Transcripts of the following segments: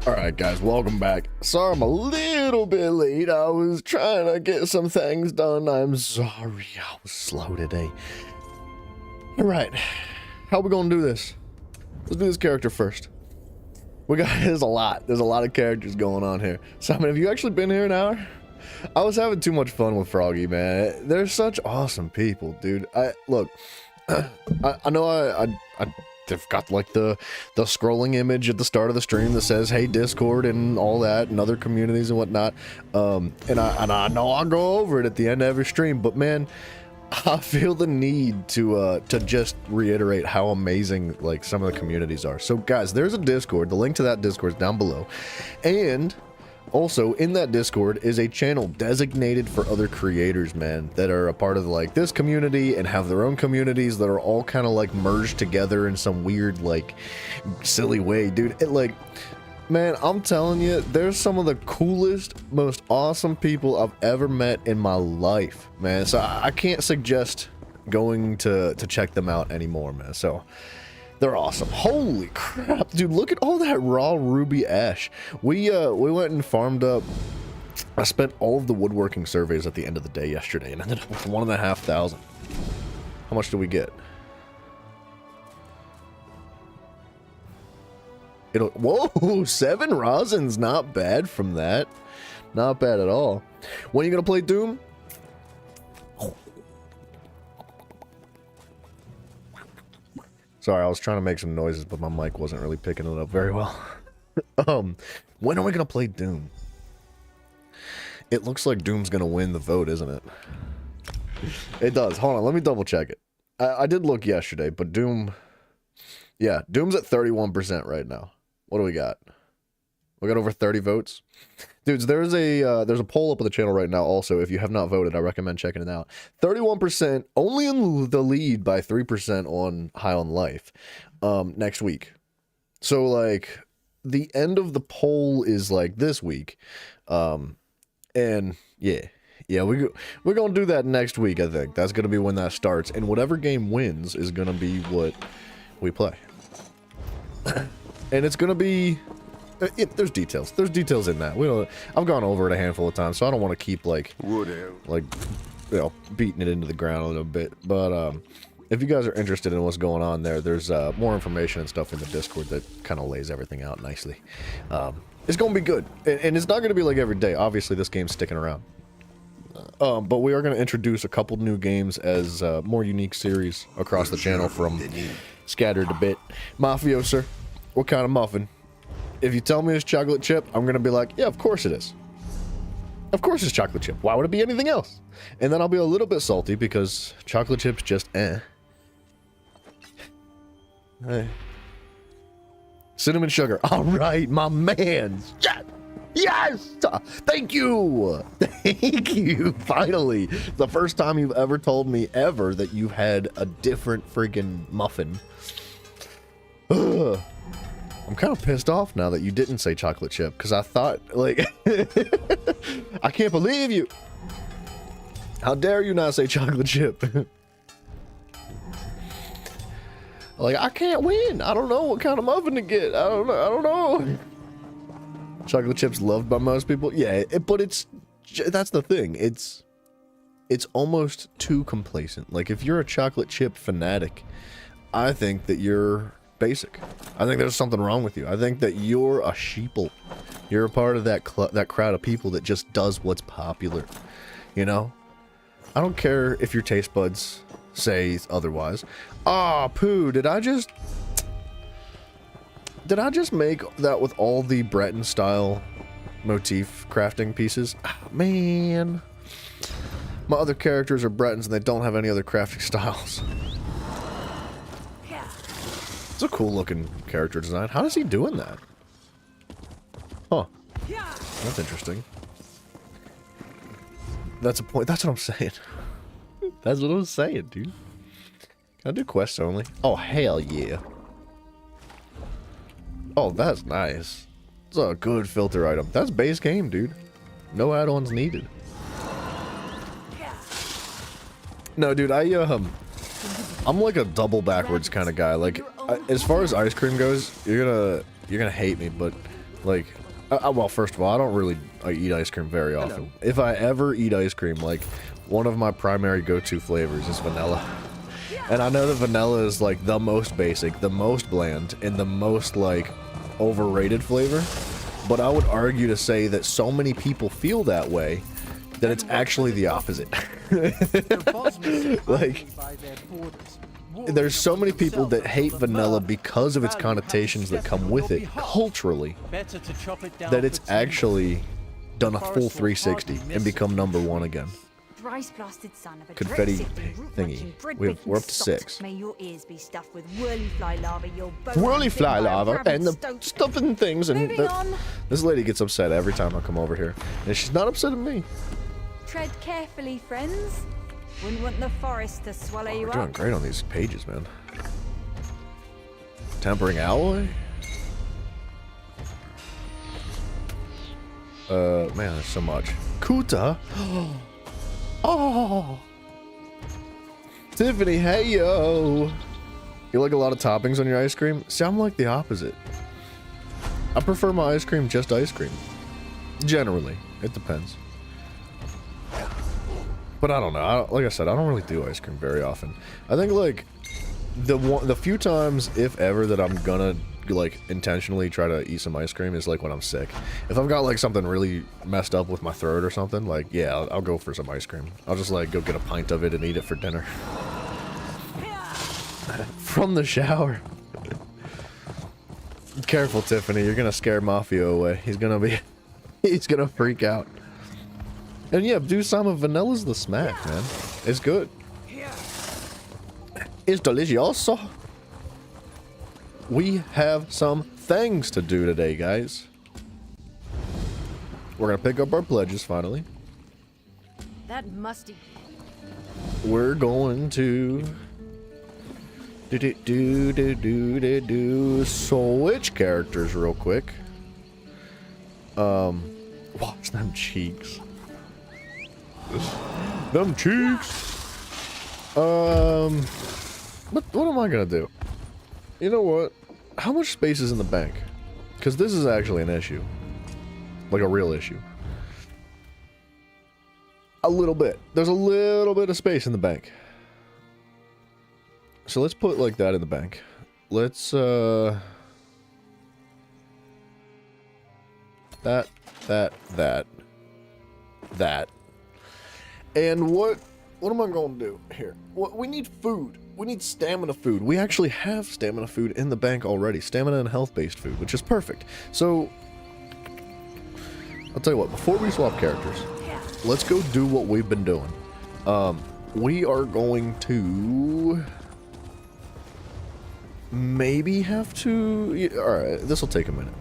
Alright guys, welcome back. Sorry I'm a little bit late. I was trying to get some things done. I'm sorry I was slow today. Alright, how are we gonna do this? Let's do this character first. There's a lot of characters going on here. Simon, have you actually been here an hour? I was having too much fun with Froggy, man. They're such awesome people, dude. I know they've got like the scrolling image at the start of the stream that says hey Discord and all that and other communities and whatnot, and I know I'll go over it at the end of every stream, but man, I feel the need to just reiterate how amazing like some of the communities are. So guys, there's a Discord. The link to that Discord is down below, and also in that Discord is a channel designated for other creators, man, that are a part of like this community and have their own communities that are all kind of like merged together in some weird like silly way, dude. Man, I'm telling you, there's some of the coolest, most awesome people I've ever met in my life, man. So I can't suggest going to check them out anymore, man. So they're awesome. Holy crap, dude, look at all that raw ruby ash. We went and farmed up. I spent all of the woodworking surveys at the end of the day yesterday and ended up with 1,500. How much do we get? Whoa, 7 rosins, not bad from that. Not bad at all. When are you gonna play Doom? Sorry, I was trying to make some noises, but my mic wasn't really picking it up very well. When are we gonna play Doom? It looks like Doom's gonna win the vote, isn't it? It does. Hold on, let me double check it. I did look yesterday, but Doom... Yeah, Doom's at 31% right now. What do we got? We got over 30 votes. Dudes, there's a poll up on the channel right now also. If you have not voted, I recommend checking it out. 31%, only in the lead by 3% on High on Life next week. So, like, the end of the poll is, like, this week. And, yeah, we're going to do that next week, I think. That's going to be when that starts. And whatever game wins is going to be what we play. And it's going to be... there's details. There's details in that. I've gone over it a handful of times, so I don't want to keep, like, beating it into the ground a little bit. But, if you guys are interested in what's going on there, there's more information and stuff in the Discord that kind of lays everything out nicely. It's going to be good. And it's not going to be like every day. Obviously, this game's sticking around. But we are going to introduce a couple new games as more unique series across the channel from Scattered a Bit. Mafioso, what kind of muffin? If you tell me it's chocolate chip, I'm going to be like, yeah, of course it is. Of course it's chocolate chip. Why would it be anything else? And then I'll be a little bit salty because chocolate chip's just eh. Hey. Cinnamon sugar. All right, my man. Yes! Yes! Thank you! Thank you! Finally! The first time you've ever told me ever that you've had a different friggin' muffin. Ugh. I'm kind of pissed off now that you didn't say chocolate chip, because I thought, like... I can't believe you! How dare you not say chocolate chip? Like, I can't win! I don't know what kind of muffin to get! I don't know! Chocolate chip's loved by most people? Yeah, but it's... That's the thing. It's almost too complacent. Like, if you're a chocolate chip fanatic, I think that you're... basic. I think there's something wrong with you. I think that you're a sheeple. You're a part of that crowd of people that just does what's popular. You know? I don't care if your taste buds say otherwise. Ah, poo, did I just make that with all the Breton style motif crafting pieces? Ah, man. My other characters are Bretons and they don't have any other crafting styles. It's a cool looking character design. How is he doing that? Huh. That's interesting. That's a point. That's what I'm saying. That's what I'm saying, dude. Can I do quests only? Oh, hell yeah. Oh, that's nice. It's a good filter item. That's base game, dude. No add-ons needed. No, dude, I'm like a double backwards kind of guy. Like, as far as ice cream goes, you're gonna hate me, but like, well, first of all, I don't really eat ice cream very often. If I ever eat ice cream, like, one of my primary go-to flavors is vanilla. And I know that vanilla is like the most basic, the most bland, and the most like overrated flavor. But I would argue to say that so many people feel that way that it's actually the opposite. Like, there's so many people that hate vanilla because of its connotations that come with it culturally, that it's actually done a full 360 and become #1 again. Confetti thingy. We're up to 6. May your ears be stuffed with whirly fly lava, whirly fly lava, and the stuffing things, and this lady gets upset every time I come over here, and she's not upset at me. Tread carefully, friends. Wouldn't want the forest to swallow you up. We're doing great on these pages, man. Tempering alloy? Man, there's so much. Kuta? Oh! Tiffany, hey yo! You like a lot of toppings on your ice cream? See, I'm like the opposite. I prefer my ice cream just ice cream. Generally. It depends. But I don't know. Like I said, I don't really do ice cream very often. I think, like, the few times, if ever, that I'm gonna, like, intentionally try to eat some ice cream is, like, when I'm sick. If I've got, like, something really messed up with my throat or something, like, yeah, I'll go for some ice cream. I'll just, like, go get a pint of it and eat it for dinner. From the shower. Careful, Tiffany. You're gonna scare Mafia away. He's gonna be... He's gonna freak out. And yeah, do some of Vanilla's the smack, man. It's good. It's delicioso. We have some things to do today, guys. We're gonna pick up our pledges, finally. That musty. We're going to... switch characters real quick. Watch them cheeks. Them cheeks. What am I gonna do? You know what? How much space is in the bank? Because this is actually an issue. Like a real issue. A little bit. There's a little bit of space in the bank. So let's put like that in the bank. Let's that. And what am I going to do here? We need food. We need stamina food. We actually have stamina food in the bank already. Stamina and health-based food, which is perfect. So, I'll tell you what, before we swap characters, let's go do what we've been doing. We are going to... maybe have to... yeah, alright, this will take a minute.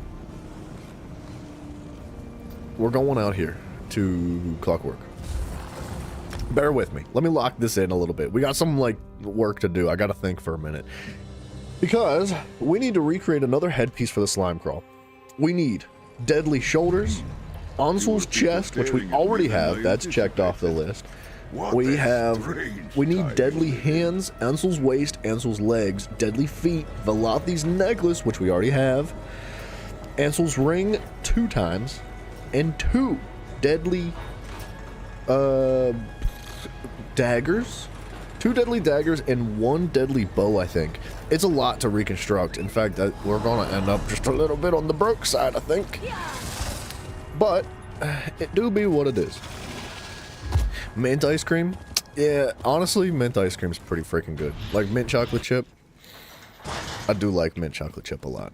We're going out here to Clockwork. Bear with me. Let me lock this in a little bit. We got some, like, work to do. I gotta think for a minute. Because we need to recreate another headpiece for the slime crawl. We need deadly shoulders, Ansel's chest, which we already have. That's checked off the list. We need deadly hands, Ansel's waist, Ansel's legs, deadly feet, Velathi's necklace, which we already have, Ansel's ring 2 times, and 2 deadly daggers. 2 deadly daggers and 1 deadly bow, I think. It's a lot to reconstruct. In fact, we're gonna end up just a little bit on the broke side, I think. But it do be what it is. Mint ice cream? Yeah, honestly, mint ice cream is pretty freaking good. Like mint chocolate chip. I do like mint chocolate chip a lot.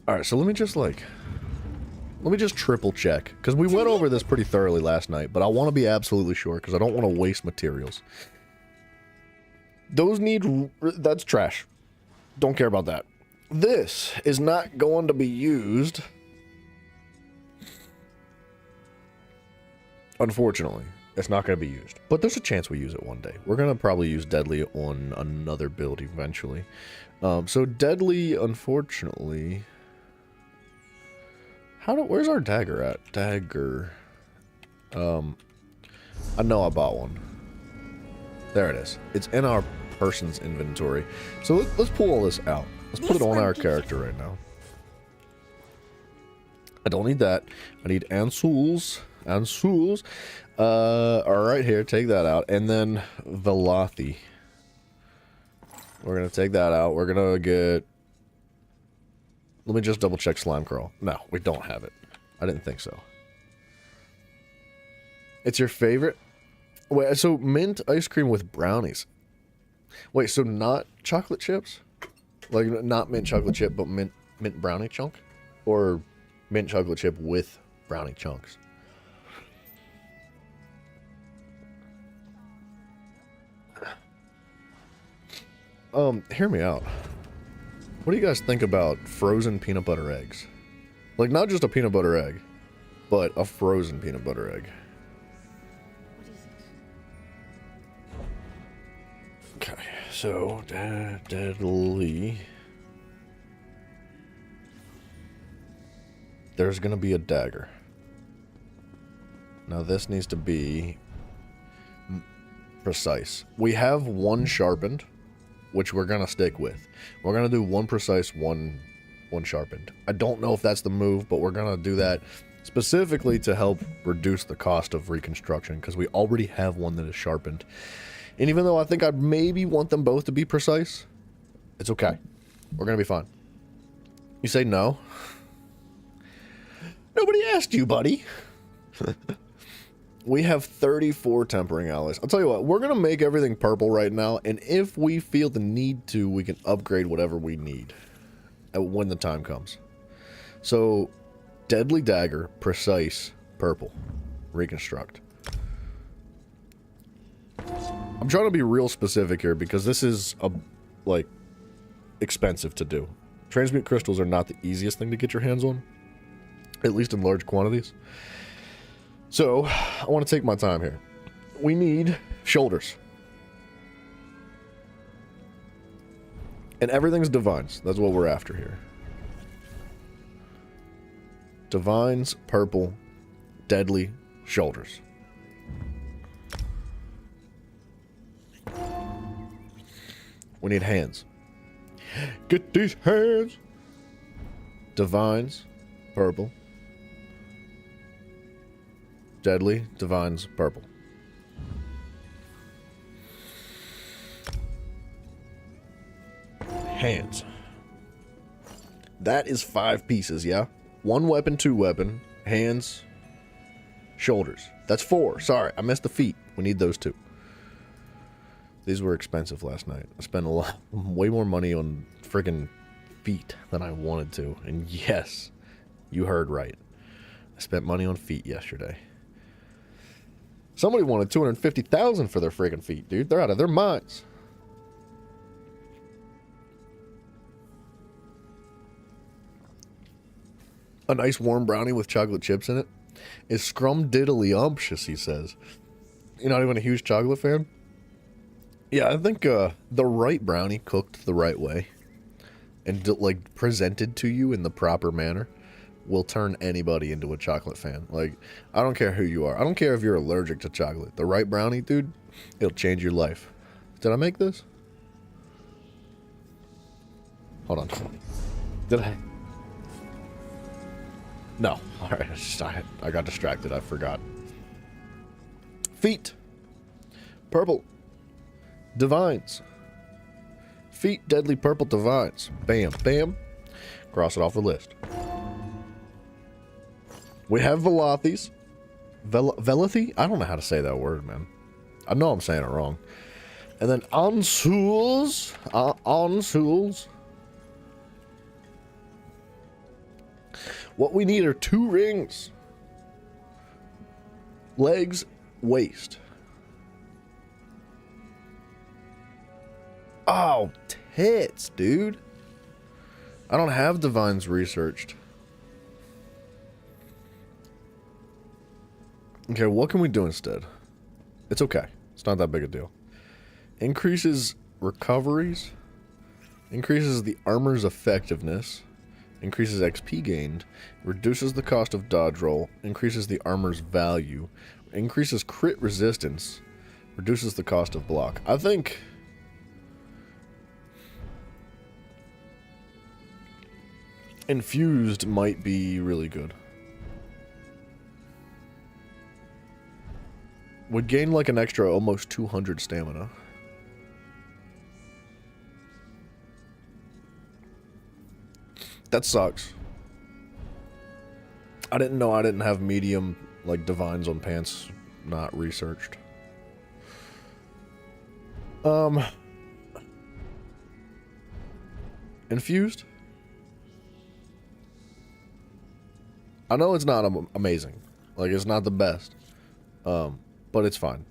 Alright, so let me just triple check. Because we went over this pretty thoroughly last night, but I want to be absolutely sure because I don't want to waste materials. Those need... that's trash. Don't care about that. This is not going to be used... unfortunately, it's not going to be used. But there's a chance we use it one day. We're going to probably use Deadly on another build eventually. So Deadly, unfortunately... where's our dagger at? Dagger. I know I bought one. There it is. It's in our person's inventory. So let's pull all this out. Let's put it on our character right now. I don't need that. I need Ansel's. Alright, here, take that out. And then Velathi. We're gonna take that out. We're gonna get... let me just double check Slime Crawl. No, we don't have it. I didn't think so. It's your favorite? Wait, so mint ice cream with brownies. Wait, so not chocolate chips? Like, not mint chocolate chip, but mint brownie chunk? Or mint chocolate chip with brownie chunks? Hear me out. What do you guys think about frozen peanut butter eggs? Like, not just a peanut butter egg, but a frozen peanut butter egg. Okay, so, deadly. There's gonna be a dagger. Now, this needs to be precise. We have 1 sharpened, which we're gonna stick with. We're gonna do 1 precise, one sharpened. I don't know if that's the move, but we're gonna do that specifically to help reduce the cost of reconstruction, because we already have 1 that is sharpened. And even though I think I'd maybe want them both to be precise, it's okay. We're gonna be fine. You say no? Nobody asked you, buddy. We have 34 tempering alloys. I'll tell you what, we're going to make everything purple right now, and if we feel the need to, we can upgrade whatever we need when the time comes. So, Deadly Dagger, Precise, Purple. Reconstruct. I'm trying to be real specific here because this is, like, expensive to do. Transmute crystals are not the easiest thing to get your hands on, at least in large quantities. So, I want to take my time here. We need shoulders. And everything's divines. That's what we're after here. Divines, purple, deadly, shoulders. We need hands. Get these hands! Divines, purple. Deadly, divines, purple. Hands. That is 5 pieces, yeah? 1 weapon, 2 weapon, hands, shoulders. That's 4. Sorry, I missed the feet. We need those 2. These were expensive last night. I spent way more money on friggin' feet than I wanted to. And yes, you heard right. I spent money on feet yesterday. Somebody wanted $250,000 for their friggin' feet, dude. They're out of their minds. A nice warm brownie with chocolate chips in it is scrumdiddly-umptious, he says. You're not even a huge chocolate fan? Yeah, I think the right brownie cooked the right way and like presented to you in the proper manner will turn anybody into a chocolate fan. Like, I don't care who you are. I don't care if you're allergic to chocolate. The right brownie, dude, it'll change your life. Did I make this? Hold on. Did I? No. All right. I got distracted. I forgot. Feet. Purple. Divines. Feet, deadly purple divines. Bam, bam. Cross it off the list. We have Velothis. Velothi? I don't know how to say that word, man. I know I'm saying it wrong. And then Ansuls. Ansuls. What we need are 2 rings. Legs, waist. Oh, tits, dude. I don't have divines researched. Okay, what can we do instead? It's okay. It's not that big a deal. Increases recoveries. Increases the armor's effectiveness. Increases XP gained. Reduces the cost of dodge roll. Increases the armor's value. Increases crit resistance. Reduces the cost of block. I think... Infused might be really good. Would gain like an extra almost 200 stamina. That sucks. I didn't know I didn't have medium like divines on pants not researched. Infused? I know it's not amazing. Like, it's not the best. But it's fine.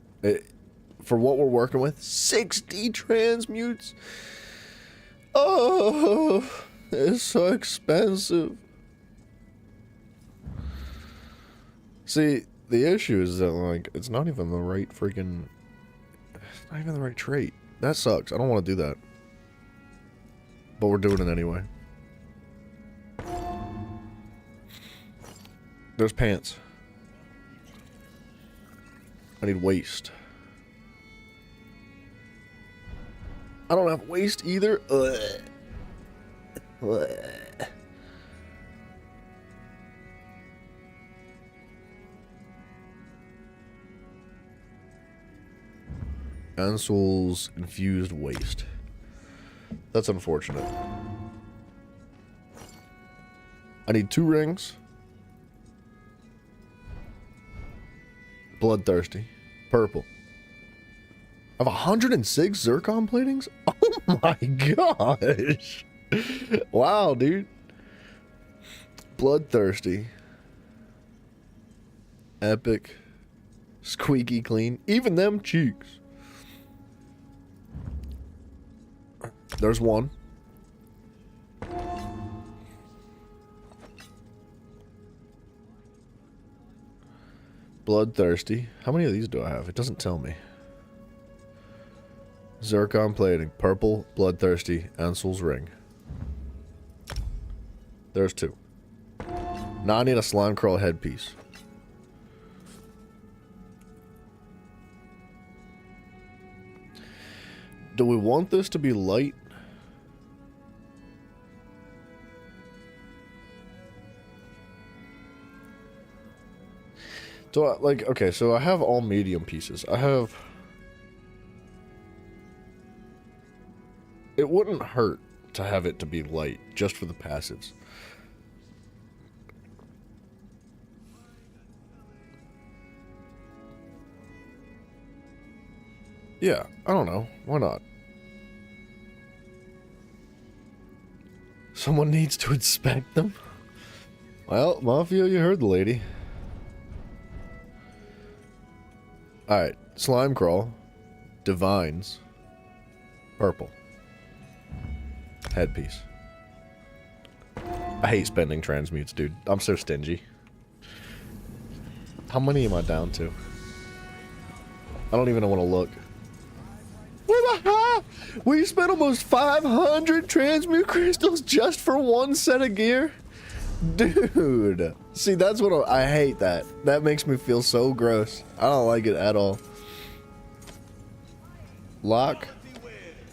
For what we're working with, 60 transmutes. Oh, it's so expensive. See, the issue is that, like, it's not even the right freaking... It's not even the right trait. That sucks. I don't want to do that. But we're doing it anyway. There's pants. I need waist. I don't have waist either. Ugh. Ugh. Ansel's infused waist. That's unfortunate. I need 2 rings. Bloodthirsty. Purple. I have 106 zircon platings? Oh my gosh. Wow, dude. Bloodthirsty. Epic. Squeaky clean. Even them cheeks. There's one. Bloodthirsty. How many of these do I have? It doesn't tell me. Zircon plating. Purple. Bloodthirsty. Ansel's ring. There's two. Now I need a slime crawl headpiece. Do we want this to be light? Do I, like, okay, so I have all medium pieces. I have... It wouldn't hurt to have it to be light, just for the passives. Yeah, I don't know. Why not? Someone needs to inspect them. Well, Mafia, you heard the lady. Alright, slime crawl. Divines. Purple. Headpiece. I hate spending transmutes, dude. I'm so stingy. How many am I down to? I don't even want to look. We spent almost 500 transmute crystals just for one set of gear? Dude. See, that's what I hate that. That makes me feel so gross. I don't like it at all. Lock.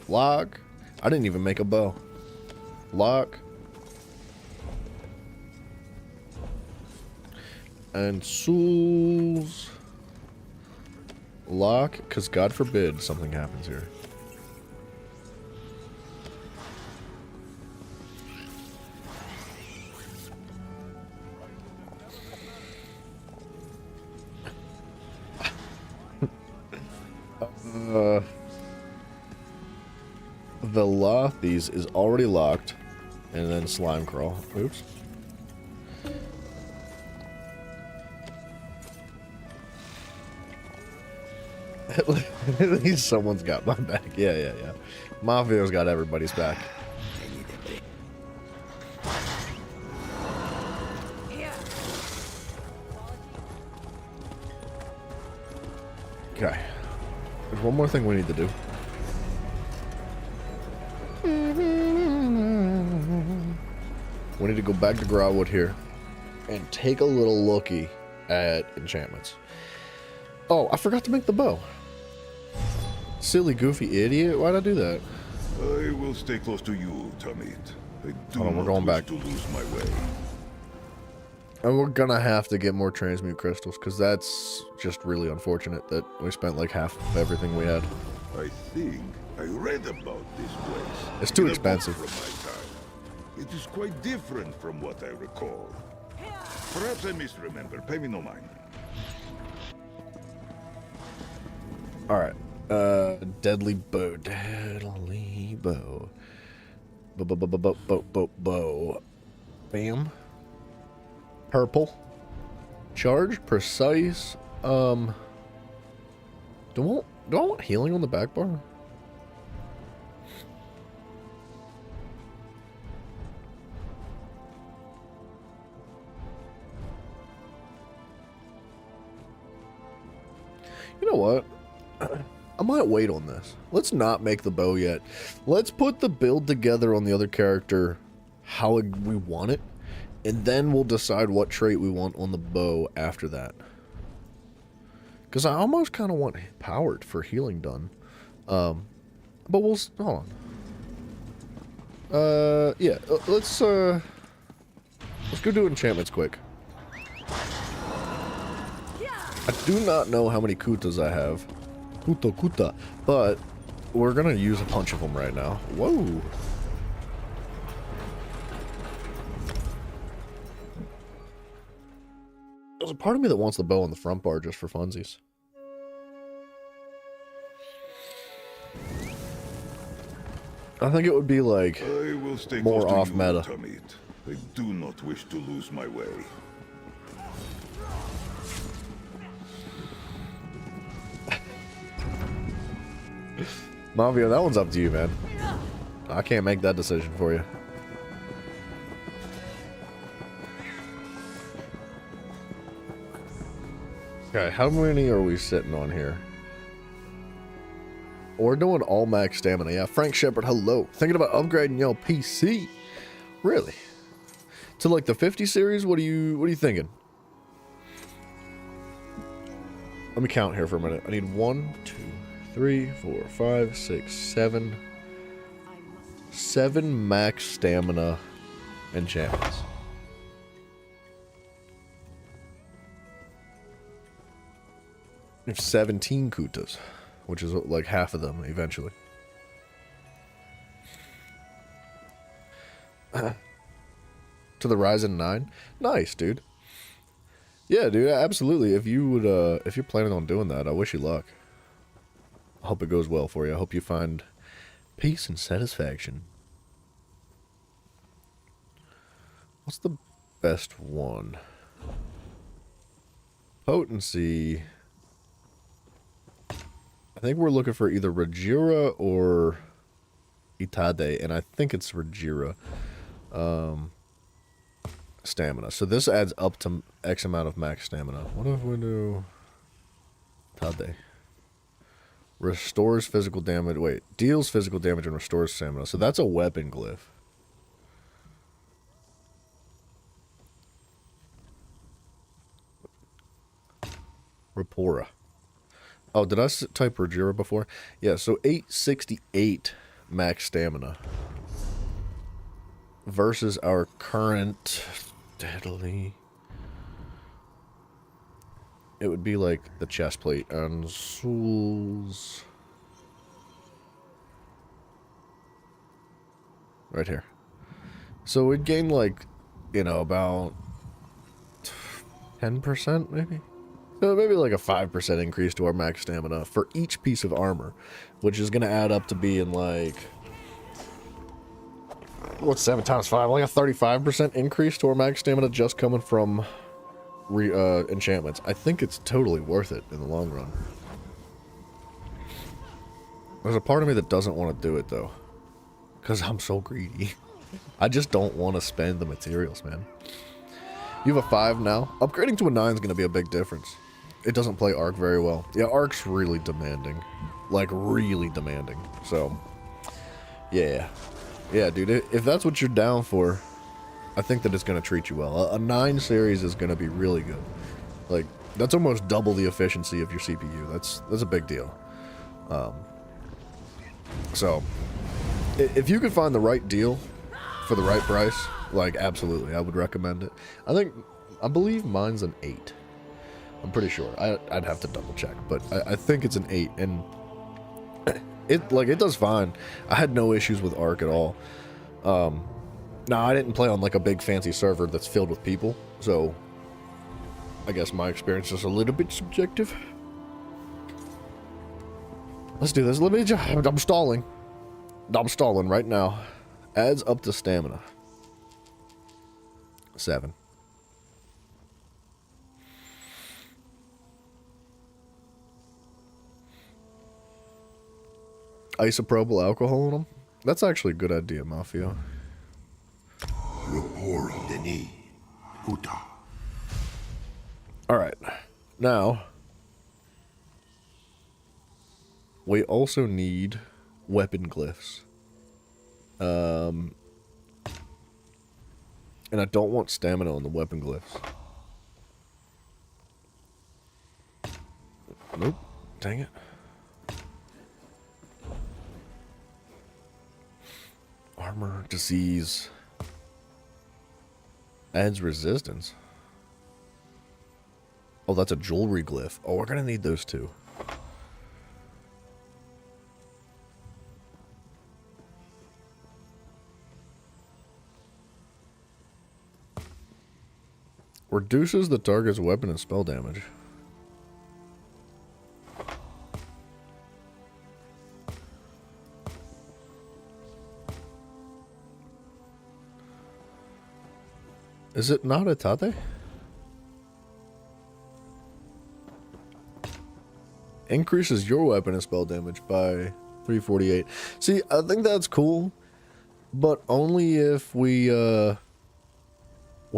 Lock. I didn't even make a bow. Lock. And souls. Lock, because God forbid something happens here. The Lothies is already locked. And then slime crawl. Oops. At least someone's got my back. Yeah. Mafia's got everybody's back. Okay. There's one more thing we need to do. We need to go back to Growwood here and take a little looky at enchantments. Oh, I forgot to make the bow. Silly, goofy idiot. Why'd I do that? I will stay close to you, Tamit. I do Hold on, we're not going wish back. to lose my way. And we're gonna have to get more transmute crystals, because that's just really unfortunate that we spent like half of everything we had. I think I read about this place. It's too in a book expensive. from my time. It is quite different from what I recall. Perhaps I misremember. Pay me no mind. Alright. Deadly bow. Deadly bow. Bow. Bam. Purple. Charged. Precise. Do I want healing on the back bar? You know what? I might wait on this. Let's not make the bow yet. Let's put the build together on the other character how we want it, and then we'll decide what trait we want on the bow after that. Because I almost kind of want powered for healing done. But we'll... Hold on. Yeah, let's go do enchantments quick. I do not know how many kutas I have. Kuta. But we're going to use a bunch of them right now. Whoa. There's a part of me that wants the bow on the front bar just for funsies. I think it would be like I will stay more close to off you, meta. Tamid. I do not wish to lose my way. Mavia, that one's up to you, man. I can't make that decision for you. Okay, how many are we sitting on here? We're doing all max stamina. Yeah, Frank Shepard, hello. Thinking about upgrading your PC? Really? To like the 50 series? What are you thinking? Let me count here for a minute. I need 1, 2, 3, 4, 5, 6, 7. 7 max stamina enchantments. I have 17 kutas, which is like half of them eventually. To the Ryzen 9? Nice, dude. Yeah, dude, absolutely. If you would, if you're planning on doing that, I wish you luck. I hope it goes well for you. I hope you find peace and satisfaction. What's the best one? Potency. I think we're looking for either Rajira or Itade, and I think it's Rajira. Stamina. So this adds up to X amount of max stamina. What if we do Itade? Restores physical damage. Wait, deals physical damage and restores stamina. So that's a weapon glyph. Rapora. Oh, did I type Rajira before? Yeah, so 868 max stamina versus our current deadly. It would be like the chest plate and souls. Right here. So we'd gain like, you know, about 10% maybe? Maybe like a 5% increase to our max stamina for each piece of armor, which is going to add up to being like, what's 7 times 5? Like a 35% increase to our max stamina just coming from enchantments. I think it's totally worth it in the long run. There's a part of me that doesn't want to do it though, because I'm so greedy. I just don't want to spend the materials, man. You have a 5 now. Upgrading to a 9 is going to be a big difference. It doesn't play Arc very well. Yeah, Arc's really demanding. Like, really demanding. So, yeah. Yeah, dude, if that's what you're down for, I think that it's going to treat you well. A 9 series is going to be really good. Like, that's almost double the efficiency of your CPU. That's a big deal. So, if you could find the right deal for the right price, like, absolutely, I would recommend it. I believe mine's an 8. I'm pretty sure. I'd have to double check, but I think it's an 8, and it does fine. I had no issues with Arc at all. Now, I didn't play on like a big fancy server that's filled with people, so I guess my experience is a little bit subjective. Let's do this. I'm stalling. I'm stalling right now. Adds up to stamina. 7. Isopropyl alcohol in them? That's actually a good idea, Mafia. Alright. Now, we also need weapon glyphs. And I don't want stamina on the weapon glyphs. Nope. Dang it. Armor, disease. Adds resistance. Oh, that's a jewelry glyph. Oh, we're gonna need those too. Reduces the target's weapon and spell damage. Is it not a tate? Increases your weapon and spell damage by 348. See, I think that's cool, but only if we're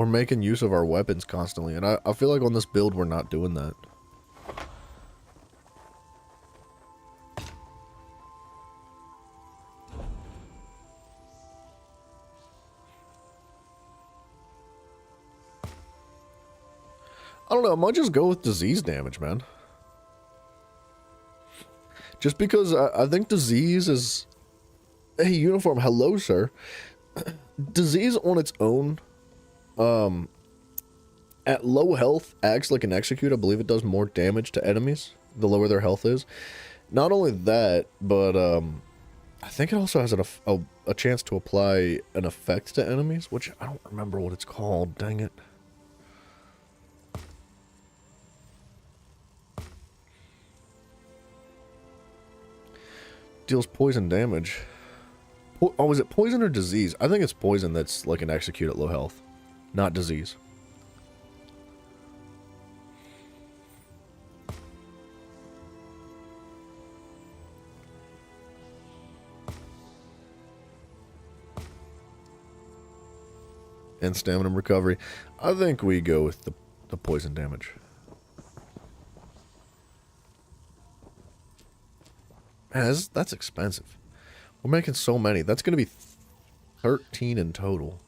making use of our weapons constantly. And I feel like on this build, we're not doing that. I don't know, I might just go with disease damage, man. Just because I think disease is... Hey, uniform, hello, sir. Disease on its own, at low health, acts like an execute. I believe it does more damage to enemies, the lower their health is. Not only that, but I think it also has a chance to apply an effect to enemies, which I don't remember what it's called, dang it. Deals poison damage. Oh, is it poison or disease? I think it's poison that's like an execute at low health, not disease. And stamina recovery. I think we go with the poison damage. Man, that's expensive. We're making so many. That's going to be 13 in total.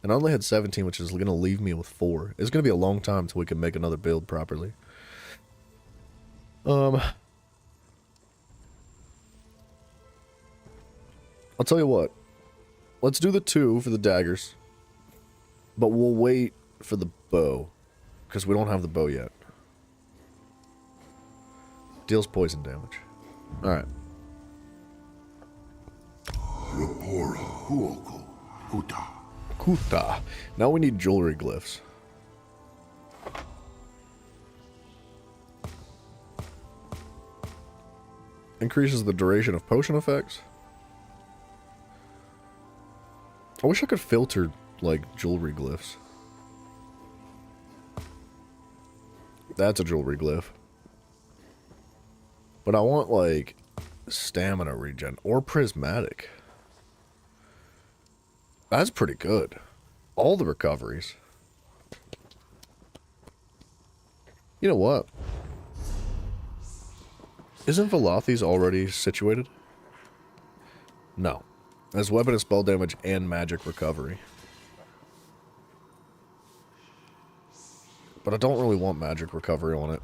And I only had 17, which is going to leave me with 4. It's going to be a long time until we can make another build properly. I'll tell you what. Let's do the 2 for the daggers. But we'll wait for the bow. Because we don't have the bow yet. Deals poison damage. Alright. Kuta. Now we need jewelry glyphs. Increases the duration of potion effects. I wish I could filter, like, jewelry glyphs. That's a jewelry glyph. But I want, like, stamina regen or prismatic. That's pretty good. All the recoveries. You know what? Isn't Velathes already situated? No. As weapon and spell damage and magic recovery. But I don't really want magic recovery on it.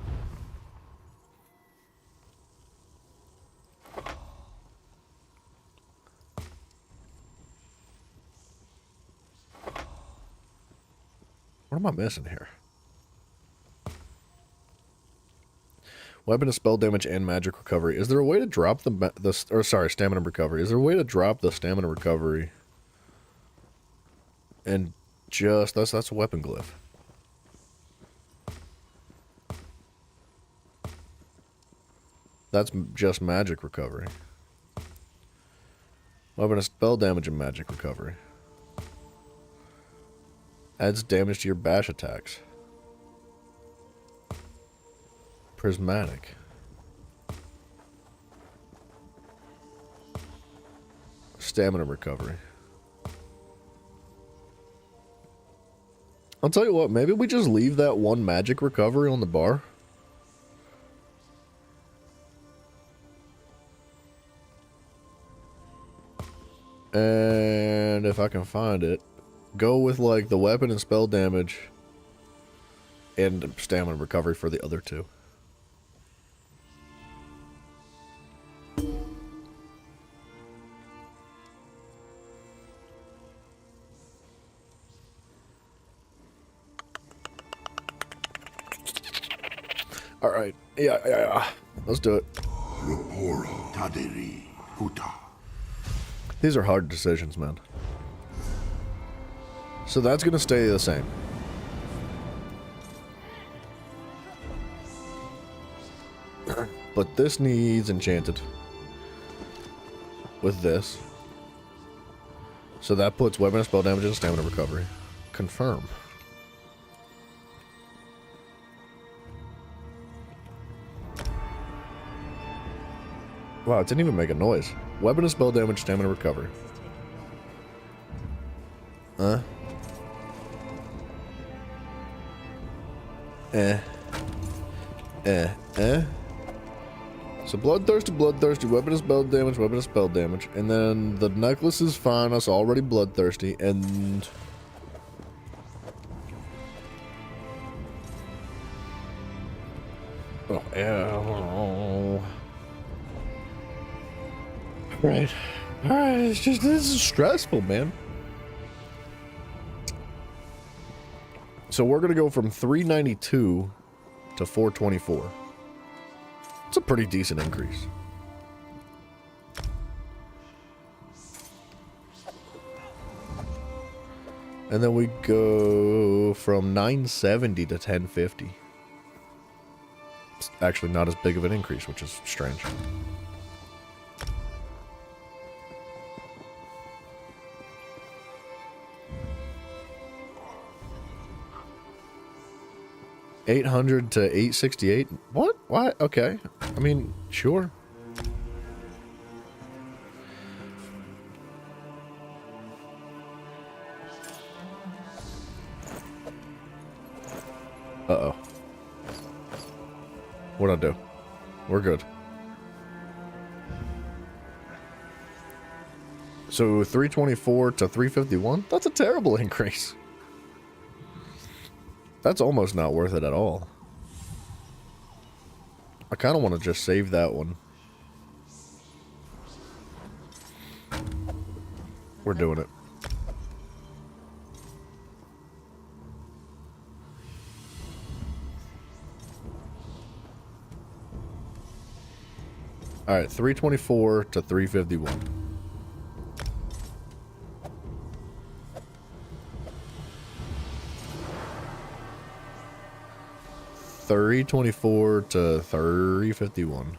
What am I missing here? Weapon and spell damage and magic recovery. Is there a way to drop stamina recovery? Is there a way to drop the stamina recovery? And just that's a weapon glyph. That's just magic recovery. Weapon and spell damage and magic recovery. Adds damage to your bash attacks. Prismatic. Stamina recovery. I'll tell you what, maybe we just leave that one magic recovery on the bar. And if I can find it, go with like the weapon and spell damage and stamina recovery for the other 2. All right. Yeah. Let's do it. These are hard decisions, man. So that's going to stay the same. But this needs enchanted. With this. So that puts weapon and spell damage and stamina recovery. Confirm. Wow, it didn't even make a noise. Weapon and spell damage, stamina recovery. Huh? So bloodthirsty, weapon and spell damage, and then the necklace is fine, that's already bloodthirsty, and... Oh, yeah. Alright, it's just, this is stressful, man. So we're gonna go from 392 to 424. It's a pretty decent increase. And then we go from 970 to 1050. It's actually not as big of an increase, which is strange. $800 to $868. What? Why? Okay. I mean, sure. Uh-oh. What'd I do? We're good. So 324 to 351? That's a terrible increase. That's almost not worth it at all. I kind of want to just save that one. We're doing it. Alright, 324 to 351. 324 to 351.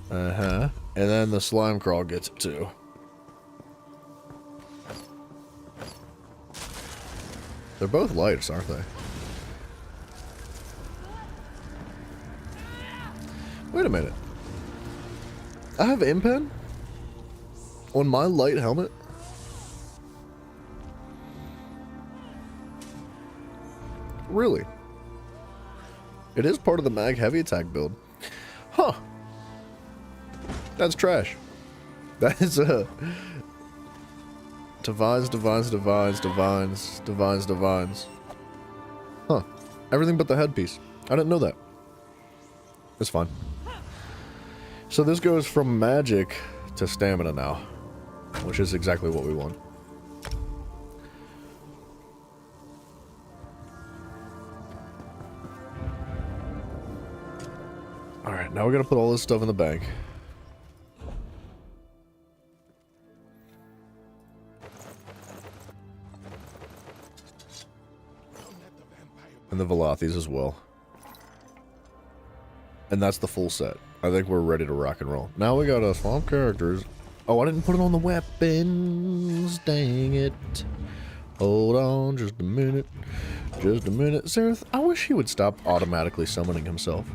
And then the slime crawl gets it too. They're both lights, aren't they? Wait a minute. I have impen on my light helmet? Really? It is part of the mag heavy attack build. Huh. That's trash. That is divines. Huh. Everything but the headpiece. I didn't know that. It's fine. So this goes from magic to stamina now, which is exactly what we want. Alright, now we're gonna put all this stuff in the bank. And the Velothis as well. And that's the full set. I think we're ready to rock and roll. Now we gotta swap characters. Oh, I didn't put it on the weapons. Dang it. Hold on just a minute. Just a minute. Zereth, I wish he would stop automatically summoning himself.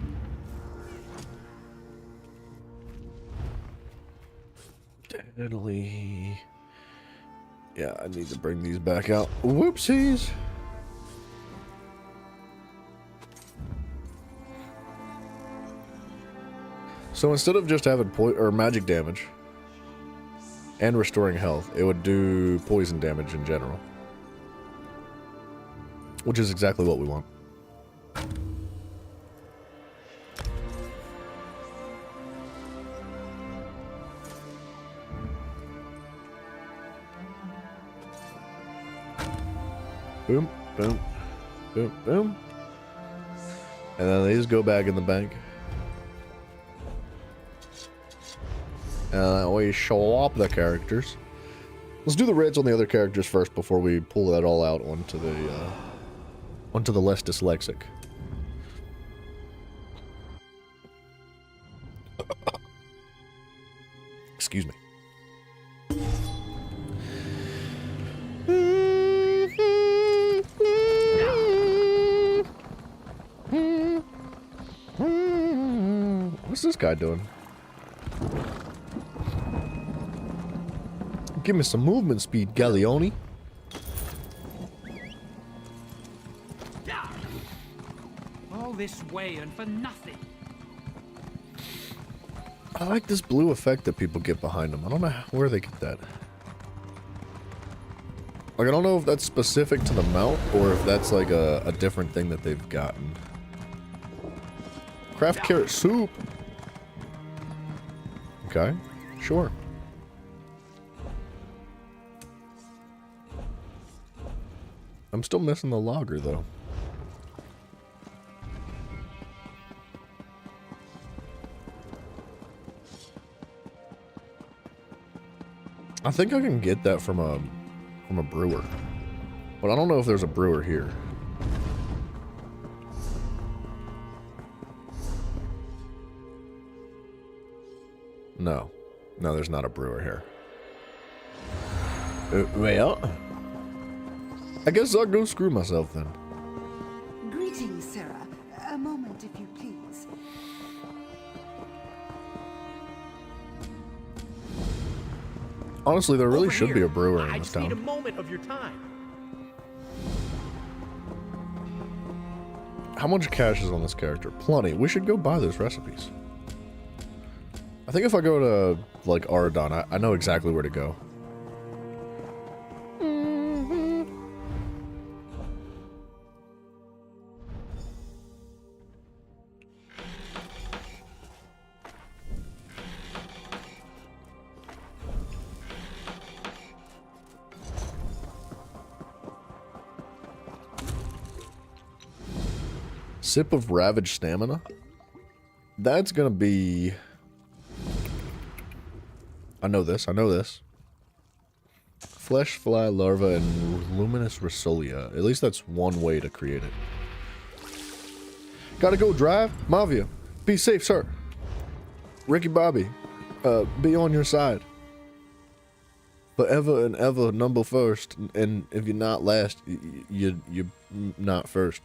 Italy. Yeah, I need to bring these back out. Whoopsies. So instead of just having magic damage and restoring health, it would do poison damage in general. Which is exactly what we want. Boom, boom, boom, boom. And then these go back in the bank. And we swap the characters. Let's do the rates on the other characters first before we pull that all out onto the less dyslexic. Excuse me. What's this guy doing? Give me some movement speed, Galleone. All this way and for nothing. I like this blue effect that people get behind them. I don't know where they get that. Like, I don't know if that's specific to the mount or if that's like a different thing that they've gotten. Craft carrot soup. Okay, sure. I'm still missing the logger though. I think I can get that from a brewer, but I don't know if there's a brewer here. No, there's not a brewer here. Well, I guess I'll go screw myself then. Greetings, Sarah. A moment, if you please. Honestly, there really Over should here. be a brewer in I this just need a town. moment of your time. How much cash is on this character? Plenty. We should go buy those recipes. I think if I go to, like, Aradon, I know exactly where to go. Sip of ravaged stamina. That's gonna be... I know this. Flesh fly larva and luminous Rosolia. At least that's one way to create it. Gotta go drive? Mavia. Be safe, sir. Ricky Bobby. Be on your side. Forever and ever number first. And if you're not last, you're not first.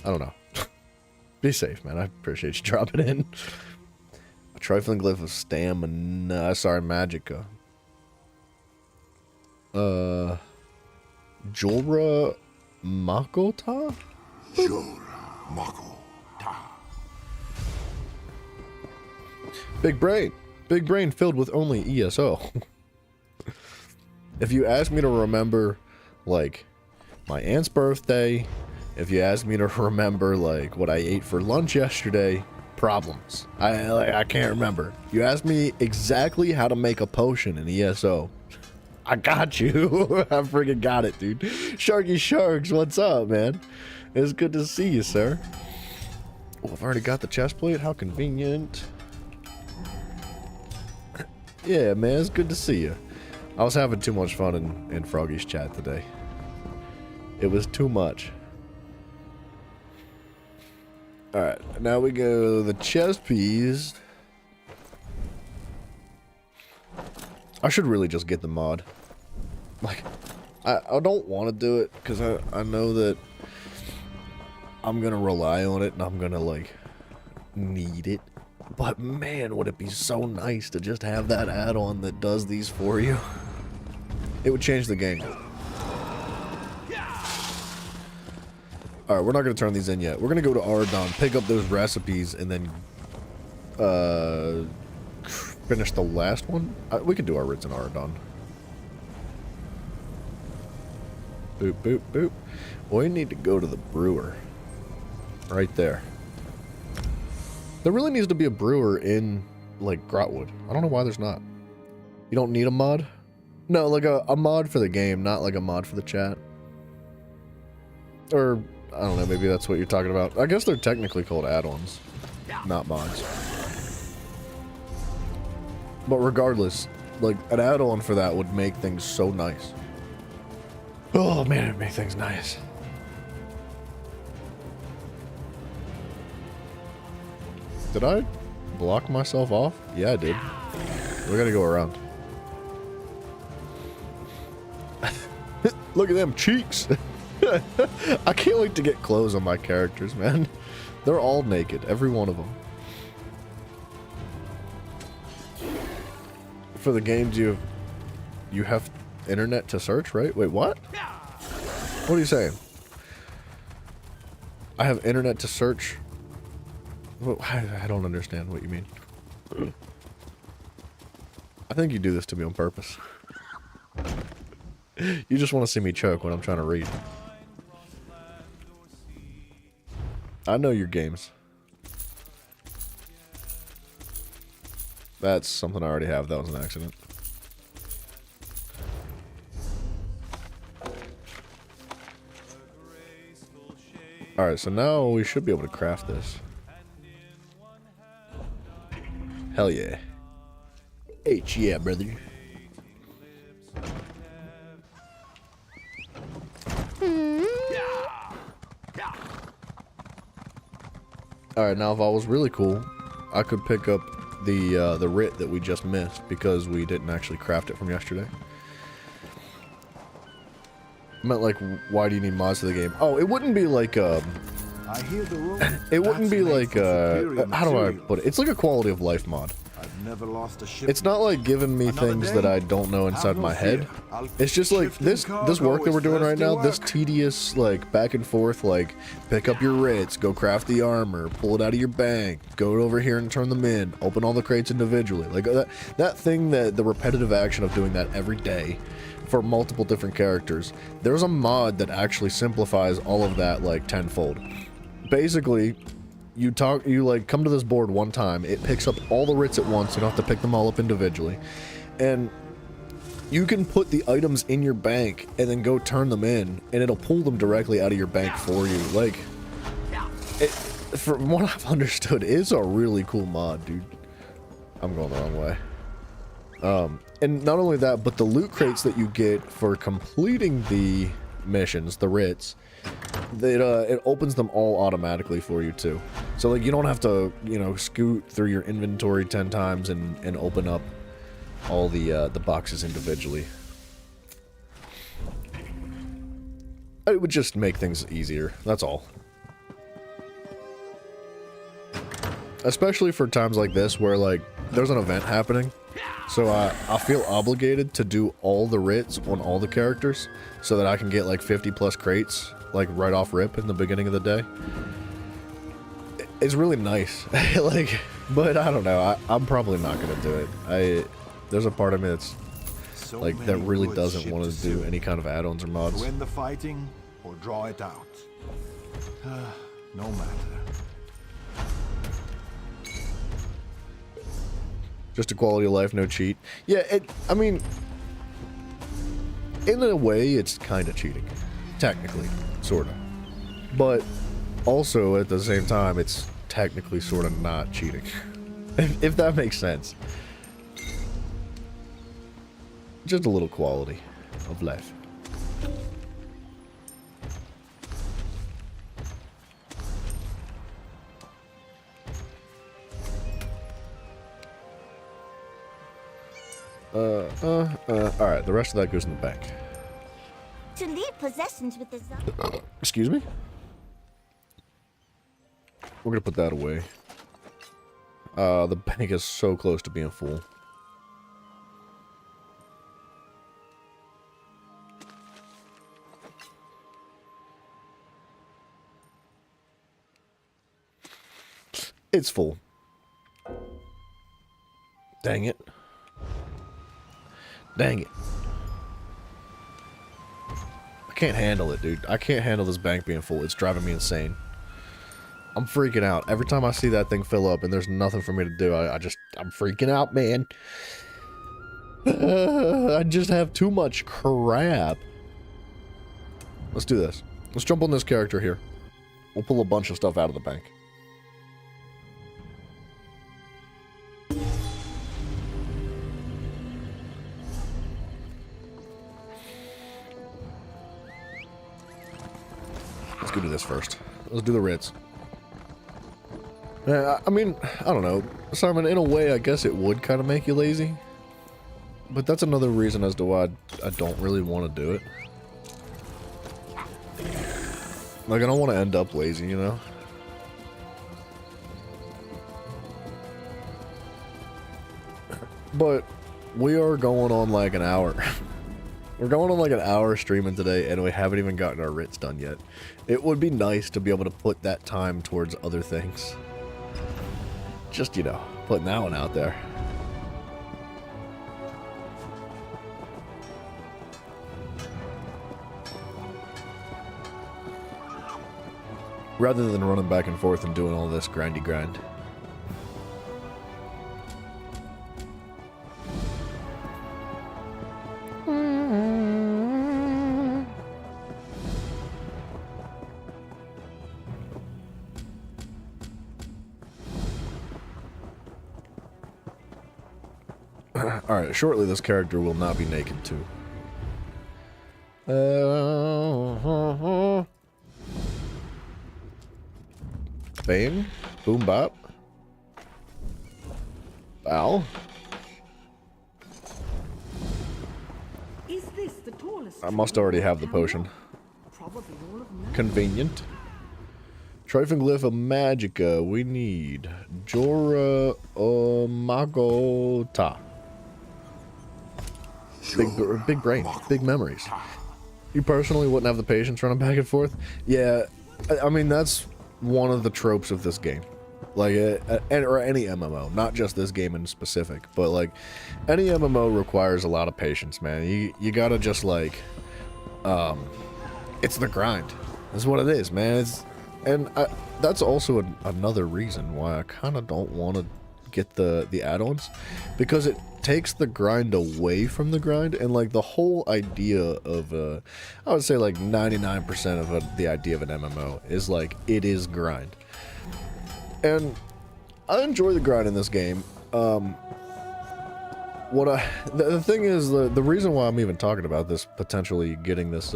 I don't know. Be safe, man. I appreciate you dropping in. A trifling glyph of stamina. Sorry, magicka. Jorah Makota? Jorah Makota. Big brain. Big brain filled with only ESO. If you ask me to remember, like, my aunt's birthday, if you ask me to remember, like, what I ate for lunch yesterday, problems. I can't remember. You ask me exactly how to make a potion in ESO, I got you. I freaking got it, dude. Sharky Sharks, what's up, man? It's good to see you, sir. Oh, I've already got the chest plate. How convenient. Yeah, man, it's good to see you. I was having too much fun in Froggy's chat today. It was too much. Alright, now we go the chest piece. I should really just get the mod. Like, I don't want to do it because I know that I'm going to rely on it and I'm going to, like, need it. But man, would it be so nice to just have that add-on that does these for you. It would change the game. Alright, we're not going to turn these in yet. We're going to go to Aradon, pick up those recipes, and then finish the last one. We could do our writs in Aradon. Boop, boop, boop. We need to go to the brewer. Right there. There really needs to be a brewer in, like, Grotwood. I don't know why there's not. You don't need a mod? No, like a mod for the game, not like a mod for the chat. Or, I don't know, maybe that's what you're talking about. I guess they're technically called add-ons, not mods. But regardless, like, an add-on for that would make things so nice. Oh man, it'd make things nice. Did I block myself off? Yeah, I did. We gotta go around. Look at them cheeks. I can't wait to get clothes on my characters, man. They're all naked, every one of them. For the games you have internet to search, right? Wait, what? What are you saying? I have internet to search. Well, I don't understand what you mean. I think you do this to me on purpose. You just want to see me choke when I'm trying to read. I know your games. That's something I already have. That was an accident. Alright, so now we should be able to craft this. Hell yeah. H yeah, brother. Alright, now if I was really cool, I could pick up the writ that we just missed because we didn't actually craft it from yesterday. I meant like, why do you need mods to the game? Oh, it wouldn't be like it wouldn't be like how do I put it? It's like a quality of life mod. Never lost a ship. It's not like giving me things that I don't know inside my head. It's just like this work that we're doing right now, this tedious like back and forth, like pick up your writs, go craft the armor, pull it out of your bank, go over here and turn them in, open all the crates individually. Like that thing, that the repetitive action of doing that every day for multiple different characters. There's a mod that actually simplifies all of that like tenfold. Basically, you like come to this board one time, it picks up all the writs at once, you don't have to pick them all up individually, and you can put the items in your bank and then go turn them in, and it'll pull them directly out of your bank for you. Like, from what I've understood, it's a really cool mod, dude. I'm going the wrong way. And not only that, but the loot crates that you get for completing the missions, the writs, it opens them all automatically for you too. So like you don't have to, you know, scoot through your inventory 10 times and open up all the boxes individually. It would just make things easier, that's all. Especially for times like this where like there's an event happening. So I feel obligated to do all the writs on all the characters so that I can get like 50 plus crates like right off rip in the beginning of the day. It's really nice. Like, but I don't know, I'm probably not gonna do it. There's a part of me that's like that really doesn't want to do any kind of add-ons or mods. To end the fighting or draw it out. No matter. Just a quality of life, no cheat. Yeah, I mean, in a way, it's kind of cheating. Technically, sort of. But also, at the same time, it's technically sort of not cheating. If that makes sense. Just a little quality of life. Alright, the rest of that goes in the bank. To leave possessions with the Excuse me? We're gonna put that away. The bank is so close to being full. It's full. Dang it. Dang it. I can't handle it, dude. I can't handle this bank being full. It's driving me insane. I'm freaking out. Every time I see that thing fill up and there's nothing for me to do, I'm freaking out, man. I just have too much crap. Let's do this. Let's jump on this character here. We'll pull a bunch of stuff out of the bank. Let's go do this first. Let's do the writs. I mean, I don't know. Simon, in a way, I guess it would kind of make you lazy. But that's another reason as to why I don't really want to do it. Like, I don't want to end up lazy, you know? But we are going on like an hour. We're going on like an hour streaming today, and we haven't even gotten our writs done yet. It would be nice to be able to put that time towards other things. Just, you know, putting that one out there. Rather than running back and forth and doing all this grindy grind. Alright, shortly this character will not be naked too. Bang. Boom bop. Bow. Is this the tallest? I must already have the potion. Probably all of them. Convenient. Trifling of Magica. We need Jorah Magota. Big brain, big memories. You personally wouldn't have the patience running back and forth? Yeah, I mean, that's one of the tropes of this game. Like, or any MMO, not just this game in specific, but like, any MMO requires a lot of patience, man. You gotta just like, it's the grind. That's what it is, man. That's also another reason why I kind of don't want to get the add-ons, because it takes the grind away from the grind, and like the whole idea of I would say like 99% of the idea of an MMO is like it is grind, and I enjoy the grind in this game. The thing is, the reason why I'm even talking about this potentially getting this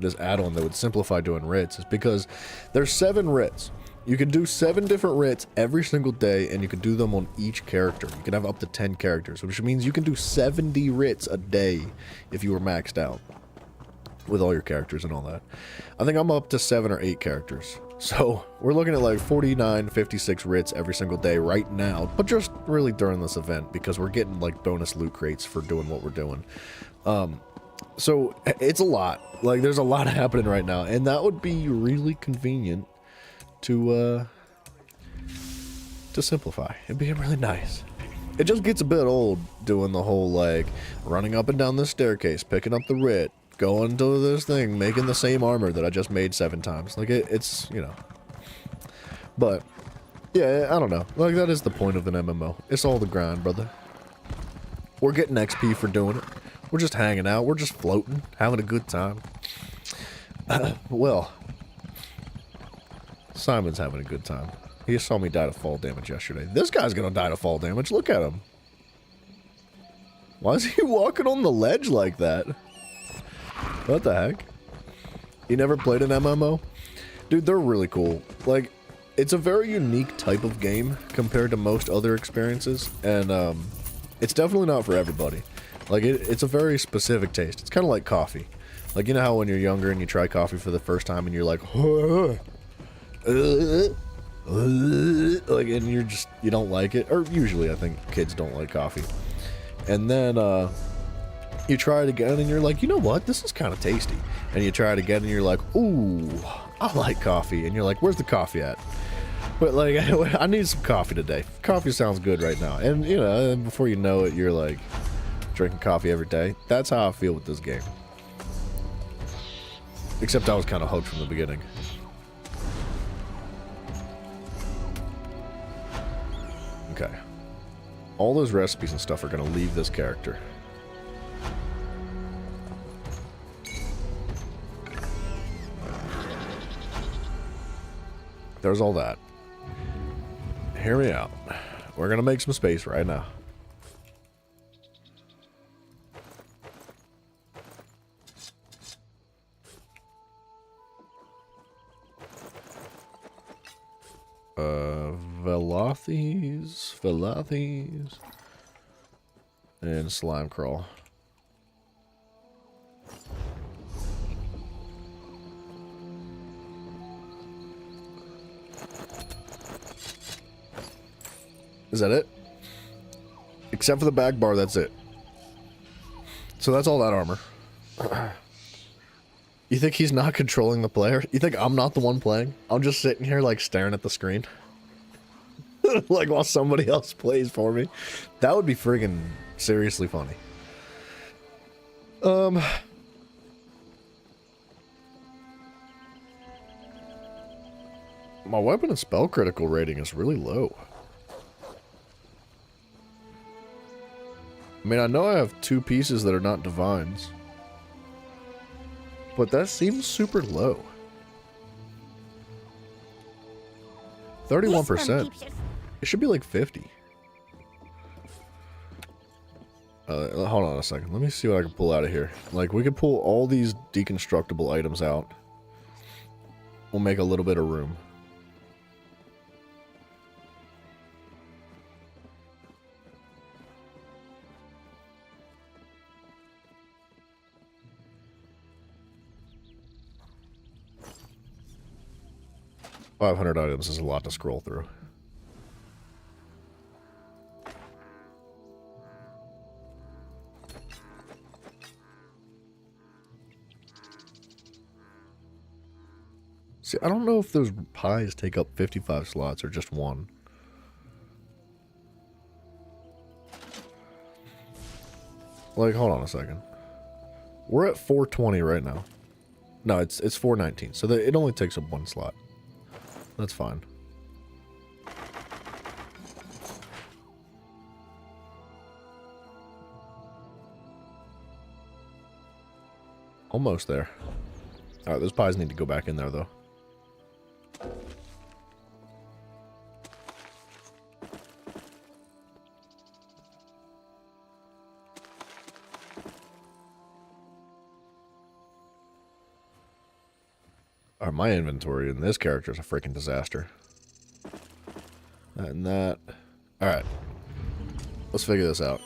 this add-on that would simplify doing writs is because there's 7 writs. You can do 7 different writs every single day, and you can do them on each character. You can have up to 10 characters, which means you can do 70 writs a day if you were maxed out with all your characters and all that. I think I'm up to 7 or 8 characters. So we're looking at like 49, 56 writs every single day right now, but just really during this event because we're getting like bonus loot crates for doing what we're doing. So it's a lot. Like, there's a lot happening right now, and that would be really convenient to simplify. It'd be really nice. It just gets a bit old doing the whole like running up and down this staircase, picking up the writ, going to this thing, making the same armor that I just made 7 times. Like it's, you know. But yeah, I don't know. Like, that is the point of an MMO. It's all the grind, brother. We're getting XP for doing it. We're just hanging out. We're just floating, having a good time. Well, Simon's having a good time. He saw me die to fall damage yesterday. This guy's gonna die to fall damage. Look at him. Why is he walking on the ledge like that? What the heck? You never played an MMO? Dude, they're really cool. Like, it's a very unique type of game compared to most other experiences, and it's definitely not for everybody. Like, it's a very specific taste. It's kind of like coffee. Like, you know how when you're younger and you try coffee for the first time and you're like, like, and you don't like it, or usually I think kids don't like coffee, and then you try it again and you're like, you know what, this is kind of tasty, and you try it again and you're like, ooh, I like coffee, and you're like, where's the coffee at? But like, I need some coffee today. Coffee sounds good right now, and you know, before you know it, you're like drinking coffee every day. That's how I feel with this game, except I was kind of hooked from the beginning. Okay. All those recipes and stuff are going to leave this character. There's all that. Hear me out. We're going to make some space right now. Velathes. And slime crawl. Is that it? Except for the back bar, that's it. So that's all that armor. You think he's not controlling the player? You think I'm not the one playing? I'm just sitting here like staring at the screen. Like while somebody else plays for me. That would be friggin' seriously funny. My weapon and spell critical rating is really low. I mean, I know I have 2 pieces that are not divines. But that seems super low. 31%. It should be like 50. Hold on a second. Let me see what I can pull out of here. Like, we could pull all these deconstructible items out. We'll make a little bit of room. $500 items is a lot to scroll through. See, I don't know if those pies take up 55 slots or just one. Like, hold on a second. We're at 420 right now. No, it's 419, so it only takes up 1 slot. That's fine. Almost there. Alright, those pies need to go back in there, though. Alright, my inventory in this character is a freaking disaster. That and that. Alright. Let's figure this out.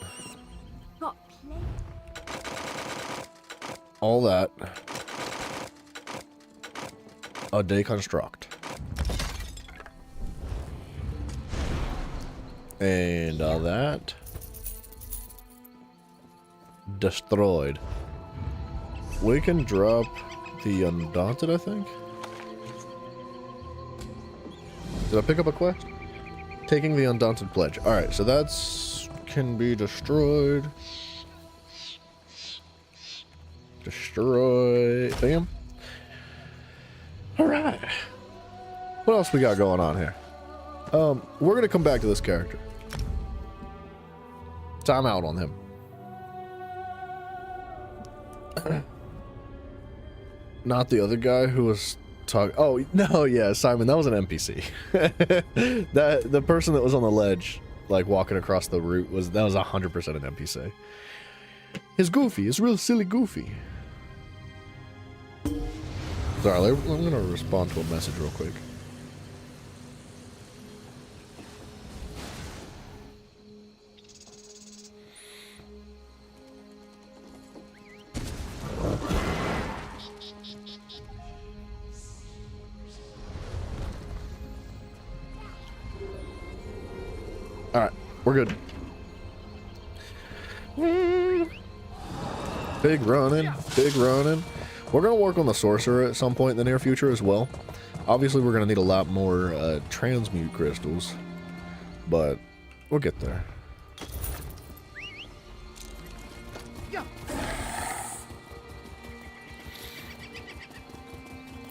All that. A deconstruct. And that. Destroyed. We can drop the Undaunted, I think. Did I pick up a quest? Taking the Undaunted Pledge. Alright, so that's can be destroyed. Destroy. Bam. Alright. What else we got going on here? We're gonna come back to this character. Time out on him. Not the other guy who was talking. Oh no, yeah, Simon. That was an NPC. The person that was on the ledge, like walking across the route, was 100% an NPC. It's Goofy. It's real silly Goofy. Sorry, I'm gonna respond to a message real quick. Alright, we're good. Big running, big running. We're going to work on the sorcerer at some point in the near future as well. Obviously, we're going to need a lot more transmute crystals, but we'll get there.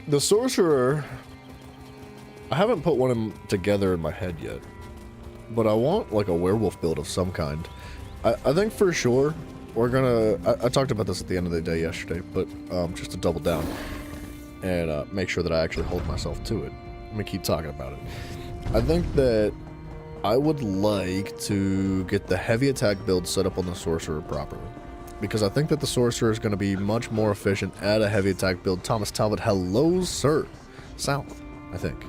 The sorcerer, I haven't put one together in my head yet. But I want, like, a werewolf build of some kind. I think for sure we're gonna... I talked about this at the end of the day yesterday, but just to double down and make sure that I actually hold myself to it. Let me keep talking about it. I think that I would like to get the heavy attack build set up on the sorcerer properly. Because I think that the sorcerer is going to be much more efficient at a heavy attack build. Thomas Talbot, hello, sir. South, I think.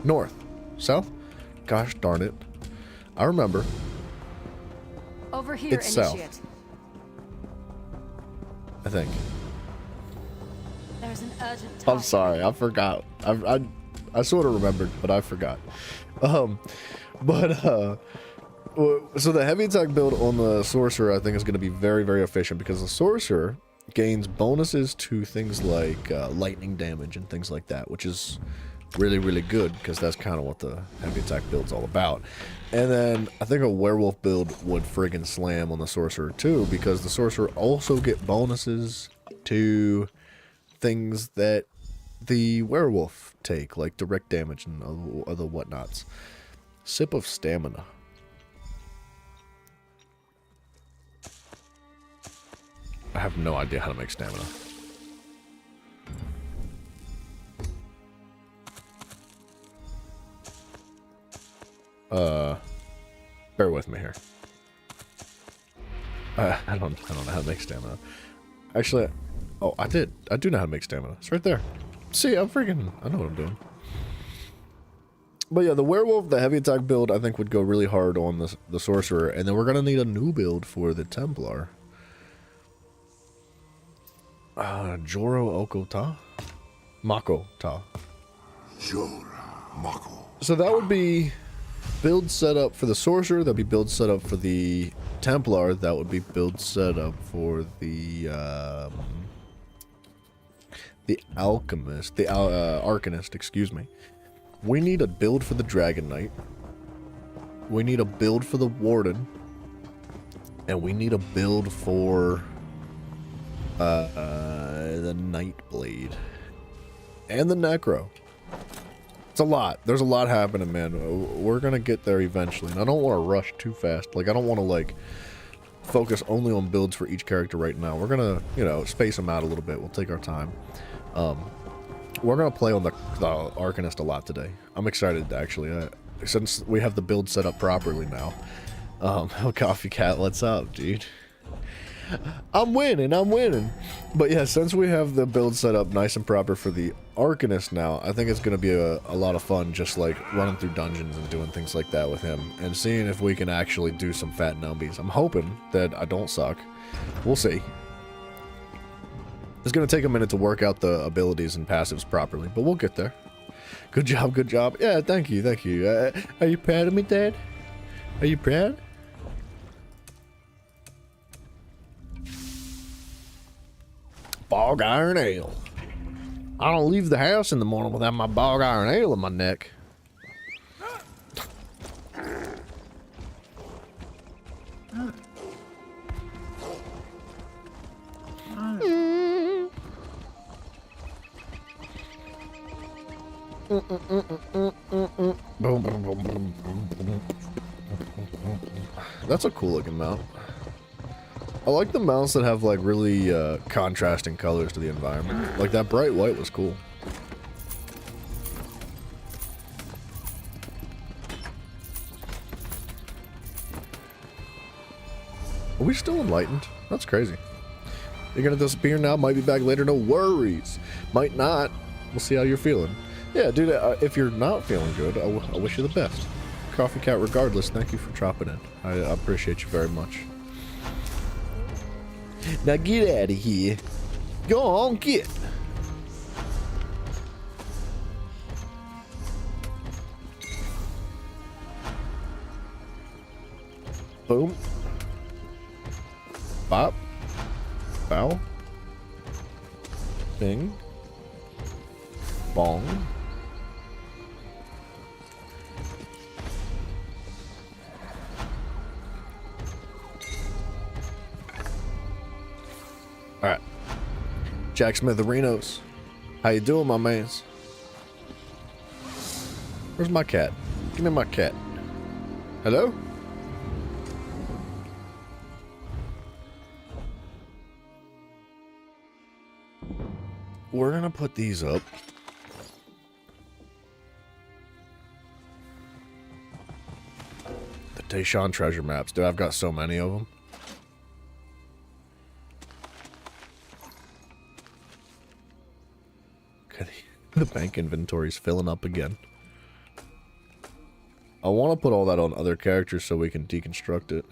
North. South? Gosh darn it. I remember. Over here, It's south. Initiate. I think. There's an urgent task. I'm sorry, I forgot. I sort of remembered, but I forgot. So the heavy attack build on the sorcerer, I think, is going to be very, very efficient because the sorcerer gains bonuses to things like lightning damage and things like that, which is really, really good because that's kind of what the heavy attack build's all about. And then I think a werewolf build would friggin' slam on the sorcerer too, because the sorcerer also get bonuses to things that the werewolf take, like direct damage and other whatnots. Sip of stamina. I have no idea how to make stamina. Bear with me here. I don't know how to make stamina. Actually, oh, I do know how to make stamina. It's right there. See, I know what I'm doing. But yeah, the werewolf, the heavy attack build, I think would go really hard on the sorcerer, and then we're gonna need a new build for the Templar. Joro Okota? Mako Ta. Jora, Mako. So that would be build setup for the sorcerer, that'd be build setup for the Templar, that would be build setup for the alchemist, the arcanist, excuse me. We need a build for the Dragon Knight. We need a build for the Warden. And we need a build for the Nightblade. And the Necro. It's a lot. There's a lot happening, man. We're gonna get there eventually. And I don't want to rush too fast. Like, I don't want to, like, focus only on builds for each character right now. We're gonna, you know, space them out a little bit. We'll take our time. We're gonna play on the Arcanist a lot today. I'm excited, actually. Since we have the build set up properly now. Coffee Cat, what's up, dude? I'm winning. But yeah, since we have the build set up nice and proper for the Arcanist now, I think it's going to be a lot of fun just like running through dungeons and doing things like that with him and seeing if we can actually do some fat numbies. I'm hoping that I don't suck. We'll see. It's going to take a minute to work out the abilities and passives properly, but we'll get there. Good job, good job. Yeah, thank you. Are you proud of me, Dad? Are you proud? Bog iron ale. I don't leave the house in the morning without my bog iron ale in my neck. That's a cool looking mount. I like the mounts that have like really contrasting colors to the environment. Like that bright white was cool. Are we still enlightened? That's crazy. You're gonna disappear now, might be back later, no worries. Might not. We'll see how you're feeling. Yeah, dude, if you're not feeling good, I wish you the best. Coffee Cat, regardless, thank you for dropping in. I appreciate you very much. Now get out of here. Go on, get. Boom. Bop. Bow. Bing. Bong. Alright. Jack Smitherenos. How you doing, my mans? Where's my cat? Give me my cat. Hello? We're gonna put these up. The Tayshawn treasure maps. Dude, I've got so many of them. The bank inventory's filling up again. I want to put all that on other characters so we can deconstruct it.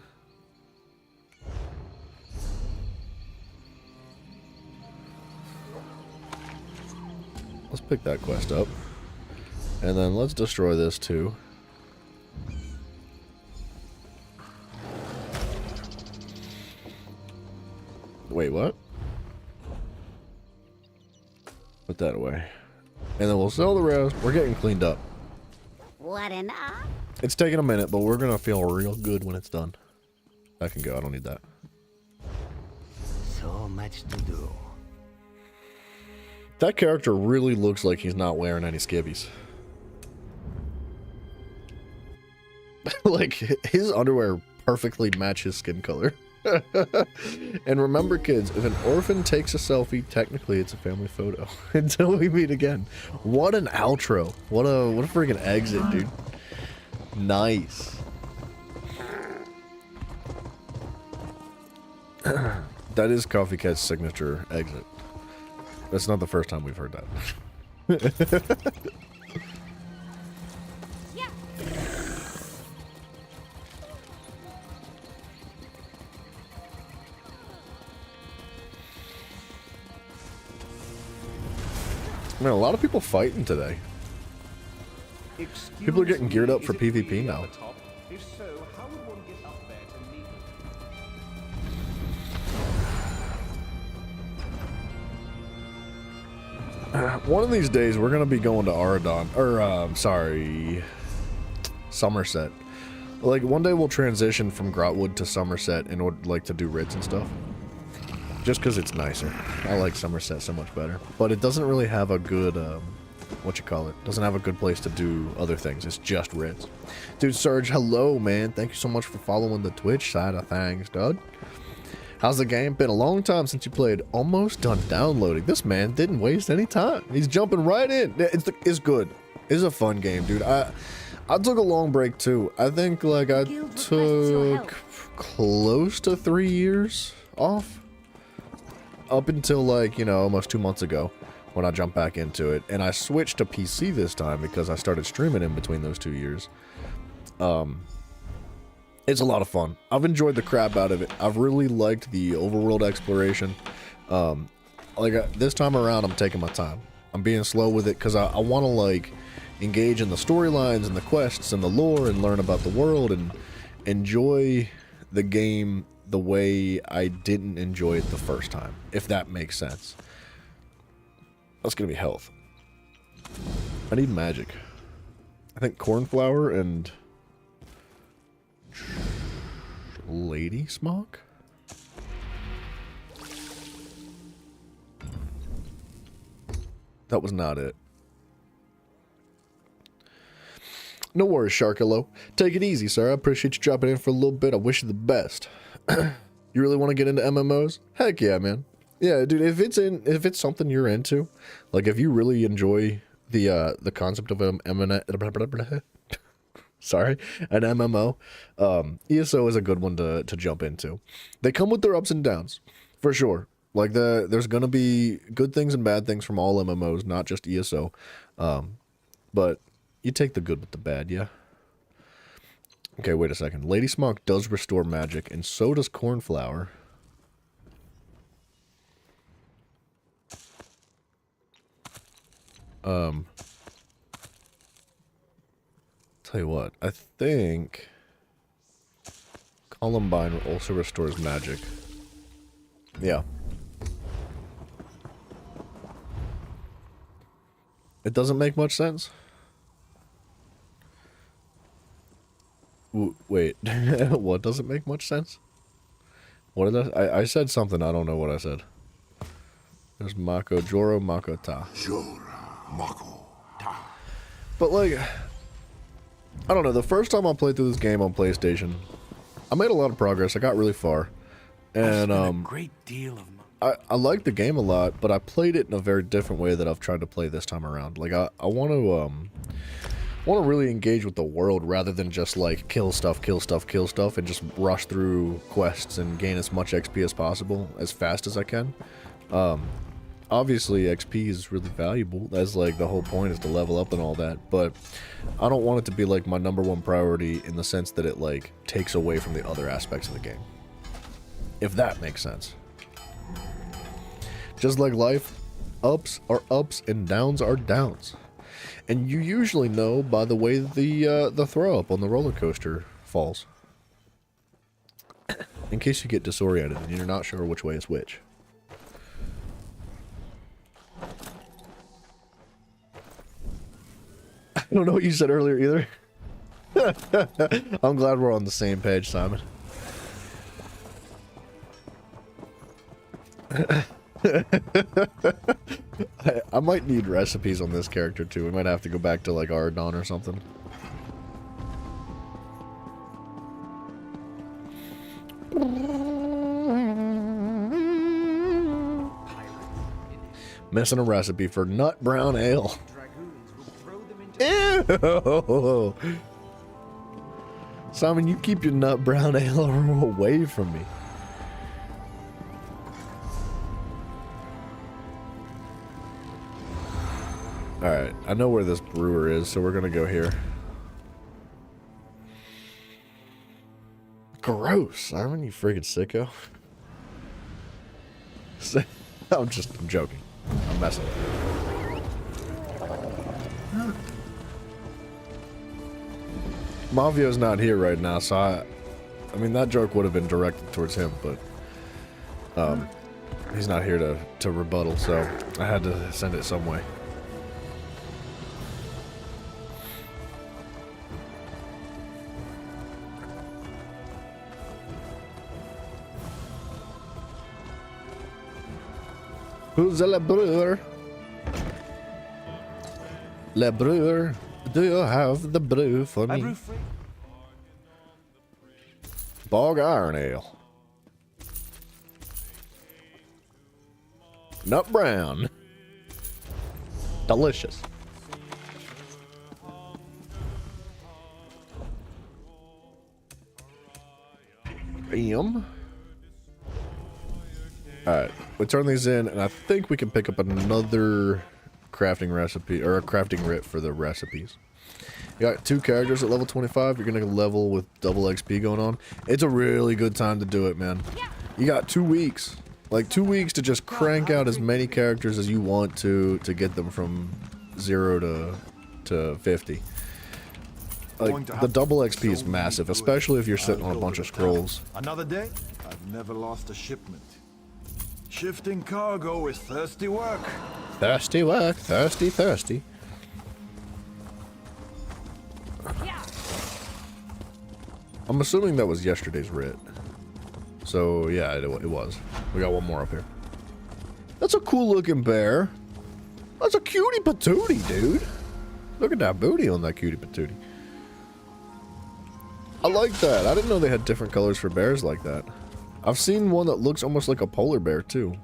Let's pick that quest up. And then let's destroy this too. Wait, what? Put that away. And then we'll sell the rest. We're getting cleaned up. What an It's taking a minute, but we're gonna feel real good when it's done. I can go. I don't need that. So much to do. That character really looks like he's not wearing any skivvies. Like, his underwear perfectly match his skin color. And remember, kids, if an orphan takes a selfie, technically it's a family photo. Until we meet again. What an outro. What a freaking exit, dude. Nice. That is Coffee Cat's signature exit. That's not the first time we've heard that. Man, a lot of people fighting today. People are getting geared up for PvP now. If so, how would one get up there to meet One of these days, we're gonna be going to Aradon, or sorry, Somerset. Like, one day we'll transition from Grotwood to Somerset in order, like, to do rids and stuff. Just because it's nicer. I like Somerset so much better. But it doesn't really have a good, what you call it? Doesn't have a good place to do other things. It's just rids. Dude, Surge, hello, man. Thank you so much for following the Twitch side of things, dude. How's the game? Been a long time since you played. Almost done downloading. This man didn't waste any time. He's jumping right in. It's good. It's a fun game, dude. I took a long break, too. I think, like, I took close to 3 years off. Up until, like, you know, almost 2 months ago when I jumped back into it. And I switched to PC this time because I started streaming in between those 2 years. It's a lot of fun. I've enjoyed the crap out of it. I've really liked the overworld exploration. This time around, I'm taking my time. I'm being slow with it because I want to, like, engage in the storylines and the quests and the lore and learn about the world and enjoy the game the way I didn't enjoy it the first time, if that makes sense. That's gonna be health. I need magic. I think cornflower and lady smock? That was not it. No worries, Sharkalo. Take it easy, sir. I appreciate you dropping in for a little bit. I wish you the best. You really want to get into MMOs? Heck yeah, man. Yeah, dude, if it's something you're into, like if you really enjoy the concept of an MMO, ESO is a good one to jump into. They come with their ups and downs, for sure. Like there's gonna be good things and bad things from all MMOs, not just ESO. But you take the good with the bad, yeah? Okay, wait a second. Lady Smock does restore magic, and so does Cornflower. Tell you what, I think Columbine also restores magic. Yeah. It doesn't make much sense. Wait, what doesn't make much sense? What did I said something, I don't know what I said. There's Mako, Joro, Mako, Ta. Jora, Mako, Ta. But like, I don't know, the first time I played through this game on PlayStation, I made a lot of progress, I got really far. And a great deal of I liked the game a lot, but I played it in a very different way that I've tried to play this time around. Like I want to really engage with the world rather than just like kill stuff, and just rush through quests and gain as much XP as possible as fast as I can. Obviously XP is really valuable. That's like the whole point, is to level up and all that, but I don't want it to be like my #1 priority in the sense that it like takes away from the other aspects of the game. If that makes sense. Just like life, ups are ups and downs are downs. And you usually know by the way the throw up on the roller coaster falls. In case you get disoriented and you're not sure which way is which. I don't know what you said earlier either. I'm glad we're on the same page, Simon. I might need recipes on this character too. We might have to go back to like Ardon or something. Missing a recipe for nut brown ale. Ew! Simon, you keep your nut brown ale away from me. Alright, I know where this brewer is, so we're gonna go here. Gross, Simon, you freaking sicko. I'm joking. I'm messing with you. Mavio's not here right now, so I mean, that joke would have been directed towards him, but he's not here to rebuttal, so I had to send it some way. Who's the brewer? Le brewer, do you have the brew for me? Bog iron ale. Nut brown. Delicious. Bam. Alright, we turn these in, and I think we can pick up another crafting recipe, or a crafting writ for the recipes. You got 2 characters at level 25, you're gonna level with double XP going on. It's a really good time to do it, man. You got 2 weeks. Like, 2 weeks to just crank out as many characters as you want to get them from 0 to 50. Like, the double XP is massive, especially if you're sitting on a bunch of scrolls. Another day? I've never lost a shipment. Shifting cargo is thirsty work. Thirsty work, thirsty, thirsty. I'm assuming that was yesterday's writ. So, yeah, it was. We got one more up here. That's a cool looking bear. That's a cutie patootie, dude. Look at that booty on that cutie patootie. I like that. I didn't know they had different colors for bears like that. I've seen one that looks almost like a polar bear, too.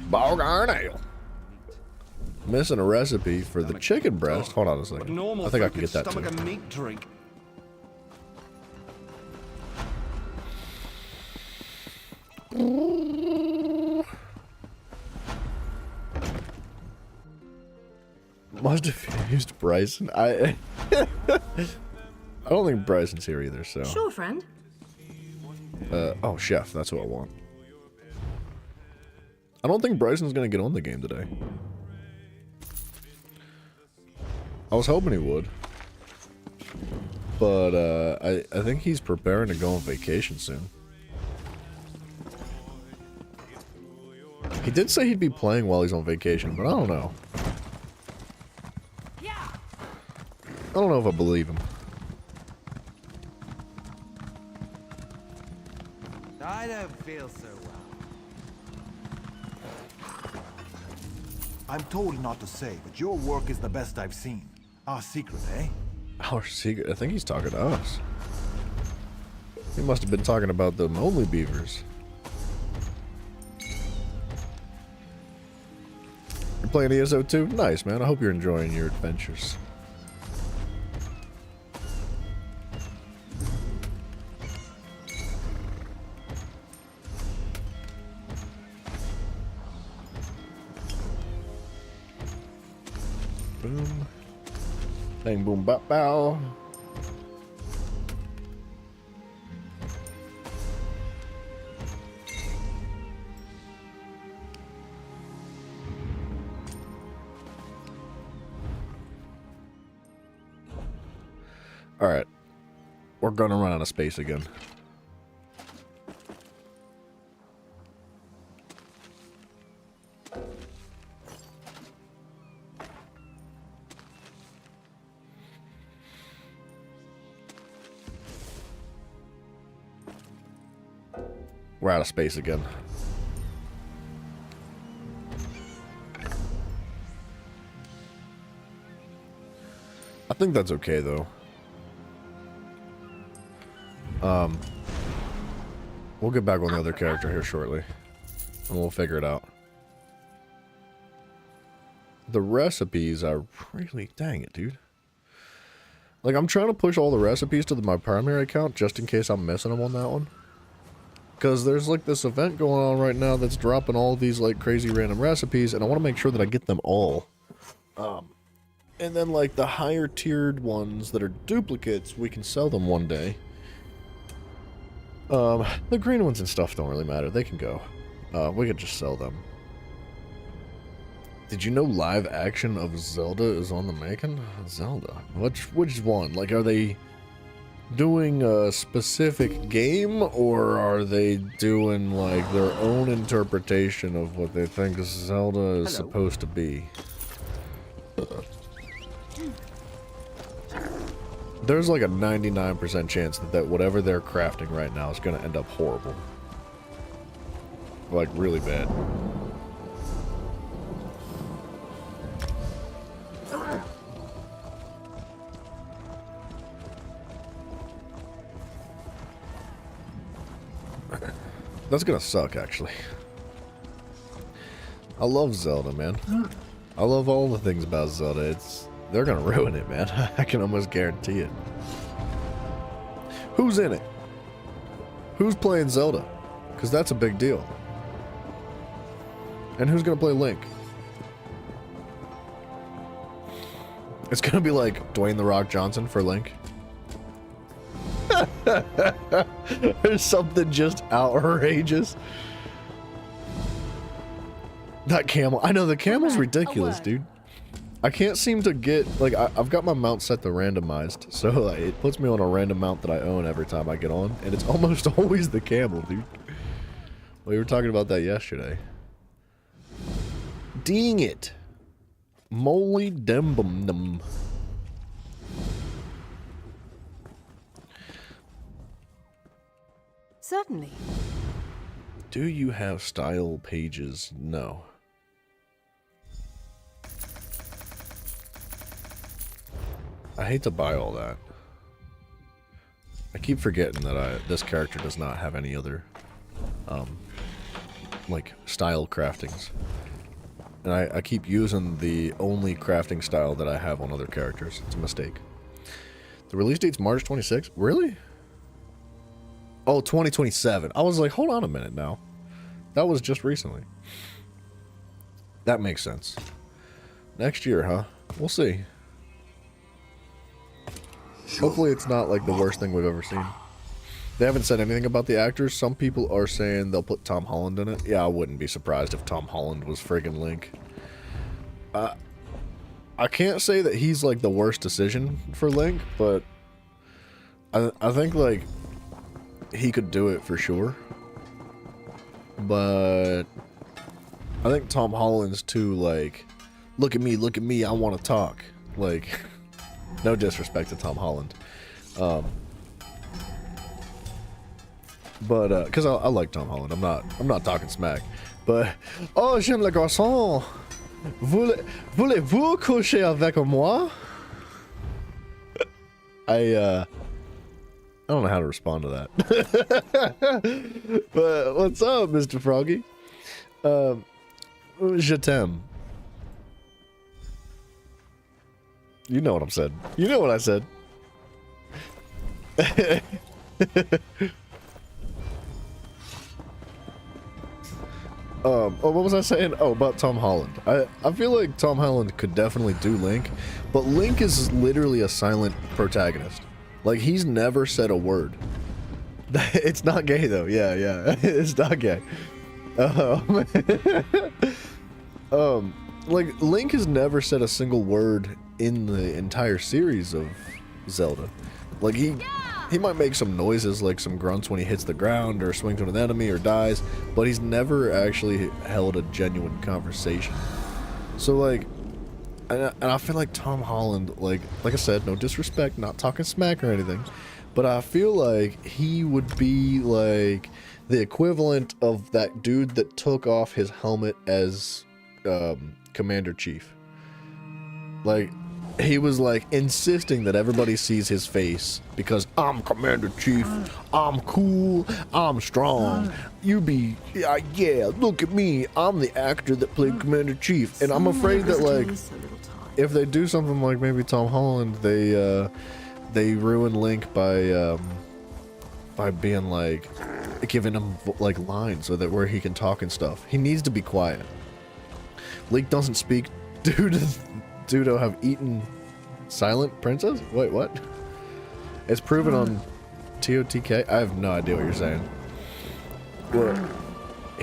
Bog iron ale. Missing a recipe for the chicken breast. Hold on a second. I think I can get that too. A meat drink. Must have used Bryson. I don't think Bryson's here either, so. Sure, friend. Oh, chef, that's what I want. I don't think Bryson's gonna get on the game today. I was hoping he would. But, I think he's preparing to go on vacation soon. He did say he'd be playing while he's on vacation, but I don't know. I don't know if I believe him. I don't feel so well. I'm told not to say, but your work is the best I've seen. Our secret, eh? Our secret? I think he's talking to us. He must have been talking about the only beavers. You're playing ESO 2? Nice, man. I hope you're enjoying your adventures. Boom. Bang boom bop bow. Alright. We're gonna run out of space again. We're out of space again. I think that's okay though. We'll get back on the other character here shortly, and we'll figure it out. The recipes are really, dang it, dude. Like, I'm trying to push all the recipes to my primary account just in case I'm missing them on that one. Because there's like this event going on right now that's dropping all these like crazy random recipes, and I want to make sure that I get them all. And then like the higher tiered ones that are duplicates, we can sell them one day. The green ones and stuff don't really matter. They can go. We could just sell them. Did you know live action of Zelda is on the making? Zelda? Which one? Like, are they doing a specific game, or are they doing like their own interpretation of what they think Zelda is supposed to be? There's like a 99% chance that whatever they're crafting right now is going to end up horrible. Like, really bad. That's gonna suck, actually. I love Zelda, man. I love all the things about Zelda. They're gonna ruin it, man. I can almost guarantee it. Who's in it? Who's playing Zelda? Because that's a big deal. And who's gonna play Link? It's gonna be like Dwayne "The Rock" Johnson for Link. There's something just outrageous. That camel. I know, the camel's ridiculous, dude. I can't seem to get, like, I've got my mount set to randomized, so like, it puts me on a random mount that I own every time I get on, and it's almost always the camel, dude. We were talking about that yesterday. Dang it. Moly dembum. Certainly. Do you have style pages? No. I hate to buy all that. I keep forgetting that this character does not have any other, like, style craftings. And I keep using the only crafting style that I have on other characters. It's a mistake. The release date's March 26th? Really? Oh, 2027. I was like, hold on a minute now. That was just recently. That makes sense. Next year, huh? We'll see. Hopefully it's not like the worst thing we've ever seen. They haven't said anything about the actors. Some people are saying they'll put Tom Holland in it. Yeah, I wouldn't be surprised if Tom Holland was friggin' Link. I can't say that he's like the worst decision for Link, but I think like he could do it for sure. But I think Tom Holland's too like, look at me, I want to talk. Like, no disrespect to Tom Holland. But because I like Tom Holland, I'm not talking smack. But oh, j'aime le garçon. Voulez-vous coucher avec moi? I don't know how to respond to that. But what's up, Mr. Froggy? Je t'aime. You know what I'm saying. You know what I said. Oh, what was I saying? Oh, about Tom Holland. I feel like Tom Holland could definitely do Link, but Link is literally a silent protagonist. Like, he's never said a word. It's not gay, though. Yeah. It's not gay. Like, Link has never said a single word in the entire series of Zelda. Like, he might make some noises, like some grunts when he hits the ground or swings on an enemy or dies, but he's never actually held a genuine conversation. So, like, and I feel like Tom Holland, like I said, no disrespect, not talking smack or anything, but I feel like he would be like the equivalent of that dude that took off his helmet as Commander Chief. Like, he was like insisting that everybody sees his face because I'm Commander Chief, I'm cool, I'm strong. You be, yeah, look at me, I'm the actor that played Commander Chief. And I'm afraid that, like, if they do something like maybe Tom Holland, they ruin Link by being like giving him like lines so that where he can talk and stuff. He needs to be quiet. Link doesn't speak due to have eaten Silent Princess? Wait, what? It's proven on TOTK? I have no idea what you're saying. What?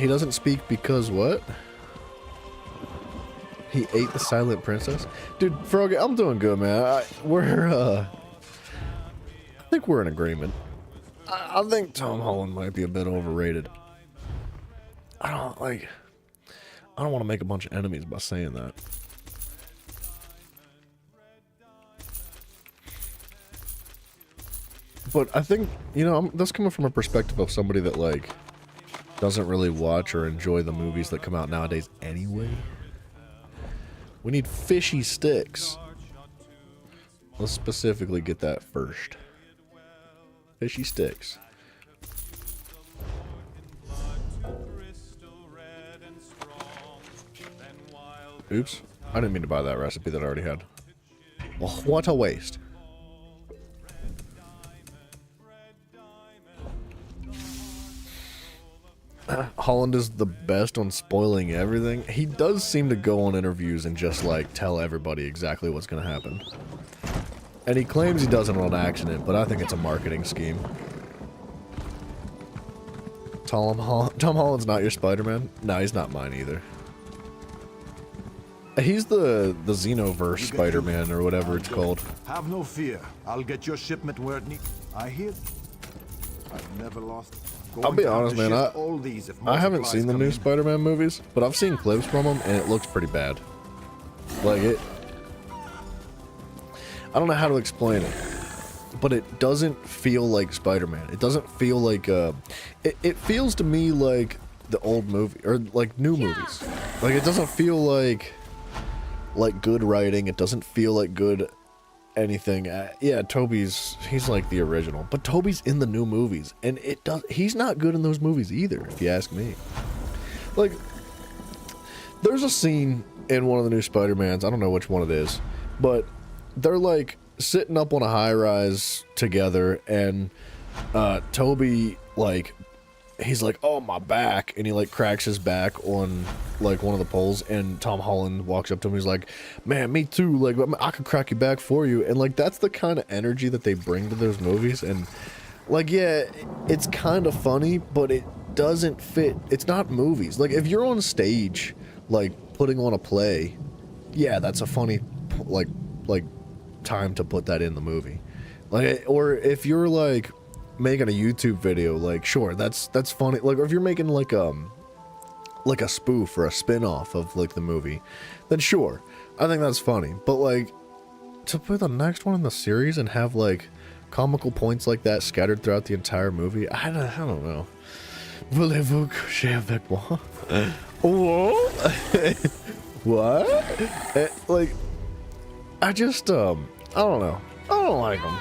He doesn't speak because what? He ate the Silent Princess? Dude, Froggy, I'm doing good, man. I think we're in agreement. I think Tom Holland might be a bit overrated. I don't want to make a bunch of enemies by saying that. But I think, you know, that's coming from a perspective of somebody that, like, doesn't really watch or enjoy the movies that come out nowadays anyway. We need fishy sticks. Let's specifically get that first. Fishy sticks. Oops. I didn't mean to buy that recipe that I already had. Well, what a waste. Holland is the best on spoiling everything. He does seem to go on interviews and just like tell everybody exactly what's going to happen. And he claims he does it on accident, but I think it's a marketing scheme. Tom Holland's not your Spider-Man? No, he's not mine either. He's the Xenoverse Spider-Man or whatever it's called. Have no fear. I'll get your shipment where it needs. I hear. I've never lost. I'll be honest, man. I haven't seen the new Spider-Man movies, but I've seen clips from them, and it looks pretty bad. Like it. I don't know how to explain it, but it doesn't feel like Spider-Man. It doesn't feel like it feels to me like the old movie or like new movies. Like it doesn't feel like good writing. It doesn't feel like good anything. Yeah, he's like the original, but Tobey's in the new movies, and he's not good in those movies either, if you ask me. Like, there's a scene in one of the new Spider-Mans, I don't know which one it is, but they're like sitting up on a high-rise together, and Tobey, like, he's like, oh, my back, and he like cracks his back on like one of the poles, and Tom Holland walks up to him, he's like, man, me too, like I could crack your back for you. And like that's the kind of energy that they bring to those movies. And like, yeah, it's kind of funny, but it doesn't fit. It's not movies. Like if you're on stage like putting on a play, yeah, that's a funny like time to put that in the movie. Like, or if you're like making a YouTube video, like sure, that's funny. Like if you're making like a spoof or a spin-off of like the movie, then sure, I think that's funny. But like to put the next one in the series and have like comical points like that scattered throughout the entire movie, I don't know. Voulez-vous coucher avec moi? What? Like I just I don't know. I don't like them.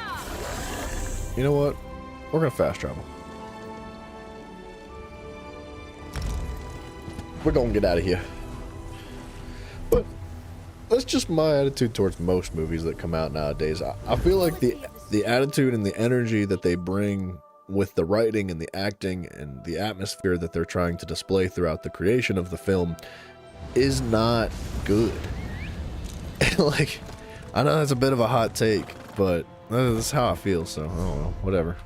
You know what? We're gonna fast travel. We're gonna get out of here. But that's just my attitude towards most movies that come out nowadays. I feel like the attitude and the energy that they bring with the writing and the acting and the atmosphere that they're trying to display throughout the creation of the film is not good. Like, I know that's a bit of a hot take, but that's how I feel, so I don't know, whatever.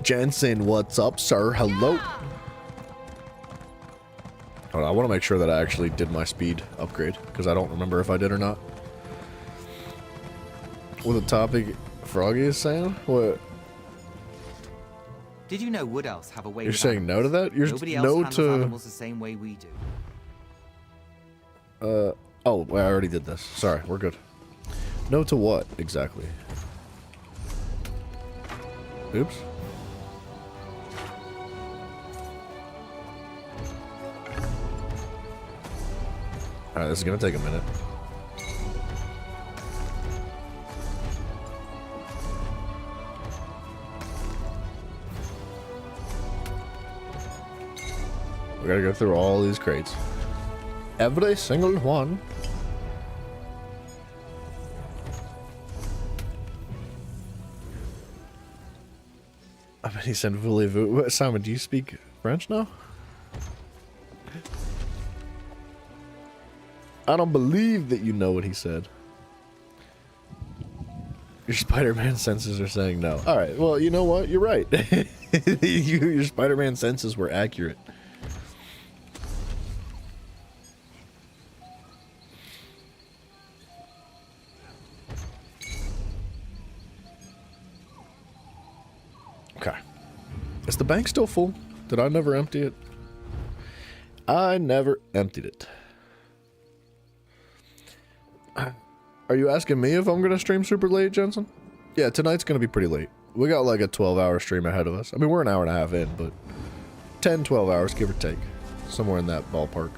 Jensen, what's up, sir? Hello. Hold on, I want to make sure that I actually did my speed upgrade, because I don't remember if I did or not. What the topic Froggy is saying? What? Did you know wood elves have a way? You're with saying no to that? You're Nobody else no handles to animals the same way we do. Oh, well, I already did this. Sorry, we're good. No to what exactly? Oops. Alright, this is gonna take a minute. We gotta go through all these crates. Every single one. I mean, he said, voulez-vous. Simon, do you speak French now? I don't believe that you know what he said. Your Spider-Man senses are saying no. Alright, well, you know what? You're right. Your Spider-Man senses were accurate. Okay. Is the bank still full? Did I never empty it? I never emptied it. Are you asking me if I'm going to stream super late, Jensen? Yeah, tonight's going to be pretty late. We got like a 12-hour stream ahead of us. I mean, we're an hour and a half in, but 10, 12 hours, give or take. Somewhere in that ballpark.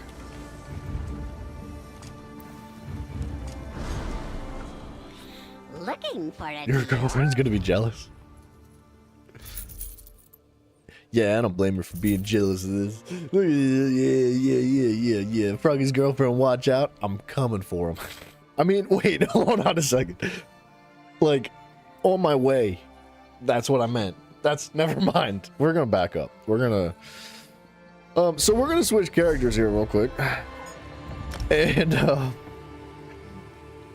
Looking for it. Your girlfriend's going to be jealous. Yeah, I don't blame her for being jealous of this. Yeah. Froggy's girlfriend, watch out. I'm coming for him. I mean, wait, hold on a second. Like, on my way. That's what I meant. That's, never mind. We're gonna back up. We're gonna... so we're gonna switch characters here real quick. And,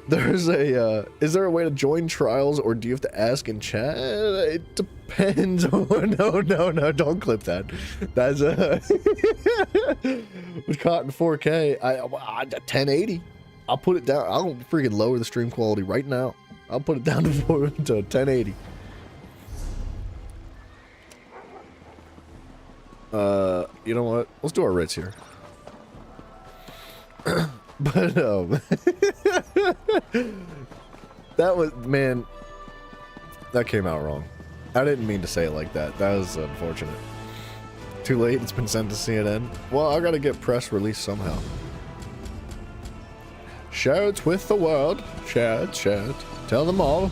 there's a, is there a way to join trials, or do you have to ask in chat? It depends. Oh, no, don't clip that. That's was caught in 4K. I 1080. I'll put it down. I'll freaking lower the stream quality right now. I'll put it down to 1080. You know what? Let's do our writs here. But that was, man, that came out wrong. I didn't mean to say it like that. That was unfortunate. Too late. It's been sent to CNN. Well, I gotta get press release somehow. Share it with the world. Share it. Tell them all.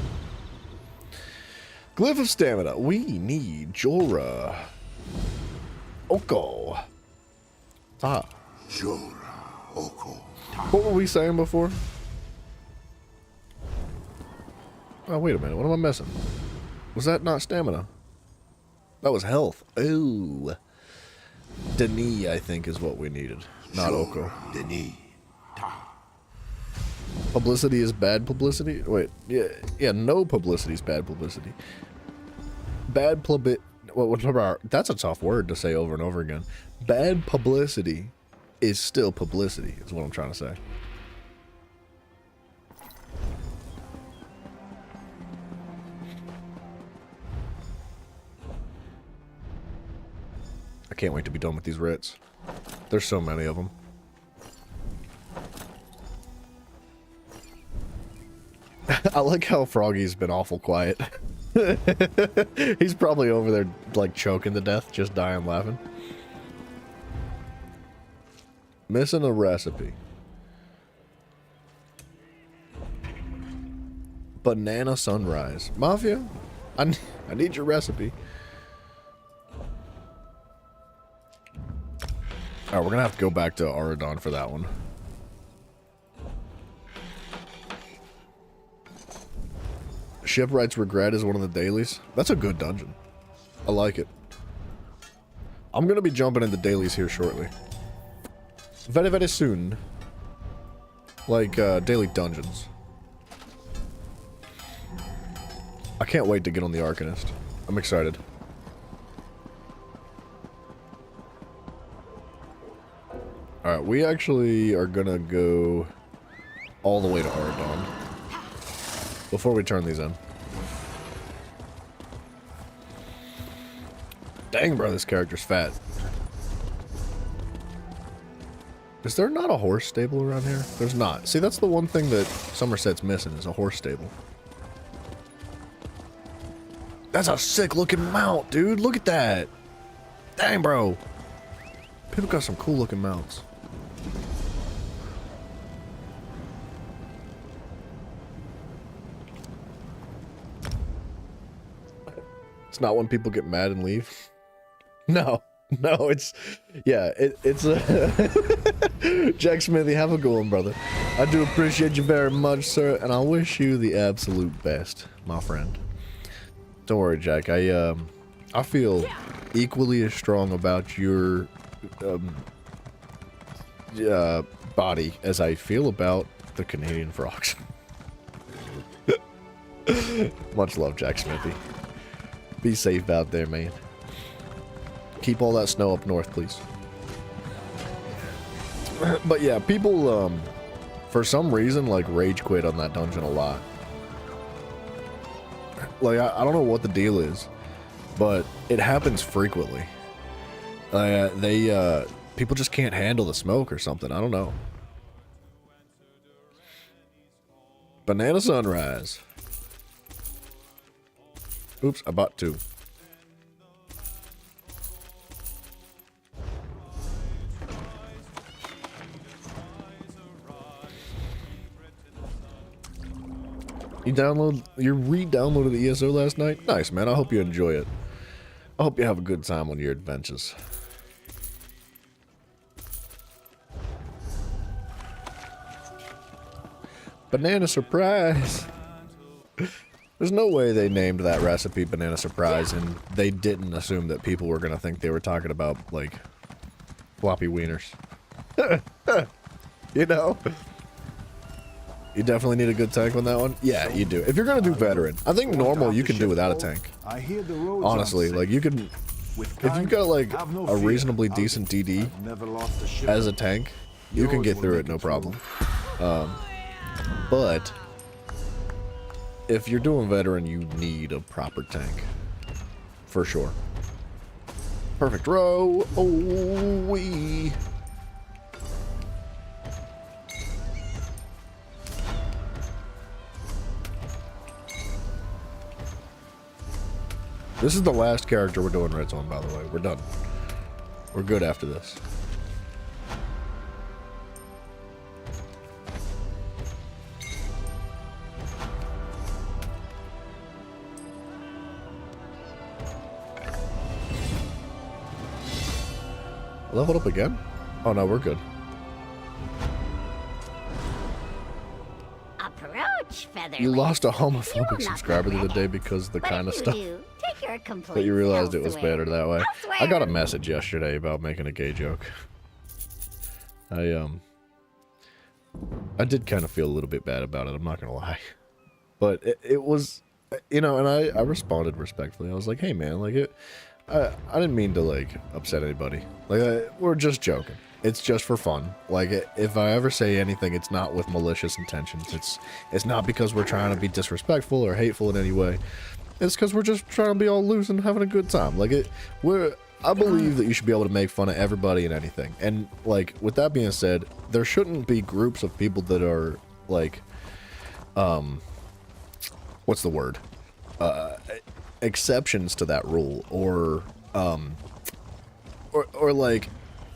Glyph of Stamina. We need Jorah. Oko. Ah. Jorah, Oko. What were we saying before? Oh, wait a minute. What am I missing? Was that not stamina? That was health. Ooh. Denis, I think, is what we needed. Not Oko. Denis. Publicity is bad publicity? Wait. Yeah, no publicity is bad publicity. Bad that's a tough word to say over and over again. Bad publicity is still publicity, is what I'm trying to say. I can't wait to be done with these writs. There's so many of them. I like how Froggy's been awful quiet. He's probably over there, like, choking to death, just dying laughing. Missing a recipe. Banana sunrise. Mafia? I need your recipe. Alright, we're gonna have to go back to Auradon for that one. Shipwright's Regret is one of the dailies. That's a good dungeon. I like it. I'm gonna be jumping into dailies here shortly. Very, very soon. Like, daily dungeons. I can't wait to get on the Arcanist. I'm excited. Alright, we actually are gonna go all the way to Ardon before we turn these in. Dang, bro, this character's fat. Is there not a horse stable around here? There's not. See, that's the one thing that Somerset's missing, is a horse stable. That's a sick looking mount, dude. Look at that. Dang, bro. People got some cool looking mounts. It's not when people get mad and leave. No, it's, yeah, it's Jack Smithy, have a good one, brother. I do appreciate you very much, sir, and I wish you the absolute best, my friend. Don't worry, Jack. I feel equally as strong about your body as I feel about the Canadian frogs. Much love, Jack Smithy. Be safe out there, man. Keep all that snow up north, please. But yeah, people, for some reason, like, rage quit on that dungeon a lot. Like, I don't know what the deal is, but it happens frequently. People just can't handle the smoke or something. I don't know. Banana Sunrise. Oops, I bought 2. You re-downloaded the ESO last night? Nice, man. I hope you enjoy it. I hope you have a good time on your adventures. Banana Surprise! There's no way they named that recipe Banana Surprise and they didn't assume that people were gonna think they were talking about, like, floppy wieners. You know? You definitely need a good tank on that one? Yeah, you do. If you're gonna do veteran, I think normal you can do without a tank. Honestly, like, you can... If you've got, like, a reasonably decent DD as a tank, you can get through it no problem. But... if you're doing veteran, you need a proper tank. For sure. Perfect row. Oh, wee. This is the last character we're doing red zone, by the way. We're done. We're good after this. Leveled up again? Oh no, we're good. Approach, Featherweight. You lost a homophobic subscriber the other day because of the kind of stuff that you realized it was better that way. I got a message yesterday about making a gay joke. I did kind of feel a little bit bad about it, I'm not gonna lie. But it was, you know, and I responded respectfully. I was like, hey man, like I didn't mean to, like, upset anybody. Like, we're just joking. It's just for fun. Like, if I ever say anything, it's not with malicious intentions. It's not because we're trying to be disrespectful or hateful in any way. It's because we're just trying to be all loose and having a good time. Like, I believe that you should be able to make fun of everybody and anything. And, like, with that being said, there shouldn't be groups of people that are, like, what's the word? Exceptions to that rule, or like,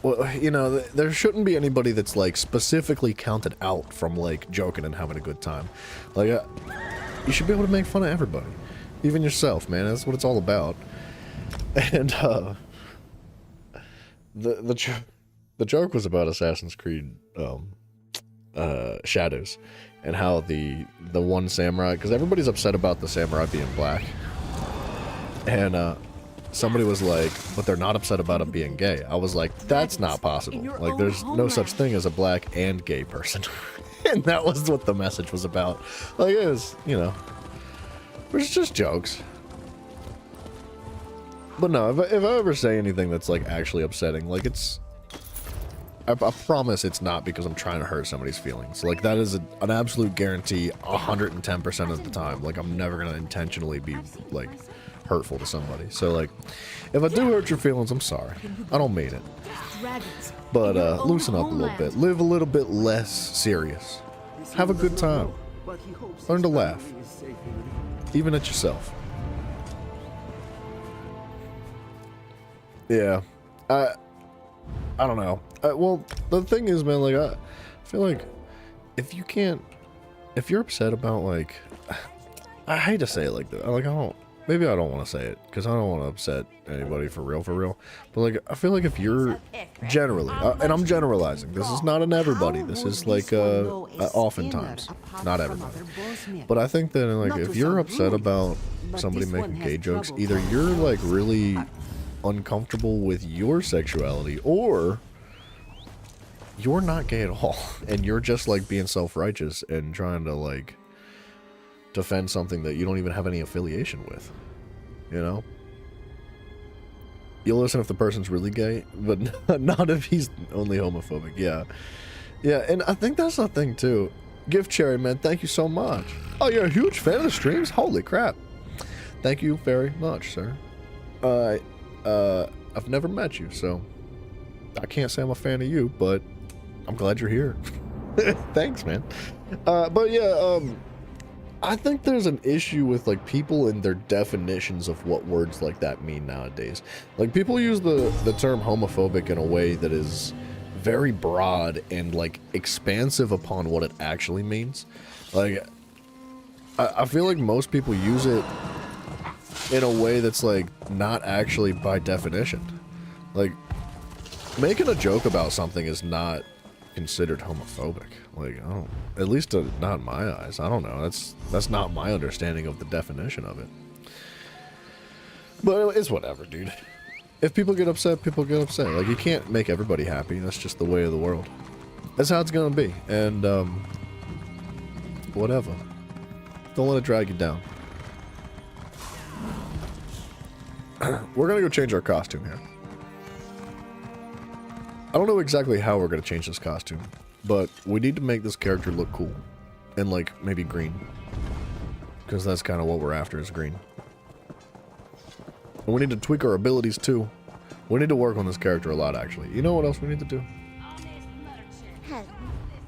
well, you know, there shouldn't be anybody that's, like, specifically counted out from, like, joking and having a good time. Like, you should be able to make fun of everybody, even yourself, man. That's what it's all about. And the joke was about Assassin's Creed Shadows, and how the one samurai, because everybody's upset about the samurai being black, and somebody was like, but they're not upset about it being gay. I was like, that's not possible. Like, there's no such thing as a black and gay person. And that was what the message was about. Like, it was, you know, it's just jokes. But no, if I ever say anything that's like actually upsetting, like I promise it's not because I'm trying to hurt somebody's feelings. Like, that is an absolute guarantee 110% of the time. Like, I'm never going to intentionally be, like, hurtful to somebody. So, like, if I do hurt your feelings, I'm sorry. I don't mean it. But, loosen up a little bit. Live a little bit less serious. Have a good time. Learn to laugh. Even at yourself. Yeah. I don't know. Well, the thing is, man, like, I feel like if you're upset about, like, I hate to say it like that. Like, maybe I don't want to say it because I don't want to upset anybody for real. But, like, I feel like if you're generally, and I'm generalizing, this is not an everybody. This is like, oftentimes, not everybody. But I think that, like, if you're upset about somebody making gay jokes, either you're, like, really uncomfortable with your sexuality, or you're not gay at all, and you're just like being self-righteous and trying to like defend something that you don't even have any affiliation with, you know? You'll listen if the person's really gay, but not if he's only homophobic. Yeah, and I think that's the thing too. Gift Cherry, man, thank you so much. Oh, you're a huge fan of the streams? Holy crap. Thank you very much, sir. I've never met you, so I can't say I'm a fan of you, but I'm glad you're here. Thanks, man. But yeah, I think there's an issue with like people and their definitions of what words like that mean nowadays. Like, people use the term homophobic in a way that is very broad and like expansive upon what it actually means. Like, I feel like most people use it in a way that's like not actually by definition. Like, making a joke about something is not considered homophobic. Like, I don't, at least not in my eyes. I don't know. That's not my understanding of the definition of it. But it's whatever, dude. If people get upset, people get upset. Like, you can't make everybody happy. That's just the way of the world. That's how it's gonna be. And whatever. Don't let it drag you down. We're gonna go change our costume here. I don't know exactly how we're gonna change this costume, but we need to make this character look cool. And like, maybe green. Because that's kind of what we're after, is green. And we need to tweak our abilities too. We need to work on this character a lot, actually. You know what else we need to do?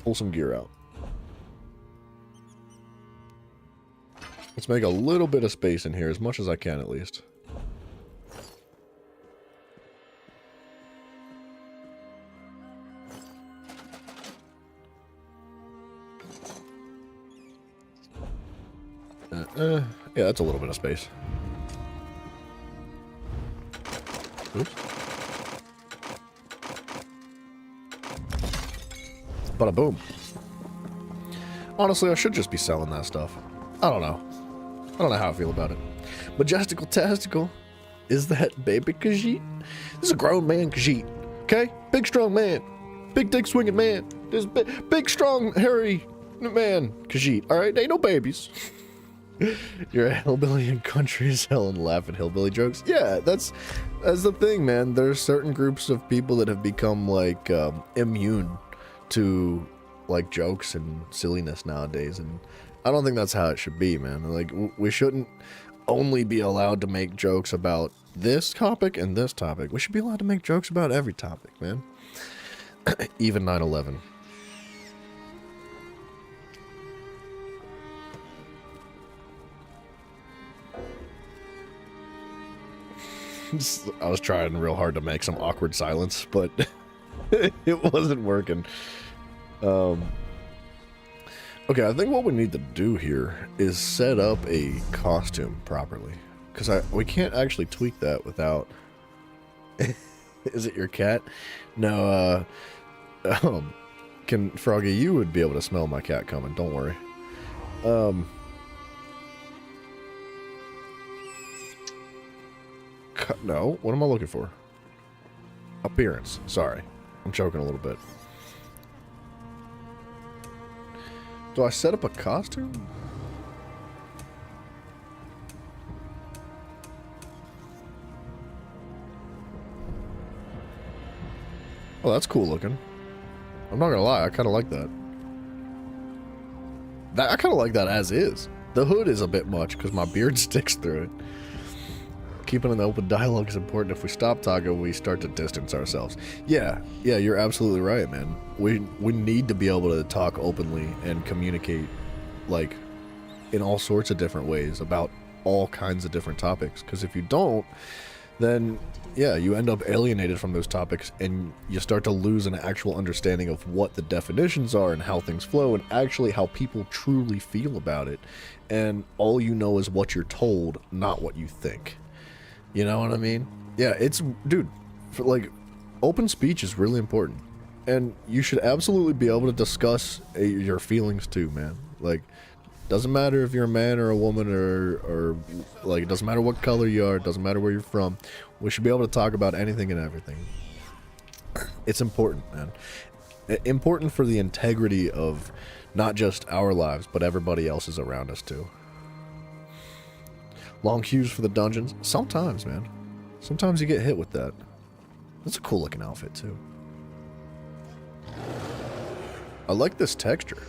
Pull some gear out. Let's make a little bit of space in here, as much as I can at least. Yeah, that's a little bit of space. Oops. Bada boom. Honestly, I should just be selling that stuff. I don't know. I don't know how I feel about it. Majestical Tastical. Is that baby Khajiit? This is a grown man Khajiit. Okay? Big strong man. Big dick swinging man. This big strong hairy man Khajiit. Alright? Ain't no babies. You're a hillbilly in country as hell and laugh at hillbilly jokes. Yeah, that's the thing, man. There's certain groups of people that have become like immune to like jokes and silliness nowadays, and I don't think that's how it should be, man. Like, we shouldn't only be allowed to make jokes about this topic and this topic. We should be allowed to make jokes about every topic, man. Even 9/11. I was trying real hard to make some awkward silence, but it wasn't working. Okay, I think what we need to do here is set up a costume properly, because we can't actually tweak that without... Is it your cat? No, Froggy, you would be able to smell my cat coming, don't worry. No, what am I looking for? Appearance. Sorry. I'm choking a little bit. Do I set up a costume? Oh, that's cool looking. I'm not gonna lie, I kind of like that. I kind of like that as is. The hood is a bit much because my beard sticks through it. Keeping an open dialogue is important. If we stop talking, we start to distance ourselves. Yeah, you're absolutely right, man. We need to be able to talk openly and communicate, like, in all sorts of different ways about all kinds of different topics. Because if you don't, then, yeah, you end up alienated from those topics and you start to lose an actual understanding of what the definitions are and how things flow and actually how people truly feel about it. And all you know is what you're told, not what you think. You know what I mean? Yeah, it's, dude, for like, open speech is really important. And you should absolutely be able to discuss your feelings too, man. Like, doesn't matter if you're a man or a woman or like, it doesn't matter what color you are, it doesn't matter where you're from. We should be able to talk about anything and everything. It's important, man. Important for the integrity of not just our lives, but everybody else's around us too. Long queues for the dungeons? Sometimes, man. Sometimes you get hit with that. That's a cool looking outfit too. I like this texture.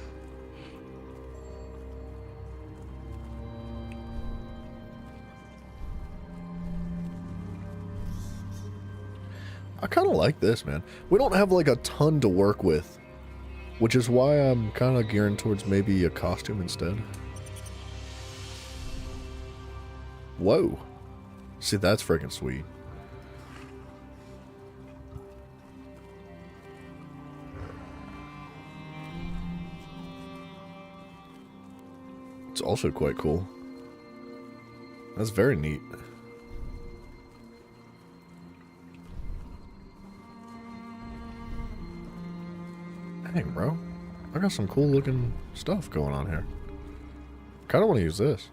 I kind of like this, man. We don't have like a ton to work with, which is why I'm kind of gearing towards maybe a costume instead. Whoa. See, that's freaking sweet. It's also quite cool. That's very neat. Dang, bro. I got some cool looking stuff going on here. Kinda want to use this.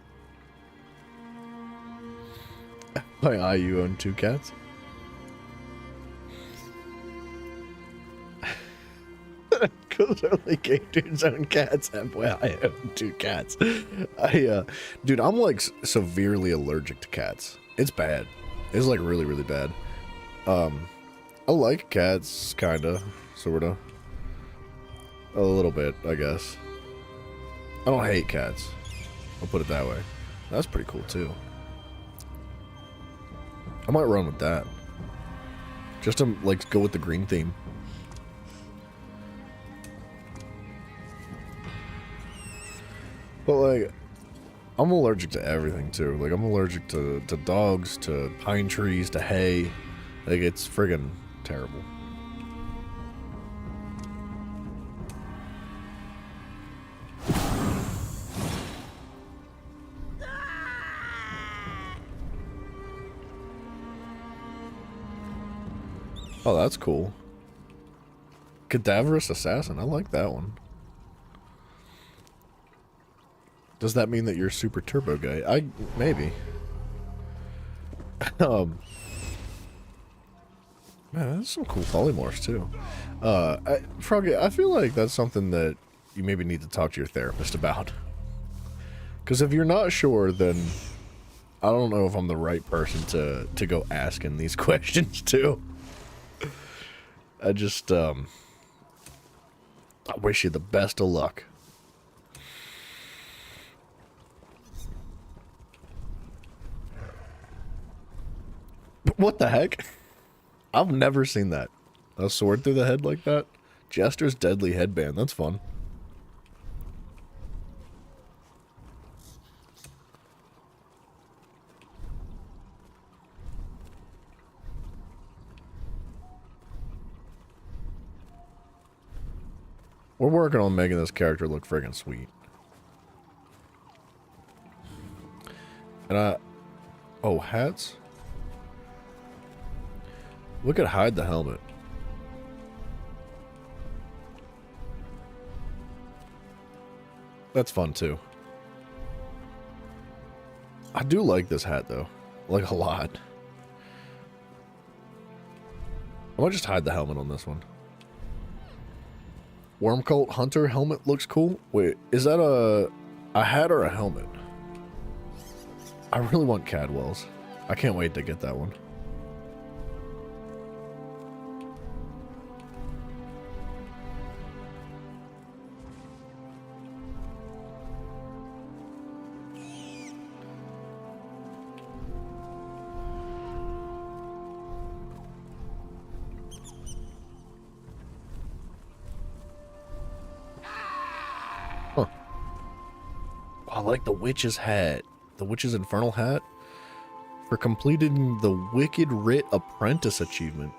FYI, you own 2 cats? Because only game dudes own cats. FYI, I own 2 cats. Dude, I'm like severely allergic to cats. It's bad. It's like really, really bad. I like cats, kinda, sorta. A little bit, I guess. I don't hate cats. I'll put it that way. That's pretty cool too. I might run with that. Just to like go with the green theme. But like, I'm allergic to everything too. Like, I'm allergic to dogs, to pine trees, to hay. Like, it's friggin' terrible. Oh, that's cool. Cadaverous Assassin. I like that one. Does that mean that you're super turbo guy? Maybe. Man, that's some cool polymorphs too. Froggy, I feel like that's something that you maybe need to talk to your therapist about. Because if you're not sure, then I don't know if I'm the right person to go asking these questions to. I just, I wish you the best of luck. What the heck? I've never seen that. A sword through the head like that? Jester's deadly headband. That's fun. We're working on making this character look friggin' sweet. And oh, hats? We could hide the helmet. That's fun too. I do like this hat though, like a lot. I might just hide the helmet on this one. Wormcoat Hunter helmet looks cool. Wait, is that a hat or a helmet? I really want Cadwell's. I can't wait to get that one. Huh. I like the witch's hat. The witch's infernal hat. For completing the Wicked Writ Apprentice achievement.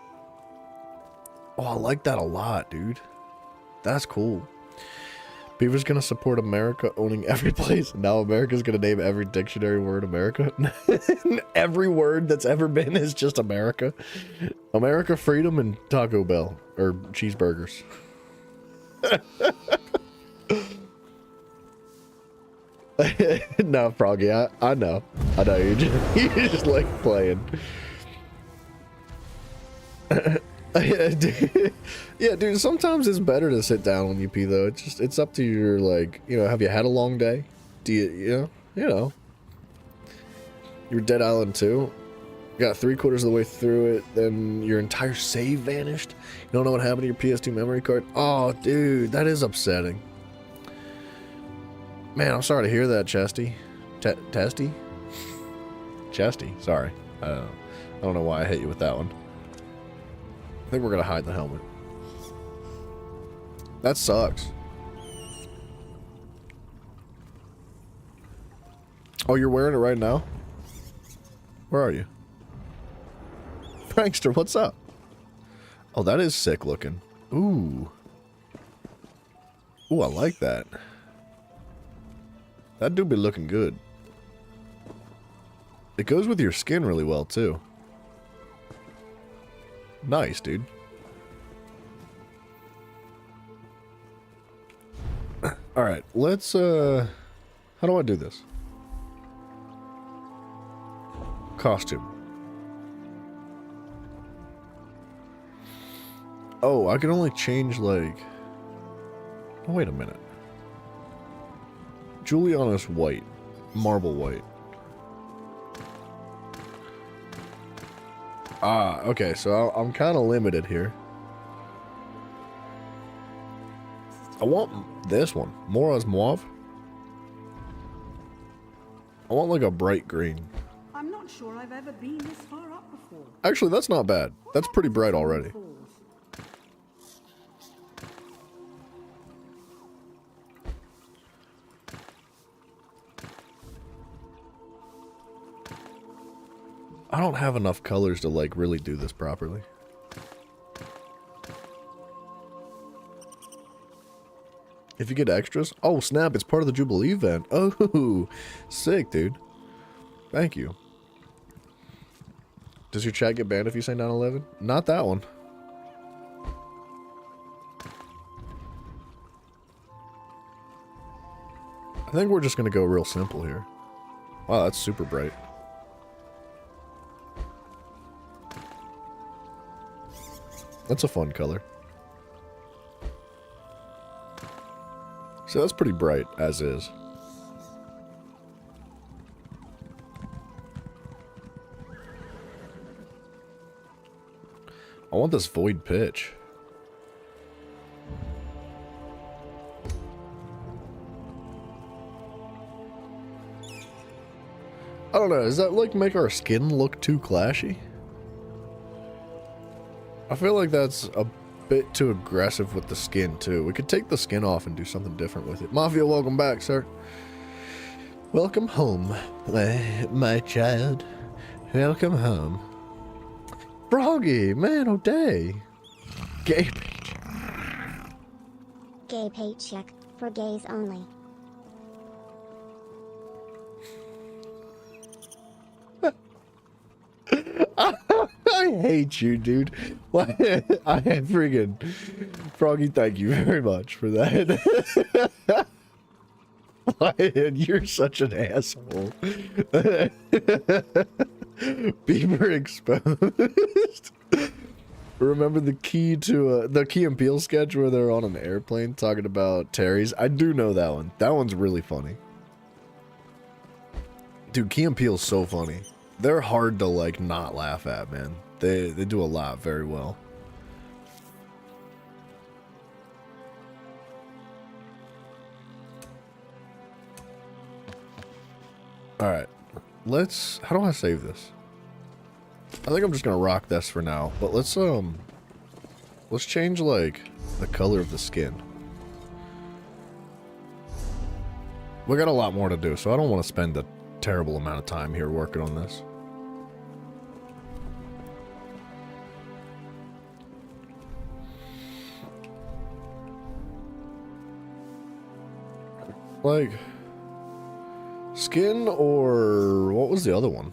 Oh, I like that a lot, dude. That's cool. Beaver's gonna support America owning every place. Now America's gonna name every dictionary word America. Every word that's ever been is just America. America, freedom, and Taco Bell. Or cheeseburgers. No, Froggy, I know. I know, you just like playing. Yeah, dude, sometimes it's better to sit down when you pee, though. It's up to your, like, you know, have you had a long day? Do you know. You were Dead Island 2. You got 3/4 of the way through it, then your entire save vanished. You don't know what happened to your PS2 memory card? Oh, dude, that is upsetting. Man, I'm sorry to hear that, Chesty. Testy? Chesty, sorry. I don't know why I hit you with that one. I think we're gonna hide the helmet. That sucks. Oh, you're wearing it right now? Where are you? Prankster, what's up? Oh, that is sick looking. Ooh. Ooh, I like that. That do be looking good. It goes with your skin really well, too. Nice, dude. Alright, let's, how do I do this? Costume. Oh, I can only change, like... Oh, wait a minute. Juliana's white. Marble white. Ah, okay, so I'm kind of limited here. I want this one. Mora's Mauve. I want like a bright green. I'm not sure I've ever been this far up before. Actually, that's not bad. That's pretty bright already. I don't have enough colors to like really do this properly. If you get extras, oh snap, it's part of the Jubilee event. Oh, sick, dude. Thank you. Does your chat get banned if you say 9/11? Not that one. I think we're just gonna go real simple here. Wow, that's super bright. That's a fun color. So that's pretty bright, as is. I want this void pitch. I don't know, does that like make our skin look too clashy? I feel like that's a bit too aggressive with the skin, too. We could take the skin off and do something different with it. Mafia, welcome back, sir. Welcome home, my child. Welcome home. Froggy, man, oh day. Gay paycheck. Gay paycheck, for gays only. I hate you, dude. I freaking... Froggy, thank you very much for that. Ryan, you're such an asshole. Beaver exposed. Remember the key to the Key and Peele sketch where they're on an airplane talking about Terry's? I do know that one. That one's really funny. Dude, Key and Peele's so funny. They're hard to like not laugh at, man. They do a lot very well. All right, let's. How do I save this? I think I'm just gonna rock this for now. But let's change like the color of the skin. We got a lot more to do, so I don't want to spend a terrible amount of time here working on this. Like skin, or what was the other one?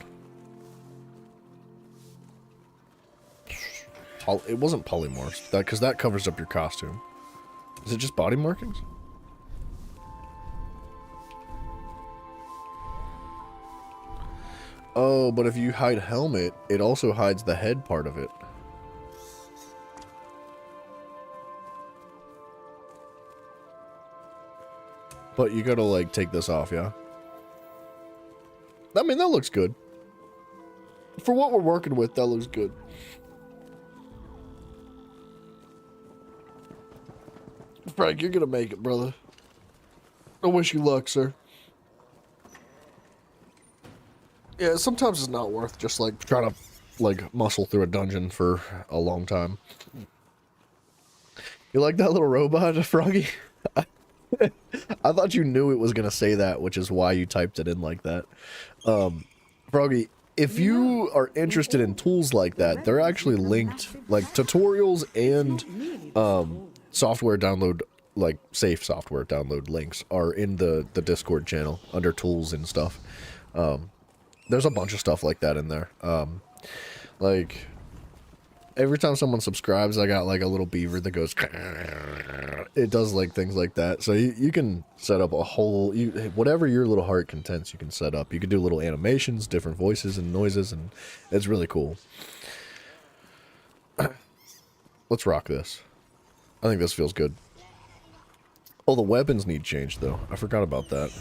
It wasn't polymorphs, because that covers up your costume. Is it just body markings? Oh, but if you hide helmet, it also hides the head part of it. But you gotta, like, take this off, yeah? I mean, that looks good. For what we're working with, that looks good. Frank, you're gonna make it, brother. I wish you luck, sir. Yeah, sometimes it's not worth just, like, trying to, like, muscle through a dungeon for a long time. You like that little robot, Froggy? I thought you knew it was gonna say that, which is why you typed it in like that. Froggy, if you are interested in tools like that, they're actually linked, like tutorials and software download, like safe software download links are in the Discord channel under tools and stuff. There's a bunch of stuff like that in there. Like every time someone subscribes, I got like a little beaver that goes, it does like things like that. So you can set up a whole, whatever your little heart contents, you can set up. You can do little animations, different voices and noises, and it's really cool. Let's rock this. I think this feels good. Oh, the weapons need change though. I forgot about that.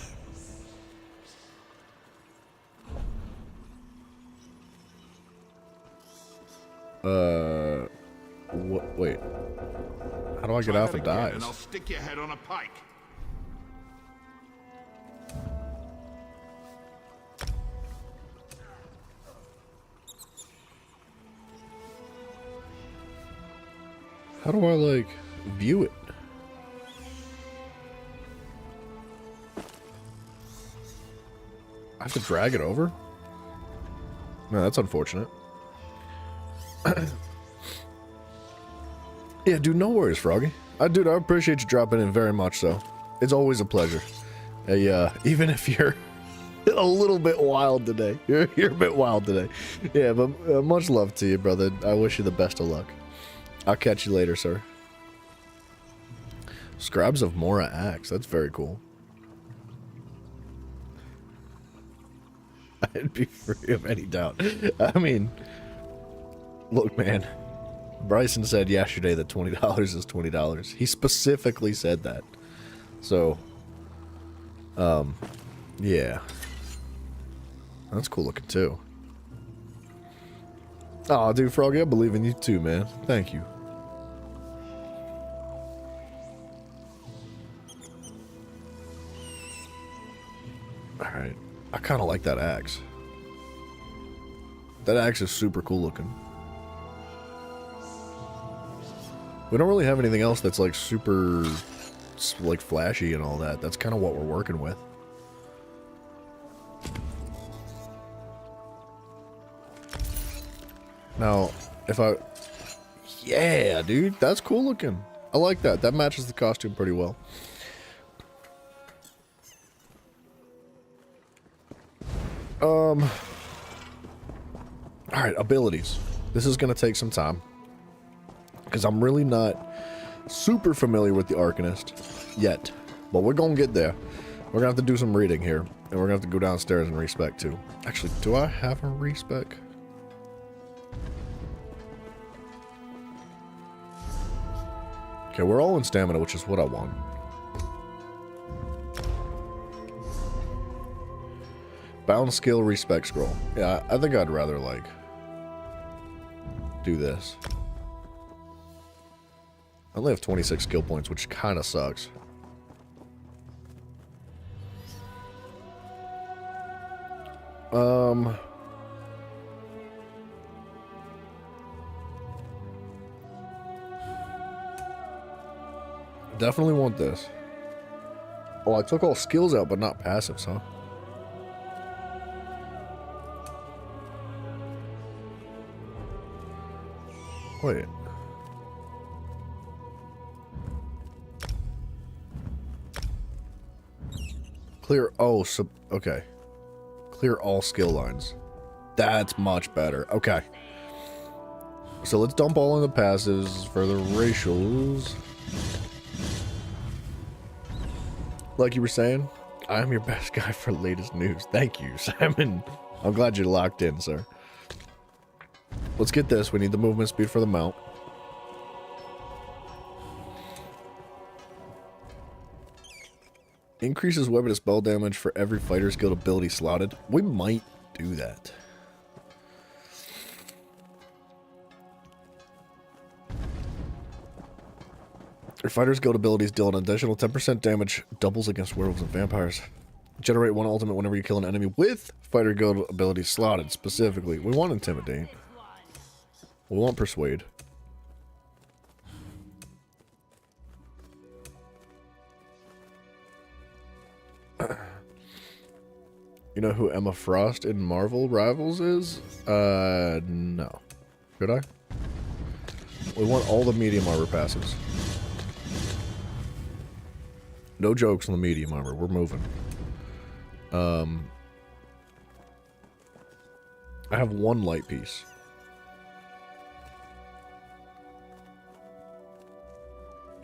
Wait. How do I get out the dies? And I'll stick your head on a pike. How do I, like, view it? I have to drag it over? No, that's unfortunate. Yeah, dude, no worries, Froggy. Dude, I appreciate you dropping in very much so. It's always a pleasure. Even if you're a little bit wild today. You're a bit wild today. Yeah, but much love to you, brother. I wish you the best of luck. I'll catch you later, sir. Scribes of Mora Axe. That's very cool. I'd be free of any doubt. I mean, look, man. Bryson said yesterday that $20 is $20. He specifically said that. So, yeah. That's cool looking too. Oh, dude, Froggy, I believe in you too, man. Thank you. Alright. I kind of like that axe. That axe is super cool looking. We don't really have anything else that's like super, like, flashy and all that. That's kind of what we're working with. Now, if I... Yeah, dude, that's cool looking. I like that. That matches the costume pretty well. Alright, abilities. This is going to take some time. Because I'm really not super familiar with the Arcanist yet. But we're going to get there. We're gonna have to do some reading here, and we're gonna have to go downstairs and respec too. Actually, do I have a respec? Okay, we're all in stamina, which is what I want. Bound skill respec scroll. Yeah, I think I'd rather, like, do this. I only have 26 skill points, which kind of sucks. Definitely want this. Oh, I took all skills out, but not passives, huh? Wait. Clear. Oh, so okay. Clear all skill lines. That's much better. Okay. So let's dump all in the passives for the racials. Like you were saying, I am your best guy for latest news. Thank you, Simon. I'm glad you're locked in, sir. Let's get this. We need the movement speed for the mount. Increases weapon and spell damage for every fighter's guild ability slotted. We might do that. Your fighter's guild abilities deal an additional 10% damage, doubles against werewolves and vampires. Generate one ultimate whenever you kill an enemy with fighter guild abilities slotted. Specifically, we want Intimidate. We want Persuade. You know who Emma Frost in Marvel Rivals is? No. Should I? We want all the medium armor passives. No jokes on the medium armor. We're moving. I have one light piece.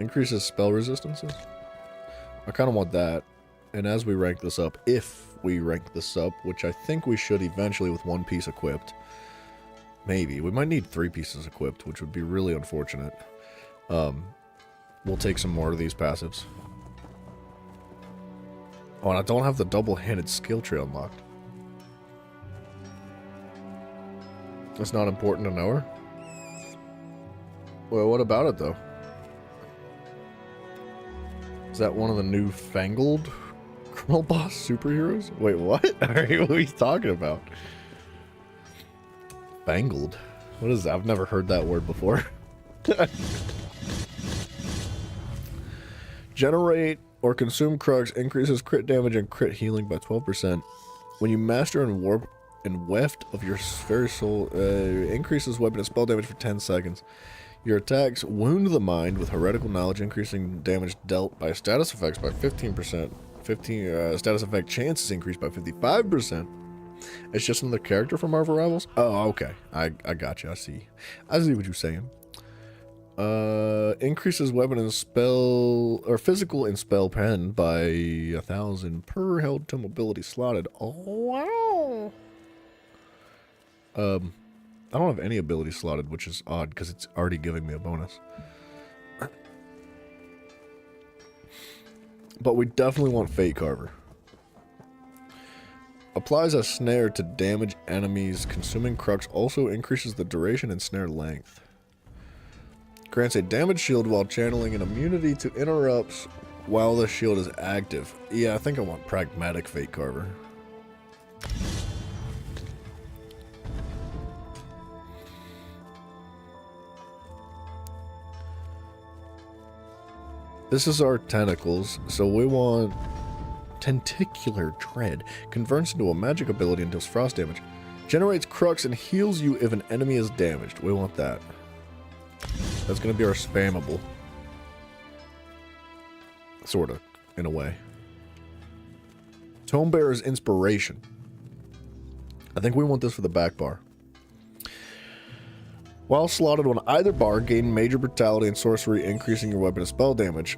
Increases spell resistances. I kind of want that. And as we rank this up, if we rank this up, which I think we should eventually with one piece equipped. Maybe. We might need 3 pieces equipped, which would be really unfortunate. We'll take some more of these passives. Oh, and I don't have the double-handed skill tree unlocked. It's not important to know her? Well, what about it, though? Is that one of the new fangled Girl Boss superheroes? Wait, what? What are you talking about? Fangled? What is that? I've never heard that word before. Generate or consume Crux increases crit damage and crit healing by 12%. When you master and warp and weft of your very soul, increases weapon and spell damage for 10 seconds. Your attacks wound the mind with heretical knowledge, increasing damage dealt by status effects by 15%. Status effect chances increased by 55%. It's just another character from Marvel Rivals? Oh, okay. I got you. I see what you're saying. Increases weapon and spell or physical and spell pen by 1,000 per held to mobility slotted. Oh wow. I don't have any ability slotted, which is odd because it's already giving me a bonus. But we definitely want Fate Carver. Applies a snare to damage enemies. Consuming Crux also increases the duration and snare length. Grants a damage shield while channeling an immunity to interrupts while the shield is active. Yeah, I think I want Pragmatic Fate Carver. This is our tentacles, so we want Tentacular Dread. Converts into a magic ability and deals frost damage. Generates Crux and heals you if an enemy is damaged. We want that. That's going to be our spammable. Sort of, in a way. Tonebearer's Inspiration. I think we want this for the back bar. While slotted on either bar, gain major brutality and sorcery, increasing your weapon and spell damage.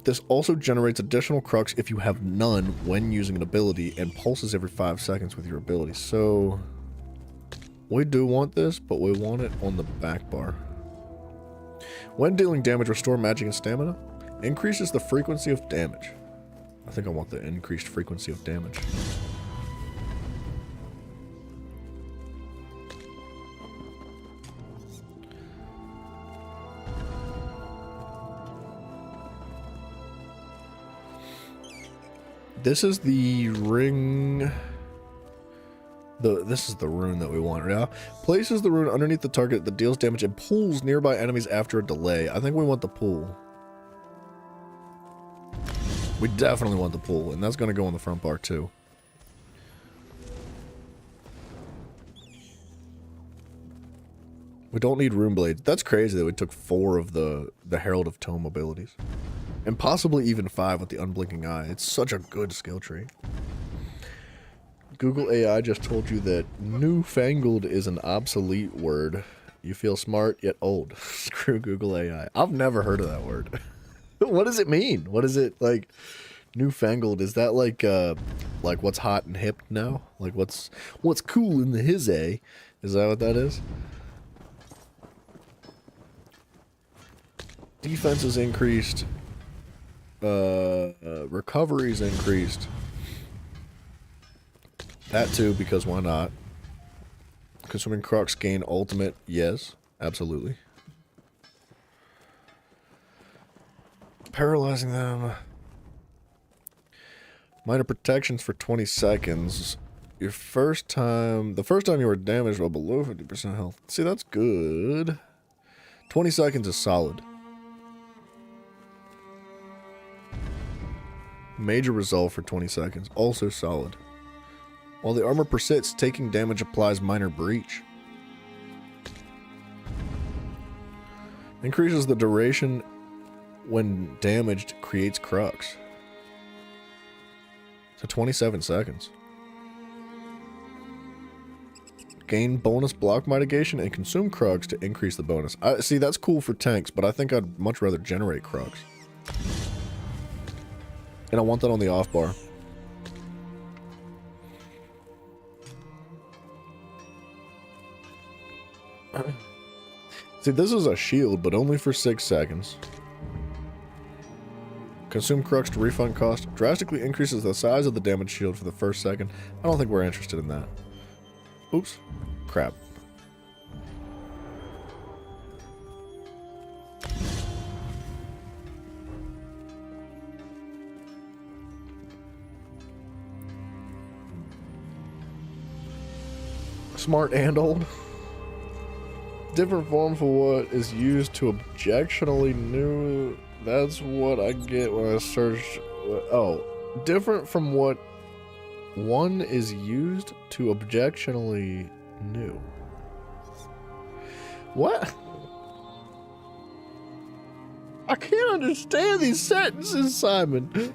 This also generates additional crux if you have none when using an ability and pulses every 5 seconds with your ability. So we do want this, but we want it on the back bar. When dealing damage, restore magic and stamina. Increases the frequency of damage. I think I want the increased frequency of damage. This is the ring. This is the rune that we want right now. Places the rune underneath the target that deals damage and pulls nearby enemies after a delay. I think we want the pull. We definitely want the pull, and that's going to go on the front bar too. We don't need rune blades. That's crazy that we took 4 of the Herald of Tome abilities. And possibly even 5 with the Unblinking Eye. It's such a good skill tree. Google AI just told you that newfangled is an obsolete word. You feel smart yet old. Screw Google AI. I've never heard of that word. What does it mean? What is it like? Newfangled, is that like what's hot and hip now? Like what's cool in the his a? Is that what that is? Defense is increased. Recovery's increased. That too, because why not? Consuming Crocs gain ultimate, yes, absolutely. Paralyzing them. Minor protections for 20 seconds. The first time you were damaged while below 50% health. See, that's good. 20 seconds is solid. Major resolve for 20 seconds, also solid. While the armor persists, taking damage applies minor breach. Increases the duration when damaged, creates crux. So 27 seconds. Gain bonus block mitigation and consume crux to increase the bonus. See, that's cool for tanks, but I think I'd much rather generate crux. And I want that on the off bar. See, this is a shield, but only for 6 seconds. Consume crux to refund cost. Drastically increases the size of the damage shield for the first second. I don't think we're interested in that. Oops. Crap. Smart and old. Different form for what is used to objectionably new. That's what I get when I search. Oh, different from what one is used to objectionably new. What? I can't understand these sentences, Simon.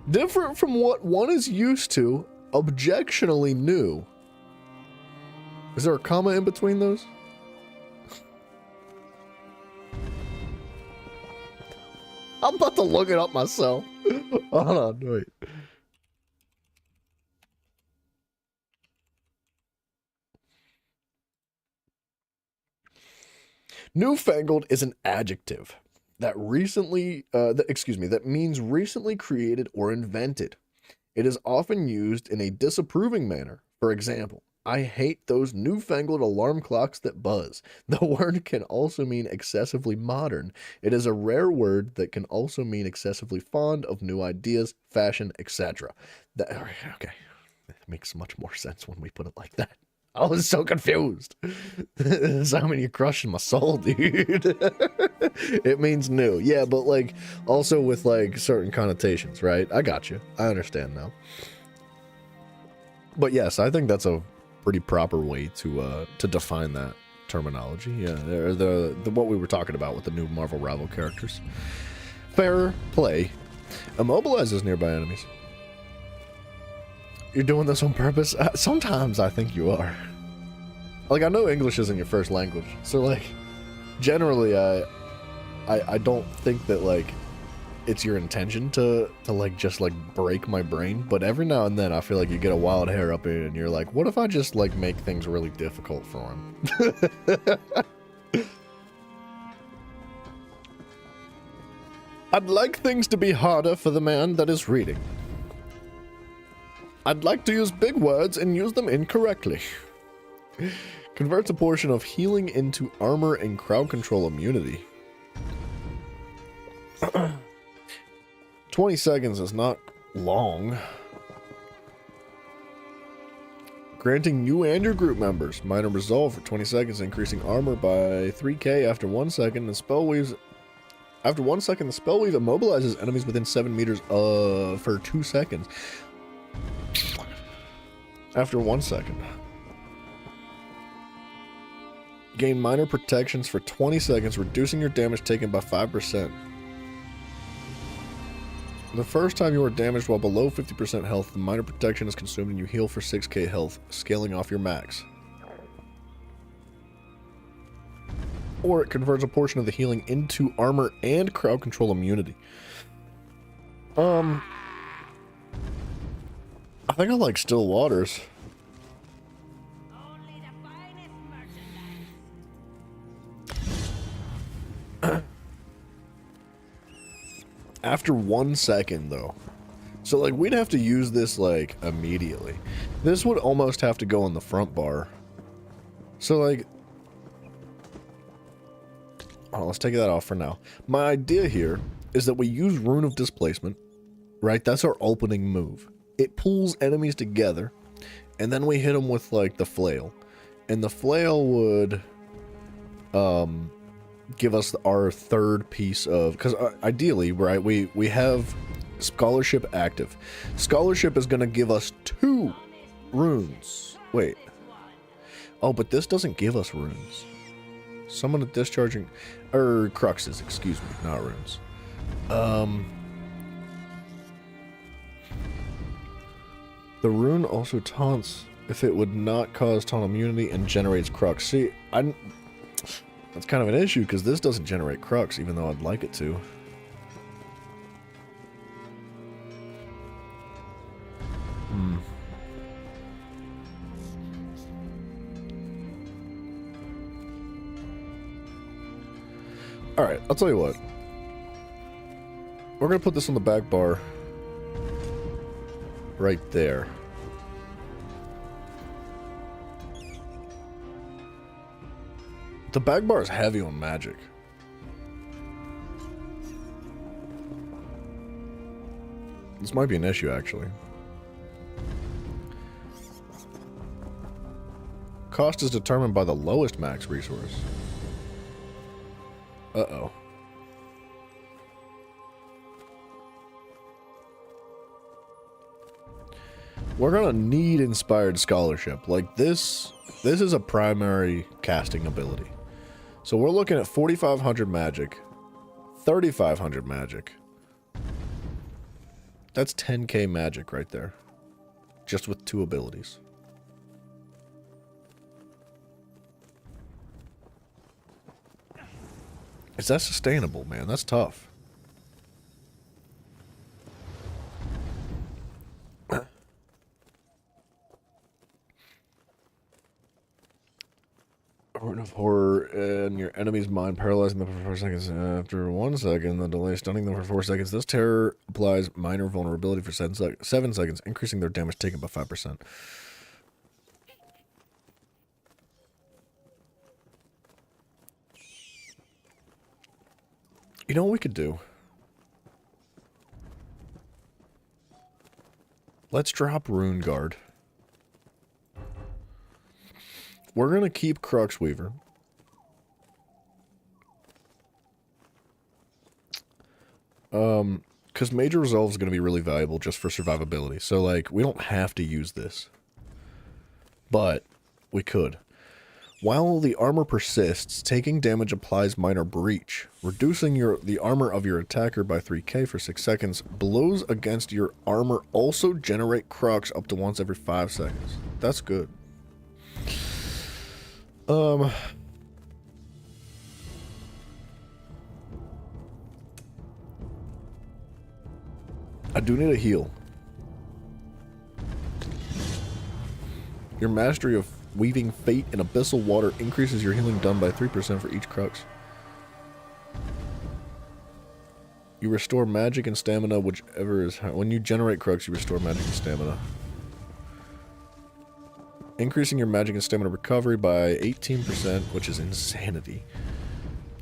Different from what one is used to, objectionably new. Is there a comma in between those? I'm about to look it up myself. Hold on, wait. Newfangled is an adjective that that means recently created or invented. It is often used in a disapproving manner. For example, I hate those newfangled alarm clocks that buzz. The word can also mean excessively modern. It is a rare word that can also mean excessively fond of new ideas, fashion, etc. Okay, it makes much more sense when we put it like that. I was so confused. Simon, you're crushing my soul, dude. It means new. Yeah, but like also with like certain connotations, right? I got you. I understand now. But yes, I think that's a pretty proper way to define that terminology. Yeah, the what we were talking about with the new Marvel Rival characters. Fair play. Immobilizes nearby enemies. You're doing this on purpose? Sometimes I think you are. Like, I know English isn't your first language, so like generally I don't think that like it's your intention to like just like break my brain, but every now and then I feel like you get a wild hair up in it and you're like, what if I just like make things really difficult for him? I'd like things to be harder for the man that is reading. I'd like to use big words and use them incorrectly. Converts a portion of healing into armor and crowd control immunity. 20 seconds is not long. Granting you and your group members minor resolve for 20 seconds, increasing armor by 3k after 1 second. The spell weaves. After 1 second, the spell weave immobilizes enemies within 7 meters for 2 seconds. After 1 second. Gain minor protections for 20 seconds, reducing your damage taken by 5%. The first time you are damaged while below 50% health, the minor protection is consumed and you heal for 6k health, scaling off your max. Or it converts a portion of the healing into armor and crowd control immunity. I think I like still waters. After 1 second though. So like we'd have to use this like immediately. This would almost have to go on the front bar. So like, oh, let's take that off for now. My idea here is that we use Rune of Displacement, right? That's our opening move. It pulls enemies together, and then we hit them with like the flail. And the flail would give us our third piece of, because ideally, right, we have Scholarship active. Scholarship is going to give us 2 runes. Wait. Oh, but this doesn't give us runes. Summon a discharging, or cruxes, excuse me, not runes. The rune also taunts if it would not cause taunt immunity and generates crux. See, that's kind of an issue because this doesn't generate crux, even though I'd like it to. Alright, I'll tell you what. We're going to put this on the back bar. Right there. The back bar is heavy on magic. This might be an issue, actually. Cost is determined by the lowest max resource. Uh-oh. We're gonna need inspired scholarship. Like this is a primary casting ability. So we're looking at 4,500 magic, 3,500 magic. That's 10k magic right there. Just with 2 abilities. Is that sustainable, man? That's tough. Rune of Horror in your enemy's mind, paralyzing them for 4 seconds. After 1 second, the delay stunning them for 4 seconds. This terror applies minor vulnerability for 7 seconds, increasing their damage taken by 5%. You know what we could do? Let's drop Rune Guard. We're going to keep Crux Weaver. Because Major Resolve is going to be really valuable just for survivability. So, like, we don't have to use this. But we could. While the armor persists, taking damage applies minor breach. Reducing the armor of your attacker by 3k for 6 seconds. Blows against your armor also generate crux up to once every 5 seconds. That's good. I do need a heal. Your mastery of weaving fate in abyssal water increases your healing done by 3% for each crux. You restore magic and stamina, whichever is high. When you generate crux, you restore magic and stamina. Increasing your magic and stamina recovery by 18%, which is insanity.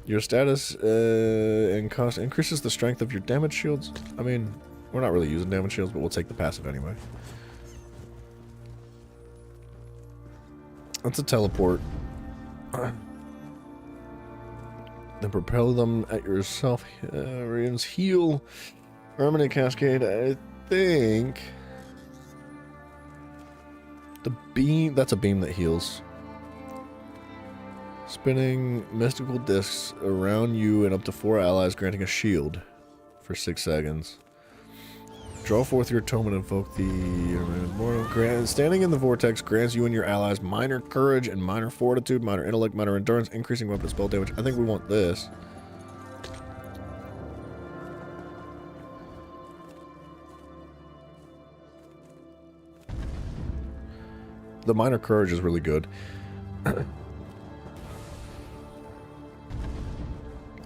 Your status and cost increases the strength of your damage shields. I mean, we're not really using damage shields, but we'll take the passive anyway. That's a teleport. Then propel them at yourself. Heal. Permanent cascade. I think the beam. That's a beam that heals. Spinning mystical discs around you and up to 4 allies, granting a shield for 6 seconds. Draw forth your tome and invoke the... Standing in the vortex grants you and your allies minor courage and minor fortitude, minor intellect, minor endurance, increasing weapon spell damage. I think we want this. The minor courage is really good.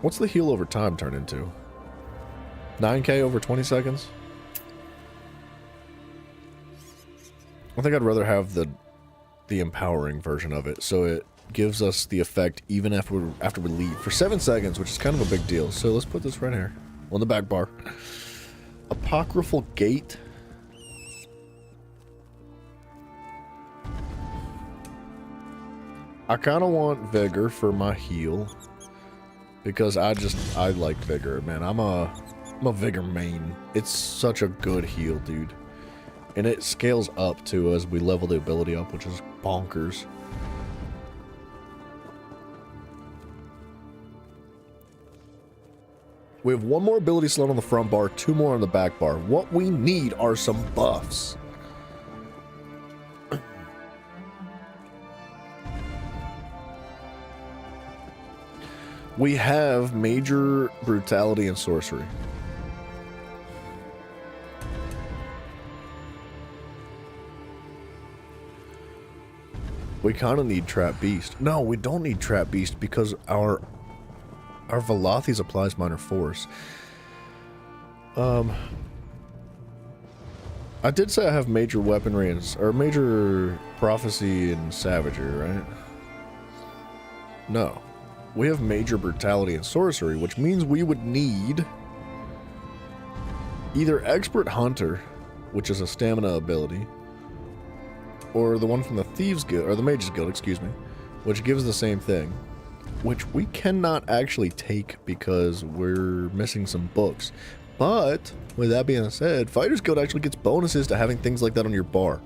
What's the heal over time turn into? 9k over 20 seconds? I think I'd rather have the empowering version of it, so it gives us the effect even after we leave for 7 seconds, which is kind of a big deal. So let's put this right here on the back bar. Apocryphal Gate. I kind of want Vigor for my heal because I like Vigor, man. I'm a Vigor main. It's such a good heal, dude. And it scales up, too, as we level the ability up, which is bonkers. We have 1 more ability slot on the front bar, 2 more on the back bar. What we need are some buffs. We have major brutality and sorcery. We kind of need Trap Beast. No, we don't need Trap Beast because our Velothys applies minor force. I did say I have major weaponry or major prophecy and savagery, right? No. We have major brutality and sorcery, which means we would need either Expert Hunter, which is a stamina ability, or the one from the Thieves Guild, or the Mages Guild, excuse me, which gives the same thing, which we cannot actually take because we're missing some books. But, with that being said, Fighters Guild actually gets bonuses to having things like that on your bar.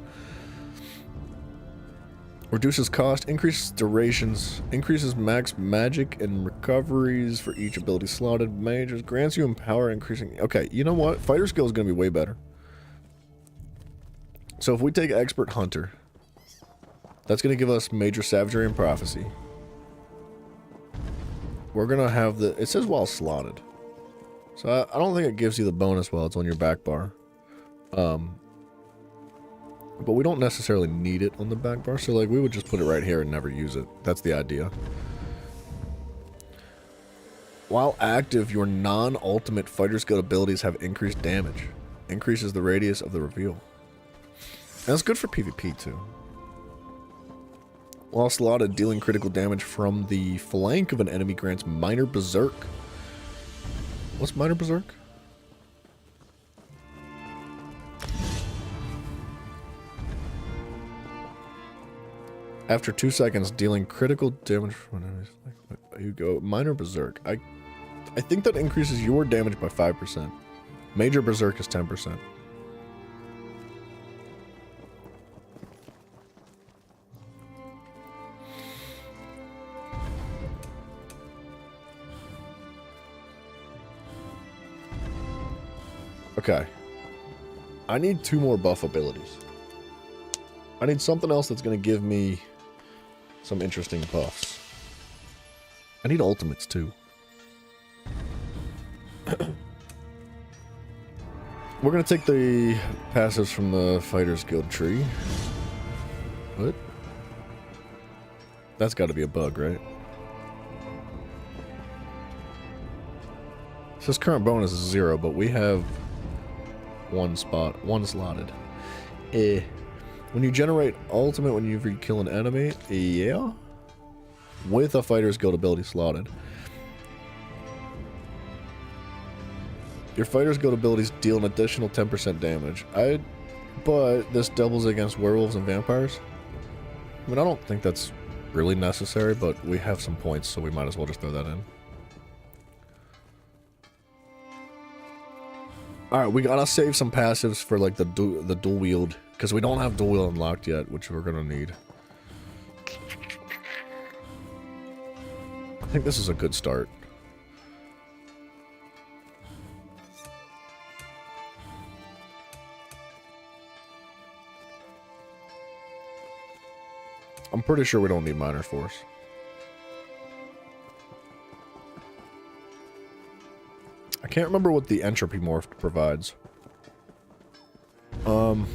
Reduces cost, increases durations, increases max magic and recoveries for each ability slotted. Mages grants you empower, increasing... Okay, you know what? Fighter skill is going to be way better. So if we take Expert Hunter, that's going to give us major savagery and prophecy. We're going to have the... It says while slotted. So I don't think it gives you the bonus while it's on your back bar. But we don't necessarily need it on the back bar, so like we would just put it right here and never use it. That's the idea. While active, your non-ultimate fighter skill abilities have increased damage. Increases the radius of the reveal. And that's good for PvP too. While slotted, dealing critical damage from the flank of an enemy grants minor berserk. What's minor berserk? After 2 seconds, dealing critical damage from enemies. You go minor berserk. I think that increases your damage by 5%. Major berserk is 10%. Okay. I need 2 more buff abilities. I need something else that's going to give me some interesting buffs. I need ultimates too. We're gonna take the passives from the Fighters Guild tree. What? That's got to be a bug, right? It says current bonus is 0, but we have one slotted. When you generate ultimate when you kill an enemy, yeah, with a Fighter's Guild ability slotted. Your Fighter's Guild abilities deal an additional 10% damage. But this doubles against werewolves and vampires. I mean, I don't think that's really necessary, but we have some points, so we might as well just throw that in. Alright, we gotta save some passives for like the dual wield, because we don't have dual wield unlocked yet, which we're gonna need. I think this is a good start. I'm pretty sure we don't need Minor Force. I can't remember what the Entropy Morph provides. I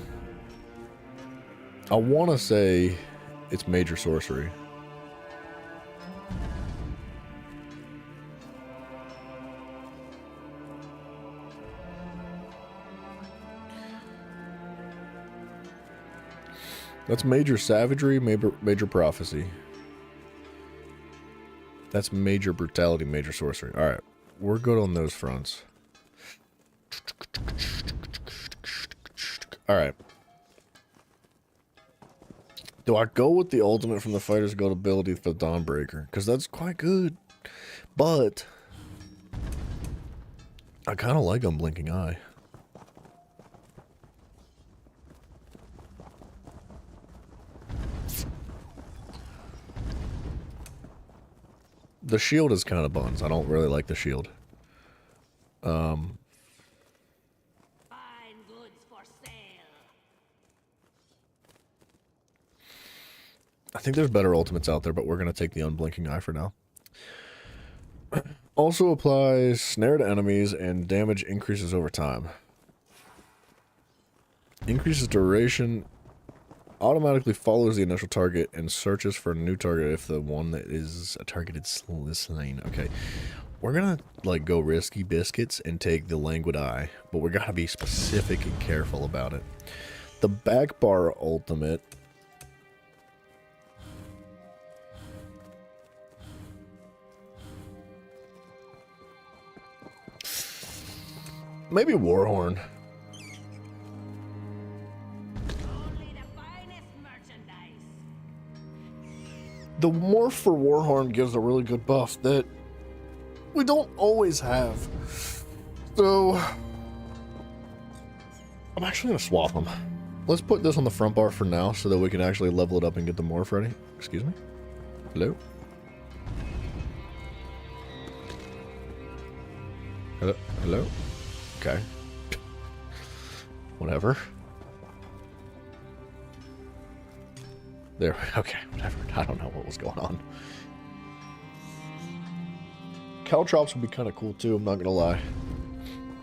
want to say it's Major Sorcery. That's Major Savagery, Major Prophecy. That's Major Brutality, Major Sorcery. Alright, we're good on those fronts. Alright. Do I go with the ultimate from the Fighter's Guild ability for Dawnbreaker? Because that's quite good. But I kind of like Unblinking Eye. The shield is kind of buns. I don't really like the shield. Fine goods for sale. I think there's better ultimates out there, but we're going to take the Unblinking Eye for now. Also applies snare to enemies and damage increases over time. Increases duration. Automatically follows the initial target and searches for a new target if the one that is a targeted slain. Okay, we're gonna like go risky biscuits and take the Languid Eye, but we gotta be specific and careful about it. The back bar ultimate. Maybe Warhorn. The morph for Warhorn gives a really good buff that we don't always have. So I'm actually going to swap them. Let's put this on the front bar for now so that we can actually level it up and get the morph ready. Excuse me? Hello? Hello? Hello? Okay. Whatever. There, okay, whatever. I don't know what was going on. Caltrops would be kind of cool too, I'm not gonna lie.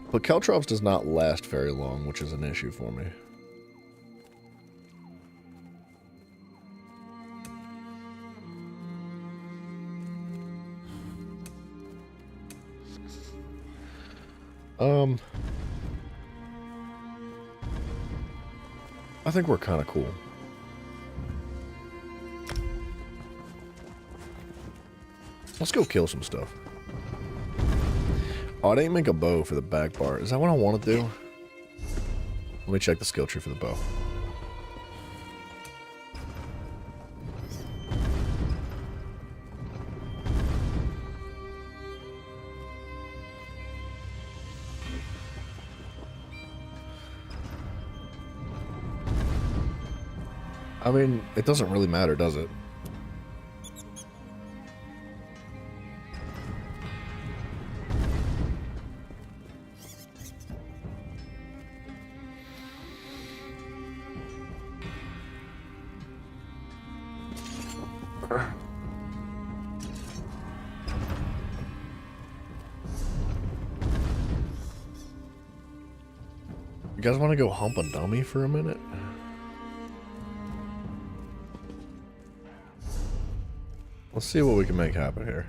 But Caltrops does not last very long, which is an issue for me. I think we're kind of cool. Let's go kill some stuff. Oh, I didn't make a bow for the back bar. Is that what I want to do? Let me check the skill tree for the bow. I mean, it doesn't really matter, does it? guys want to go hump a dummy for a minute? Let's see what we can make happen here.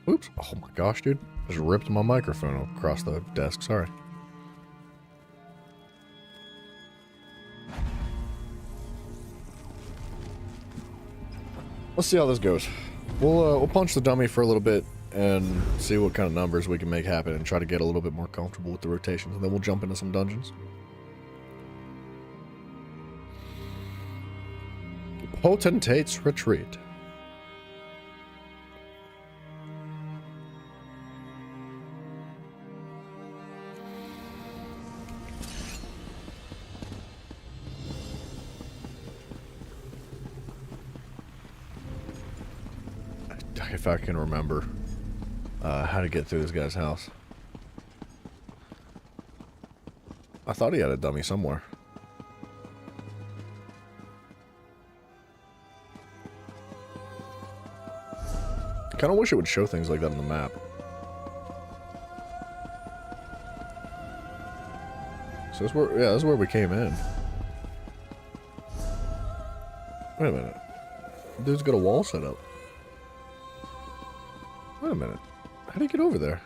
Oops. Oh my gosh, dude. Just ripped my microphone across the desk. Sorry. Let's see how this goes. We'll punch the dummy for a little bit and see what kind of numbers we can make happen and try to get a little bit more comfortable with the rotations, and then we'll jump into some dungeons. Potentate's Retreat. If I can remember how to get through this guy's house. I thought he had a dummy somewhere. I kind of wish it would show things like that on the map. So that's where, yeah, that's where we came in. Wait a minute. Dude's got a wall set up. Wait a minute. How do you get over there?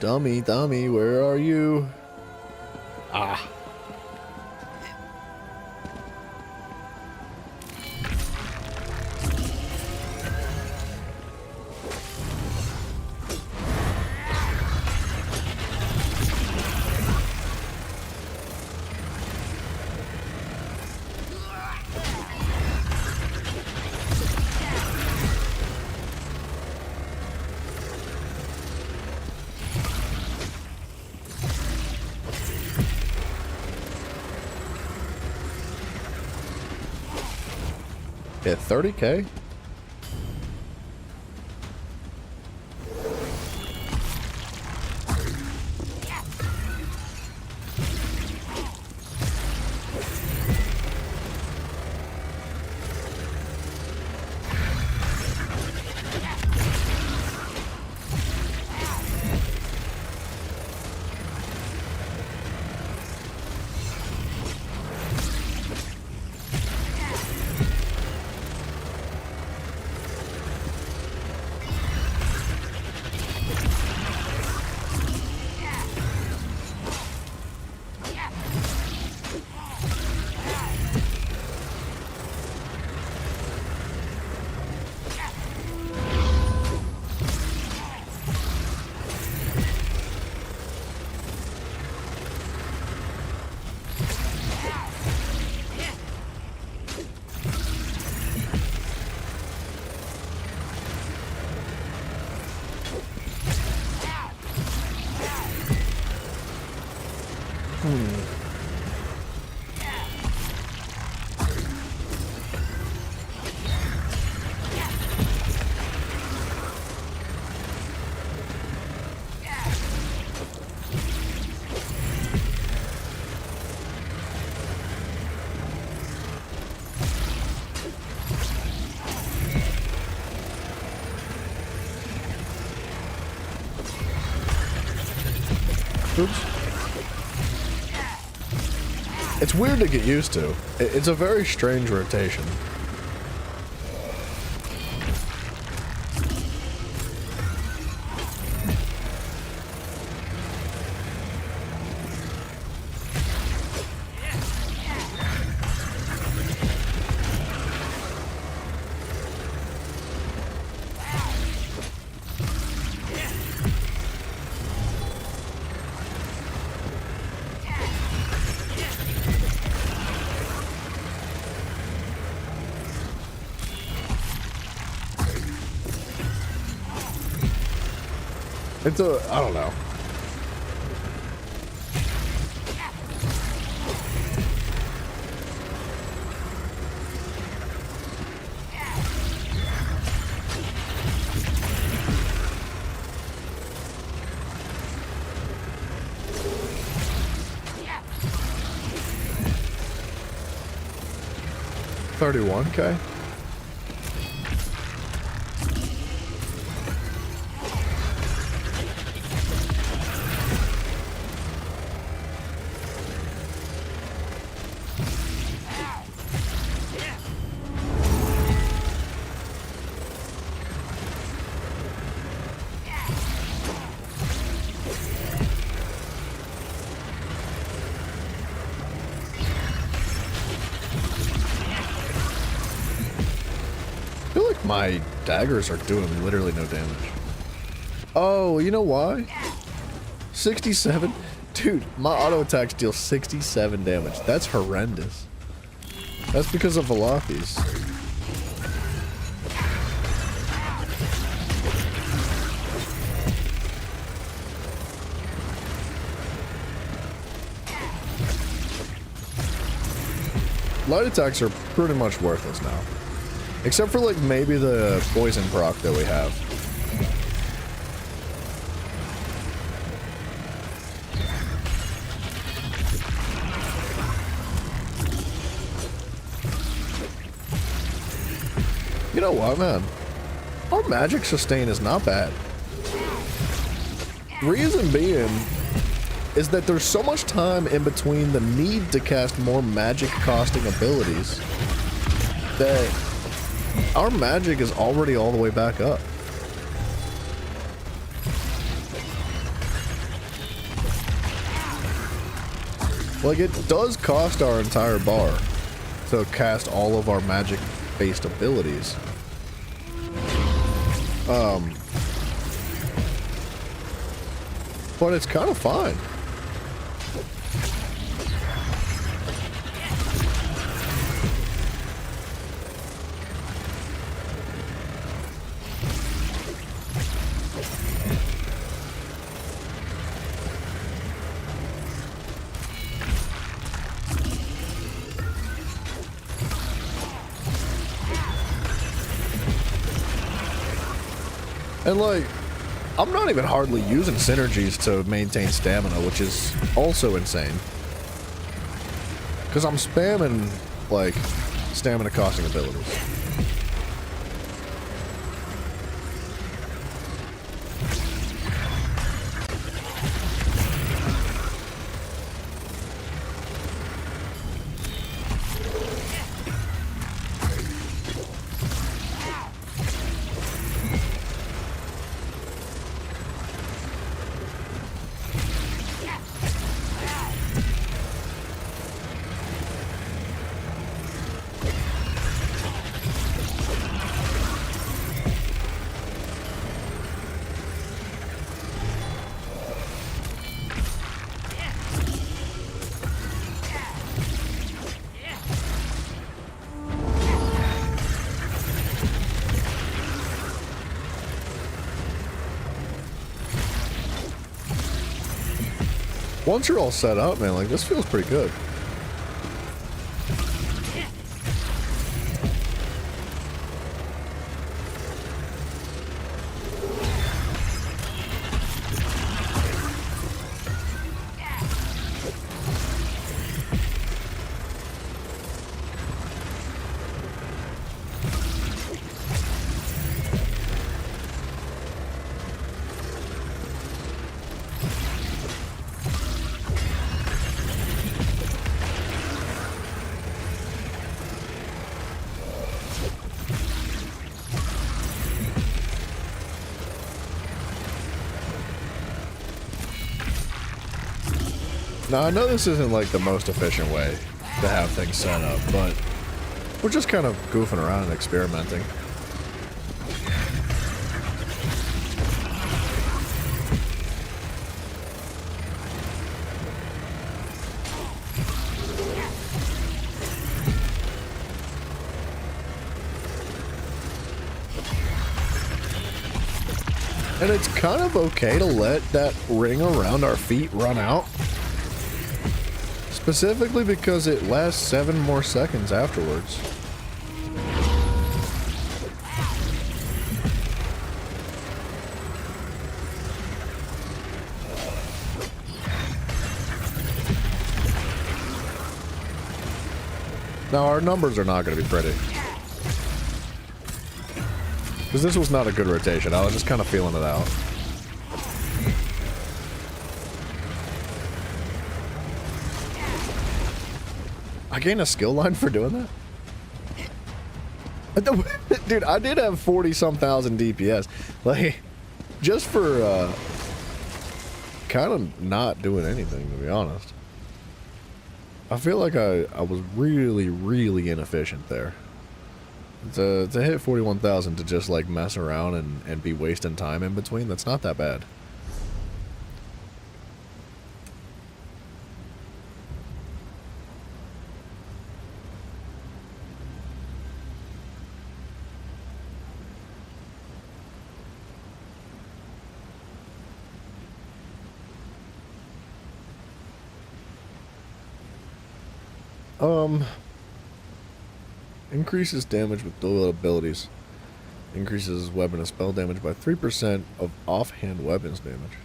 Dummy, dummy, where are you? Ah. Hit 30K? Oops. It's weird to get used to. It's a very strange rotation. It's a, I don't know. 31k? I feel like my daggers are doing literally no damage. Oh, you know why? 67? Dude, my auto attacks deal 67 damage. That's horrendous. That's because of Velothis. Light attacks are pretty much worthless now. Except for, like, maybe the poison proc that we have. You know what, man? Our magic sustain is not bad. Reason being is that there's so much time in between the need to cast more magic costing abilities that our magic is already all the way back up. Like, it does cost our entire bar to cast all of our magic-based abilities. But it's kind of fine. And like, I'm not even hardly using synergies to maintain stamina, which is also insane. Because I'm spamming, like, stamina costing abilities. Once you're all set up, man, like, this feels pretty good. Now, I know this isn't like the most efficient way to have things set up, but we're just kind of goofing around and experimenting. And it's kind of okay to let that ring around our feet run out. Specifically because it lasts 7 more seconds afterwards. Now, our numbers are not going to be pretty. Because this was not a good rotation. I was just kind of feeling it out. I gained a skill line for doing that? Dude, I did have 40-some thousand DPS. Like, just for, kind of not doing anything, to be honest. I feel like I was really, really inefficient there. To hit 41,000 to just, like, mess around and be wasting time in between, that's not that bad. Increases damage with dual abilities. Increases weapon and spell damage by 3% of offhand weapons damage.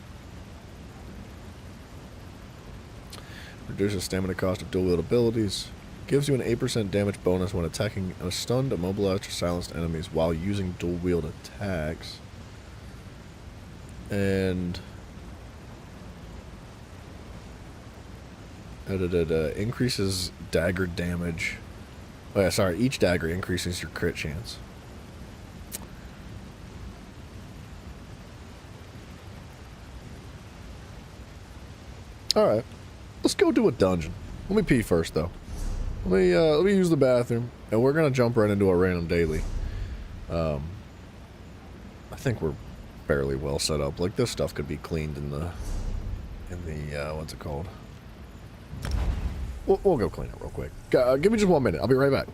Reduces stamina cost of dual wield abilities. Gives you an 8% damage bonus when attacking a stunned, immobilized, or silenced enemies while using dual wield attacks. And increases dagger damage. Oh yeah, sorry. Each dagger increases your crit chance. Alright. Let's go do a dungeon. Let me pee first, though. Let me use the bathroom, and we're gonna jump right into a random daily. I think we're fairly well set up. Like, this stuff could be cleaned in the what's it called? We'll go clean it real quick. Give me just 1 minute. I'll be right back.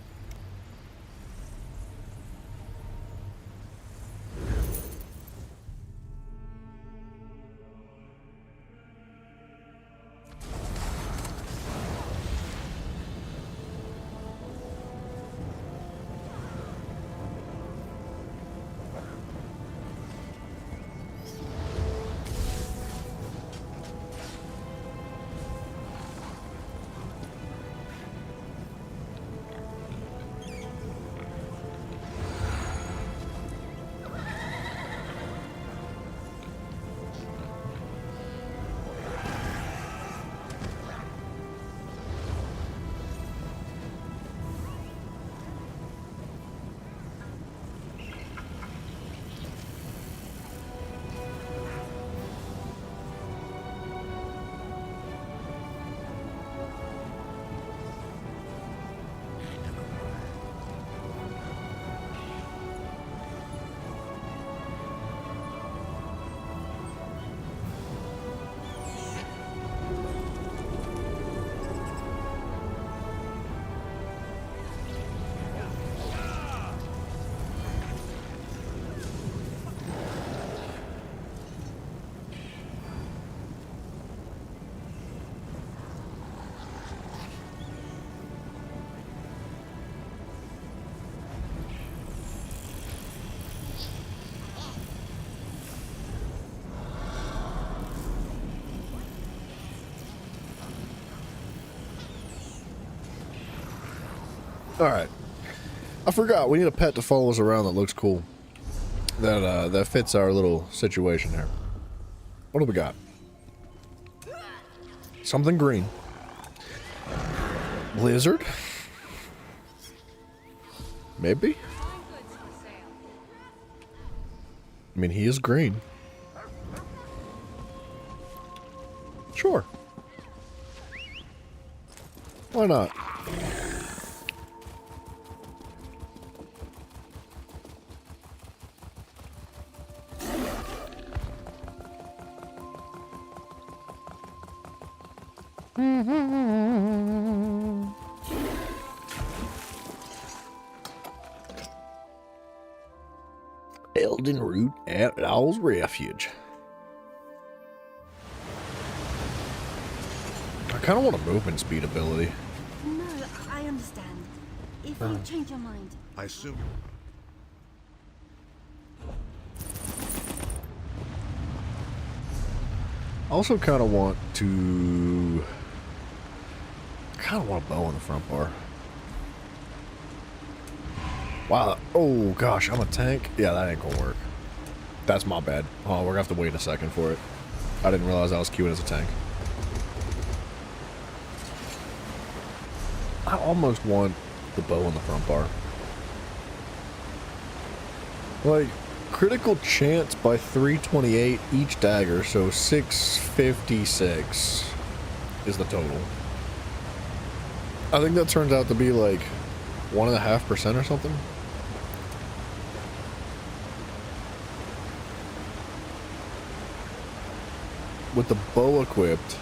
Alright. I forgot. We need a pet to follow us around that looks cool. That fits our little situation here. What do we got? Something green. Blizzard? Maybe? I mean, he is green. Sure. Why not? Elden Root Outlaws Refuge. I kind of want a movement speed ability. No, I understand. If you change your mind. I assume. I also kind of want to... I kind of want a bow on the front bar. Wow. Oh, gosh, I'm a tank? Yeah, that ain't gonna work. That's my bad. Oh, we're gonna have to wait a second for it. I didn't realize I was queuing as a tank. I almost want the bow on the front bar. Like, critical chance by 328 each dagger, so 656 is the total. I think that turns out to be like 1.5% or something. With the bow equipped,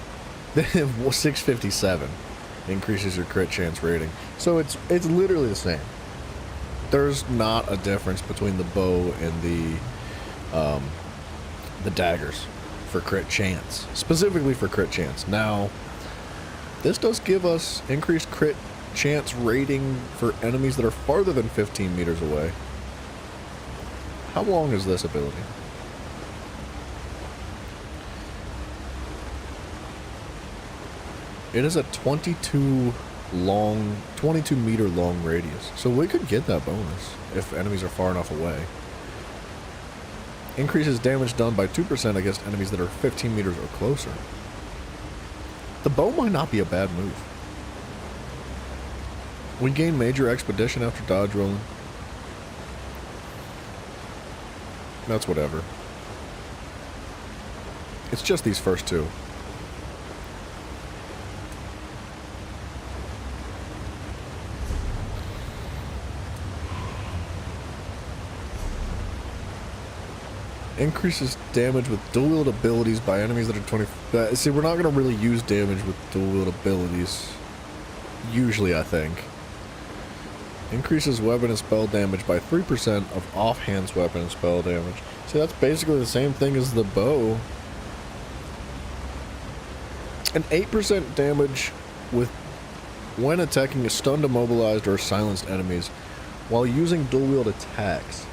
657 increases your crit chance rating. So it's literally the same. There's not a difference between the bow and the daggers for crit chance, specifically for crit chance. Now, this does give us increased crit chance rating for enemies that are farther than 15 meters away. How long is this ability? It is a 22 meter long radius. So we could get that bonus if enemies are far enough away. Increases damage done by 2% against enemies that are 15 meters or closer. The bow might not be a bad move. We gain major expedition after dodge rolling. That's whatever. It's just these first two. Increases damage with dual wield abilities by enemies that are 20... see, we're not going to really use damage with dual wield abilities. Usually, I think. Increases weapon and spell damage by 3% of offhand weapon and spell damage. See, that's basically the same thing as the bow. And 8% damage with when attacking a stunned, immobilized, or silenced enemies while using dual wield attacks.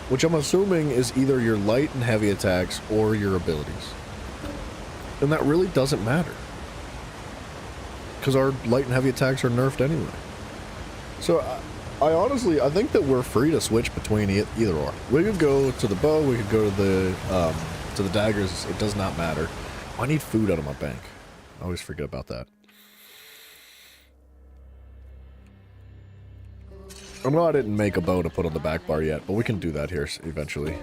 Which I'm assuming is either your light and heavy attacks or your abilities. And that really doesn't matter. Because our light and heavy attacks are nerfed anyway. So I honestly, I think that we're free to switch between either or. We could go to the bow, we could go to the daggers, it does not matter. I need food out of my bank. I always forget about that. I know I didn't make a bow to put on the back bar yet, but we can do that here eventually.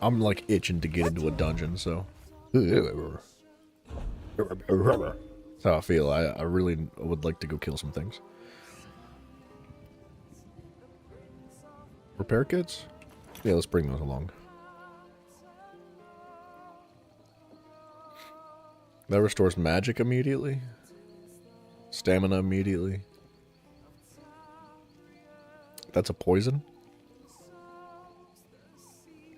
I'm like itching to get into a dungeon, so. That's how I feel. I really would like to go kill some things. Repair kits? Yeah, let's bring those along. That restores magic immediately. Stamina immediately. That's a poison?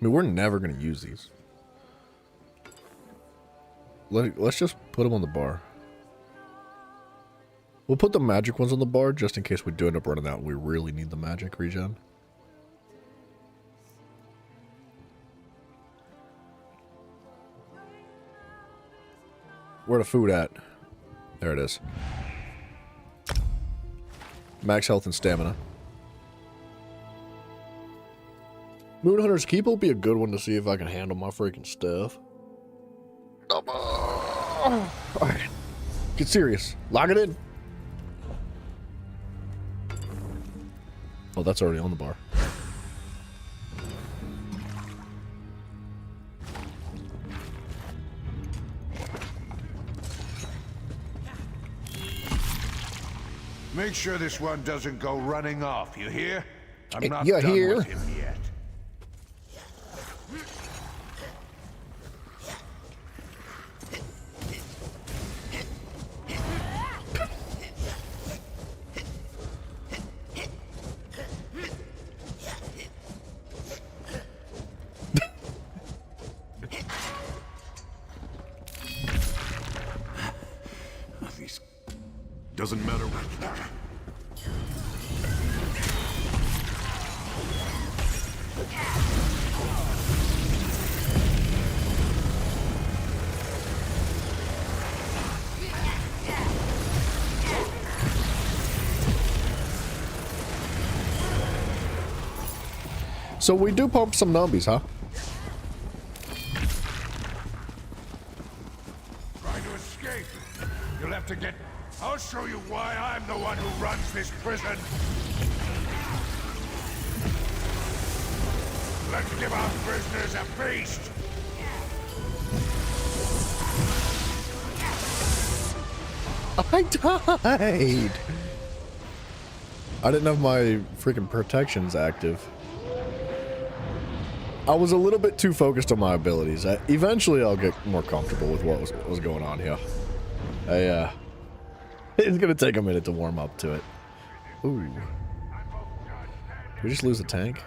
I mean, we're never going to use these. Let's just put them on the bar. We'll put the magic ones on the bar just in case we do end up running out and we really need the magic regen. Where the food at? There it is. Max health and stamina. Moon Hunter's Keep will be a good one to see if I can handle my freaking stuff. Alright. Get serious. Lock it in. Oh, that's already on the bar. Make sure this one doesn't go running off, you hear? I'm not You done hear? with him yet. Doesn't matter what. So we do pump some numbies, huh? Trying to escape. You'll have to get... I'll show you why I'm the one who runs this prison. Let's give our prisoners a feast. I died. I didn't have my freaking protections active. I was a little bit too focused on my abilities. Eventually, I'll get more comfortable with what was going on here. It's gonna take a minute to warm up to it. Ooh. Did we just lose the tank?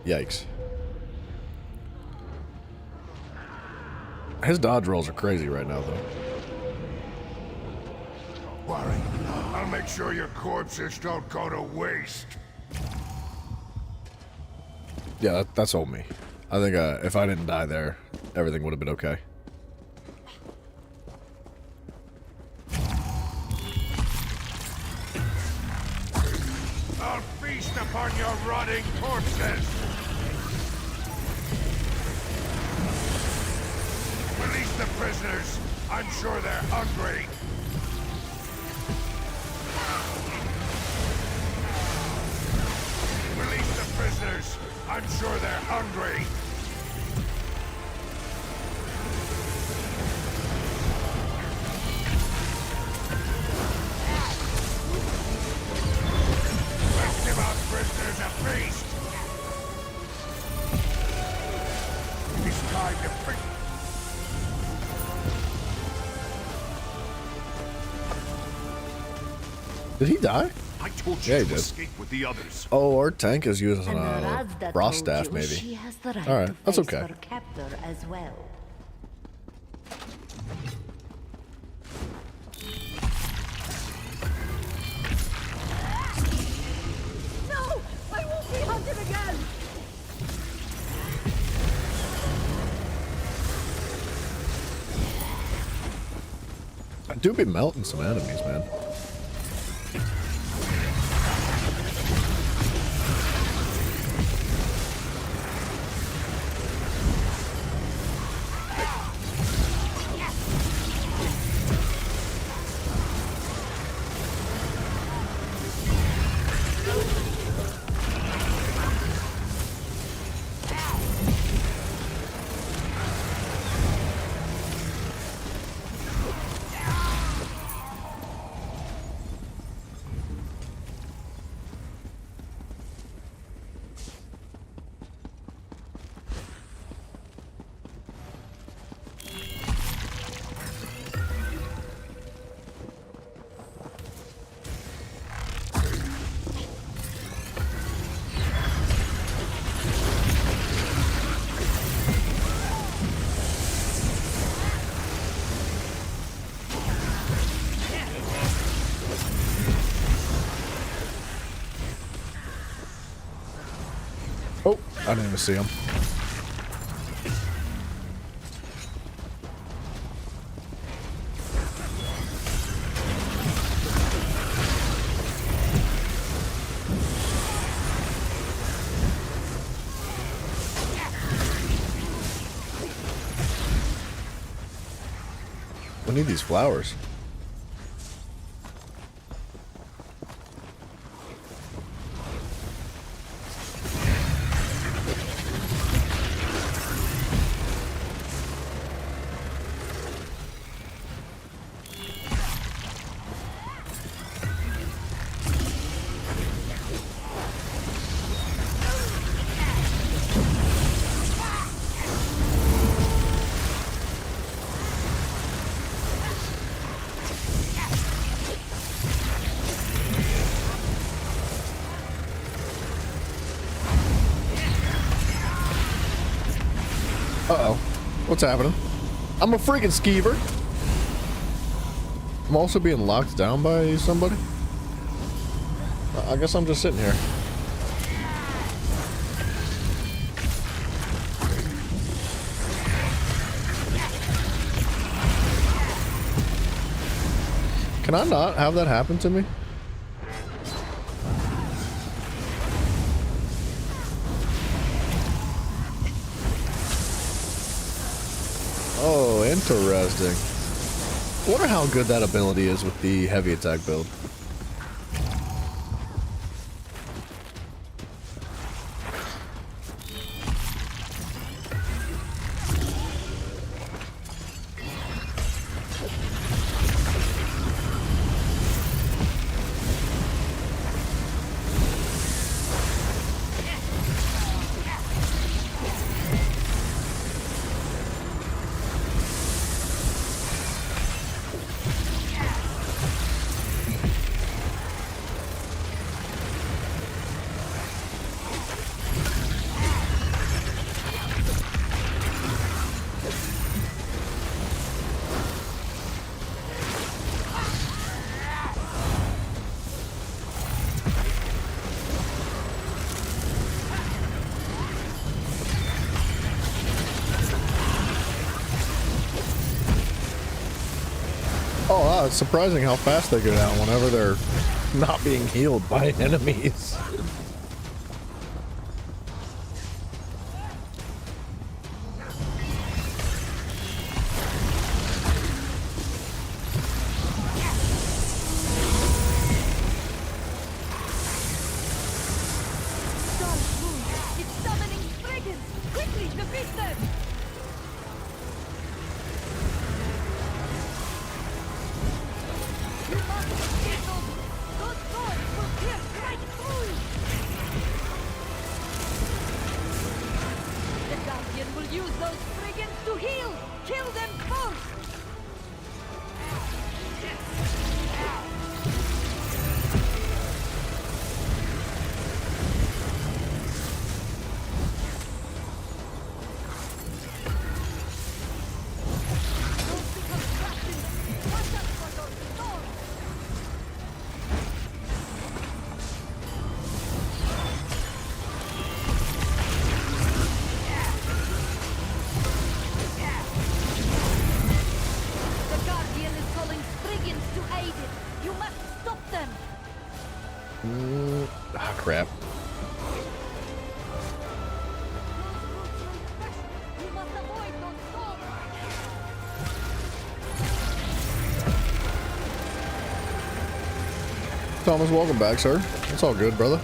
Yikes. His dodge rolls are crazy right now, though. Don't worry. I'll make sure your corpses don't go to waste. Yeah, that's on me. I think if I didn't die there, everything would have been okay. I'll feast upon your rotting corpses. Release the prisoners. I'm sure they're hungry. Release the prisoners. I'm sure they're hungry. Let's give our prisoners a feast. It's time to feast. Did he die? I told Yeah, you he to did. escape with the others. Oh, our tank is using And a Razda frost told staff, you maybe. She has the right Alright, to that's face okay. her captor as well. No! I won't be hunted again! I do be melting some enemies, man. Oh, I didn't even see him. We need these flowers. Uh-oh. What's happening? I'm a freaking skeever. I'm also being locked down by somebody. I guess I'm just sitting here. Can I not have that happen to me? interesting. I wonder how good that ability is with the heavy attack build. Oh, wow, it's surprising how fast they go down whenever they're not being healed by enemies. It's summoning brigands! Quickly, defeat them! You must escape those! Those swords will pierce right through you! The Guardian will use those brigands to heal! Kill them first! Ah, crap. Thomas, welcome back, sir. It's all good, brother.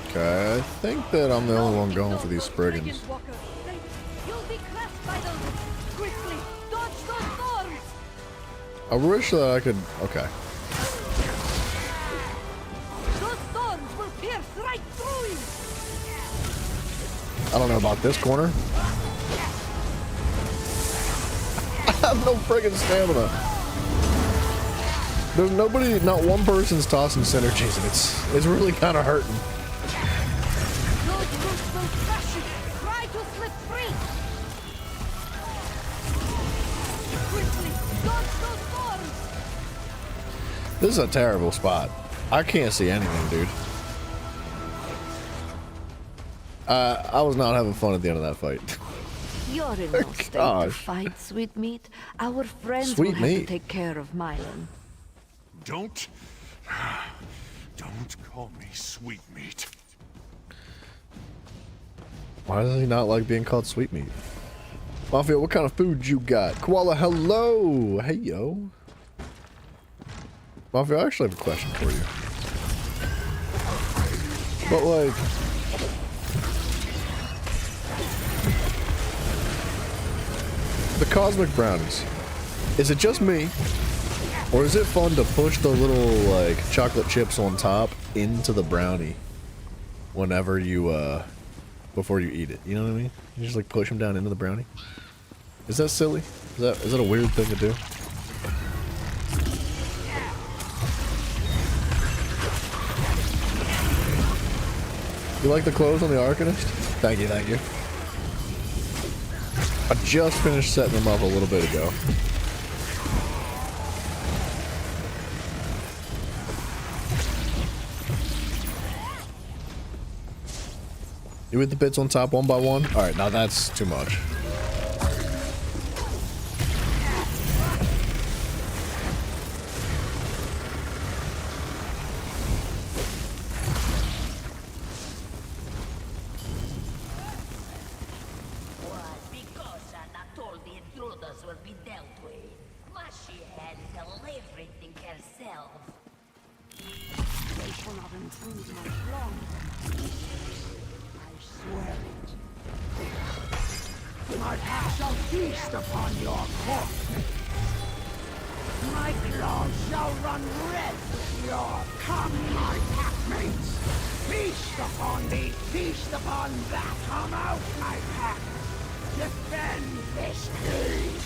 Okay, I think that I'm the only one going for these Spriggans. I wish that I could. Okay. Those thorns will pierce right through you. I don't know about this corner. I have no friggin' stamina. There's nobody, not one person's tossing synergies, and it's really kind of hurting. Those roots will crush you. Try to slip free. Quickly, dodge those thorns. This is a terrible spot. I can't see anything, dude. I was not having fun at the end of that fight. You're in no state to fight, sweetmeat. Our friends will have to take care of Mylon. Don't call me sweetmeat. Why does he not like being called sweetmeat? Mafia, what kind of food you got? Koala, hello! Hey, yo. Mafia, I actually have a question for you. But, like... the cosmic brownies. Is it just me? Or is it fun to push the little, like, chocolate chips on top into the brownie whenever you, before you eat it? You know what I mean? You just, like, push them down into the brownie? Is that silly? Is that a weird thing to do? You like the clothes on the Arcanist? Thank you, thank you. I just finished setting them up a little bit ago. You hit the bits on top one by one? Alright, now that's too much. will not intrude much longer. I swear it. My pack shall feast upon your corpse. My claws shall run red with your... Come, my packmates! Feast upon me, feast upon that! Come out, my pack! Defend this cave!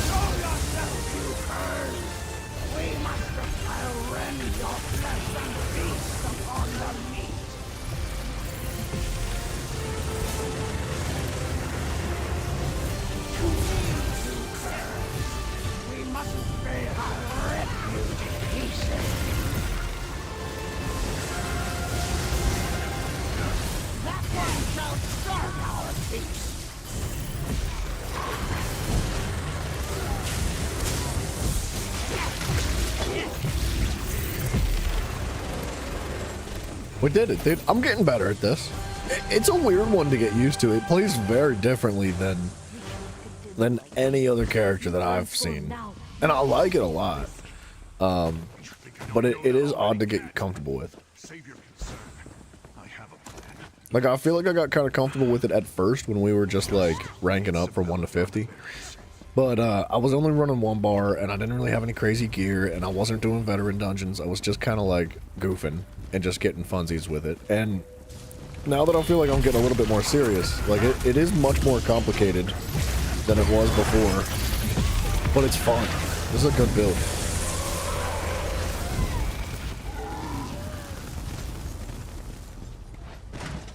Show yourself, you curs! We must rend your flesh and feast upon the meat! We mustn't fail our refuge in pieces. That one shall start our feast. We did it, dude. I'm getting better at this. It's a weird one to get used to. It plays very differently than any other character that I've seen. And I like it a lot. But it is odd to get comfortable with. Like, I feel like I got kind of comfortable with it at first when we were just, like, ranking up from 1 to 50. But I was only running 1 bar, and I didn't really have any crazy gear, and I wasn't doing veteran dungeons. I was just kind of, like, goofing and just getting funsies with it. And now that I feel like I'm getting a little bit more serious, like, it is much more complicated than it was before. But it's fun. This is a good build.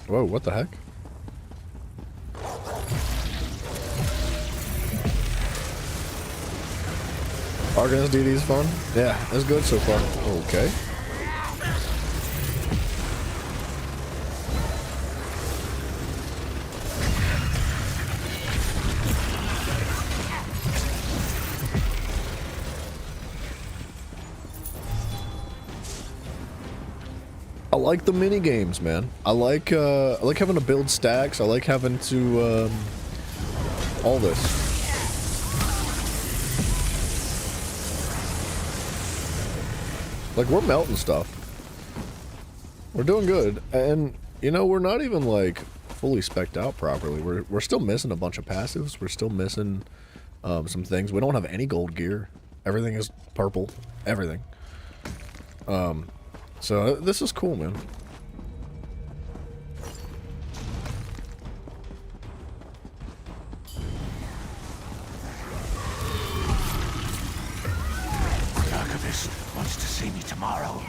Whoa, what the heck? Arcanist DD is fun? Yeah, it's good so far. Okay. I like the mini games, man. I like having to build stacks. I like having to all this. Like, we're melting stuff. We're doing good, and you know, we're not even like fully spec'd out properly. We're still missing a bunch of passives. We're still missing some things. We don't have any gold gear. Everything is purple. Everything. So this is cool, man. The archivist wants to see me tomorrow.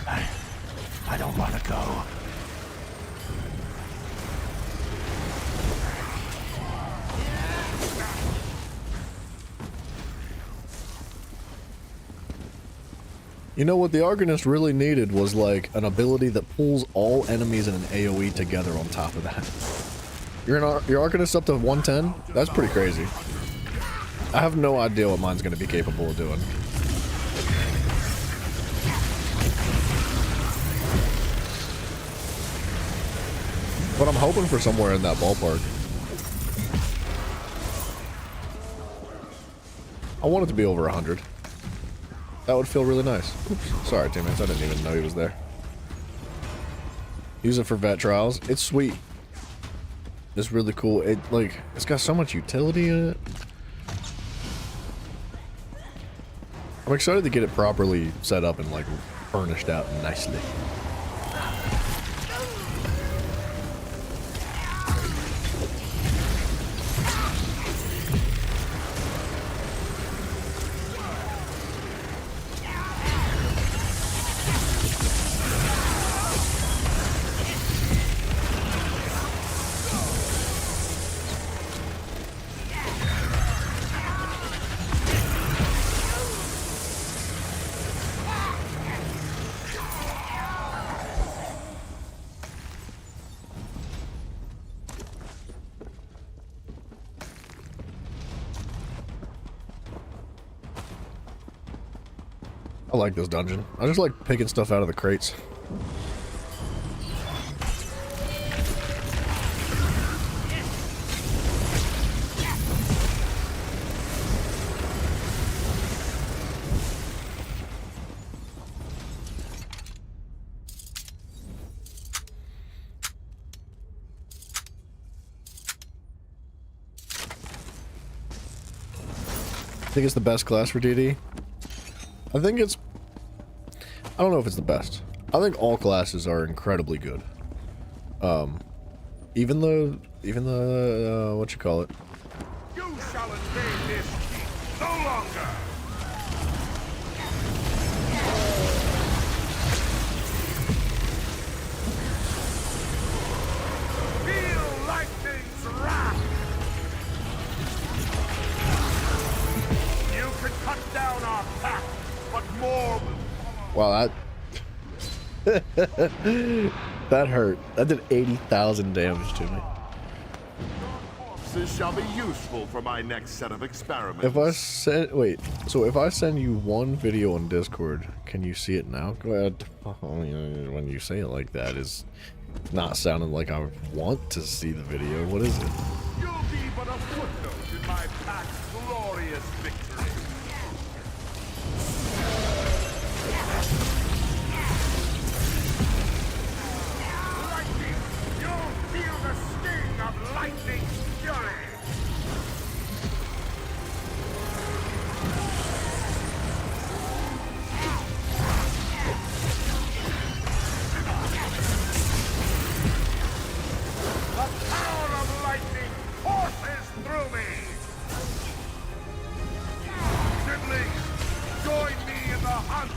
I don't want to go. You know what the Arcanist really needed was like an ability that pulls all enemies in an AoE together on top of that. Your Arcanist up to 110? That's pretty crazy. I have no idea what mine's going to be capable of doing. But I'm hoping for somewhere in that ballpark. I want it to be over 100. That would feel really nice. Oops. Sorry, teammates. I didn't even know he was there. Use it for vet trials. It's sweet. It's really cool. It's got so much utility in it. I'm excited to get it properly set up and like furnished out nicely. I like this dungeon. I just like picking stuff out of the crates. think it's the best class for DD. I think it's... I don't know if it's the best. I think all classes are incredibly good. Even the what you call it? You shall invade this keep no longer. Feel lightning's wrath. You can cut down our path, but more will follow. Wow, that hurt. That did 80,000 damage to me. This shall be useful for my next set of experiments. If I send so if I send you one video on Discord, can you see it now? Go ahead. When you say it like that, is not sounding like I want to see the video. What is it? You'll be but a footnote in my pack's glorious victory. Lightning! You'll feel the sting of lightning's fury! The power of lightning courses through me! Siblings, join me in the hunt!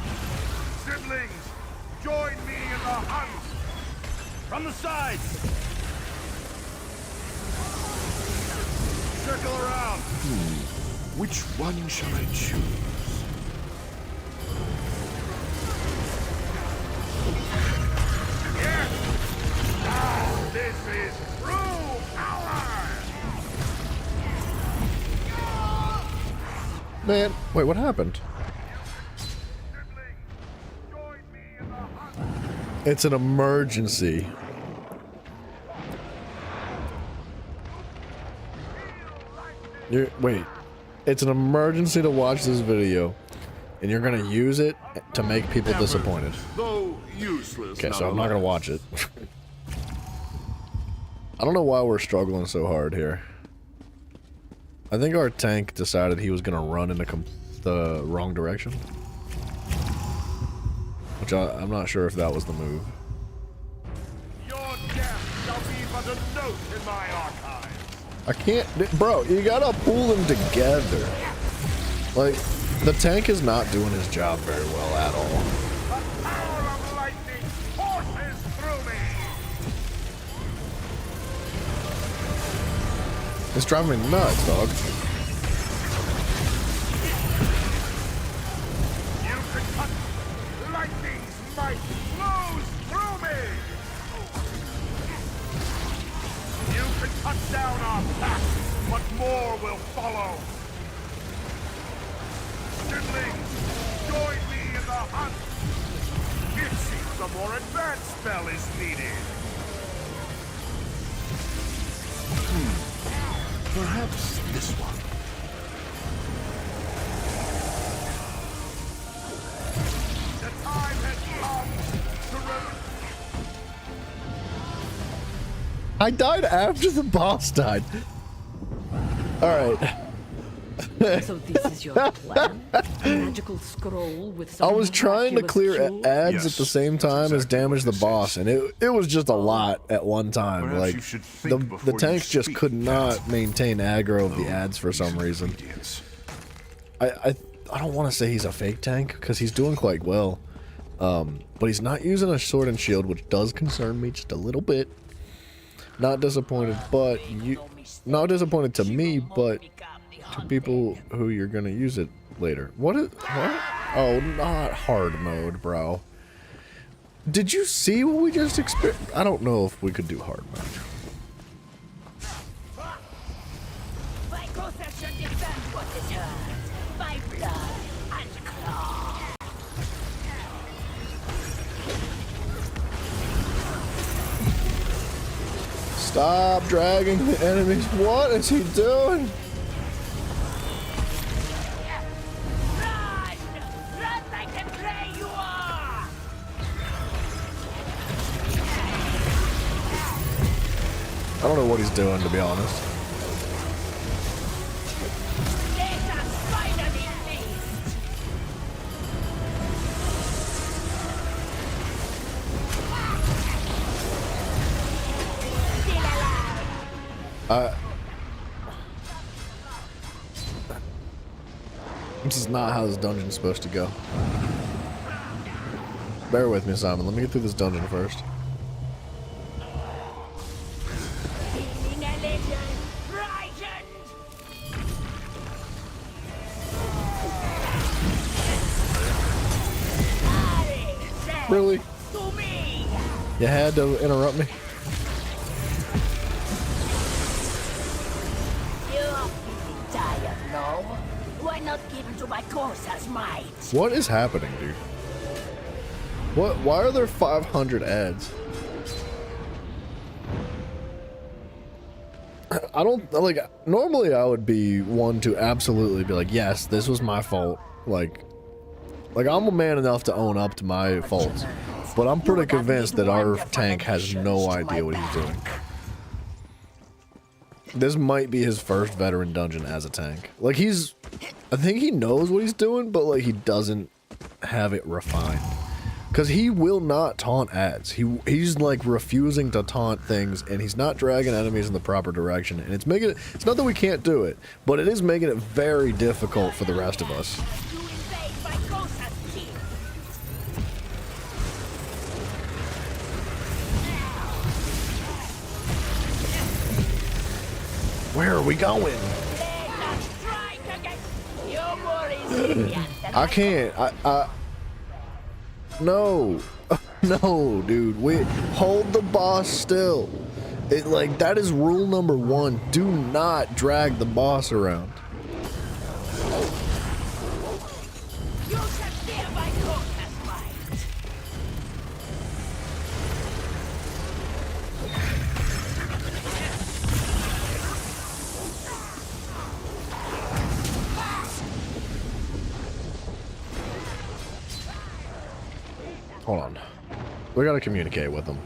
Siblings, join me in the hunt! From the sides! Circle around! Which one shall I choose? Yes! Now this is true power! Man, wait, what happened? Siblings, join me in the hunt! It's an emergency. Wait, it's an emergency to watch this video, and you're gonna use it to make people disappointed. Though useless. Okay, so I'm not gonna watch it. I don't know why we're struggling so hard here. I think our tank decided he was gonna run in the wrong direction, which I'm not sure if that was the move. Your death shall be but a note in my archives. I can't, bro, you gotta pull them together. Like, the tank is not doing his job very well at all. The power of lightning courses through me. It's driving me nuts, dog. You can cut lightning's might flows through me. You can cut down our pack, but more will follow. Siblings, join me in the hunt. It seems a more advanced spell is needed. Perhaps this one. The time has come to I died after the boss died. Alright. So this is your plan? A magical scroll with some I was trying to miraculous clear cure? ads Yes, at the same time as exactly damage the what this boss, is. and it was just a lot at one time. Perhaps Like, you should think the before you tank just speak, could not Cat. maintain aggro of the ads for some reason. Ingredients. I don't want to say he's a fake tank, because he's doing quite well. But he's not using a sword and shield, which does concern me just a little bit. Not disappointed, but not disappointed to me, but to people who you're gonna use it later. What? Oh, not hard mode, bro. Did you see what we just experienced? I don't know if we could do hard mode. Reconstruction defends what is hers by blood and claw. Stop dragging the enemies. What is he doing? Run! Run like the prey you are! I don't know what he's doing, to be honest. Let the spiders This is not how this dungeon's supposed to go. Bear with me, Simon. Let me get through this dungeon first. Really? You had to interrupt me? Why not give him to my Corsa's might? What is happening, dude? What? Why are there 500 ads? I don't, like, normally I would be one to absolutely be like, yes, this was my fault. Like I'm a man enough to own up to my faults. But I'm pretty convinced that our tank has no idea what he's doing. This might be his first veteran dungeon as a tank. Like, I think he knows what he's doing, but like he doesn't have it refined. Because he will not taunt ads. He's like refusing to taunt things, and he's not dragging enemies in the proper direction. And it's making it, it's not that we can't do it, but it is making it very difficult for the rest of us. Where are we going? I can't. No. No, dude. Hold the boss still. Like, that is rule number 1. Do not drag the boss around. Hold on. We gotta communicate with them.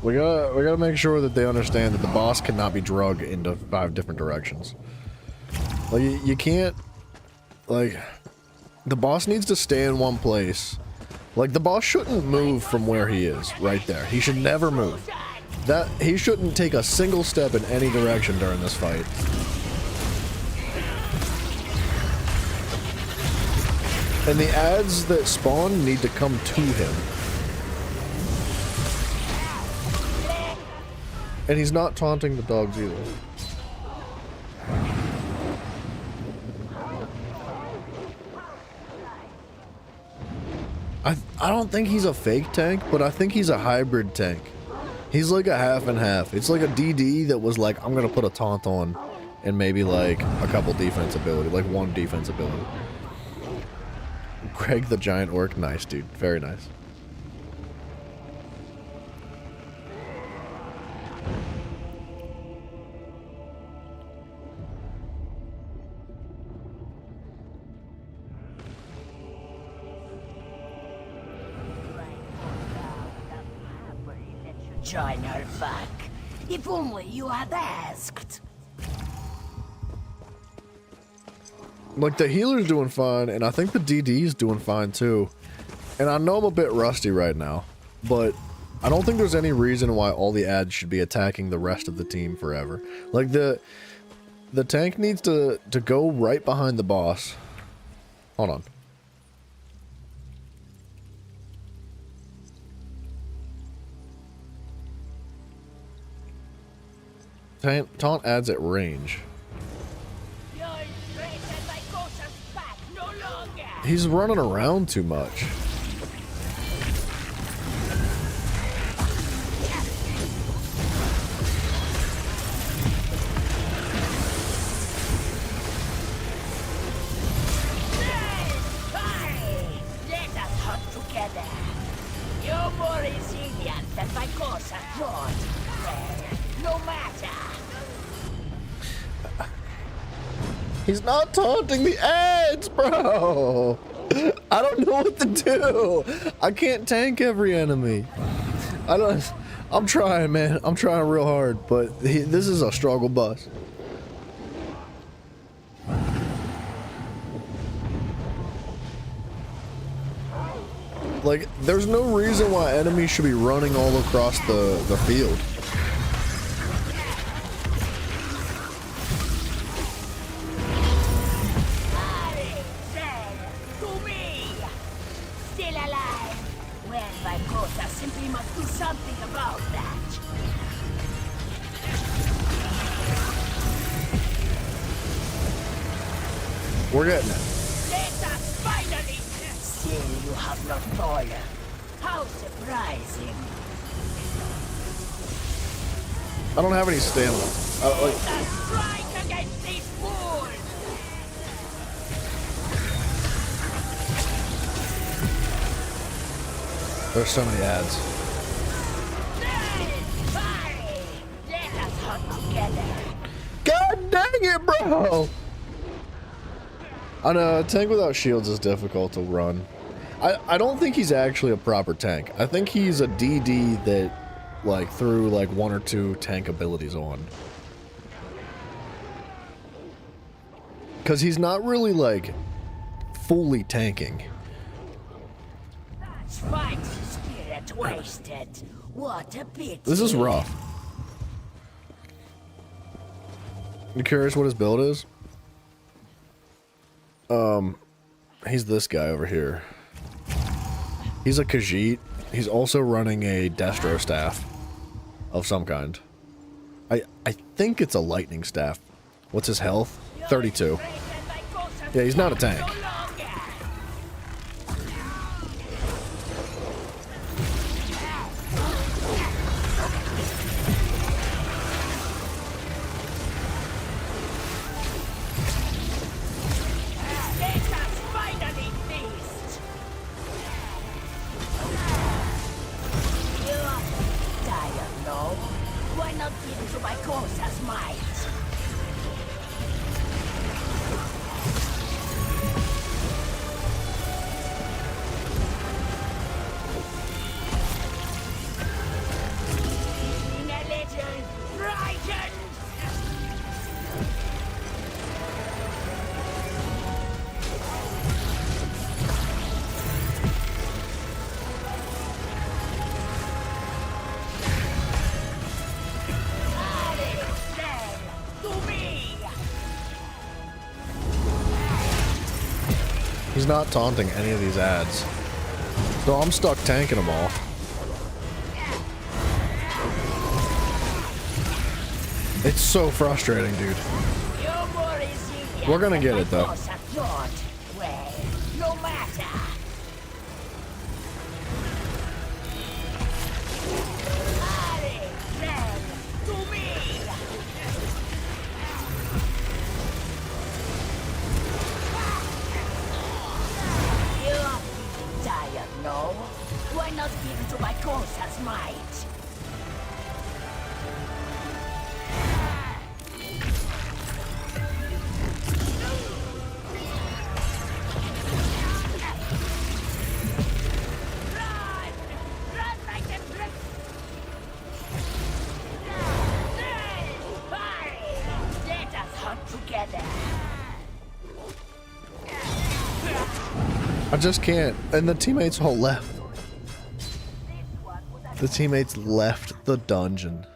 We gotta make sure that they understand that the boss cannot be drugged into 5 different directions. Like, you can't, like, the boss needs to stay in one place. Like, the boss shouldn't move from where he is, right there. He should never move. He shouldn't take a single step in any direction during this fight. And the ads that spawn need to come to him. And he's not taunting the dogs either. I don't think he's a fake tank, but I think he's a hybrid tank. He's like a half and half. It's like a DD that was like, I'm gonna put a taunt on and maybe like a couple defense ability, like 1 defense ability. Greg the Giant Orc, nice dude, very nice. Join our back. If only you had asked. Like, the healer's doing fine, and I think the DD's doing fine too. And I know I'm a bit rusty right now, but I don't think there's any reason why all the ads should be attacking the rest of the team forever. Like, the tank needs to go right behind the boss. Hold on. Taunt adds at range. He's running around too much. Let us hunt together. You're more resilient than my Corsa thought. No matter. He's not taunting the ads, bro. I don't know what to do. I can't tank every enemy. I'm trying, man. I'm trying real hard, but this is a struggle bus. Like, there's no reason why enemies should be running all across the field. To me! Still alive! Well, Vicosa simply must do something about that. We're getting it. Let us finally! Still you have not fallen. How surprising. I don't have any stamina. Let us strike against these fools! There's so many ads. Hurry! Let us hunt together. God dang it, bro! I know, a tank without shields is difficult to run. I don't think he's actually a proper tank. I think he's a DD that, like, threw, like, 1 or 2 tank abilities on. Because he's not really, like, fully tanking. Fight spirit wasted. What a pity. This is rough. You curious what his build is? He's this guy over here. He's a Khajiit. He's also running a Destro staff of some kind. I think it's a lightning staff. What's his health? 32. Yeah, he's not a tank. He's not taunting any of these ads. So I'm stuck tanking them all. It's so frustrating, dude. We're gonna get it, though. No matter. No? Why not give it to my Corsa's might? Run! Run like a brick! Hurry! Let us hunt together! I just can't. And the teammates all left. The teammates left the dungeon.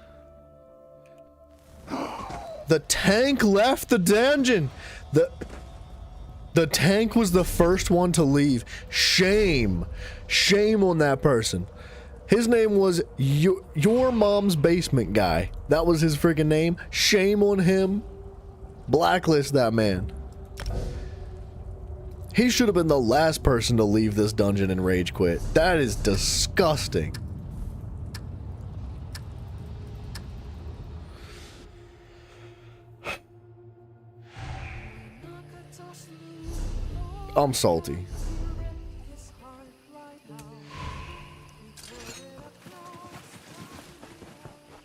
The tank left the dungeon. The tank was the first one to leave. Shame. Shame on that person. His name was your mom's basement guy. That was his freaking name. Shame on him. Blacklist that man. He should have been the last person to leave this dungeon and rage quit. That is disgusting. I'm salty.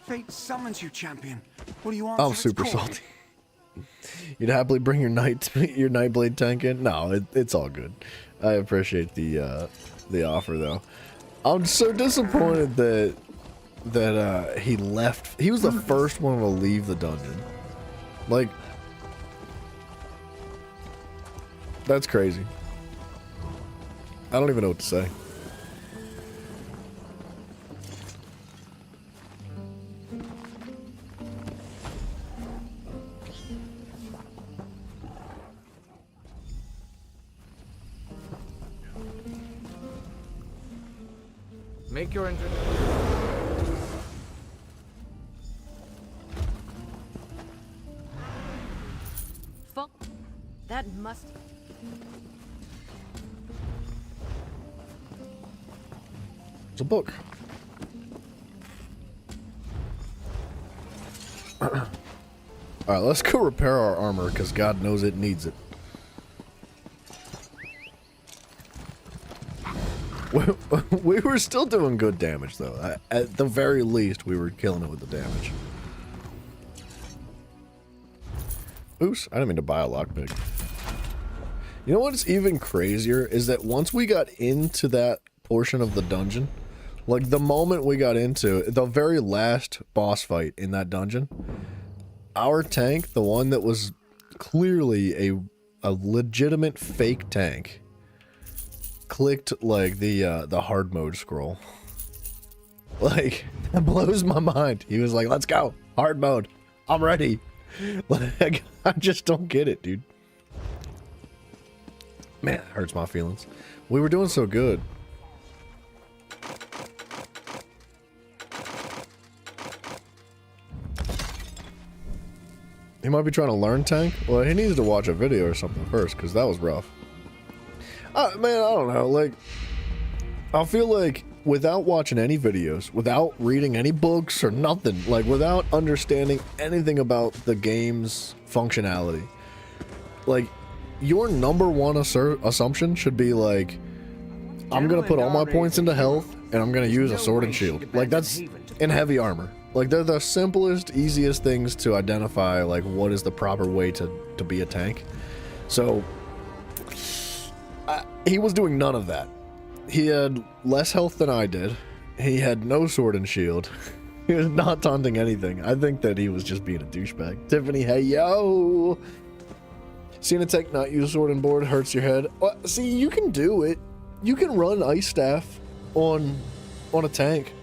Fate summons you, champion. What do you want? I'm super salty. You'd happily bring your Nightblade tank in? No, it's all good. I appreciate the offer though. I'm so disappointed that that he left. He was the first one to leave the dungeon. Like, that's crazy. I don't even know what to say. Make your entrance. Fuck. That must. It's a book. Alright, let's go repair our armor, because God knows it needs it. We were still doing good damage, though. At the very least, we were killing it with the damage. Oops, I didn't mean to buy a lockpick. You know what's even crazier is that once we got into that portion of the dungeon, like the moment we got into the very last boss fight in that dungeon, our tank, the one that was clearly a legitimate fake tank, clicked like the hard mode scroll. Like, that blows my mind. He was like, let's go, hard mode, I'm ready. Like, I just don't get it, dude. Man, it hurts my feelings. We were doing so good. He might be trying to learn tank. Well, he needs to watch a video or something first, because that was rough. Man, I don't know, like, I feel like without watching any videos, without reading any books or nothing, like without understanding anything about the game's functionality, like, your number one assumption should be like, I'm gonna put all my points into health and I'm gonna use a sword and shield. Like, that's in heavy armor. Like, they're the simplest, easiest things to identify, like, what is the proper way to be a tank. So he was doing none of that. He had less health than I did. He had no sword and shield. He was not taunting anything. I think that he was just being a douchebag. Tiffany, hey yo! Seeing a tank not use sword and board hurts your head. Well, see, you can do it. You can run Ice Staff on a tank.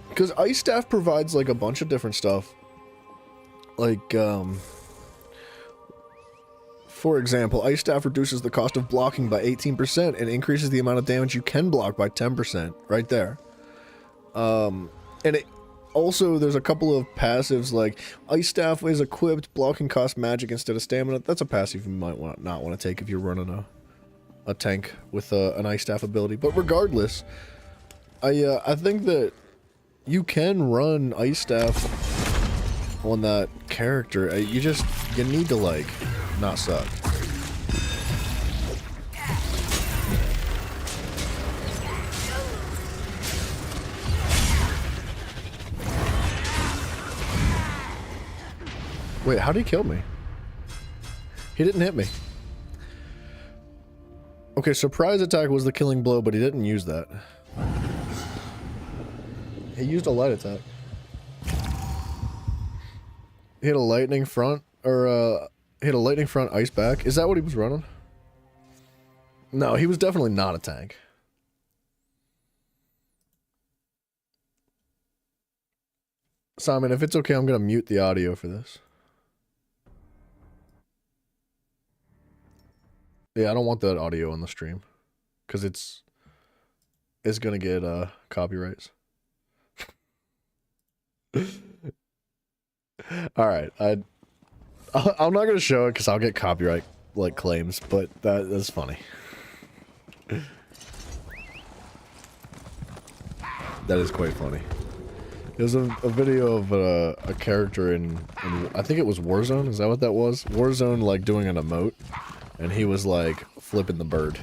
Because Ice Staff provides like a bunch of different stuff. Like, for example, Ice Staff reduces the cost of blocking by 18% and increases the amount of damage you can block by 10%, right there. And it also, there's a couple of passives, like Ice Staff is equipped, blocking costs magic instead of stamina. That's a passive you might not want to take if you're running a tank with an Ice Staff ability. But regardless, I think that you can run Ice Staff on that character. You need to, like, not suck. Wait, how did he kill me? He didn't hit me. Okay, surprise attack was the killing blow, but he didn't use that. He used a light attack. He hit a lightning front, or hit a lightning front ice back. Is that what he was running? No, he was definitely not a tank. Simon, if it's okay, I'm gonna mute the audio for this. Yeah, I don't want that audio on the stream, because it's gonna get copyrights. All right, I'm not gonna show it because I'll get copyright like claims, but that's funny. That is quite funny. There's a video of a character in I think it was Warzone. Is that what that was? Warzone, like doing an emote, and he was like flipping the bird.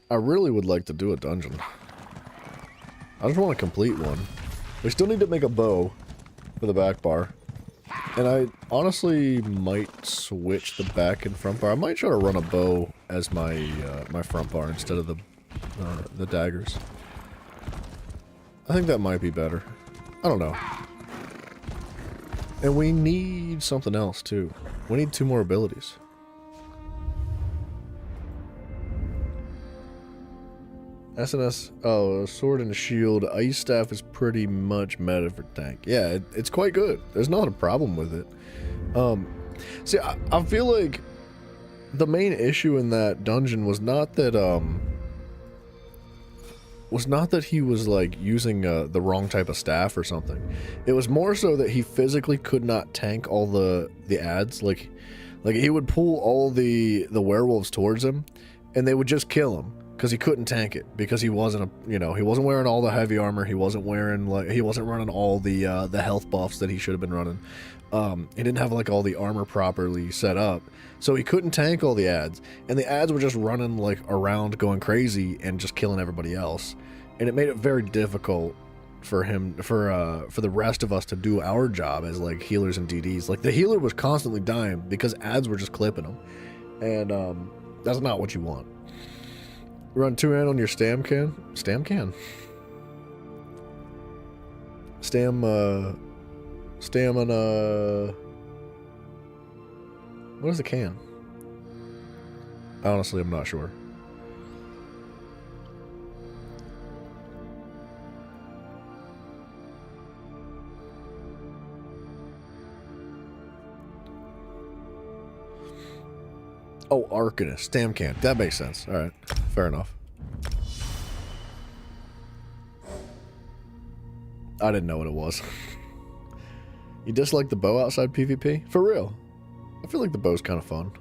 I really would like to do a dungeon. I just want to complete one. We still need to make a bow for the back bar. And I honestly might switch the back and front bar. I might try to run a bow as my my front bar instead of the daggers. I think that might be better. I don't know. And we need something else too. We need 2 more abilities. SNS, oh, sword and shield. Ice staff is pretty much meta for tank. Yeah, it's quite good. There's not a problem with it. See, I feel like the main issue in that dungeon was not that he was like using the wrong type of staff or something. It was more so that he physically could not tank all the ads. Like he would pull all the werewolves towards him, and they would just kill him. Because he couldn't tank it, because he wasn't he wasn't wearing all the heavy armor, he wasn't wearing he wasn't running all the health buffs that he should have been running. He didn't have like all the armor properly set up, so he couldn't tank all the ads, and the ads were just running like around going crazy and just killing everybody else, and it made it very difficult for him for the rest of us to do our job as like healers and DDs. Like the healer was constantly dying because ads were just clipping him, and that's not what you want. Run 2 and on your stamina. What is a can? Honestly, I'm not sure. Oh, Arcanist. Stam can. That makes sense. Alright. Fair enough. I didn't know what it was. You dislike the bow outside PvP? For real. I feel like the bow's kind of fun.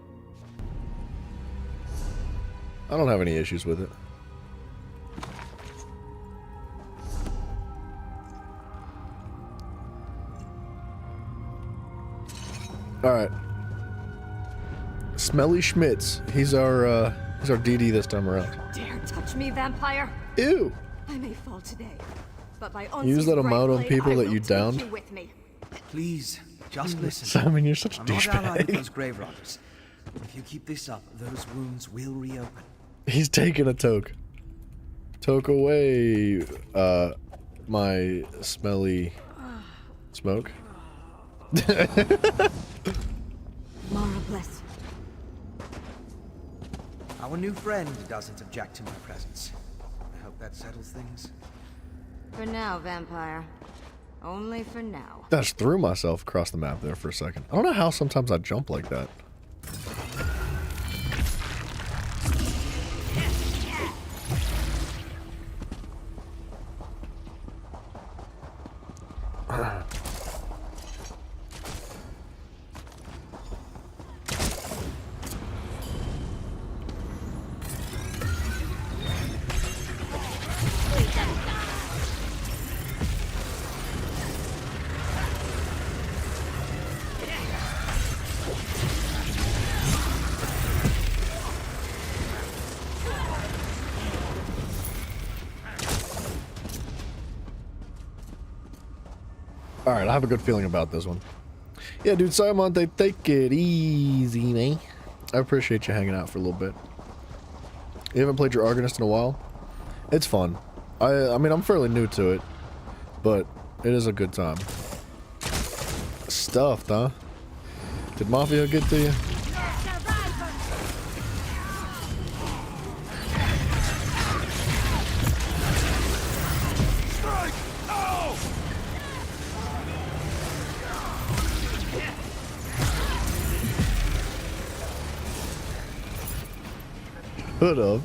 I don't have any issues with it. Alright. Smelly Schmitz. He's our DD this time around. Dare touch me, vampire? Ew. I may fall today, but by use that amount on people that you downed. Please, just listen. Simon, you're such a I'm not allied with douchebag. those grave robbers. If you keep this up, those wounds will reopen. He's taking a toke. Toke away, my smelly smoke. Mara bless. Our new friend doesn't object to my presence. I hope that settles things. For now, vampire. Only for now. I just threw myself across the map there for a second. I don't know how sometimes I jump like that. Alright, I have a good feeling about this one. Yeah, dude, Simon, they take it easy, man. I appreciate you hanging out for a little bit. You haven't played your Arcanist in a while? It's fun. I mean, I'm fairly new to it, but it is a good time. Stuffed, huh? Did Mafia get to you? Put up.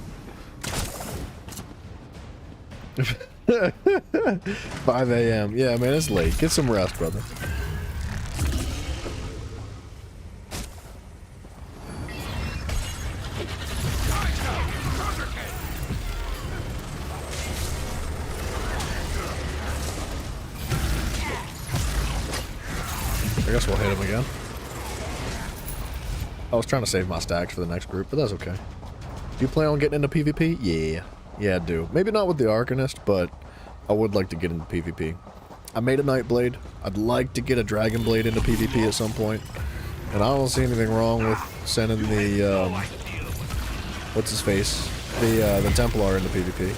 5 a.m. Yeah, man, it's late. Get some rest, brother. I guess we'll hit him again. I was trying to save my stacks for the next group, but that's okay. Do you plan on getting into PvP? Yeah. Yeah, I do. Maybe not with the Arcanist, but I would like to get into PvP. I made a Nightblade. I'd like to get a Dragon Blade into PvP at some point. And I don't see anything wrong with sending the, what's his face? The Templar into PvP.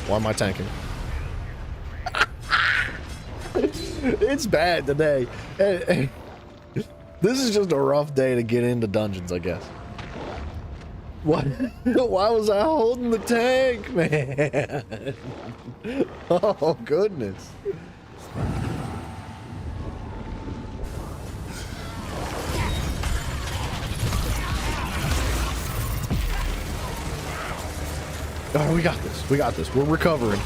Why am I tanking? It's bad today. This is just a rough day to get into dungeons, I guess. What? Why was I holding the tank, man? Oh, goodness. Oh, we got this. We got this. We're recovering.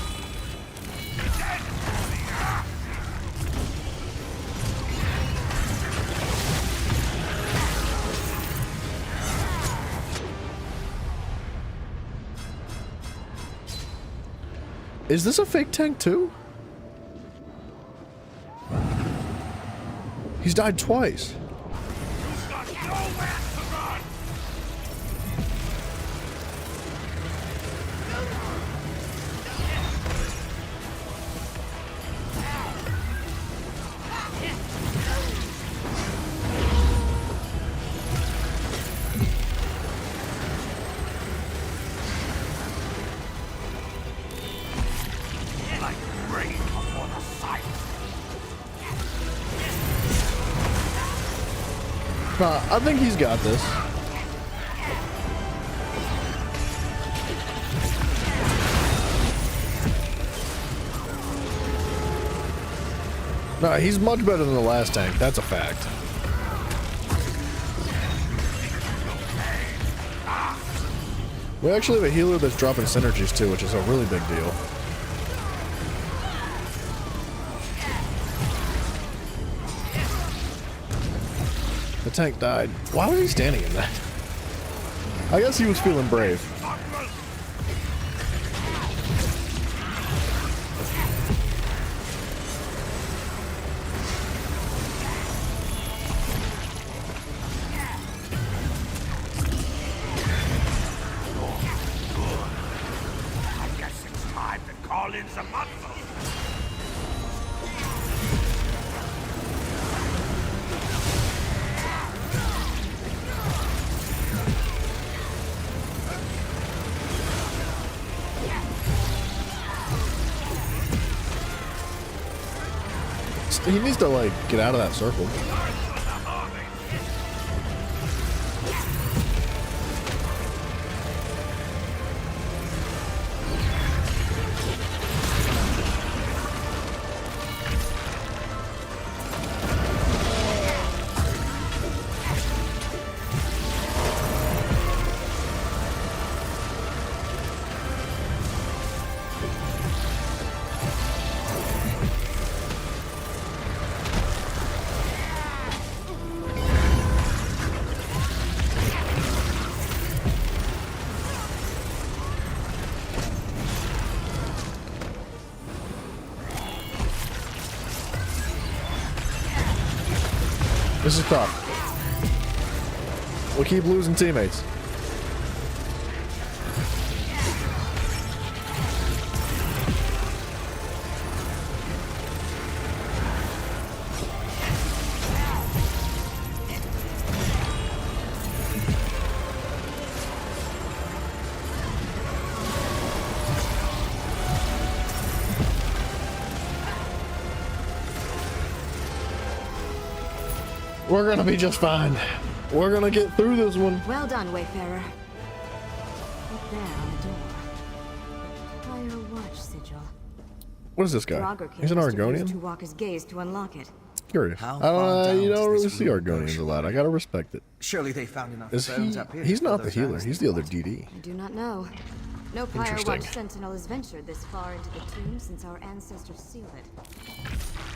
Is this a fake tank too? He's died twice. I think he's got this. No, he's much better than the last tank. That's a fact. We actually have a healer that's dropping synergies too, which is a really big deal. The tank died. Why was he standing in that? I guess he was feeling brave. I guess it's time to call in some muscle. He needs to, like, get out of that circle. This is tough. We'll keep losing teammates. We're gonna be just fine. We're gonna get through this one. Well done, Wayfarer. Up there on the door. Fire watch sigil. What is this guy? He's an Argonian? To walk his gaze to unlock it. Curious. How I far don't. down You does don't really this see room Argonians go, a lot. I gotta respect it. Surely they found enough Is bones he? up here. He's to not fill the those healer. hours He's they the other wanted. DD. I do not know. No Fire Interesting. Watch Sentinel has ventured this far into the tomb since our ancestors sealed it.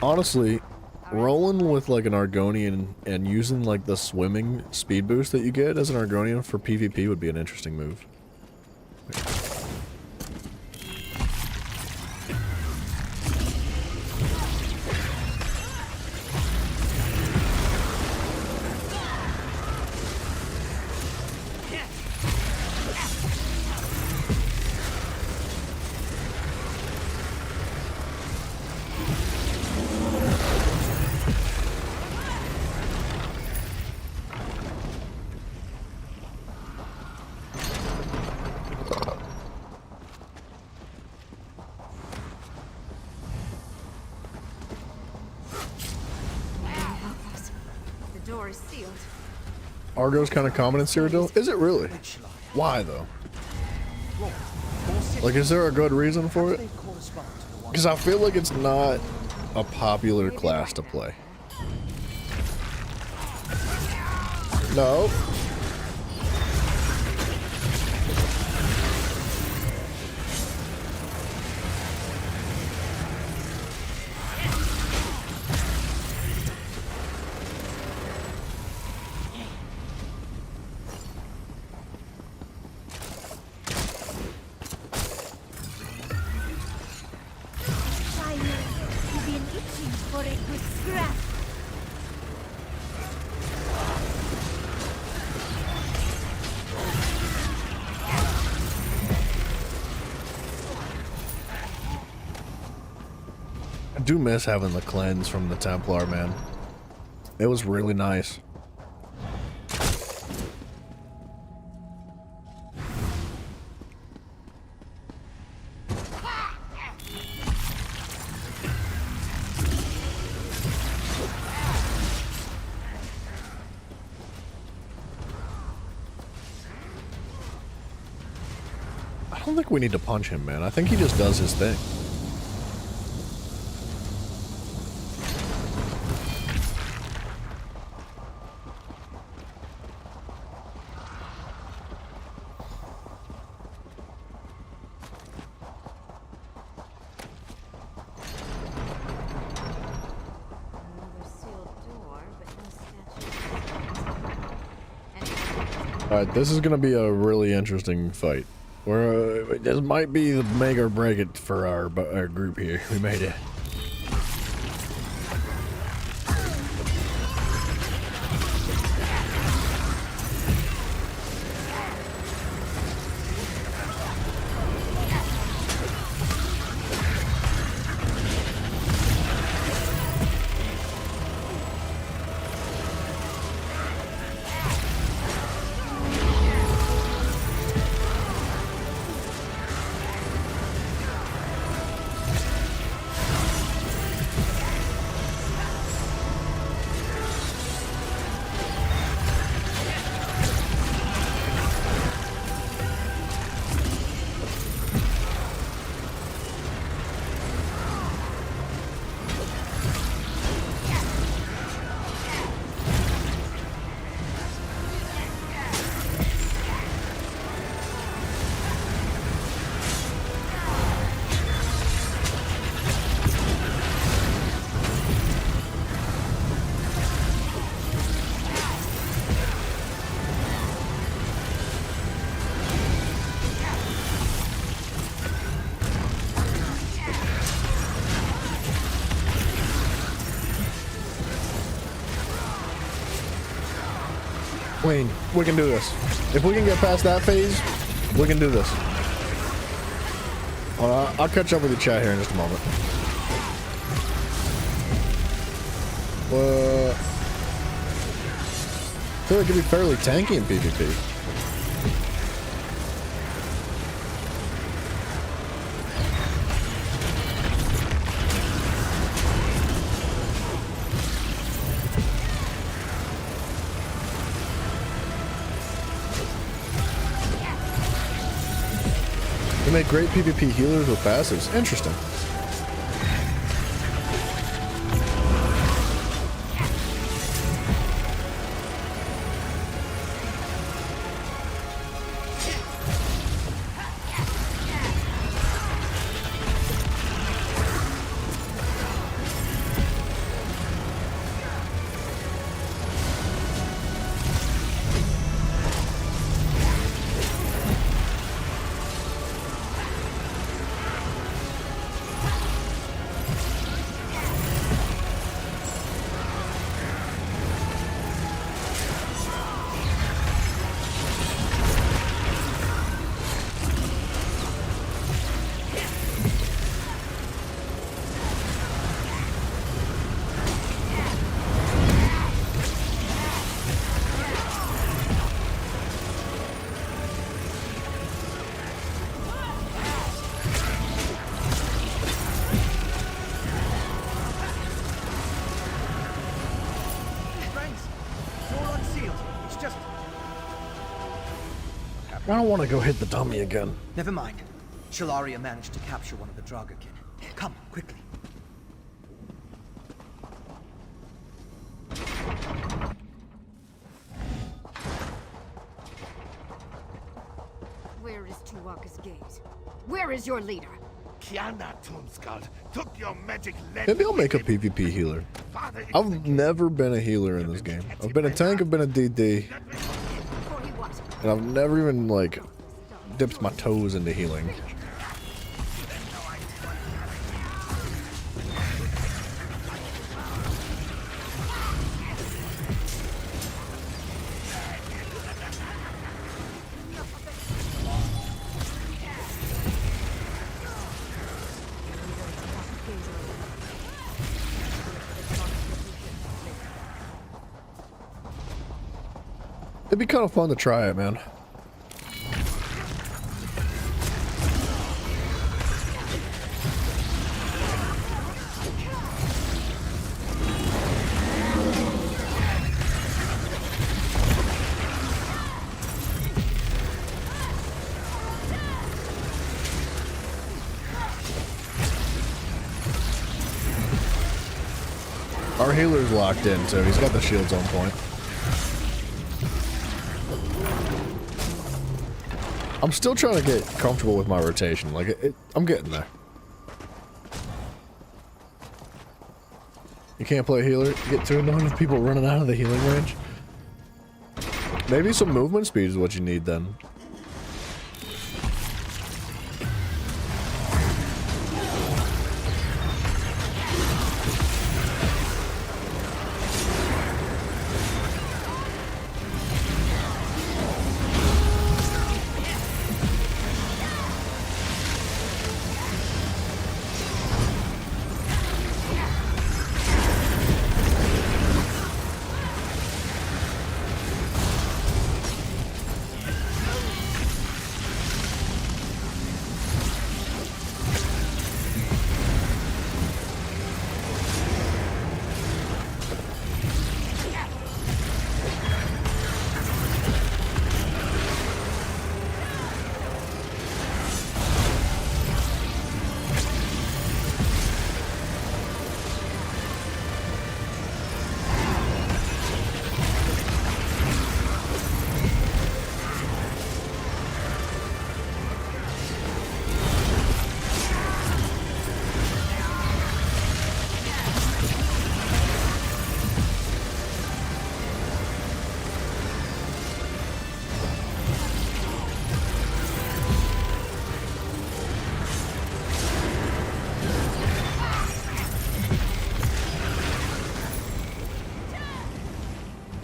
Honestly, rolling with like an Argonian and using like the swimming speed boost that you get as an Argonian for PvP would be an interesting move. door is sealed. Argo's kind of common in Cyrodiil? Is it really? Why though? Like, is there a good reason for it? Because I feel like it's not a popular class to play. No. You've been itching for a good scrap. I do miss having the cleanse from the Templar, man. It was really nice. I don't think we need to punch him, man. I think he just does his thing. Alright, this is gonna be a really interesting fight. This might be the make or break it for our group here. We made it. Wayne, we can do this. If we can get past that phase, we can do this. I'll catch up with the chat here in just a moment. I feel like it could be fairly tanky in PvP. They make great PvP healers with passives. Interesting. I don't want to go hit the dummy again. Never mind. Shalaria managed to capture one of the Draugr-kin. Come, quickly. Where is Tuwaka's gate? Where is your leader? Kiana Tombskull took your magic lead. Maybe I'll make a PvP healer. I've never been a healer in this game. I've been a tank, I've been a DD. And I've never even, like, dipped my toes into healing. It'd be kind of fun to try it, man. Our healer's locked in, so he's got the shields on point. I'm still trying to get comfortable with my rotation. Like, I'm getting there. You can't play healer. You get too annoyed with people running out of the healing range. Maybe some movement speed is what you need then.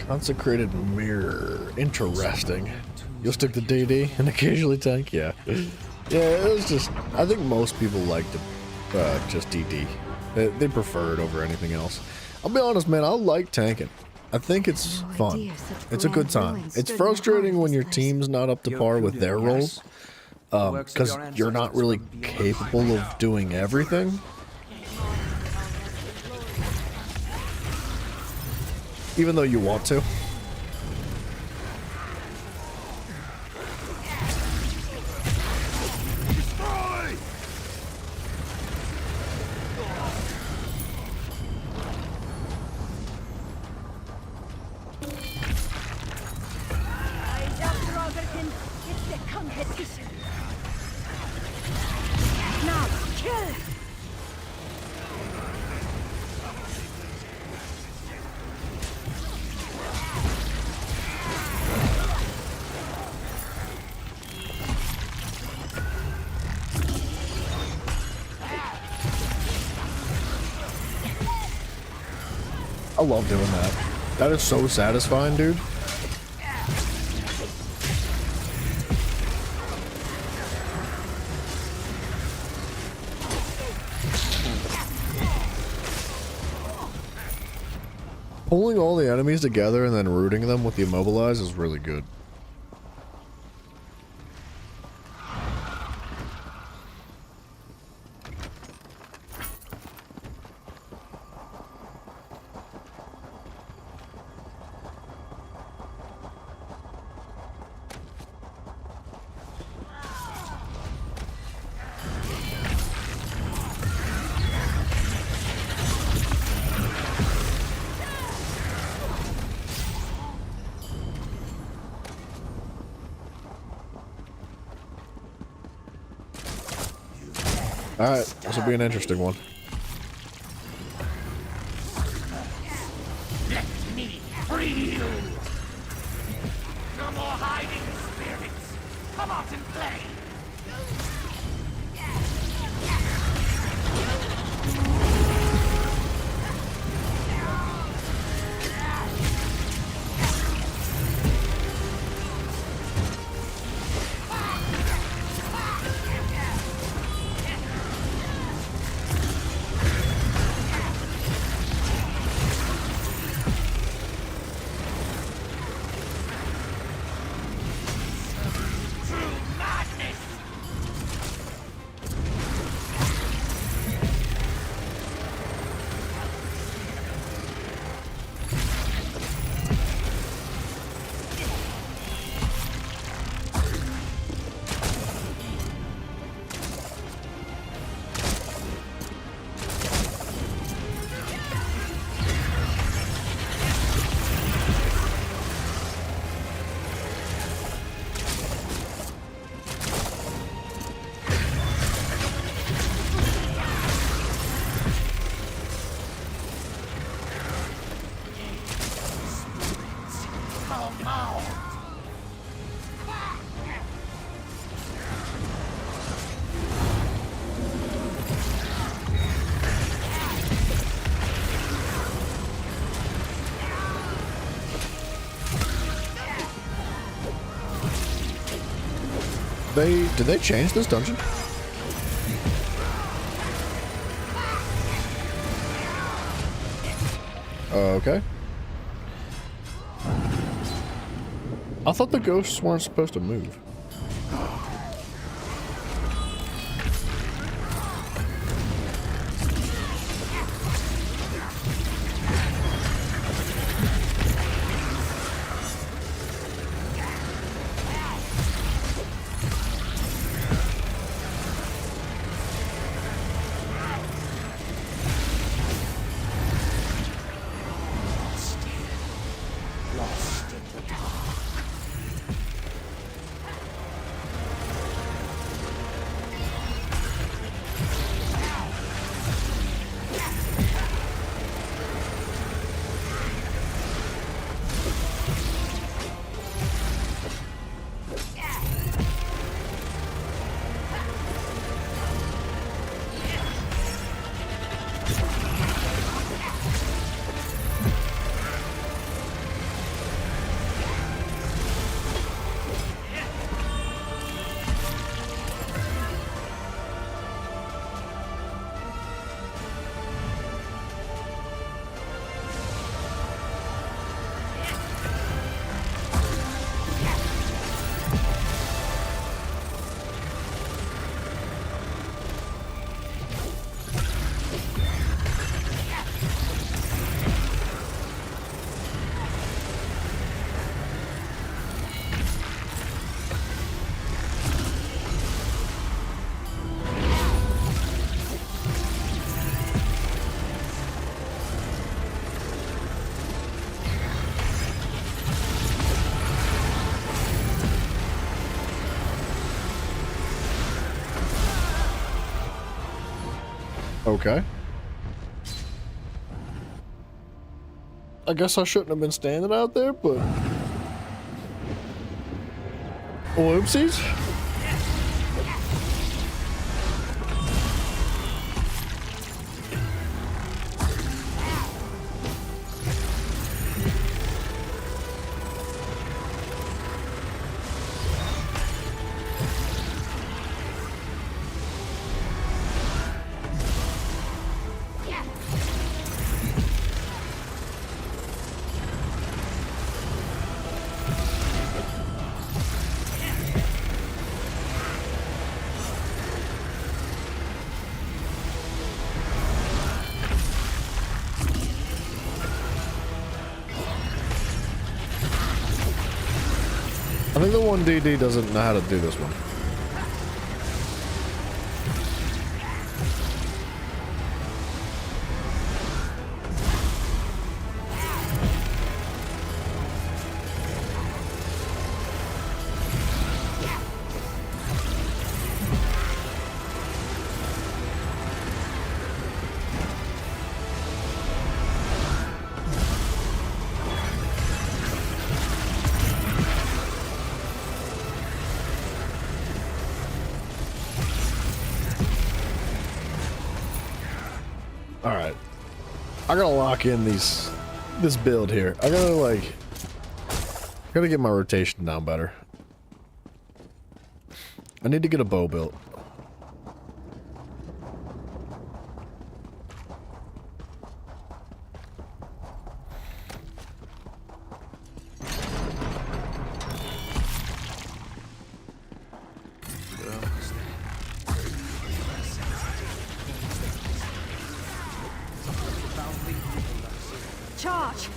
Consecrated mirror. Interesting. You'll stick to DD and occasionally tank? Yeah. Yeah, it was just... I think most people like to just DD. They prefer it over anything else. I'll be honest, man, I like tanking. I think it's fun. It's a good time. It's frustrating when your team's not up to par with their roles. Because you're not really capable of doing everything. Even though you want to. I love doing that. That is so satisfying, dude. Pulling all the enemies together and then rooting them with the immobilize is really good. Alright, this will be an interesting one. Let me free you! No more hiding, spirits! Come out and play! Did they change this dungeon? Okay. I thought the ghosts weren't supposed to move. Okay. I guess I shouldn't have been standing out there, but... Whoopsies. I think the 1DD doesn't know how to do this one. I gotta lock in this build here. I gotta get my rotation down better. I need to get a bow built. Charge!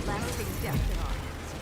Lasting death in our hands.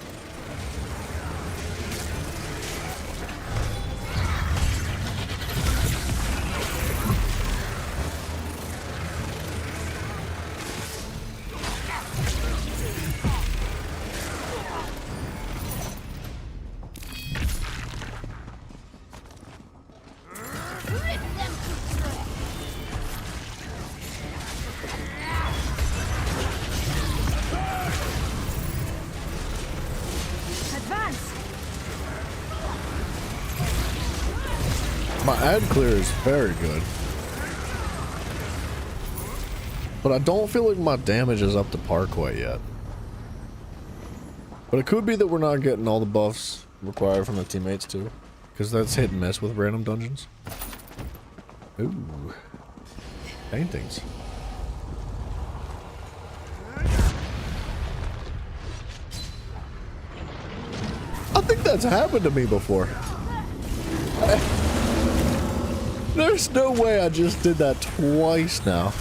My ad clear is very good. But I don't feel like my damage is up to par quite yet. But it could be that we're not getting all the buffs required from the teammates too. Because that's hit and miss with random dungeons. Ooh. Paintings. I think that's happened to me before. There's no way I just did that twice now.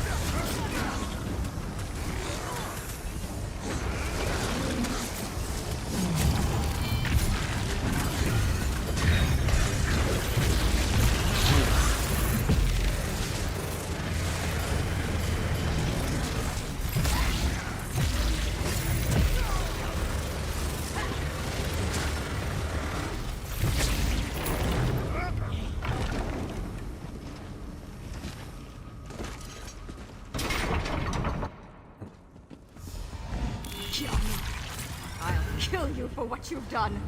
For what you've done.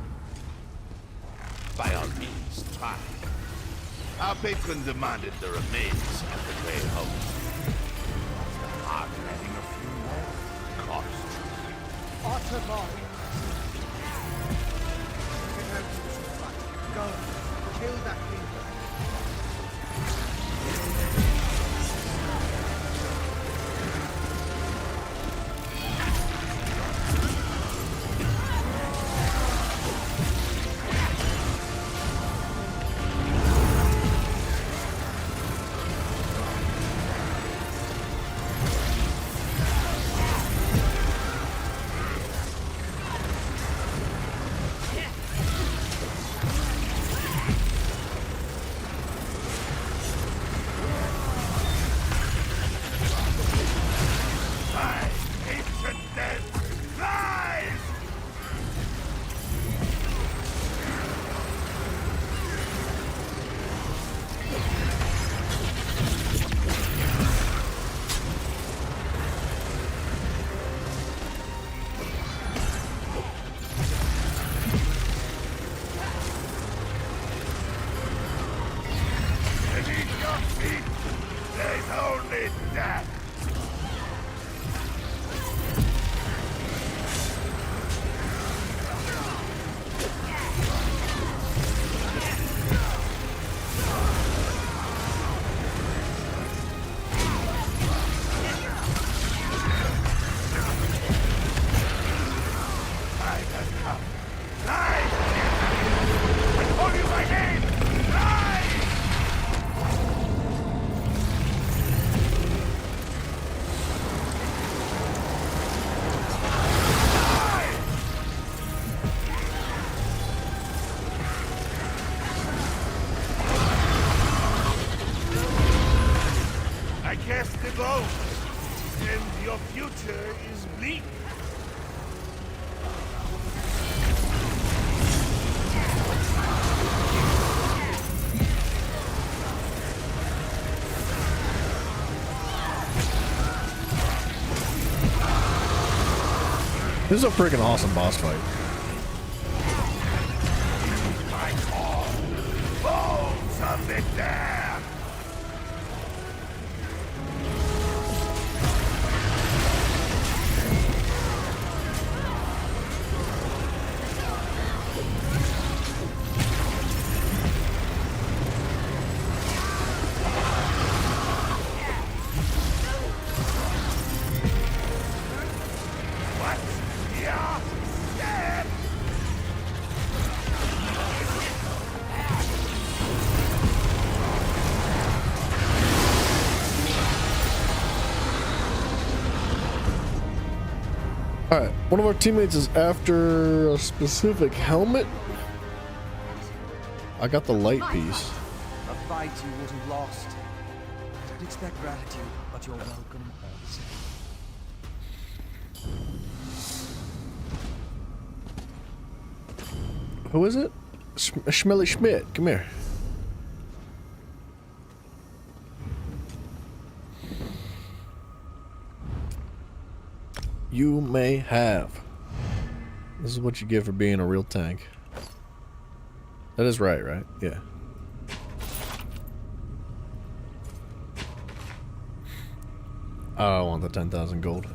By all means, try. Our patron demanded the remains of the Grey Host. Hard letting a few more costs. Autobot! Go, kill that thing. This is a freaking awesome boss fight. Bones of it there! Alright, one of our teammates is after a specific helmet. I got the light piece. A fight you would have lost. Don't expect gratitude, but you're welcome all the same. Who is it? Schmelly Schmidt, come here. You may have. This is what you get for being a real tank. That is right? Yeah. I don't want the 10,000 gold.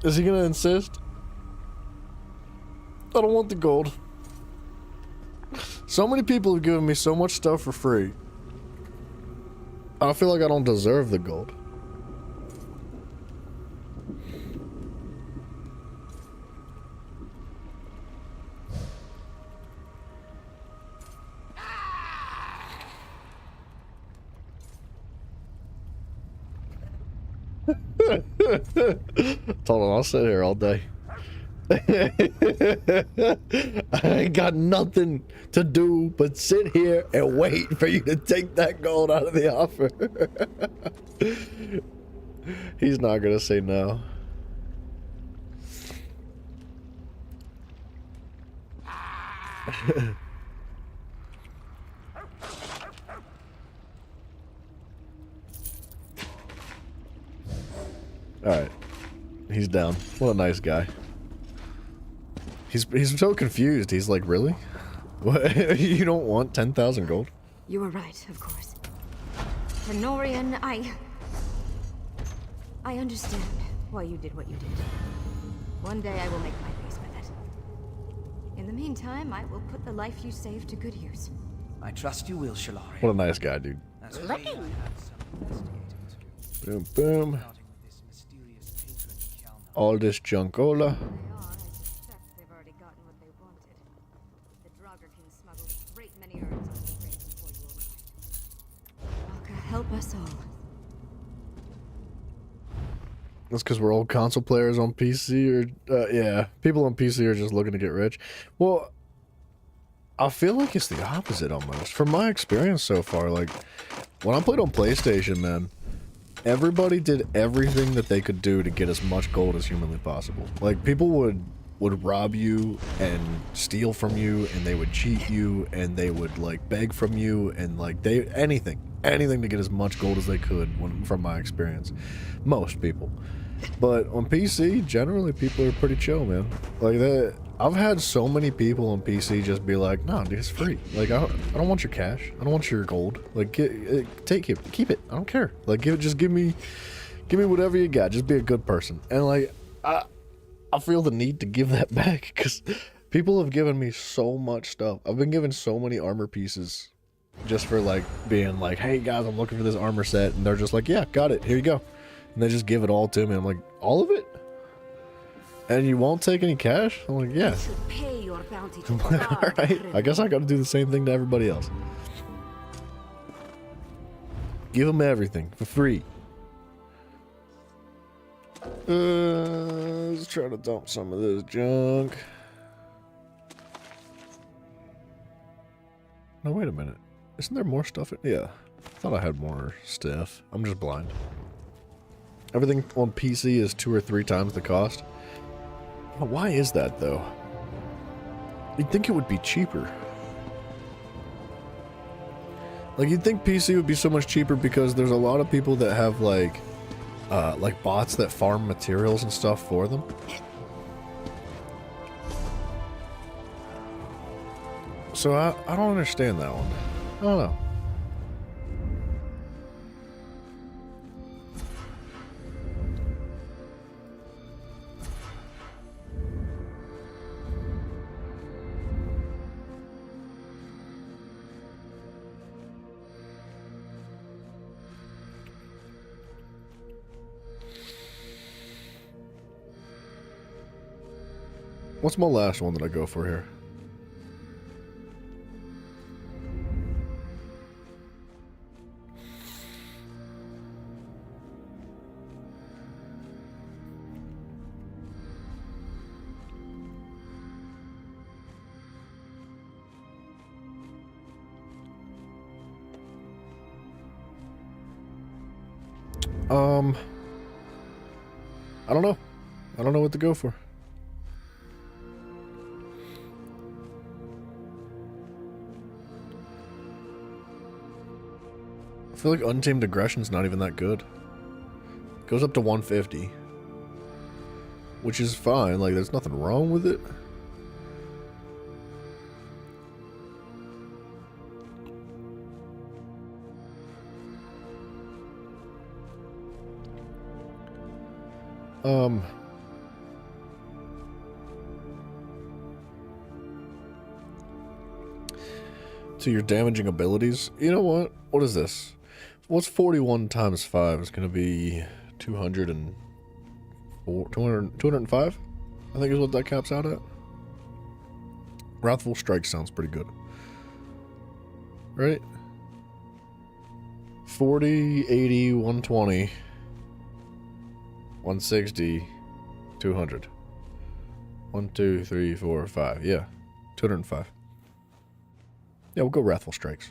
Is he gonna insist? I don't want the gold. So many people have given me so much stuff for free. I feel like I don't deserve the gold. Told him I'll sit here all day. I ain't got nothing to do but sit here and wait for you to take that gold out of the offer. He's not gonna say no. Alright. He's down. What a nice guy. He's so confused. He's like, really? What? You don't want 10,000 gold? You were right, of course. Tenorian, I understand why you did what you did. One day I will make my peace with it. In the meantime, I will put the life you saved to good use. I trust you will, Shalari. What a nice guy, dude. That's right. I have some investigating to do. Boom, boom. Starting with this mysterious patron, Kalna. All this junkola. They've already gotten what they wanted. The Draugr King smuggled a great many urns onto the train before you arrived. Alka, help us all. That's because we're old console players on PC, or yeah, people on PC are just looking to get rich. Well, I feel like it's the opposite almost. From my experience so far, like when I played on PlayStation, man, everybody did everything that they could do to get as much gold as humanly possible. Like people would rob you and steal from you, and they would cheat you, and they would like beg from you, and like anything to get as much gold as they could. From my experience, most people. But on PC, generally people are pretty chill, man. Like that, I've had so many people on PC just be like, "No, dude, it's free. Like I don't want your cash. I don't want your gold. Like take it, keep it. I don't care. Like just give me whatever you got. Just be a good person." And like I feel the need to give that back because people have given me so much stuff. I've been given so many armor pieces just for like being like, "Hey guys, I'm looking for this armor set," and they're just like, "Yeah, got it. Here you go." And they just give it all to me. I'm like, "All of it? And you won't take any cash?" I'm like, "Yeah." Pay your bounty to All right. I guess I got to do the same thing to everybody else. Give them everything for free. Let's try to dump some of this junk. No, wait a minute. Isn't there more stuff? Yeah. I thought I had more stuff. I'm just blind. Everything on PC is 2 or 3 times the cost. But why is that, though? You'd think it would be cheaper. Like, you'd think PC would be so much cheaper because there's a lot of people that have, like bots that farm materials and stuff for them. So I don't understand that one. I don't know. What's my last one that I go for here? I don't know. I don't know what to go for. I feel like Untamed Aggression's not even that good. It goes up to 150. Which is fine, like there's nothing wrong with it. To your damaging abilities. You know what? What is this? What's 41 times 5? It's going to be 205? I think is what that caps out at. Wrathful Strike sounds pretty good. Right? 40, 80, 120, 160, 200. 1, 2, 3, 4, 5. Yeah. 205. Yeah, we'll go Wrathful Strikes.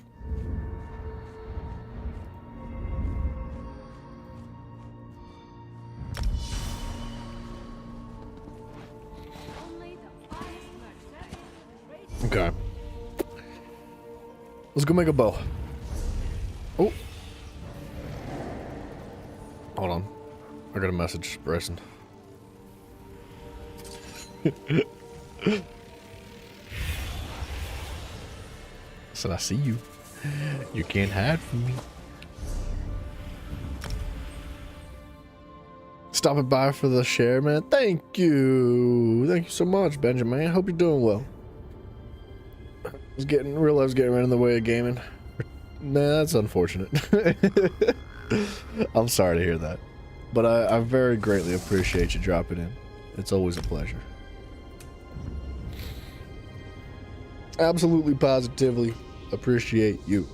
Okay. Let's go make a bow. Oh. Hold on. I got a message, Bryson. Said I see you. You can't hide from me. Stopping by for the share, man. Thank you. Thank you so much, Benjamin. I hope you're doing well. Realized I was getting right in the way of gaming. Nah, that's unfortunate. I'm sorry to hear that. But I very greatly appreciate you dropping in. It's always a pleasure. Absolutely, positively appreciate you.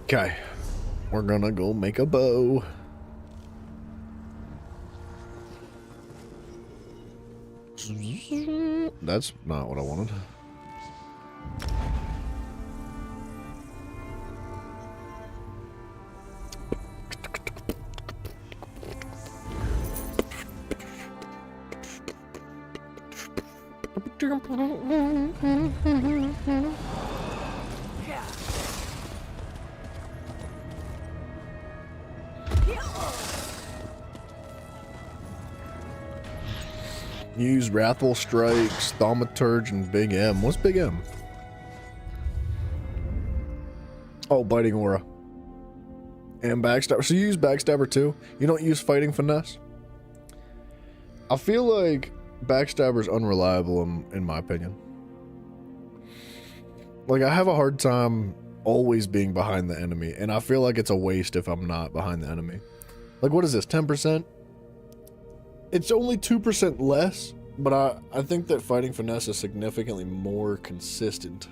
Okay, we're gonna go make a bow. That's not what I wanted. Use Wrathful Strikes, Thaumaturge, and Big M. What's Big M? Oh, Biting Aura. And Backstabber. So you use Backstabber too? You don't use Fighting Finesse? I feel like Backstabber's unreliable in my opinion. Like, I have a hard time always being behind the enemy, and I feel like it's a waste if I'm not behind the enemy. Like, what is this, 10%? It's only 2% less, but I think that Fighting Finesse is significantly more consistent.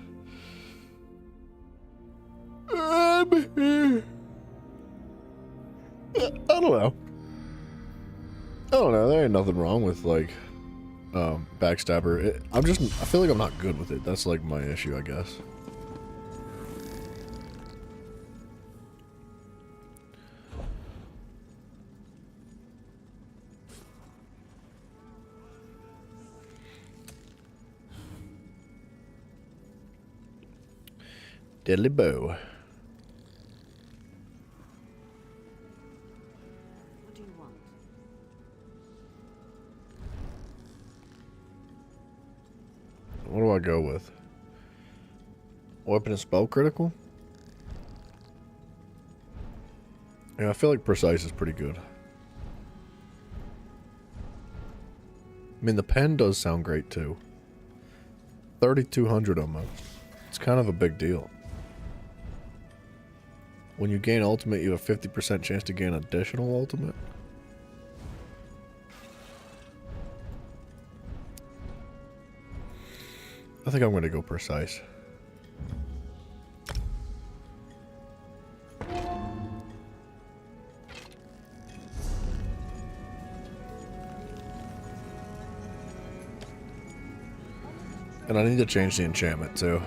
I don't know. There ain't nothing wrong with, like, Backstabber. I feel like I'm not good with it. That's, like, my issue, I guess. Deadly bow. What do you want? What do I go with? Weapon and spell critical? Yeah, I feel like precise is pretty good. I mean, the pen does sound great too. 3,200 almost. It's kind of a big deal. When you gain ultimate, you have a 50% chance to gain additional ultimate. I think I'm going to go precise. And I need to change the enchantment too.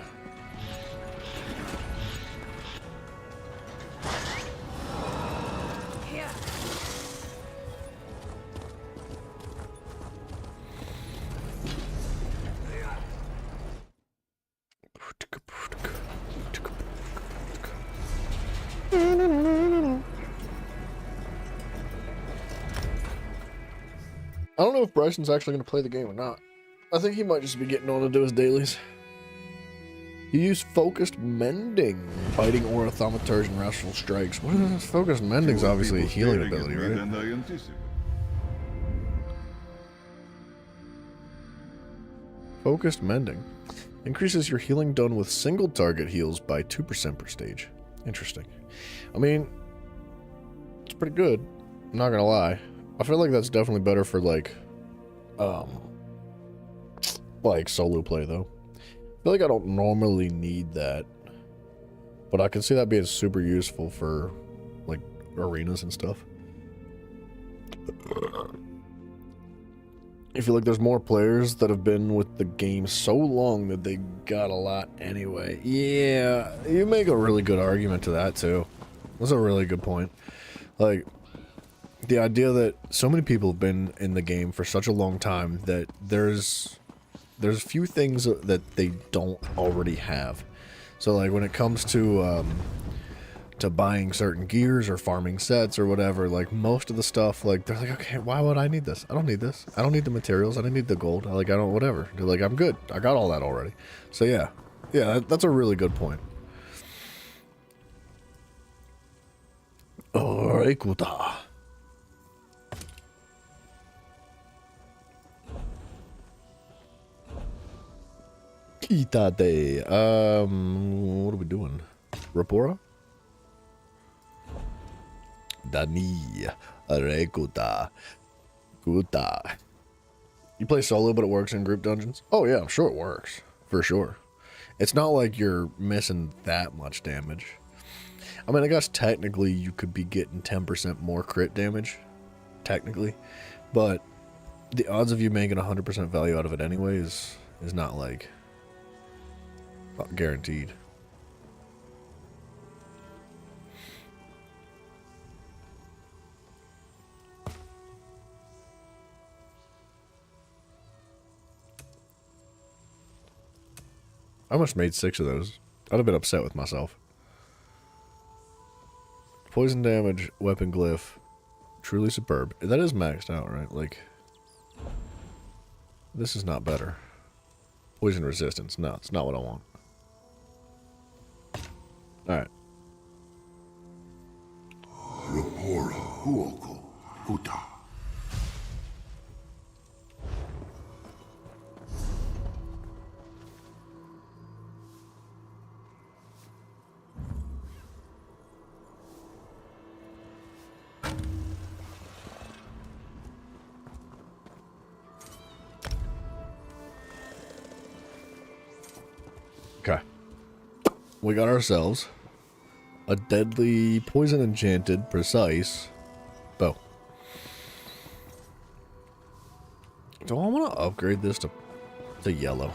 I don't know if Bryson's actually going to play the game or not. I think he might just be getting on to do his dailies. You use focused mending, fighting aura, thaumaturge, and restful strikes. What is this? Focused mending's obviously a healing ability, right? Focused mending increases your healing done with single target heals by 2% per stage. Interesting. I mean, it's pretty good. I'm not gonna lie. I feel like that's definitely better for like solo play though. I feel like I don't normally need that, but I can see that being super useful for like arenas and stuff. I feel like there's more players that have been with the game so long that they got a lot anyway. Yeah, you make a really good argument to that too. That's a really good point. Like, the idea that so many people have been in the game for such a long time that there's few things that they don't already have. So like when it comes to buying certain gears or farming sets or whatever, like most of the stuff, like they're like, okay, why would I need this? I don't need this. I don't need the materials. I don't need the gold. I don't, whatever. They're like, I'm good. I got all that already. So yeah, that's a really good point. Orekuta. Itade. What are we doing? Rapora? Dani. Rekuta. Kuta. You play solo, but it works in group dungeons? Oh yeah, I'm sure it works. For sure. It's not like you're missing that much damage. I mean, I guess technically you could be getting 10% more crit damage. Technically. But the odds of you making 100% value out of it anyway is not like... not guaranteed. I almost made 6 of those. I'd have been upset with myself. Poison damage, weapon glyph, truly superb. That is maxed out, right? Like, this is not better. Poison resistance. No, it's not what I want. Alright. Rapora, Huoko, Huta. Okay. We got ourselves a deadly poison enchanted precise bow. Do I want to upgrade this to yellow?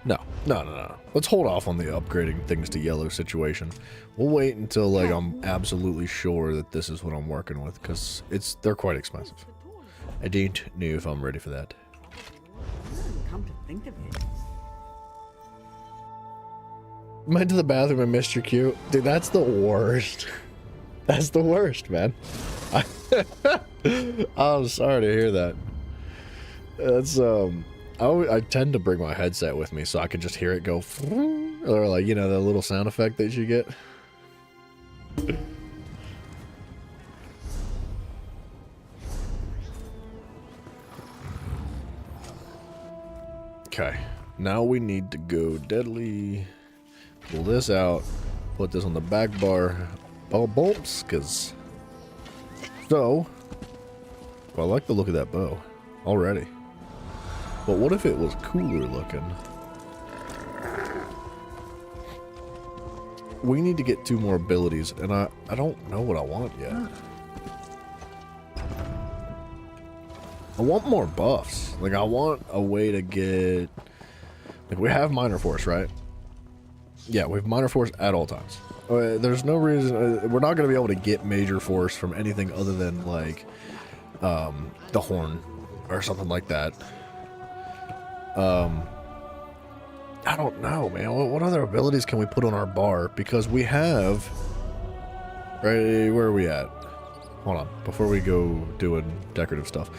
No. Let's hold off on the upgrading things to yellow situation. We'll wait until like I'm absolutely sure that this is what I'm working with, because they're quite expensive. I don't know if I'm ready for that. Come to think of it. Went to the bathroom and missed your cue. Dude, that's the worst. That's the worst, man. I'm sorry to hear that. That's I tend to bring my headset with me so I can just hear it go, or like, you know, the little sound effect that you get. Okay, now we need to go deadly Pull this out. Put this on the back bar. Bow bumps, cause so. Well, I like the look of that bow already. But what if it was cooler looking? We need to get 2 more abilities, and I don't know what I want yet. I want more buffs. Like, I want a way to get... Like, we have Minor Force, right? Yeah, we have Minor Force at all times. There's no reason... we're not going to be able to get Major Force from anything other than, like, the Horn or something like that. I don't know, man. What other abilities can we put on our bar? Because we have... Right, where are we at? Hold on, before we go doing decorative stuff.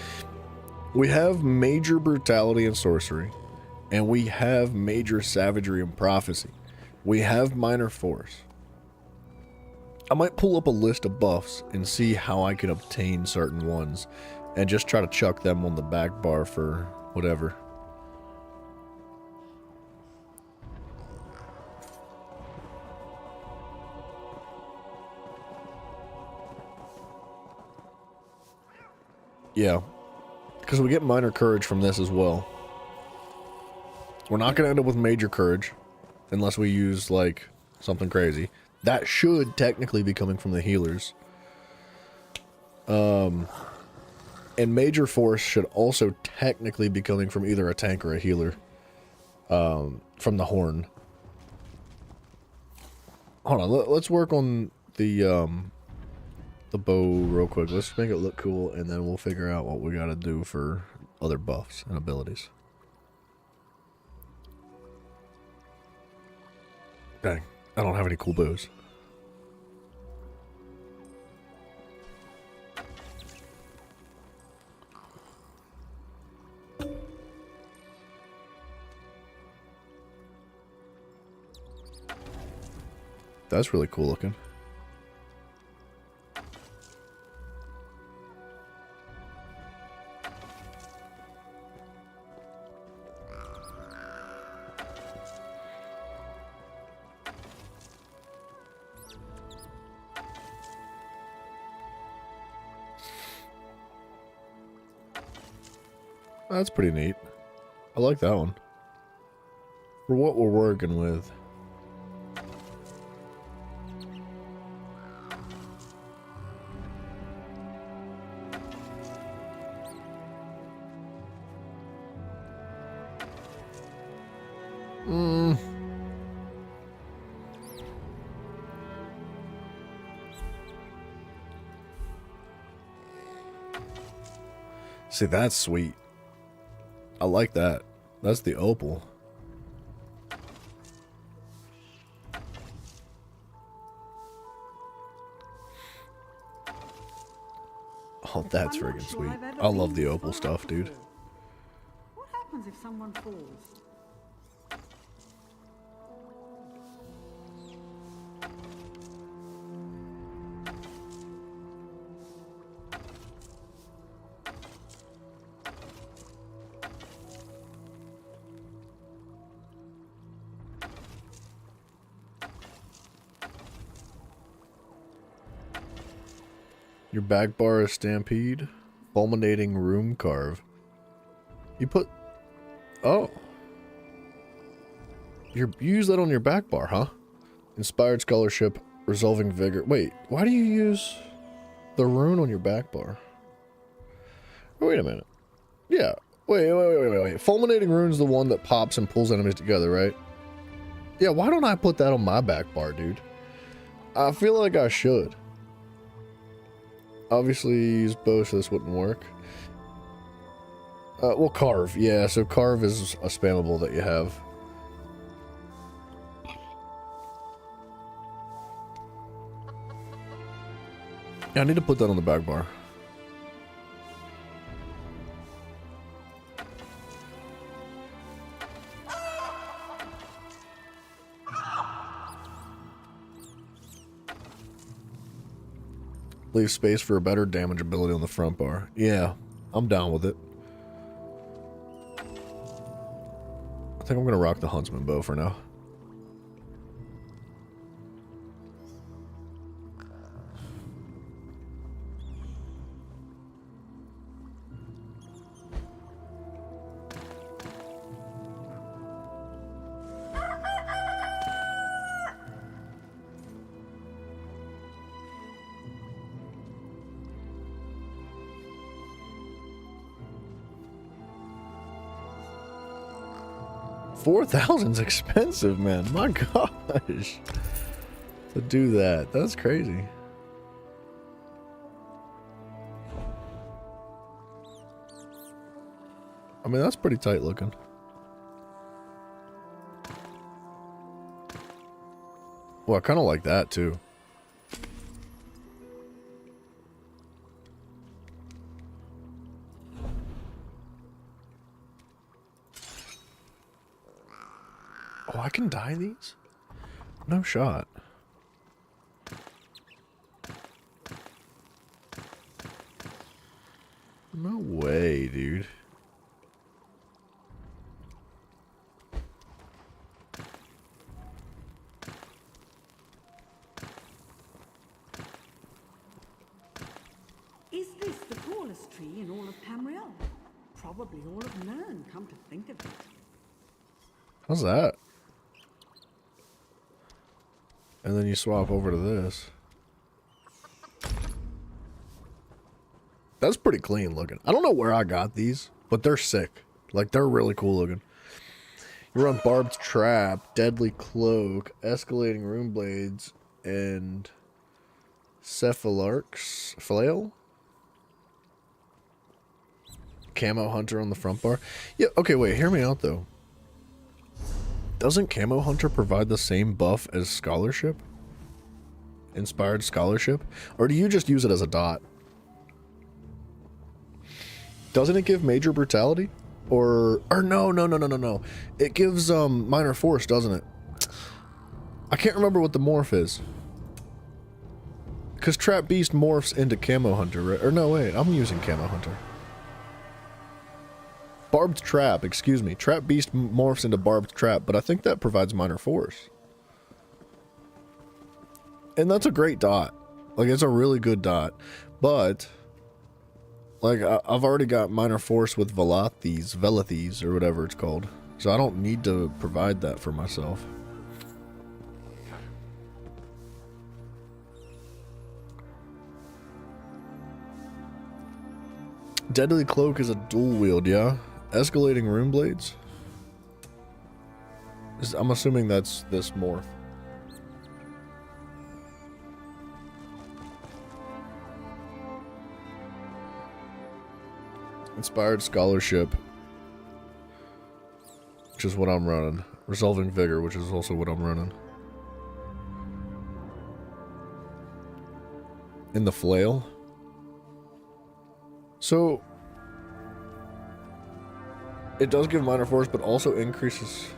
We have Major Brutality and Sorcery, and we have Major Savagery and Prophecy. We have Minor Force. I might pull up a list of buffs and see how I can obtain certain ones, and just try to chuck them on the back bar for whatever. Yeah. Because we get Minor Courage from this as well. We're not going to end up with Major Courage unless we use, like, something crazy. That should technically be coming from the healers. And Major Force should also technically be coming from either a tank or a healer. From the Horn. Hold on, let's work on the bow real quick. Let's make it look cool, and then we'll figure out what we gotta do for other buffs and abilities. Dang, I don't have any cool bows. That's really cool looking. That's pretty neat. I like that one. For what we're working with. See, that's sweet. I like that. That's the opal. Oh, that's friggin' sweet. I love the opal stuff, dude. What happens if someone falls? Your back bar is Stampede. Fulminating Room Carve. You put... Oh. You use that on your back bar, huh? Inspired Scholarship. Resolving Vigor. Wait, why do you use the rune on your back bar? Wait a minute. Yeah. Wait. Fulminating Rune's the one that pops and pulls enemies together, right? Yeah, why don't I put that on my back bar, dude? I feel like I should. Obviously, use bow, so this wouldn't work. Well, Carve. Yeah, so Carve is a spammable that you have. Yeah, I need to put that on the back bar. Leave space for a better damage ability on the front bar. Yeah, I'm down with it. I think I'm going to rock the Huntsman bow for now. 4,000's expensive, man. My gosh. To do that, that's crazy. I mean, that's pretty tight looking. Well, I kind of like that too. Oh, I can dye these? No shot. No way, dude. Is this the tallest tree in all of Tamriel? Probably all of Nern, come to think of it. How's that? And then you swap over to this. That's pretty clean looking. I don't know where I got these, but they're sick. Like, they're really cool looking. You run Barbed Trap, Deadly Cloak, Escalating Rune Blades, and Cephalarch's Flail. Camo Hunter on the front bar. Yeah, okay, wait, hear me out though. Doesn't Camo Hunter provide the same buff as Scholarship? Inspired Scholarship? Or do you just use it as a dot? Doesn't it give Major Brutality? Or no. It gives Minor Force, doesn't it? I can't remember what the morph is. Because Trap Beast morphs into Camo Hunter, right? Or no, wait, I'm using Camo Hunter. Barbed Trap, excuse me. Trap Beast morphs into Barbed Trap, but I think that provides Minor Force. And that's a great dot. Like, it's a really good dot. But, like, I've already got Minor Force with Velathes, or whatever it's called. So I don't need to provide that for myself. Deadly Cloak is a dual wield, yeah? Escalating Rune Blades? I'm assuming that's this morph. Inspired Scholarship, which is what I'm running. Resolving Vigor, which is also what I'm running. In the Flail. So it does give Minor Force, but also increases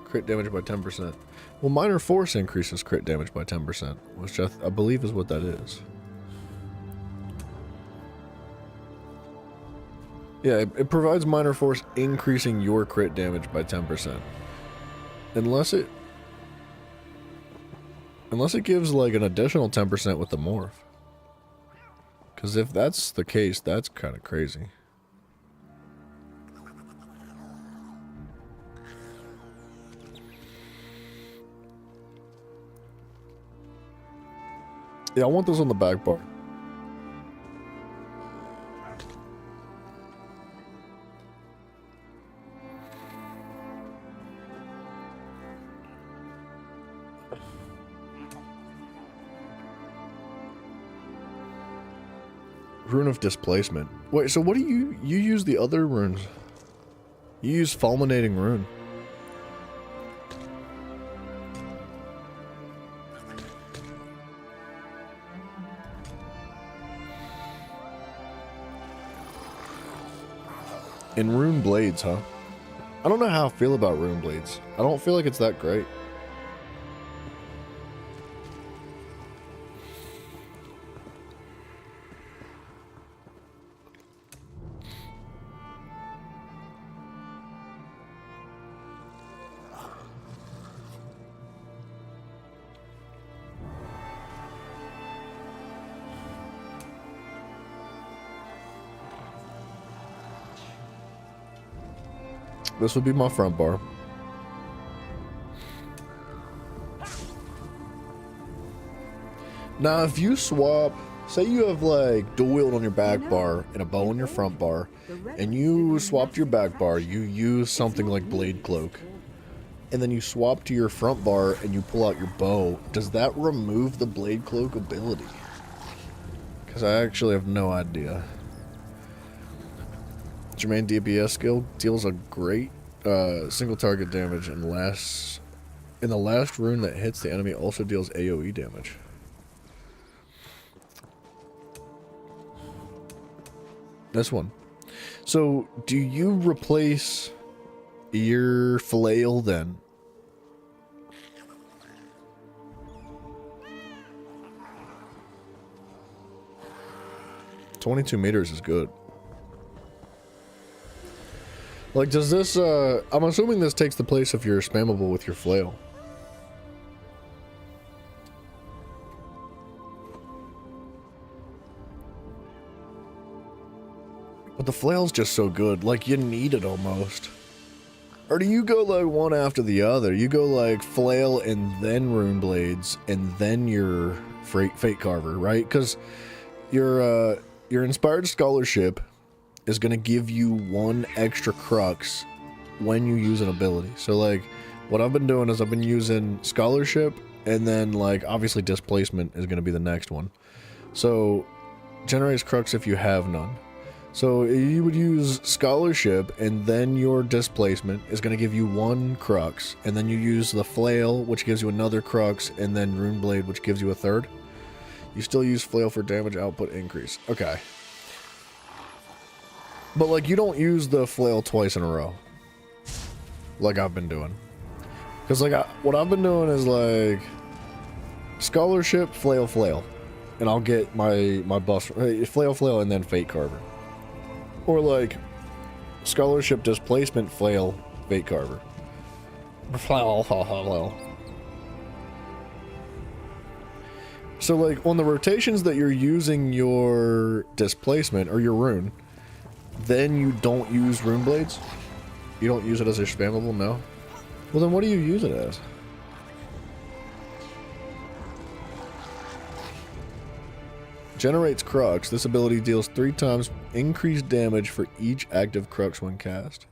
crit damage by 10%. Well, Minor Force increases crit damage by 10%, which I believe is what that is. Yeah, it provides Minor Force, increasing your crit damage by 10%. Unless it gives like an additional 10% with the morph. Because if that's the case, that's kind of crazy. Yeah, I want this on the back bar. Rune of Displacement. Wait, so what do you use the other runes? You use Fulminating Rune. In Rune Blades, huh? I don't know how I feel about Rune Blades. I don't feel like it's that great. This would be my front bar. Now, if you swap, say you have like dual wield on your back bar and a bow on your front bar, and you swapped your back bar, you use something like Blade Cloak, and then you swap to your front bar and you pull out your bow, does that remove the blade cloak ability? Because I actually have no idea. Germain DPS skill deals a great single target damage and in the last rune that hits the enemy also deals AoE damage. This one. So, do you replace your flail then? $22 meters is good. Like, does this, I'm assuming this takes the place of your spammable with your flail. But the flail's just so good, like, you need it almost. Or do you go, like, one after the other? You go, like, flail and then rune blades, and then your fate carver, right? Because your inspired scholarship is going to give you 1 extra crux when you use an ability. So, like, what I've been doing is I've been using scholarship, and then, like, obviously displacement is going to be the next one. So, generates crux if you have none. So, you would use scholarship, and then your displacement is going to give you 1 crux, and then you use the flail, which gives you another crux, and then rune blade, which gives you a 3rd. You still use flail for damage output increase. Okay. But, like, you don't use the flail twice in a row. Like I've been doing. Because, like, what I've been doing is, like, scholarship, flail, flail. And I'll get my buff. Flail, flail, and then fate carver. Or, like, scholarship, displacement, flail, fate carver. Flail, flail, flail. So, like, on the rotations that you're using your displacement, or your rune, then you don't use rune blades? You don't use it as a spammable? No? Well, then what do you use it as? Generates crux. This ability deals 3 times increased damage for each active crux when cast.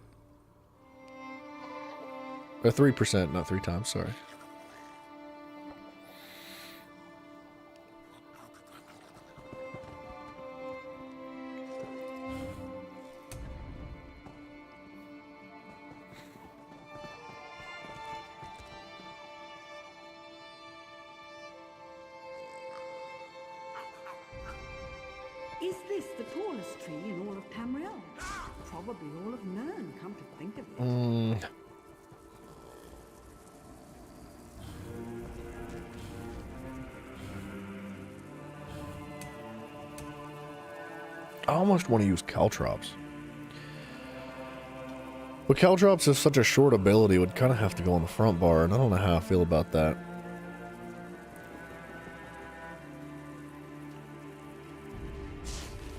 Or 3%, not 3 times, sorry. Is this the tallest tree in all of Tamriel? Probably all of Nern, come to think of it. I almost want to use Caltrops. But Caltrops is such a short ability, it would kind of have to go on the front bar, and I don't know how I feel about that.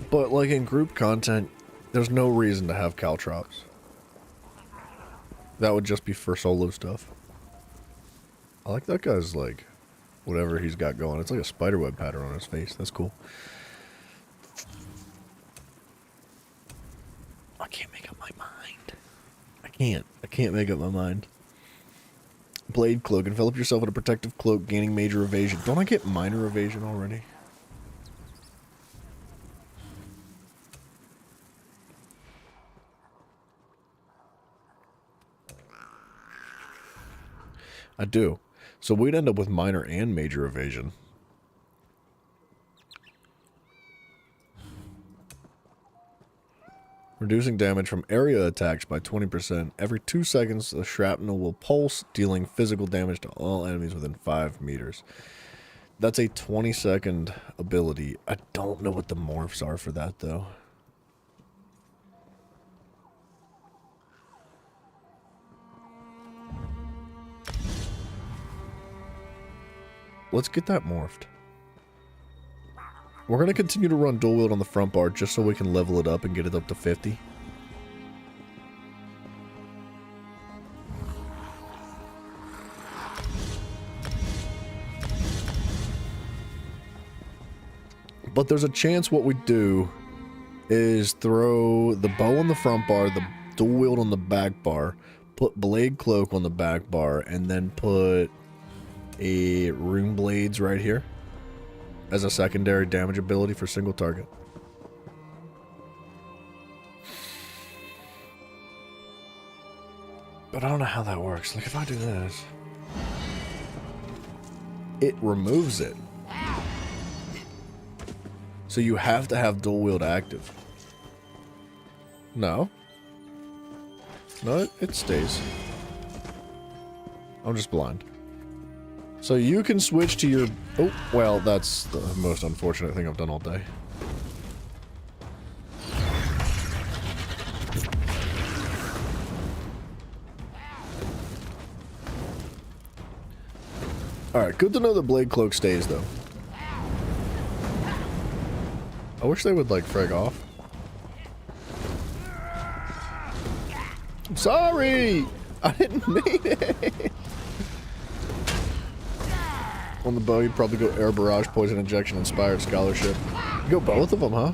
But, like, in group content, there's no reason to have Caltrops. That would just be for solo stuff. I like that guy's, like, whatever he's got going. It's like a spiderweb pattern on his face. That's cool. I can't make up my mind. I can't make up my mind. Blade cloak. Envelop yourself in a protective cloak, gaining major evasion. Don't I get minor evasion already? I do. So we'd end up with minor and major evasion. Reducing damage from area attacks by 20%. Every 2 seconds, the shrapnel will pulse, dealing physical damage to all enemies within 5 meters. That's a 20-second ability. I don't know what the morphs are for that, though. Let's get that morphed. We're going to continue to run dual wield on the front bar just so we can level it up and get it up to 50. But there's a chance what we do is throw the bow on the front bar, the dual wield on the back bar, put Blade Cloak on the back bar, and then put a Rune Blades right here as a secondary damage ability for single target. But I don't know how that works. Like, if I do this, it removes it. So you have to have dual wield active. No. No, it stays. I'm just blind. So you can switch to your... Oh, well, that's the most unfortunate thing I've done all day. Alright, good to know the Blade Cloak stays, though. I wish they would, like, frag off. I'm sorry! I didn't mean it! On the bow, you'd probably go Air Barrage, Poison Injection, Inspired Scholarship. You go both of them, huh?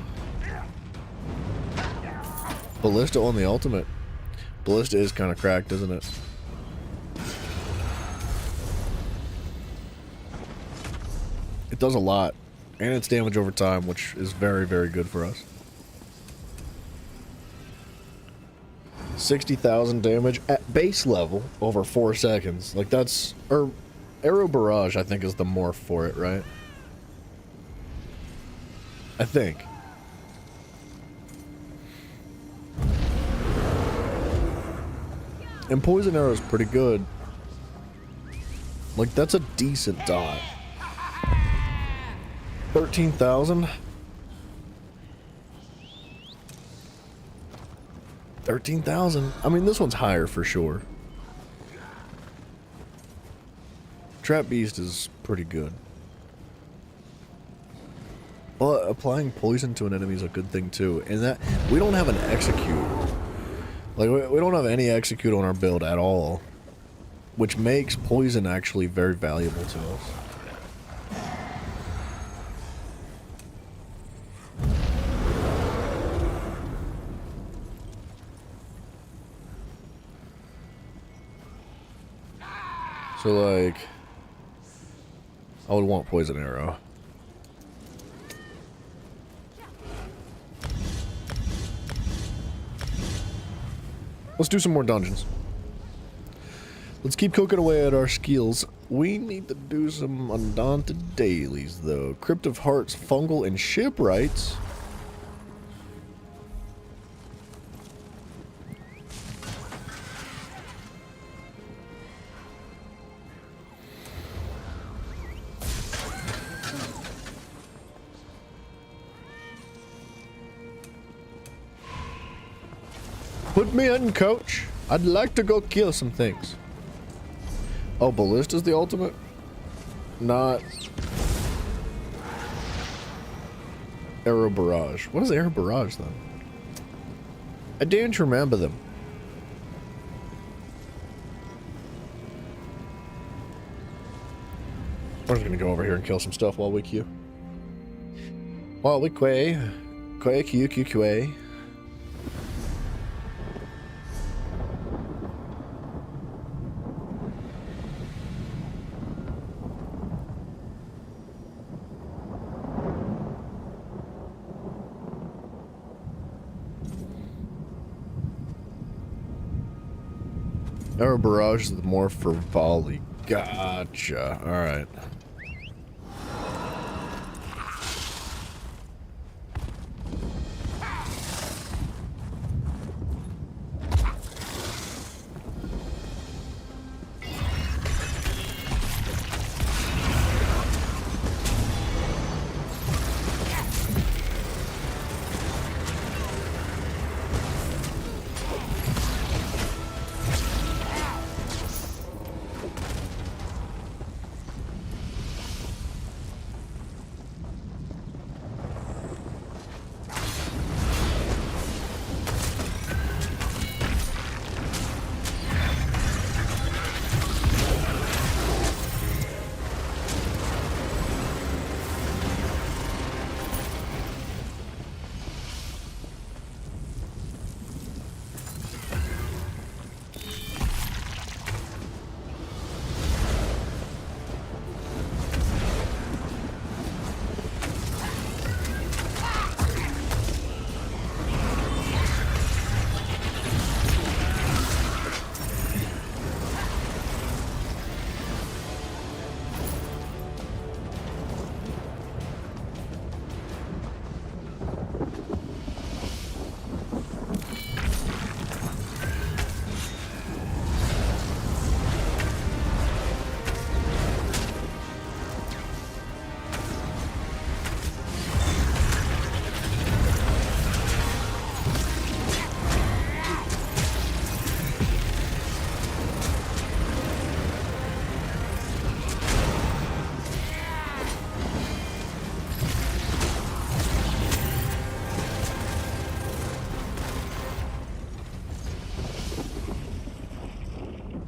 Ballista on the ultimate. Ballista is kind of cracked, isn't it? It does a lot. And it's damage over time, which is very, very good for us. 60,000 damage at base level over 4 seconds. Like, that's... Or, Arrow Barrage, I think, is the morph for it, right? I think. And Poison Arrow is pretty good. Like, that's a decent dot. 13,000? 13,000? I mean, this one's higher for sure. Trap Beast is pretty good. But applying poison to an enemy is a good thing too. And that, we don't have an execute. Like, we don't have any execute on our build at all. Which makes poison actually very valuable to us. So, like, I would want Poison Arrow. Let's do some more dungeons. Let's keep cooking away at our skills. We need to do some undaunted dailies, though. Crypt of Hearts, Fungal, and Shipwrights. Put me in, coach. I'd like to go kill some things. Oh, Ballista's the ultimate? Not... Arrow Barrage. What is Arrow Barrage, then? I don't remember them. We're just gonna go over here and kill some stuff while we queue. While we quay. Quay. Arrow Barrage is more for volley. Gotcha. Alright.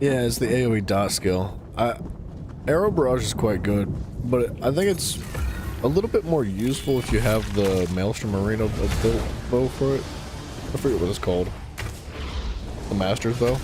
Yeah, it's the AoE dot skill. Arrow barrage is quite good, but I think it's a little bit more useful if you have the Maelstrom Arena built bow for it. I forget what it's called. The Master's bow.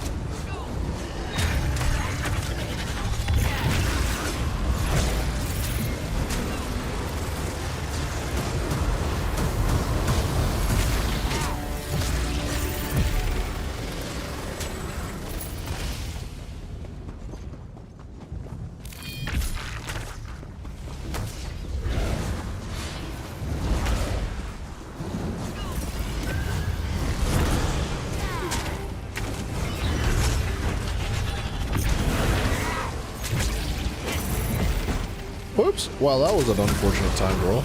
Whoops. Wow, that was an unfortunate time roll.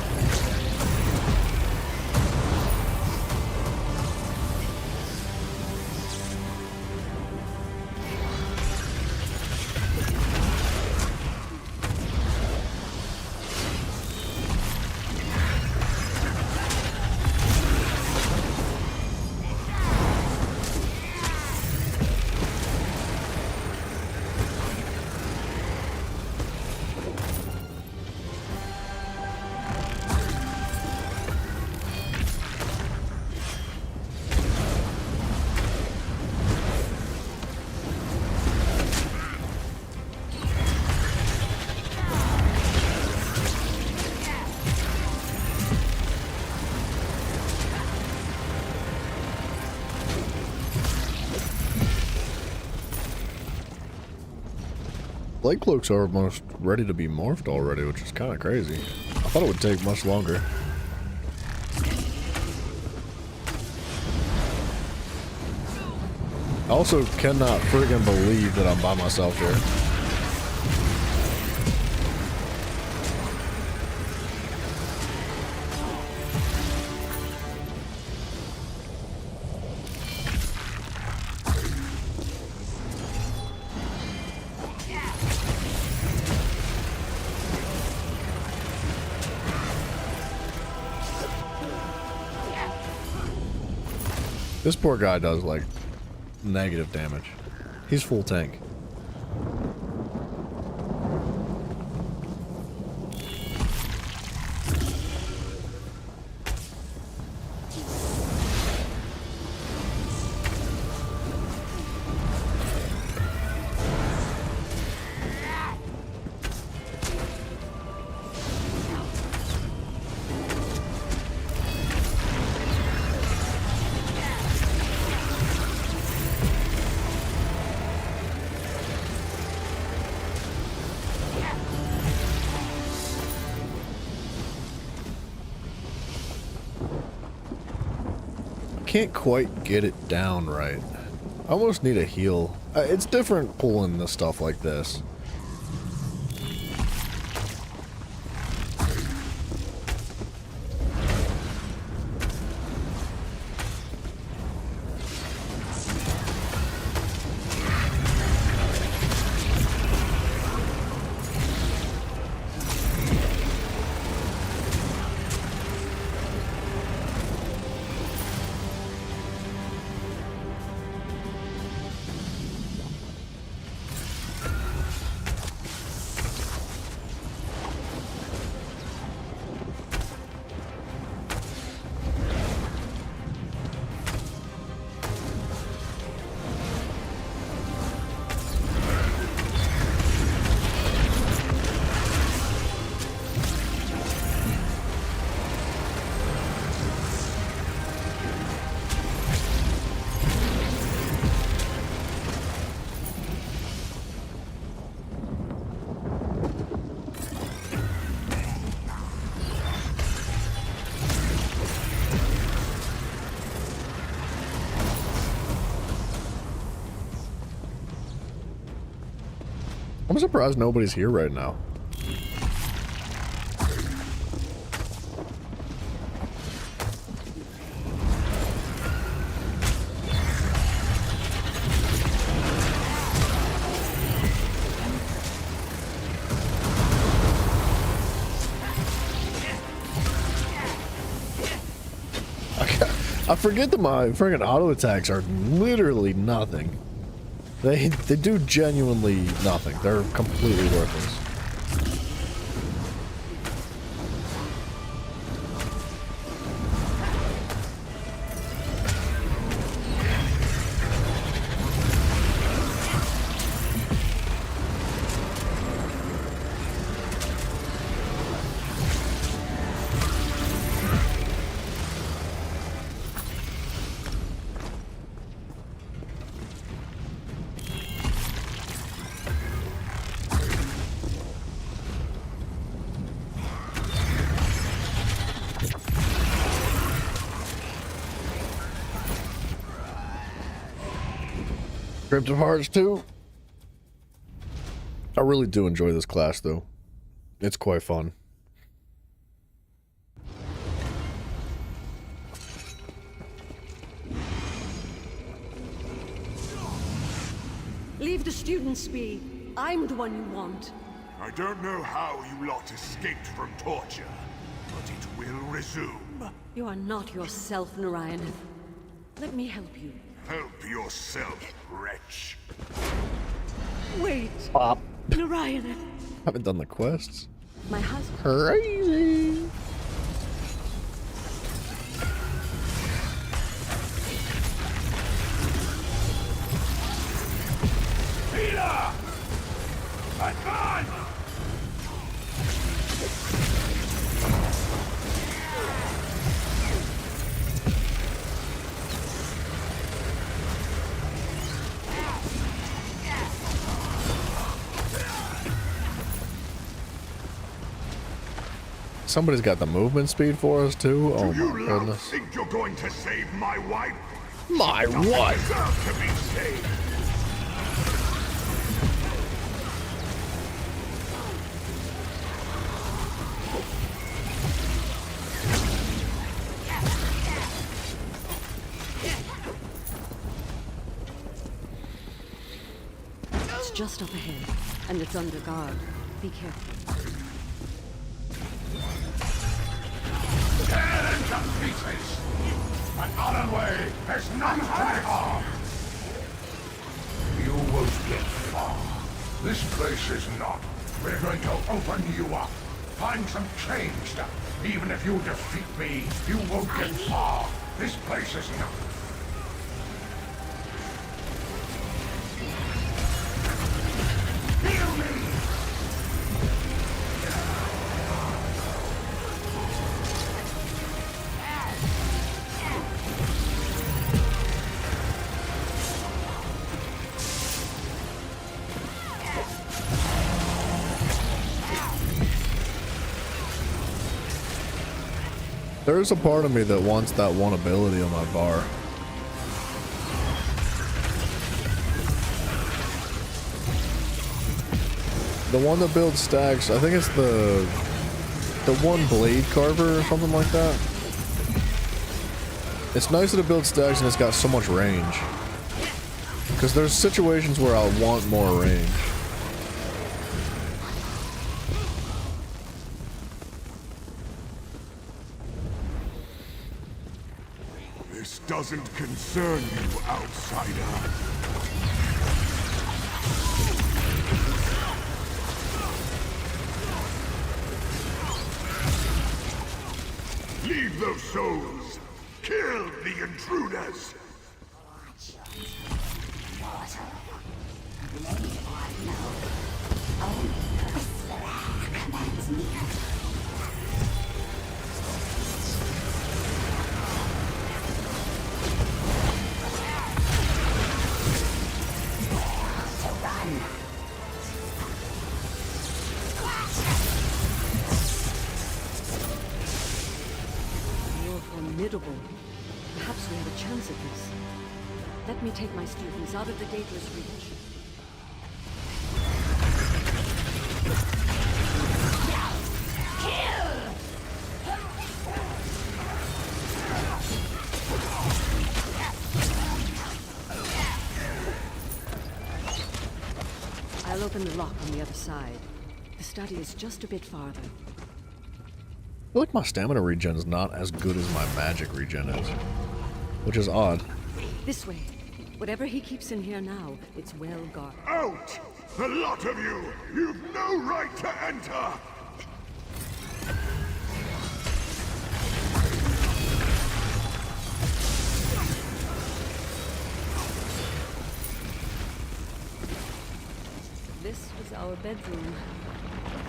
Blade cloaks are almost ready to be morphed already, which is kind of crazy. I thought it would take much longer. I also cannot friggin' believe that I'm by myself here. This poor guy does like negative damage. He's full tank. Can't quite get it down right. I almost need a heal. It's different pulling the stuff like this. I'm surprised nobody's here right now. I forget that my friggin' auto attacks are literally nothing. They do genuinely nothing. They're completely worthless. Crypt of Hearts 2. I really do enjoy this class, though. It's quite fun. Leave the students be. I'm the one you want. I don't know how you lot escaped from torture, but it will resume. You are not yourself, Narayan. Let me help you. Help yourself, wretch. Wait. Pop. Narayan. Haven't done the quests. My husband. Crazy. Peter! Advance! Somebody's got the movement speed for us too. Oh my goodness. Think you're going to save my wife? My wife. Deserve to be saved. It's just up ahead, and it's under guard. Be careful. Tear into pieces! Another way, there's none to harm! You won't get far. This place is not. We're going to open you up. Find some change stuff. Even if you defeat me, you won't get far. This place is not. Heal me! There's a part of me that wants that one ability on my bar. The one that builds stacks, I think it's the one blade carver or something like that. It's nice that it builds stacks and it's got so much range. Because there's situations where I want more range. This doesn't concern you, outsider. Leave those souls! Kill the intruders! Formidable. Perhaps we have a chance at this. Let me take my students out of the Daedalus reach. I'll open the lock on the other side. The study is just a bit farther. I feel like my stamina regen is not as good as my magic regen is, which is odd. This way. Whatever he keeps in here now, it's well guarded. Out! The lot of you! You've no right to enter! This was our bedroom.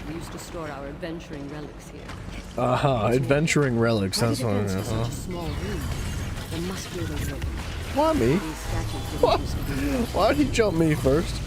We used to store our adventuring relics here. Adventuring relics. That's what it is, Such a small room. There must be a way to open it. Why me? These statues didn't What? used to be. Why'd he jump me first?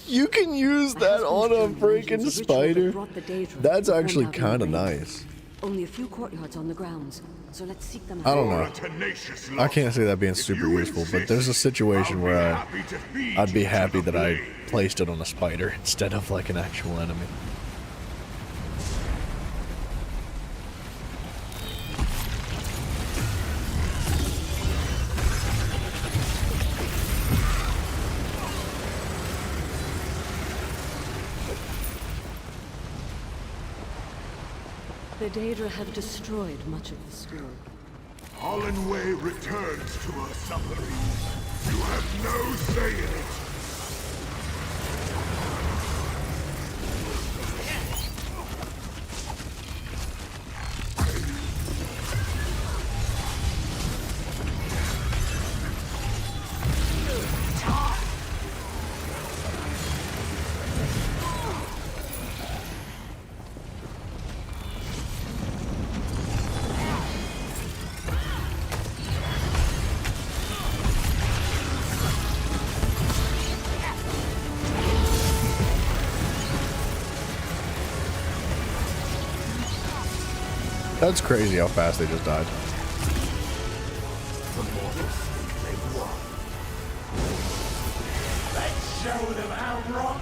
You can use that on a freaking spider. That's actually kind of nice. Only a few courtyards on the grounds, so let's seek them out. I don't know. I can't see that being super useful, but there's a situation where I'd be happy that I placed it on a spider instead of like an actual enemy. The Daedra have destroyed much of the school. Hollandway returns to her submarine. You have no say in it. That's crazy how fast they just died. Let's show them how rock.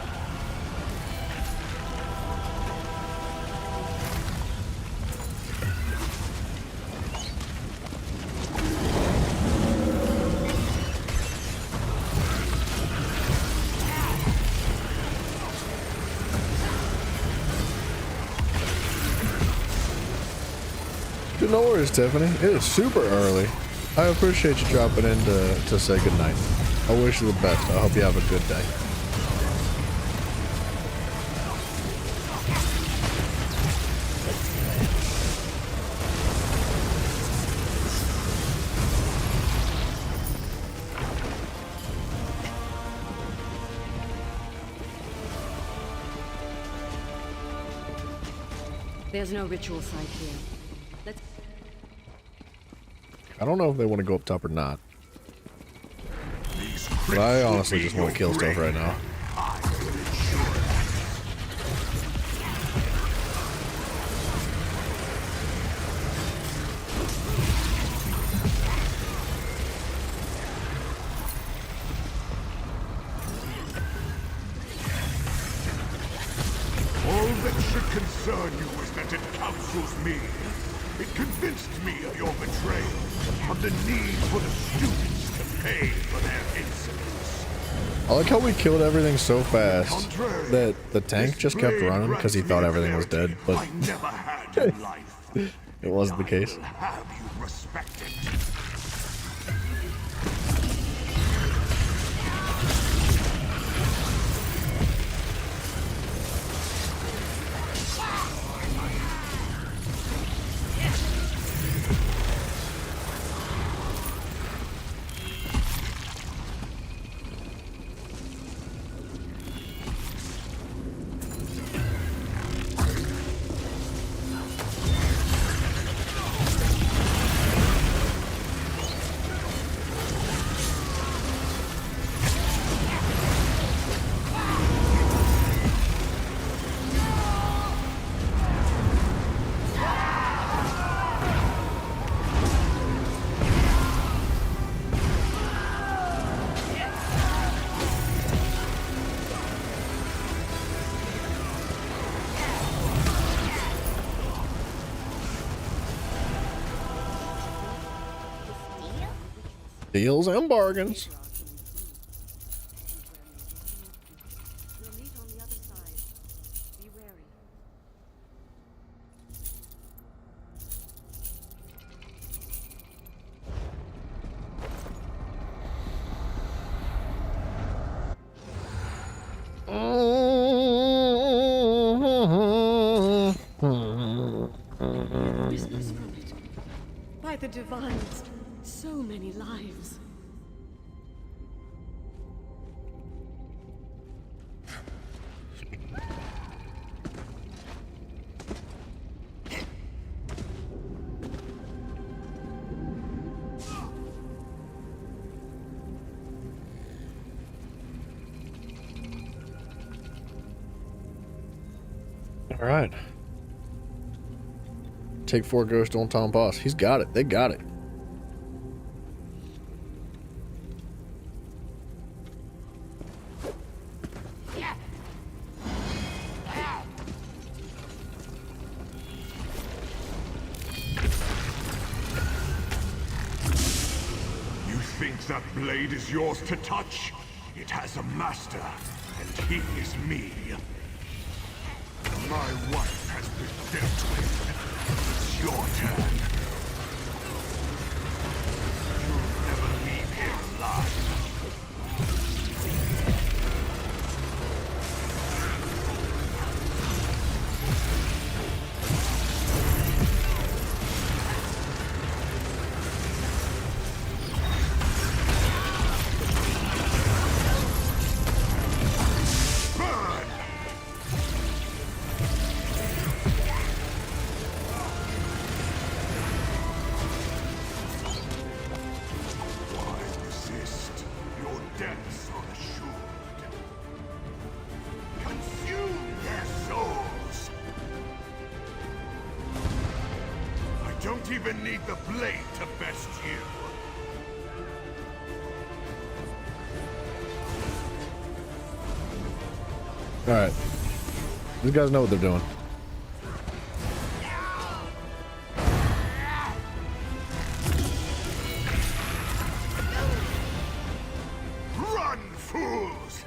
No worries, Tiffany. It is super early. I appreciate you dropping in to say goodnight. I wish you the best. I hope you have a good day. There's no ritual site here. Let's... I don't know if they want to go up top or not. But I honestly just want to kill stuff right now. All that should concern you is that it counsels me. It convinced me of your betrayal, of the need for the students to pay for their insolence. I like how we killed everything so fast that the tank just kept running because he thought everything was dead, but it wasn't the case. Have you respected? Deals and bargains. We'll meet on the other side. Be wary. Business from it. By the divines, so many lives. All right. Take 4 ghosts on Tom Boss. He's got it. They got it. You think that blade is yours to touch? It has a master, and he is me. My wife has been dealt with. It's your turn. You'll never leave here alive. Don't even need the blade to best you. All right. These guys know what they're doing. Run, fools!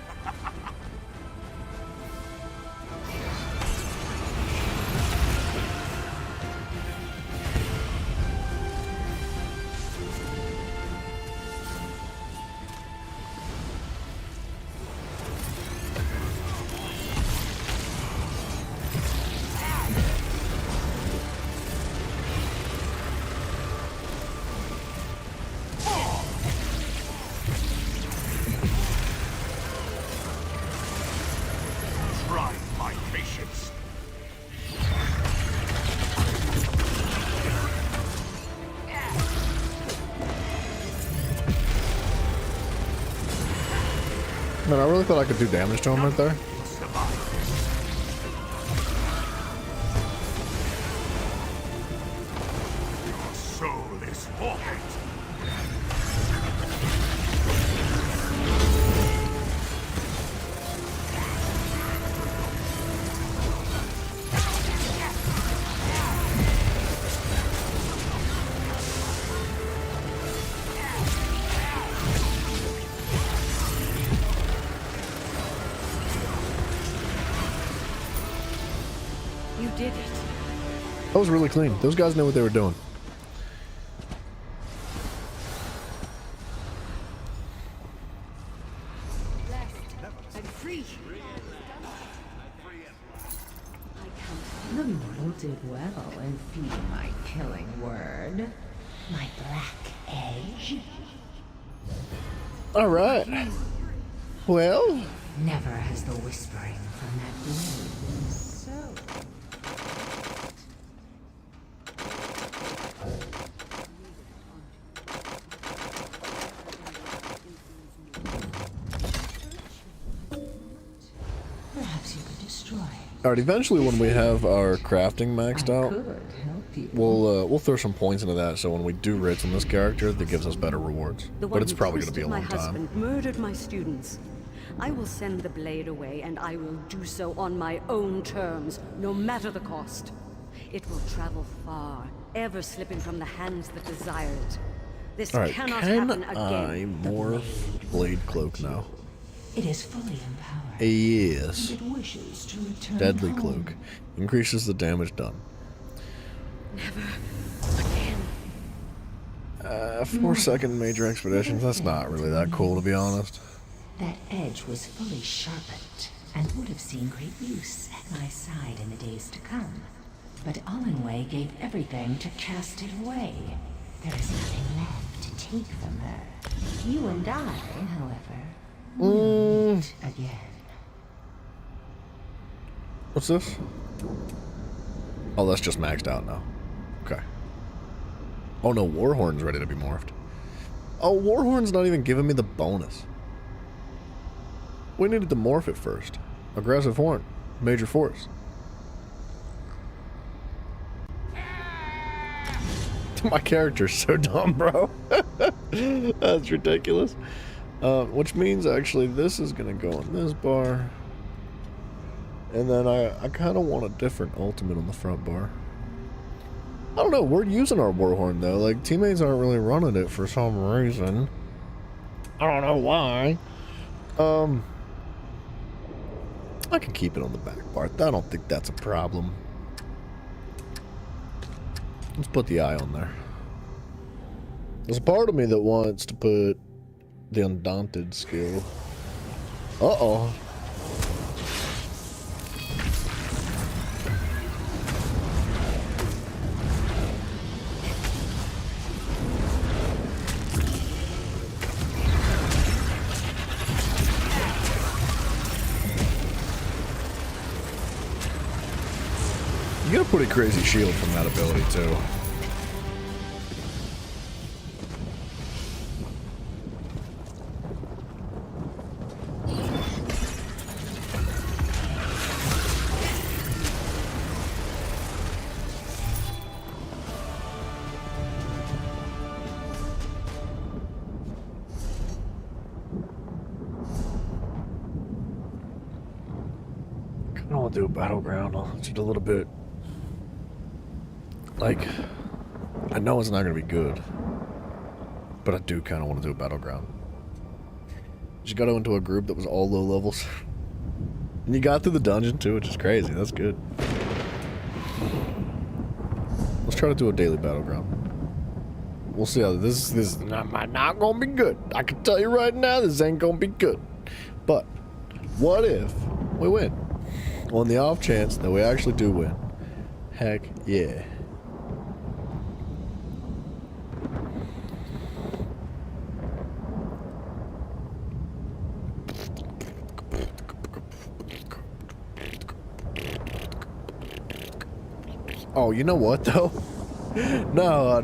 Man, I really thought I could do damage to him right there. Your soul is forfeit. You did it. That was really clean. Those guys knew what they were doing. I'm free. The mortal did well in feeding my killing word. My black edge. All right. Well. Never has the whispering from that blade been so. Perhaps you could destroy it. All right. Eventually, when we have our crafting maxed out, we'll throw some points into that. So when we do writs on this character, that gives us better rewards. But it's probably going to be a long My time. husband murdered my students. I will send the blade away, and I will do so on my own terms, no matter the cost. It will travel far, ever slipping from the hands that desire it. This Alright, cannot can happen again. I morph Blade Cloak now? It is fully empowered. Yes. And it wishes to return Deadly home. Cloak. Increases the damage done. Never again. 4-second major expeditions. That's not really that cool, to be honest. That edge was fully sharpened and would have seen great use at my side in the days to come. But Allenway gave everything to cast it away. There is nothing left to take from her. You and I, however, meet again. What's this? Oh, that's just maxed out now. Okay. Oh no, Warhorn's ready to be morphed. Oh, Warhorn's not even giving me the bonus. We needed to morph it first. Aggressive Horn. Major Force. My character's so dumb, bro. That's ridiculous. Which means, actually, this is going to go in this bar. And then I kind of want a different ultimate on the front bar. I don't know, we're using our Warhorn, though. Like, teammates aren't really running it for some reason. I don't know why. I can keep it on the back part. I don't think that's a problem. Let's put the eye on there. There's a part of me that wants to put the Undaunted skill. Uh-oh. You get a pretty crazy shield from that ability, too. I don't want to do a battleground. Just a little bit. Like, I know it's not going to be good, but I do kind of want to do a battleground. Just got into a group that was all low levels. And you got through the dungeon too, which is crazy. That's good. Let's try to do a daily battleground. We'll see how this is not going to be good. I can tell you right now, this ain't going to be good. But what if we win? On the off chance that we actually do win. Heck yeah. Oh, you know what, though? No.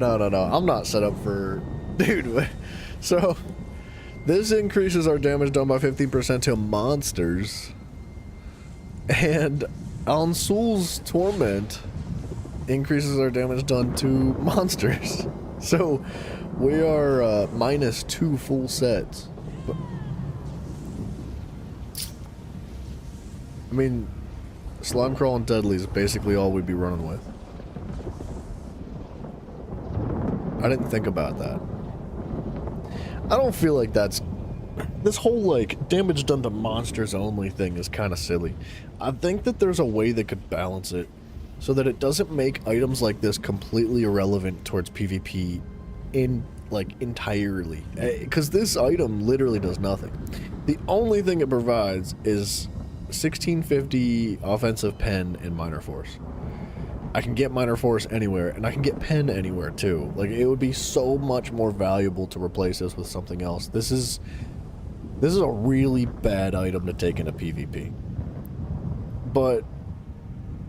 I'm not set up for... Dude, so... This increases our damage done by 15% to monsters. And Ansul's Torment increases our damage done to monsters. So, we are minus 2 full sets. But, I mean, Slime Crawl and Deadly is basically all we'd be running with. I didn't think about that. I don't feel like that's... This whole, like, damage done to monsters only thing is kind of silly. I think that there's a way that could balance it so that it doesn't make items like this completely irrelevant towards PvP entirely. Because this item literally does nothing. The only thing it provides is 1650 offensive pen and minor force. I can get minor force anywhere, and I can get pen anywhere too. Like, it would be so much more valuable to replace this with something else. This is a really bad item to take into PvP. But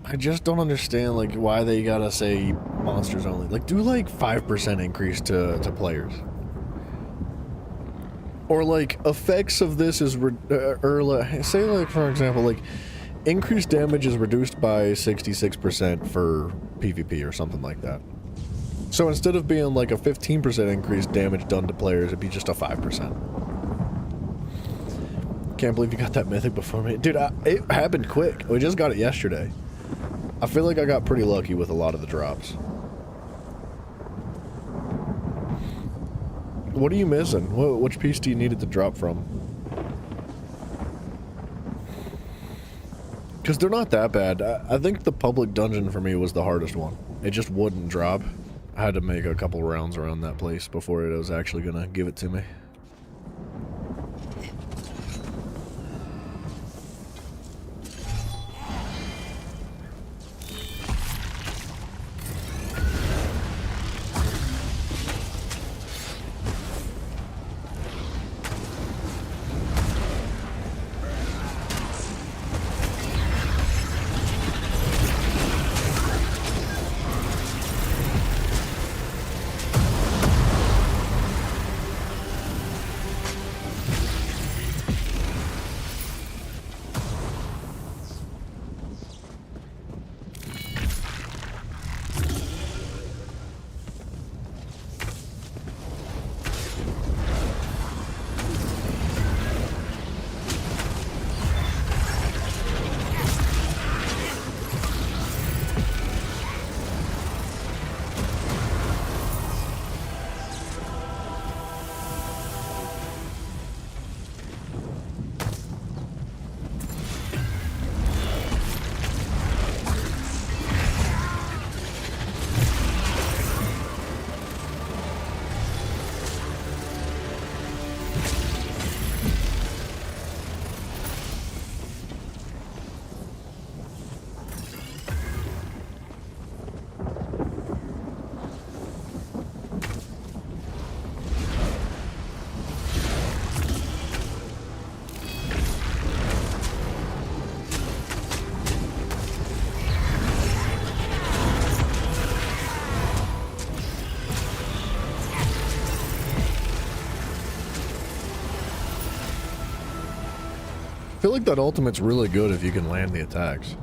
I just don't understand, like, why they gotta say monsters only. Like, do like 5% increase to players. Or like effects of this is say, like, for example, like increased damage is reduced by 66% for PvP or something like that. So instead of being like a 15% increased damage done to players, it'd be just a 5%. Can't believe you got that mythic before me. Dude, it happened quick. We just got it yesterday. I feel like I got pretty lucky with a lot of the drops. What are you missing? Which piece do you need it to drop from? Because they're not that bad. I think the public dungeon for me was the hardest one. It just wouldn't drop. I had to make a couple rounds around that place before it was actually gonna give it to me. I feel like that ultimate's really good if you can land the attacks.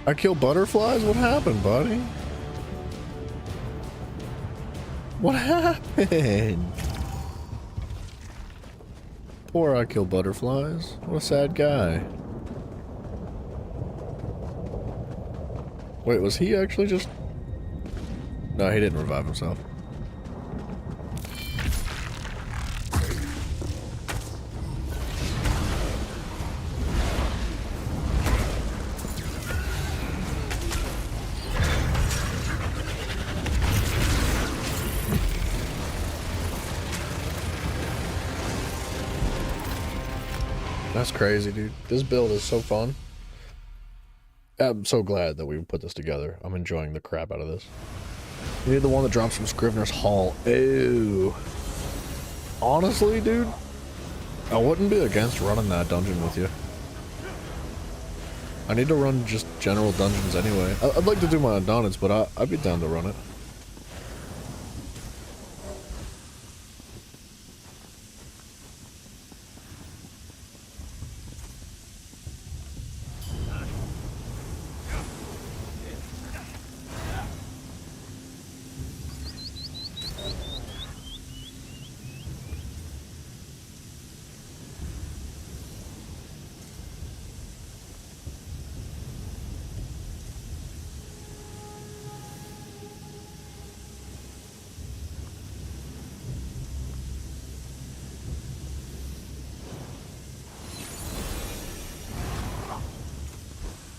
I kill butterflies? What happened, buddy? What happened? Poor I kill butterflies. What a sad guy. Wait, was he actually just... No, he didn't revive himself. That's crazy, dude. This build is so fun. I'm so glad that we put this together. I'm enjoying the crap out of this. You need the one that drops from Scrivener's Hall. Ew. Honestly, dude, I wouldn't be against running that dungeon with you. I need to run just general dungeons anyway. I'd like to do my Adonits, but I'd be down to run it.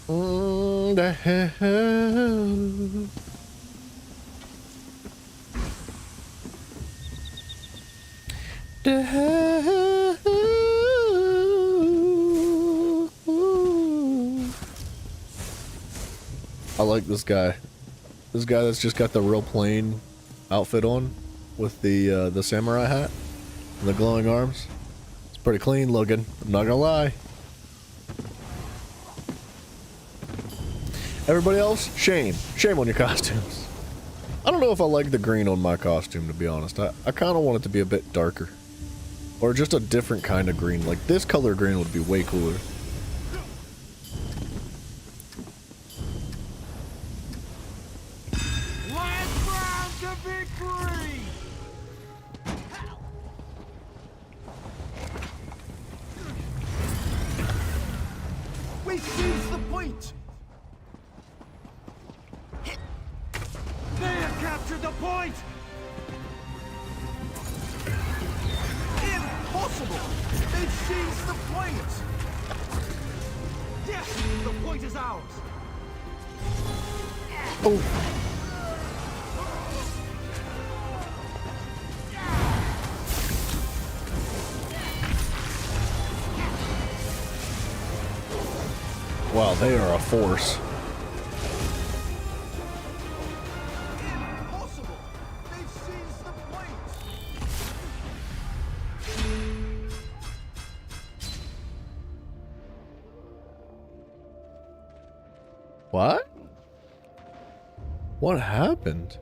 The hell. The hell. I like this guy. This guy that's just got the real plain outfit on with the samurai hat and the glowing arms. It's pretty clean looking, I'm not gonna lie. Everybody else, shame. Shame on your costumes. I don't know if I like the green on my costume, to be honest. I kind of want it to be a bit darker. Or just a different kind of green. Like, this color green would be way cooler. Last round to victory! We seized the point! They have captured the point! Impossible! They've seized the point! Yes! The point is ours! Oh. Wow, they are a force. Impossible! They've seized the point! What? What happened?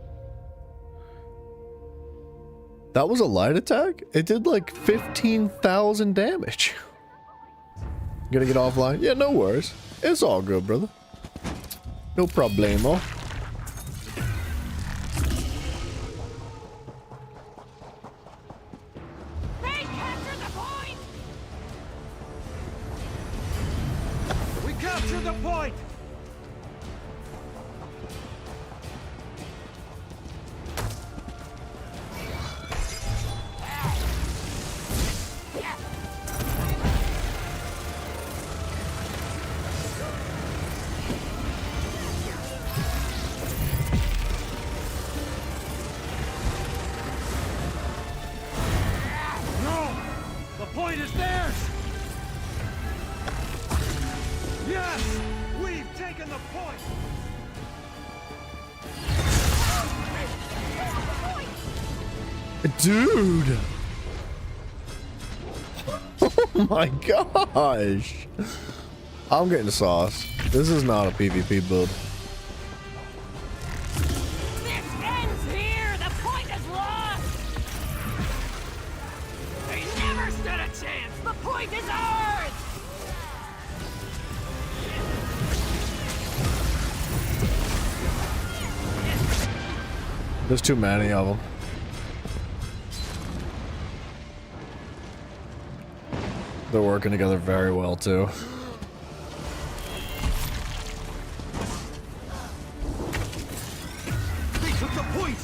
That was a light attack? It did like 15,000 damage. Gonna get offline? Yeah, no worries. It's all good, brother. No problemo. They captured the point! We captured the point! No! The point is theirs! Yes! We've taken the point! Dude! Oh my gosh! I'm getting sauce. This is not a PvP build. This ends here! The point is lost! They never stood a chance! The point is ours! There's too many of them. They're working together very well, too. They took the point!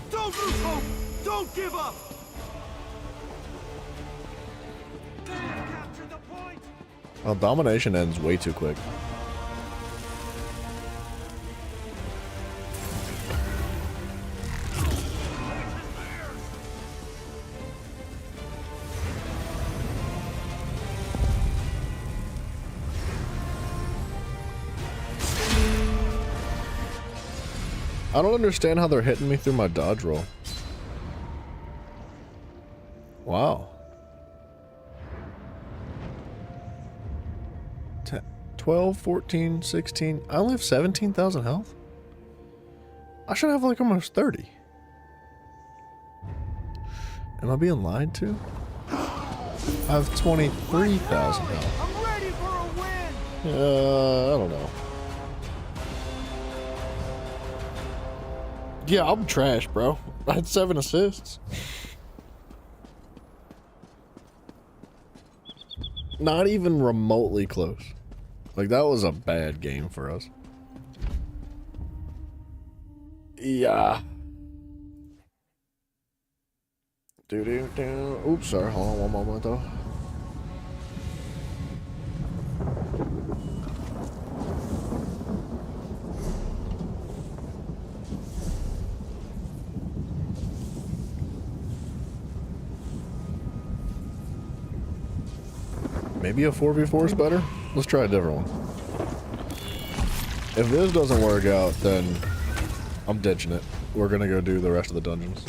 Don't lose hope! Don't give up! They have captured the point! Well, domination ends way too quick. I don't understand how they're hitting me through my dodge roll. Wow. 12, 14, 16. I only have 17,000 health? I should have like almost 30. Am I being lied to? I have 23,000 health. I'm ready for a win! I don't know. Yeah, I'm trash, bro. I had 7 assists. Not even remotely close. Like, that was a bad game for us. Yeah. Do. Oops, sorry. Hold on one moment though. Maybe a 4v4 is better? Let's try a different one. If this doesn't work out, then I'm ditching it. We're gonna go do the rest of the dungeons.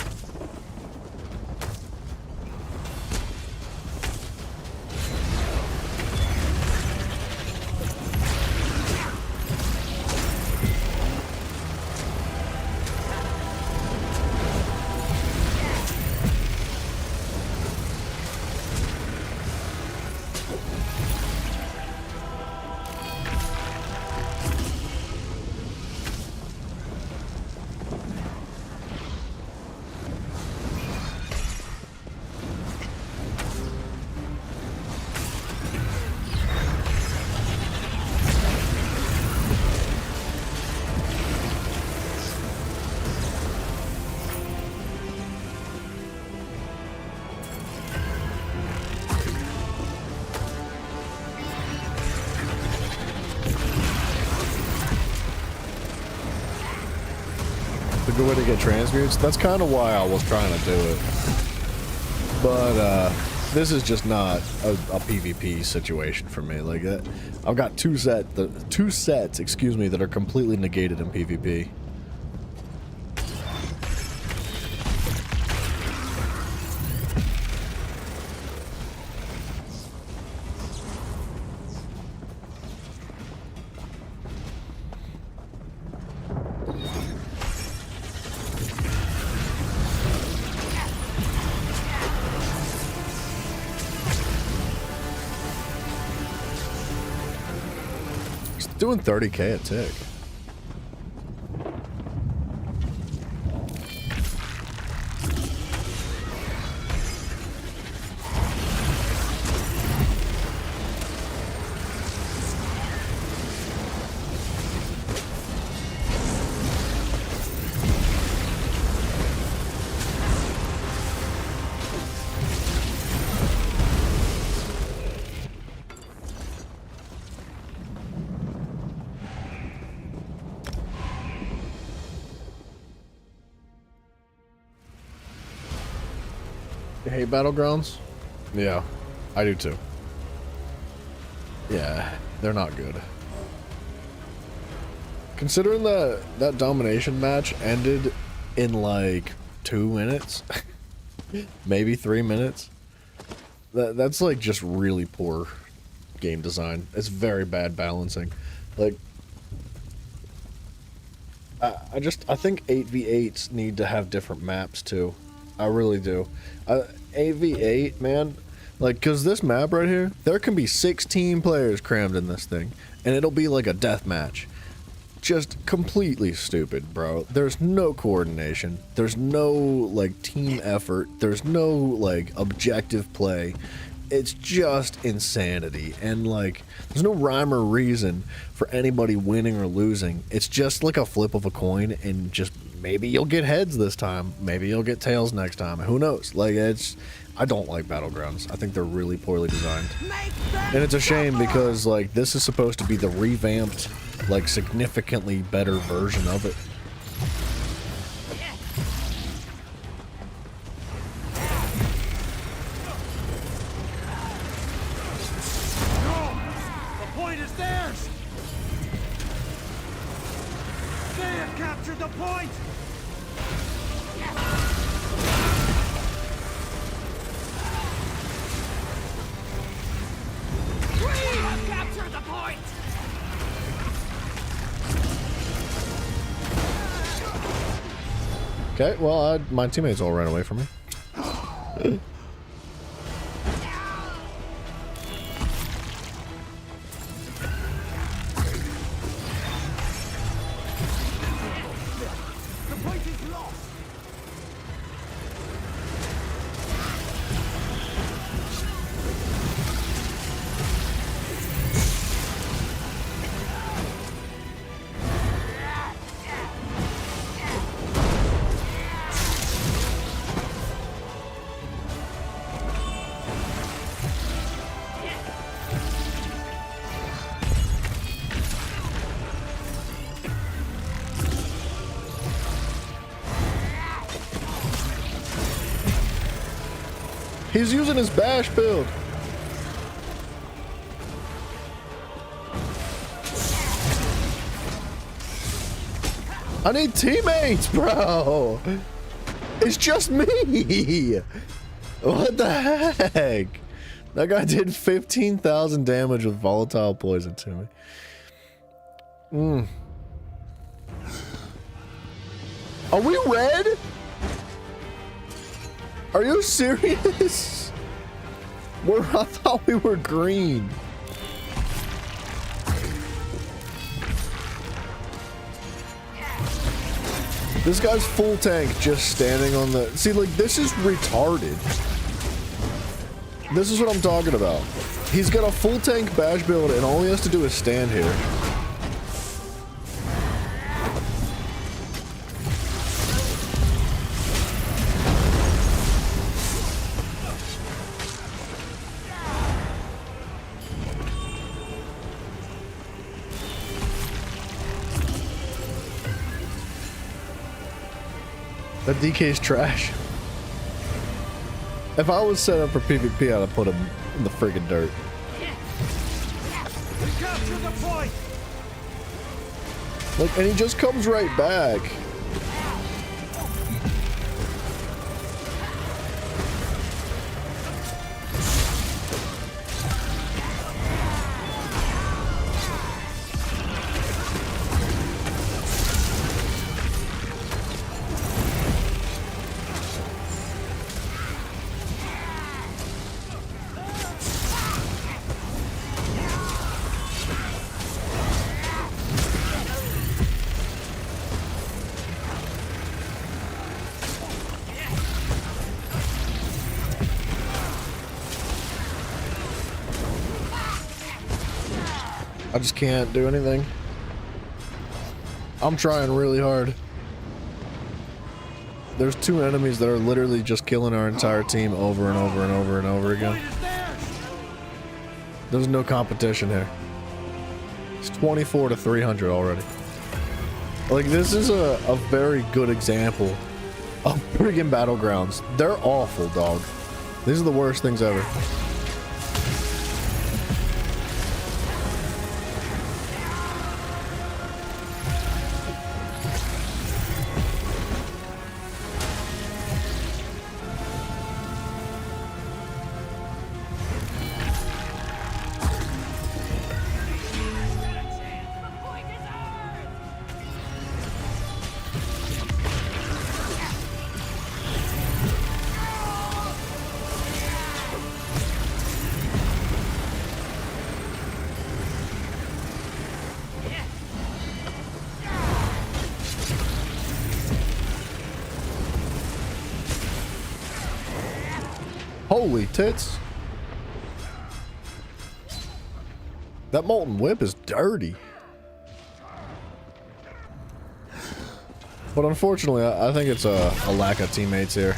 A good way to get transmutes. That's kind of why I was trying to do it. But this is just not a PvP situation for me. Like I've got two sets, excuse me, that are completely negated in PvP. Doing 30k a tick. You hate Battlegrounds? Yeah, I do too. Yeah, they're not good. Considering that domination match ended in like 2 minutes, maybe 3 minutes, that's like just really poor game design. It's very bad balancing. Like, I think 8v8s need to have different maps too. I really do. 8v8, man, like, cause this map right here, there can be 16 players crammed in this thing, and it'll be like a death match. Just completely stupid, bro. There's no coordination. There's no like team effort. There's no like objective play. It's just insanity, and like there's no rhyme or reason for anybody winning or losing. It's just like a flip of a coin, and just maybe you'll get heads this time, maybe you'll get tails next time, who knows. Like, I don't like Battlegrounds. I think they're really poorly designed, and it's a shame because like this is supposed to be the revamped, like significantly better version of it. The point! We have captured the point! Okay, well, my teammates all ran away from me. He's using his bash build. I need teammates, bro. It's just me. What the heck? That guy did 15,000 damage with volatile poison to me. Are we red? Are you serious? I thought we were green. This guy's full tank just standing on the... See, like, this is retarded. This is what I'm talking about. He's got a full tank bash build and all he has to do is stand here. That DK's trash. If I was set up for PvP, I'd have put him in the friggin' dirt. Capture the point. Like, and he just comes right back. I just can't do anything. I'm trying really hard. There's two enemies that are literally just killing our entire team over and over and over and over again. There's no competition here. It's 24 to 300 already. Like, this is a very good example of friggin' battlegrounds. They're awful, dog. These are the worst things ever. Holy tits. That molten whip is dirty. But unfortunately, I think it's a lack of teammates here.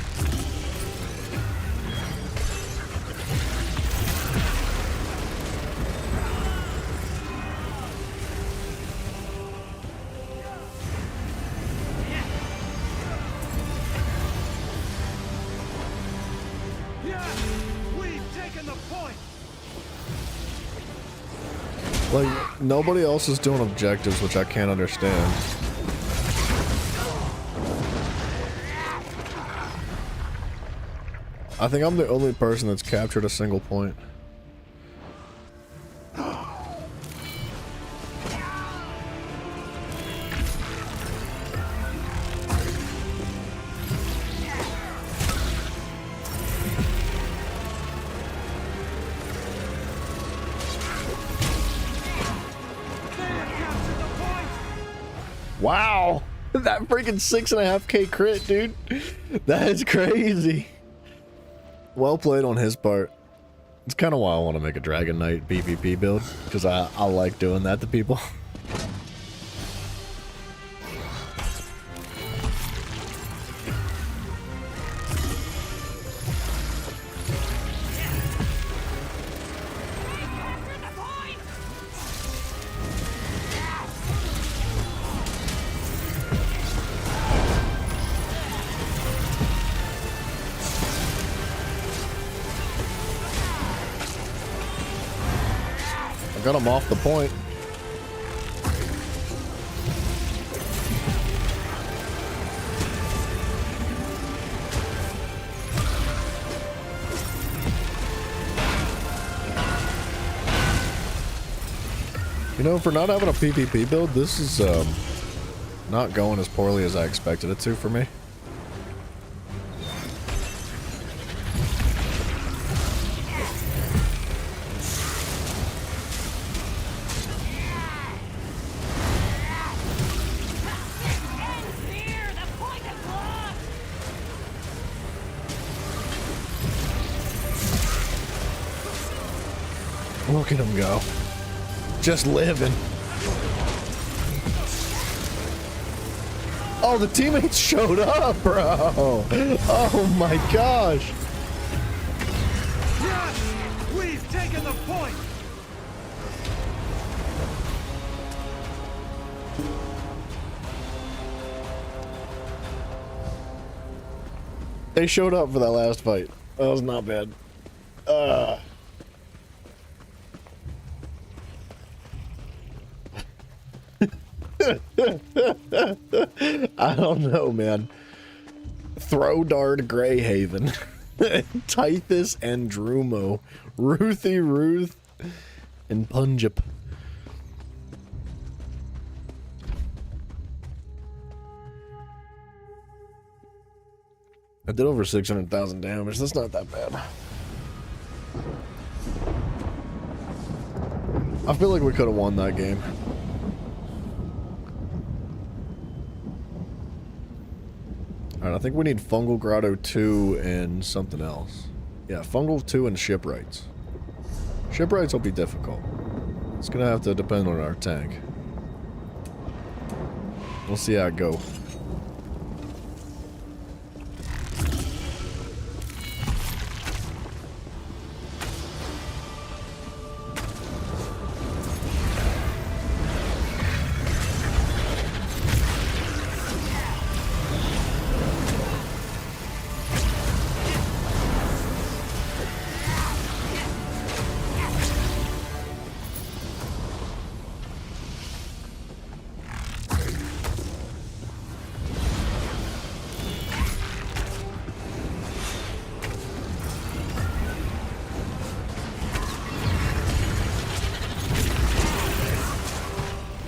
Like, nobody else is doing objectives, which I can't understand. I think I'm the only person that's captured a single point. Wow, that freaking 6.5K crit, dude. That is crazy. Well played on his part. It's kind of why I want to make a Dragon Knight PvP build, because I like doing that to people. got him off the point. You know, for not having a PvP build, this is not going as poorly as I expected it to for me. Look at him go. Just living. Oh, the teammates showed up, bro. Oh my gosh. Yes! We've taken the point! They showed up for that last fight. That was not bad. I don't know, man. Throwdard Greyhaven, Tithus and Drumo, Ruthie Ruth, and Punjab. I did over 600,000 damage. That's not that bad. I feel like we could have won that game. Alright, I think we need Fungal Grotto 2 and something else. Yeah, Fungal 2 and Shipwrights. Shipwrights will be difficult. It's gonna have to depend on our tank. We'll see how it go.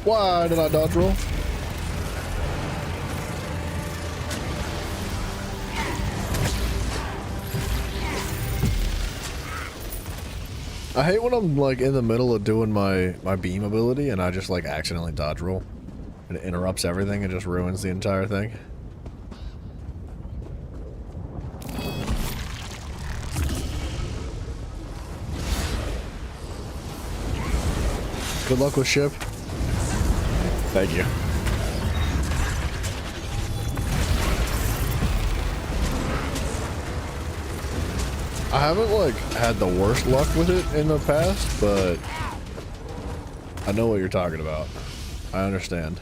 Why did I dodge roll? I hate when I'm like in the middle of doing my beam ability and I just like accidentally dodge roll. And it interrupts everything and just ruins the entire thing. Good luck with ship. Thank you. I haven't like had the worst luck with it in the past, but I know what you're talking about. I understand.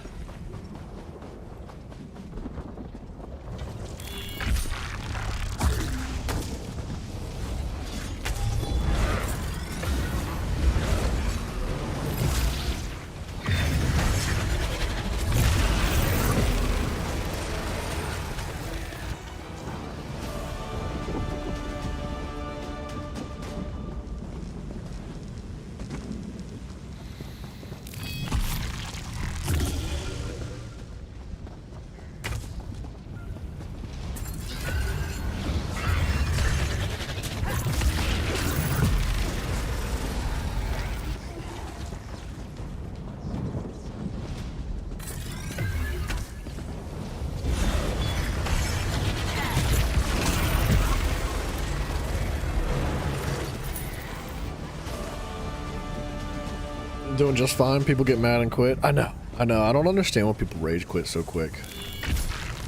Doing just fine. People get mad and quit. I know. I don't understand why people rage quit so quick.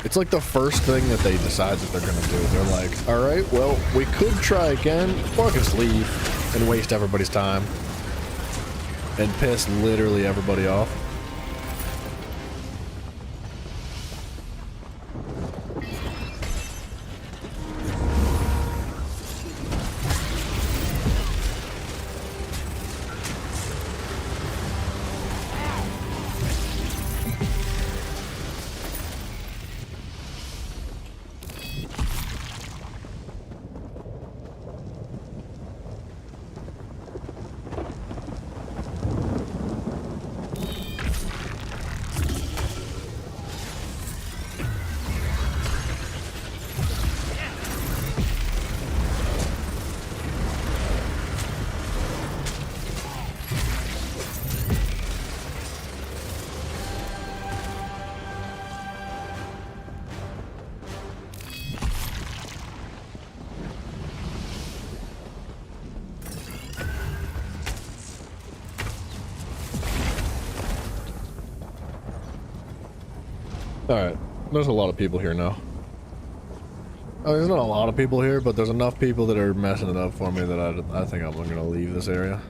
It's like the first thing that they decide that they're gonna do. They're like, all right, well, we could try again, or I can just leave and waste everybody's time and piss literally everybody off. Alright, there's a lot of people here now. There's not a lot of people here, but there's enough people that are messing it up for me that I think I'm gonna leave this area.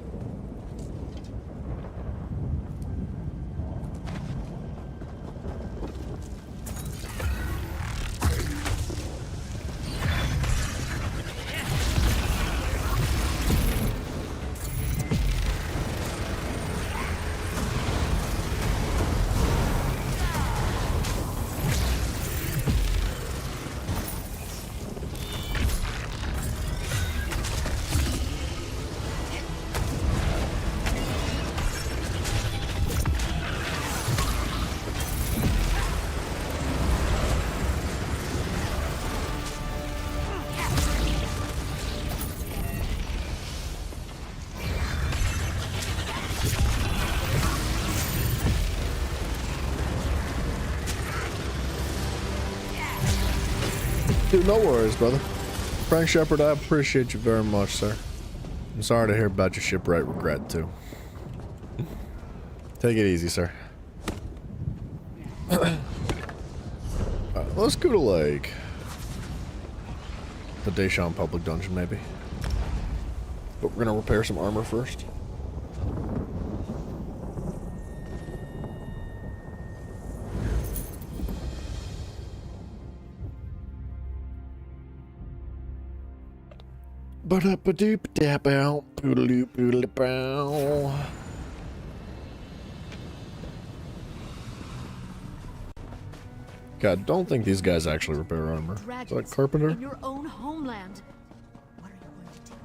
Dude, no worries, brother. Frank Shepard, I appreciate you very much, sir. I'm sorry to hear about your shipwright regret, too. Take it easy, sir. Alright, let's go to, like, the Deshawn public dungeon, maybe. But we're gonna repair some armor first. Ba-da-ba-doop-dap-ow, poodle-doop-poodle-bow. God, don't think these guys actually repair armor. Is that Carpenter? In your own homeland. What are you going to do?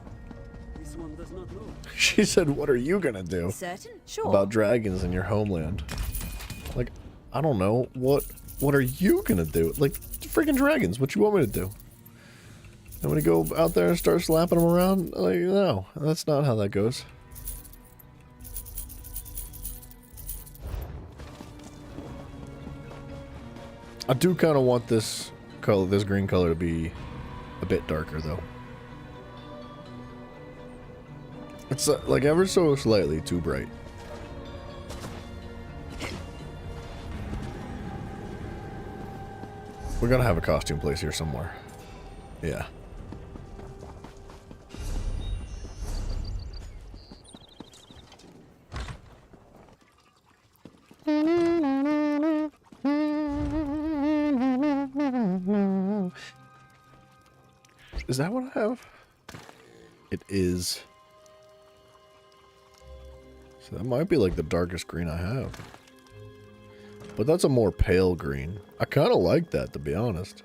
This one does not know. She said, what are you gonna do? Certain? Sure. About dragons in your homeland. Like, I don't know. What are you gonna do? Like, freaking dragons, what you want me to do? I'm gonna go out there and start slapping them around? Like, no, that's not how that goes. I do kind of want this color, this green color, to be a bit darker, though. It's like ever so slightly too bright. We're gonna have a costume place here somewhere. Yeah. Is that what I have? It is. So that might be like the darkest green I have. But that's a more pale green. I kind of like that, to be honest.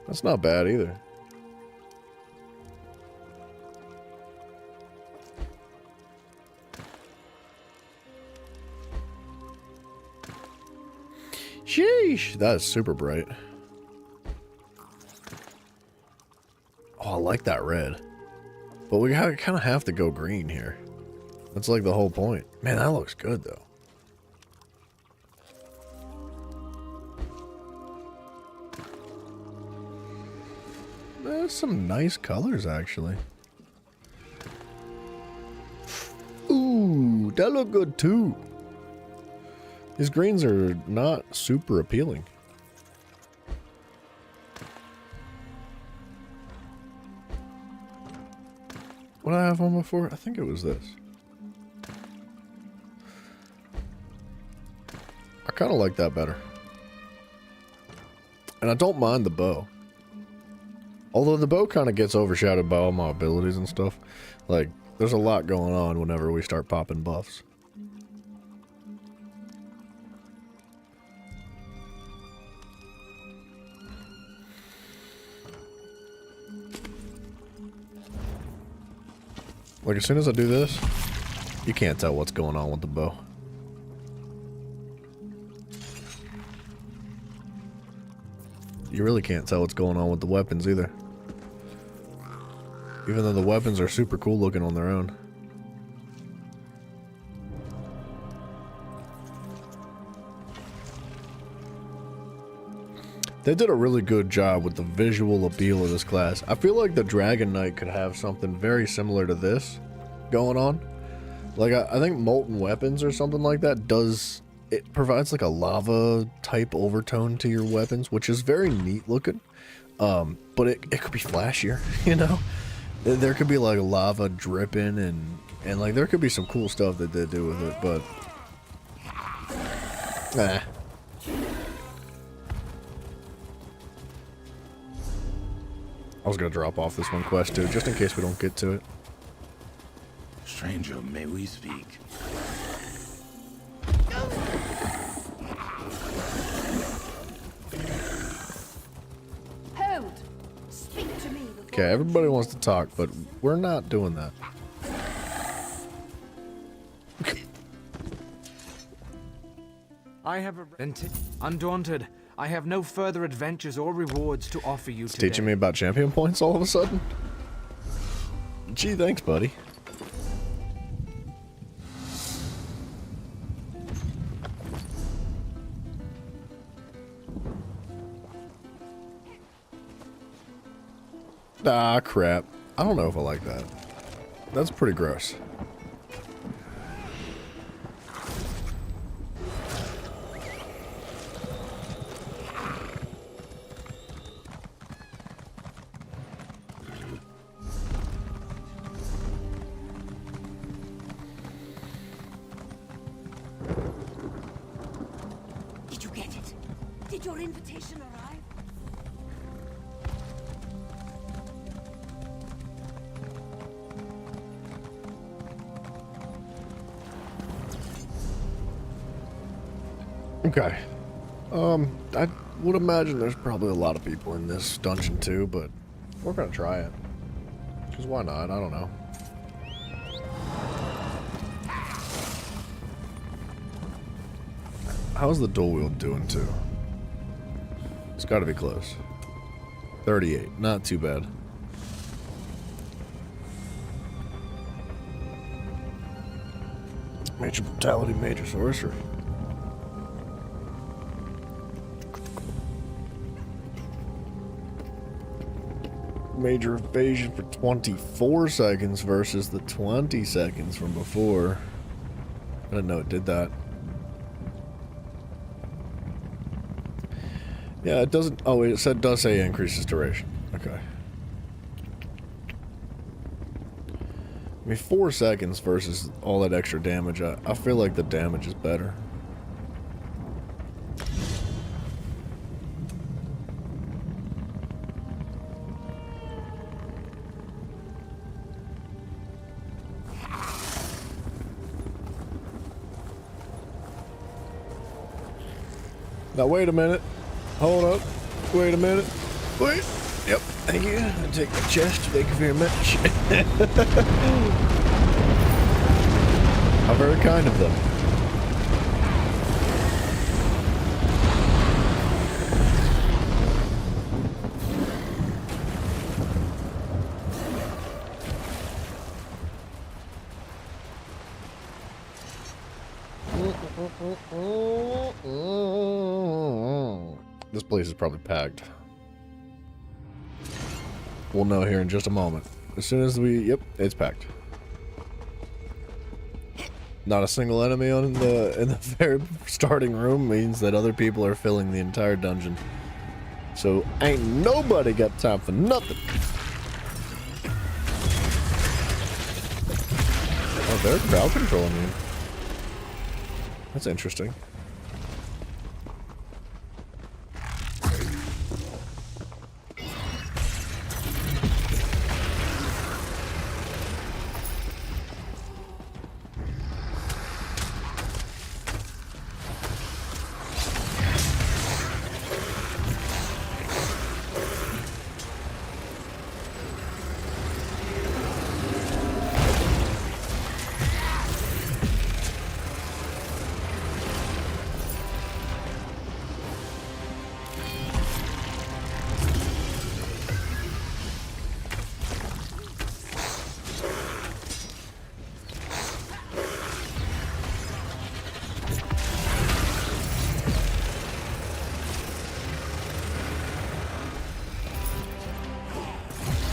That's not bad either. Sheesh, that is super bright. Oh, I like that red. But we kind of have to go green here. That's like the whole point. Man, that looks good though. There's some nice colors, actually. Ooh, that look good too. These greens are not super appealing. What did I have on before? I think it was this. I kind of like that better. And I don't mind the bow. Although the bow kind of gets overshadowed by all my abilities and stuff. Like, there's a lot going on whenever we start popping buffs. Like, as soon as I do this, you can't tell what's going on with the bow. You really can't tell what's going on with the weapons either. Even though the weapons are super cool looking on their own. They did a really good job with the visual appeal of this class. I feel like the Dragon Knight could have something very similar to this going on. Like, I think Molten Weapons or something like that it provides like a lava type overtone to your weapons, which is very neat looking. But it could be flashier, you know? There could be like lava dripping and like there could be some cool stuff that they do with it, but nah. I was gonna drop off this one quest too, just in case we don't get to it. Stranger, may we speak? Hold! Speak to me. Okay, everybody wants to talk, but we're not doing that. I have undaunted. I have no further adventures or rewards to offer you It's today. teaching me about champion points all of a sudden? Gee, thanks, buddy. Ah, crap. I don't know if I like that. That's pretty gross. Did you get it? Did your invitation arrive? Okay. I would imagine there's probably a lot of people in this dungeon too, but we're gonna try it. Because why not? I don't know. How's the dual wield doing too? It's gotta be close. 38, not too bad. Major brutality, major sorcery. Major evasion for 24 seconds versus the 20 seconds from before. I didn't know it did that. Yeah, it doesn't. Oh, wait, it does say increases duration. Okay. I mean, 4 seconds versus all that extra damage. I feel like the damage is better. Now, wait a minute. Hold up. Wait a minute. Wait. Yep. Thank you. I'll take the chest. Thank you very much. How very kind of them. This place is probably packed. We'll know here in just a moment. As soon as yep, it's packed. Not a single enemy in the very starting room means that other people are filling the entire dungeon. So ain't nobody got time for nothing. Oh, they're crowd controlling you. That's interesting.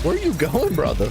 Where are you going, brother?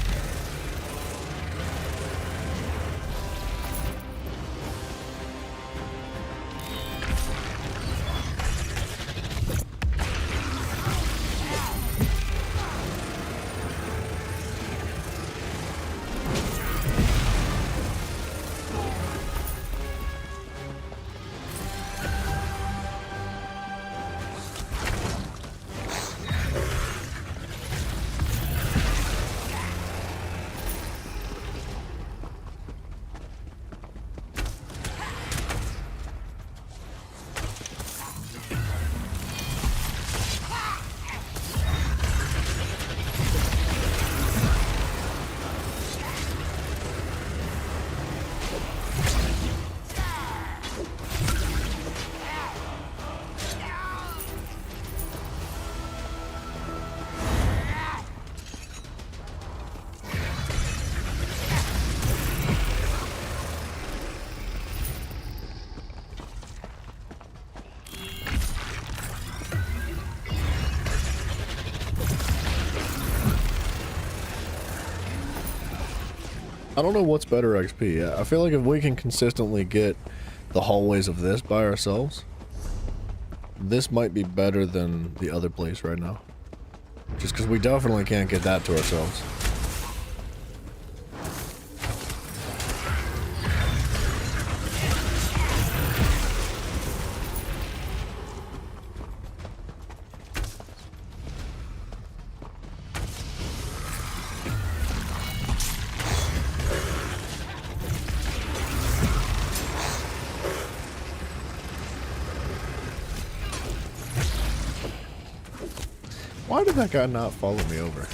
I don't know what's better XP. I feel like if we can consistently get the hallways of this by ourselves, this might be better than the other place right now. Just because we definitely can't get that to ourselves. Why did that guy not follow me over?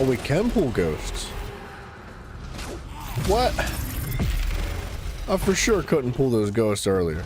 Oh, we can pull ghosts. What? I for sure couldn't pull those ghosts earlier.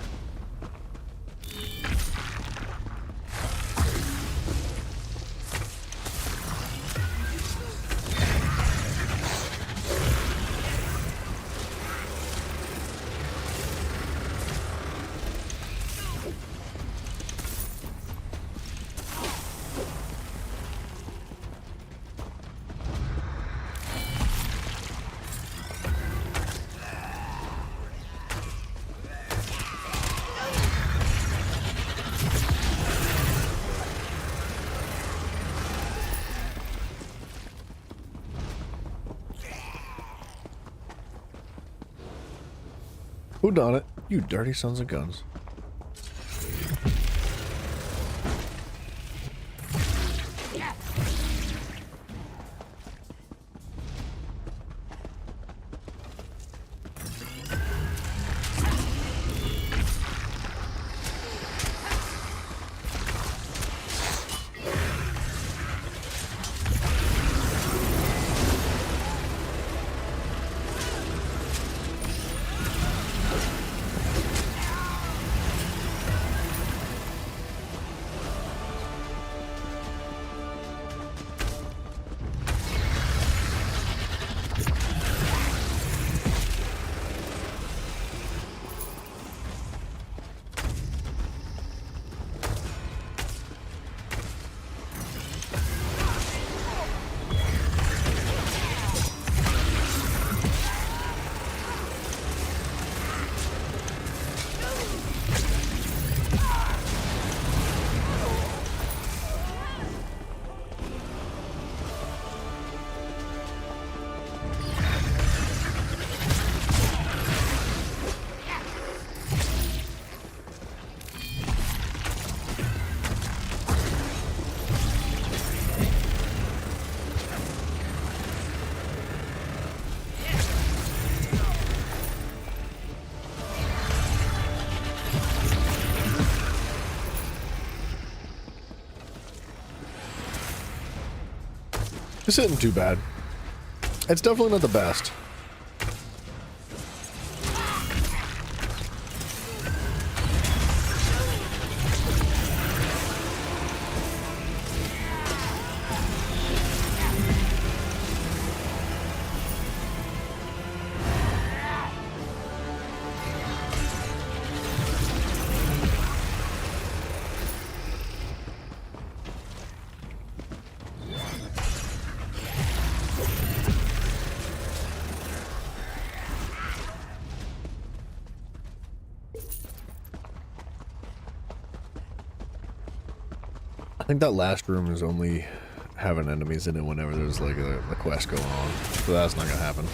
Who done it? You dirty sons of guns. This isn't too bad. It's definitely not the best. I think that last room is only having enemies in it whenever there's like a quest going on. So that's not gonna happen.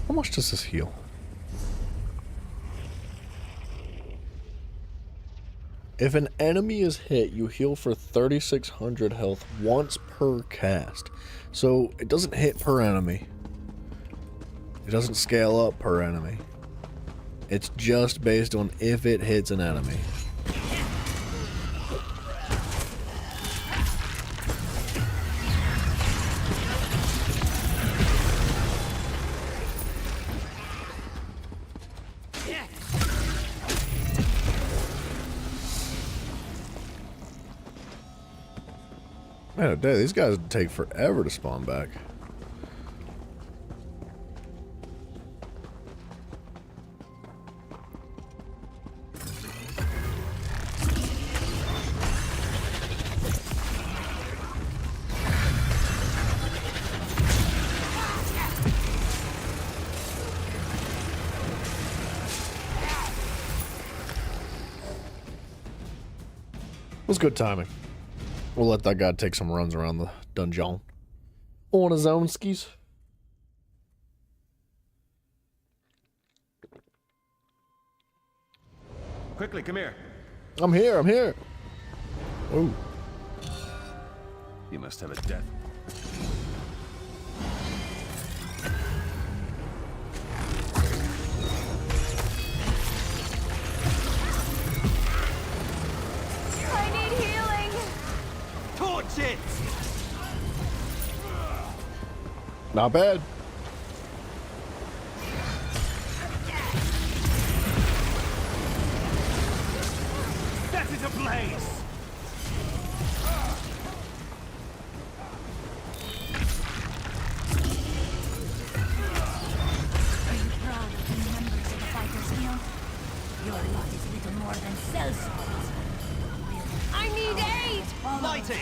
How much does this heal? If an enemy is hit, you heal for 3,600 health once per cast. So it doesn't hit per enemy. It doesn't scale up per enemy. It's just based on if it hits an enemy. Man, oh, damn, these guys take forever to spawn back. It was good timing. We'll let that guy take some runs around the dungeon. On his own skis. Quickly, come here. I'm here, I'm here. Ooh. You must have a death. I need healing. Torch it! Not bad. Set it ablaze! Are you proud of the members of the Fighters Guild? Your lot is little more than sellswords. I need aid. Light it!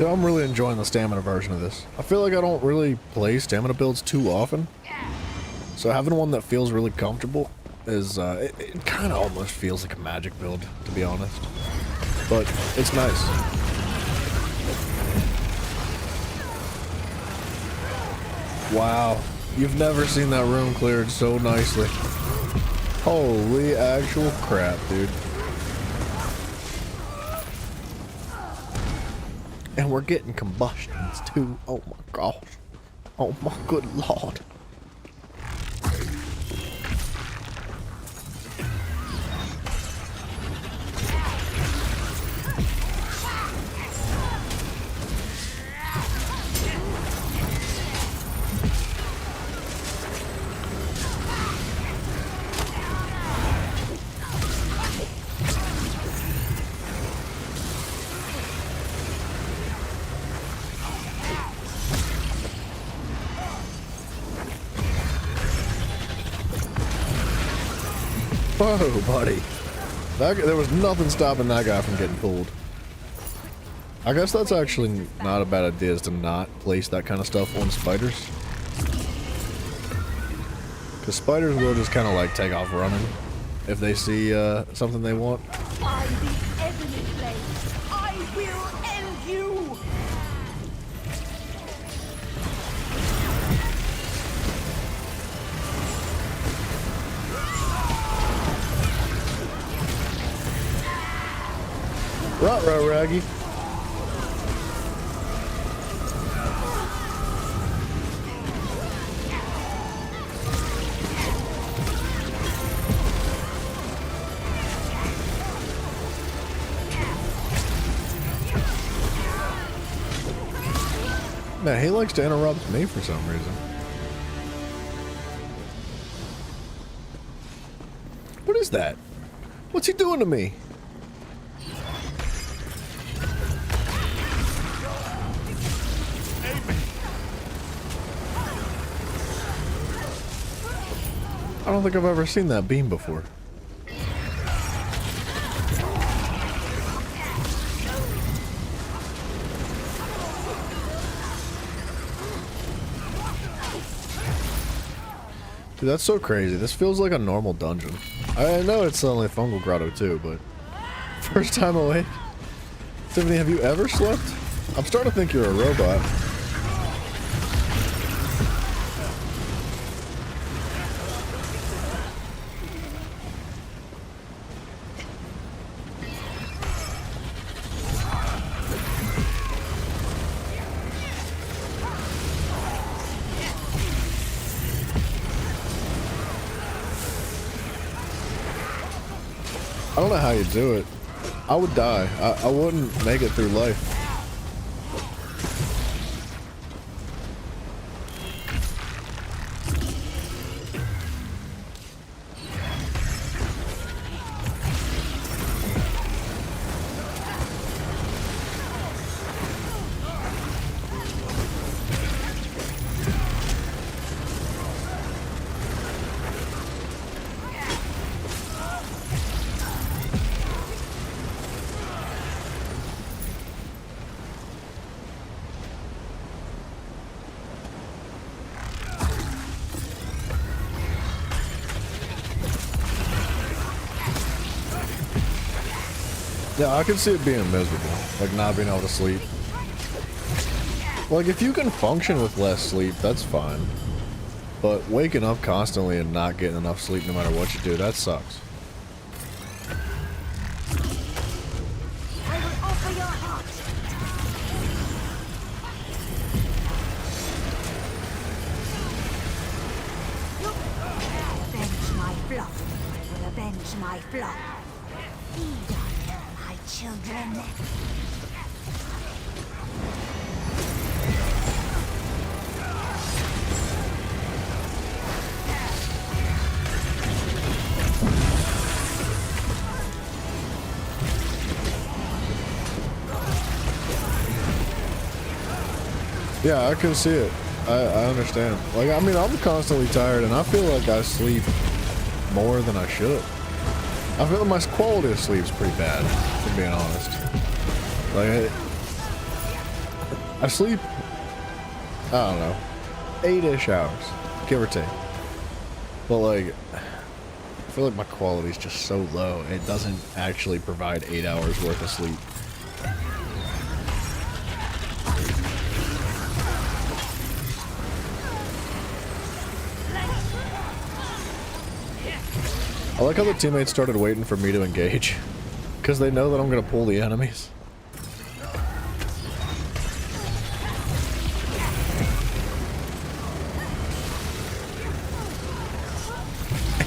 Yeah, I'm really enjoying the stamina version of this. I feel like I don't really play stamina builds too often. So having one that feels really comfortable is it kind of almost feels like a magic build, to be honest, but it's nice. Wow, you've never seen that room cleared so nicely. Holy actual crap, dude. And we're getting combustions too. Oh my gosh. Oh my good lord. Whoa, buddy. There was nothing stopping that guy from getting pulled. I guess that's actually not a bad idea, is to not place that kind of stuff on spiders. Because spiders will just kind of like take off running if they see something they want. By the ebony blade, I will end you! Ruh-roh, Raggy. Man, he likes to interrupt me for some reason. What is that? What's he doing to me? I don't think I've ever seen that beam before. Dude, that's so crazy. This feels like a normal dungeon. I know it's only Fungal Grotto too, but first time awake. Tiffany, have you ever slept? I'm starting to think you're a robot. I don't know how you do it. I would die. I wouldn't make it through life. Yeah, I can see it being miserable, like not being able to sleep. Like, if you can function with less sleep, that's fine. But waking up constantly and not getting enough sleep no matter what you do, that sucks. I will offer your heart. Avenge my flock. I will avenge my flock. Feed on them, my children. Yeah, I can see it. I understand. Like, I mean, I'm constantly tired, and I feel like I sleep more than I should. I feel like my quality of sleep is pretty bad, if I'm being honest. Like, I sleep, I don't know, 8-ish hours, give or take. But like, I feel like my quality's just so low. It doesn't actually provide 8 hours worth of sleep. I like how the teammates started waiting for me to engage. Because they know that I'm going to pull the enemies.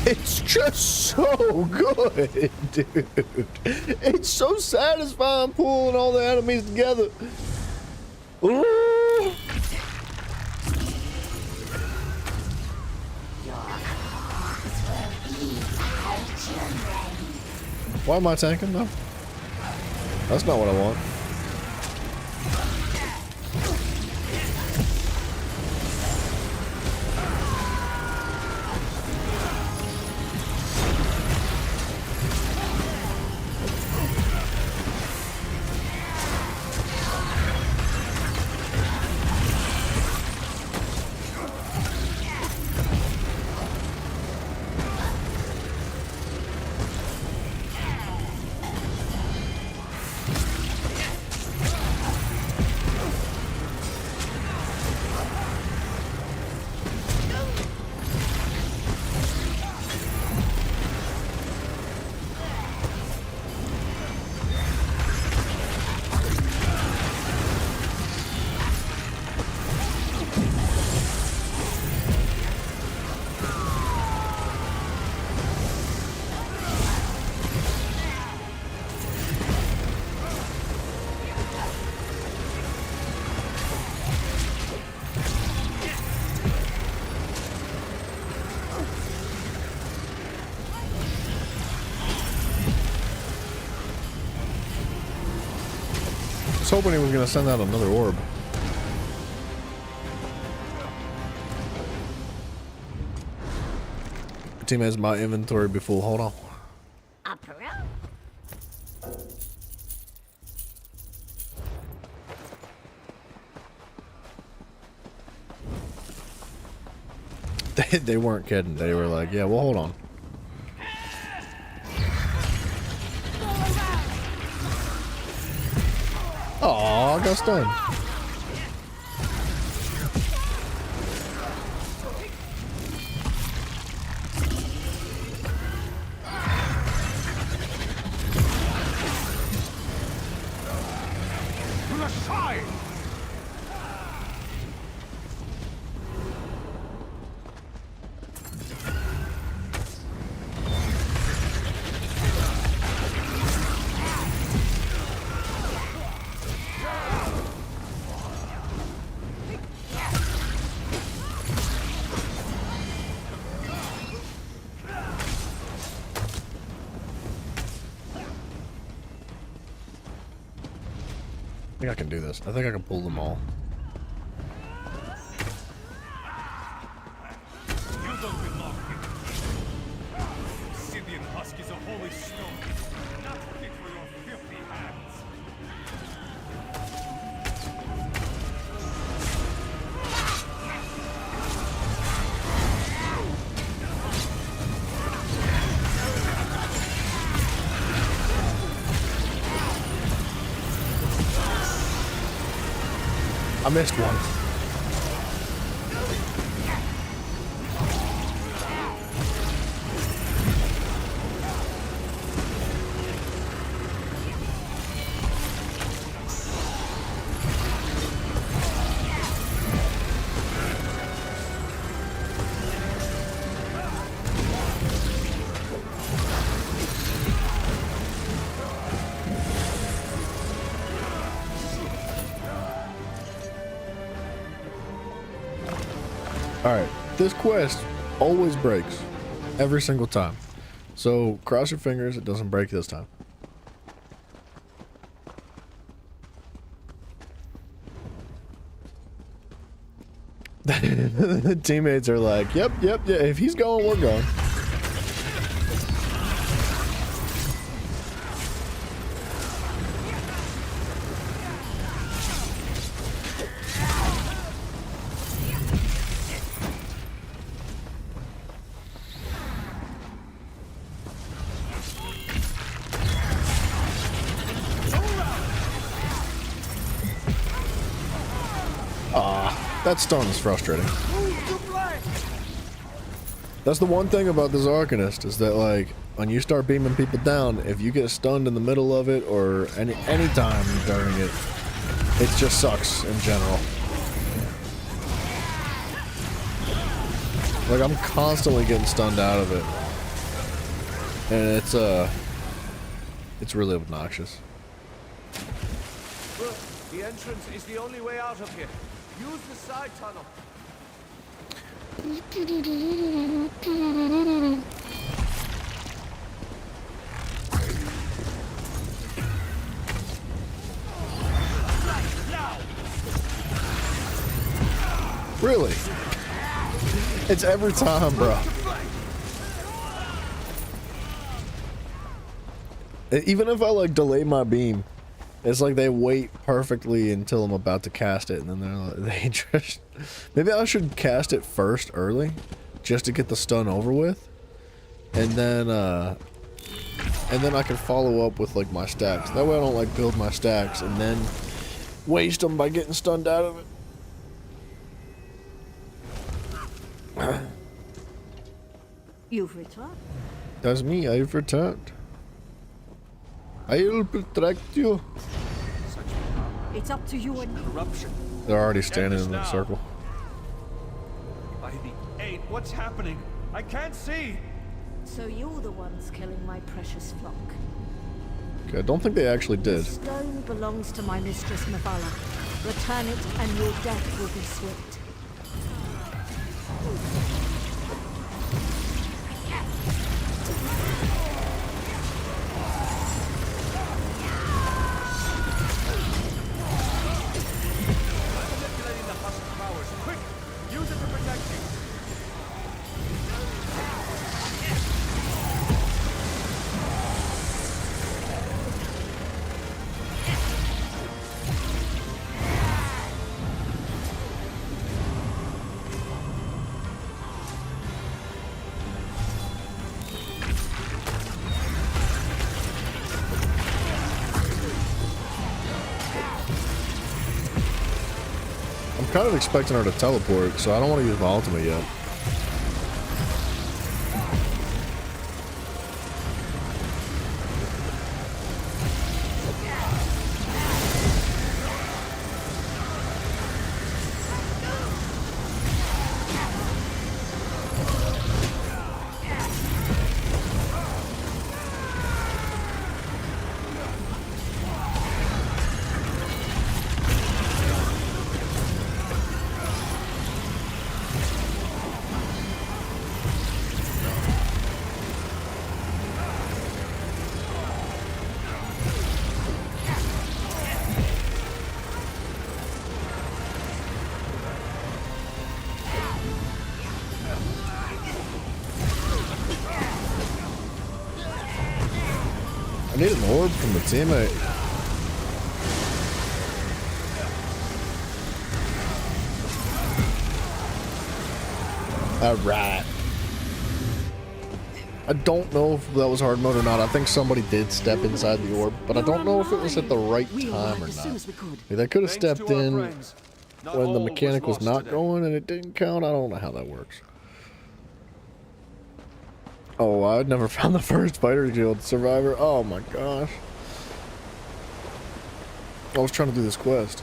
It's just so good, dude. It's so satisfying pulling all the enemies together. Ooh. Why am I tanking though? That's not what I want. I was hoping he was going to send out another orb. The team has my inventory be full. Hold on. They weren't kidding. They were like, yeah, well, hold on. Aw, I got stunned. To the side! I think I can do this. I think I can pull them all. You don't belong here. Obsidian husk is a holy stone, not fit for your filthy hands. I missed one. Alright, this quest always breaks. Every single time. So, cross your fingers it doesn't break this time. The teammates are like, yep, if he's going, we're going. That stun is frustrating. That's the one thing about this Arcanist, is that, like, when you start beaming people down, if you get stunned in the middle of it or any time during it, it just sucks in general. Like, I'm constantly getting stunned out of it. And it's really obnoxious. Look, the entrance is the only way out of here. Use the side tunnel. Really? It's every time, bro. Even if I, like, delay my beam, it's like they wait perfectly until I'm about to cast it, and then they're like, they just... Maybe I should cast it first early, just to get the stun over with, and then I can follow up with, like, my stacks. That way I don't, like, build my stacks and then waste them by getting stunned out of it. You've returned. That's me, I've returned. I'll protect you. It's up to you and corruption. They're already standing in the circle. By the 8, what's happening? I can't see. So you're the ones killing my precious flock. Okay, I don't think they actually did. The stone belongs to my mistress Mavala. Return it and your death will be swift. I'm kind of expecting her to teleport, so I don't want to use my ultimate yet. I need an orb from the teammate. Alright. I don't know if that was hard mode or not. I think somebody did step inside the orb, but I don't know if it was at the right time or not. They could have stepped in when the mechanic was not going and it didn't count. I don't know how that works. Oh, I'd never found the first Fighter Guild survivor. Oh my gosh. I was trying to do this quest.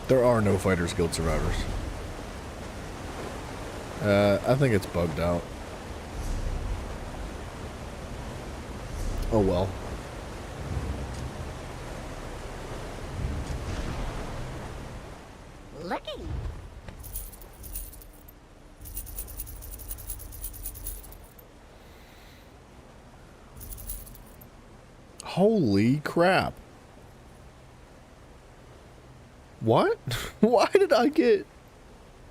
There are no Fighters Guild survivors. I think it's bugged out. Oh well. Looking. Holy crap. What? Why did I get...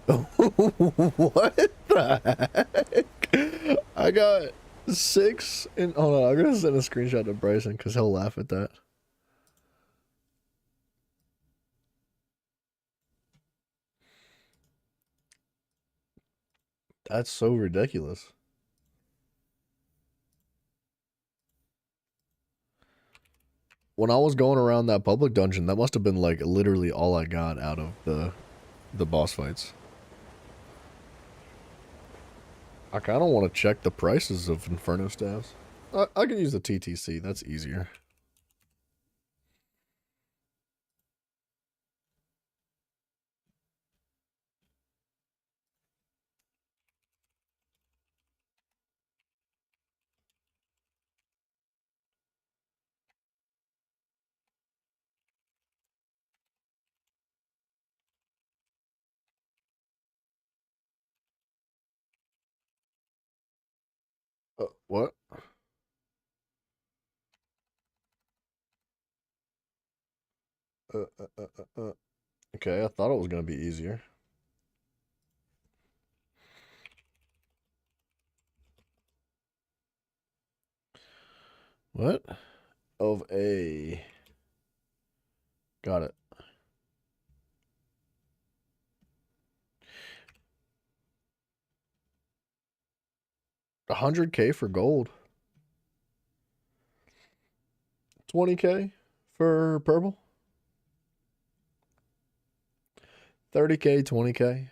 What the heck? I got 6 in... Hold on, I'm gonna send a screenshot to Bryson because he'll laugh at that. That's so ridiculous. When I was going around that public dungeon, that must have been like literally all I got out of the boss fights. I kind of want to check the prices of Inferno staves. I can use the TTC. That's easier. What? Okay, I thought it was going to be easier. What? Of a... Got it. $100K for gold. 20K for purple. 30K, 20K. There's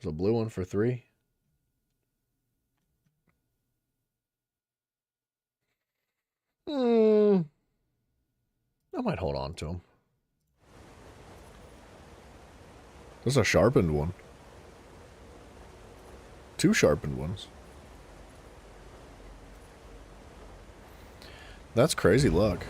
a blue one for 3. I might hold on to them. There's a sharpened one. 2 sharpened ones. That's crazy luck.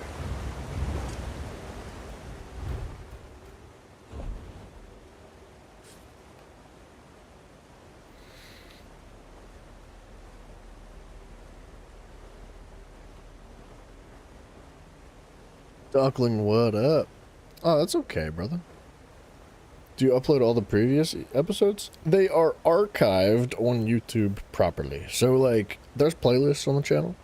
Duckling, what up? Oh, that's okay, brother. Do you upload all the previous episodes? They are archived on YouTube properly. So, like, there's playlists on the channel.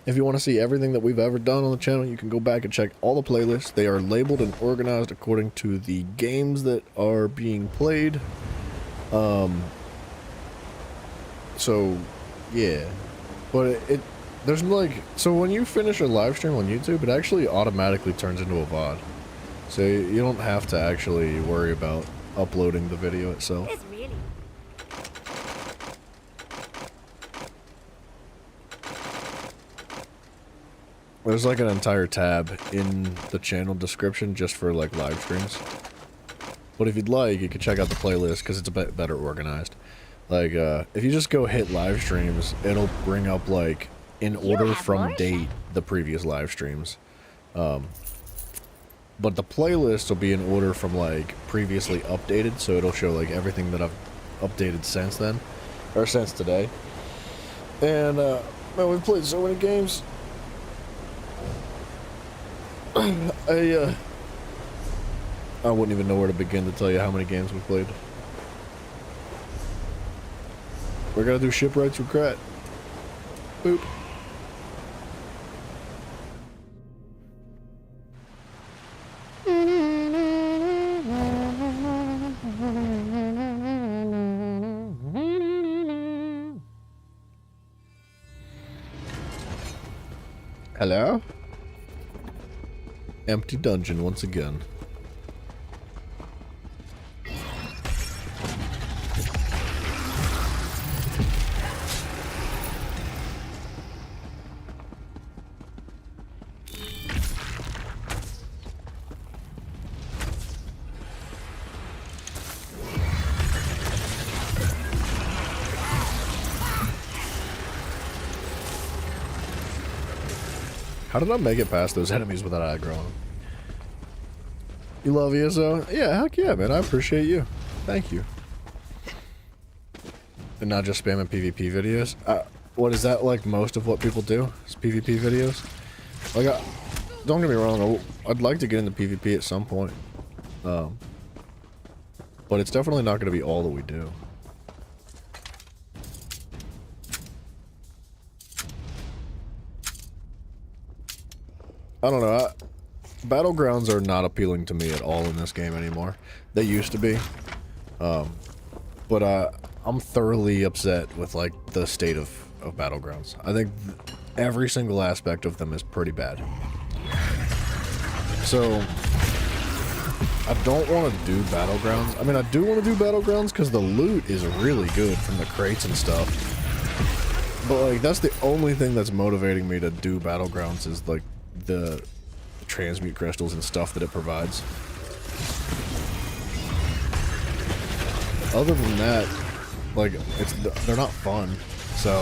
If you want to see everything that we've ever done on the channel, you can go back and check all the playlists. They are labeled and organized according to the games that are being played. So, yeah. But there's like, so when you finish a live stream on YouTube, it actually automatically turns into a VOD. So you don't have to actually worry about uploading the video itself. There's like an entire tab in the channel description just for like live streams. But if you'd like, you can check out the playlist because it's a bit better organized. Like, if you just go hit live streams, it'll bring up like in order from date the previous live streams. But the playlist will be in order from like previously updated, so it'll show like everything that I've updated since then, or since today. And man, we've played so many games. I wouldn't even know where to begin to tell you how many games we played. We're gonna do Shipwrights Regret. Boop. Hello? Empty dungeon once again. How did I make it past those enemies without aggroing? You love ESO? Yeah, heck yeah, man. I appreciate you. Thank you. And not just spamming PvP videos. What is that like most of what people do? Is PvP videos? Like, don't get me wrong. I'd like to get into PvP at some point. But it's definitely not going to be all that we do. I don't know. Battlegrounds are not appealing to me at all in this game anymore. They used to be. But I'm thoroughly upset with like the state of Battlegrounds. I think every single aspect of them is pretty bad. So I don't want to do Battlegrounds. I mean, I do want to do Battlegrounds because the loot is really good from the crates and stuff. But like, that's the only thing that's motivating me to do Battlegrounds is like the transmute crystals and stuff that it provides. Other than that, like, they're not fun, so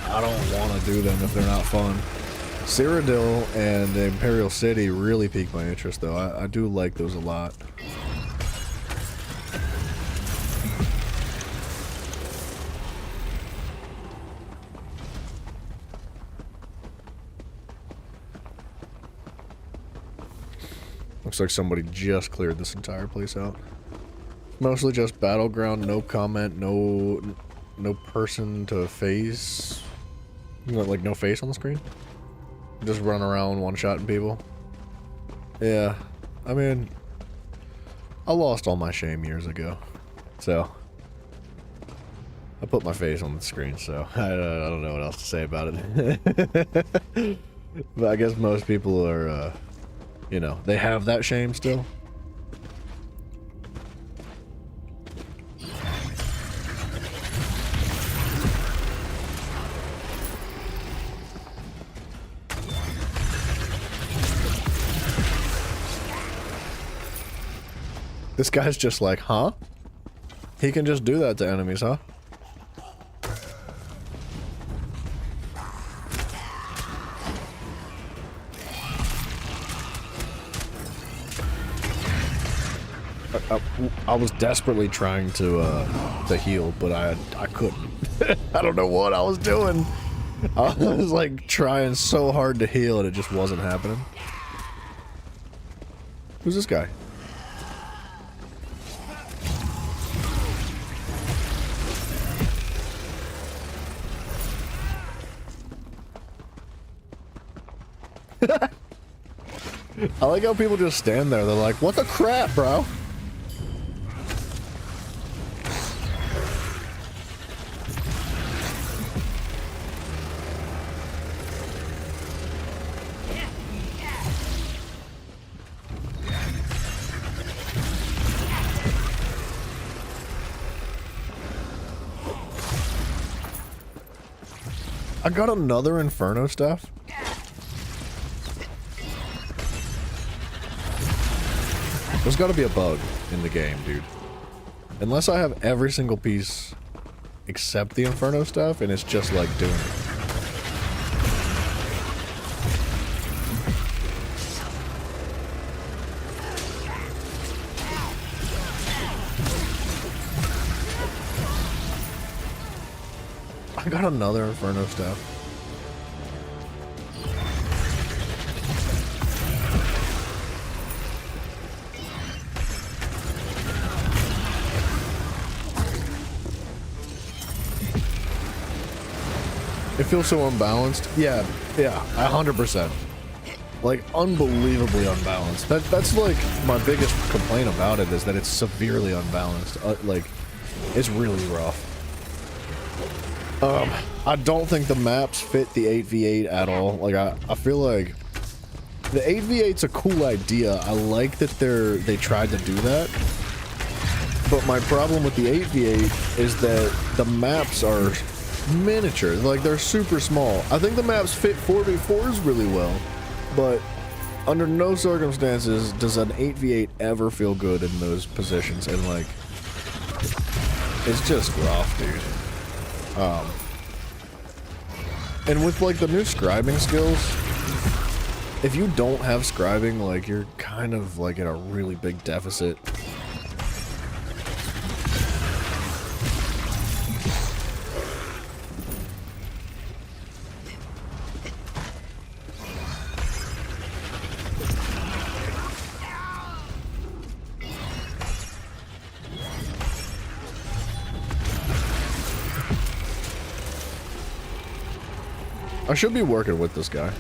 I don't want to do them if they're not fun. Cyrodiil and Imperial City really piqued my interest, though. I do like those a lot. Looks like somebody just cleared this entire place out. Mostly just battleground, no comment, no person to face. Like no face on the screen. Just run around one-shotting people. Yeah, I mean, I lost all my shame years ago, so I put my face on the screen. So I don't know what else to say about it. But I guess most people are, you know, they have that shame still. This guy's just like, huh? He can just do that to enemies, huh? I was desperately trying to heal, but I couldn't. I don't know what I was doing. I was like trying so hard to heal and it just wasn't happening. Who's this guy? I like how people just stand there. They're like, what the crap, bro? I got another Inferno stuff. There's got to be a bug in the game, dude. Unless I have every single piece except the Inferno stuff, and it's just like doing it. I got another Inferno stuff. It feels so unbalanced. Yeah, 100%. Like, unbelievably unbalanced. That's like my biggest complaint about it is that it's severely unbalanced. Like, it's really rough. I don't think the maps fit the 8v8 at all. Like, I feel like the 8v8's a cool idea. I like that they tried to do that. But my problem with the 8v8 is that the maps are miniature. Like, they're super small. I think the maps fit 4v4s really well, but under no circumstances does an 8v8 ever feel good in those positions. And like, it's just rough, dude. And with like the new scribing skills, if you don't have scribing, like, you're kind of like in a really big deficit. I should be working with this guy.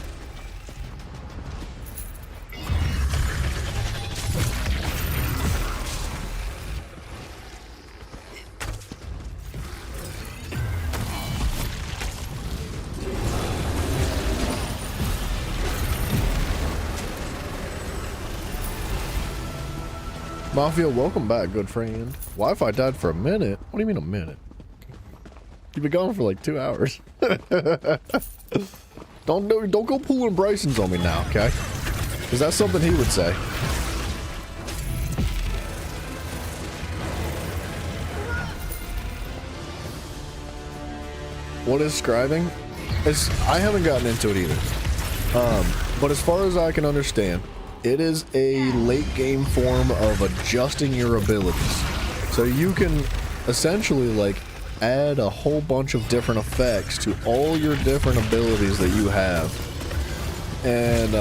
Mafia, welcome back, good friend. Wi-Fi died for a minute. What do you mean a minute? You've been gone for like 2 hours. Don't go pulling Bryson's on me now, okay? Because that's something he would say. What is scribing? I haven't gotten into it either. But as far as I can understand, it is a late game form of adjusting your abilities. So you can essentially like add a whole bunch of different effects to all your different abilities that you have. And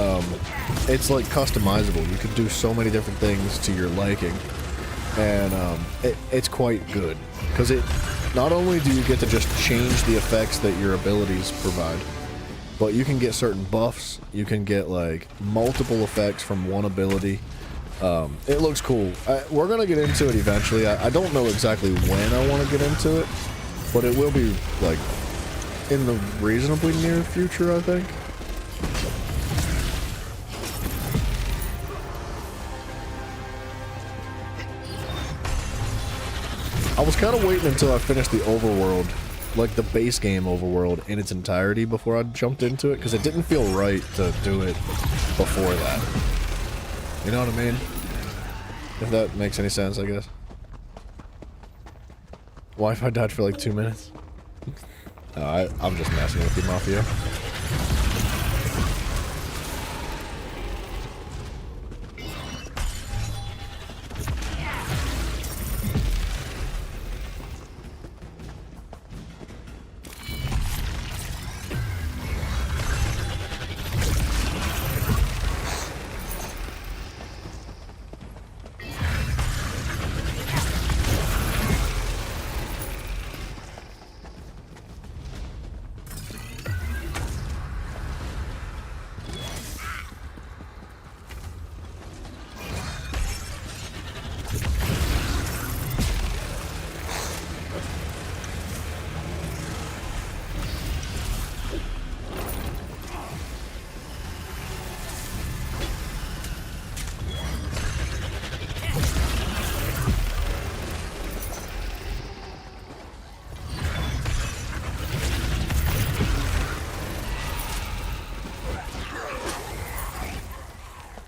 it's like customizable. You can do so many different things to your liking. And it's quite good. Because it not only do you get to just change the effects that your abilities provide, but you can get certain buffs. You can get like multiple effects from one ability. It looks cool. We're going to get into it eventually. I don't know exactly when I want to get into it, but it will be like in the reasonably near future, I think. I was kind of waiting until I finished the overworld, like the base game overworld in its entirety before I jumped into it, because it didn't feel right to do it before that. You know what I mean? If that makes any sense, I guess. Wi-Fi died for like 2 minutes. I'm just messing with you, Mafia.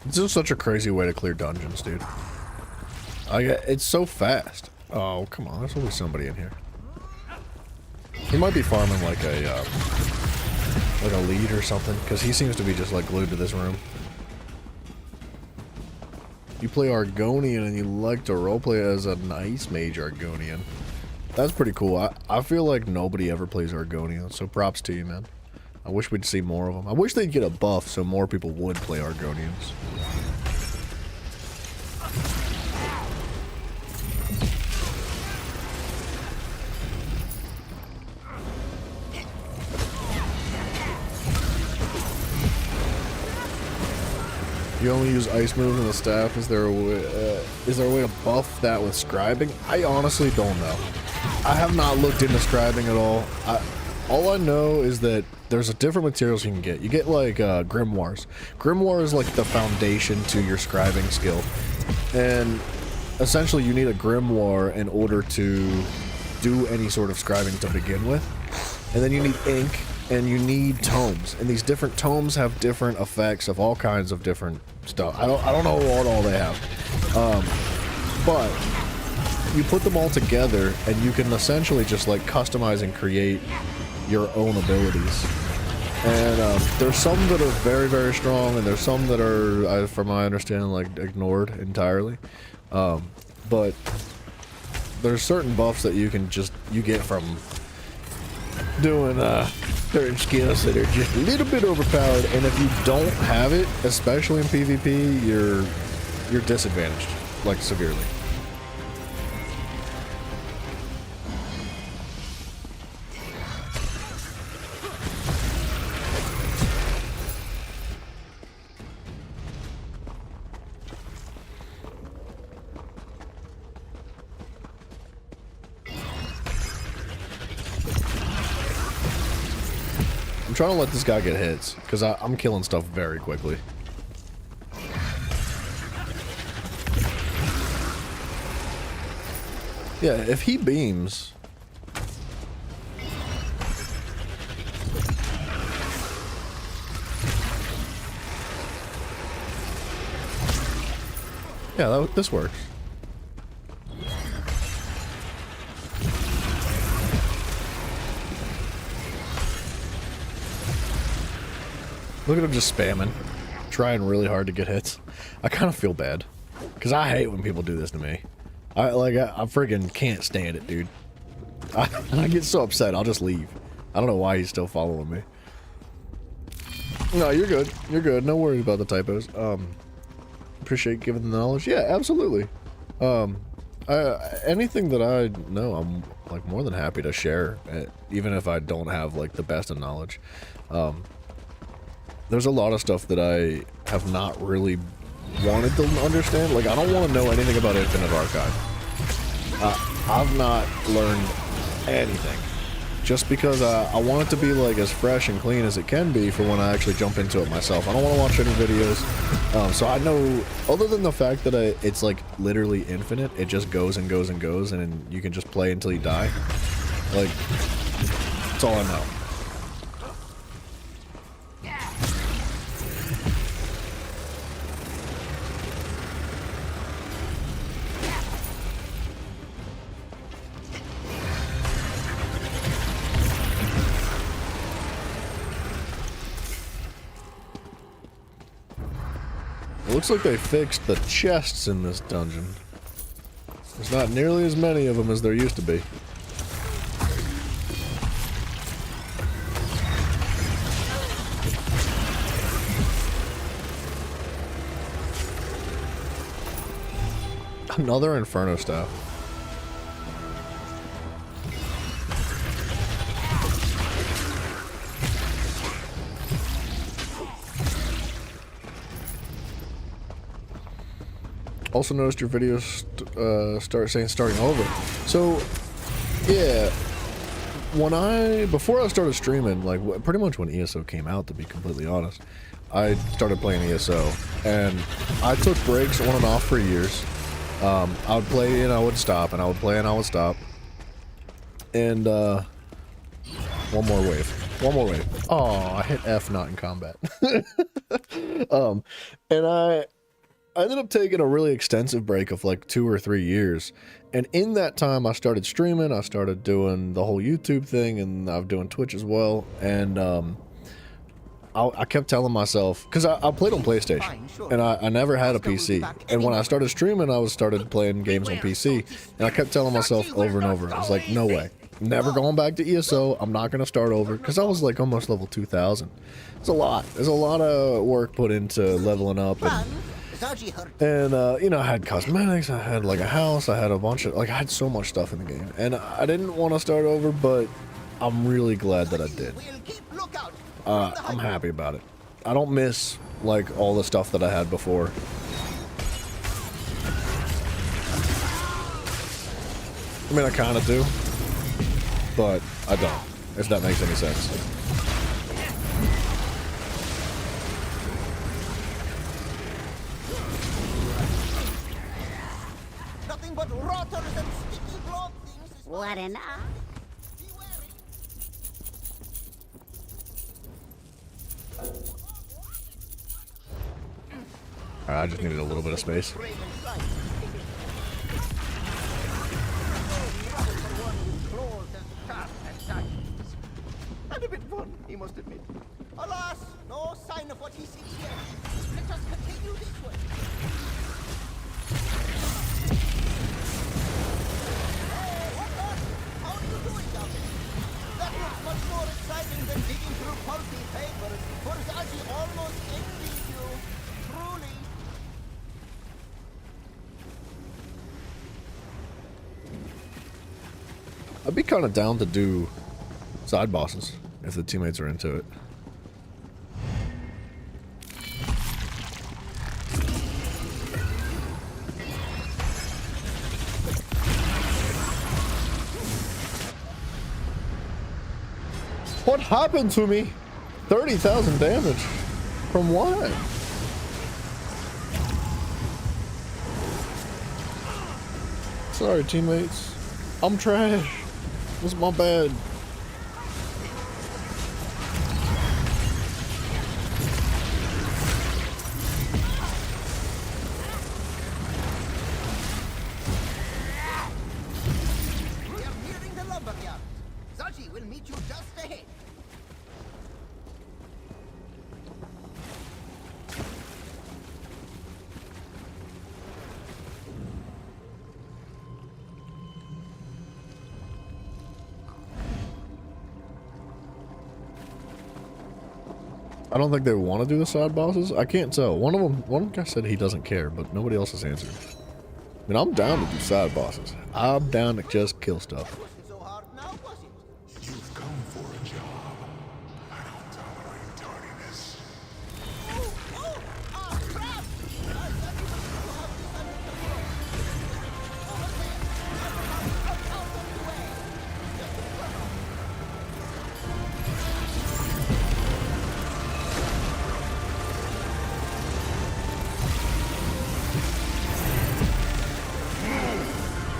This is such a crazy way to clear dungeons, dude. It's so fast. Oh, come on. There's always somebody in here. He might be farming like a lead or something, because he seems to be just like glued to this room. You play Argonian and you like to roleplay as an Ice Mage Argonian. That's pretty cool. I feel like nobody ever plays Argonian, so props to you, man. I wish we'd see more of them. I wish they'd get a buff so more people would play Argonians. You only use ice moves in the staff. Is there a way to buff that with scribing? I honestly don't know. I have not looked into scribing at all. All I know is that there's different materials you can get. You get like grimoires. Grimoire is like the foundation to your scribing skill, and essentially you need a grimoire in order to do any sort of scribing to begin with. And then you need ink, and you need tomes, and these different tomes have different effects of all kinds of different stuff. I don't know what all they have, but you put them all together, and you can essentially just like customize and create your own abilities. And there's some that are very, very strong, and there's some that are, from my understanding, like ignored entirely. But there's certain buffs that you get from doing certain skills that are just a little bit overpowered, and if you don't have it, especially in PvP, you're disadvantaged, like severely. I'm trying to let this guy get hits, because I'm killing stuff very quickly. Yeah, if he beams... Yeah, this works. Look at him just spamming. Trying really hard to get hits. I kind of feel bad. Because I hate when people do this to me. I freaking can't stand it, dude. I get so upset, I'll just leave. I don't know why he's still following me. No, you're good. You're good. No worries about the typos. Appreciate giving the knowledge. Yeah, absolutely. Anything that I know, I'm like more than happy to share, even if I don't have like the best of knowledge. There's a lot of stuff that I have not really wanted to understand. Like, I don't want to know anything about Infinite Archive. I've not learned anything. Just because I want it to be like as fresh and clean as it can be for when I actually jump into it myself. I don't want to watch any videos. So I know, other than the fact that it's like literally infinite, it just goes and goes and goes, and you can just play until you die. Like, that's all I know. Looks like they fixed the chests in this dungeon. There's not nearly as many of them as there used to be. Another Inferno staff. Also noticed your videos start saying starting over. So, yeah, before I started streaming, like pretty much when ESO came out, to be completely honest, I started playing ESO, and I took breaks on and off for years. I would play and I would stop, and I would play and I would stop. And one more wave. Oh, I hit F not in combat. And I ended up taking a really extensive break of like 2 or 3 years. And in that time, I started streaming, I started doing the whole YouTube thing, and I was doing Twitch as well. And I kept telling myself, because I played on PlayStation, and I never had a PC. And when I started streaming, I started playing games on PC. And I kept telling myself over and over, I was like, no way. Never going back to ESO. I'm not going to start over. Because I was like almost level 2000. It's a lot. There's a lot of work put into leveling up. And you know, I had cosmetics, I had like a house, I had a bunch of, like, I had so much stuff in the game. And I didn't want to start over, but I'm really glad that I did. I'm happy about it. I don't miss, like, all the stuff that I had before. I mean, I kind of do, but I don't, if that makes any sense. What an I just needed a little bit of space. And a bit fun, he must admit. Alas, no sign of what he seeks here. Let us continue this way. That looks much more exciting than digging through pulpy papers, for Zaji almost envies you. Truly. I'd be kind of down to do side bosses if the teammates are into it. What happened to me? 30,000 damage. From what? Sorry, teammates. I'm trash. This is my bad. We are nearing the lumberyard. Zaji will meet you just ahead. I don't think they want to do the side bosses. I can't tell. One guy said he doesn't care, but nobody else has answered. I mean, I'm down to do side bosses. I'm down to just kill stuff. So hard now, was it? You've come for a job. I don't tolerate tardiness. Crap! I thought you were to have this under control. Over there! Out of the way!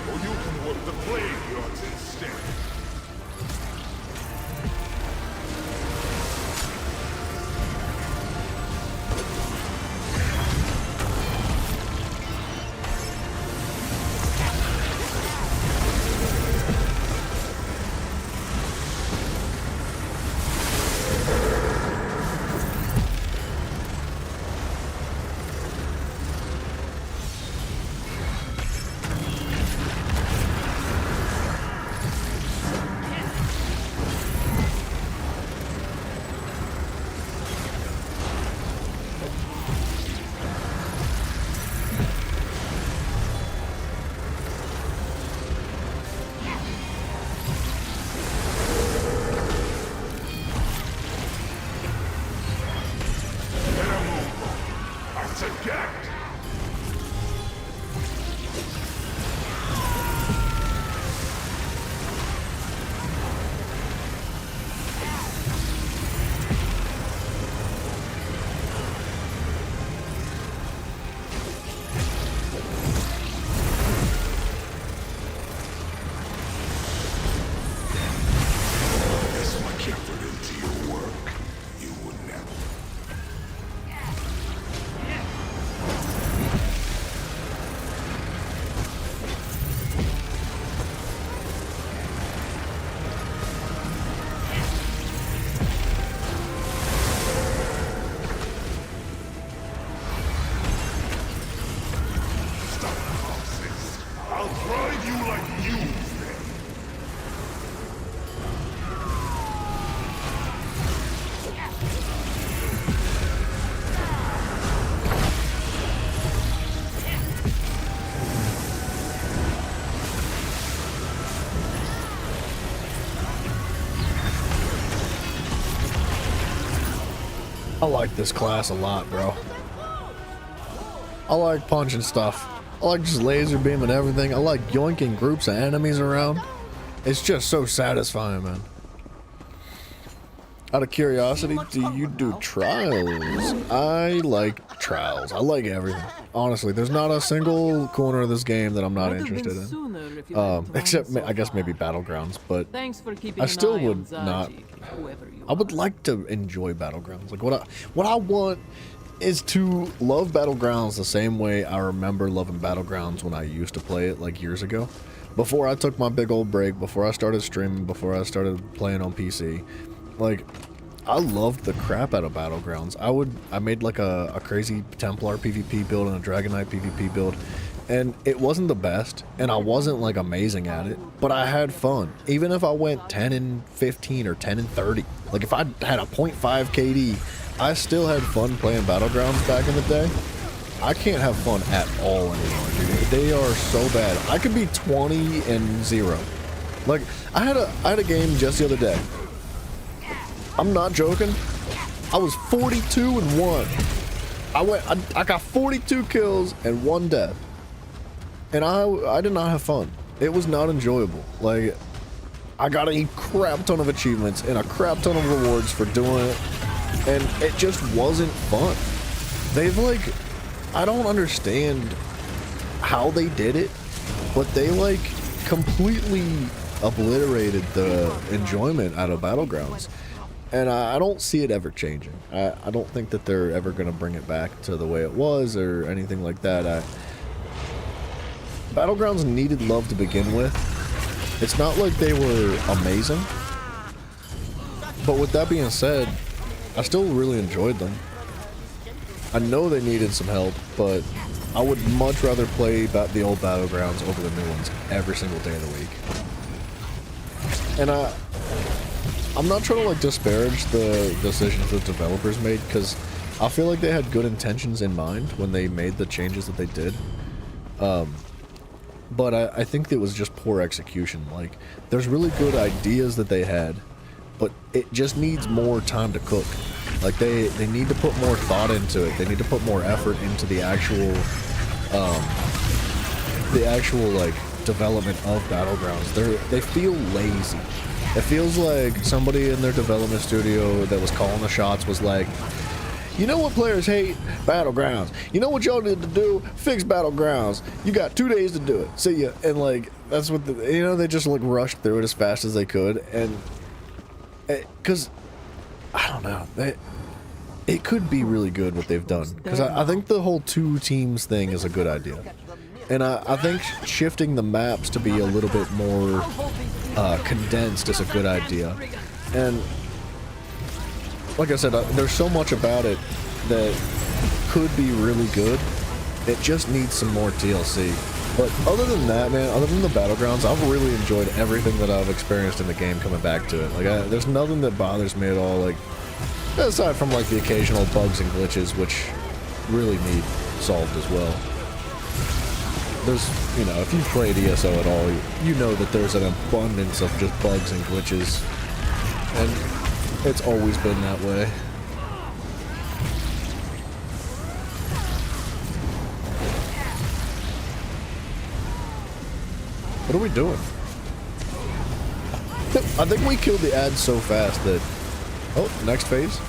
Or you can work the graveyards instead. I like this class a lot, bro. I like punching stuff. I like just laser beaming everything. I like yoinking groups of enemies around. It's just so satisfying, man. Out of curiosity, do you do trials? I like trials. I like everything. Honestly, there's not a single corner of this game that I'm not interested in. Except, I guess, maybe Battlegrounds, but I still would not. I would like to enjoy Battlegrounds. Like, what I want is to love Battlegrounds the same way I remember loving Battlegrounds when I used to play it, like, years ago. Before I took my big old break, before I started streaming, before I started playing on PC. Like, I loved the crap out of Battlegrounds. I made like a crazy Templar PvP build and a Dragon Knight PvP build, and it wasn't the best, and I wasn't like amazing at it, but I had fun. Even if I went 10 and 15 or 10 and 30, like if I had a 0.5 KD, I still had fun playing Battlegrounds back in the day. I can't have fun at all anymore, dude. They are so bad. I could be 20 and 0. Like, I had a game just the other day. I'm not joking. I was 42 and 1. I got 42 kills and 1 death. And I did not have fun. It was not enjoyable. Like, I got a crap ton of achievements and a crap ton of rewards for doing it. And it just wasn't fun. They've like, I don't understand how they did it, but they like completely obliterated the enjoyment out of Battlegrounds. And I don't see it ever changing. I don't think that they're ever going to bring it back to the way it was or anything like that. Battlegrounds needed love to begin with. It's not like they were amazing. But with that being said, I still really enjoyed them. I know they needed some help, but I would much rather play the old Battlegrounds over the new ones every single day of the week. And I'm not trying to like disparage the decisions the developers made, because I feel like they had good intentions in mind when they made the changes that they did. But I think it was just poor execution. Like, there's really good ideas that they had, but it just needs more time to cook. Like, they need to put more thought into it. They need to put more effort into the actual like development of Battlegrounds. They feel lazy. It feels like somebody in their development studio that was calling the shots was like, you know what players hate? Battlegrounds. You know what y'all need to do? Fix Battlegrounds. You got 2 days to do it. See ya. And like, that's what they just like rushed through it as fast as they could. And because I don't know, it could be really good what they've done. Because I think the whole 2 teams thing is a good idea. And I think shifting the maps to be a little bit more condensed is a good idea. And like I said, there's so much about it that could be really good. It just needs some more DLC. But other than that, man, other than the Battlegrounds, I've really enjoyed everything that I've experienced in the game coming back to it. Like, there's nothing that bothers me at all, like, aside from, like, the occasional bugs and glitches, which really need solved as well. There's, you know, if you've played ESO at all, you know that there's an abundance of just bugs and glitches. And it's always been that way. What are we doing? I think we killed the ad so fast that... Oh, next phase?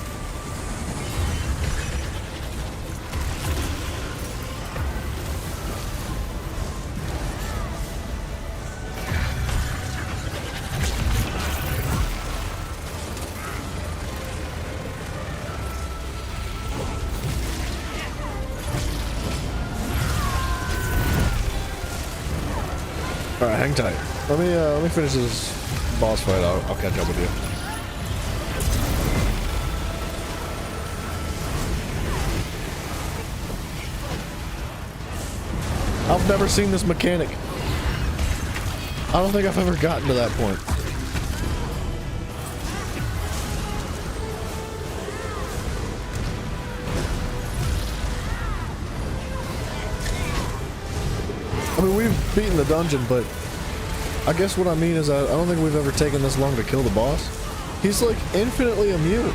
Alright, hang tight. Let me finish this boss fight. I'll catch up with you. I've never seen this mechanic. I don't think I've ever gotten to that point. I mean, we've beaten the dungeon, but I guess what I mean is I don't think we've ever taken this long to kill the boss. He's like infinitely immune.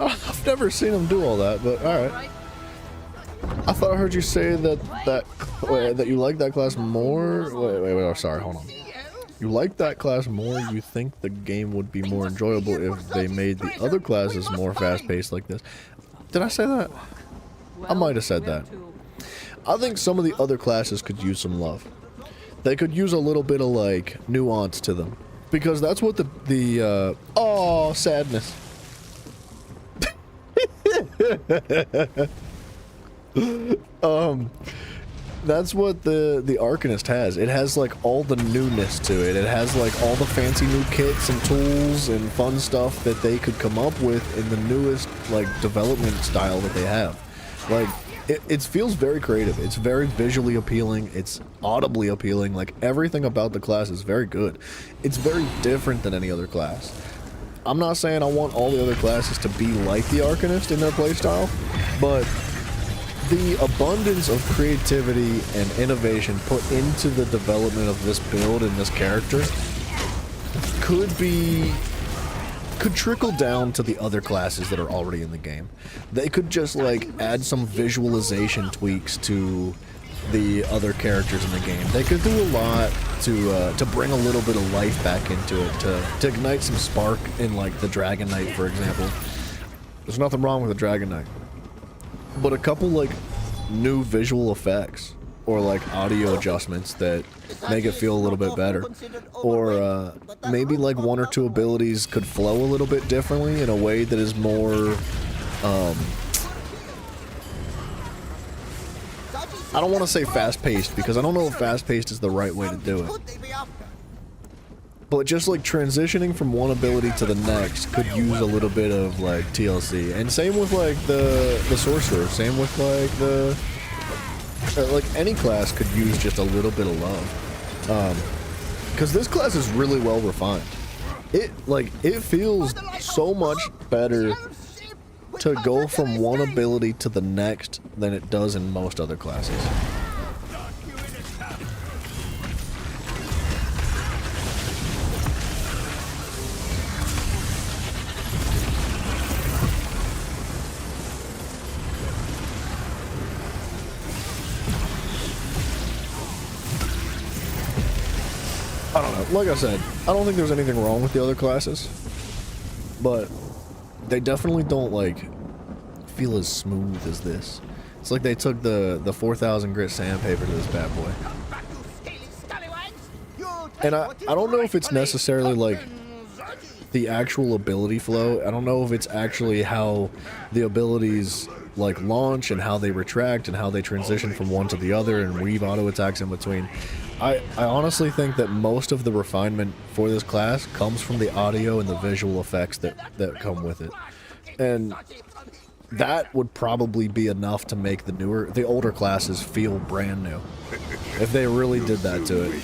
I've never seen him do all that, but alright. I thought I heard you say that you like that class more. Wait, oh, sorry, hold on. You like that class more, you think the game would be more enjoyable if they made the other classes more fast-paced like this. Did I say that? I might have said that. I think some of the other classes could use some love. They could use a little bit of, like, nuance to them. Because that's what oh, sadness. That's what the Arcanist has. It has like all the newness to it. It has like all the fancy new kits and tools and fun stuff that they could come up with in the newest like development style that they have. Like it feels very creative. It's very visually appealing. It's audibly appealing. Like everything about the class is very good. It's very different than any other class. I'm not saying I want all the other classes to be like the Arcanist in their playstyle, but the abundance of creativity and innovation put into the development of this build and this character could be could trickle down to the other classes that are already in the game. They could just like add some visualization tweaks to the other characters in the game. They could do a lot to bring a little bit of life back into it, to ignite some spark in like the Dragon Knight, for example. There's nothing wrong with the Dragon Knight, but a couple like new visual effects or like audio adjustments that make it feel a little bit better, or maybe like one or two abilities could flow a little bit differently in a way that is more I don't want to say fast-paced, because I don't know if fast-paced is the right way to do it. But just like transitioning from one ability to the next could use a little bit of like TLC. And same with like the sorcerer, same with like the like any class could use just a little bit of love. Because this class is really well refined. It feels so much better to go from one ability to the next than it does in most other classes. I don't know. Like I said, I don't think there's anything wrong with the other classes, but they definitely don't like feel as smooth as this. It's like they took the 4,000 grit sandpaper to this bad boy. And I don't know if it's necessarily like the actual ability flow. I don't know if it's actually how the abilities like launch and how they retract and how they transition from one to the other and weave auto attacks in between. I honestly think that most of the refinement for this class comes from the audio and the visual effects that come with it. And that would probably be enough to make the older classes feel brand new. If they really did that to it.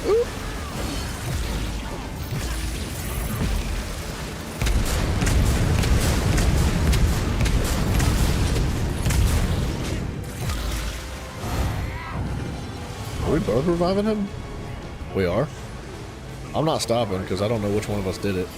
Ooh. Are we both reviving him? We are. I'm not stopping because I don't know which one of us did it.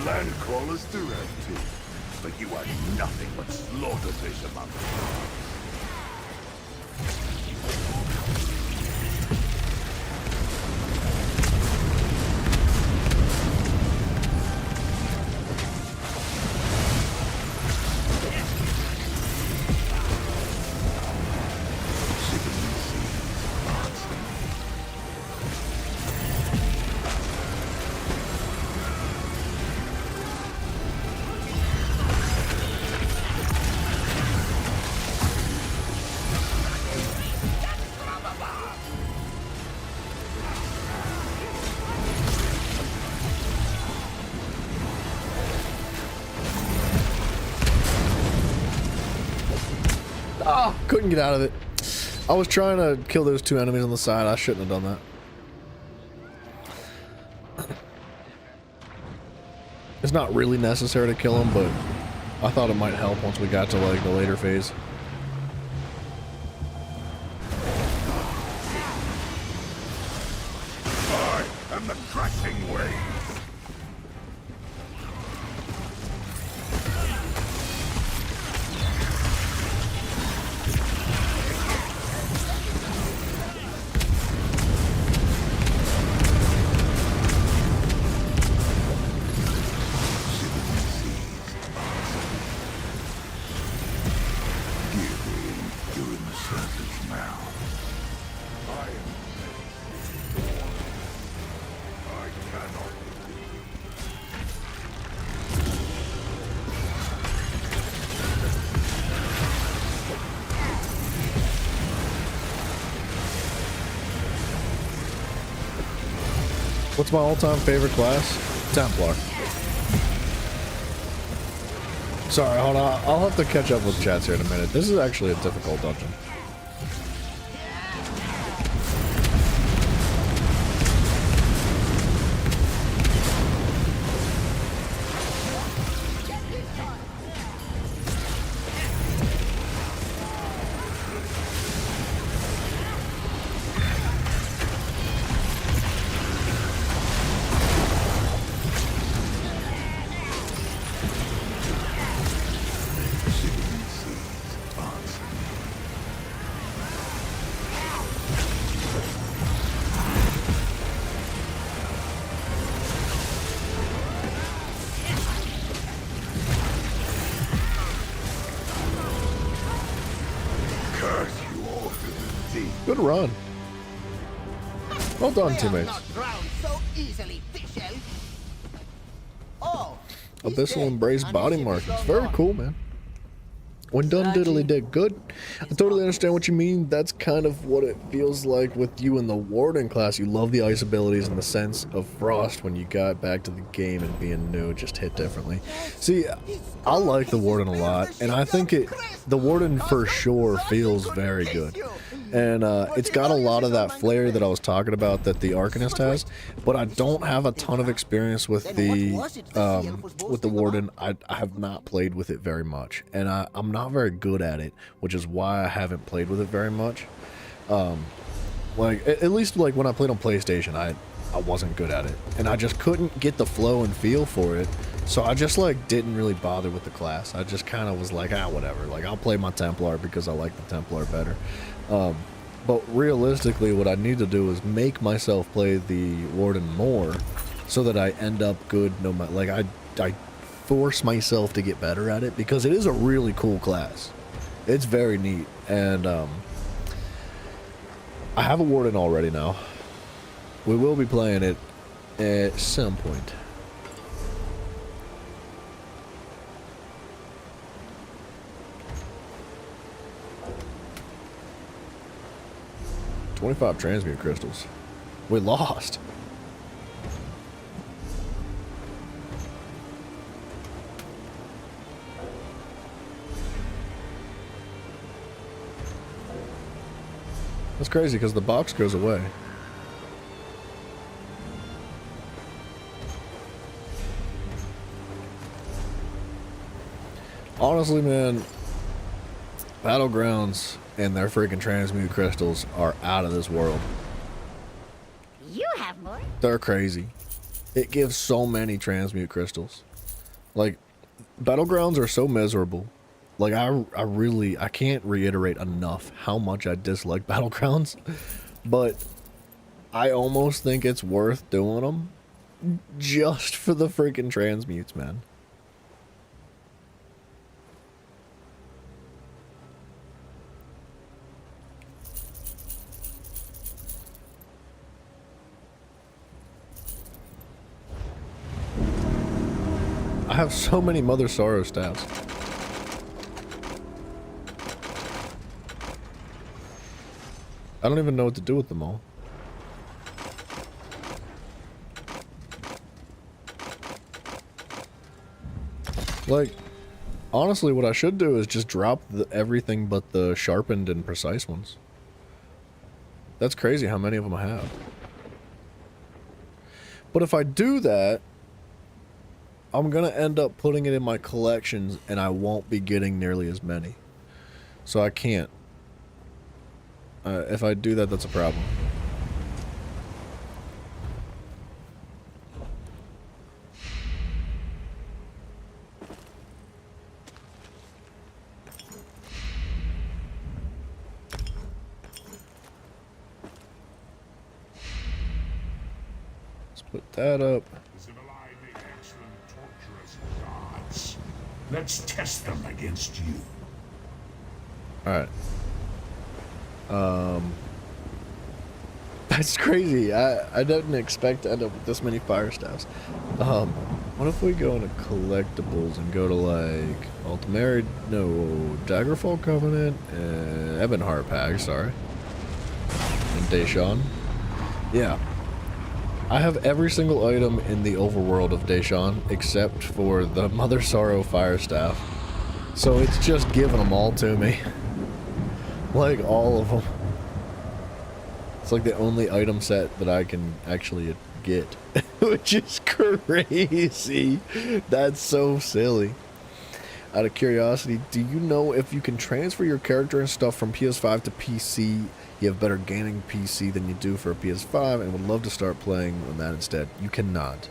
Land crawlers do have too, but you are nothing but slaughterfish among them. Couldn't get out of it. I was trying to kill those two enemies on the side. I shouldn't have done that. It's not really necessary to kill them, but I thought it might help once we got to like the later phase. I am the crashing wave. What's my all-time favorite class? Templar. Sorry, hold on. I'll have to catch up with chats here in a minute. This is actually a difficult dungeon. Good run. Well done, teammates. Abyssal Embrace body markings. Very cool, man. When done diddly did good. I totally understand what you mean. That's kind of what it feels like with you in the Warden class. You love the ice abilities and the sense of frost when you got back to the game and being new just hit differently. See, I like the Warden a lot, and I think the Warden for sure feels very good. And it's got a lot of that flair that I was talking about that the Arcanist has, but I don't have a ton of experience with the Warden. I have not played with it very much, and I'm not very good at it, which is why I haven't played with it very much. Like at least like when I played on PlayStation, I wasn't good at it, and I just couldn't get the flow and feel for it. So I just like didn't really bother with the class. I just kind of was like, whatever. Like I'll play my Templar because I like the Templar better. But realistically, what I need to do is make myself play the Warden more, so that I end up good. No matter, like I force myself to get better at it because it is a really cool class. It's very neat, and I have a Warden already now. We will be playing it at some point. $25 transmute crystals. We lost. That's crazy because the box goes away. Honestly, man, Battlegrounds and their freaking transmute crystals are out of this world. You have more? They're crazy. It gives so many transmute crystals. Like, Battlegrounds are so miserable. Like, I can't reiterate enough how much I dislike Battlegrounds. But I almost think it's worth doing them just for the freaking transmutes, man. I have so many Mother Sorrow staffs. I don't even know what to do with them all. Like, honestly, what I should do is just drop everything but the sharpened and precise ones. That's crazy how many of them I have. But if I do that, I'm gonna end up putting it in my collections and I won't be getting nearly as many. So I can't. If I do that, that's a problem. Let's put that up. Let's test them against you. Alright. That's crazy. I didn't expect to end up with this many fire staffs. What if we go into collectibles and go to like Ultimary, no, Daggerfall Covenant, Ebonheart Pack, sorry. And Deshawn. Yeah. I have every single item in the overworld of Deshawn except for the Mother Sorrow Fire Staff. So it's just giving them all to me. Like, all of them. It's like the only item set that I can actually get. Which is crazy. That's so silly. Out of curiosity, do you know if you can transfer your character and stuff from PS5 to PC, you have better gaming PC than you do for a PS5, and would love to start playing on that instead? You cannot.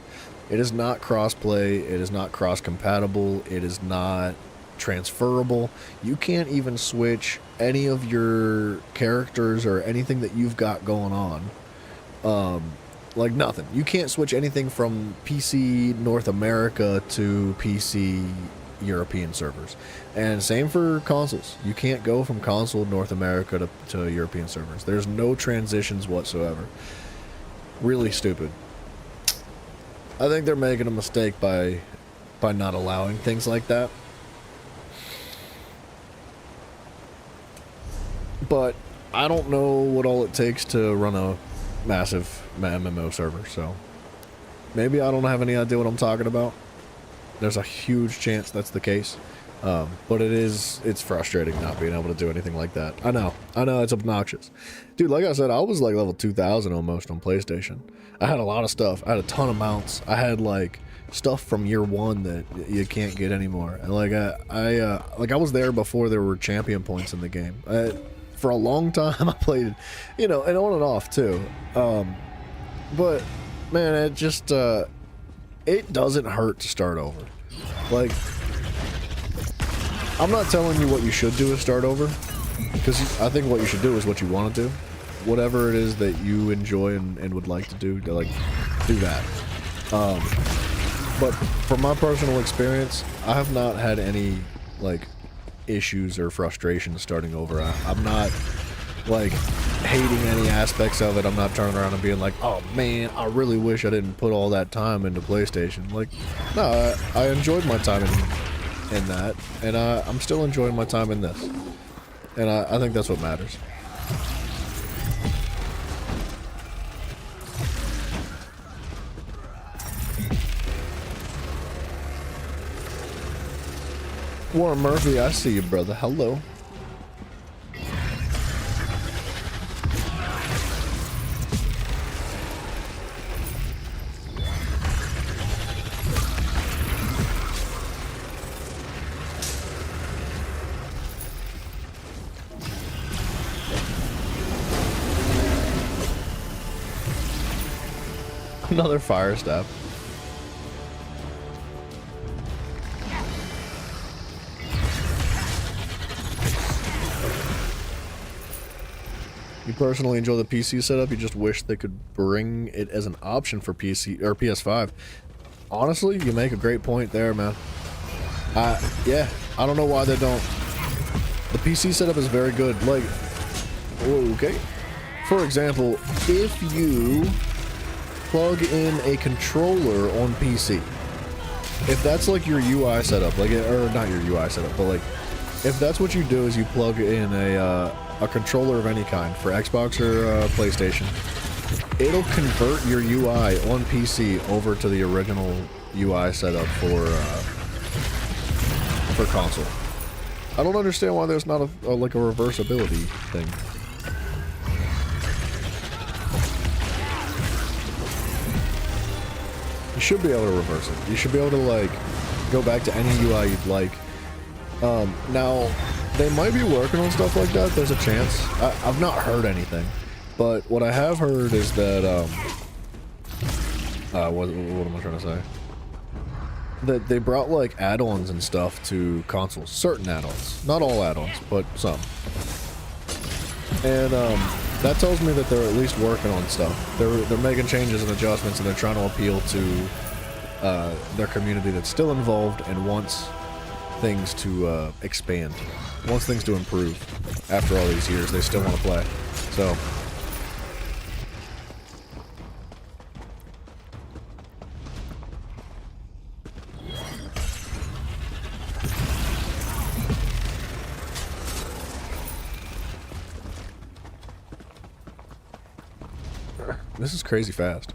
It is not cross-play, it is not cross-compatible, it is not transferable. You can't even switch any of your characters or anything that you've got going on. Like nothing. You can't switch anything from PC North America to PC European servers. And same for consoles. You can't go from console North America to European servers. There's no transitions whatsoever. Really stupid. I think they're making a mistake by not allowing things like that. But I don't know what all it takes to run a massive MMO server, so maybe I don't have any idea what I'm talking about. There's a huge chance that's the case. But it's frustrating not being able to do anything like that. I know, it's obnoxious. Dude, like I said, I was like level 2000 almost on PlayStation. I had a lot of stuff. I had a ton of mounts. I had like stuff from year one that you can't get anymore. And like I was there before there were champion points in the game. For a long time I played, and on and off too. But man, it just it doesn't hurt to start over. Like, I'm not telling you what you should do is start over, because I think what you should do is what you want to do. Whatever it is that you enjoy and would like to do that. But from my personal experience, I have not had any like issues or frustrations starting over. I'm not like hating any aspects of it. I'm not turning around and being like, oh man, I really wish I didn't put all that time into PlayStation. Like, no, I enjoyed my time in that, and I'm still enjoying my time in this, and I think that's what matters. Warren Murphy, I see you, brother. Hello. Another fire staff. You personally enjoy the PC setup, you just wish they could bring it as an option for PC or PS5. Honestly, you make a great point there, man. Yeah, I don't know why they don't. The PC setup is very good. Like, okay. For example, if you plug in a controller on PC, if that's like your UI setup, like, or not your UI setup, but like, if that's what you do is you plug in a controller of any kind for Xbox or PlayStation, it'll convert your UI on PC over to the original UI setup for console. I don't understand why there's not like a reversibility thing. You should be able to reverse it. You should be able to like go back to any UI you'd like. Now, they might be working on stuff like that. There's a chance. I've not heard anything, but what I have heard is that what am I trying to say? That they brought like add-ons and stuff to consoles. Certain add-ons, not all add-ons, but some. And that tells me that they're at least working on stuff. They're making changes and adjustments, and they're trying to appeal to their community that's still involved and wants things to expand, wants things to improve. After all these years, they still want to play. So this is crazy fast.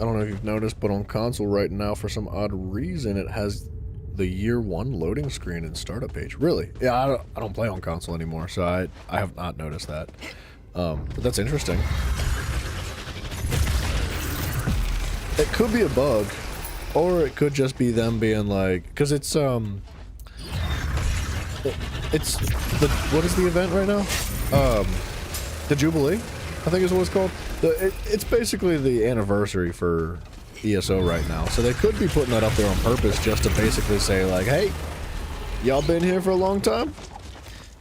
I don't know if you've noticed, but on console right now, for some odd reason, it has the year 1 loading screen and startup page. Really? Yeah, I don't play on console anymore, so I have not noticed that. But that's interesting. It could be a bug, or it could just be them being like, because it's the, what is the event right now? The Jubilee, I think is what it's called. It's basically the anniversary for ESO right now, so they could be putting that up there on purpose just to basically say like, hey, y'all been here for a long time?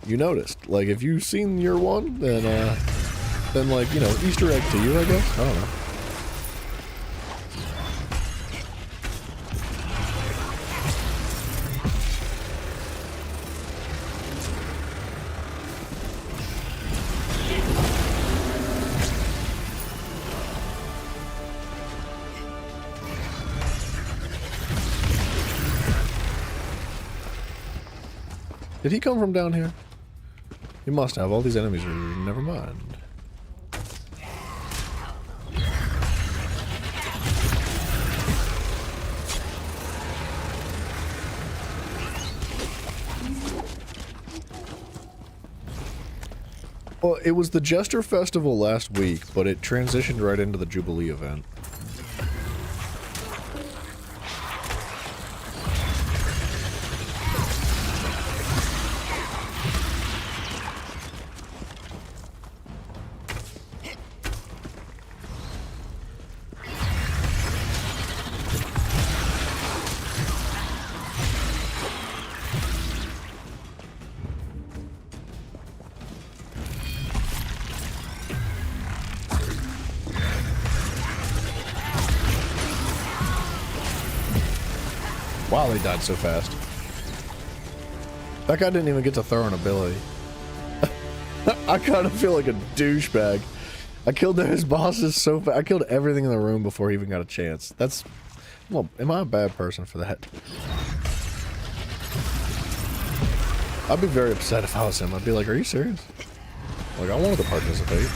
You noticed. Like, if you've seen year 1, then like, you know, Easter egg to you, I guess? I don't know. Did he come from down here? He must have. All these enemies are... Never mind. Well, it was the Jester Festival last week, but it transitioned right into the Jubilee event. Wow, they died so fast. That guy didn't even get to throw an ability. I kind of feel like a douchebag. I killed his bosses so fast. I killed everything in the room before he even got a chance. That's... Well, am I a bad person for that? I'd be very upset if I was him. I'd be like, are you serious? Like, I wanted to participate.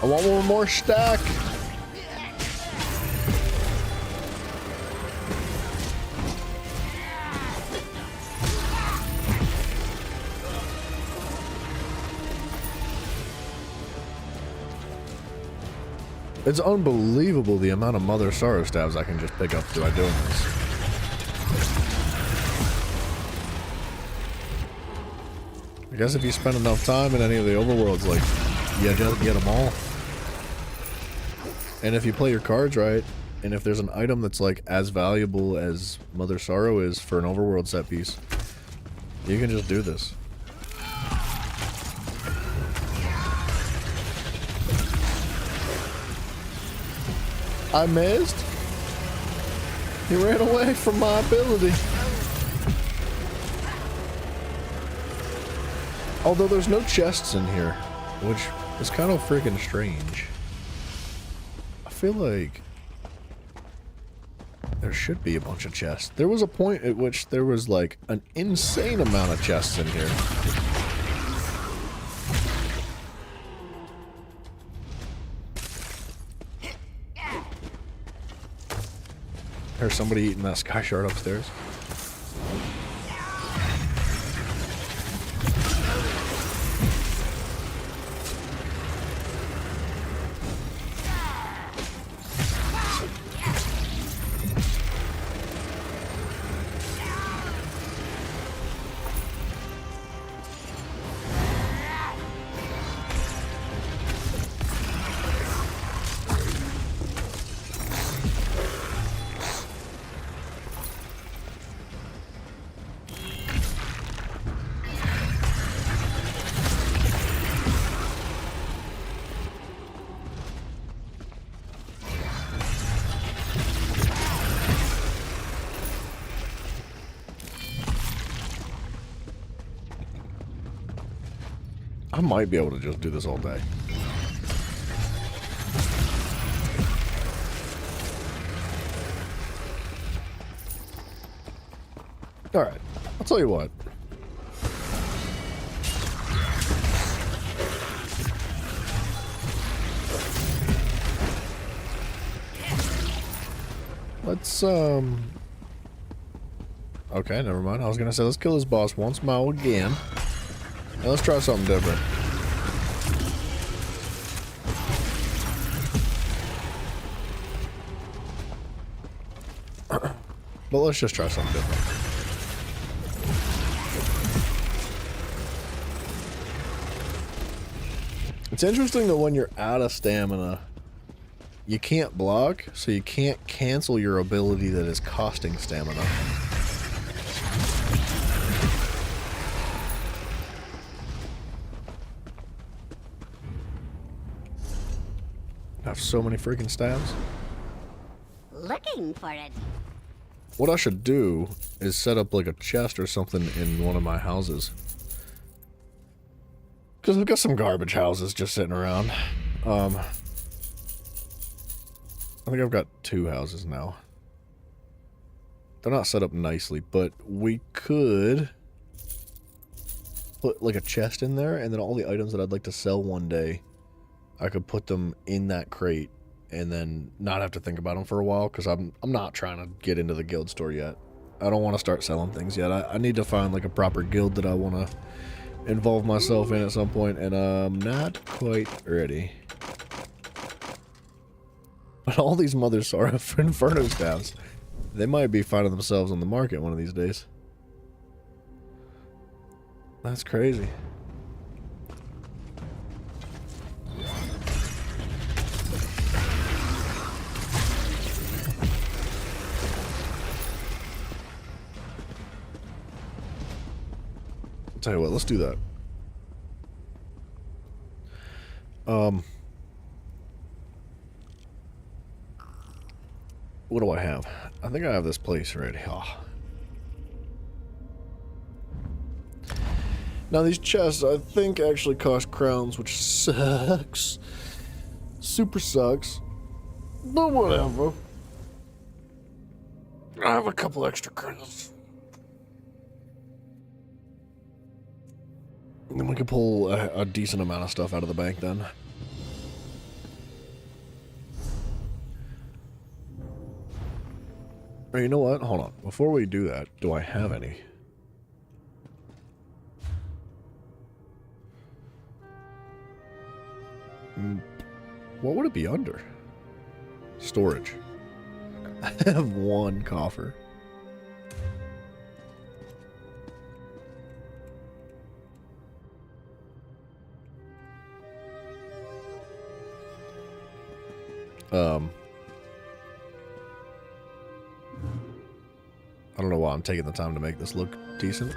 I want one more stack. It's unbelievable the amount of Mother Sorrow stabs I can just pick up by doing this. I guess if you spend enough time in any of the overworlds, like, you just get them all. And if you play your cards right, and if there's an item that's like as valuable as Mother Sorrow is for an overworld set piece, you can just do this. I missed. He ran away from my ability. Although there's no chests in here, which is kind of freaking strange. I feel like there should be a bunch of chests. There was a point at which there was like an insane amount of chests in here. There's somebody eating that sky shard upstairs. I might be able to just do this all day. Alright, I'll tell you what. Let's, okay, never mind. I was gonna say, let's kill this boss once more again. Now let's try something different. But let's just try something different. It's interesting that when you're out of stamina, you can't block, so you can't cancel your ability that is costing stamina. I have so many freaking stabs. Looking for it. What I should do is set up like a chest or something in one of my houses. Because I've got some garbage houses just sitting around. I think I've got 2 houses now. They're not set up nicely, but we could put like a chest in there, and then all the items that I'd like to sell one day, I could put them in that crate and then not have to think about them for a while, because I'm not trying to get into the guild store yet. I don't want to start selling things yet. I need to find like a proper guild that I want to involve myself in at some point, and I'm not quite ready. But all these Mother Sorrow for Inferno staffs, they might be finding themselves on the market one of these days. That's crazy. I'll tell you what, let's do that. What do I have? I think I have this place ready. Oh. Now these chests, I think, actually cost crowns, which sucks. Super sucks. But whatever. I have a couple extra crowns. And then we can pull a decent amount of stuff out of the bank then. Or you know what? Hold on. Before we do that, do I have any? What would it be under? Storage. I have 1 coffer. I don't know why I'm taking the time to make this look decent.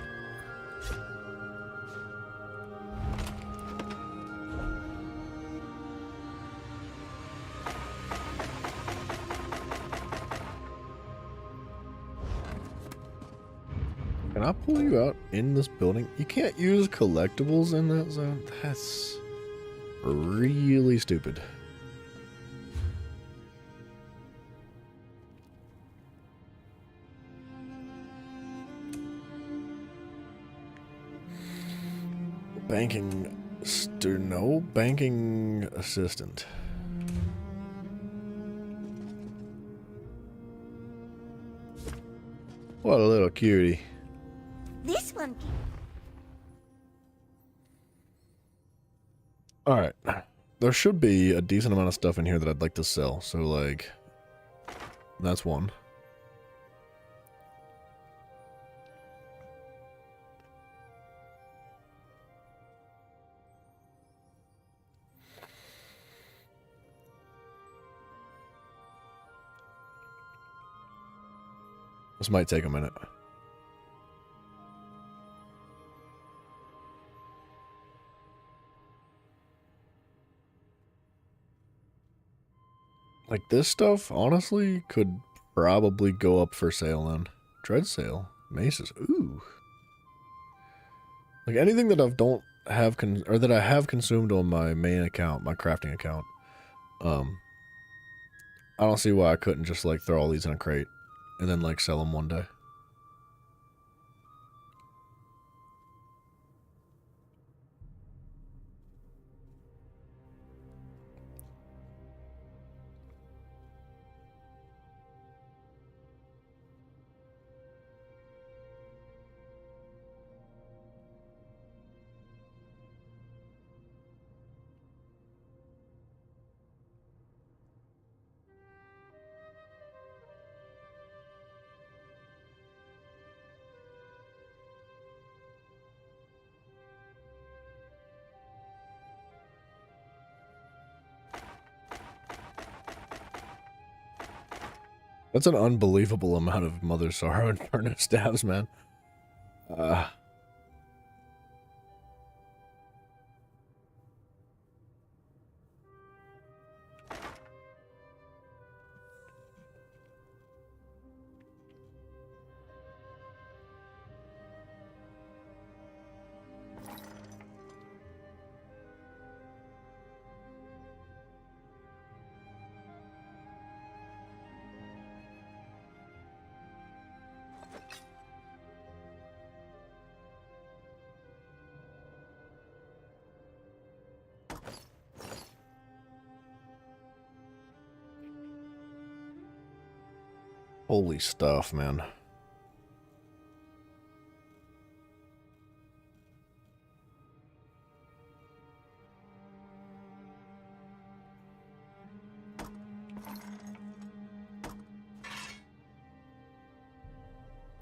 Can I pull you out in this building? You can't use collectibles in that zone? That's really stupid. Banking... no, banking assistant. What a little cutie. This one. Alright. There should be a decent amount of stuff in here that I'd like to sell. So, like... that's one. This might take a minute. Like, this stuff, honestly, could probably go up for sale then. Dread sale. Maces. Ooh. Like, anything that have that I have consumed on my main account, my crafting account. I don't see why I couldn't just like throw all these in a crate and then like sell them one day. That's an unbelievable amount of Mother Sorrow Inferno stabs, man. Holy stuff, man.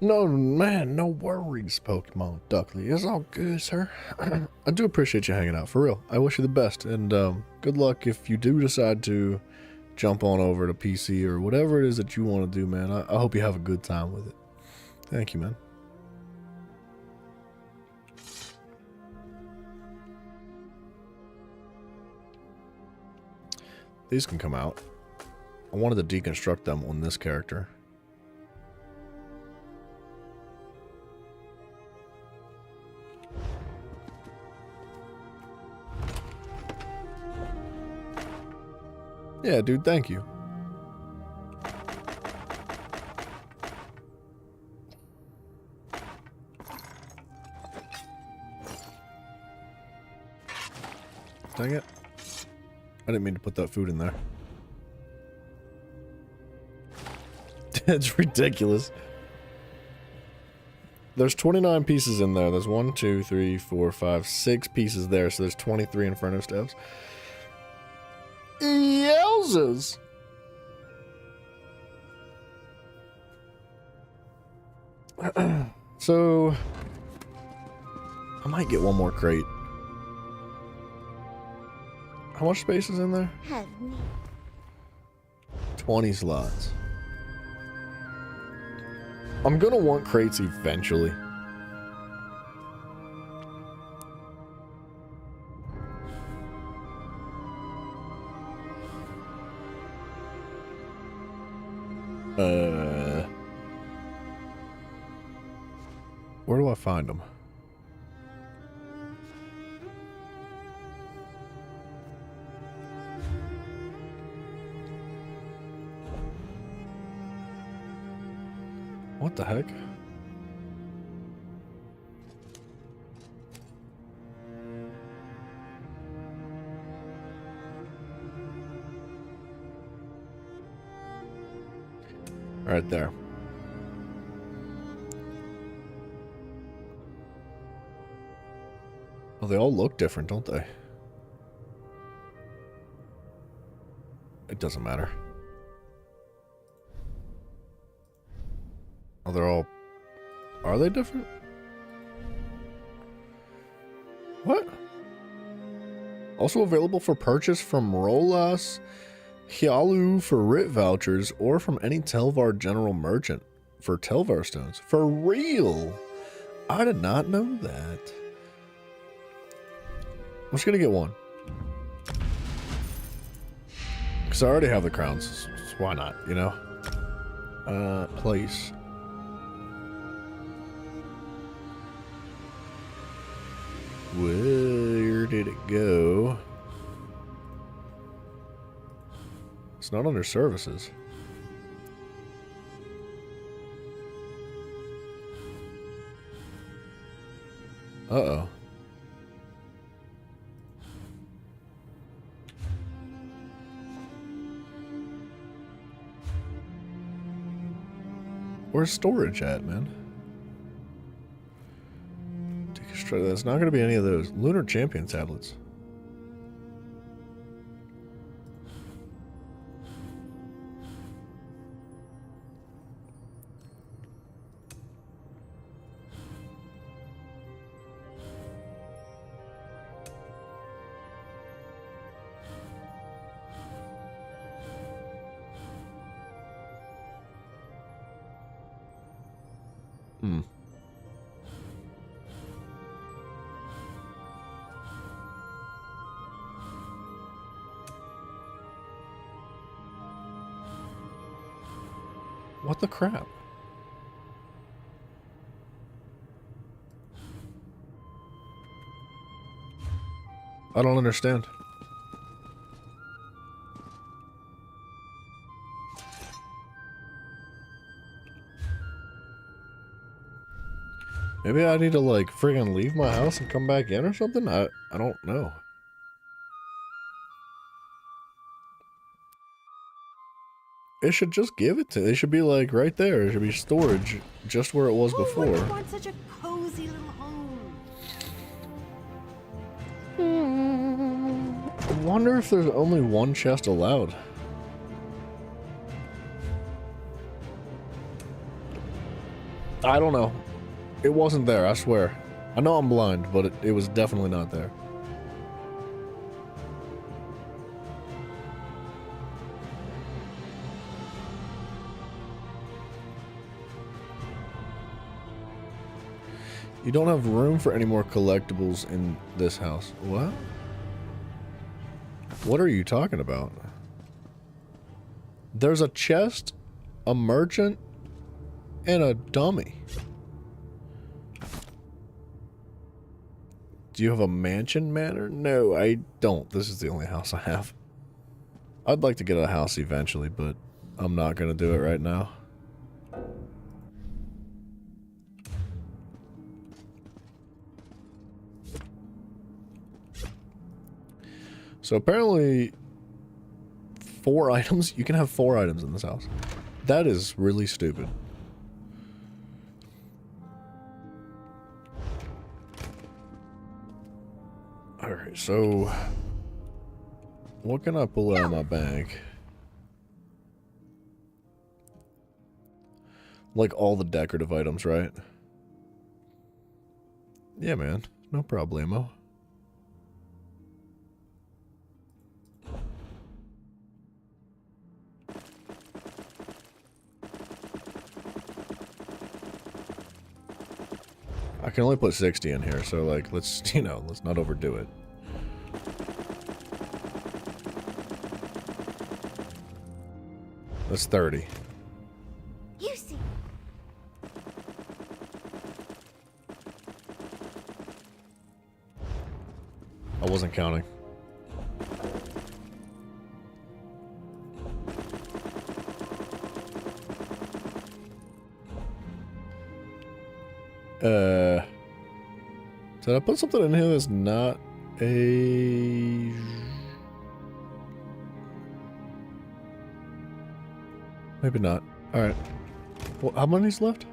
No, man, no worries, Pokemon Duckley. It's all good, sir. I do appreciate you hanging out, for real. I wish you the best, and good luck if you do decide to jump on over to PC or whatever it is that you want to do, man. I hope you have a good time with it. Thank you, man. These can come out. I wanted to deconstruct them on this character. Yeah, dude, thank you. Dang it. I didn't mean to put that food in there. It's ridiculous. There's 29 pieces in there. There's 1, 2, 3, 4, 5, 6 pieces there, so there's 23 Inferno Stabs. Yowzers! So, I might get one more crate. How much space is in there? 20 slots. I'm gonna want crates eventually. Where do I find them? What the heck? Right there. Oh, they all look different, don't they? It doesn't matter. Oh, they're all... Are they different? What? Also available for purchase from Rolas Hyalu for RIT vouchers or from any Telvar general merchant for Telvar stones. For real? I did not know that. I'm just gonna get one. Because I already have the crowns. So why not, you know? Place. Whoa. did it go? It's not under services. Uh-oh. Where's storage at, man? That's not going to be any of those. Lunar Champion tablets. Hmm. What the crap? I don't understand. Maybe I need to like friggin' leave my house and come back in or something? I don't know. It should just give it to. It should be like right there. It should be storage, just where it was before. Who would want such a cozy little home? I wonder if there's only one chest allowed. I don't know. It wasn't there, I swear. I know I'm blind, but it was definitely not there. You don't have room for any more collectibles in this house. What? What are you talking about? There's a chest, a merchant, and a dummy. Do you have a mansion manor? No, I don't. This is the only house I have. I'd like to get a house eventually, but I'm not going to do it right now. So apparently 4 items, you can have 4 items in this house. That is really stupid. Alright, so what can I pull out of my bank? Like all the decorative items, right? Yeah, man, no problemo. I can only put 60 in here, so like, let's, you know, let's not overdo it. That's 30. You see. I wasn't counting. Did I put something in here that's not a... Maybe not. Alright. Well, how many's left?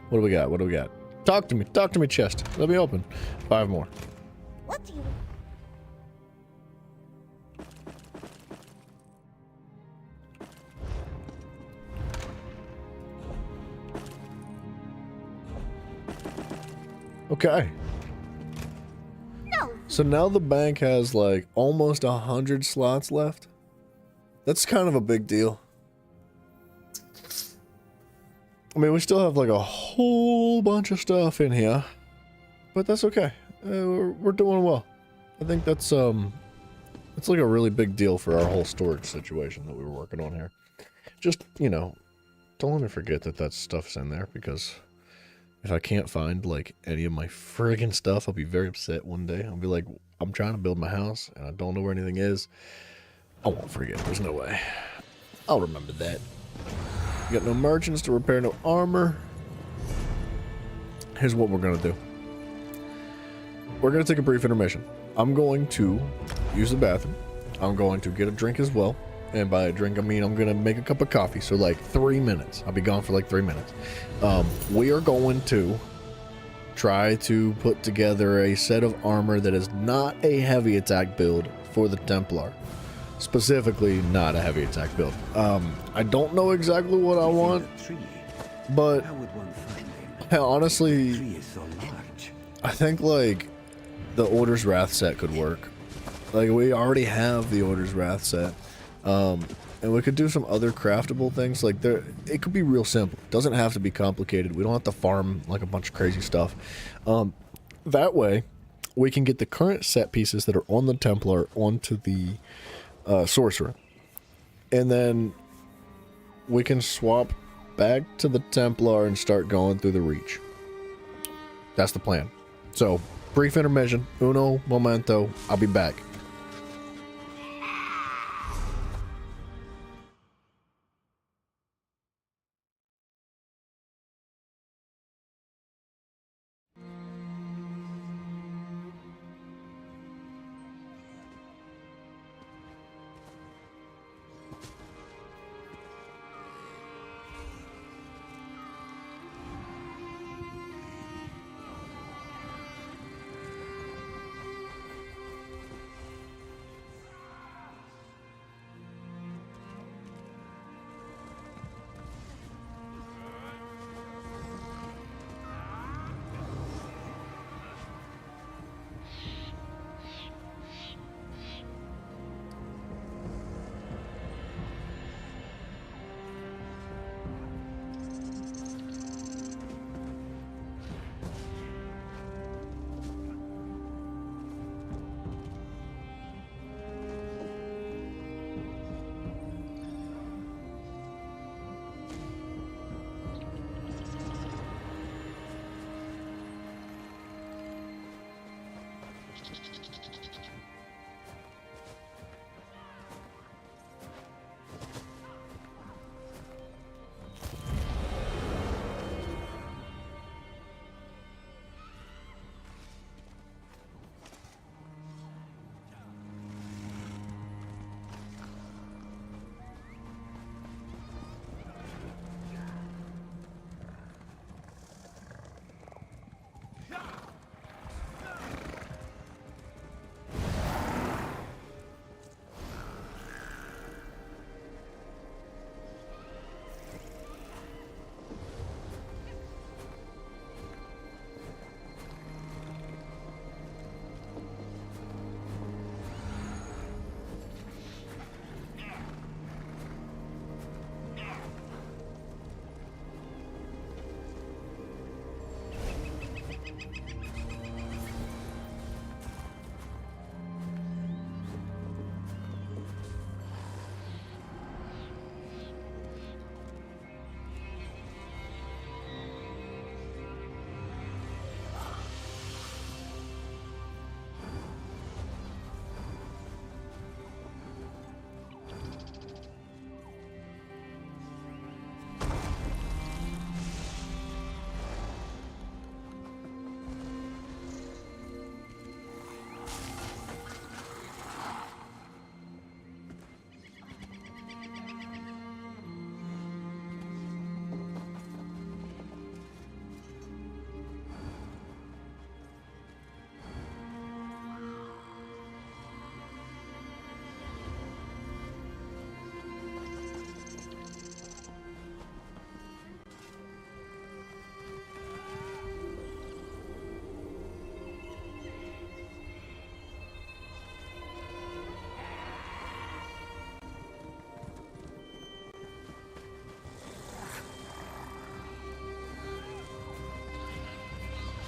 What do we got? What do we got? Talk to me, chest. Let me open. 5 more. What do you... Okay. No. So now the bank has like almost 100 slots left. That's kind of a big deal. I mean, we still have like a whole bunch of stuff in here, but that's okay. We're doing well. I think that's it's like a really big deal for our whole storage situation that we were working on here. Just, you know, don't let me forget that that stuff's in there, because if I can't find like any of my friggin' stuff, I'll be very upset one day. I'll be like, I'm trying to build my house and I don't know where anything is. I won't forget. There's no way. I'll remember that. Got no merchants to repair no armor. Here's what we're gonna do. We're gonna take a brief intermission. I'm going to use the bathroom. I'm going to get a drink as well. And by a drink, I mean I'm gonna make a cup of coffee. So like 3 minutes. I'll be gone for like 3 minutes. We are going to try to put together a set of armor that is not a heavy attack build for the Templar. Specifically, not a heavy attack build. I don't know exactly what I want, but honestly, I think like the Order's Wrath set could work. Like we already have the Order's Wrath set. And we could do some other craftable things. Like it could be real simple. It doesn't have to be complicated. We don't have to farm like a bunch of crazy stuff. That way, we can get the current set pieces that are on the Templar onto the Sorcerer. And then we can swap back to the Templar and start going through the Reach. That's the plan. So, brief intermission. Uno momento. I'll be back.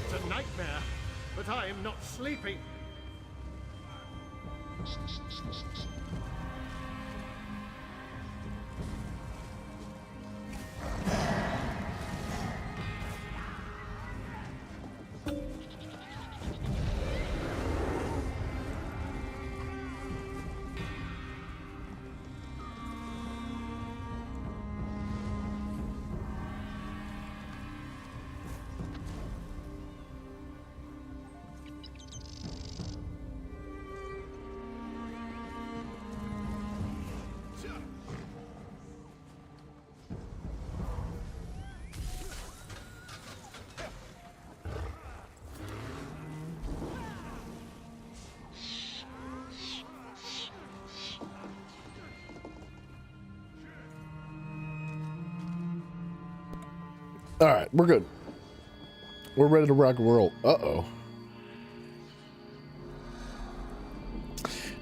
It's a nightmare, but I am not sleeping. All right, we're good. We're ready to rock and roll. Uh-oh.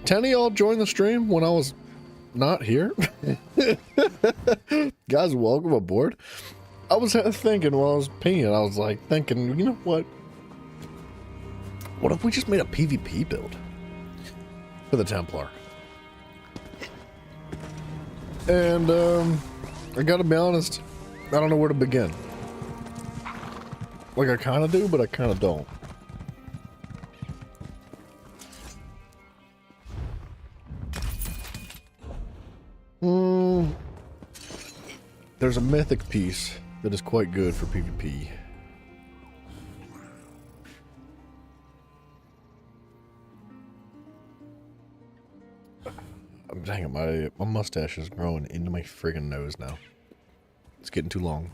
10 of y'all joined the stream when I was not here. Guys, welcome aboard. I was thinking while I was peeing, I was like thinking, you know what? What if we just made a PvP build for the Templar? And I gotta be honest, I don't know where to begin. Like I kind of do, but I kind of don't. There's a mythic piece that is quite good for PvP. Dang it, my mustache is growing into my friggin' nose now. It's getting too long.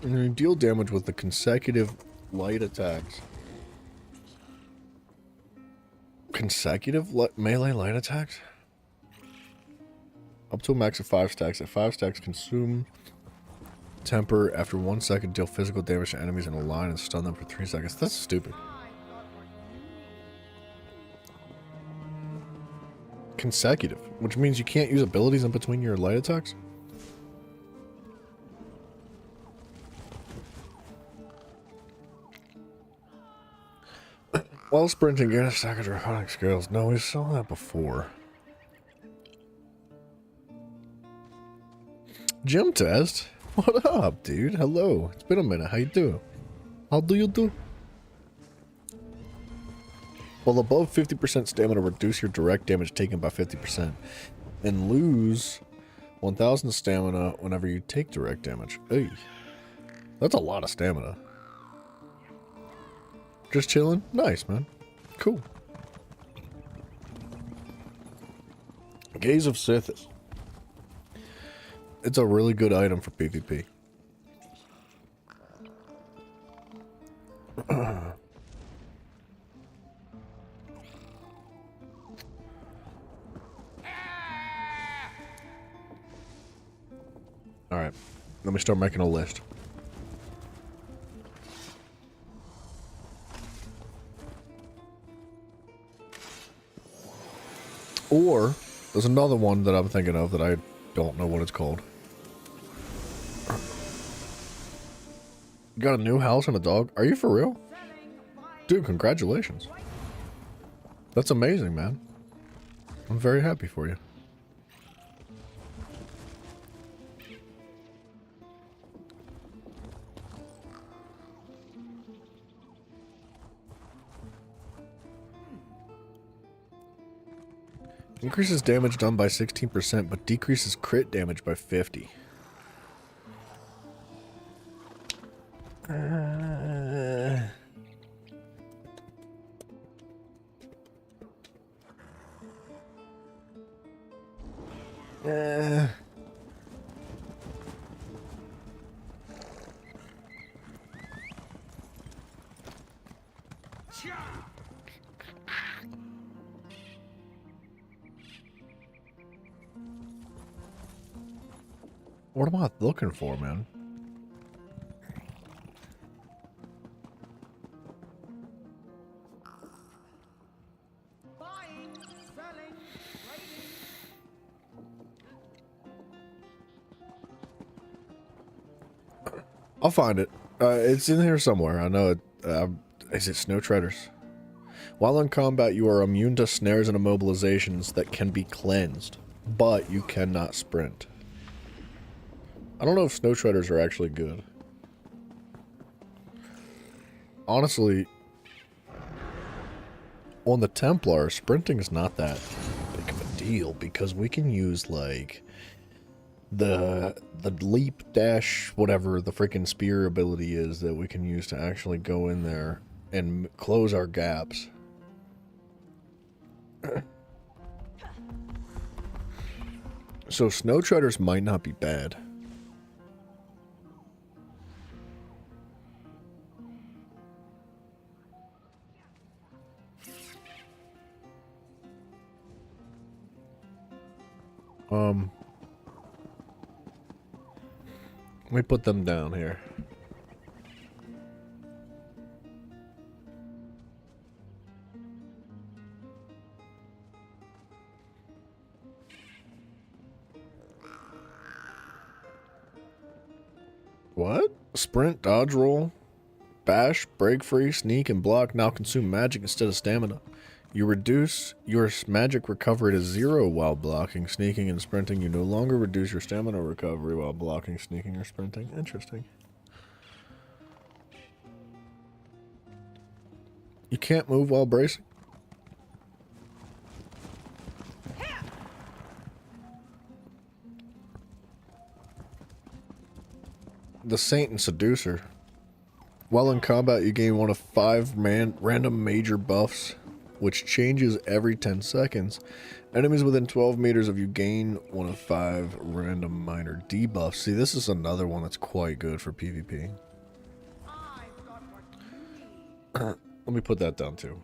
And you deal damage with the consecutive light attacks. Consecutive melee light attacks? Up to a max of 5 stacks. At 5 stacks, consume temper after 1 second, deal physical damage to enemies in a line and stun them for 3 seconds. That's stupid. Consecutive, which means you can't use abilities in between your light attacks? While sprinting, gain a stack of draconic scales. No, we saw that before. Gym test? What up, dude? Hello. It's been a minute. How you doing? How do you do? Well, above 50% stamina, reduce your direct damage taken by 50%. And lose 1000 stamina whenever you take direct damage. Hey, that's a lot of stamina. Just chilling? Nice, man. Cool. Gaze of Sith. It's a really good item for PvP. Alright. Let me start making a list. Or, there's another one that I'm thinking of that I don't know what it's called. You got a new house and a dog? Are you for real? Dude, congratulations. That's amazing, man. I'm very happy for you. Increases damage done by 16%, but decreases crit damage by 50%. What am I looking for, man? I'll find it. It's in here somewhere. I know it. Is it Snow Treaders? While in combat, you are immune to snares and immobilizations that can be cleansed, but you cannot sprint. I don't know if Snow Treaders are actually good. Honestly, on the Templar, sprinting is not that big of a deal because we can use like the leap dash, whatever the freaking spear ability is that we can use to actually go in there and close our gaps. So Snow Treaders might not be bad. Let me put them down here. What? Sprint, dodge roll, bash, break free, sneak, and block now consume magic instead of stamina. You reduce your magic recovery to 0 while blocking, sneaking, and sprinting. You no longer reduce your stamina recovery while blocking, sneaking, or sprinting. Interesting. You can't move while bracing. The Saint and Seducer. While in combat, you gain one of 5 random major buffs, which changes every 10 seconds. Enemies within 12 meters of you gain one of 5 random minor debuffs. See, this is another one that's quite good for PvP. Let me put that down too.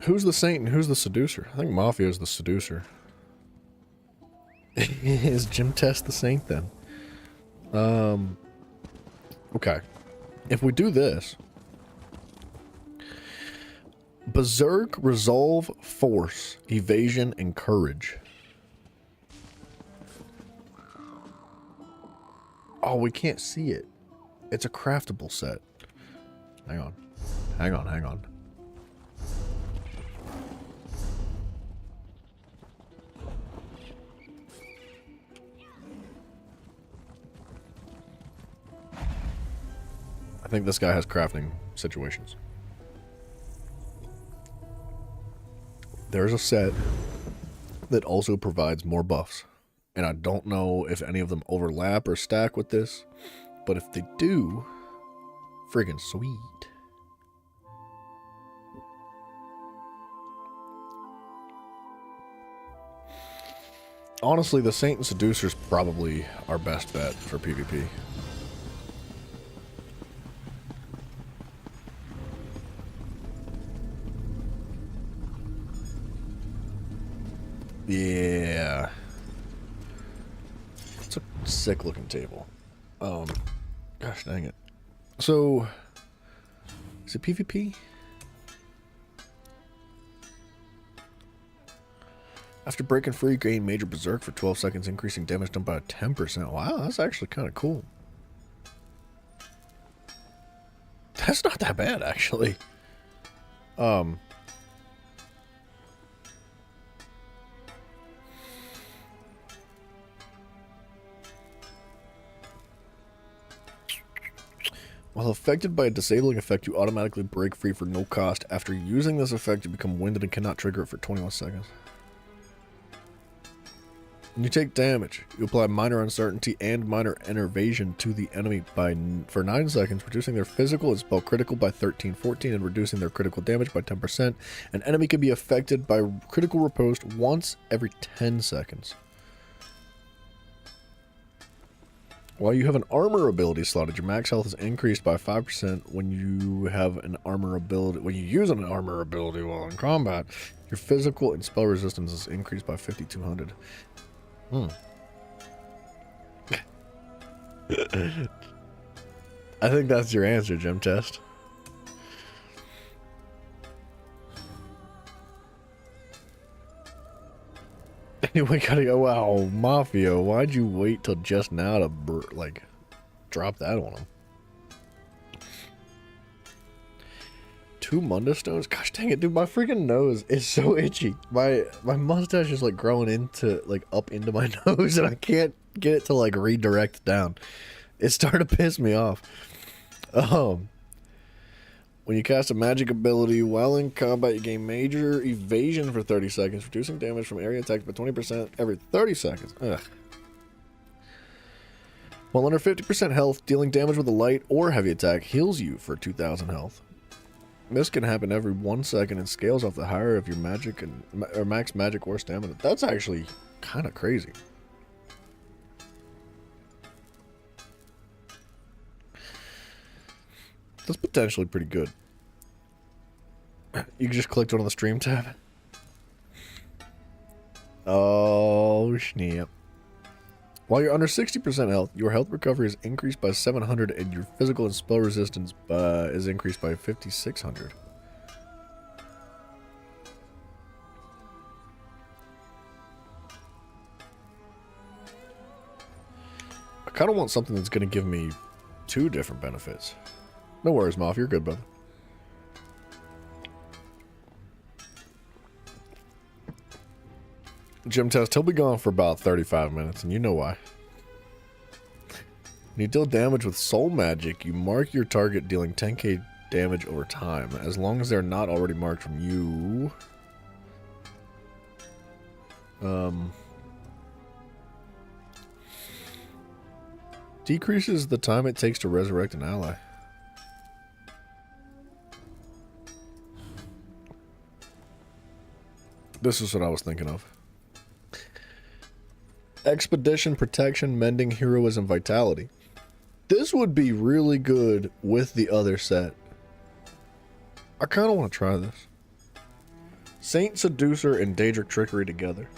Who's the Saint and who's the Seducer? I think Mafia is the Seducer. Is Gym Test the Saint then? Okay. If we do this, Berserk, Resolve, Force, Evasion, and Courage. Oh, we can't see it. It's a craftable set. Hang on. Hang on, hang on. I think this guy has crafting situations. There's a set that also provides more buffs. And I don't know if any of them overlap or stack with this. But if they do, friggin' sweet. Honestly, the Saint and Seducer is probably our best bet for PvP. Yeah. It's a sick looking table. Gosh dang it. So, is it PvP? After breaking free, gain major berserk for 12 seconds, increasing damage done by 10%. Wow, that's actually kind of cool. That's not that bad, actually. While affected by a disabling effect, you automatically break free for no cost. After using this effect, you become winded and cannot trigger it for 21 seconds. When you take damage, you apply minor uncertainty and minor enervation to the enemy for 9 seconds, reducing their physical and spell critical by 13-14 and reducing their critical damage by 10%. An enemy can be affected by critical riposte once every 10 seconds. While you have an armor ability slotted, your max health is increased by 5% when you have an armor ability. When you use an armor ability while in combat, your physical and spell resistance is increased by 5,200. I think that's your answer, Gym Test. Anyway, gotta go. Wow, Mafia, why'd you wait till just now to drop that on him? 2 Munda stones? Gosh dang it, dude, my freaking nose is so itchy. My mustache is like growing into up into my nose and I can't get it to redirect down. It's starting to piss me off. When you cast a magic ability while in combat, you gain major evasion for 30 seconds, reducing damage from area attacks by 20% every 30 seconds. Ugh. While under 50% health, dealing damage with a light or heavy attack heals you for 2,000 health. This can happen every 1 second and scales off the higher of your magic or max magic or stamina. That's actually kind of crazy. That's potentially pretty good. You just clicked on the stream tab. Oh, snap. While you're under 60% health, your health recovery is increased by 700 and your physical and spell resistance is increased by 5,600. I kind of want something that's going to give me 2 different benefits. No worries, Moff. You're good, brother. Gym test. He'll be gone for about 35 minutes, and you know why. When you deal damage with soul magic, you mark your target dealing 10k damage over time, as long as they're not already marked from you. Decreases the time it takes to resurrect an ally. This is what I was thinking of. Expedition, protection, mending, heroism, vitality. This would be really good with the other set. I kind of want to try this. Saint Seducer and Daedric Trickery together.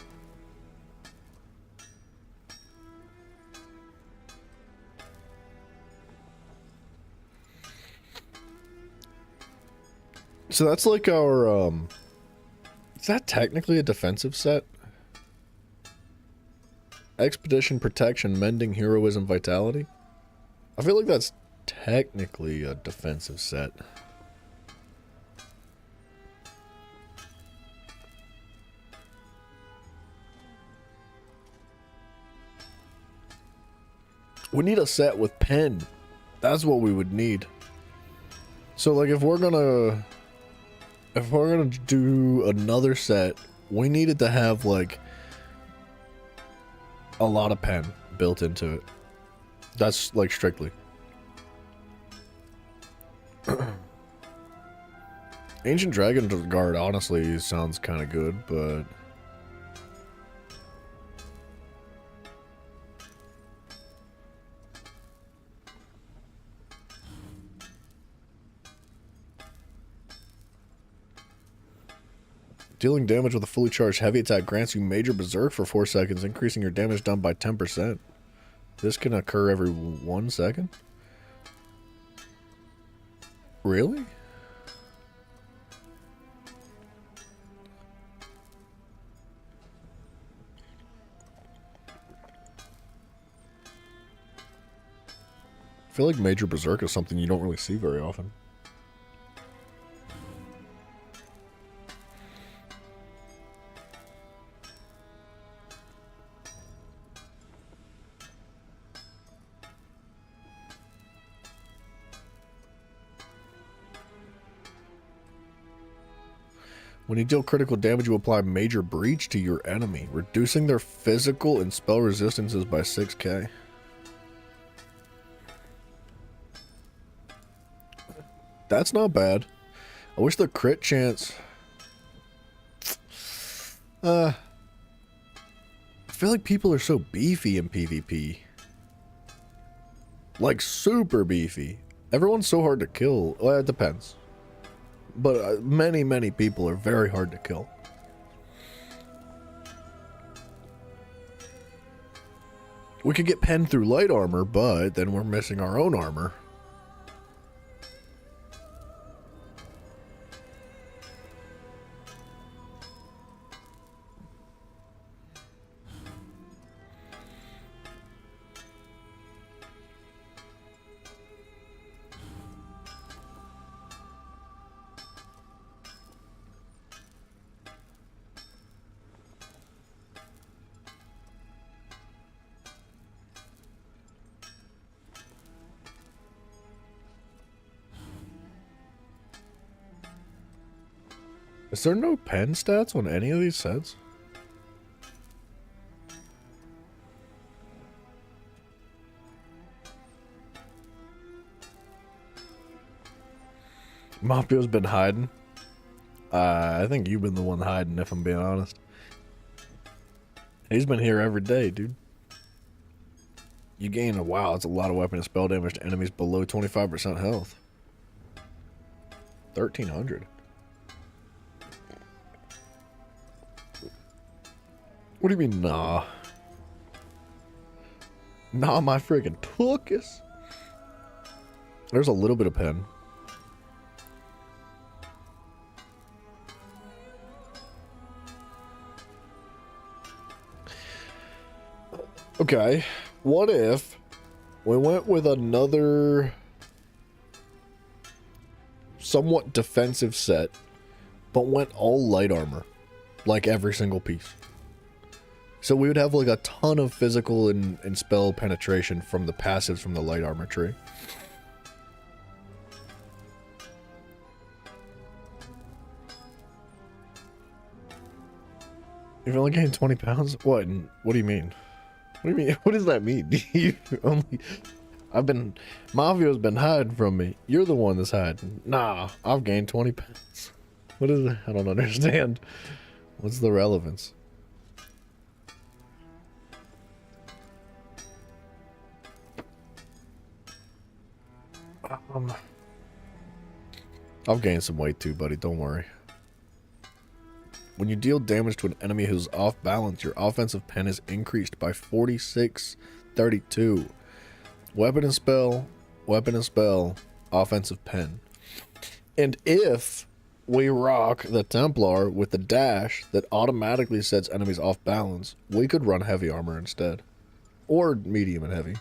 So that's like our, is that technically a defensive set? Expedition, protection, mending, heroism, vitality? I feel like that's technically a defensive set. We need a set with pen. That's what we would need. So like if we're gonna do another set, we needed to have like a lot of pen built into it. That's like strictly. Ancient Dragon Guard honestly sounds kind of good, but dealing damage with a fully charged heavy attack grants you major berserk for 4 seconds, increasing your damage done by 10%. This can occur every 1 second? Really? I feel like major berserk is something you don't really see very often. When you deal critical damage, you apply major breach to your enemy, reducing their physical and spell resistances by 6k. That's not bad. I wish the crit chance... I feel like people are so beefy in PvP. Like, super beefy. Everyone's so hard to kill. Well, it depends. But many people are very hard to kill. We could get penned through light armor, but then we're missing our own armor. Is there no pen stats on any of these sets? Mafio's been hiding. I think you've been the one hiding, if I'm being honest. He's been here every day, dude. You gain wow, it's a lot of weapon and spell damage to enemies below 25% health. 1300. What do you mean, nah? Nah, my friggin' tuchus. There's a little bit of pen. Okay, what if we went with another somewhat defensive set, but went all light armor, like every single piece? So we would have like a ton of physical and spell penetration from the passives from the light armor tree. You've only gained 20 pounds? What? What do you mean? What do you mean? What does that mean? You only... Mafio's been hiding from me. You're the one that's hiding. Nah, I've gained 20 pounds. What is it? I don't understand. What's the relevance? I've gained some weight too, buddy. Don't worry. When you deal damage to an enemy who's off balance, your offensive pen is increased by 4632. Weapon and spell, offensive pen. And if we rock the Templar with the dash that automatically sets enemies off balance, we could run heavy armor instead. Or medium and heavy.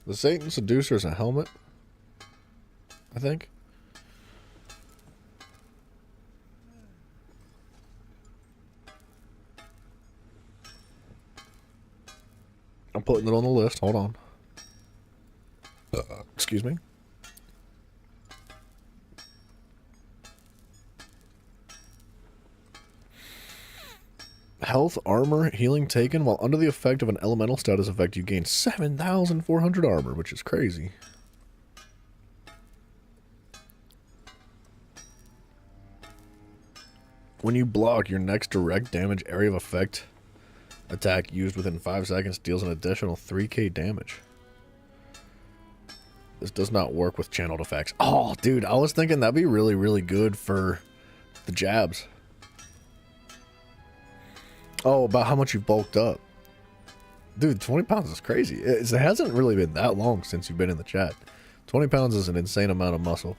The Satan Seducer is a helmet, I think. I'm putting it on the list. Hold on. Excuse me. Health, armor, healing taken while under the effect of an elemental status effect. You gain 7,400 armor, which is crazy. When you block, your next direct damage area of effect attack used within 5 seconds deals an additional 3k damage. This does not work with channeled effects. Oh, dude, I was thinking that'd be really, really good for the jabs. Oh, about how much you've bulked up. Dude, 20 pounds is crazy. It hasn't really been that long since you've been in the chat. 20 pounds is an insane amount of muscle.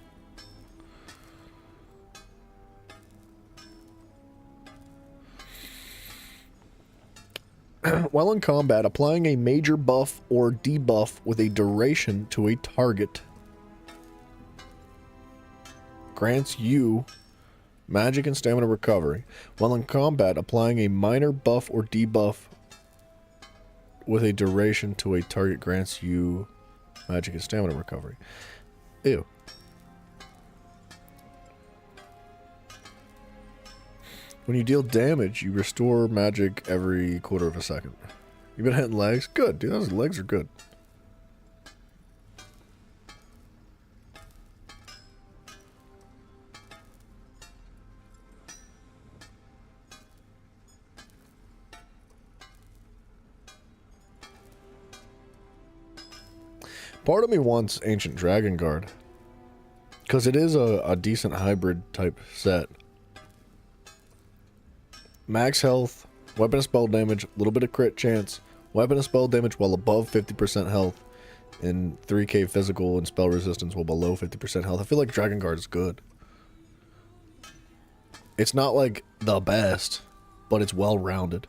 While in combat, applying a major buff or debuff with a duration to a target grants you magic and stamina recovery. While in combat, applying a minor buff or debuff with a duration to a target grants you magic and stamina recovery. Ew. When you deal damage, you restore magic every quarter of a second. You've been hitting legs? Good, dude. Those legs are good. Part of me wants Ancient Dragon Guard, because it is a decent hybrid type set. Max health, weapon and spell damage, a little bit of crit chance, weapon and spell damage while above 50% health, and 3k physical and spell resistance while below 50% health. I feel like Dragon Guard is good. It's not like the best, but it's well rounded.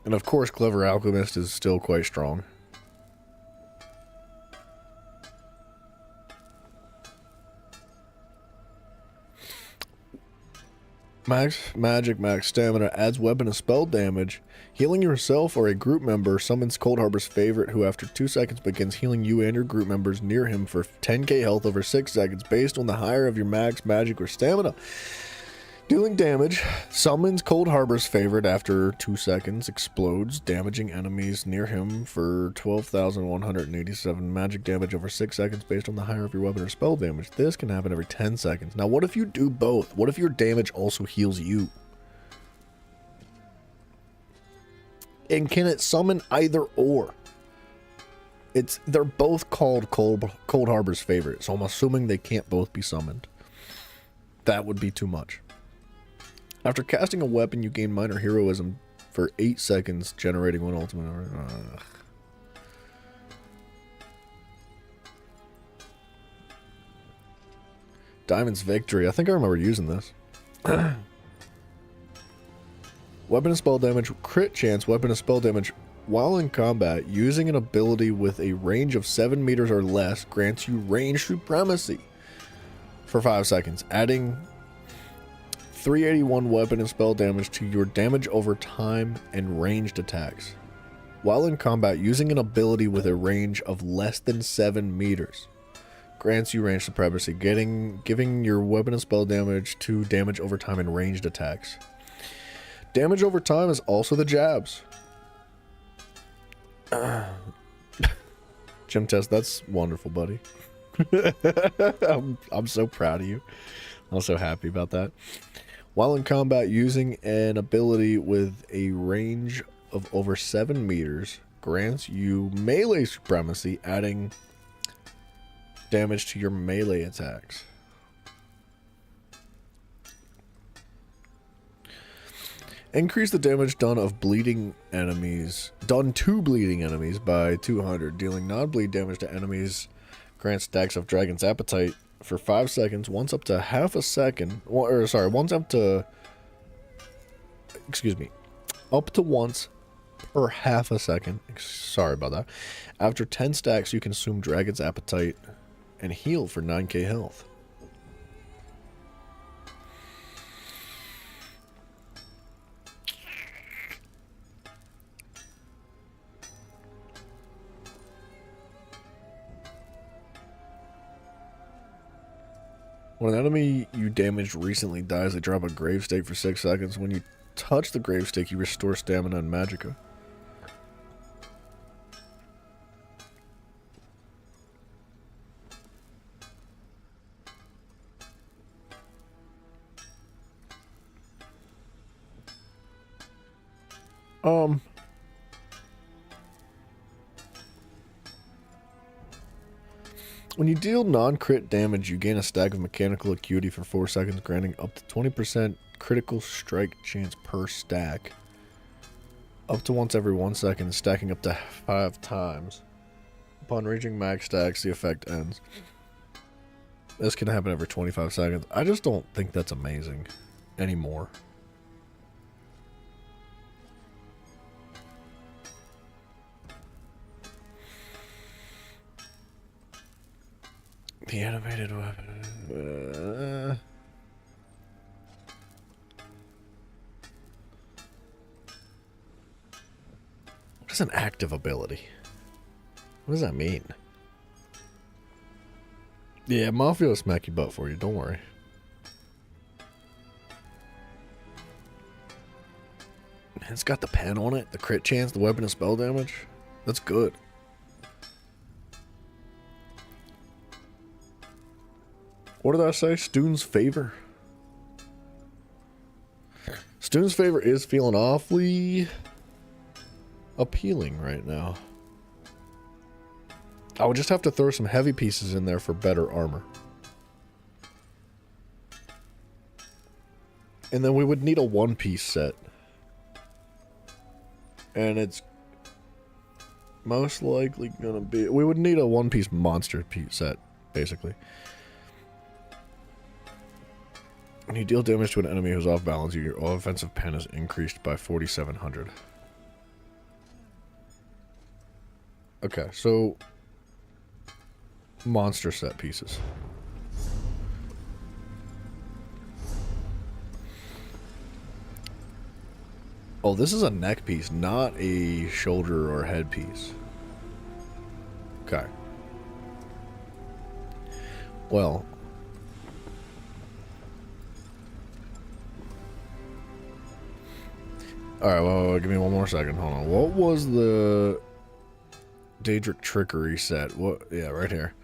And of course, Clever Alchemist is still quite strong. Max magic, max stamina, adds weapon and spell damage. Healing yourself or a group member summons Cold Harbor's favorite, who after 2 seconds begins healing you and your group members near him for 10k health over 6 seconds based on the higher of your max magic or stamina. Dealing damage. Summons Cold Harbor's favorite after 2 seconds. Explodes, damaging enemies near him for 12,187 magic damage over 6 seconds based on the higher of your weapon or spell damage. This can happen every 10 seconds. Now, what if you do both? What if your damage also heals you? And can it summon either or? They're both called Cold Harbor's favorite, so I'm assuming they can't both be summoned. That would be too much. After casting a weapon, you gain minor heroism for 8 seconds, generating 1 ultimate. Diamond's Victory. I think I remember using this. Weapon and spell damage. Crit chance. Weapon and spell damage. While in combat, using an ability with a range of 7 meters or less grants you range supremacy for 5 seconds, adding 381 weapon and spell damage to your damage over time and ranged attacks. While in combat, using an ability with a range of less than 7 meters grants you range supremacy, giving your weapon and spell damage to damage over time and ranged attacks. Damage over time is also the jabs. Gym test, that's wonderful, buddy. I'm so proud of you. I'm so happy about that. While in combat, using an ability with a range of over 7 meters grants you melee supremacy, adding damage to your melee attacks. Increase the damage done to bleeding enemies by 200, dealing non-bleed damage to enemies. Grant stacks of Dragon's Appetite for 5 seconds, once up to half a second, up to once per half a second. Sorry about that. After 10 stacks, you consume Dragon's Appetite and heal for 9k health. When an enemy you damaged recently dies, they drop a grave stake for 6 seconds. When you touch the grave stake, you restore stamina and magicka. When you deal non-crit damage, you gain a stack of mechanical acuity for 4 seconds, granting up to 20% critical strike chance per stack. Up to once every 1 second, stacking up to 5 times. Upon reaching max stacks, the effect ends. This can happen every 25 seconds. I just don't think that's amazing anymore. The animated weapon. What is an active ability? What does that mean? Yeah, Mafia will smack your butt for you, don't worry. It's got the pen on it, the crit chance, the weapon and spell damage. That's good. What did I say? Student's favor? Student's favor is feeling awfully appealing right now. I would just have to throw some heavy pieces in there for better armor. And then we would need a one-piece set. And it's most likely gonna be... We would need a one-piece monster piece set, basically. When you deal damage to an enemy who's off balance, your offensive pen is increased by 4,700. Okay, so... monster set pieces. Oh, this is a neck piece, not a shoulder or head piece. Okay. Well. Alright, well, give me one more second. Hold on. What was the Daedric Trickery set? What? Yeah, right here.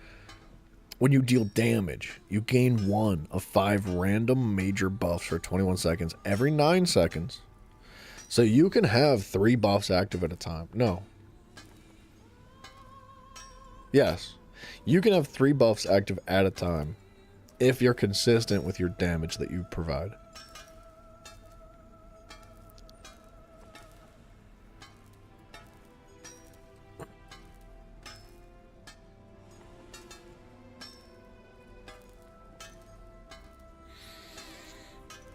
When you deal damage, you gain 1 of 5 random major buffs for 21 seconds every 9 seconds. So you can have 3 buffs active at a time. No. Yes. You can have 3 buffs active at a time if you're consistent with your damage that you provide.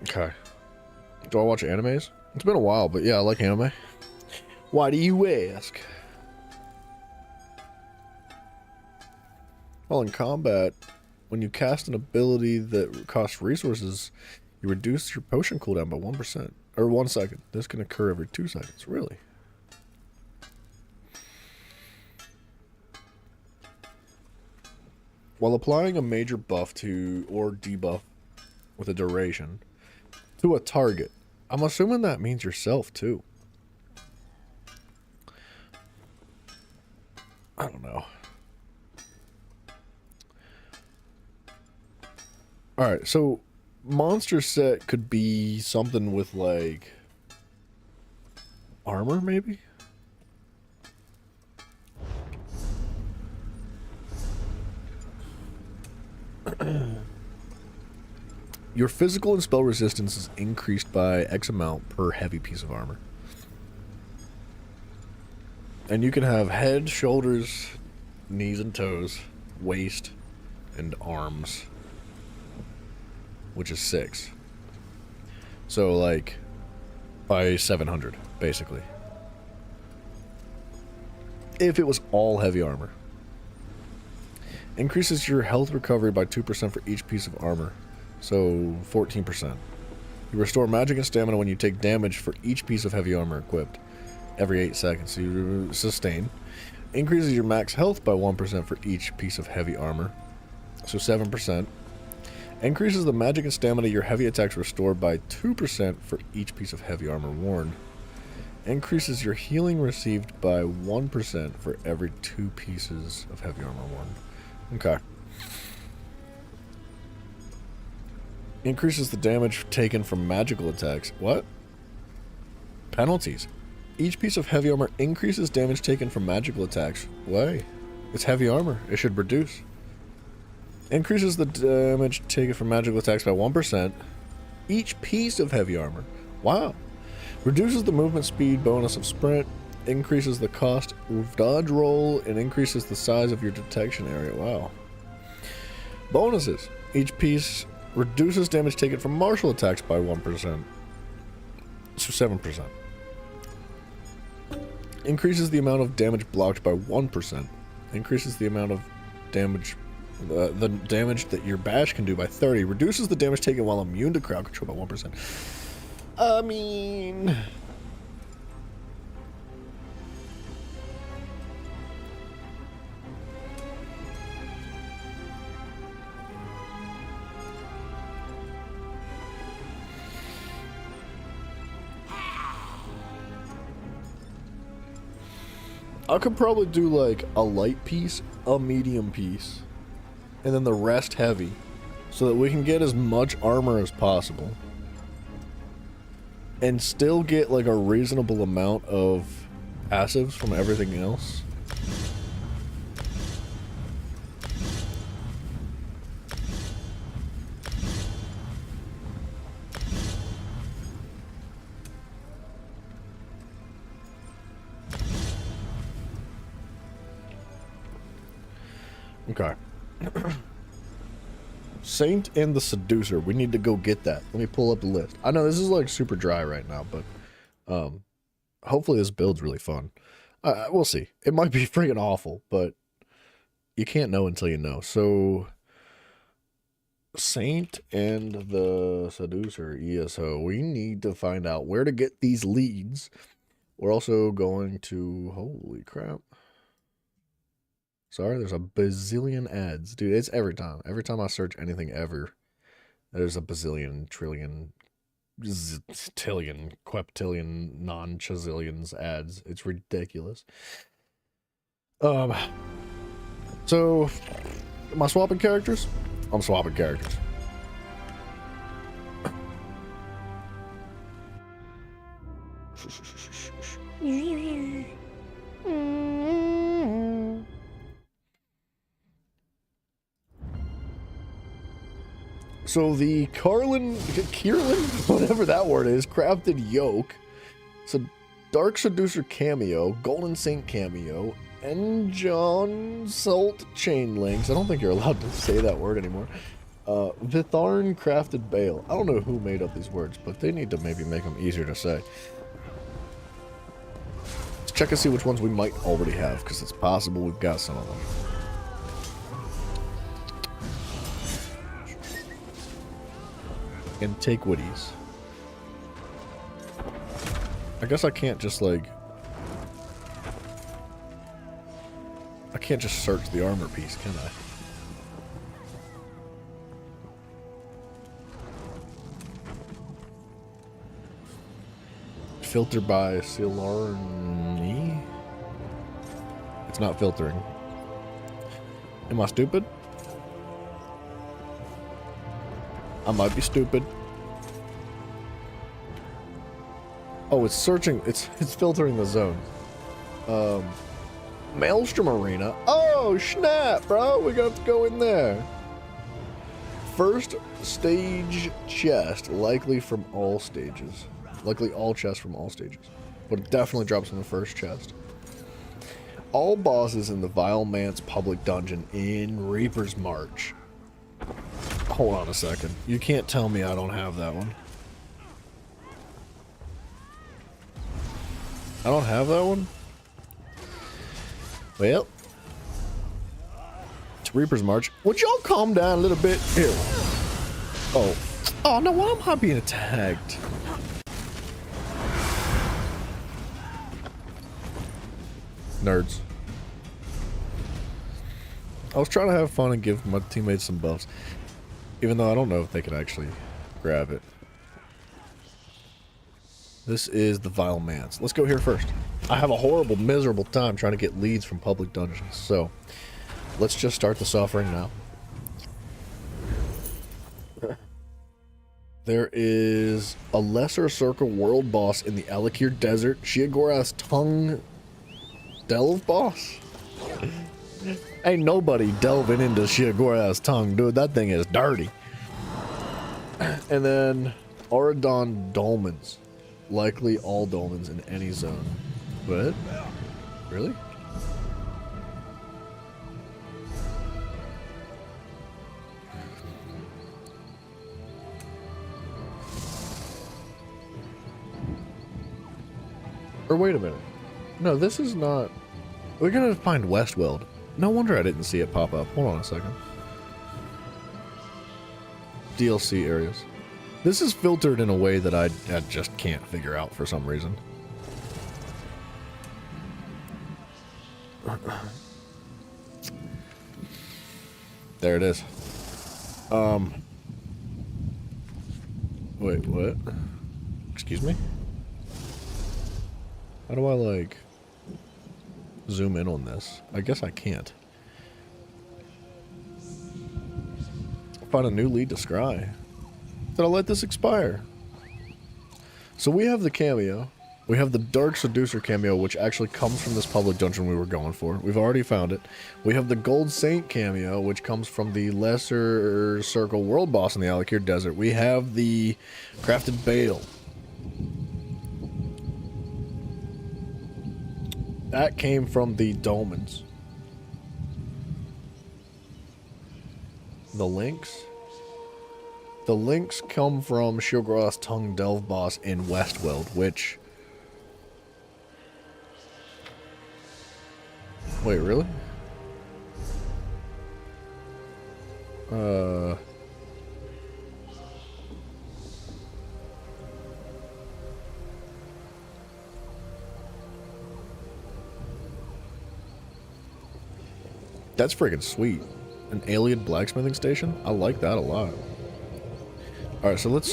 Okay. Do I watch animes? It's been a while, but yeah, I like anime. Why do you ask? Well, in combat, when you cast an ability that costs resources, you reduce your potion cooldown by 1%. Or 1 second. This can occur every 2 seconds. Really? While applying a major buff to, or debuff with a duration, to a target. I'm assuming that means yourself, too. I don't know. Alright, so monster set could be something with, like, armor, maybe? Your physical and spell resistance is increased by X amount per heavy piece of armor. And you can have head, shoulders, knees and toes, waist, and arms. Which is 6. So, like, by 700, basically. If it was all heavy armor. Increases your health recovery by 2% for each piece of armor. So, 14%. You restore magic and stamina when you take damage for each piece of heavy armor equipped. Every 8 seconds. So you sustain. Increases your max health by 1% for each piece of heavy armor. So 7%. Increases the magic and stamina your heavy attacks restore by 2% for each piece of heavy armor worn. Increases your healing received by 1% for every 2 pieces of heavy armor worn. Okay. Increases the damage taken from magical attacks. What? Penalties. Each piece of heavy armor increases damage taken from magical attacks. Why? It's heavy armor. It should reduce. Increases the damage taken from magical attacks by 1%. Each piece of heavy armor. Wow. Reduces the movement speed bonus of sprint. Increases the cost of dodge roll. And increases the size of your detection area. Wow. Bonuses. Each piece reduces damage taken from martial attacks by 1%. So 7%. Increases the amount of damage blocked by 1%. Increases the amount of damage... the damage that your bash can do by 30. Reduces the damage taken while immune to crowd control by 1%. I mean... I could probably do like a light piece, a medium piece, and then the rest heavy, so that we can get as much armor as possible and still get like a reasonable amount of passives from everything else. Okay. Saint and the Seducer. We need to go get that. Let me pull up the list. I know this is like super dry right now, but hopefully this build's really fun. We'll see. It might be freaking awful, but you can't know until you know. So Saint and the Seducer ESO. We need to find out where to get these leads. We're also going to... Holy crap. Sorry, there's a bazillion ads. Dude, it's every time. Every time I search anything ever, there's a bazillion, trillion zillion, queptillion, non-chazillions ads. It's ridiculous. So, am I swapping characters? I'm swapping characters. So the Kierlin, whatever that word is, crafted yoke. So Dark Seducer cameo, Golden Saint cameo, Enjon Salt chain links. I don't think you're allowed to say that word anymore. Vitharn crafted bale. I don't know who made up these words, but they need to maybe make them easier to say. Let's check and see which ones we might already have, because it's possible we've got some of them. Antiquities. I guess I can't just like... I can't just search the armor piece, can I? Filter by Silarni? It's not filtering. Am I stupid? I might be stupid. Oh, it's searching. It's filtering the zone. Maelstrom Arena. Oh, snap, bro. We got to go in there. First stage chest, likely from all stages. Likely all chests from all stages. But it definitely drops in the first chest. All bosses in the Vile Man's public dungeon in Reaper's March. Hold on a second. You can't tell me I don't have that one. I don't have that one? Well. It's Reaper's March. Would y'all calm down a little bit? Here. Oh. Oh, no, why am I being attacked? Nerds. I was trying to have fun and give my teammates some buffs. Even though I don't know if they can actually grab it. This is the Vile Man's. Let's go here first. I have a horrible, miserable time trying to get leads from public dungeons. So, let's just start the suffering now. There is a Lesser Circle world boss in the Alakir Desert. Shiagora's Tongue Delve boss? Ain't nobody delving into Shiagora's Tongue, dude. That thing is dirty. And then Auradon Dolmens. Likely all dolmens in any zone. What? Really? Or wait a minute. No, this is not... We're gonna find Westweld. No wonder I didn't see it pop up. Hold on a second. DLC areas. This is filtered in a way that I just can't figure out for some reason. There it is. Wait, what? Excuse me? How do I, like, zoom in on this? I guess I can't. Find a new lead to scry. Did I let this expire? So we have the cameo. We have the Dark Seducer cameo, which actually comes from this public dungeon we were going for. We've already found it. We have the Gold Saint cameo, which comes from the Lesser Circle world boss in the Alakir Desert. We have the Crafted Bale. That came from the Dolmens. The links? The links come from Shiagora's Tongue Delve boss in Westweld, which... Wait, really? That's freaking sweet. An alien blacksmithing station? I like that a lot. Alright, so let's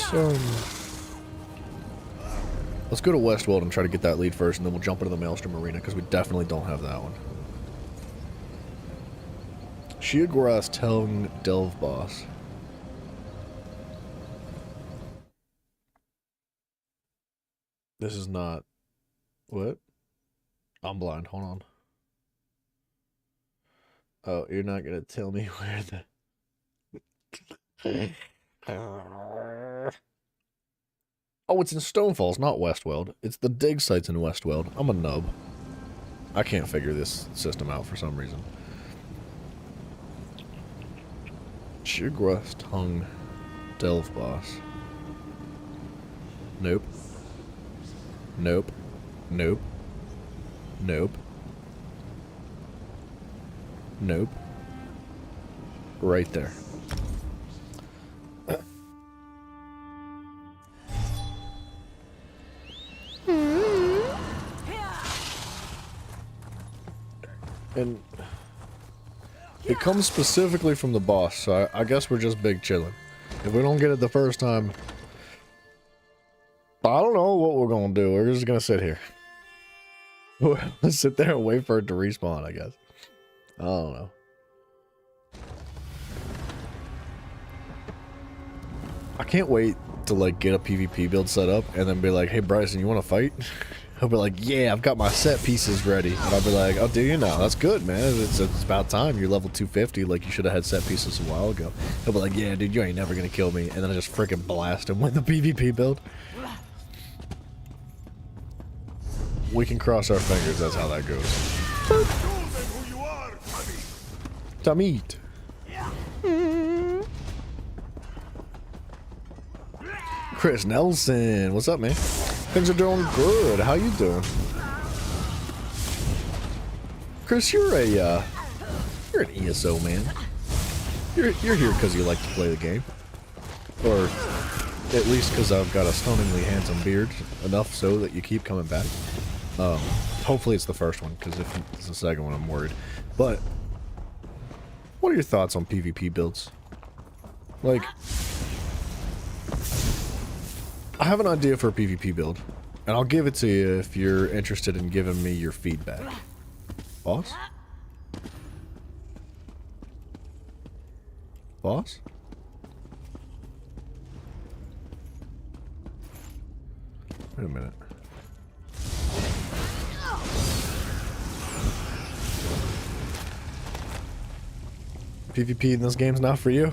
Let's go to Westworld and try to get that lead first, and then we'll jump into the Maelstrom Arena, because we definitely don't have that one. Sheogorath's Tongue Delve Boss. This is not... What? I'm blind. Hold on. Oh, you're not gonna tell me where the... Oh, it's in Stonefalls, not Westworld. It's the dig sites in Westworld. I'm a nub. I can't figure this system out for some reason. Sheogorath's Tongue Delve Boss. Nope. Nope. Nope. Nope. Nope. Right there. And it comes specifically from the boss, so I guess we're just big chilling. If we don't get it the first time, I don't know what we're gonna do. We're just gonna sit here. We'll sit there and wait for it to respawn, I guess. I don't know. I can't wait to like get a PvP build set up and then be like, hey Bryson, you wanna fight? He'll be like, yeah, I've got my set pieces ready. And I'll be like, oh, do you now? That's good, man. It's about time. You're level 250. Like, you should have had set pieces a while ago. He'll be like, yeah, dude, you ain't never going to kill me. And then I just freaking blast him with the PvP build. We can cross our fingers. That's how that goes. Tamit. Chris Nelson. What's up, man? Things are doing good. How you doing? Chris, you're an ESO man. You're here because you like to play the game. Or at least because I've got a stunningly handsome beard. Enough so that you keep coming back. Hopefully it's the first one, because if it's the second one I'm worried. But what are your thoughts on PvP builds? Like, I have an idea for a PvP build, and I'll give it to you if you're interested in giving me your feedback. Boss? Boss? Wait a minute. PvP in this game's not for you?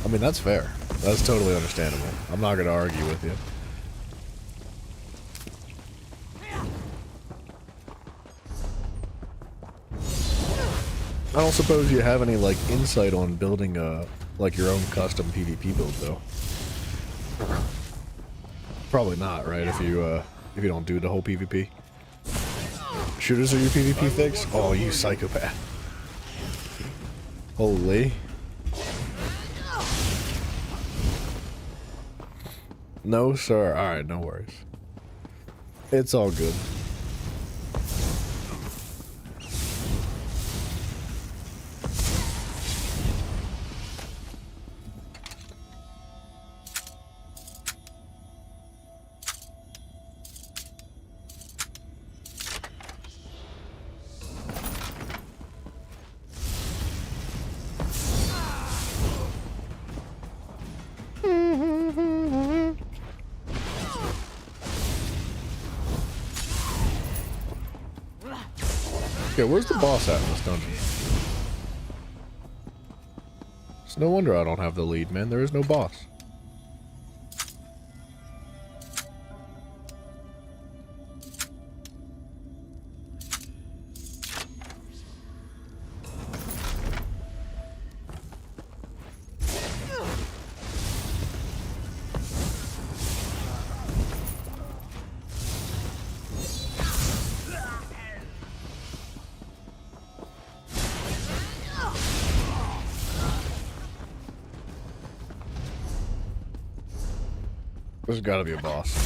I mean, that's fair. That's totally understandable. I'm not going to argue with you. I don't suppose you have any, like, insight on building, like, your own custom PvP build, though. Probably not, right? If you don't do the whole PvP. Shooters are your PvP fix? Oh, you psychopath. Holy. No, sir. Alright, no worries. It's all good. Okay, where's the boss at in this dungeon? It's no wonder I don't have the lead, man. There is no boss. There's gotta be a boss.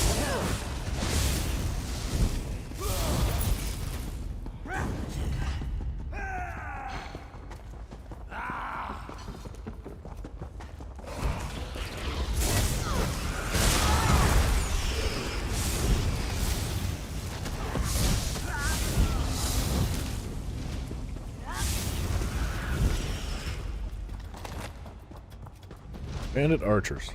Bandit archers.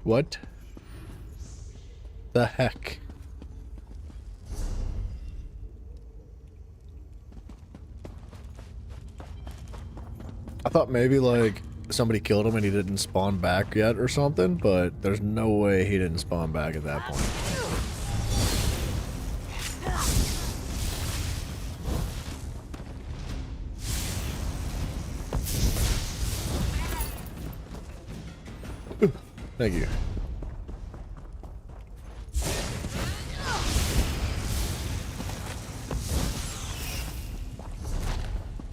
What the heck? I thought maybe like somebody killed him and he didn't spawn back yet or something, but there's no way he didn't spawn back at that point. Thank you.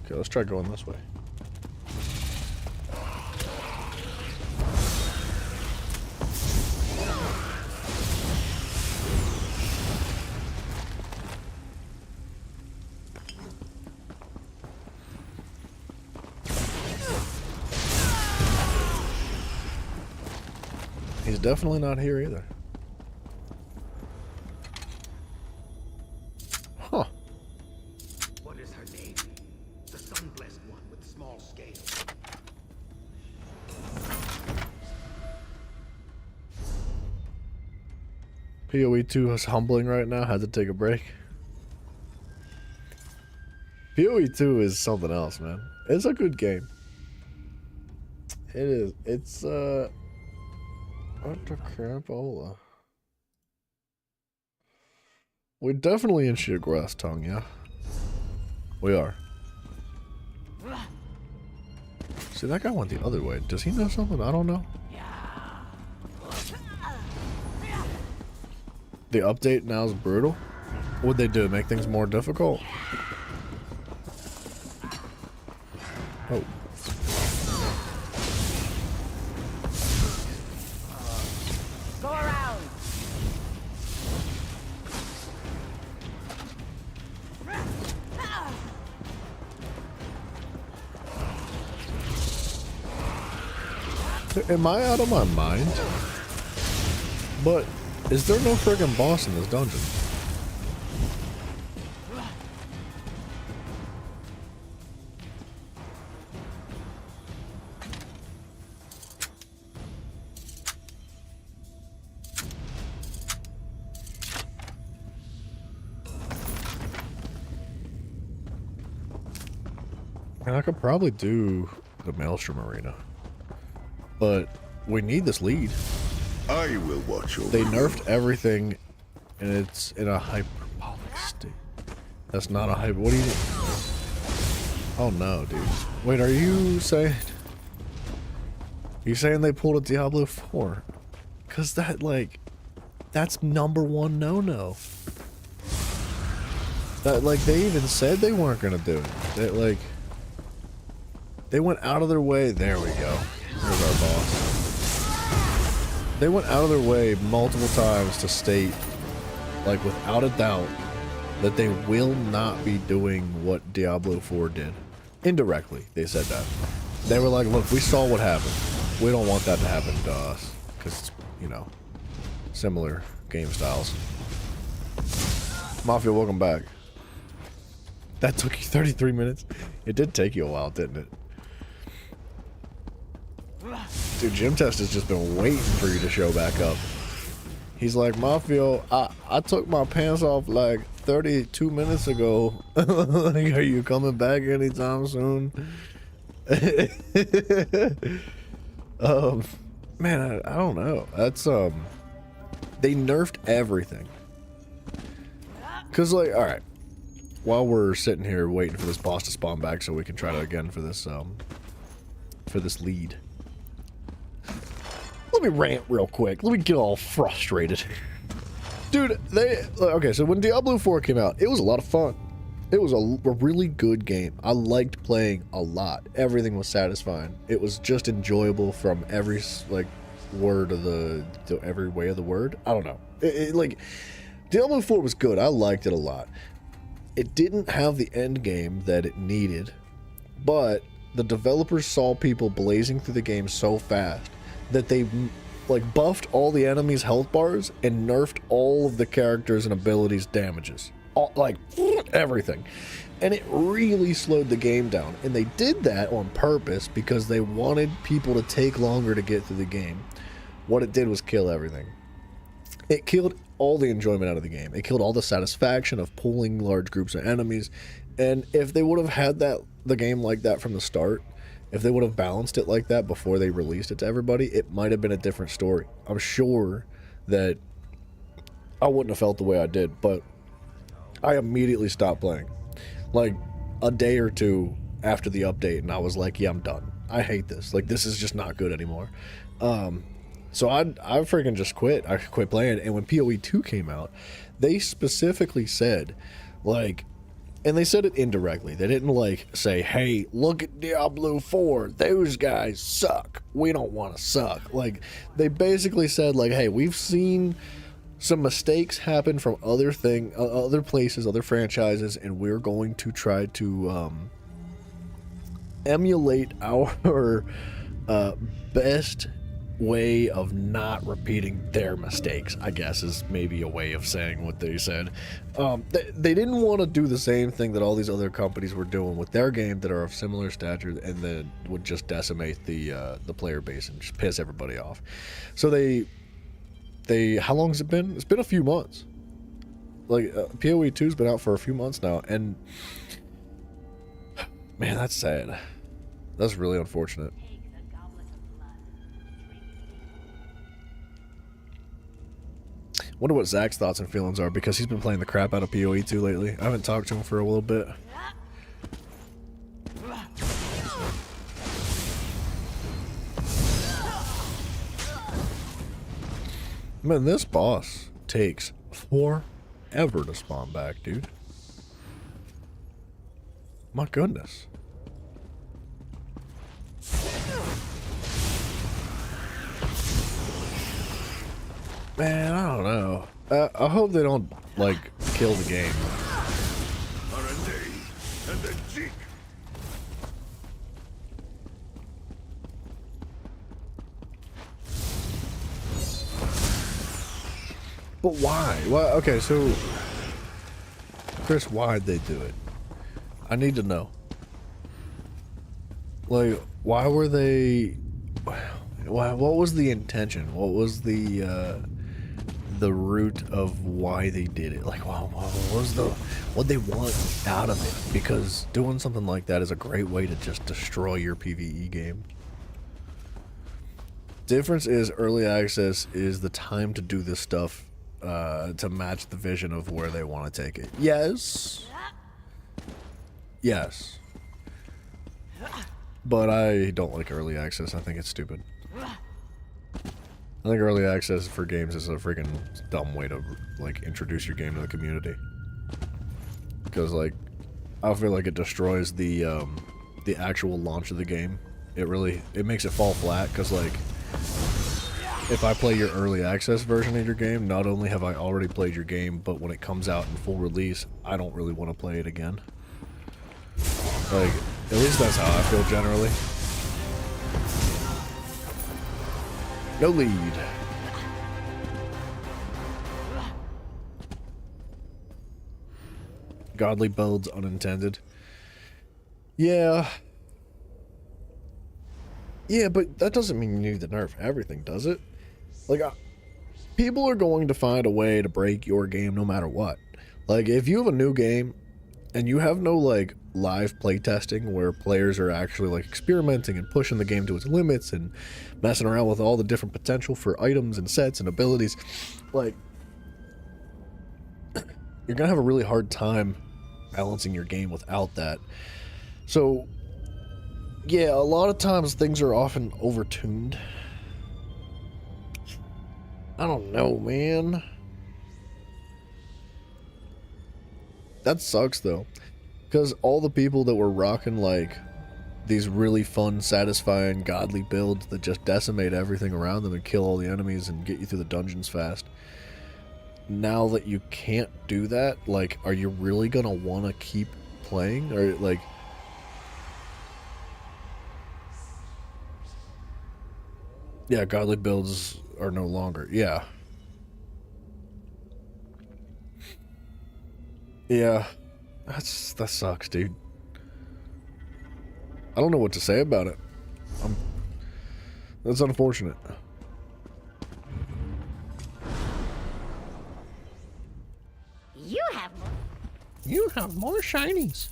Okay, let's try going this way. He's definitely not here either. Huh. What is her name? The sun-blessed one with the small scale. PoE 2 is humbling right now. Had to take a break. PoE 2 is something else, man. It's a good game. It is. It's what the crapola? We're definitely in sheer grass tongue, yeah. We are. See, that guy went the other way. Does he know something? I don't know. The update now is brutal. What'd they do? Make things more difficult? Oh. Go around. Am I out of my mind? But is there no friggin' boss in this dungeon? And I could probably do the Maelstrom Arena, but we need this lead. I will watch over They nerfed everything, and it's in a hyperbolic state. That's not a hyper. What do you? Oh no, dude. Wait, are you saying? You saying they pulled a Diablo 4? Cause that that's #1 no. That they even said they weren't gonna do it. They they went out of their way. There we go. There's our boss. They went out of their way multiple times to state, without a doubt, that they will not be doing what Diablo 4 did. Indirectly, they said that. They were like, look, we saw what happened. We don't want that to happen to us. Because it's, similar game styles. Mafia, welcome back. That took you 33 minutes? It did take you a while, didn't it? Dude, Gym Test has just been waiting for you to show back up. He's like, Mafia, I took my pants off 32 minutes ago. Are you coming back anytime soon? Man, I don't know. That's, they nerfed everything. Cause alright. While we're sitting here waiting for this boss to spawn back so we can try it again for this lead. Let me rant real quick. Let me get all frustrated. Dude, okay, so when Diablo 4 came out, it was a lot of fun. It was a really good game. I liked playing a lot. Everything was satisfying. It was just enjoyable from every, word of every way of the word. I don't know. Diablo 4 was good. I liked it a lot. It didn't have the end game that it needed, but the developers saw people blazing through the game so fast that they like buffed all the enemies' health bars and nerfed all of the characters and abilities damages. All, like everything. And it really slowed the game down. And they did that on purpose because they wanted people to take longer to get through the game. What it did was kill everything. It killed all the enjoyment out of the game. It killed all the satisfaction of pulling large groups of enemies. And if they would have had the game like that from the start, if they would have balanced it like that before they released it to everybody, it might have been a different story. I'm sure that I wouldn't have felt the way I did, but I immediately stopped playing. Like a day or two after the update, and I was like, yeah, I'm done. I hate this. Like, this is just not good anymore. So I freaking just quit. I quit playing. And when PoE 2 came out, they specifically said, like, and they said it indirectly. They didn't, like, say, hey, look at Diablo 4. Those guys suck. We don't want to suck. Like, they basically said, like, hey, we've seen some mistakes happen from other places, other franchises, and we're going to try to emulate our best way of not repeating their mistakes, I guess, is maybe a way of saying what they said. They didn't want to do the same thing that all these other companies were doing with their game that are of similar stature, and then would just decimate the player base and just piss everybody off. So they how long has it been? It's been a few months. Like, PoE 2's been out for a few months now, and man, that's sad. That's really unfortunate. Wonder what Zach's thoughts and feelings are, because he's been playing the crap out of PoE 2 lately. I haven't talked to him for a little bit. Man, this boss takes forever to spawn back, dude. My goodness. Man, I don't know. I hope they don't, like, kill the game. But why? Why? Okay, so Chris, why'd they do it? I need to know. Like, why were they? What was the intention? What was the root of why they did it? Like, what they want out of it? Because doing something like that is a great way to just destroy your PvE game. Difference is early access is the time to do this stuff to match the vision of where they want to take it. Yes. Yes. But I don't like early access. I think it's stupid. I think early access for games is a freaking dumb way to, like, introduce your game to the community. Because, like, I feel like it destroys the actual launch of the game. It makes it fall flat, because, like, if I play your early access version of your game, not only have I already played your game, but when it comes out in full release, I don't really want to play it again. Like, at least that's how I feel generally. No lead. Godly builds unintended. Yeah. Yeah, but that doesn't mean you need to nerf everything, does it? Like, people are going to find a way to break your game no matter what. Like, if you have a new game and you have no, like, live playtesting where players are actually, like, experimenting and pushing the game to its limits and messing around with all the different potential for items and sets and abilities, like, you're gonna have a really hard time balancing your game without that. So, yeah, a lot of times things are often overtuned. I don't know, man. That sucks, though. Because all the people that were rocking, like, these really fun, satisfying, godly builds that just decimate everything around them and kill all the enemies and get you through the dungeons fast. Now that you can't do that, like, are you really gonna want to keep playing? Or, like... Yeah, godly builds are no longer. Yeah. Yeah. That sucks, dude. I don't know what to say about it. That's unfortunate. You have more shinies.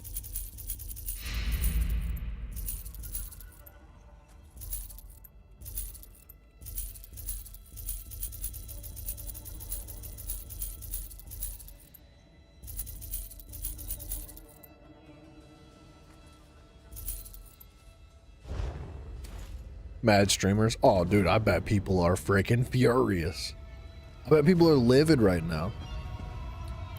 Mad streamers. Oh, dude, I bet people are freaking furious. I bet people are livid right now.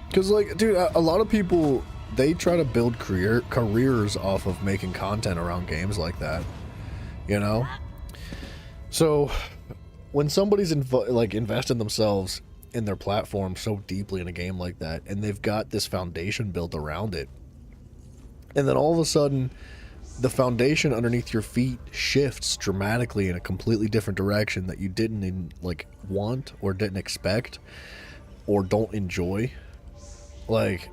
Because, like, dude, a lot of people, they try to build careers off of making content around games like that. You know? So, when somebody's invested themselves in their platform so deeply in a game like that, and they've got this foundation built around it, and then all of a sudden, the foundation underneath your feet shifts dramatically in a completely different direction that you didn't want or didn't expect or don't enjoy. Like,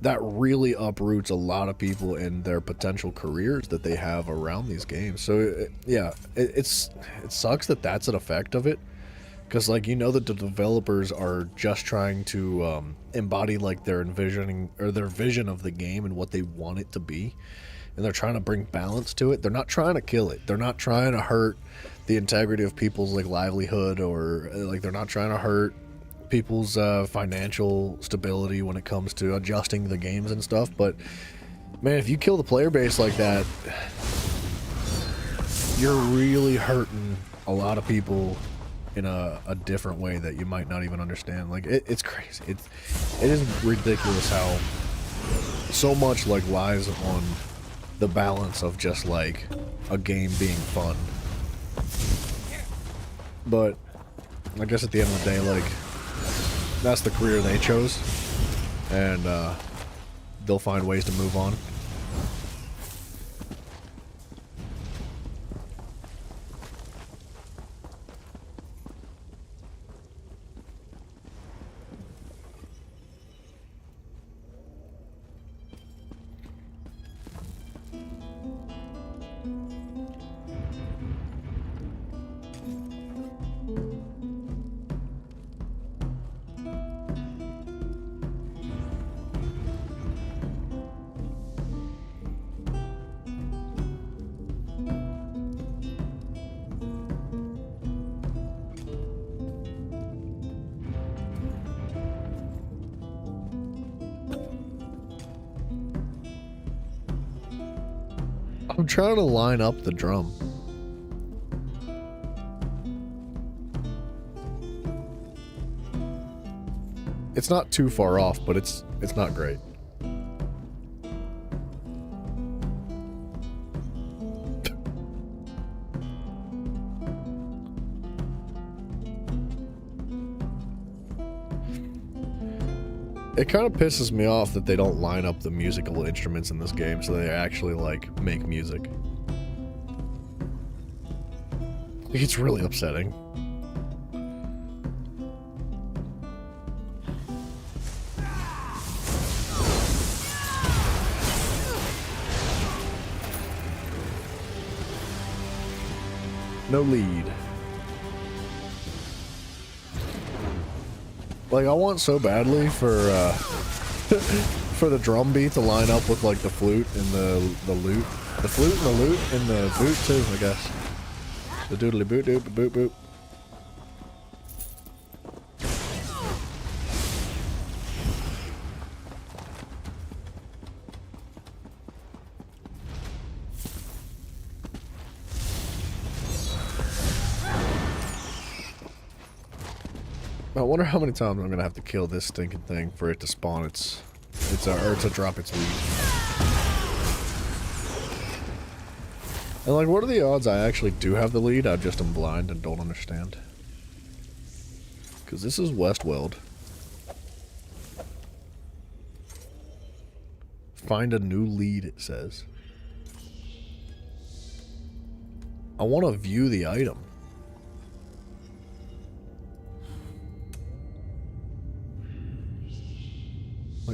that really uproots a lot of people in their potential careers that they have around these games. So it sucks that that's an effect of it, because like, you know, that the developers are just trying to embody like their envisioning or their vision of the game and what they want it to be, and they're trying to bring balance to it. They're not trying to kill it. They're not trying to hurt the integrity of people's like livelihood, or like they're not trying to hurt people's financial stability when it comes to adjusting the games and stuff. But man, if you kill the player base like that, you're really hurting a lot of people in a different way that you might not even understand. Like, it's crazy. It is ridiculous how so much like lies on the balance of just like a game being fun. But I guess at the end of the day, like, that's the career they chose, and they'll find ways to move on. I'm trying to line up the drum. It's not too far off, but it's not great. It kind of pisses me off that they don't line up the musical instruments in this game so they actually, like, make music. It's really upsetting. No lead. Like, I want so badly for for the drum beat to line up with like the flute and the lute. The flute and the lute and the boot too, I guess. The doodly boot doop boop boop. I wonder how many times I'm gonna have to kill this stinking thing for it to spawn or to drop its lead. And like, what are the odds I actually do have the lead? I just am blind and don't understand. Because this is Westworld. Find a new lead, it says. I want to view the item.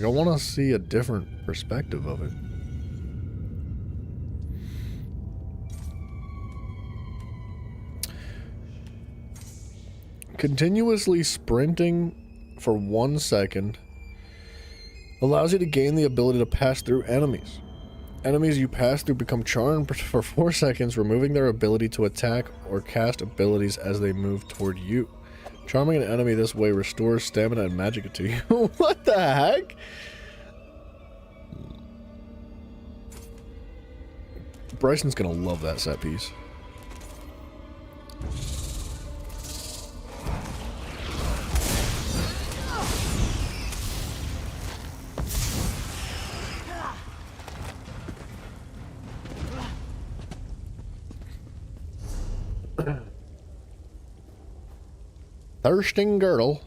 Like, I want to see a different perspective of it. Continuously sprinting for 1 second allows you to gain the ability to pass through enemies. Enemies you pass through become charmed for 4 seconds, removing their ability to attack or cast abilities as they move toward you. Charming an enemy this way restores stamina and magic to you. What the heck? Bryson's gonna love that set piece. Thirsting girdle.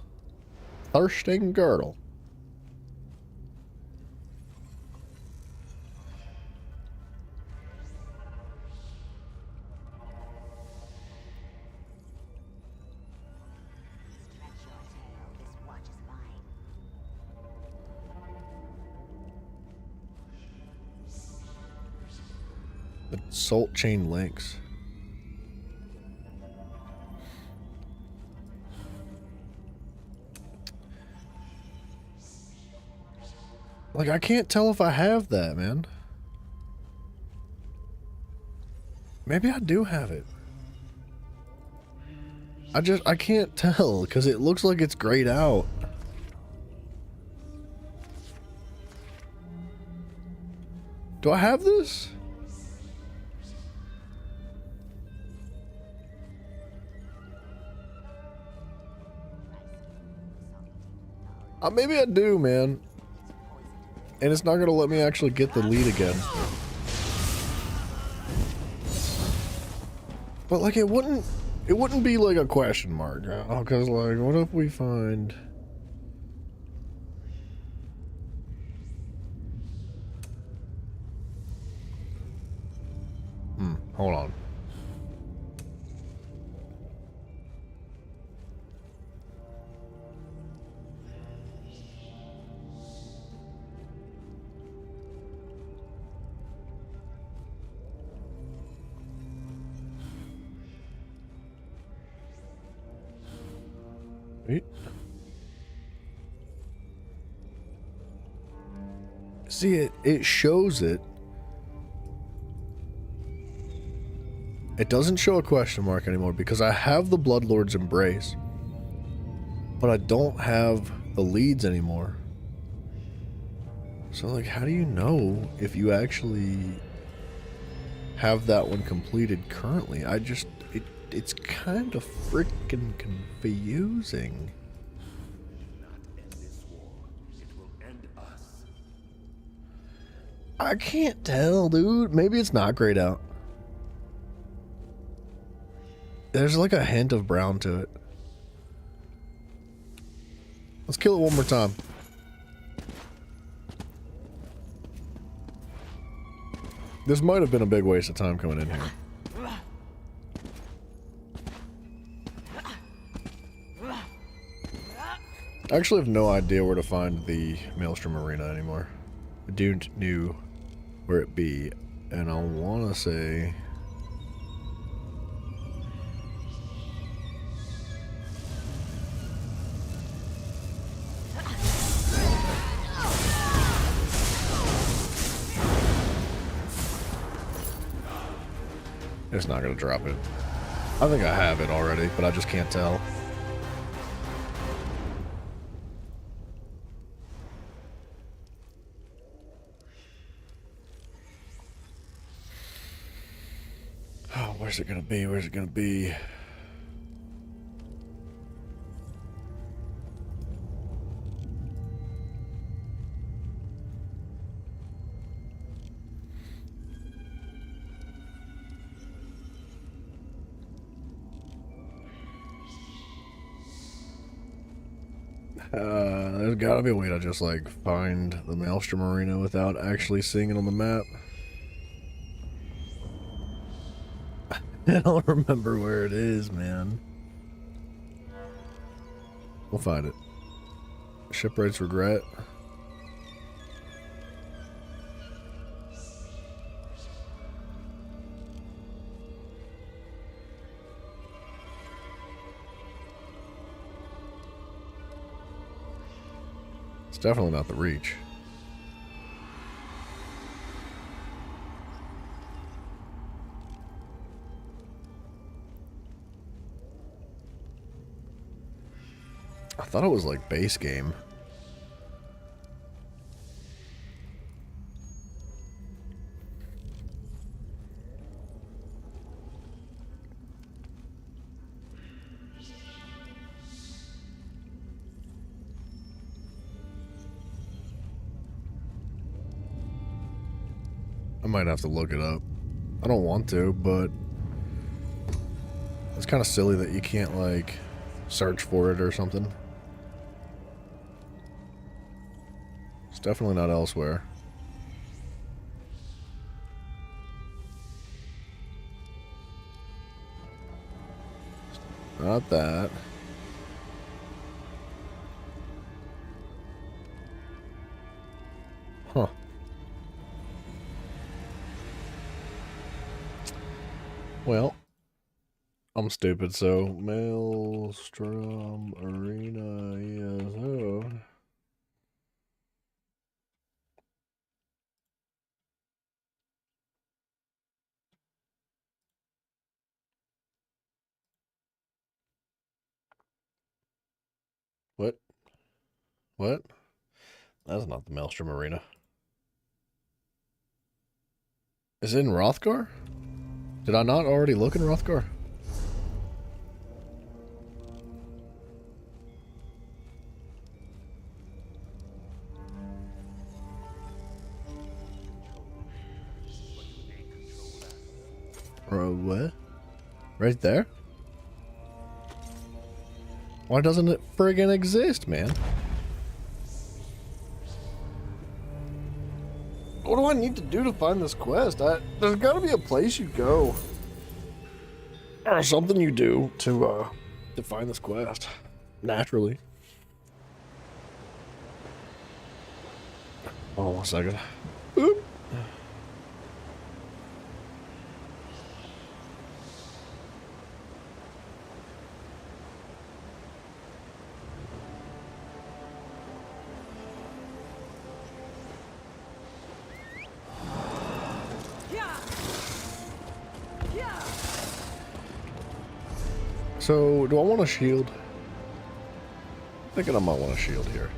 Thirsting girdle. The salt chain links. Like, I can't tell if I have that, man. Maybe I do have it. I can't tell because it looks like it's grayed out. Do I have this? Maybe I do, man. And it's not gonna let me actually get the lead again. But like it wouldn't be like a question mark. Because like, what if we find... Hold on. Wait. See, it shows it. It doesn't show a question mark anymore because I have the Bloodlord's Embrace, but I don't have the leads anymore. So like, how do you know if you actually have that one completed currently? It's kind of freaking confusing. I can't tell, dude. Maybe it's not grayed out. There's like a hint of brown to it. Let's kill it one more time. This might have been a big waste of time coming in here. I actually have no idea where to find the Maelstrom Arena anymore. The dude knew where it be, and I want to say... It's not going to drop it. I think I have it already, but I just can't tell. Oh, where's it going to be? Where's it going to be? There's gotta be a way to just like find the Maelstrom Arena without actually seeing it on the map. I don't remember where it is, man. We'll find it. Shipwright's Regret. It's definitely not the Reach. I thought it was like base game. I might have to look it up. I don't want to, but it's kind of silly that you can't like search for it or something. It's definitely not elsewhere. Not that. Huh. Well, I'm stupid, so Maelstrom Arena ESO. What? What? That's not the Maelstrom Arena. Is it in Rothgar? Did I not already look in Rothgar? What? Right there? Why doesn't it friggin' exist, man? What do I need to do to find this quest? There's gotta be a place you go. Or something you do to find this quest. Naturally. Oh, 1 second. Oop. So, do I want a shield? I'm thinking I might want a shield here.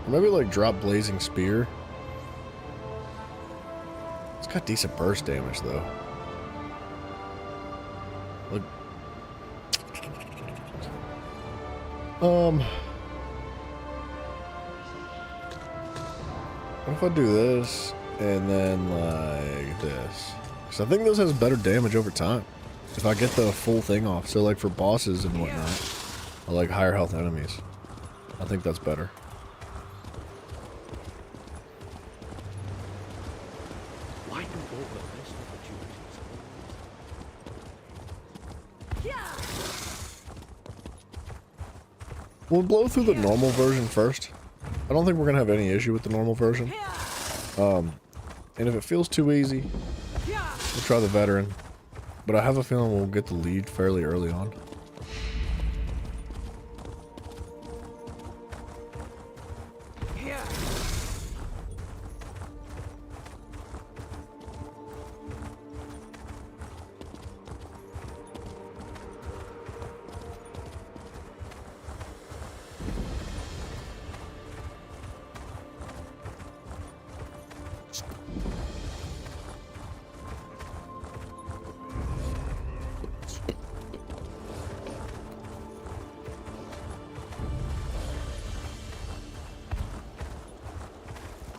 Or maybe like drop Blazing Spear. It's got decent burst damage though. Look. What if I do this and then like this? Because I think this has better damage over time if I get the full thing off. So like for bosses and whatnot, or like higher health enemies, I think that's better. Why do all the best opportunities? We'll blow through the normal version first. I don't think we're gonna have any issue with the normal version. And if it feels too easy, we'll try the veteran. But I have a feeling we'll get the lead fairly early on.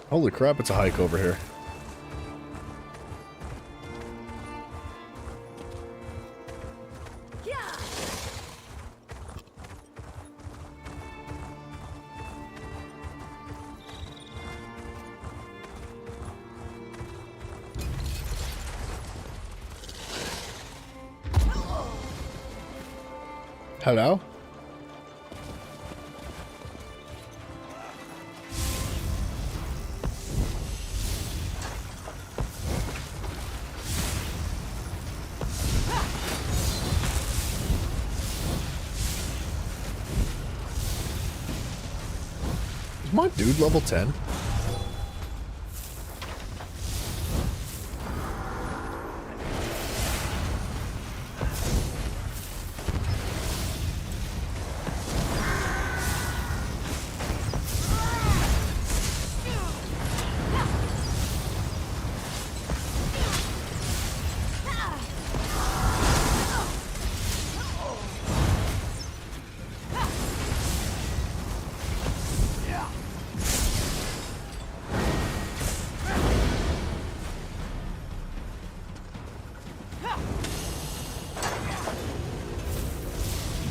Holy crap, it's a hike over here. Hello? Is my dude level 10?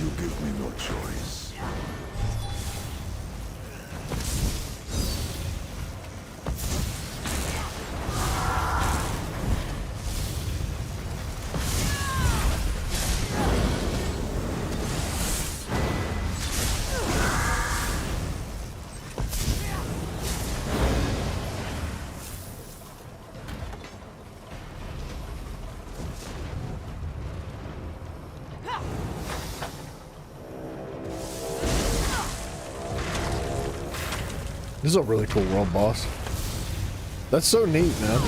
You give me no choice. This is a really cool world boss. That's so neat, man.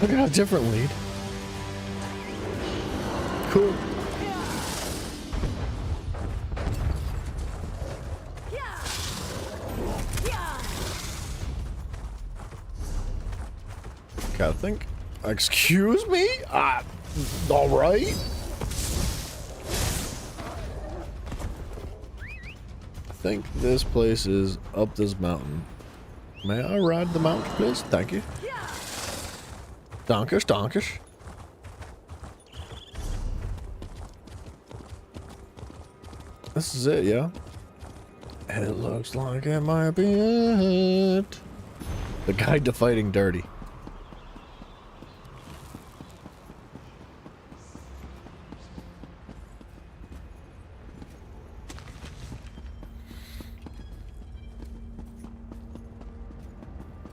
Look at how different lead. Cool. Okay, I think. Excuse me? All right. I think this place is up this mountain. May I ride the mountain, please? Thank you. Donkish, donkish. This is it, yeah? It looks like it might be it. The guide to fighting dirty.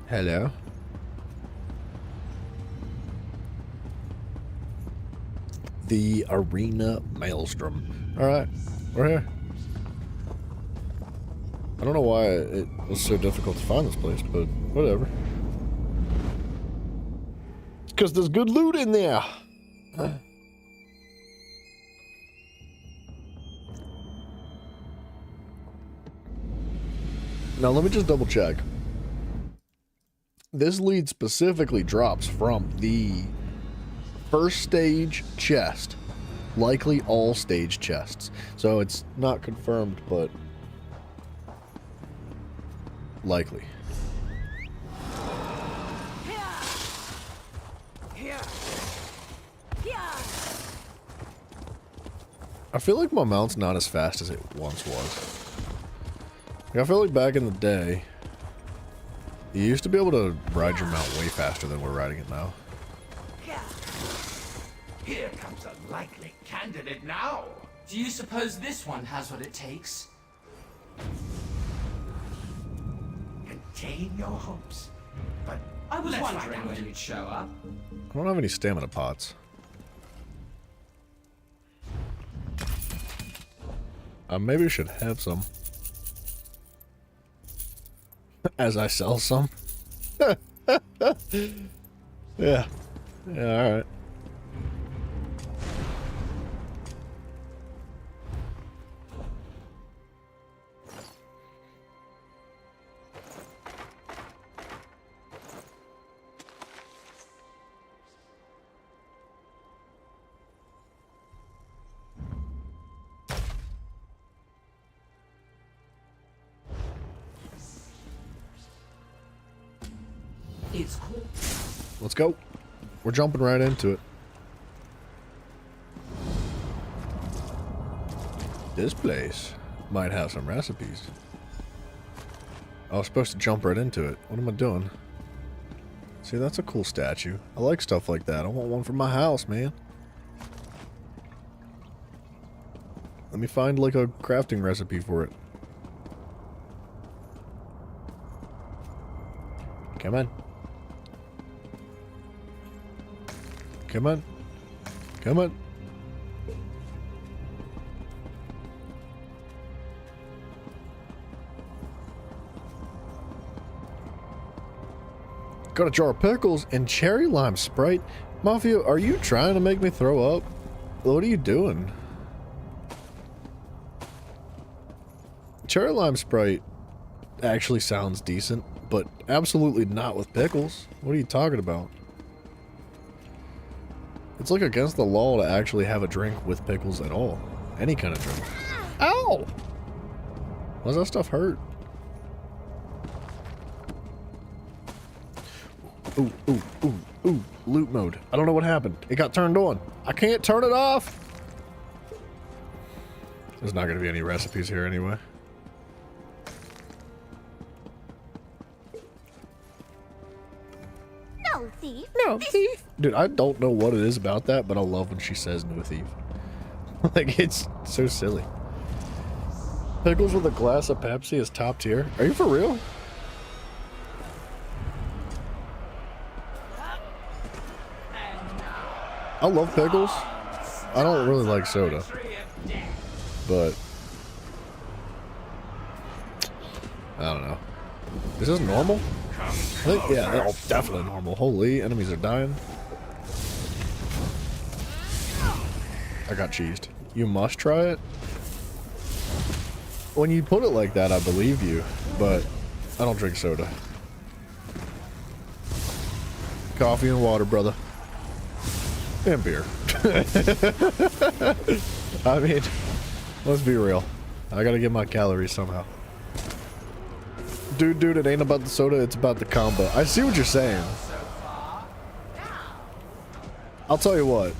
Hello. The Arena Maelstrom. Alright, we're here. I don't know why it was so difficult to find this place, but whatever. It's because there's good loot in there. Now let me just double check. This lead specifically drops from the first stage chest, likely all stage chests. So it's not confirmed, but likely. I feel like my mount's not as fast as it once was. Like, I feel like back in the day, you used to be able to ride your mount way faster than we're riding it now. Here comes a likely candidate now. Do you suppose this one has what it takes? retain your hopes. But I was let's wondering find out. when you'd show up. I don't have any stamina pots. Maybe we should have some. As I sell some. Yeah. Yeah, alright. It's cool. Let's go. We're jumping right into it. This place might have some recipes. I was supposed to jump right into it. What am I doing? See, that's a cool statue. I like stuff like that. I want one for my house, man. Let me find like a crafting recipe for it. Come on. Come on. Come on. Got a jar of pickles and cherry lime Sprite. Mafia, are you trying to make me throw up? What are you doing? Cherry lime Sprite actually sounds decent, but absolutely not with pickles. What are you talking about? It's like against the law to actually have a drink with pickles at all. Any kind of drink. Ow! Why does that stuff hurt? Ooh, ooh, ooh, ooh. Loot mode. I don't know what happened. It got turned on. I can't turn it off! There's not going to be any recipes here anyway. No thief. No thief. Dude, I don't know what it is about that, but I love when she says no thief. Like, it's so silly. Pickles with a glass of Pepsi is top tier. Are you for real? I love pickles. I don't really like soda. But I don't know. Is this normal? I think, yeah, they're all definitely normal. Holy, enemies are dying. I got cheesed. You must try it? When you put it like that, I believe you, but I don't drink soda. Coffee and water, brother. And beer. I mean, let's be real. I gotta get my calories somehow. Dude, it ain't about the soda, it's about the combo. I see what you're saying. I'll tell you what.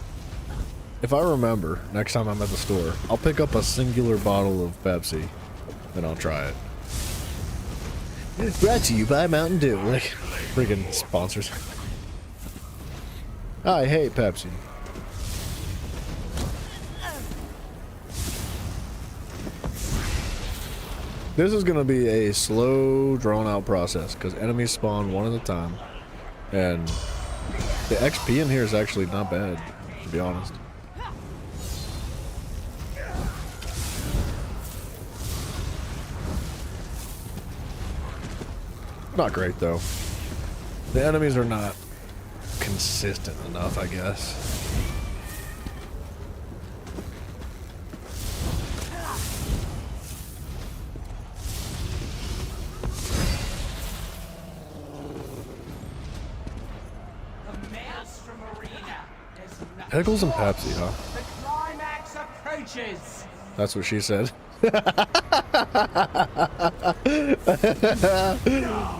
If I remember, next time I'm at the store, I'll pick up a singular bottle of Pepsi, and I'll try it. Brought to you by Mountain Dew. Like, freaking sponsors. I hate Pepsi. This is gonna be a slow, drawn-out process because enemies spawn one at a time, and the XP in here is actually not bad, to be honest. Not great though. The enemies are not consistent enough, I guess. Pickles and Pepsi, huh? The climax approaches. That's what she said.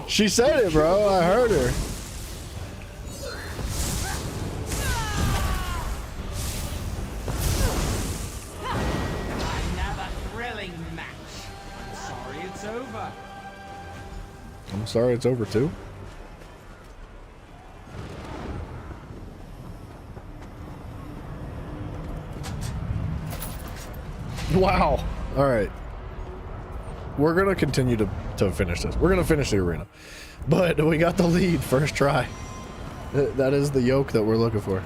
She said it, bro. I heard her. Another thrilling match. I'm sorry it's over. I'm sorry it's over too. Wow. All right. we're gonna continue to finish this. We're gonna finish the arena, but we got the lead first try. That is the yoke that we're looking for.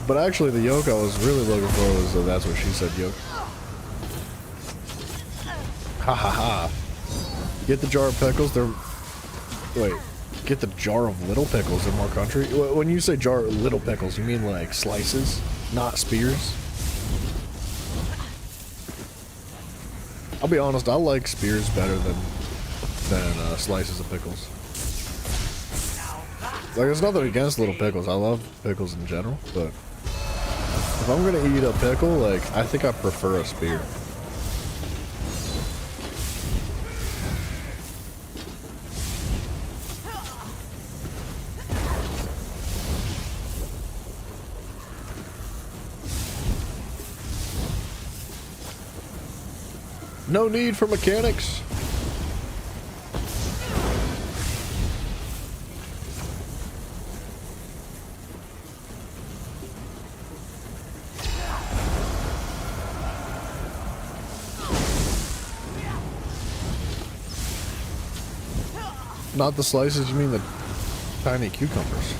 But actually, the yoke I was really looking for was that's what she said, yoke. Ha ha ha. Get the jar of pickles. Wait. Get the jar of little pickles in more country. When you say jar of little pickles, you mean like slices, not spears? I'll be honest, I like spears better than slices of pickles. Like, there's nothing against little pickles. I love pickles in general, but if I'm gonna eat a pickle, like, I think I prefer a spear. No need for mechanics. Not the slices, you mean the tiny cucumbers.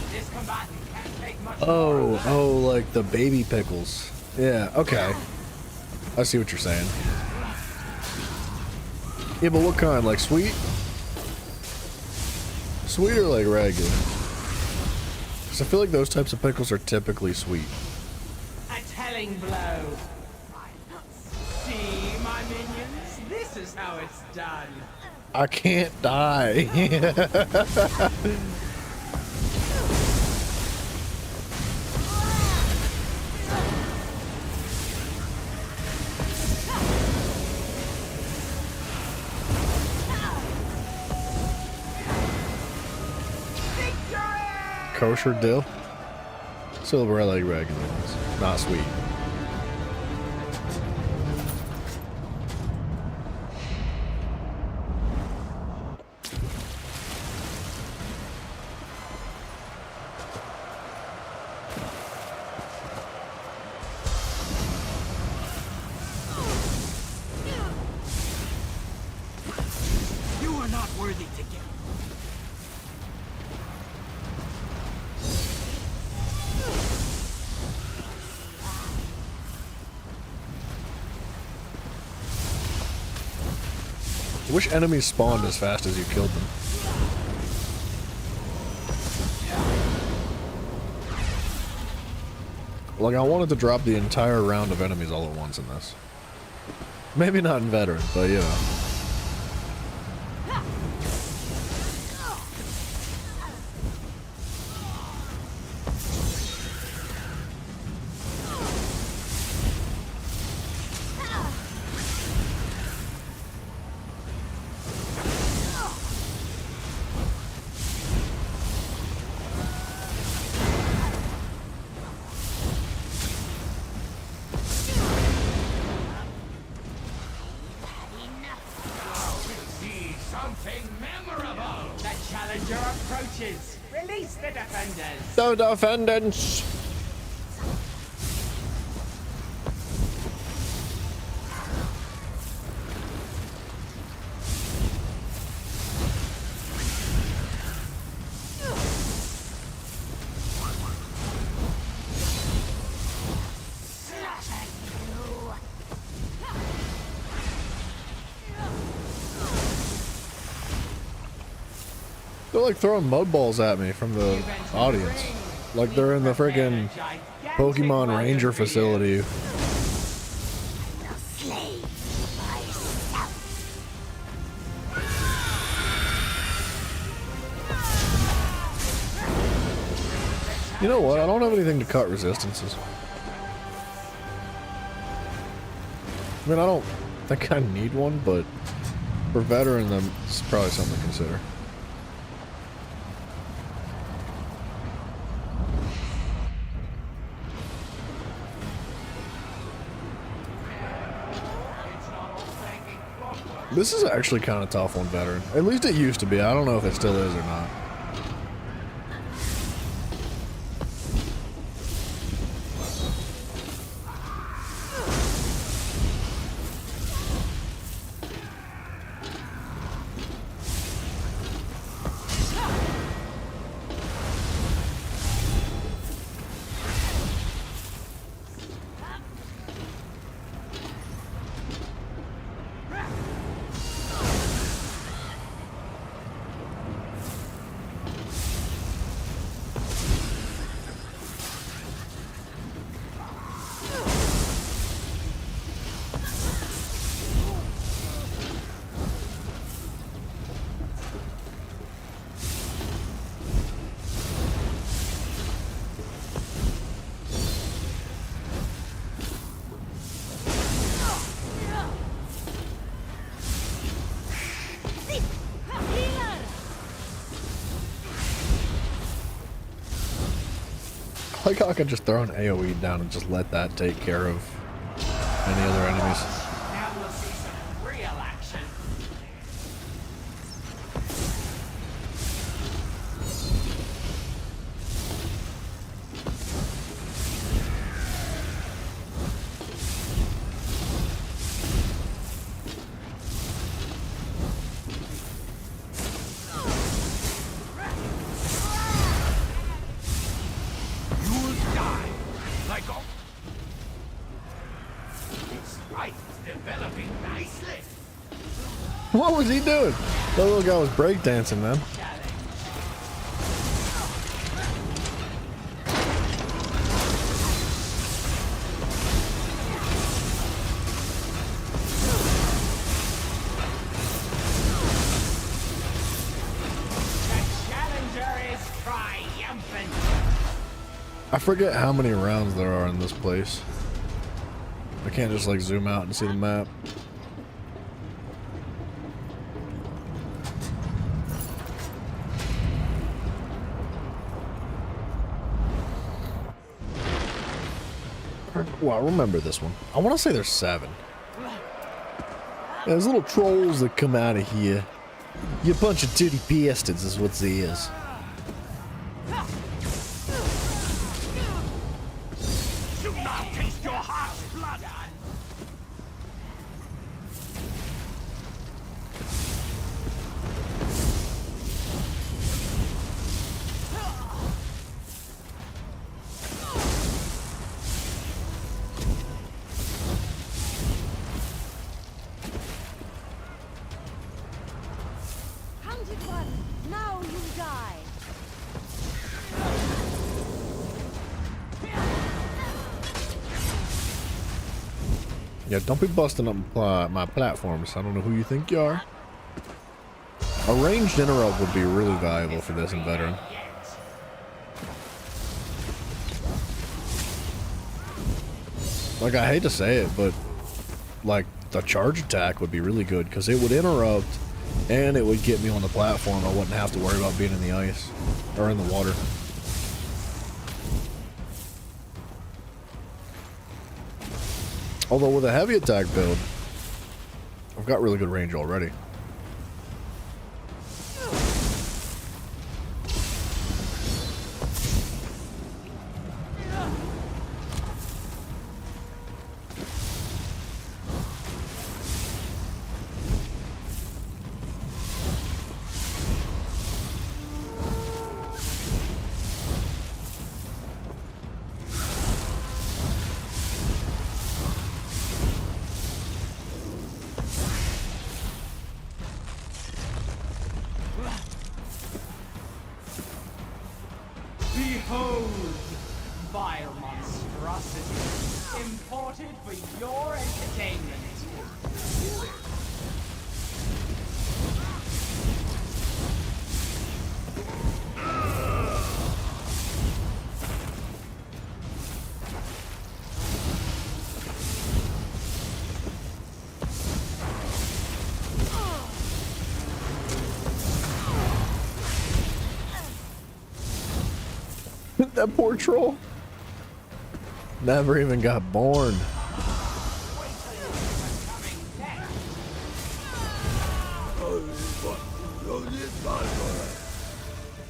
Oh, like the baby pickles. Yeah, okay. I see what you're saying. Yeah, but what kind? Like sweet? Sweet or like regular? Because I feel like those types of pickles are typically sweet. A telling blow. See, my minions? This is how it's done. I can't die. Kosher dill? Silver, I like regular ones, not sweet. You are not worthy to get. I wish enemies spawned as fast as you killed them. Like, I wanted to drop the entire round of enemies all at once in this. Maybe not in veteran, but you know. Release the defenders! The defendants! They're like throwing mud balls at me from the audience. Like they're in the freaking Pokemon Ranger facility. You know what? I don't have anything to cut resistances. I mean, I don't think I need one, but for veteran, then it's probably something to consider. This is actually kind of tough on veteran. At least it used to be. I don't know if it still is or not. Like how I could just throw an AoE down and just let that take care of any other enemies. Now we'll see some real action. You'll die like all. This fight's developing nicely. What was he doing? That little guy was breakdancing, man. The challenger is triumphant. I forget how many rounds there are in this place. I can't just like zoom out and see the map. Well, I remember this one. I want to say there's 7. Yeah, there's little trolls that come out of here. You bunch of titty bastards is what they is. Do not taste your heart's blood. Hunted one, now you die. Yeah, don't be busting up my platforms. I don't know who you think you are. A ranged interrupt would be really valuable for this in Veteran. Like, I hate to say it, but like the charge attack would be really good because it would interrupt and it would get me on the platform. I wouldn't have to worry about being in the ice or in the water. Although with a heavy attack build, I've got really good range already. Behold, vile monstrosity, imported for your entertainment. That poor troll. Never even got born.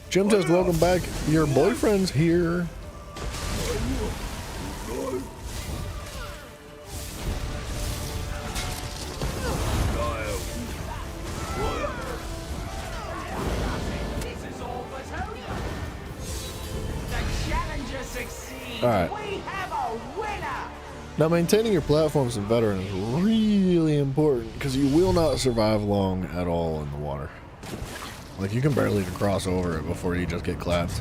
Jim says, welcome back. Your boyfriend's here. All right. We have a winner. Now, maintaining your platforms in Veteran is really important because you will not survive long at all in the water. Like, you can barely even cross over it before you just get clapped.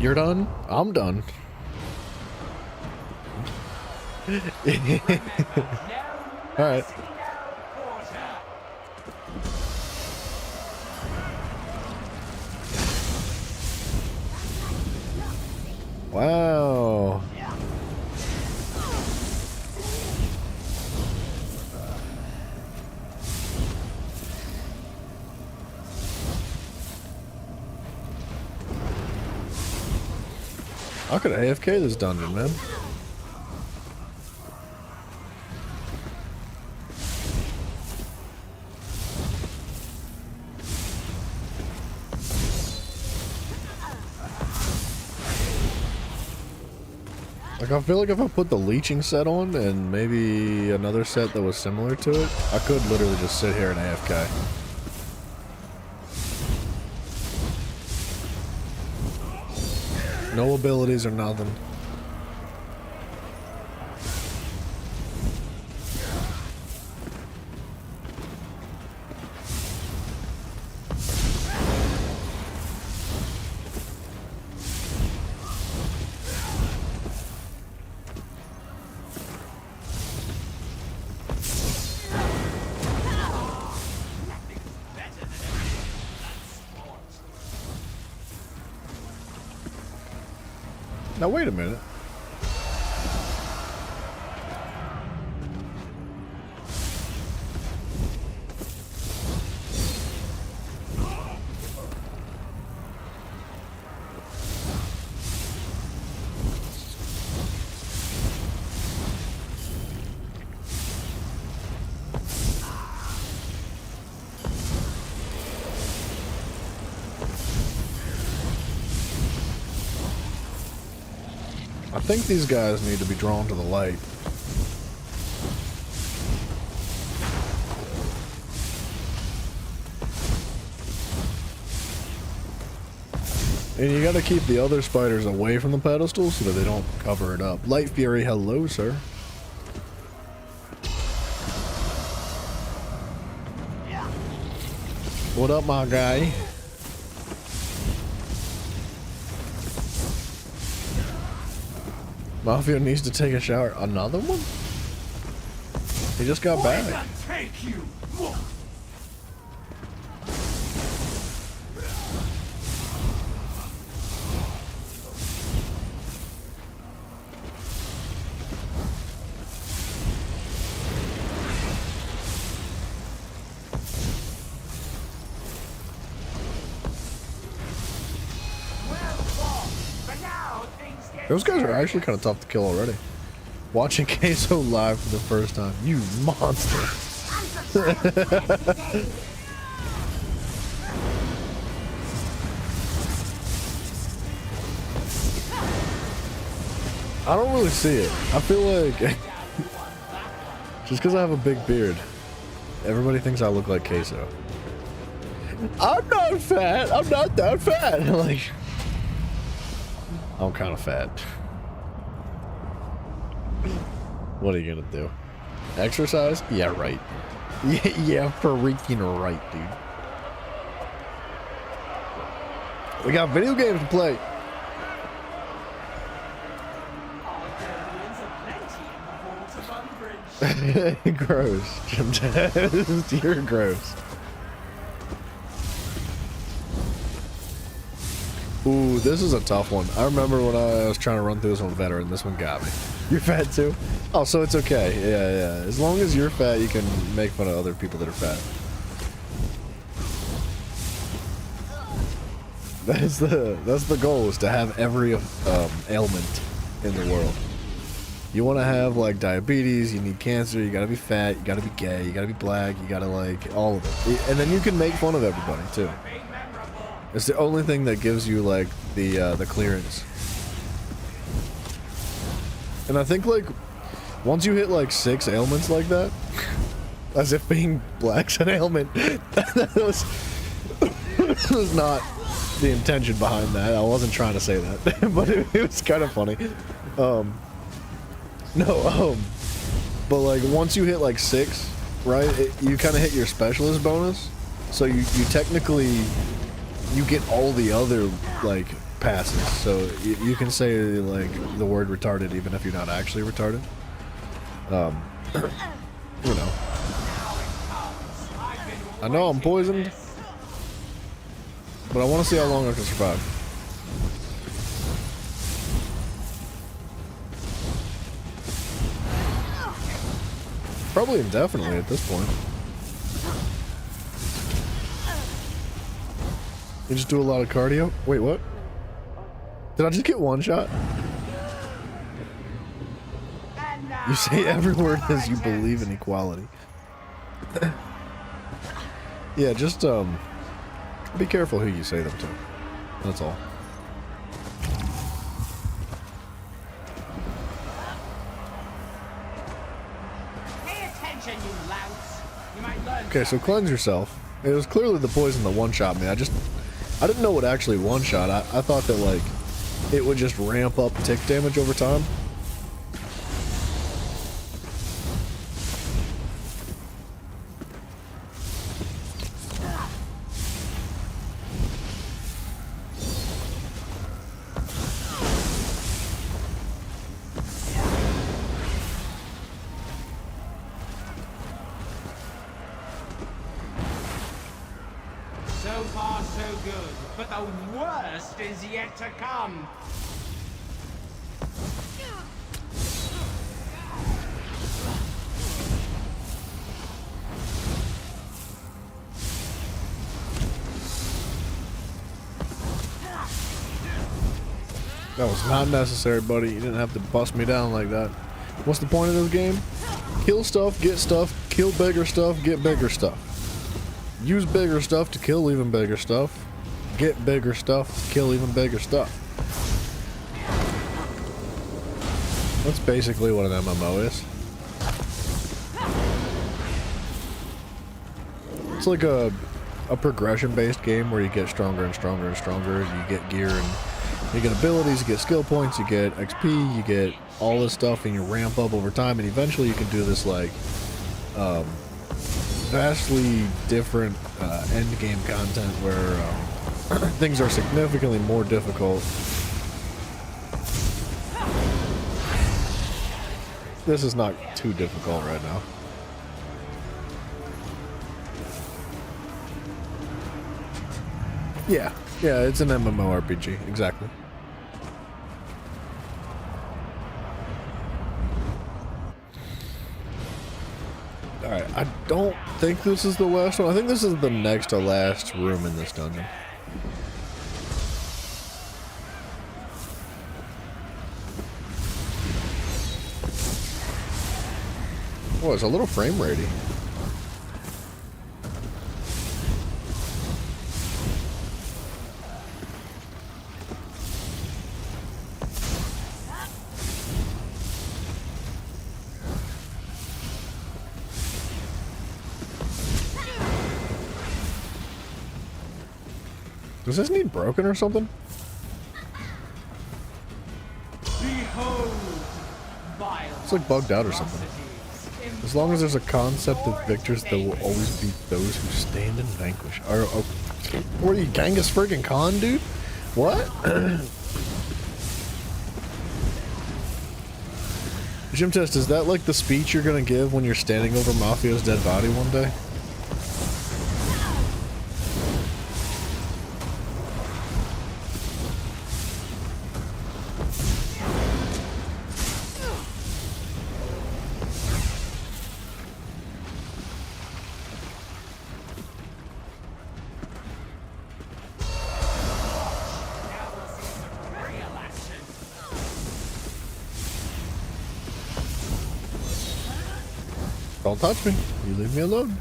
You're done? I'm done. All right. Wow. I could AFK this dungeon, man. Like, I feel like if I put the leeching set on and maybe another set that was similar to it, I could literally just sit here and AFK. No abilities or nothing. Now wait a minute. I think these guys need to be drawn to the light. And you gotta keep the other spiders away from the pedestal so that they don't cover it up. Light Fury, hello, sir. What up, my guy? Mafia needs to take a shower. Another one? He just got back. Take you. Those guys are actually kind of tough to kill already. Watching Queso live for the first time. You monster. I don't really see it. I feel like just because I have a big beard, everybody thinks I look like Queso. I'm not fat. I'm not that fat. Like, I'm kind of fat. What are you gonna do? Exercise? Yeah, right. Yeah, freaking right, dude. We got video games to play. Gross. Jim Test. You're gross. Ooh, this is a tough one. I remember when I was trying to run through this one veteran, this one got me. You're fat too? Oh, so it's okay. Yeah. As long as you're fat, you can make fun of other people that are fat. That's the goal, is to have every ailment in the world. You want to have like diabetes, you need cancer, you gotta be fat, you gotta be gay, you gotta be black, you gotta like all of it. And then you can make fun of everybody too. It's the only thing that gives you like the clearance. And I think like once you hit like 6 ailments like that, as if being black's an ailment, that was not the intention behind that. I wasn't trying to say that, but it was kind of funny. But like once you hit like 6, right? You kind of hit your specialist bonus, so you technically you get all the other like passes. So you can say like the word retarded even if you're not actually retarded. You know. I know I'm poisoned, but I want to see how long I can survive. Probably indefinitely at this point. You just do a lot of cardio? Wait, what? Did I just get one shot? You say every word as you believe in equality. Yeah, just be careful who you say them to. That's all. Pay attention, you louts. You might learn. Okay, so cleanse yourself. It was clearly the poison that one-shot me. I didn't know what actually one-shot. I thought that, like, it would just ramp up tick damage over time. So far, so good. But the worst is yet to come. That was not necessary, buddy. You didn't have to bust me down like that. What's the point of this game? Kill stuff, get stuff, kill bigger stuff, get bigger stuff. Use bigger stuff to kill even bigger stuff. Get bigger stuff to kill even bigger stuff. That's basically what an MMO is. It's like a progression-based game where you get stronger and stronger and stronger. You get gear and you get abilities, you get skill points, you get XP, you get all this stuff, and you ramp up over time, and eventually you can do this, like, vastly different end game content where things are significantly more difficult. This is not too difficult right now. Yeah, it's an MMORPG, exactly. Alright, I don't think this is the last one. I think this is the next to last room in this dungeon. Oh, it's a little frame ratey. Does this need broken or something? It's like bugged out or something. As long as there's a concept of victors, there will always be those who stand and vanquish. What are you, Genghis friggin' Khan, dude? What? Gym Test, is that like the speech you're gonna give when you're standing over Mafio's dead body one day? Don't touch me. You leave me alone.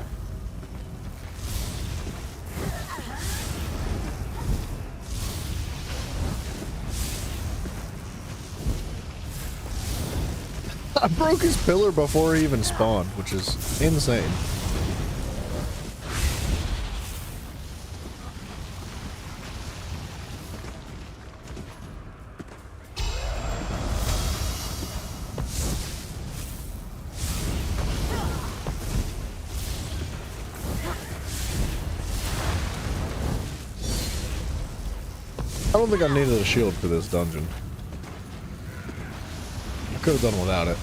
I broke his pillar before he even spawned, which is insane. I don't think I needed a shield for this dungeon. I could have done without it.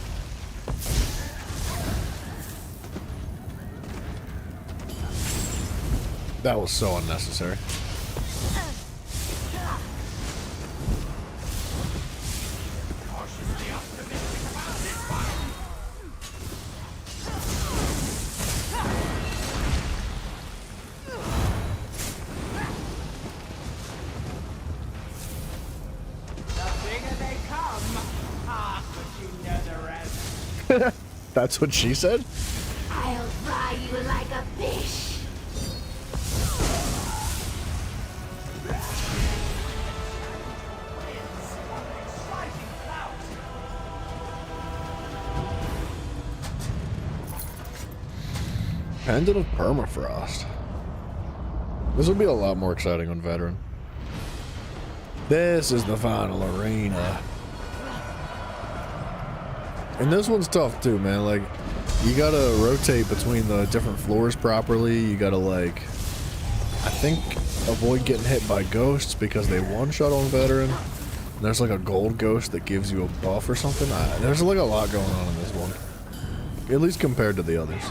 That was so unnecessary. That's what she said? I'll fry you like a fish. Pendant of Permafrost. This will be a lot more exciting on Veteran. This is the final arena. And this one's tough too, man. Like, you gotta rotate between the different floors properly. You gotta, like, I think, avoid getting hit by ghosts because they one-shot on Veteran. And there's like a gold ghost that gives you a buff or something. There's like a lot going on in this one. At least compared to the others.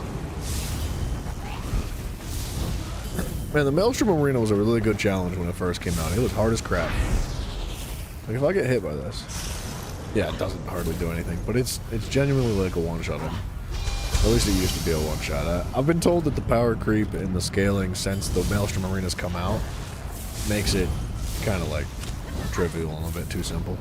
Man, the Maelstrom Arena was a really good challenge when it first came out. It was hard as crap. Like, if I get hit by this... Yeah, it doesn't hardly do anything, but it's genuinely like a one-shot. At least it used to be a one-shot. I've been told that the power creep in the scaling since the Maelstrom Arena's come out makes it kind of like trivial and a bit too simple.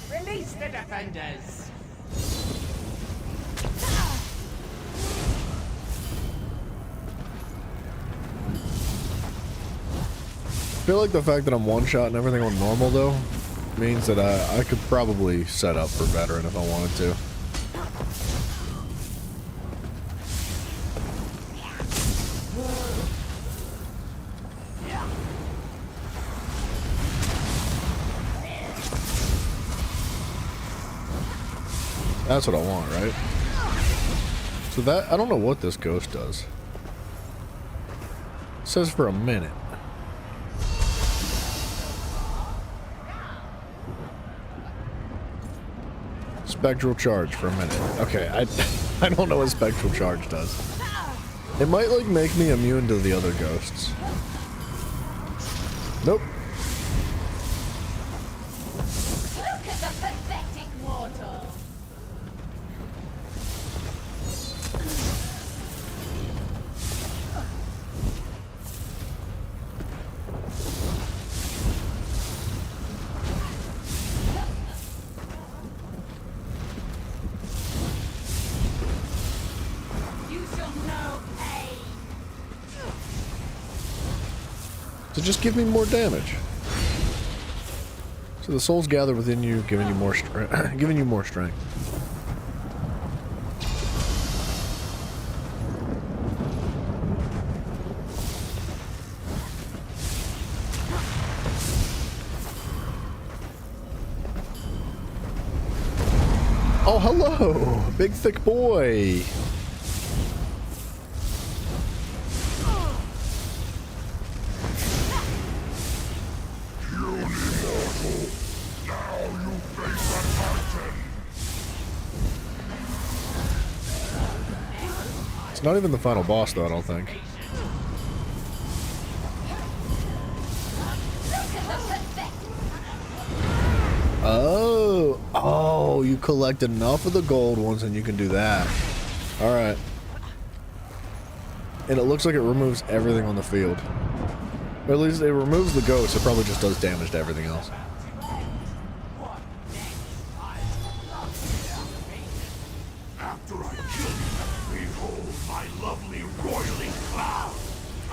Release the defenders! I feel like the fact that I'm one-shot and everything on normal, though, means that I could probably set up for Veteran if I wanted to. That's what I want, right? So that, I don't know what this ghost does. It says for a minute. Spectral charge for a minute. Okay, I don't know what spectral charge does. It might like make me immune to the other ghosts. Nope. Look at the pathetic mortal! So just give me more damage. So the souls gather within you, giving you more strength. Giving you more strength. Oh, hello, big thick boy. Not even the final boss, though, I don't think. Oh, you collect enough of the gold ones and you can do that. All right. And it looks like it removes everything on the field. Or at least it removes the ghost. It probably just does damage to everything else.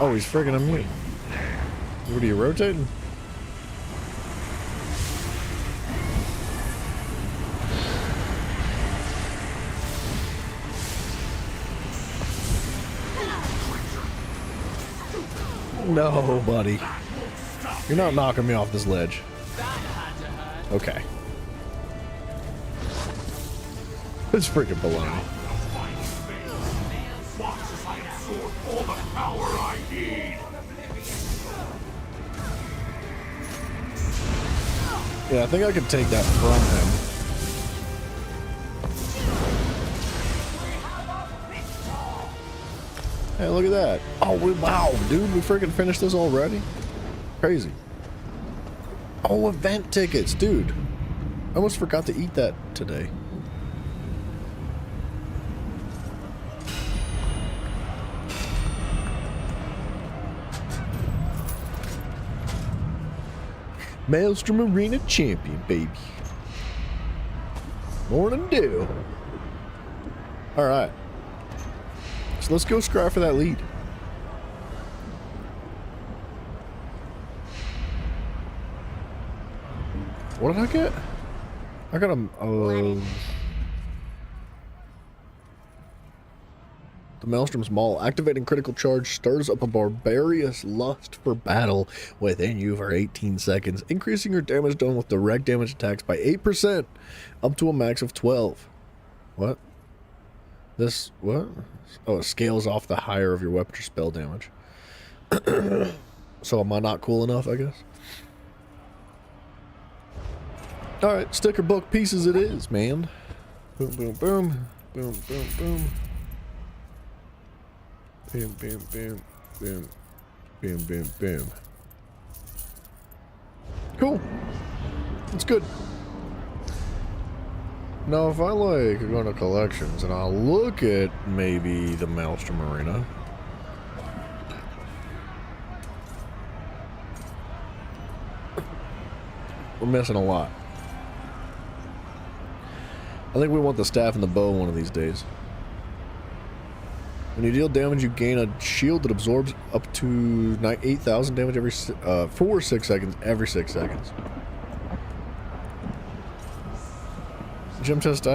Oh, he's friggin' immune. What are you rotating? No, buddy. You're not knocking me off this ledge. Okay. It's freaking baloney. Yeah, I think I could take that from him. Hey, look at that. Oh, wow, dude, we freaking finished this already? Crazy. Oh, event tickets, dude. I almost forgot to eat that today. Maelstrom Arena champion, baby. Morning dew. Alright. So let's go scry for that lead. What did I get? I got a... The Maelstrom's Maul. Activating critical charge stirs up a barbarous lust for battle within you for 18 seconds, increasing your damage done with direct damage attacks by 8%, up to a max of 12. What? This, what? Oh, it scales off the higher of your weapon or spell damage. So am I not cool enough, I guess? Alright, sticker book pieces it is, man. Boom, boom, boom. Boom, boom, boom. Bam, bam, bam, bam, bam, bam, bam. Cool. That's good. Now, if I like go to collections and I'll look at maybe the Maelstrom Arena. We're missing a lot. I think we want the staff and the bow one of these days. When you deal damage, you gain a shield that absorbs up to 8,000 damage every for 6 seconds, every 6 seconds. Gym test.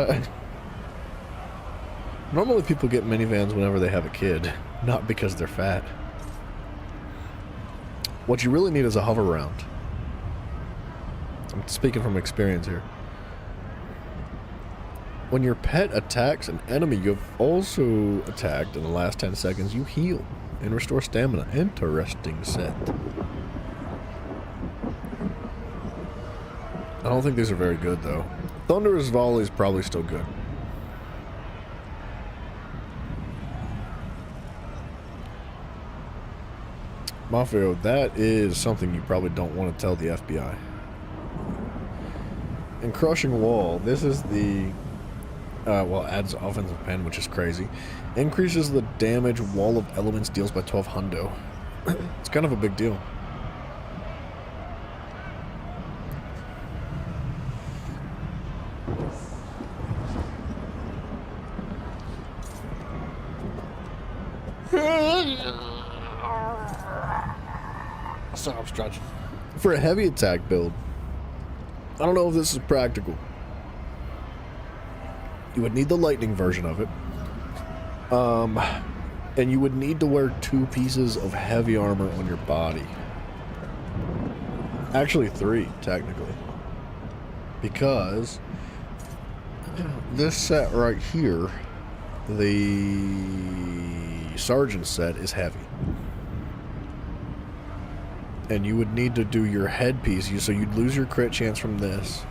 Normally people get minivans whenever they have a kid, not because they're fat. What you really need is a hover round. I'm speaking from experience here. When your pet attacks an enemy you have also attacked in the last 10 seconds, you heal and restore stamina. Interesting set. I don't think these are very good, though. Thunderous Volley is probably still good. Mafia, that is something you probably don't want to tell the FBI. In Crushing Wall, this is the... well, adds offensive pen, which is crazy. Increases the damage Wall of Elements deals by 12 hundo. It's kind of a big deal. Stop stretching. For a heavy attack build, I don't know if this is practical. You would need the lightning version of it. And you would need to wear 2 pieces of heavy armor on your body. Actually 3, technically. Because this set right here, the Sergeant set, is heavy. And you would need to do your headpiece, so you'd lose your crit chance from this.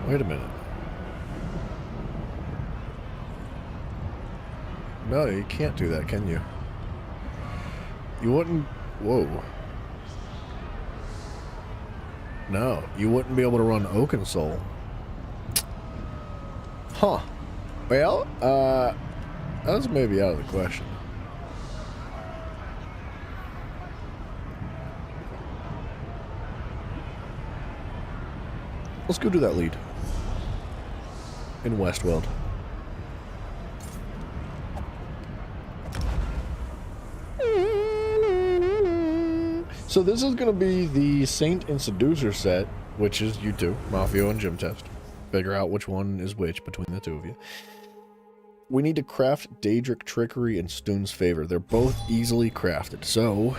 Wait a minute. No, you can't do that, can you? You wouldn't... Whoa. No, you wouldn't be able to run Oaken Soul. Huh. Well, that's maybe out of the question. Let's go do that lead. In Westworld. So this is going to be the Saint and Seducer set, which is you two, Mafio and Gym Test. Figure out which one is which between the two of you. We need to craft Daedric Trickery and Stoon's Favor. They're both easily crafted, so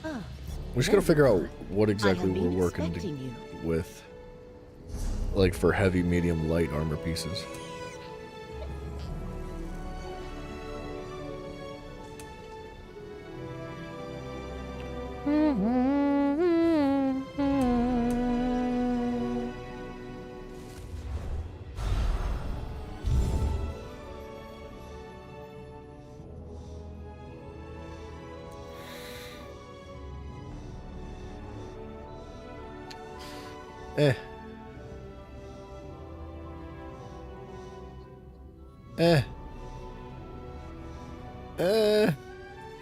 we're just going to figure out what exactly we're working with. Like for heavy, medium, light armor pieces. Eh. Eh. Eh.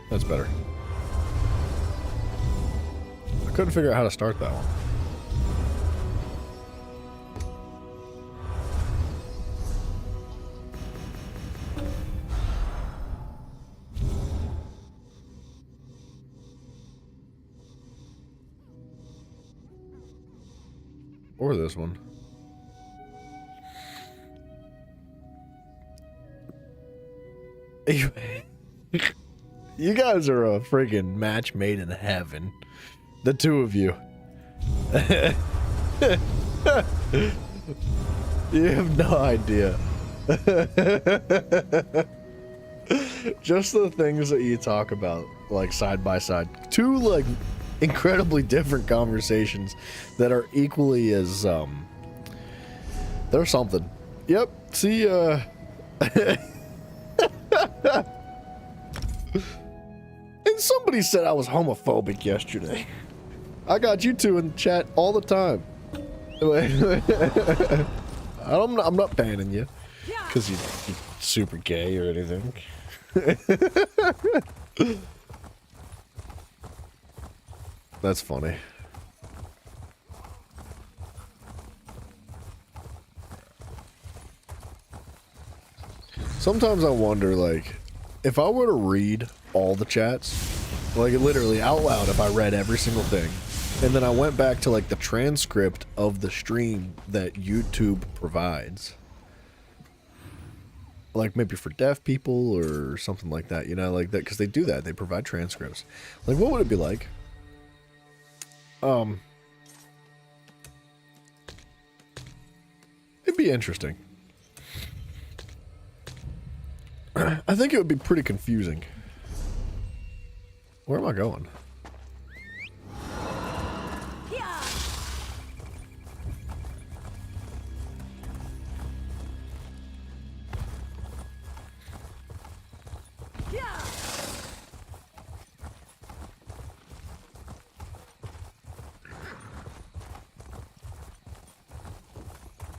That's better. I couldn't figure out how to start that one. Or this one. You guys are a freaking match made in heaven. The two of you. You have no idea. Just the things that you talk about, like side by side. Two, like, incredibly different conversations that are equally as, they're something. Yep, see, and somebody said I was homophobic yesterday. I got you two in the chat all the time. I'm not banning you because you're super gay or anything. That's funny. Sometimes I wonder, like, if I were to read all the chats, like literally out loud, if I read every single thing, and then I went back to like the transcript of the stream that YouTube provides, like maybe for deaf people or something like that, you know, like that, because they do that, they provide transcripts. Like, what would it be like? It'd be interesting. I think it would be pretty confusing. Where am I going?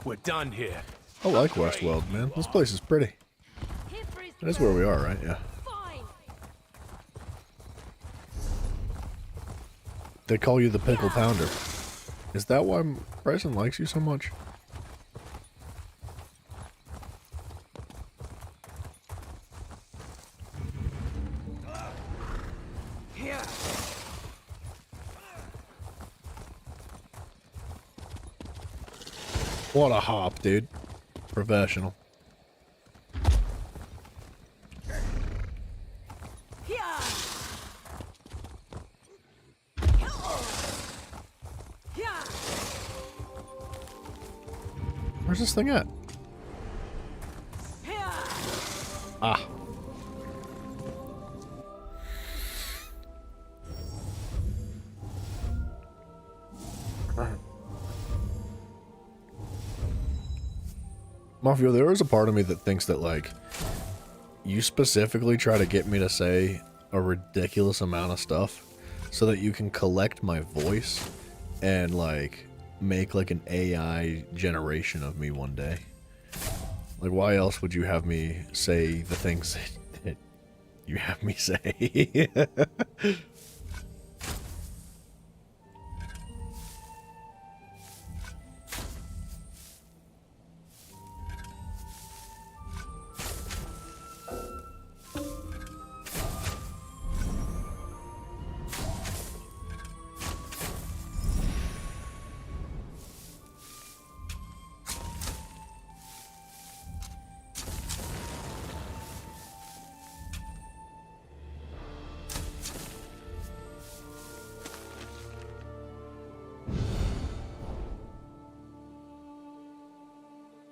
We're done here. I like Westworld, man. This place is pretty. That's where we are, right? Yeah. They call you the pickle pounder. Is that why Bryson likes you so much? What a hop, dude. Professional. Where's this thing at? Ah. Mafia, there is a part of me that thinks that, like, you specifically try to get me to say a ridiculous amount of stuff so that you can collect my voice and, like, make, like, an AI generation of me one day. Like, why else would you have me say the things that you have me say?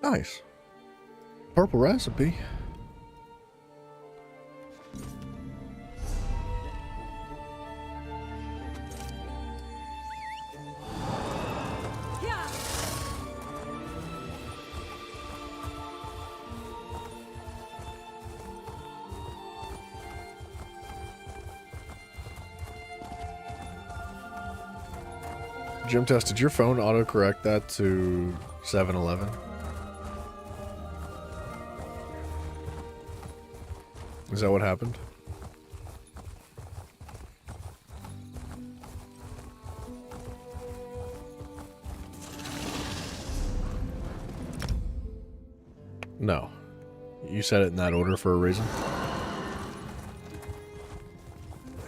Nice. Purple recipe. Gym test, did your phone autocorrect that to 7-Eleven? Is that what happened? No. You said it in that order for a reason.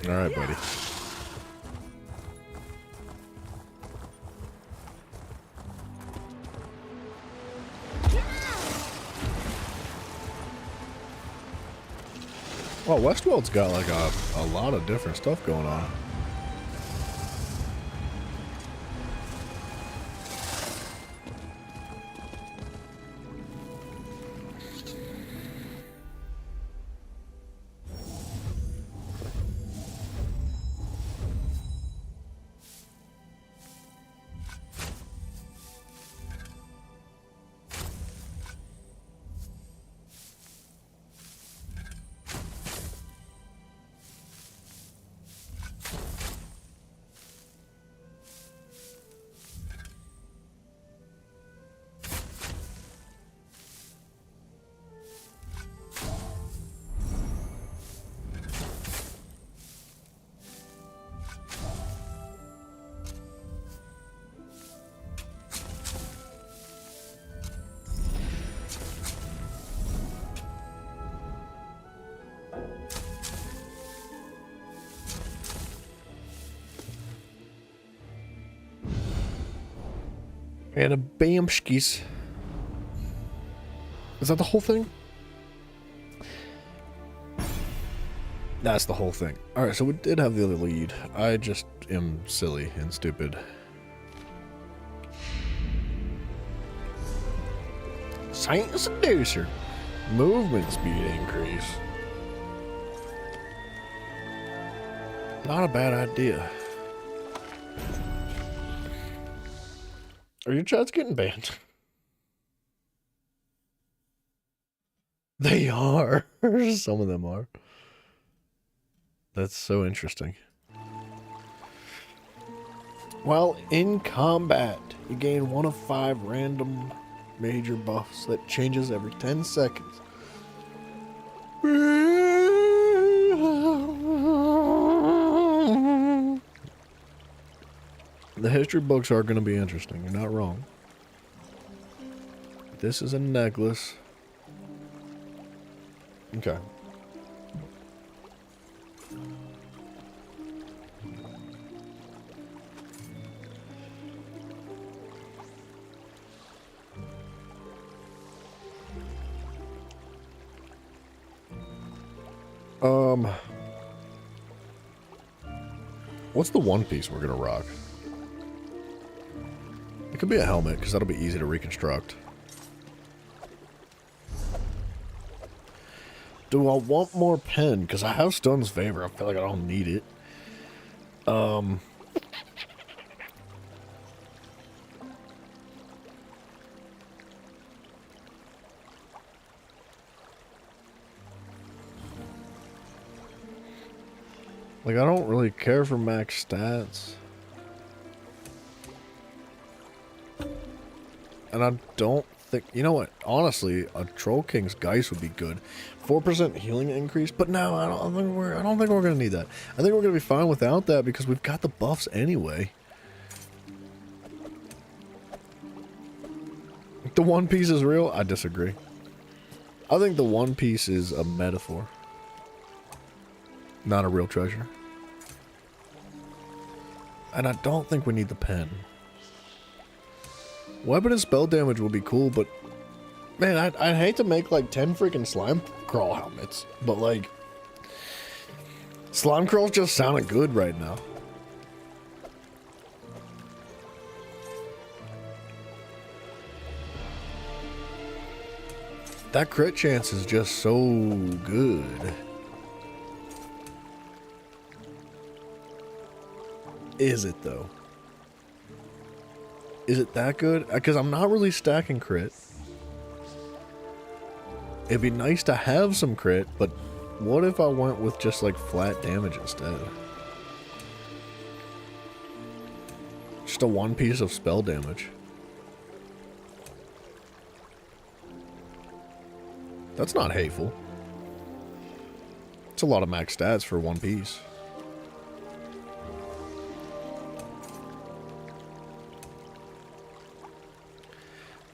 Alright, buddy. Well, Westworld's got like a lot of different stuff going on. And a Bamskis. Is that the whole thing? That's the whole thing. Alright, so we did have the other lead. I just am silly and stupid. Saint Seducer. Movement speed increase. Not a bad idea. Are your chats getting banned? They are. Some of them are. That's so interesting. While in combat, you gain 1 of 5 random major buffs that changes every 10 seconds. The history books are going to be interesting. You're not wrong. This is a necklace. Okay. What's the one piece we're going to rock? It could be a helmet, because that'll be easy to reconstruct. Do I want more pen? Because I have Stone's Favor. I feel like I don't need it. Like, I don't really care for max stats. And I don't think... You know what? Honestly, a Troll King's Geist would be good. 4% healing increase. But no, I don't think we're going to need that. I think we're going to be fine without that because we've got the buffs anyway. The One Piece is real? I disagree. I think the One Piece is a metaphor. Not a real treasure. And I don't think we need the pen. Weapon and spell damage would be cool, but... Man, I'd hate to make like 10 freaking slime crawl helmets. But like... Slime crawls just sounded good right now. That crit chance is just so good. Is it though? Is it that good? Because I'm not really stacking crit. It'd be nice to have some crit, but what if I went with just like flat damage instead? Just a 1 piece of spell damage. That's not hateful. It's a lot of max stats for 1 piece.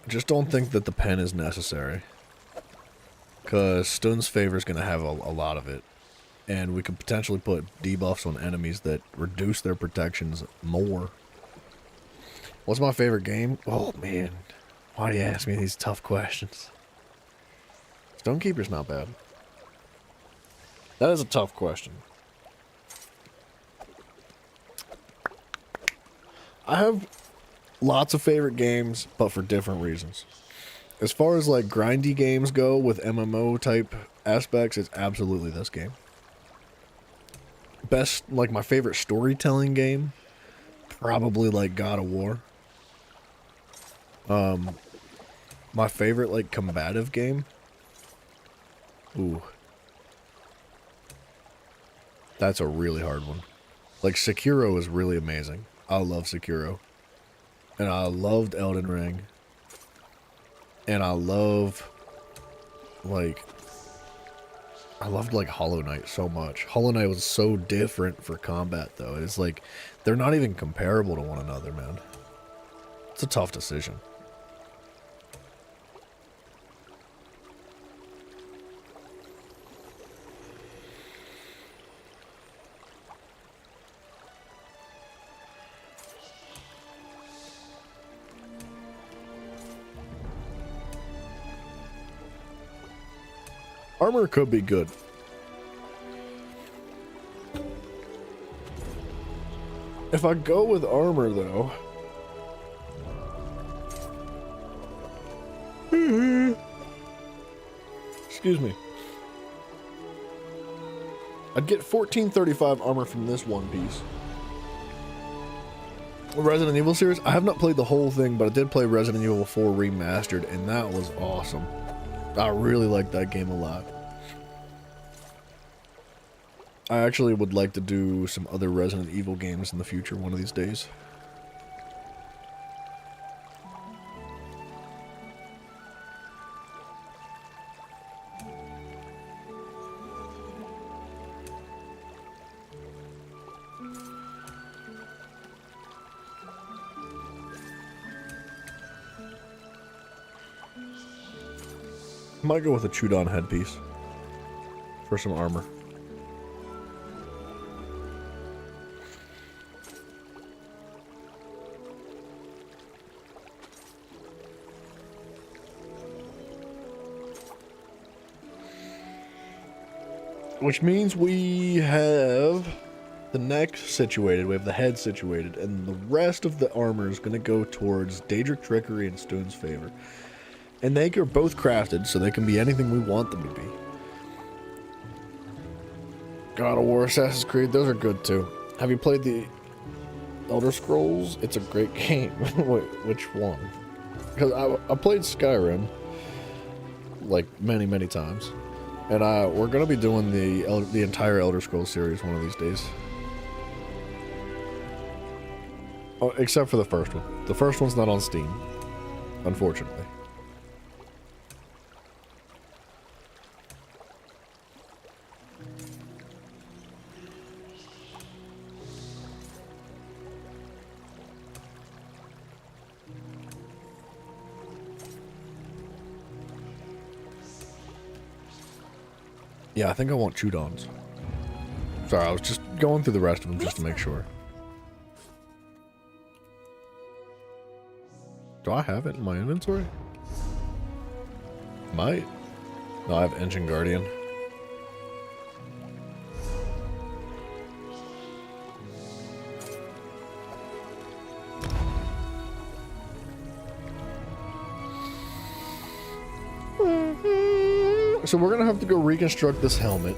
I just don't think that the pen is necessary. Because Stun's Favor is going to have a lot of it. And we could potentially put debuffs on enemies that reduce their protections more. What's my favorite game? Oh, man. Why do you ask me these tough questions? Stonekeeper's not bad. That is a tough question. I have lots of favorite games, but for different reasons. As far as like grindy games go with MMO type aspects, it's absolutely this game. Best, like my favorite storytelling game, probably like God of War. My favorite like combative game. Ooh. That's a really hard one. Like Sekiro is really amazing. I love Sekiro. And I loved Elden Ring. And I loved like Hollow Knight so much. Hollow Knight was so different for combat though. It's like they're not even comparable to one another, man. It's a tough decision. Armor could be good. If I go with armor, though... Excuse me. I'd get 1435 armor from this one piece. Resident Evil series, I have not played the whole thing, but I did play Resident Evil 4 Remastered, and that was awesome. I really like that game a lot. I actually would like to do some other Resident Evil games in the future one of these days. Might go with a chewed-on headpiece for some armor. Which means we have the neck situated, we have the head situated, and the rest of the armor is going to go towards Daedric Trickery and Stone's Favor. And they are both crafted, so they can be anything we want them to be. God of War, Assassin's Creed, those are good too. Have you played the Elder Scrolls? It's a great game. Wait, which one? Because I played Skyrim, like, many, many times. And we're going to be doing the entire Elder Scrolls series one of these days. Oh, except for the first one. The first one's not on Steam, unfortunately. Yeah, I think I want chewed-ons. Sorry, I was just going through the rest of them just to make sure. Do I have it in my inventory? Might. No, I have Engine Guardian. So we're gonna have to go reconstruct this helmet.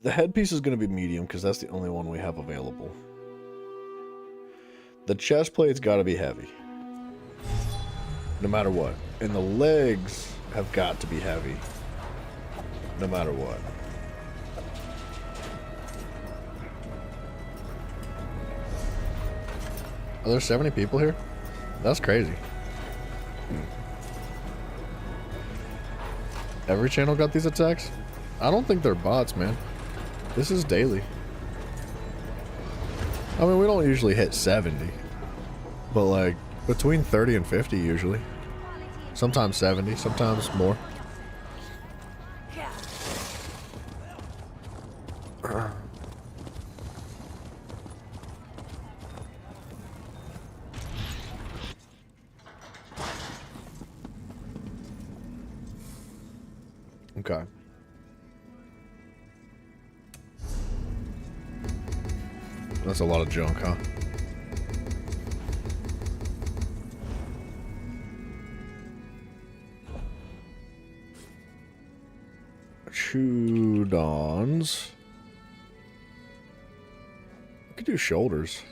The headpiece is gonna be medium because that's the only one we have available. The chest plate's gotta be heavy. No matter what. And the legs have got to be heavy. No matter what. Are there 70 people here? That's crazy. Every channel got these attacks? I don't think they're bots, man. This is daily. I mean, we don't usually hit 70. But like, between 30 and 50 usually. Sometimes 70, sometimes more. Okay. That's a lot of junk, huh? Chudons. I could do shoulders.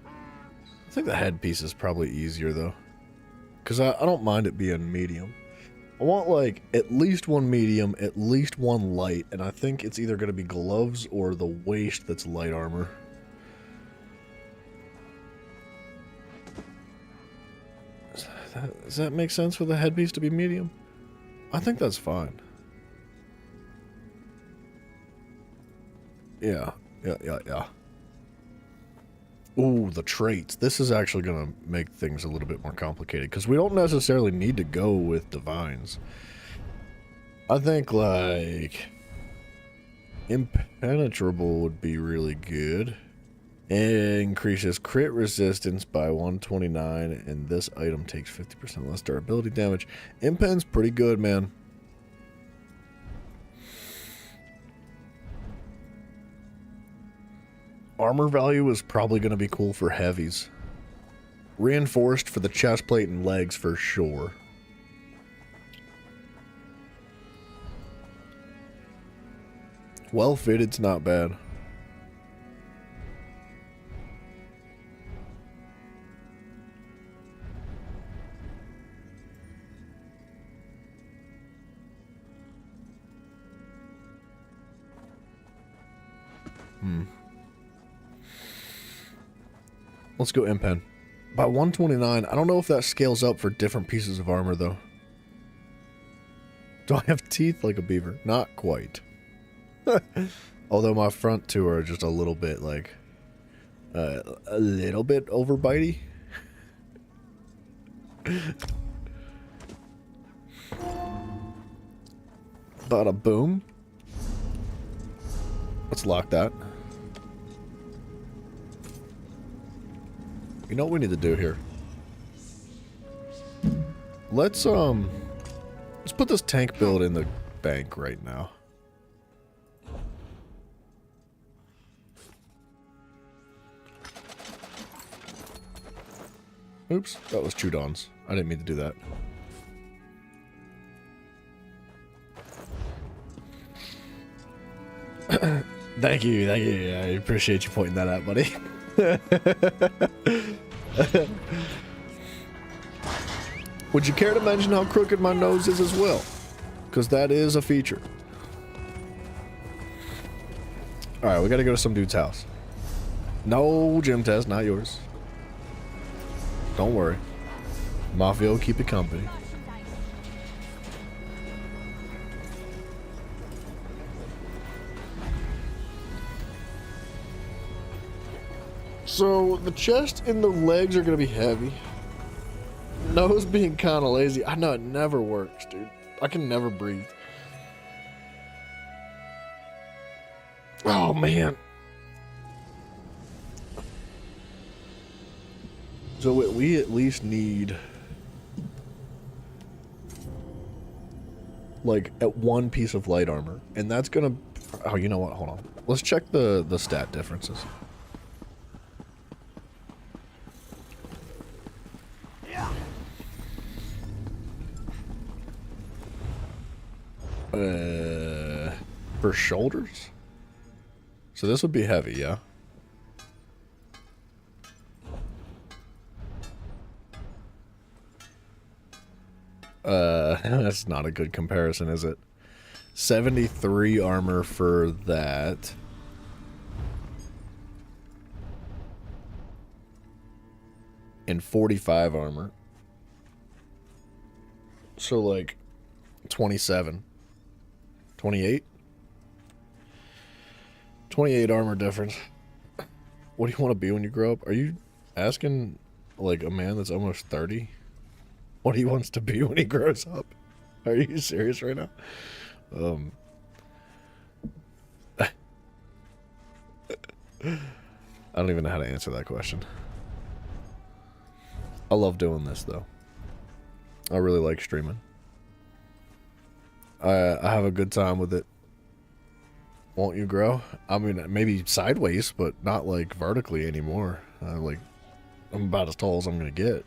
I think the headpiece is probably easier though. Because I don't mind it being medium. I want like at least one medium, at least one light, and I think it's either going to be gloves or the waist that's light armor. Does that make sense for the headpiece to be medium? I think that's fine. Yeah. Ooh, the traits. This is actually going to make things a little bit more complicated because we don't necessarily need to go with divines. I think like impenetrable would be really good. Increases crit resistance by 129 and this item takes 50% less durability damage. Impen's pretty good, man. Armor value is probably going to be cool for heavies. Reinforced for the chest plate and legs for sure. Well fitted's not bad. Let's go Impen. By 129, I don't know if that scales up for different pieces of armor, though. Do I have teeth like a beaver? Not quite. Although my front two are just a little bit, like, a little bit overbitey. Bada boom. Let's lock that. You know what we need to do here? Let's put this tank build in the bank right now. Oops, that was Chudons. I didn't mean to do that. Thank you. I appreciate you pointing that out, buddy. Would you care to mention how crooked my nose is as well? Because that is a feature. Alright, we gotta go to some dude's house. No gym test, not yours. Don't worry. Mafia will keep it company. So, the chest and the legs are going to be heavy. Nose being kind of lazy. I know it never works, dude. I can never breathe. Oh, man. So, we at least need... like, at one piece of light armor. And that's going to... Oh, you know what? Hold on. Let's check the stat differences. For shoulders? So this would be heavy, yeah? That's not a good comparison, is it? 73 armor for that. and 45 armor. So like 27. 28? 28 armor difference. What do you want to be when you grow up? Are you asking like a man that's almost 30 what he wants to be when he grows up? Are you serious right now? I don't even know how to answer that question. I love doing this though. I really like streaming. I have a good time with it. Won't you grow? I mean, maybe sideways, but not like vertically anymore. I'm about as tall as I'm gonna get.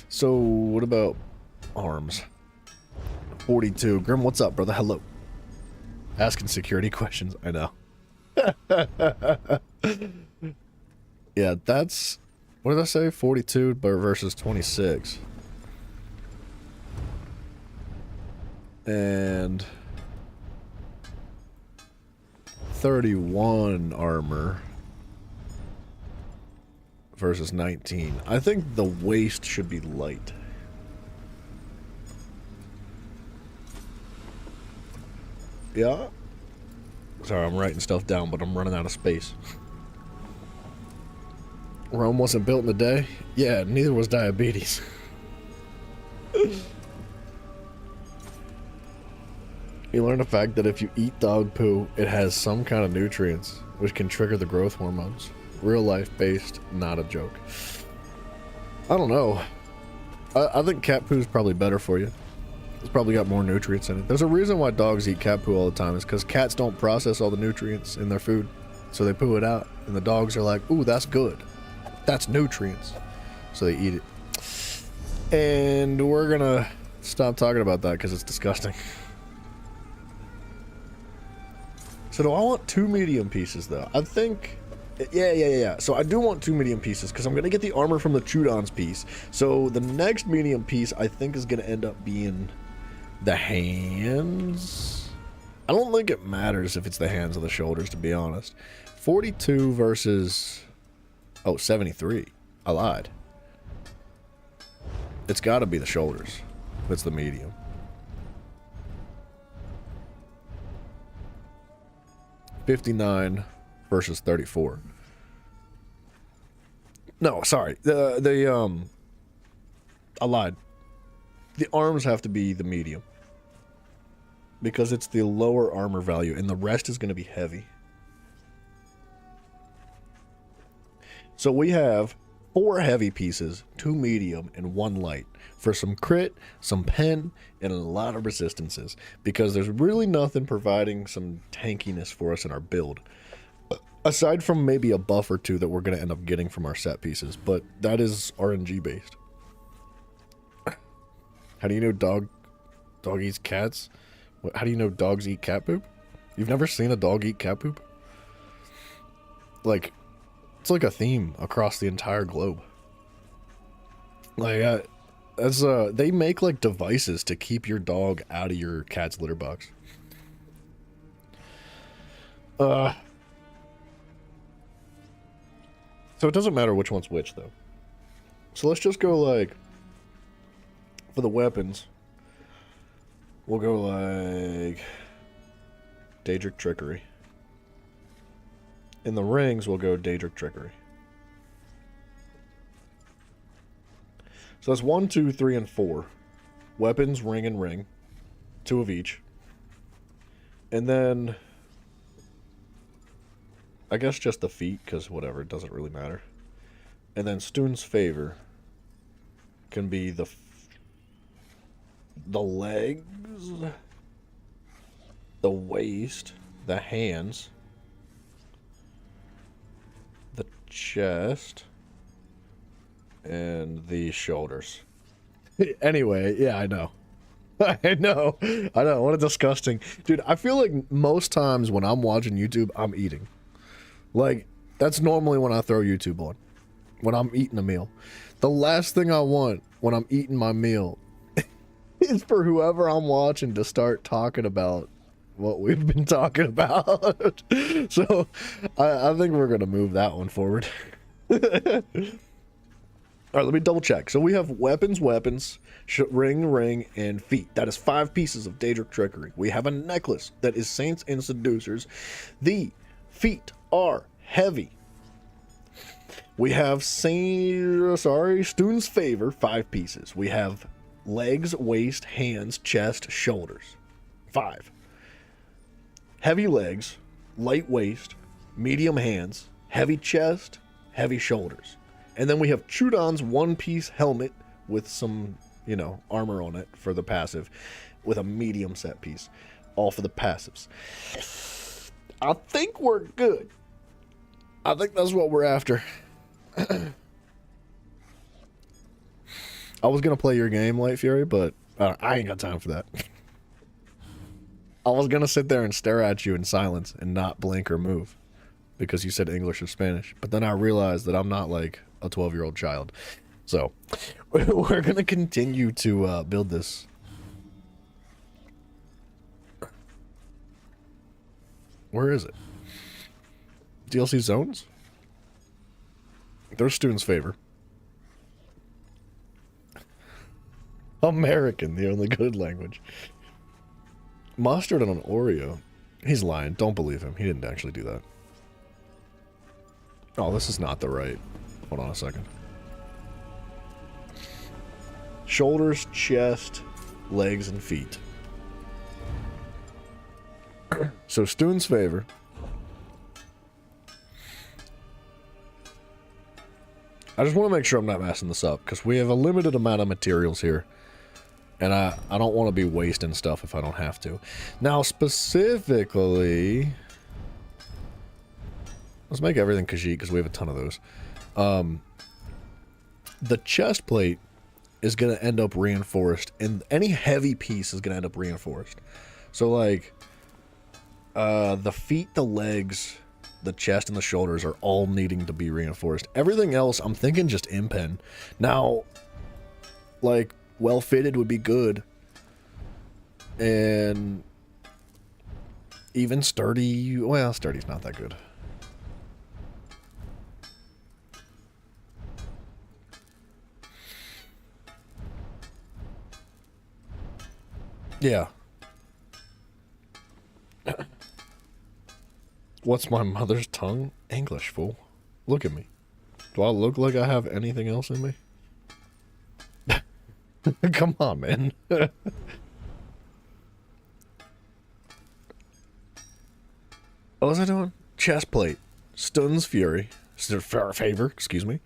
So, what about arms? 42. Grim, what's up, brother? Hello. Asking security questions. I know. Yeah, that's... What did I say? 42 versus 26. And... 31 armor versus 19. I think the waist should be light. Yeah? Sorry, I'm writing stuff down, but I'm running out of space. Rome wasn't built in a day? Yeah, neither was diabetes. You learn the fact that if you eat dog poo, it has some kind of nutrients, which can trigger the growth hormones. Real life based, not a joke. I don't know. I think cat poo is probably better for you. It's probably got more nutrients in it. There's a reason why dogs eat cat poo all the time. Is because cats don't process all the nutrients in their food. So they poo it out. And the dogs are like, ooh, that's good. That's nutrients. So they eat it. And we're gonna stop talking about that because it's disgusting. So do I want 2 medium pieces though? I think... Yeah. So I do want 2 medium pieces because I'm going to get the armor from the Chudons piece. So the next medium piece I think is going to end up being the hands. I don't think it matters if it's the hands or the shoulders, to be honest. 42 versus... Oh, 73. I lied. It's got to be the shoulders. That's the medium. $59 versus 34. No, sorry. I lied. The arms have to be the medium. Because it's the lower armor value, and the rest is going to be heavy. So we have 4 heavy pieces, 2 medium, and 1 light. For some crit, some pen, and a lot of resistances. Because there's really nothing providing some tankiness for us in our build. Aside from maybe a buff or 2 that we're going to end up getting from our set pieces. But that is RNG based. How do you know dog eats cats? How do you know dogs eat cat poop? You've never seen a dog eat cat poop? Like, it's like a theme across the entire globe. Like, they make like devices to keep your dog out of your cat's litter box. So it doesn't matter which one's which, though. So let's just go, like, for the weapons, we'll go, like, Daedric Trickery. In the rings, we'll go Daedric Trickery. So that's 1, 2, 3, and 4. Weapons, ring, and ring. 2 of each. And then... I guess just the feet, because whatever, it doesn't really matter. And then Stoon's Favor can be the legs, the waist, the hands, the chest, and the shoulders. Anyway, yeah, I know. I know. What a disgusting... Dude, I feel like most times when I'm watching YouTube, I'm eating. Like, that's normally when I throw YouTube on. When I'm eating a meal. The last thing I want when I'm eating my meal is for whoever I'm watching to start talking about what we've been talking about. So I think we're gonna move that one forward. All right, let me double check. So we have weapons, ring, and feet. That is 5 pieces of Daedric trickery. We have a necklace that is saints and seducers. The feet are heavy. We have Student's favor, 5 pieces. We have legs, waist, hands, chest, shoulders, 5. Heavy legs, light waist, medium hands, heavy chest, heavy shoulders. And then we have Chudon's 1-piece helmet with some, you know, armor on it for the passive, with a medium set piece, all for the passives. I think we're good. I think that's what we're after. I was gonna play your game, Light Fury, but I ain't got time for that. I was gonna sit there and stare at you in silence and not blink or move because you said English or Spanish, but then I realized that I'm not like a 12-year-old child. So we're gonna continue to build this. Where is it? DLC zones? There's Student's favor. American, the only good language. Mustard on an Oreo. He's lying. Don't believe him. He didn't actually do that. Oh, this is not the right. Hold on a second. Shoulders, chest, legs, and feet. So, Student's favor. I just want to make sure I'm not messing this up, because we have a limited amount of materials here. And I don't want to be wasting stuff if I don't have to. Now, specifically... Let's make everything Khajiit, because we have a ton of those. The chest plate is going to end up reinforced, and any heavy piece is going to end up reinforced. So, like, the feet, the legs, the chest, and the shoulders are all needing to be reinforced. Everything else, I'm thinking just impen. Now, like, well-fitted would be good. And even sturdy, well, sturdy's not that good. Yeah. What's my mother's tongue? English, fool. Look at me. Do I look like I have anything else in me? Come on, man. What was I doing? Chest plate. Stuns fury. Favor, excuse me.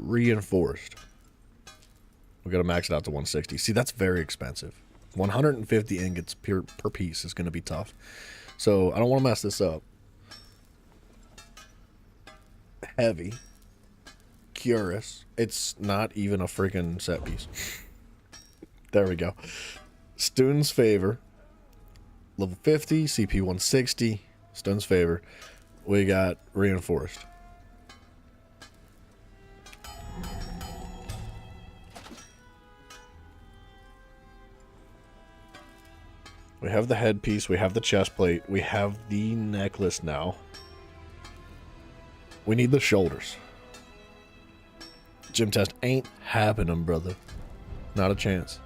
Reinforced. We gotta max it out to 160. See, that's very expensive. 150 ingots per piece is gonna be tough. So, I don't want to mess this up. Heavy. Curious. It's not even a freaking set piece. There we go. Student's favor. Level 50, CP 160. Student's favor. We got reinforced. We have the headpiece, we have the chest plate, we have the necklace now. We need the shoulders. Gym test ain't happening, brother. Not a chance.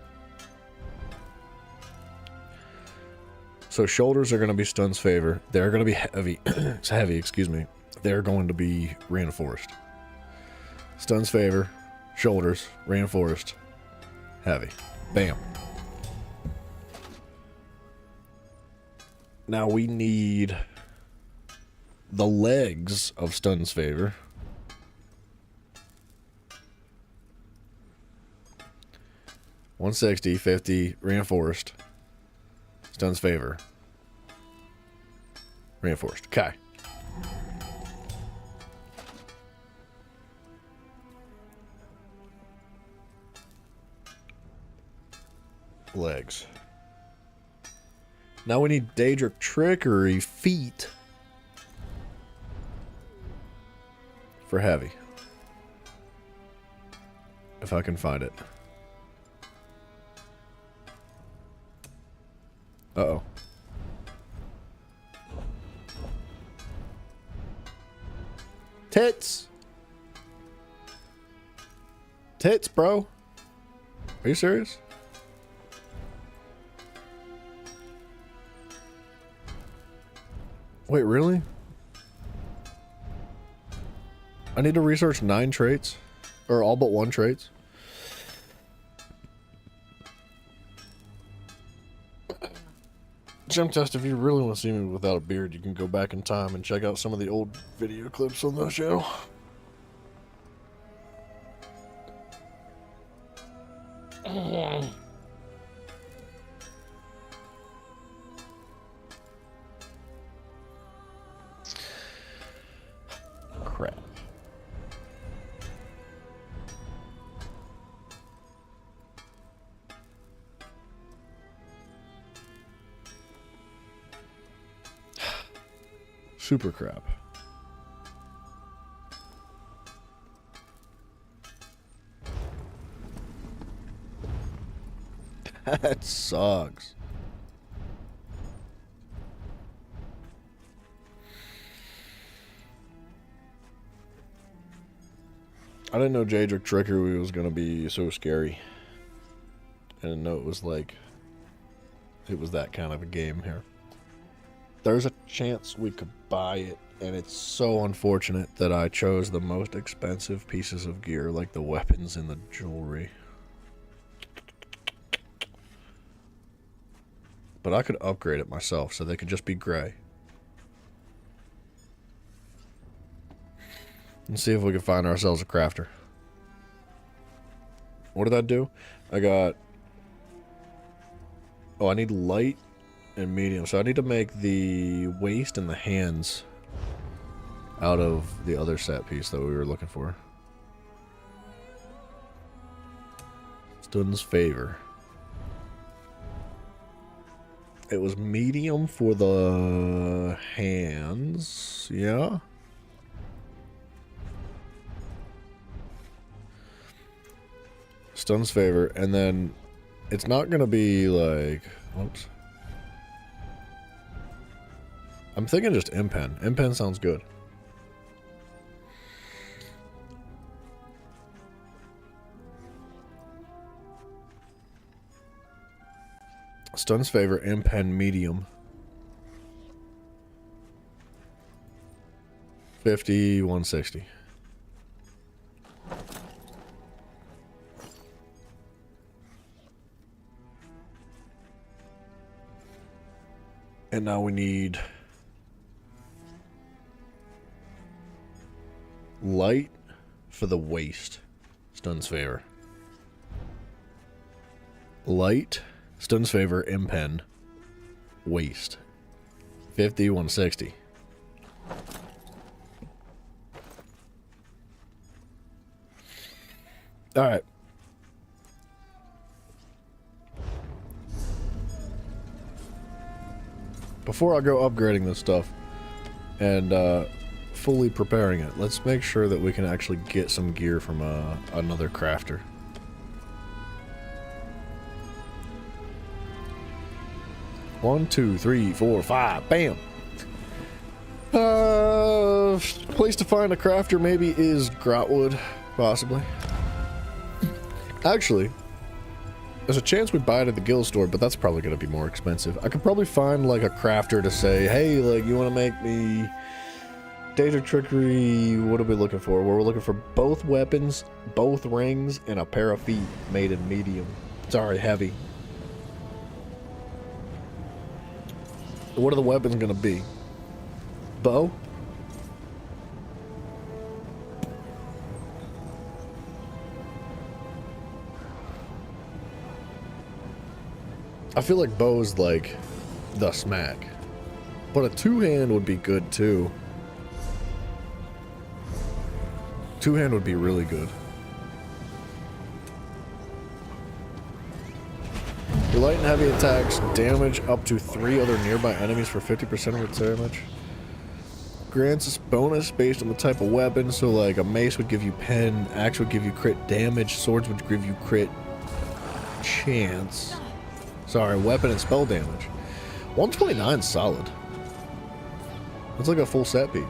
So shoulders are going to be Stun's favor. They're going to be heavy. It's heavy, excuse me. They're going to be reinforced. Stun's favor. Shoulders. Reinforced. Heavy. Bam. Now we need the legs of Stun's favor. $160, $50, reinforced. Stun's favor. Reinforced. Okay. Legs. Now we need Daedric Trickery feet for heavy. If I can find it. Uh-oh. Tits! Tits, bro. Are you serious? Wait, really? I need to research 9 traits? Or all but 1 traits? Gem test, if you really want to see me without a beard, you can go back in time and check out some of the old video clips on the channel. Crap. Super crap. That sucks. I didn't know Jadric Trickery was gonna be so scary. I didn't know it was like it was that kind of a game here. There's a chance we could buy it, and it's so unfortunate that I chose the most expensive pieces of gear, like the weapons and the jewelry. But I could upgrade it myself, so they could just be gray. And see if we can find ourselves a crafter. What did I do? I got... Oh, I need light and medium. So I need to make the waist and the hands out of the other set piece that we were looking for. Student's favor. It was medium for the hands. Yeah. Stun's favor. And then it's not going to be like... Whoops. I'm thinking just impen. Impen sounds good. Stun's favor, impen medium. 50, 160. And now we need light for the waist. Stun's favor. Light. Stun's favor, impen, waist. 50, 160. Alright. Before I go upgrading this stuff and fully preparing it, let's make sure that we can actually get some gear from another crafter. One, two, three, four, five. Bam! Place to find a crafter maybe is Grotwood, possibly. Actually, there's a chance we buy it at the guild store, but that's probably going to be more expensive. I could probably find like a crafter to say, hey, like, you want to make me Data Trickery? What are we looking for? Well, we're looking for both weapons, both rings, and a pair of feet made in medium. Sorry, heavy. What are the weapons going to be? Bow? I feel like bow's like the smack. But a two-hand would be good too. Two-hand would be really good. Your light and heavy attacks damage up to 3 other nearby enemies for 50% of its damage. Grants us bonus based on the type of weapon, so like a mace would give you pen, axe would give you crit damage, swords would give you crit chance. Sorry, weapon and spell damage. 129 solid. It's like a full set piece.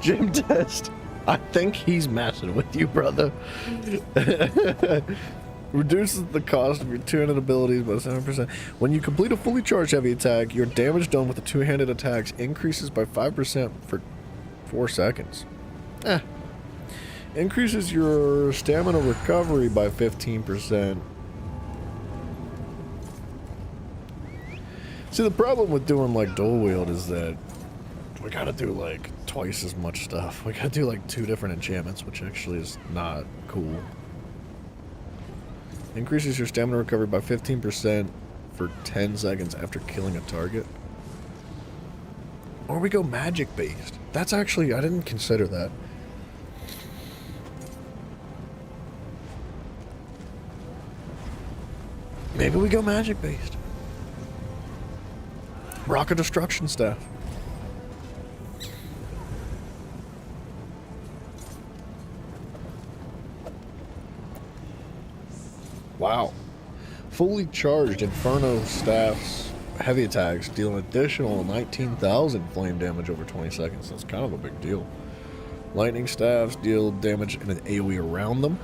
Gym test. I think he's messing with you, brother. Reduces the cost of your two-handed abilities by 7%. When you complete a fully charged heavy attack, your damage done with the two-handed attacks increases by 5% for 4 seconds. Increases your stamina recovery by 15%. See, the problem with doing like dual wield is that we gotta do like twice as much stuff. We gotta do like 2 different enchantments, which actually is not cool. Increases your stamina recovery by 15% for 10 seconds after killing a target. Or we go magic based. That's actually, I didn't consider that. Maybe we go magic based. Rock of Destruction Staff. Wow. Fully charged Inferno Staff's heavy attacks deal an additional 19,000 flame damage over 20 seconds. That's kind of a big deal. Lightning Staffs deal damage in an AoE around them.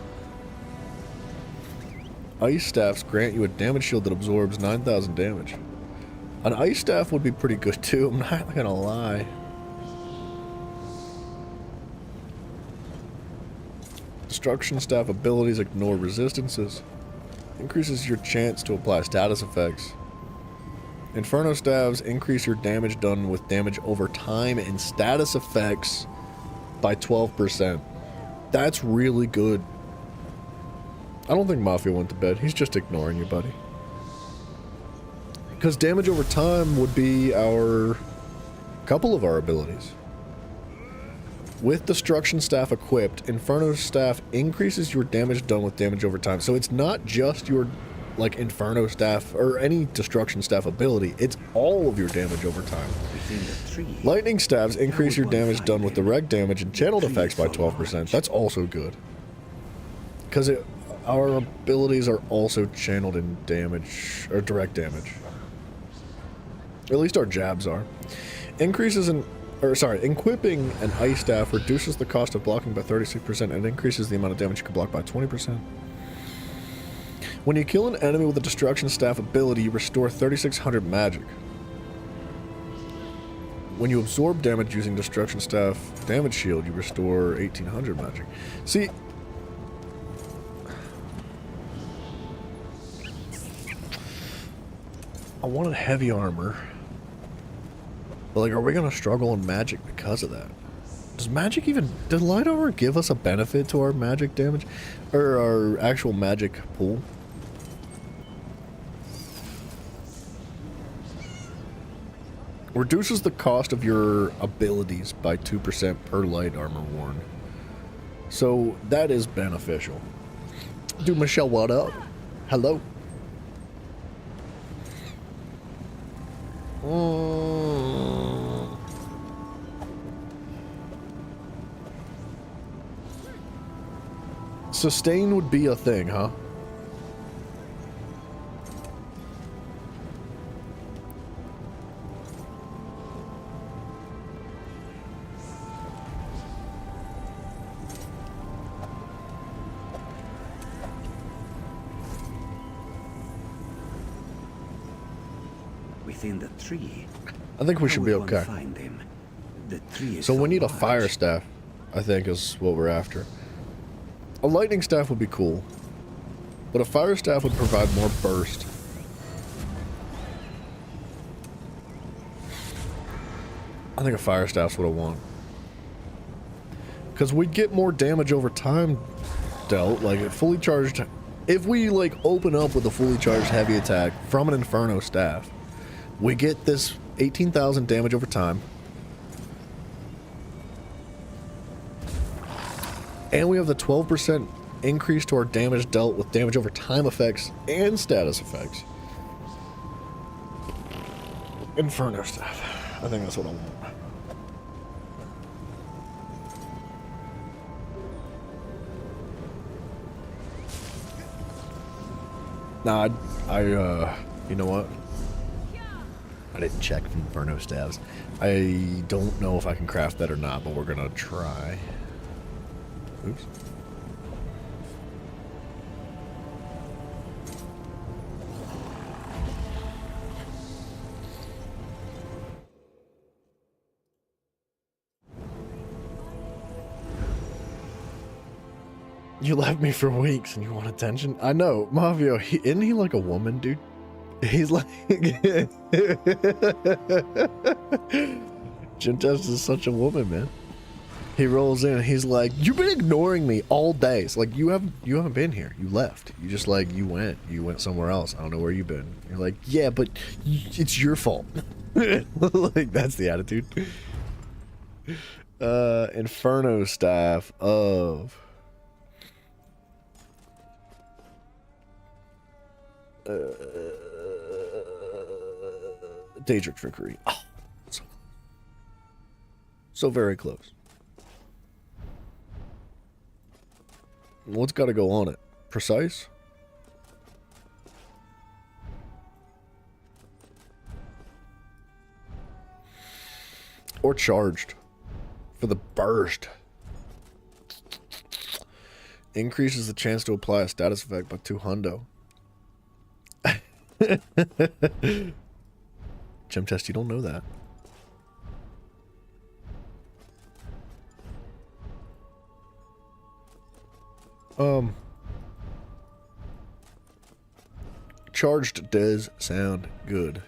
Ice Staffs grant you a damage shield that absorbs 9,000 damage. An Ice Staff would be pretty good too, I'm not gonna lie. Destruction Staff abilities ignore resistances. Increases your chance to apply status effects. Inferno Staffs increase your damage done with damage over time and status effects by 12%. That's really good. I don't think Mafia went to bed. He's just ignoring you, buddy. Because damage over time would be our couple of our abilities. With Destruction Staff equipped, Inferno Staff increases your damage done with damage over time. So it's not just your like Inferno Staff or any Destruction Staff ability, it's all of your damage over time. Lightning Staffs increase your damage done with direct damage and channeled effects by 12%. That's also good. Because our abilities are also channeled in damage, or direct damage. Or at least our jabs are. Equipping an Ice Staff reduces the cost of blocking by 36% and increases the amount of damage you can block by 20%. When you kill an enemy with a Destruction Staff ability, you restore 3,600 magic. When you absorb damage using Destruction Staff damage shield, you restore 1,800 magic. See, I wanted heavy armor. But like, are we gonna struggle in magic because of that? Does magic even... Did light armor give us a benefit to our magic damage? Or our actual magic pool? Reduces the cost of your abilities by 2% per light armor worn. So, that is beneficial. Dude, Michelle, what up? Hello? Sustain would be a thing, huh? Within the tree. I think we should be okay. Find them. The tree is so we need a large. fire staff, I think is what we're after. A lightning staff would be cool, but a fire staff would provide more burst. I think a fire staff's what I want. Because we'd get more damage over time dealt, like a fully charged... If we like open up with a fully charged heavy attack from an Inferno staff, we get this 18,000 damage over time. And we have the 12% increase to our damage dealt with damage over time effects and status effects. Inferno staff. I think that's what I want. Nah, you know what? I didn't check Inferno Staves. I don't know if I can craft that or not, but we're gonna try. Oops. You left me for weeks and you want attention? I know, Mafio, isn't he like a woman, dude? He's like... Jim Test is such a woman, man. He rolls in and he's like, you've been ignoring me all day. It's like, you haven't been here. You left. You just like, you went somewhere else. I don't know where you've been. You're like, yeah, but it's your fault. Like, that's the attitude. Inferno Staff of... Daedric Trickery. Oh, so very close. What's got to go on it? Precise? Or charged for the burst. Increases the chance to apply a status effect by 2 hundo. Gem Test, you don't know that. Charged does sound good.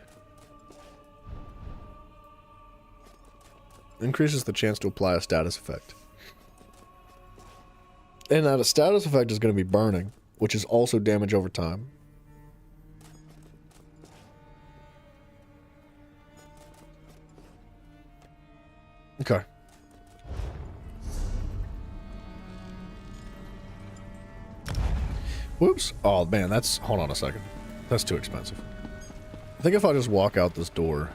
Increases the chance to apply a status effect. And that a status effect is going to be burning, which is also damage over time. Okay. Whoops. Oh, man, that's... Hold on a second. That's too expensive. I think if I just walk out this door,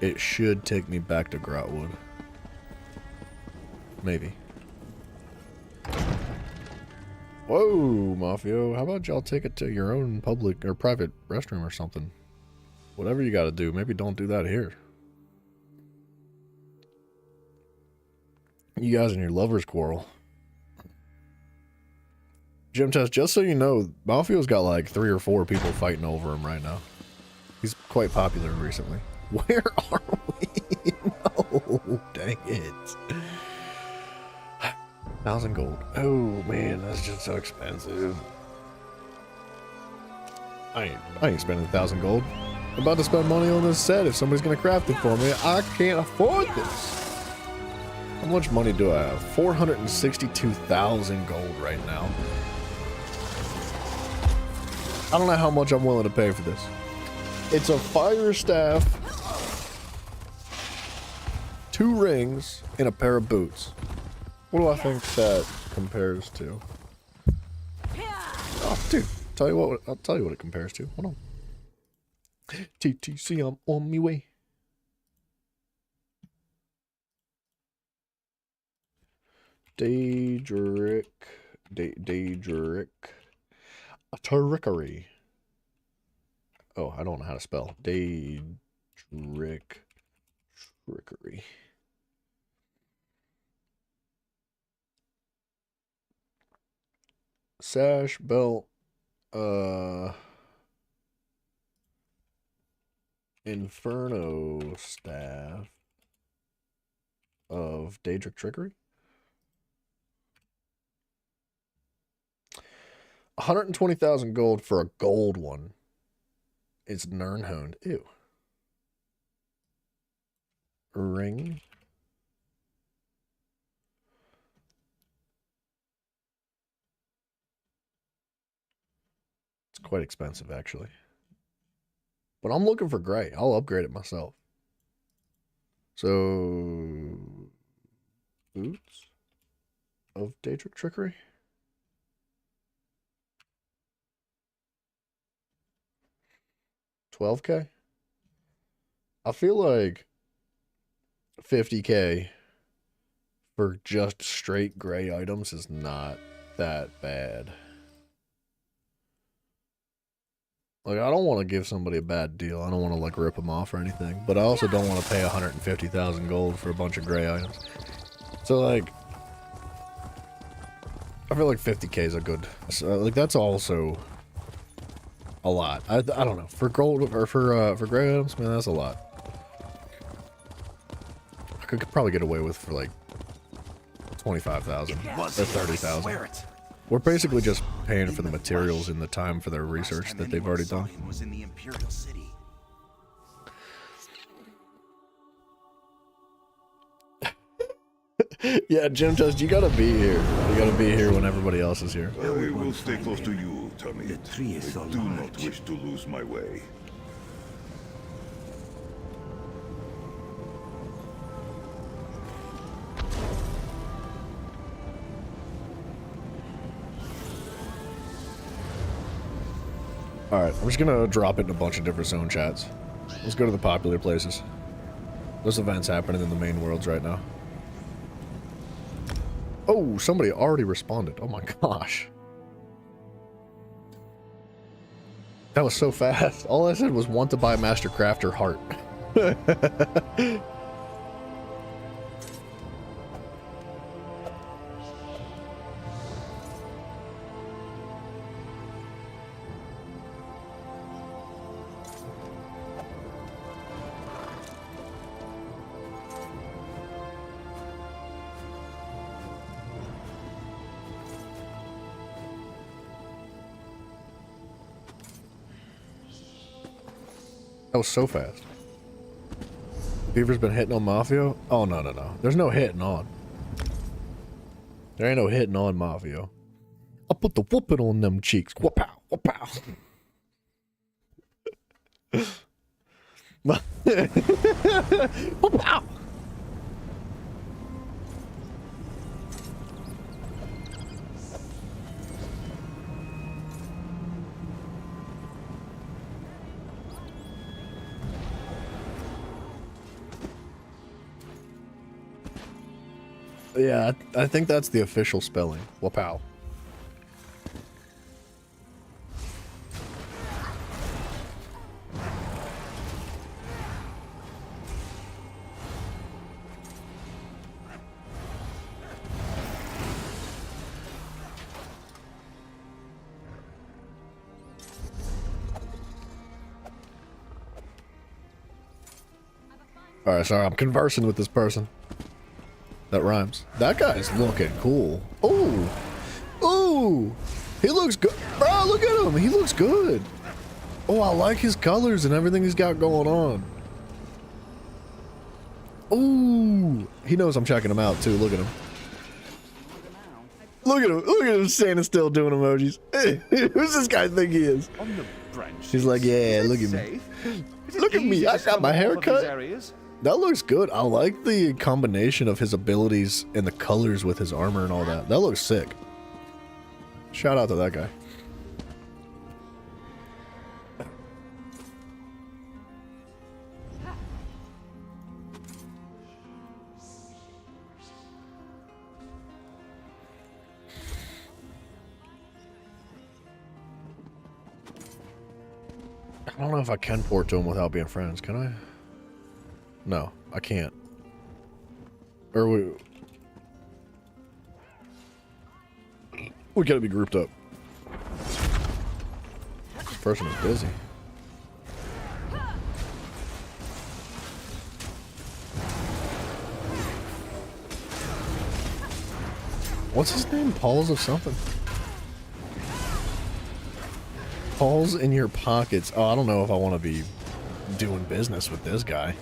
it should take me back to Grotwood. Maybe. Whoa, Mafio. How about y'all take it to your own public or private restroom or something? Whatever you gotta do. Maybe don't do that here. You guys and your lover's quarrel. Gym Test, just so you know, Mafio's got like 3 or 4 people fighting over him right now. He's quite popular recently. Where are we? No, dang it. 1,000 gold. Oh man, that's just so expensive. I ain't spending 1,000 gold. I'm about to spend money on this set if somebody's gonna craft it for me. I can't afford this. How much money do I have? 462,000 gold right now. I don't know how much I'm willing to pay for this. It's a fire staff, 2 rings, and a pair of boots. What do I think that compares to? Oh, dude, I'll tell you what it compares to. Hold on. TTC, I'm on me way. Daedric. A trickery. Oh, I don't know how to spell. Daedric trickery. Sash, belt, Inferno staff of Daedric trickery. 120,000 gold for a gold one. It's Nernhoned. Ew. Ring. It's quite expensive, actually. But I'm looking for gray. I'll upgrade it myself. So... Boots of Daedric trickery. 12K? I feel like 50K for just straight gray items is not that bad. Like, I don't want to give somebody a bad deal. I don't want to, like, rip them off or anything. But I also don't want to pay 150,000 gold for a bunch of gray items. So, like, I feel like 50k is a good... So, like, that's also a lot. I don't know. For gold, or for gray items, man, that's a lot. I could probably get away with for, like, 25,000 or 30,000. We're basically just paying for the materials and the time for their research that they've already done. Was in the Imperial City. Yeah, Jim Test, you gotta be here. You gotta be here when everybody else is here. I will stay close to you, Tommy. The tree is so I do not wish to lose my way. Alright, I'm just gonna drop it in a bunch of different zone chats. Let's go to the popular places. There's events happening in the main worlds right now. Oh, somebody already responded. Oh my gosh. That was so fast. All I said was want to buy Master Crafter heart. That was so fast. Beaver's been hitting on Mafia? Oh, no, no, no. There's no hitting on. There ain't no hitting on Mafia. I'll put the whooping on them cheeks. Whoop-pow, whoop-pow. Whoop-pow. Yeah, I think that's the official spelling. Wapow. Alright, sorry, I'm conversing with this person. That rhymes. That guy's looking cool. Oh! Oh! He looks good. Bro, look at him. He looks good. Oh, I like his colors and everything he's got going on. Oh! He knows I'm checking him out, too. Look at him. Look at him. Look at him standing still doing emojis. Who's this guy think he is? He's like, yeah, look at me. Look at me. I got my hair cut. That looks good. I like the combination of his abilities and the colors with his armor and all that. That looks sick. Shout out to that guy. I don't know if I can port to him without being friends, can I? No, I can't. Or we gotta be grouped up. This person is busy. What's his name? Paul's of something. Paul's in your pockets. Oh, I don't know if I want to be doing business with this guy.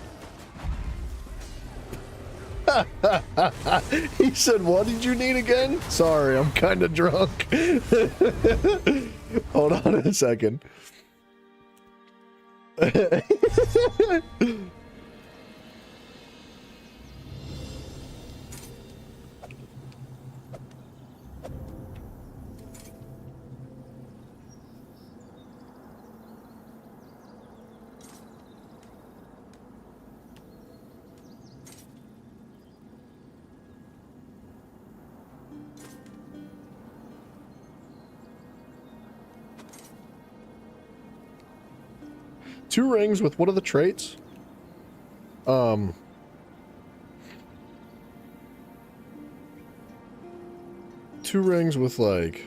He said, what did you need again? Sorry, I'm kind of drunk. Hold on a second. 2 rings with what are the traits? 2 rings with like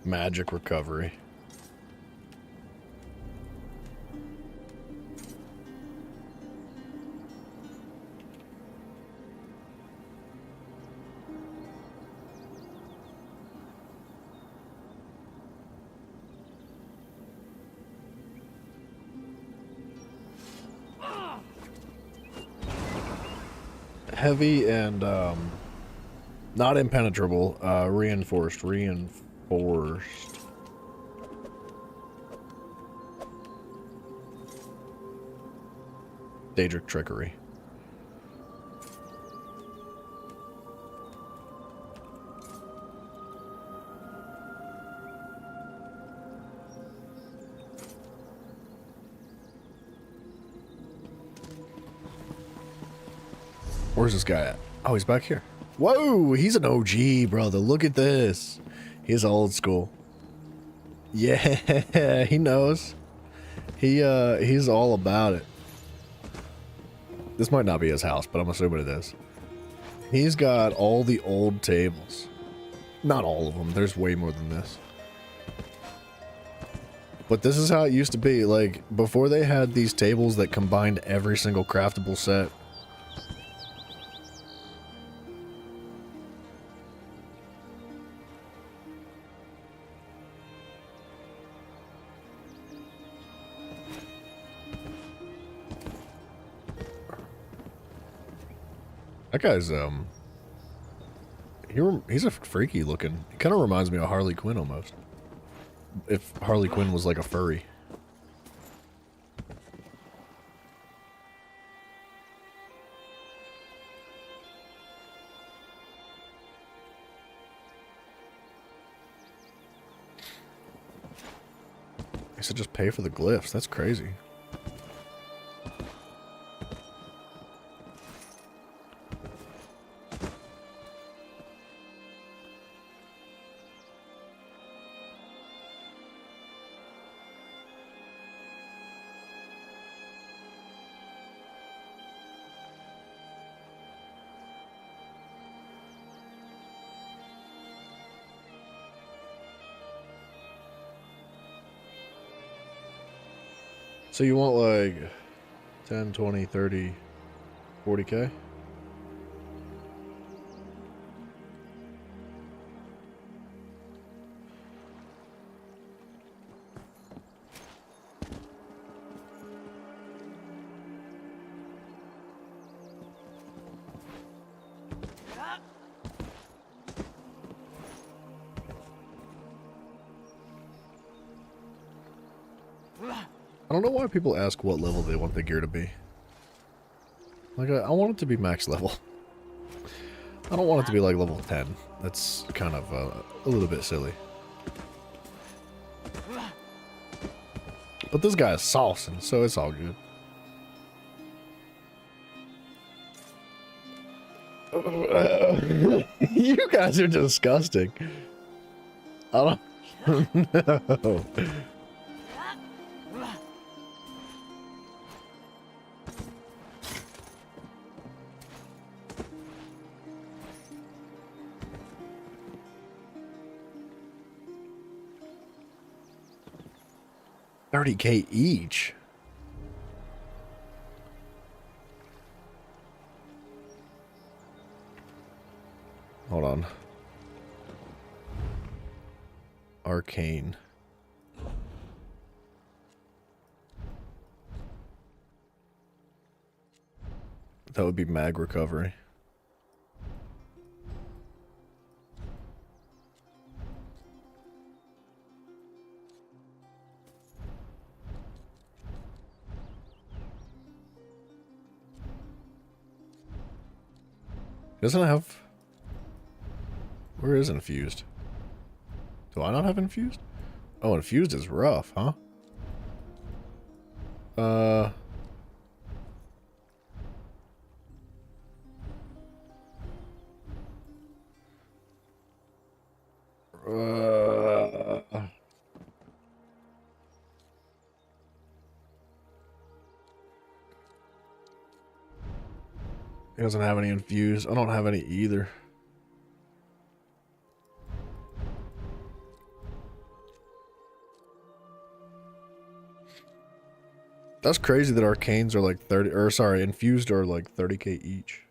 magic recovery. Heavy and not impenetrable, reinforced. Daedric trickery. Where's this guy at? Oh, he's back here. Whoa, he's an OG, brother. Look at this. He's old school. Yeah, he knows. He's all about it. This might not be his house, but I'm assuming it is. He's got all the old tables. Not all of them. There's way more than this. But this is how it used to be. Like, before they had these tables that combined every single craftable set. That guy's, he's a freaky looking. He kind of reminds me of Harley Quinn almost. If Harley Quinn was like a furry. I said just pay for the glyphs. That's crazy. So you want like 10, 20, 30, 40K? I don't know why people ask what level they want the gear to be. Like, I want it to be max level. I don't want it to be like level 10. That's kind of a little bit silly. But this guy is saucing, so it's all good. You guys are disgusting. I don't know. $30K each. Hold on. Arcane. That would be mag recovery. Doesn't it have... Where is infused? Do I not have infused? Oh, infused is rough, huh? He doesn't have any infused. I don't have any either. That's crazy that arcanes are like 30, or sorry, infused are like 30k each.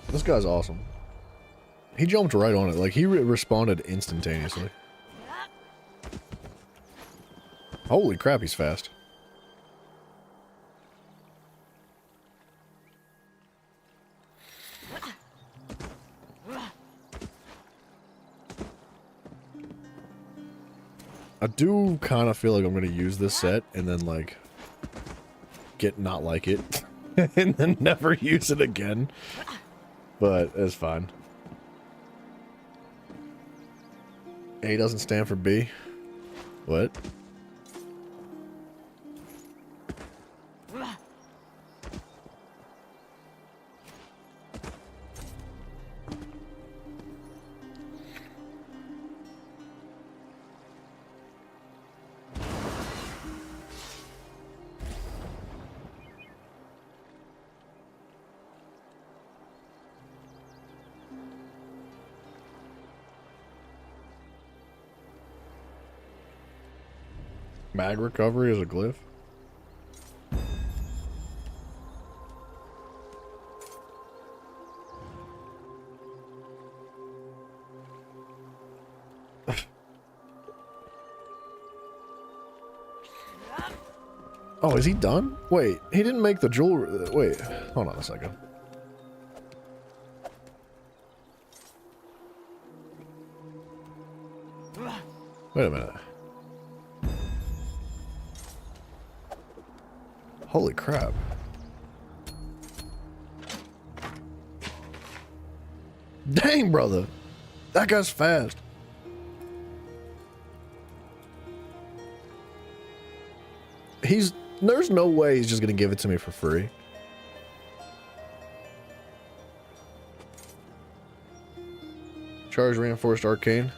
This guy's awesome. He jumped right on it. Like, he responded instantaneously. Holy crap, he's fast. I do kind of feel like I'm going to use this set and then, like, not like it. And then never use it again. But it's fine. A doesn't stand for B. What? Mag recovery is a glyph? Oh, is he done? Wait, he didn't make the jewelry. Wait, hold on a second. Wait a minute. Holy crap. Dang, brother. That guy's fast. There's no way he's just gonna give it to me for free. Charge reinforced arcane.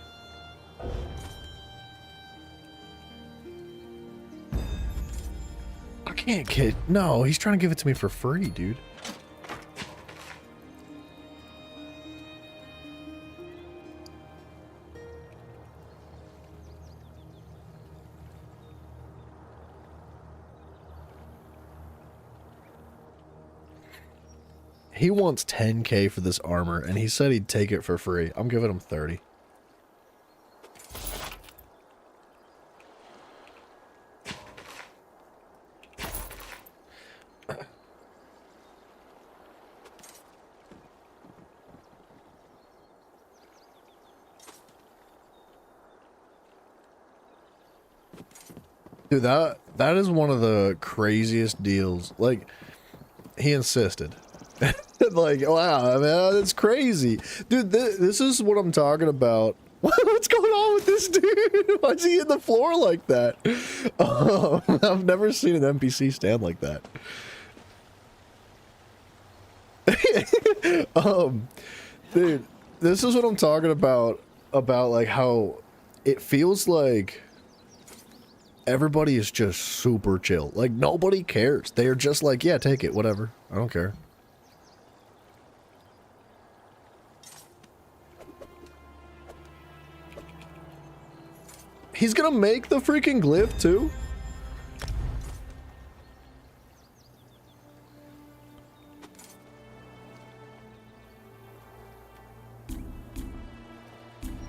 I can't kid. No, he's trying to give it to me for free, dude. He wants 10k for this armor, and he said he'd take it for free. I'm giving him 30. Dude, that is one of the craziest deals. Like, he insisted. Like, wow, I mean, that's crazy. Dude, this is what I'm talking about. What's going on with this dude? Why's he in the floor like that? I've never seen an NPC stand like that. Dude, this is what I'm talking about like how it feels like everybody is just super chill. Like, nobody cares. They're just like, yeah, take it, whatever. I don't care. He's gonna make the freaking glyph too?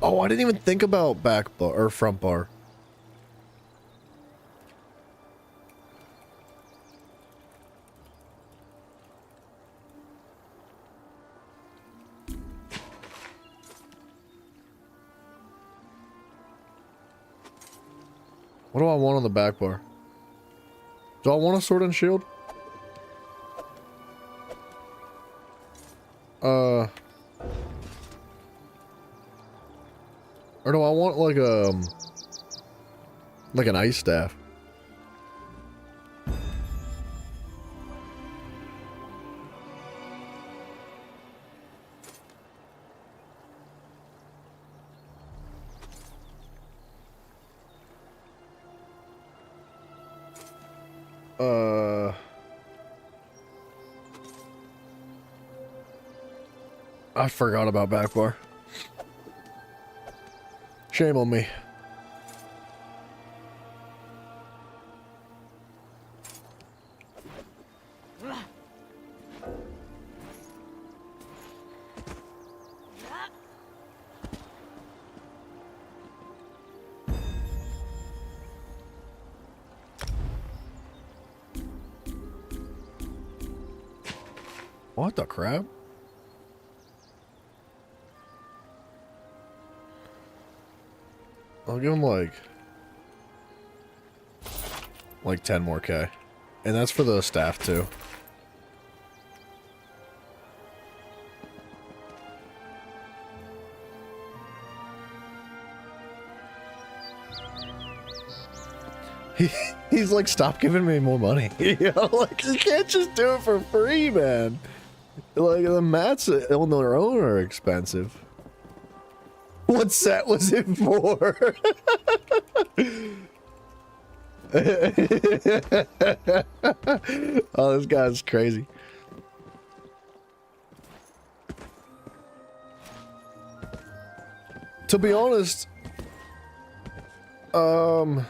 Oh, I didn't even think about back bar or front bar. What do I want on the back bar? Do I want a sword and shield? Or do I want like an ice staff? I forgot about back bar. Shame on me. What the crap? I'll give him like 10 more K. And that's for the staff too. He's like, stop giving me more money. You know, like, you can't just do it for free, man. Like, the mats on their own are expensive. What set was it for? Oh, this guy's crazy. To be honest, I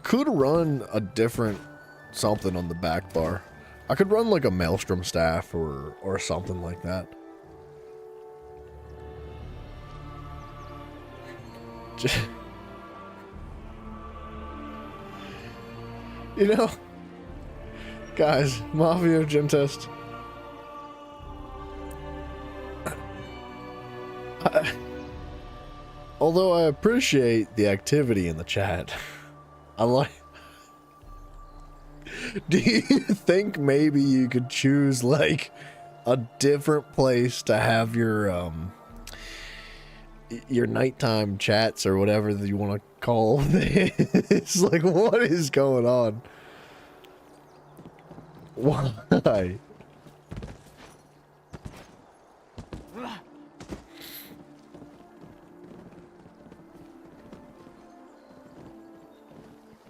could run a different something on the back bar. I could run like a maelstrom staff or something like that. You know, guys, Mafia gym test. Although I appreciate the activity in the chat, I like. Do you think maybe you could choose like a different place to have your nighttime chats or whatever that you want to call this? Like, what is going on? Why?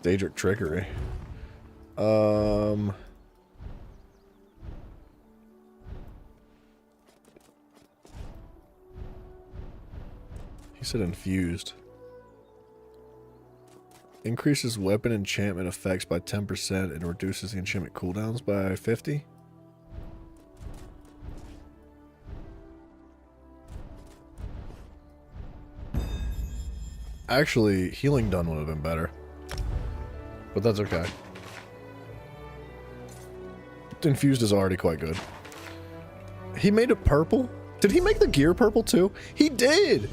Daedric trickery. He said infused. Increases weapon enchantment effects by 10% and reduces the enchantment cooldowns by 50. Actually, healing done would have been better. But that's okay. Infused is already quite good. He made it purple? Did he make the gear purple too? He did!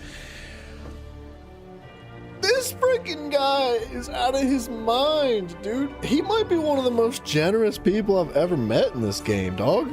This freaking guy is out of his mind, dude. He might be one of the most generous people I've ever met in this game, dog.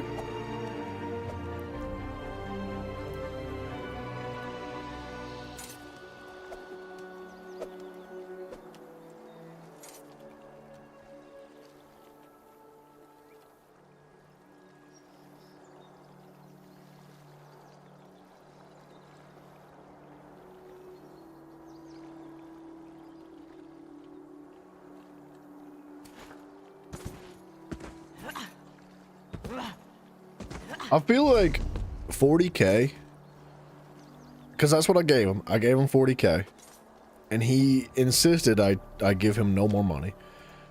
I feel like 40K, because that's what I gave him. I gave him 40K, and he insisted I give him no more money.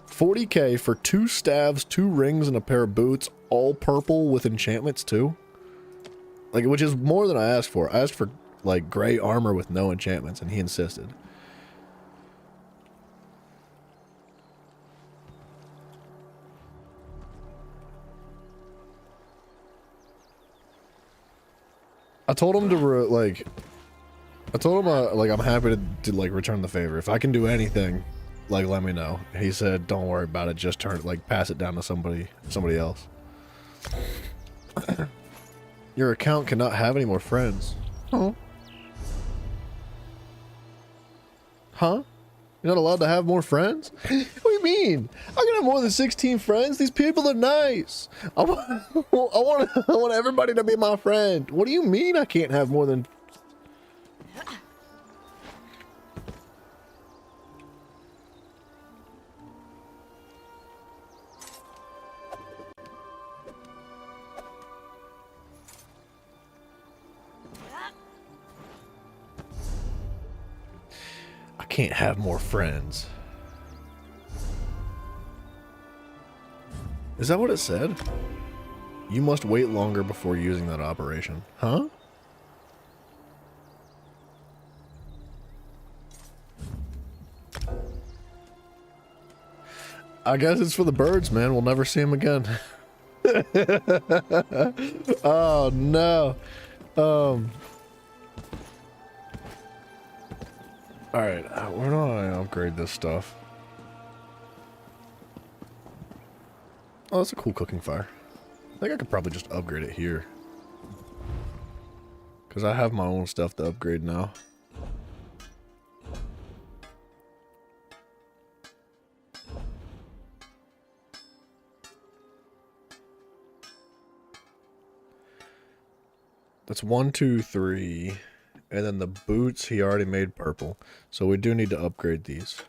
40K for 2 staves, 2 rings, and a pair of boots, all purple with enchantments too. Like, which is more than I asked for. I asked for like gray armor with no enchantments, and he insisted. I told him to I told him like I'm happy to like return the favor. If I can do anything, like let me know. He said, "Don't worry about it. Just pass it down to somebody else." Your account cannot have any more friends. Huh? Huh? You're not allowed to have more friends? What do you mean? I can have more than 16 friends. These people are nice. I want everybody to be my friend. What do you mean I can't have more than... I can't have more friends. Is that what it said? You must wait longer before using that operation. Huh? I guess it's for the birds, man. We'll never see them again. Oh, no. Alright, where do I upgrade this stuff? Oh, that's a cool cooking fire. I think I could probably just upgrade it here. Because I have my own stuff to upgrade now. That's 1, 2, 3. And then the boots, he already made purple. So we do need to upgrade these.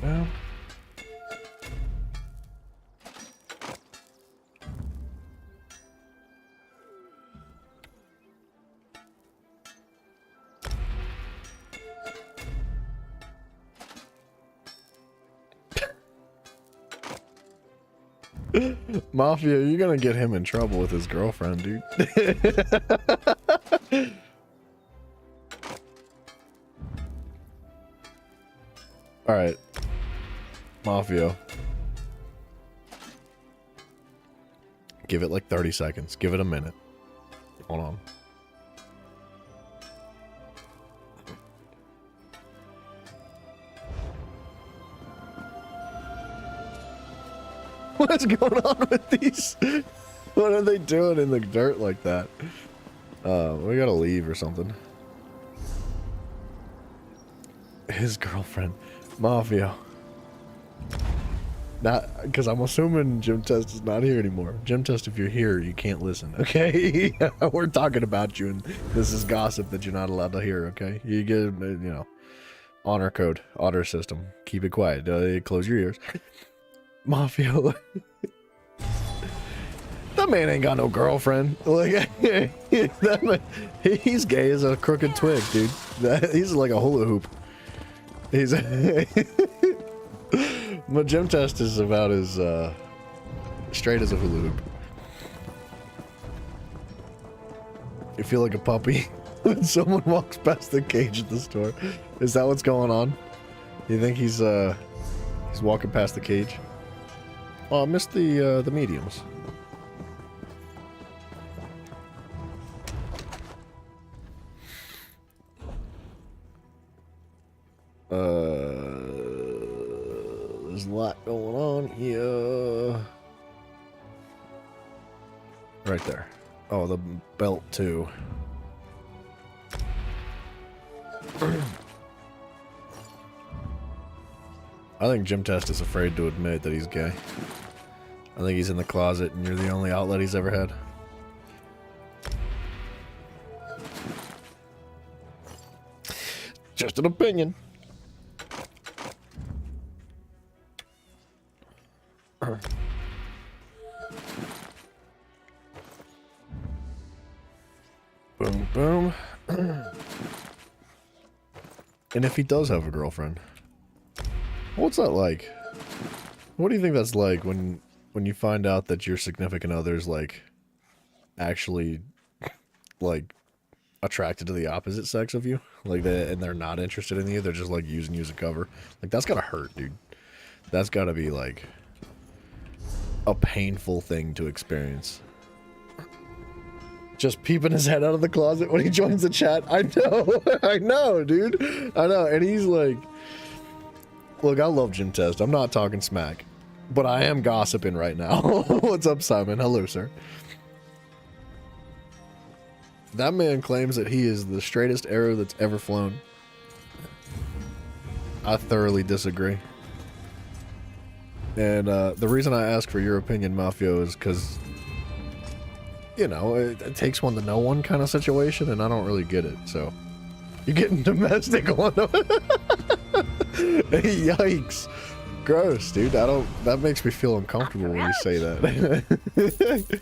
Well, Mafia, you're gonna get him in trouble with his girlfriend, dude. Alright. Mafia. Give it like 30 seconds. Give it a minute. Hold on. What's going on with these? What are they doing in the dirt like that? We gotta leave or something. His girlfriend. Mafia. Not, because I'm assuming Gym Test is not here anymore. Gym Test, if you're here, you can't listen, okay? We're talking about you, and this is gossip that you're not allowed to hear, okay? You get, you know, honor code, honor system. Keep it quiet. Close your ears. Mafia. That man ain't got no girlfriend. Like, that man, he's gay as a crooked twig, dude. He's like a hula hoop. He's my Gym Test is about as straight as a hula hoop. You feel like a puppy when someone walks past the cage at the store. Is that what's going on? You think he's walking past the cage? Oh, I missed the mediums. There's a lot going on here. Right there. Oh, the belt too. I think Gym Test is afraid to admit that he's gay. I think he's in the closet and you're the only outlet he's ever had. Just an opinion. Boom, boom. And if he does have a girlfriend, what's that like? What do you think that's like when you find out that your significant other's like actually like attracted to the opposite sex of you? Like they're not interested in you, they're just like using you as a cover. Like that's gotta hurt, dude. That's gotta be like a painful thing to experience. Just peeping his head out of the closet when he joins the chat. I know. I know, dude. I know. And he's like, look, I love Gin Test. I'm not talking smack. But I am gossiping right now. What's up, Simon? Hello, sir. That man claims that he is the straightest arrow that's ever flown. I thoroughly disagree. And the reason I ask for your opinion, Mafio, is because, you know, it takes one to know one kind of situation, and I don't really get it, so. You're getting domestic on them. Yikes. Gross, dude. That makes me feel uncomfortable when you say that.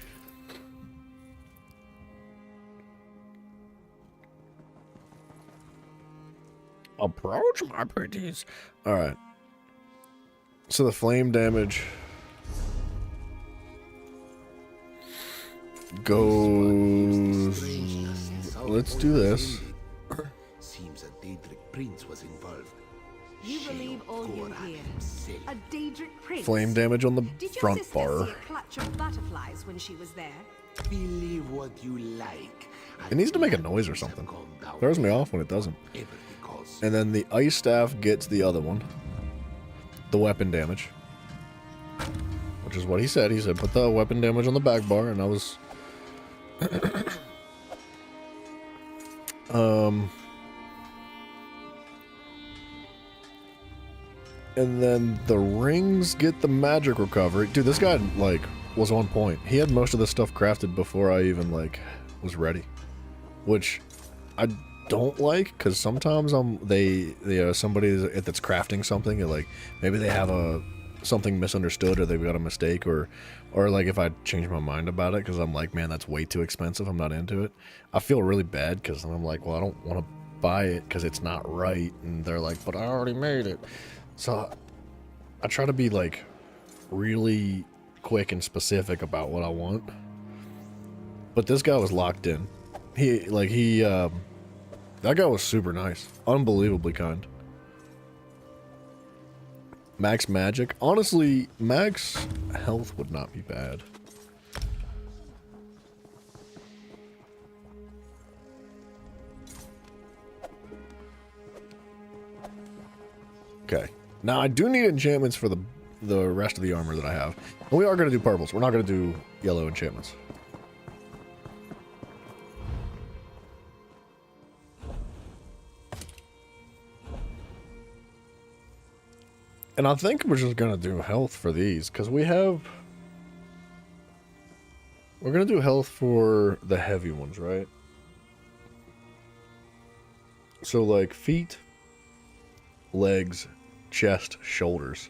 Approach my pretties. Alright. So the flame damage goes. Let's do this. Seems a Daedric prince was involved. You believe all you hear. A Daedric prince. Flame damage on the Did your front sister bar. see a clutch of butterflies when she was there? Believe what you like. It needs to make a noise or something. Throws me off when it doesn't. And then the ice staff gets the other one. The weapon damage. Which is what he said. He said put the weapon damage on the back bar, and I was... And then the rings get the magic recovery. Dude, this guy, like, was on point. He had most of this stuff crafted before I even, like, was ready. Which I don't like, because sometimes somebody that's crafting something, and, like, maybe they have something misunderstood, or they've got a mistake, or like if I change my mind about it, because I'm like, man, that's way too expensive, I'm not into it. I feel really bad, because I'm like, well, I don't want to buy it, because it's not right, and they're like, but I already made it. So I try to be like really quick and specific about what I want. But this guy was locked in. That guy was super nice. Unbelievably kind. Max magic. Honestly, max health would not be bad. Okay. Now, I do need enchantments for the rest of the armor that I have. And we are going to do purples. We're not going to do yellow enchantments. And I think we're just going to do health for these, because we're going to do health for the heavy ones, right? So, like, feet, legs, chest, shoulders.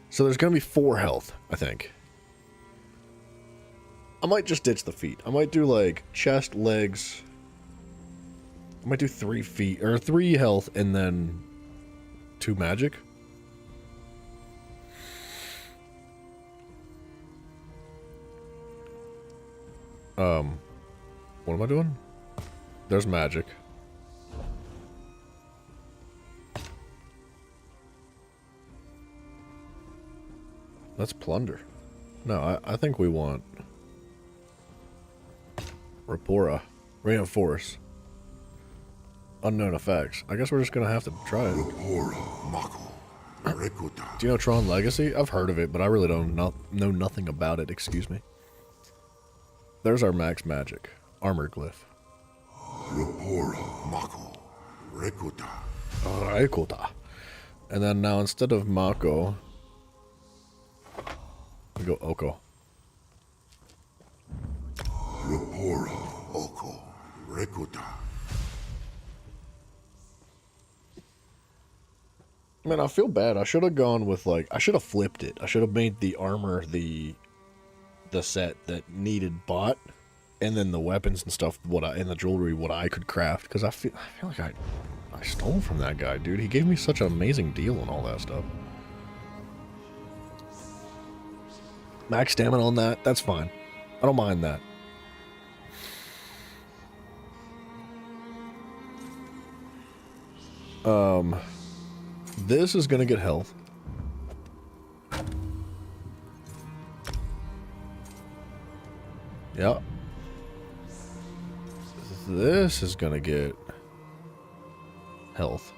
So there's going to be 4 health, I think. I might just ditch the feet. I might do, like, chest, legs. I might do 3 feet, or 3 health, and then 2 magic. What am I doing? There's magic. Let's plunder. No, I think we want Rapora. Reinforce. Unknown effects. I guess we're just gonna have to try it. Do you know Tron Legacy? I've heard of it, but I really don't know nothing about it. Excuse me. There's our max magic. Armor glyph. Rekuta. And then now instead of Mako, we go Oko. Oko. Rekuta. Man, I feel bad. I should have gone with, like, I should have flipped it. I should have made the armor the set that needed bot, And then the weapons and stuff, and the jewelry, what I could craft, because I feel like I stole from that guy, dude. He gave me such an amazing deal and all that stuff. Max stamina on that, that's fine. I don't mind that. This is gonna get health. Yeah. This is gonna get health.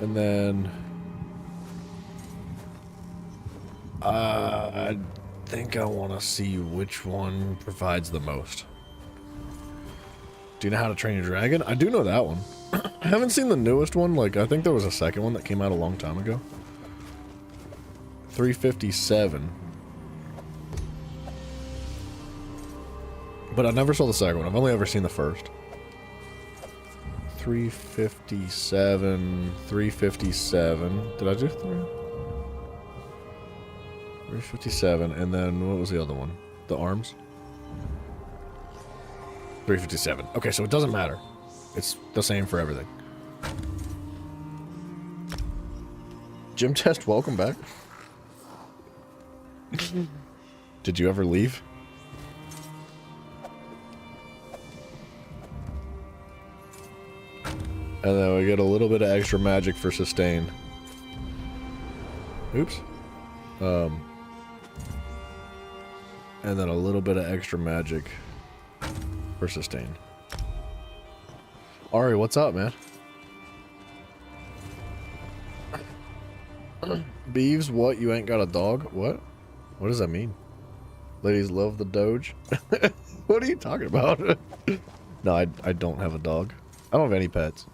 And then I think I want to see which one provides the most. Do you know How to Train Your Dragon? I do know that one. I haven't seen the newest one. Like, I think there was a second one that came out a long time ago. 357. But I never saw the second one. I've only ever seen the first. 357. 357. Did I do 357. And then what was the other one? The arms? 357. Okay, so it doesn't matter. It's the same for everything. Gym test, welcome back. Did you ever leave? And then we get a little bit of extra magic for sustain. Oops. And then a little bit of extra magic for sustain. Ari, what's up, man? Beeves, what? You ain't got a dog? What? What does that mean? Ladies love the Doge? What are you talking about? No, I don't have a dog. I don't have any pets.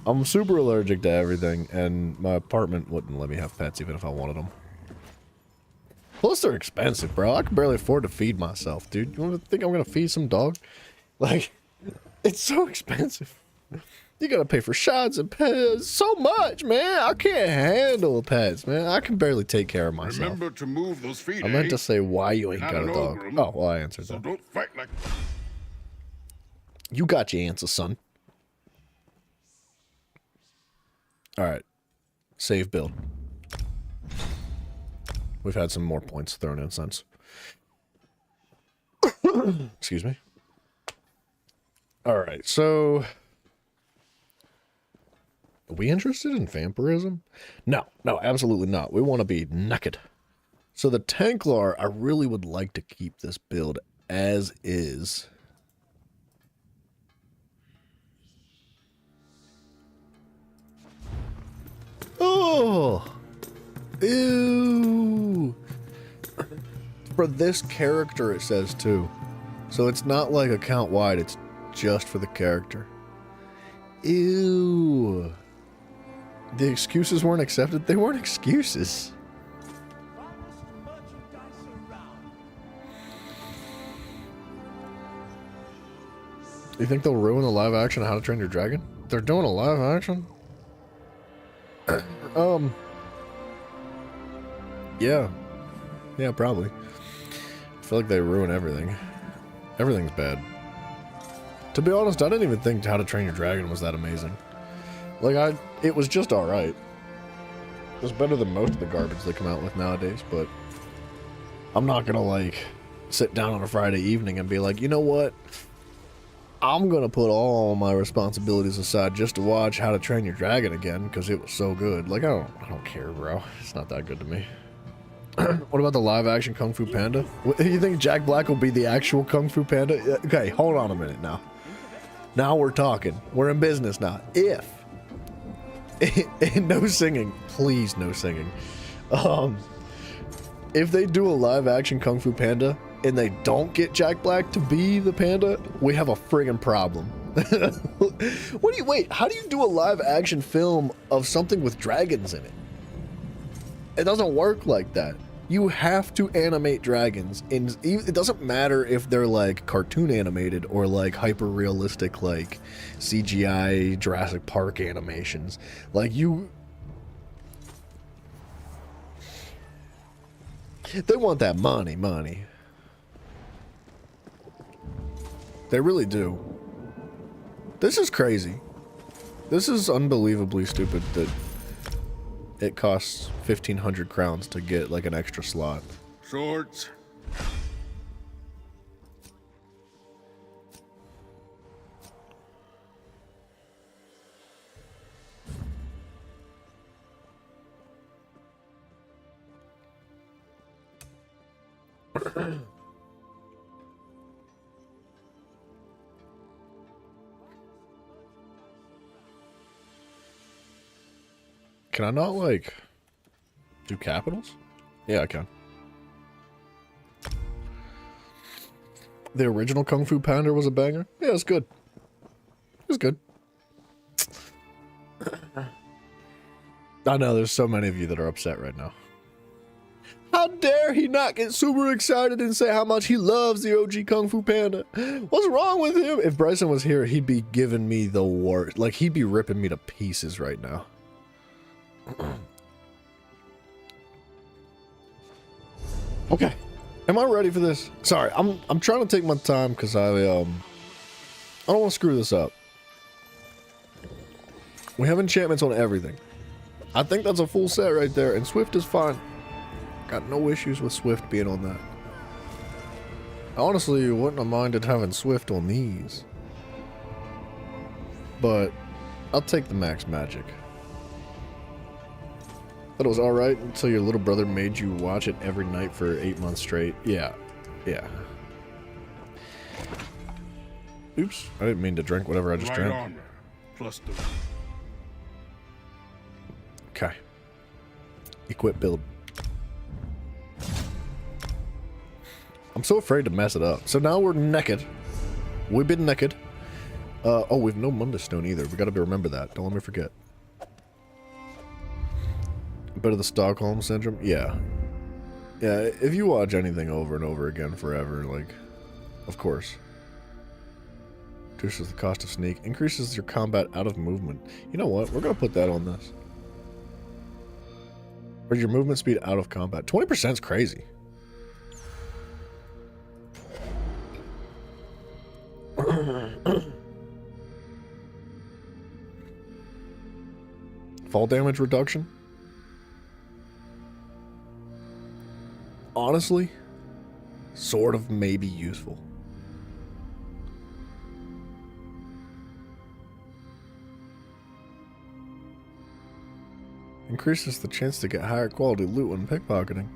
I'm super allergic to everything, and my apartment wouldn't let me have pets even if I wanted them. Plus, they're expensive, bro. I can barely afford to feed myself, dude. You want to think I'm gonna feed some dog? Like, it's so expensive. You gotta pay for shots and pets. So much, man. I can't handle pets, man. I can barely take care of myself. Remember to move those feet, I meant to say why you ain't got a dog. Oh, well, I answered that. Don't fight like... You got your answer, son. Alright. Save build. We've had some more points thrown in since. Excuse me. Alright, so... Are we interested in vampirism? No, absolutely not. We want to be naked. So the Templar, I really would like to keep this build as is. Oh! Ew! For this character, it says too. So it's not like account wide, it's just for the character. Ew! The excuses weren't accepted? They weren't excuses. You think they'll ruin the live action of How to Train Your Dragon? They're doing a live action? Yeah. Yeah, probably. I feel like they ruin everything. Everything's bad. To be honest, I didn't even think How to Train Your Dragon was that amazing. Like, it was just alright. It was better than most of the garbage they come out with nowadays, but I'm not gonna, like, sit down on a Friday evening and be like, you know what? I'm gonna put all my responsibilities aside just to watch How to Train Your Dragon again, because it was so good. Like, I don't care, bro. It's not that good to me. What about the live-action Kung Fu Panda? You think Jack Black will be the actual Kung Fu Panda? Okay, hold on a minute now. Now we're talking. We're in business now. If... no singing. Please, no singing. If they do a live-action Kung Fu Panda, and they don't get Jack Black to be the panda, we have a friggin' problem. Wait, how do you do a live-action film of something with dragons in it? It doesn't work like that. You have to animate dragons, and it doesn't matter if they're like cartoon animated or like hyper realistic like CGI Jurassic Park animations. Like They want that money. They really do. This is crazy. This is unbelievably stupid that it costs 1,500 crowns to get like an extra slot. Swords. Can I not, like, do capitals? Yeah, I can. The original Kung Fu Panda was a banger? Yeah, it's good. It's good. I know, there's so many of you that are upset right now. How dare he not get super excited and say how much he loves the OG Kung Fu Panda? What's wrong with him? If Bryson was here, he'd be giving me the worst. Like, he'd be ripping me to pieces right now. Okay. Am I ready for this? Sorry, I'm trying to take my time because I don't want to screw this up. We have enchantments on everything. I think that's a full set right there, and Swift is fine. Got no issues with Swift being on that. I honestly wouldn't have minded having Swift on these. But I'll take the max magic. Thought it was alright until your little brother made you watch it every night for 8 months straight. Yeah. Yeah. Oops. I didn't mean to drink whatever I just drank. On. +2. Okay. Equip build. I'm so afraid to mess it up. So now we're naked. We've been naked. Oh, we've no Mundus Stone either. We gotta remember that. Don't let me forget. Bit of the Stockholm Syndrome? Yeah. Yeah, if you watch anything over and over again forever, like, of course. Reduces the cost of sneak. Increases your combat out of movement. You know what? We're gonna put that on this. Or your movement speed out of combat. 20% is crazy. Fall damage reduction? Honestly, sort of maybe useful. Increases the chance to get higher quality loot when pickpocketing.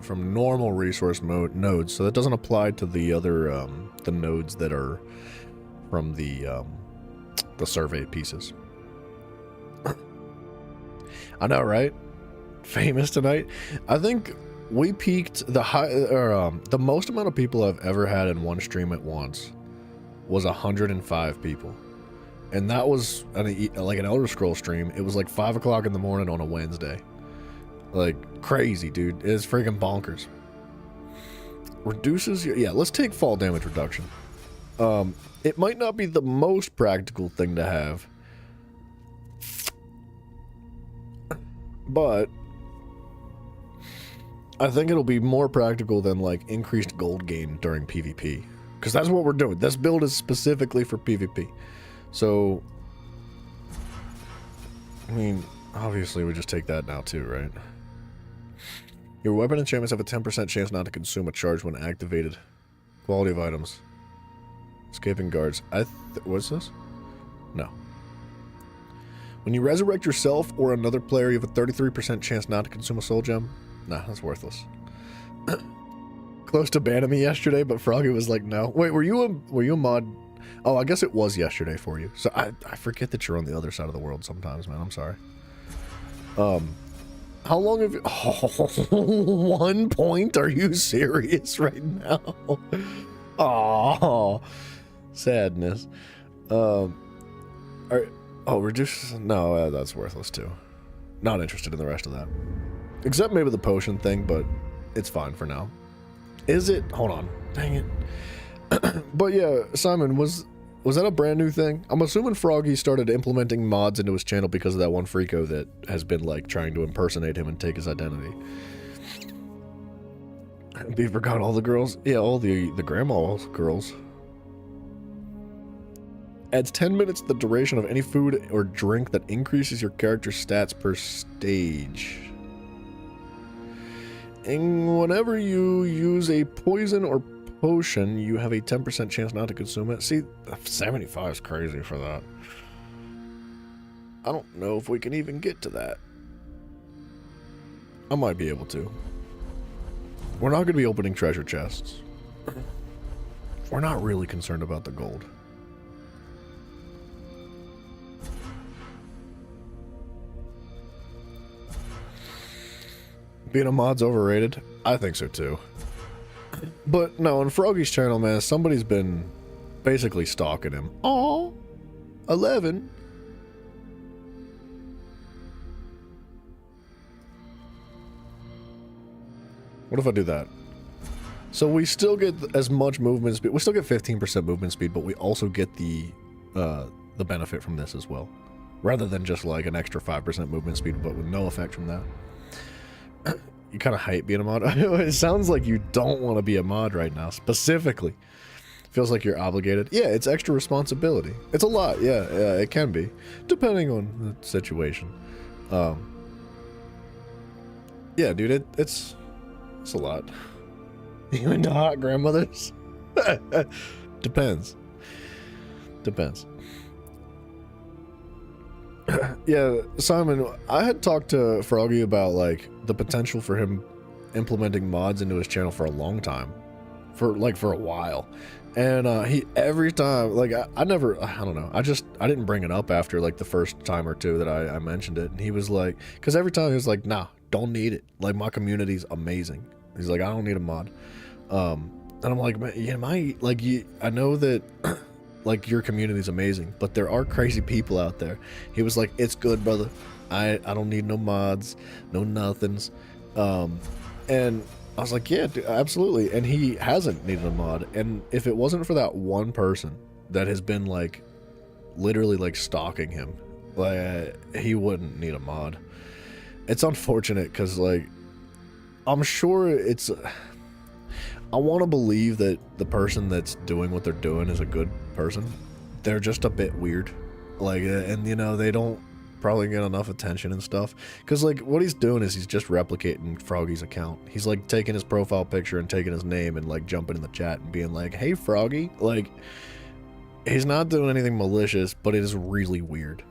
From normal resource mode nodes, so that doesn't apply to the other the nodes that are from the survey pieces. I know, right? Famous tonight. I think we peaked the most amount of people I've ever had in one stream at once was 105 people, and that was like an Elder Scrolls stream. It was like 5 o'clock in the morning on a Wednesday. Like crazy, dude. It's freaking bonkers. Reduces your, yeah, let's take fall damage reduction. It might not be the most practical thing to have, but I think it'll be more practical than like increased gold gain during PvP, because that's what we're doing. This build is specifically for PvP. So I mean, obviously we just take that now too, right? Your weapon enchantments have a 10% chance not to consume a charge when activated. Quality of items. Escaping guards. What's this? No. When you resurrect yourself or another player, you have a 33% chance not to consume a soul gem. Nah, that's worthless. Close to banning me yesterday, but Froggy was like, no. Wait, were you a mod? Oh, I guess it was yesterday for you. So I forget that you're on the other side of the world sometimes, man. I'm sorry. How long have you... Oh, 1 point? Are you serious right now? Oh, sadness. Reduce... No, that's worthless too. Not interested in the rest of that. Except maybe the potion thing, but it's fine for now. Is it? Hold on. Dang it. But yeah, Simon, was Was that a brand new thing? I'm assuming Froggy started implementing mods into his channel because of that one freako that has been like trying to impersonate him and take his identity. Beaver got all the girls? Yeah, all the grandma girls. Adds 10 minutes to the duration of any food or drink that increases your character's stats per stage. And whenever you use a poison or potion, you have a 10% chance not to consume it. See, 75 is crazy for that. I don't know if we can even get to that. I might be able to. We're not going to be opening treasure chests. We're not really concerned about the gold. Being a mod's overrated? I think so too. But no, on Froggy's channel, man, somebody's been basically stalking him. Oh, 11. What if I do that? So we still get as much movement speed. We still get 15% movement speed, but we also get the benefit from this as well. Rather than just like an extra 5% movement speed, but with no effect from that. You kind of hate being a mod. It sounds like you don't want to be a mod right now, specifically. Feels like you're obligated. Yeah, it's extra responsibility. It's a lot. Yeah, it can be, depending on the situation. Yeah, dude, it's a lot. You into hot grandmothers? Depends. Yeah, Simon, I had talked to Froggy about like the potential for him implementing mods into his channel for a long time, for a while, and he every time like I don't know, I didn't bring it up after like the first time or two that I mentioned it, and he was like, because every time he was like, nah, don't need it, like my community's amazing. He's like, I don't need a mod, and I'm like, man, yeah, I know that. Like, your community's amazing, but there are crazy people out there. He was like, it's good, brother. I don't need no mods, no nothings. And I was like, yeah, dude, absolutely. And he hasn't needed a mod. And if it wasn't for that one person that has been, like, literally, like, stalking him, like, he wouldn't need a mod. It's unfortunate because, like, I'm sure it's... I want to believe that the person that's doing what they're doing is a good person. They're just a bit weird. Like, and you know, they don't probably get enough attention and stuff. Because, like, what he's doing is he's just replicating Froggy's account. He's, like, taking his profile picture and taking his name and, like, jumping in the chat and being like, hey, Froggy. Like, he's not doing anything malicious, but it is really weird.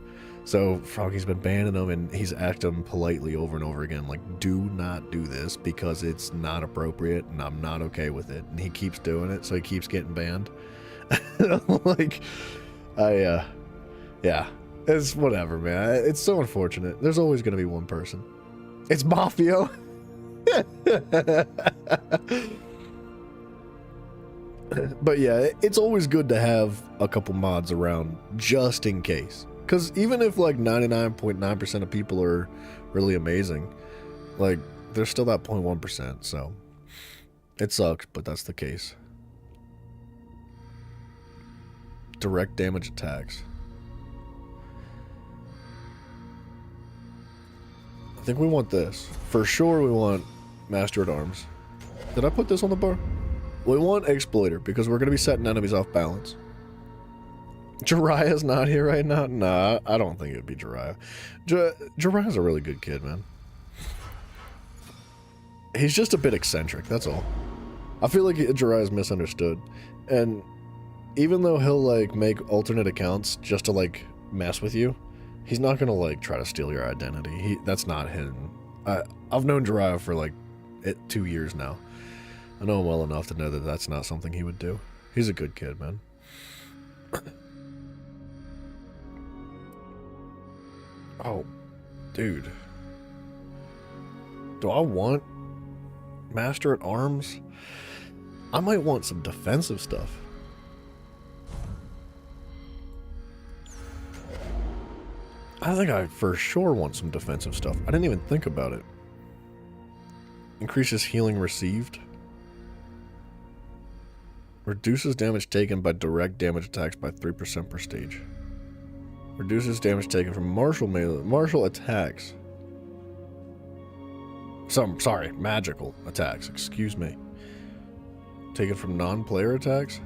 So Froggy's been banning him, and he's acting politely over and over again, like, do not do this because it's not appropriate, and I'm not okay with it. And he keeps doing it, so he keeps getting banned. Like, yeah, it's whatever, man. It's so unfortunate. There's always going to be one person. It's Mafio. But yeah, it's always good to have a couple mods around just in case. Because even if like 99.9% of people are really amazing, like there's still that 0.1%. So it sucks, but that's the case. Direct damage attacks. I think we want this. For sure we want Master at Arms. Did I put this on the bar? We want Exploiter because we're going to be setting enemies off balance. Jiraiya's not here right now? Nah, I don't think it'd be Jiraiya. Jiraiya's a really good kid, man. He's just a bit eccentric, that's all. I feel like Jiraiya's misunderstood. And even though he'll, like, make alternate accounts just to, like, mess with you, he's not gonna, like, try to steal your identity. That's not him. I've known Jiraiya for, like, 2 years now. I know him well enough to know that that's not something he would do. He's a good kid, man. Oh, dude. Do I want Master at Arms? I might want some defensive stuff. I think I for sure want some defensive stuff. I didn't even think about it. Increases healing received. Reduces damage taken by direct damage attacks by 3% per stage. Reduces damage taken from martial attacks. Sorry, magical attacks, excuse me. Taken from non-player attacks?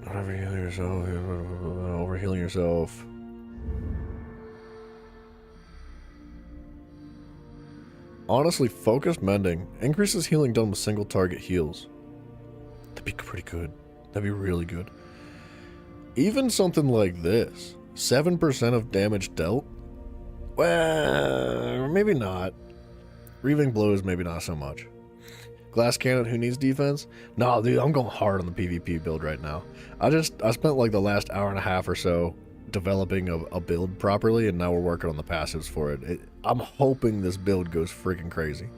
Overhealing yourself. Overhealing yourself. Honestly, focused mending increases healing done with single target heals. That'd be pretty good. That'd be really good. Even something like this, 7% of damage dealt. Well, maybe not. Reaving blows, maybe not so much. Glass cannon, who needs defense? No, dude, I'm going hard on the PvP build right now. I spent like the last hour and a half or so developing a build properly, and now we're working on the passives for it. I'm hoping this build goes freaking crazy.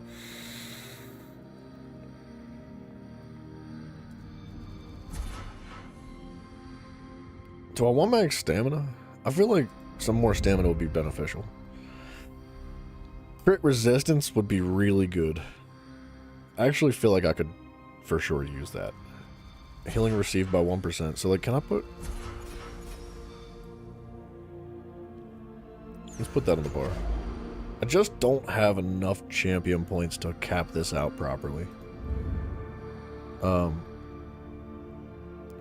Do I want max stamina? I feel like some more stamina would be beneficial. Crit resistance would be really good. I actually feel like I could for sure use that. Healing received by 1%. So like, can I put... Let's put that on the bar. I just don't have enough champion points to cap this out properly.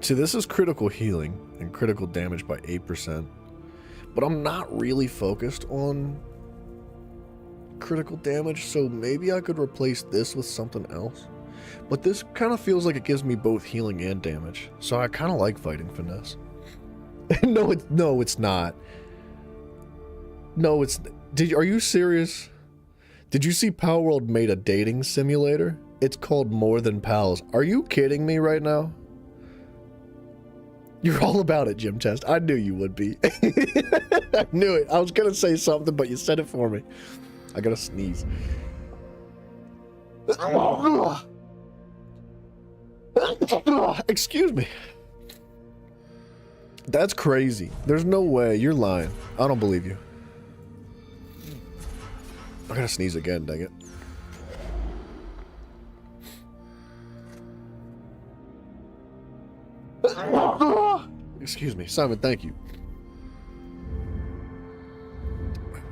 See, this is critical healing and critical damage by 8%. But I'm not really focused on critical damage, so maybe I could replace this with something else. But this kind of feels like it gives me both healing and damage, so I kind of like fighting finesse. No, it's not. No, it's... Are you serious? Did you see Palworld made a dating simulator? It's called More Than Pals. Are you kidding me right now? You're all about it, Gym Test. I knew you would be. I knew it. I was gonna say something, but you said it for me. I gotta sneeze. Excuse me. That's crazy. There's no way. You're lying. I don't believe you. I gotta sneeze again, dang it. Excuse me. Simon, thank you.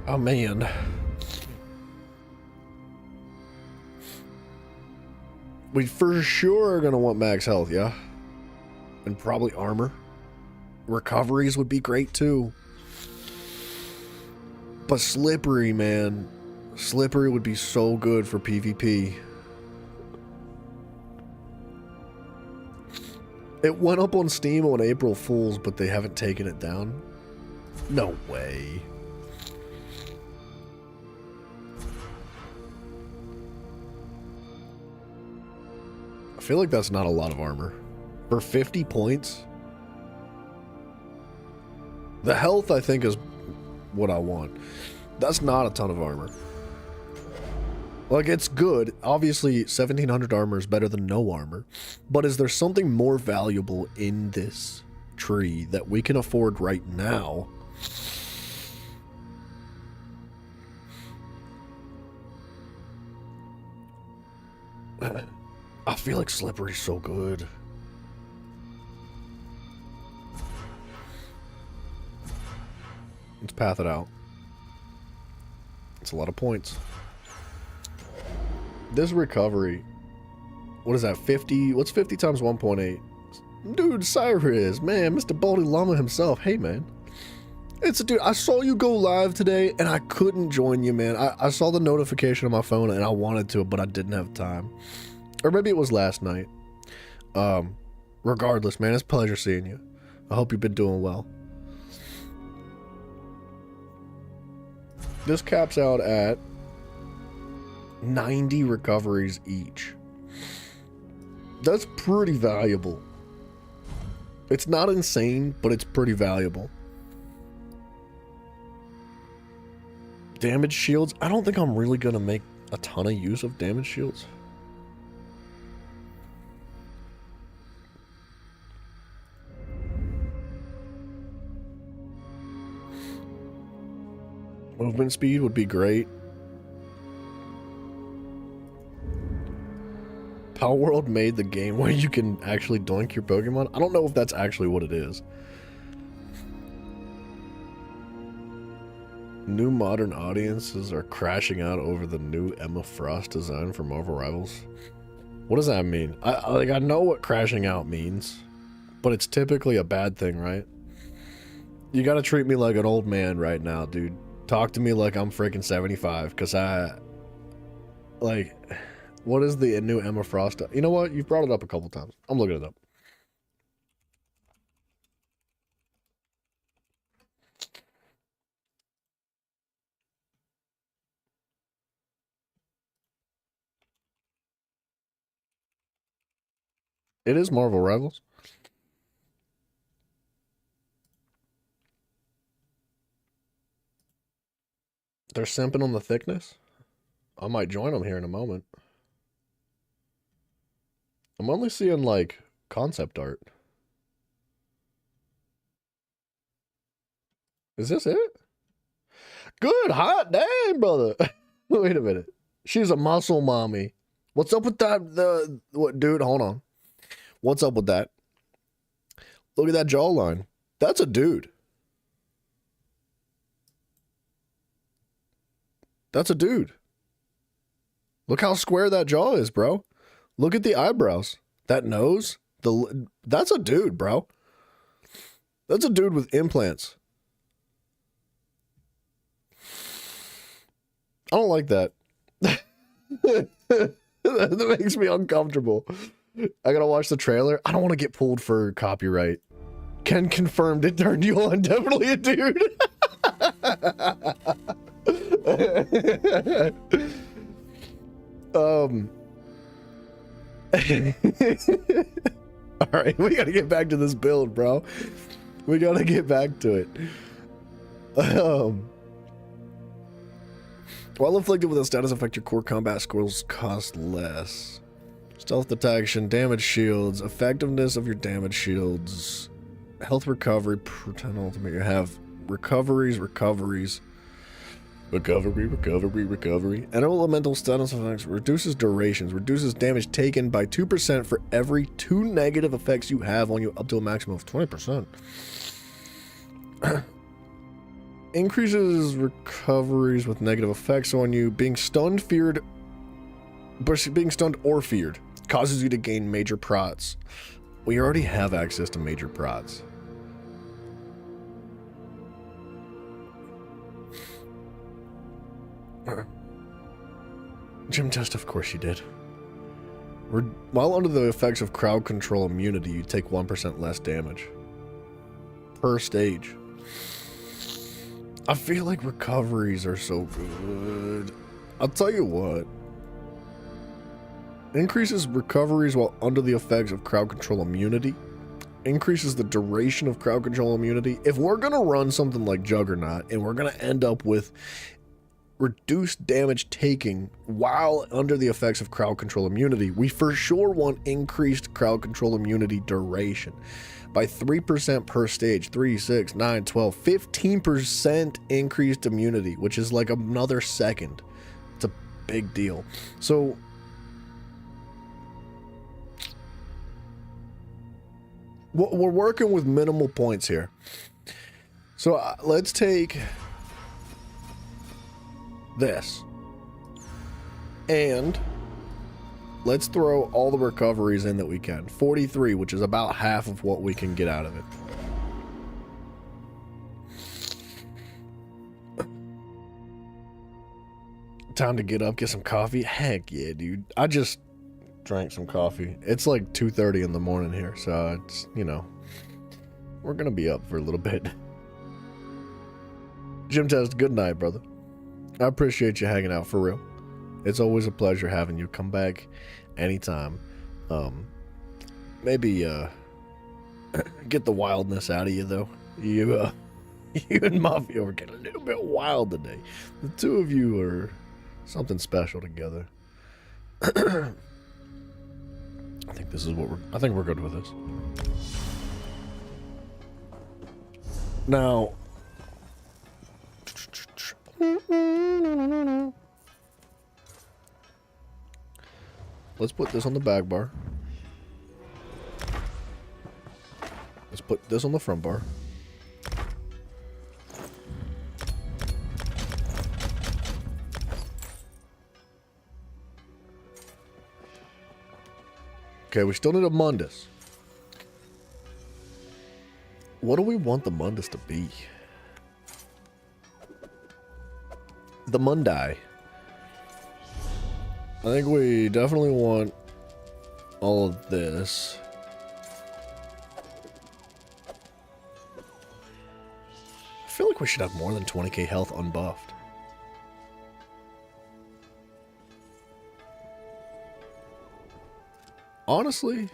Oh, man. We for sure are going to want max health, yeah? And probably armor. Recoveries would be great, too. But Slippery, man. Slippery would be so good for PvP. It went up on Steam on April Fool's, but they haven't taken it down. No way. I feel like that's not a lot of armor. For 50 points? The health, I think, is what I want. That's not a ton of armor. Like, it's good. Obviously, 1700 armor is better than no armor. But is there something more valuable in this tree that we can afford right now? I feel like Slippery's so good. Let's path it out. It's a lot of points. This recovery, what is that, 50? What's 50 times 1.8? Dude, Cyrus, man, Mr. Baldy Llama himself. Hey, man. Dude, I saw you go live today, and I couldn't join you, man. I saw the notification on my phone, and I wanted to, but I didn't have time. Or maybe it was last night. Regardless, man, it's a pleasure seeing you. I hope you've been doing well. This caps out at 90 recoveries each. That's pretty valuable. It's not insane, but it's pretty valuable. Damage shields. I don't think I'm really going to make a ton of use of damage shields. Movement speed would be great. Power World made the game where you can actually doink your Pokemon. I don't know if that's actually what it is. New modern audiences are crashing out over the new Emma Frost design for Marvel Rivals. What does that mean? I know what crashing out means, but it's typically a bad thing, right? You gotta treat me like an old man right now, dude. Talk to me like I'm freaking 75, because what is the new Emma Frost? You know what? You've brought it up a couple times. I'm looking it up. It is Marvel Rivals. They're simping on the thickness. I might join them here in a moment. I'm only seeing, like, concept art. Is this it? Good hot dang, brother. Wait a minute. She's a muscle mommy. What's up with that? What, dude, hold on. What's up with that? Look at that jawline. That's a dude. That's a dude. Look how square that jaw is, bro. Look at the eyebrows. That nose. That's a dude, bro. That's a dude with implants. I don't like that. That makes me uncomfortable. I gotta watch the trailer. I don't want to get pulled for copyright. Ken confirmed it turned you on. Definitely a dude. All right, we gotta get back to this build, bro. We gotta get back to it. While inflicted with a status effect, your core combat skills cost less. Stealth detection, damage shields, effectiveness of your damage shields, health recovery, pretend ultimate. You have recovery, and elemental status effects reduces durations, reduces damage taken by 2% for every 2 negative effects you have on you up to a maximum of 20%. Increases recoveries with negative effects on you. Being stunned or feared causes you to gain major prots. We already have access to major prots. Gym test, of course you did. While under the effects of crowd control immunity, you take 1% less damage per stage. I feel like recoveries are so good. I'll tell you what. Increases recoveries while under the effects of crowd control immunity. Increases the duration of crowd control immunity. If we're going to run something like Juggernaut and we're going to end up with reduced damage taking while under the effects of crowd control immunity, we for sure want increased crowd control immunity duration by 3% per stage. 3, 6, 9, 12, 15% increased immunity, which is like another second. It's a big deal. So we're working with minimal points here. So let's take this and let's throw all the recoveries in that we can. 43, which is about half of what we can get out of it. Time to get up, get some coffee. Heck yeah, dude. I just drank some coffee. It's like 2:30 in the morning here, so it's, you know, we're gonna be up for a little bit. Gym test, good night, brother. I appreciate you hanging out, for real. It's always a pleasure having you. Come back anytime. Maybe get the wildness out of you, though. You and Muffin are getting a little bit wild today. The two of you are something special together. I think we're good with this. Now, Let's put this on the back bar. Let's put this on the front bar. Okay, we still need a Mundus. What do we want the Mundus to be? The Mundi. I think we definitely want all of this. I feel like we should have more than 20k health unbuffed. Honestly,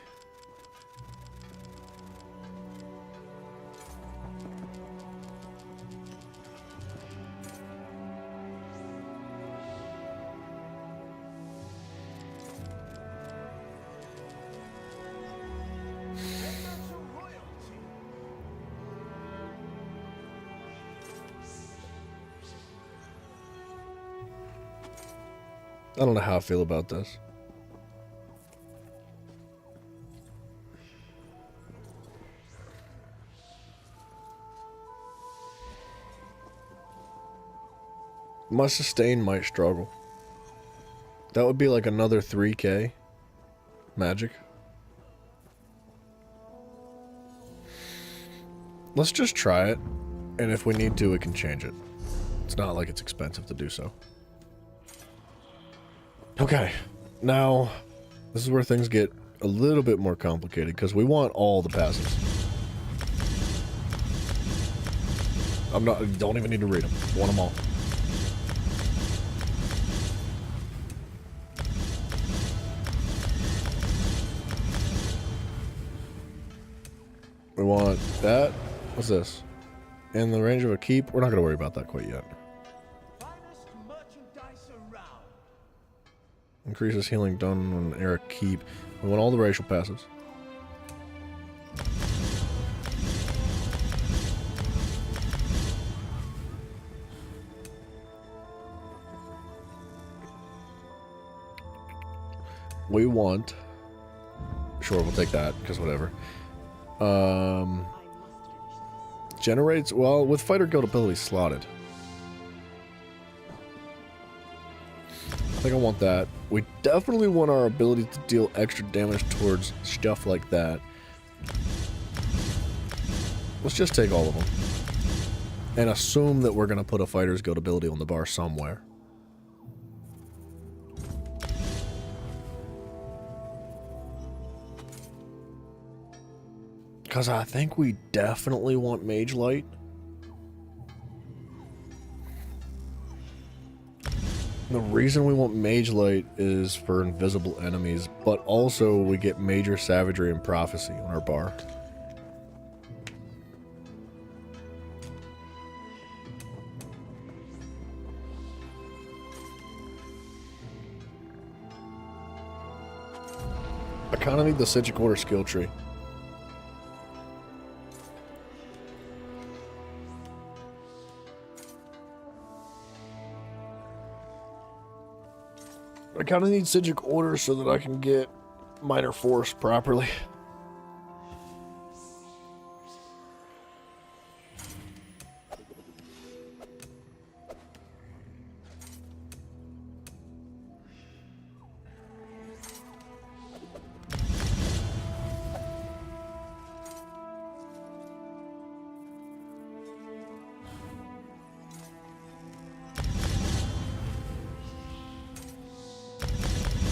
I don't know how I feel about this. My sustain might struggle. That would be like another 3k magic. Let's just try it, and if we need to, we can change it. It's not like it's expensive to do so. Okay, now this is where things get a little bit more complicated because we want all the passives. Don't even need to read them. I want them all. We want that. What's this? In the range of a keep. We're not going to worry about that quite yet. Increases healing done on an era keep. We want all the racial passives. We want... Sure, we'll take that, because whatever. Generates... Well, with fighter guild ability slotted. I think I want that. We definitely want our ability to deal extra damage towards stuff like that. Let's just take all of them. And assume that we're going to put a fighter's guild ability on the bar somewhere. Because I think we definitely want Mage Light. The reason we want Mage Light is for invisible enemies, but also we get Major Savagery and Prophecy on our bar. I kind of need the Sigil Order skill tree. I kind of need Sigil Order so that I can get Minor Force properly.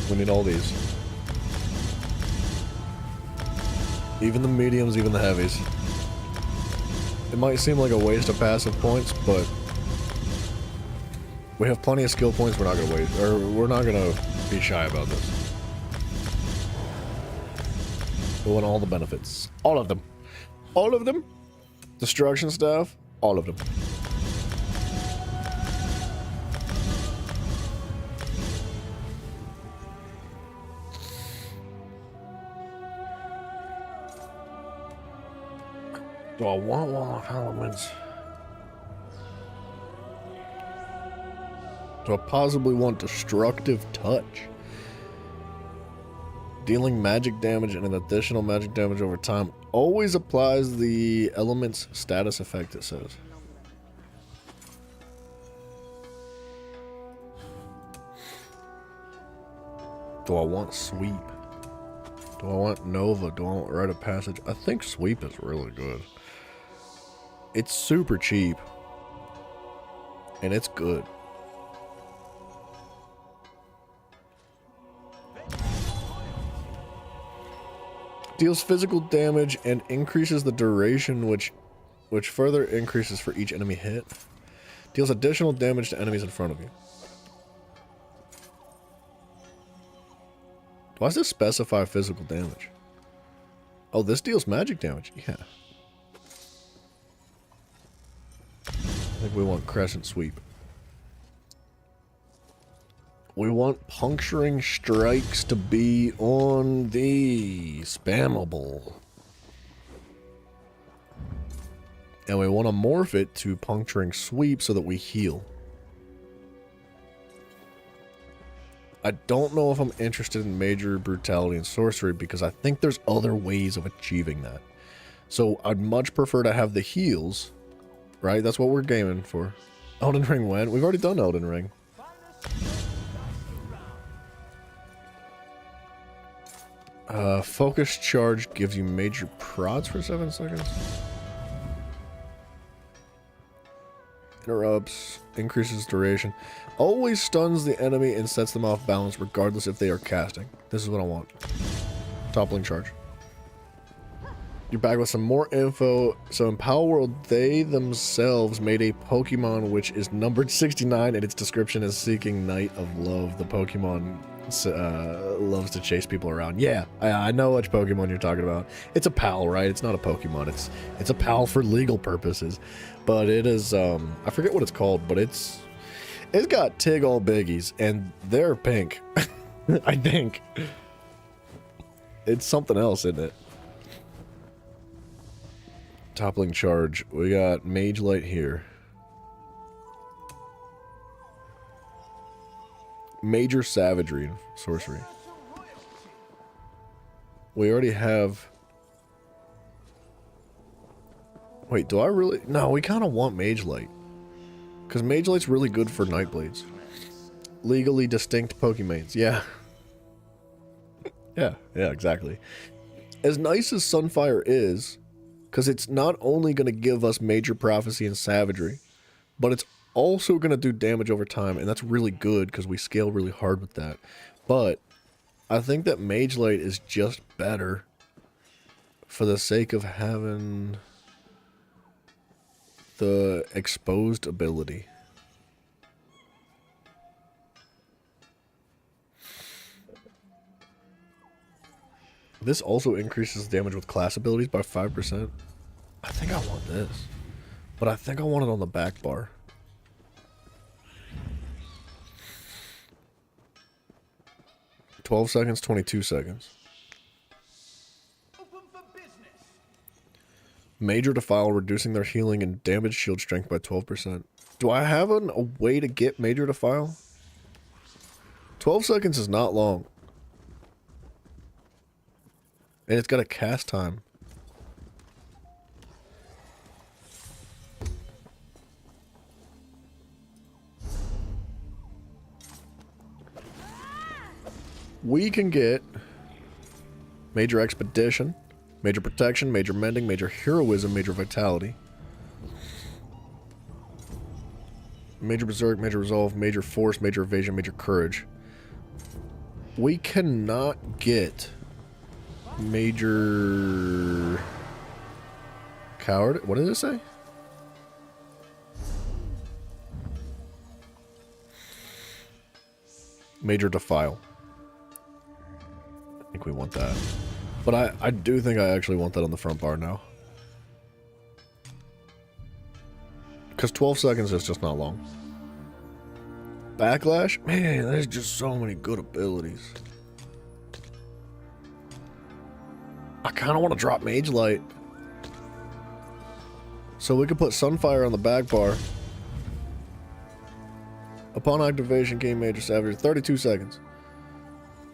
We need all these. Even the mediums, even the heavies. It might seem like a waste of passive points, but we have plenty of skill points. We're not gonna waste, or we're not gonna be shy about this. We want all the benefits. All of them. All of them. Destruction staff. All of them. Do I want Wall of Elements? Do I possibly want Destructive Touch? Dealing magic damage and an additional magic damage over time always applies the element's status effect, it says. Do I want Sweep? Do I want Nova? Do I want Rite of Passage? I think Sweep is really good. It's super cheap. And it's good. Deals physical damage and increases the duration, which further increases for each enemy hit. Deals additional damage to enemies in front of you. Why does this specify physical damage? Oh, this deals magic damage. Yeah. I think we want Crescent Sweep. We want Puncturing Strikes to be on the spammable. And we want to morph it to Puncturing Sweep so that we heal. I don't know if I'm interested in Major Brutality and Sorcery because I think there's other ways of achieving that. So I'd much prefer to have the heals, right? That's what we're gaming for. Elden Ring when? We've already done Elden Ring. Focus Charge gives you major prods for 7 seconds. Interrupts, increases duration. Always stuns the enemy and sets them off balance regardless if they are casting. This is what I want. Toppling Charge. You're back with some more info. So in Power World, they themselves made a Pokemon which is numbered 69 and its description is Seeking Night of Love. The Pokemon loves to chase people around. Yeah, I know which Pokemon you're talking about. It's a pal, right? It's not a Pokemon. It's a pal for legal purposes. But it is, I forget what it's called, but it's got Tig all biggies, and they're pink. I think. It's something else, isn't it? Toppling Charge. We got Mage Light here. Major Savagery and Sorcery. We already have... Wait, do I really... No, we kind of want Mage Light. Because Mage Light's really good for Nightblades. Legally distinct Pokemanes. Yeah. Yeah, exactly. As nice as Sunfire is, because it's not only going to give us Major Prophecy and Savagery, but it's also going to do damage over time, and that's really good because we scale really hard with that. But I think that Mage Light is just better for the sake of having the exposed ability. This also increases damage with class abilities by 5%. I think I want this, but I think I want it on the back bar. $12 seconds, 22 seconds. Major Defile, reducing their healing and damage shield strength by 12%. Do I have a way to get Major Defile? 12 seconds is not long. And it's got a cast time. We can get Major Expedition, Major Protection, Major Mending, Major Heroism, Major Vitality, Major Berserk, Major Resolve, Major Force, Major Evasion, Major Courage. We cannot get Major Coward. What did it say? Major Defile. I think we want that. But I do think I actually want that on the front bar now. Because 12 seconds is just not long. Backlash? Man, there's just so many good abilities. I kind of want to drop Mage Light. So we could put Sunfire on the back bar. Upon activation, game major savage 32 seconds.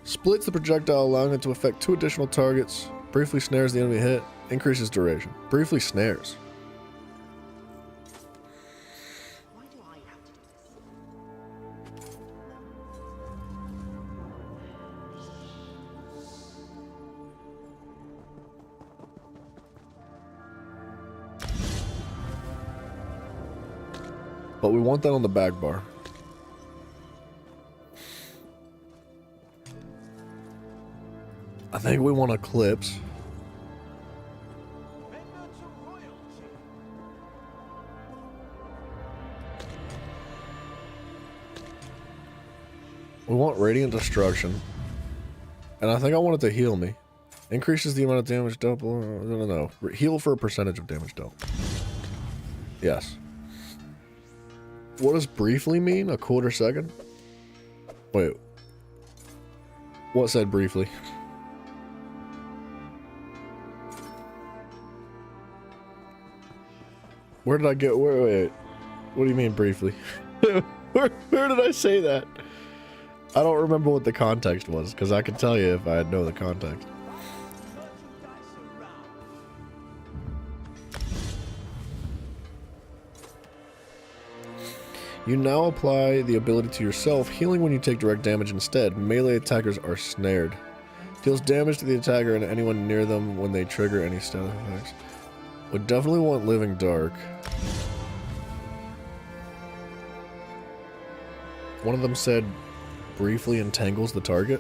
Splits the projectile, allowing it to affect 2 additional targets. Briefly snares the enemy hit. Increases duration. Briefly snares. But we want that on the back bar. I think we want Eclipse. We want Radiant Destruction. And I think I want it to heal me. Increases the amount of damage dealt. No. Heal for a percentage of damage dealt. Yes. What does briefly mean? A quarter second? Wait. What said briefly? Where did I get? Wait. What do you mean briefly? where did I say that? I don't remember what the context was, because I could tell you if I know the context. You now apply the ability to yourself, healing when you take direct damage instead. Melee attackers are snared. Deals damage to the attacker and anyone near them when they trigger any status effects. Would definitely want Living Dark. One of them said briefly entangles the target.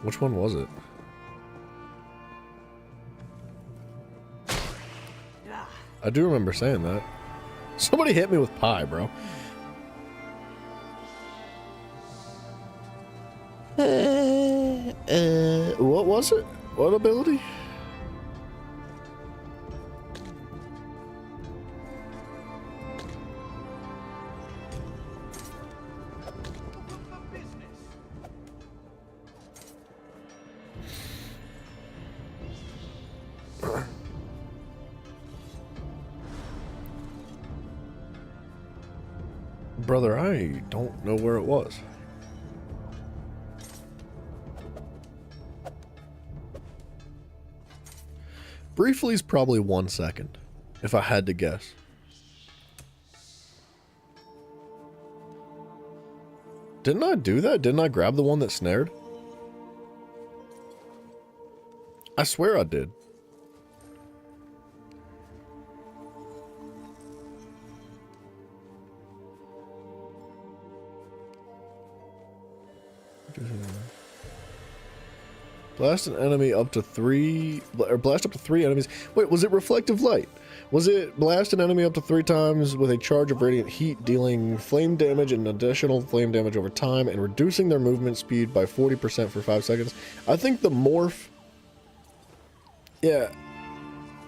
Which one was it? I do remember saying that. Somebody hit me with pie, bro. What was it? What ability? Brother, I don't know where it was. Briefly is probably 1 second, if I had to guess. Didn't I do that? Didn't I grab the one that snared? I swear I did. Blast an enemy up to 3, or blast up to 3 enemies. Wait, was it reflective light? Was it blast an enemy up to 3 times with a charge of radiant heat, dealing flame damage and additional flame damage over time, and reducing their movement speed by 40% for 5 seconds? I think the morph... Yeah.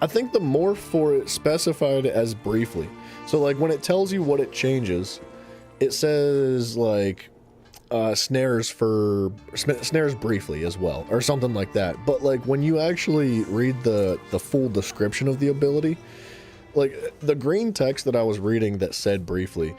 I think the morph for it specified as briefly. So, like, when it tells you what it changes, it says, like... snares briefly as well, or something like that. But like when you actually read the full description of the ability, like the green text that I was reading that said briefly,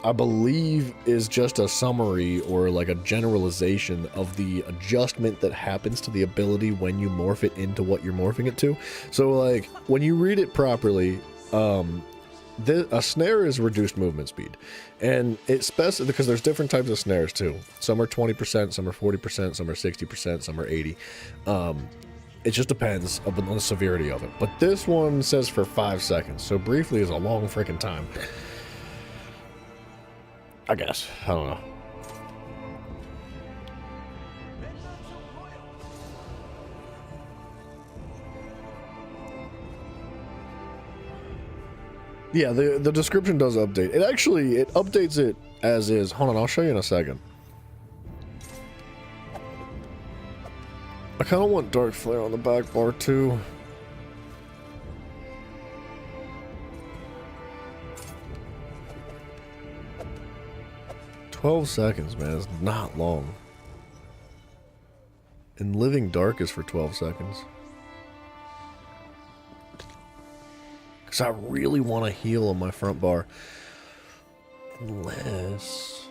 I believe is just a summary or like a generalization of the adjustment that happens to the ability when you morph it into what you're morphing it to. So like when you read it properly, a snare is reduced movement speed, and it's because there's different types of snares too. Some are 20%, some are 40%, some are 60%, some are 80. It just depends on the severity of it. But this one says for 5 seconds, so briefly is a long freaking time. I guess. I don't know. Yeah, the description does update. It updates it as is. Hold on, I'll show you in a second. I kind of want Dark Flare on the back bar too. "12 seconds, man. It's not long. And Living Dark is for 12 seconds. Because I really want to heal on my front bar. Unless...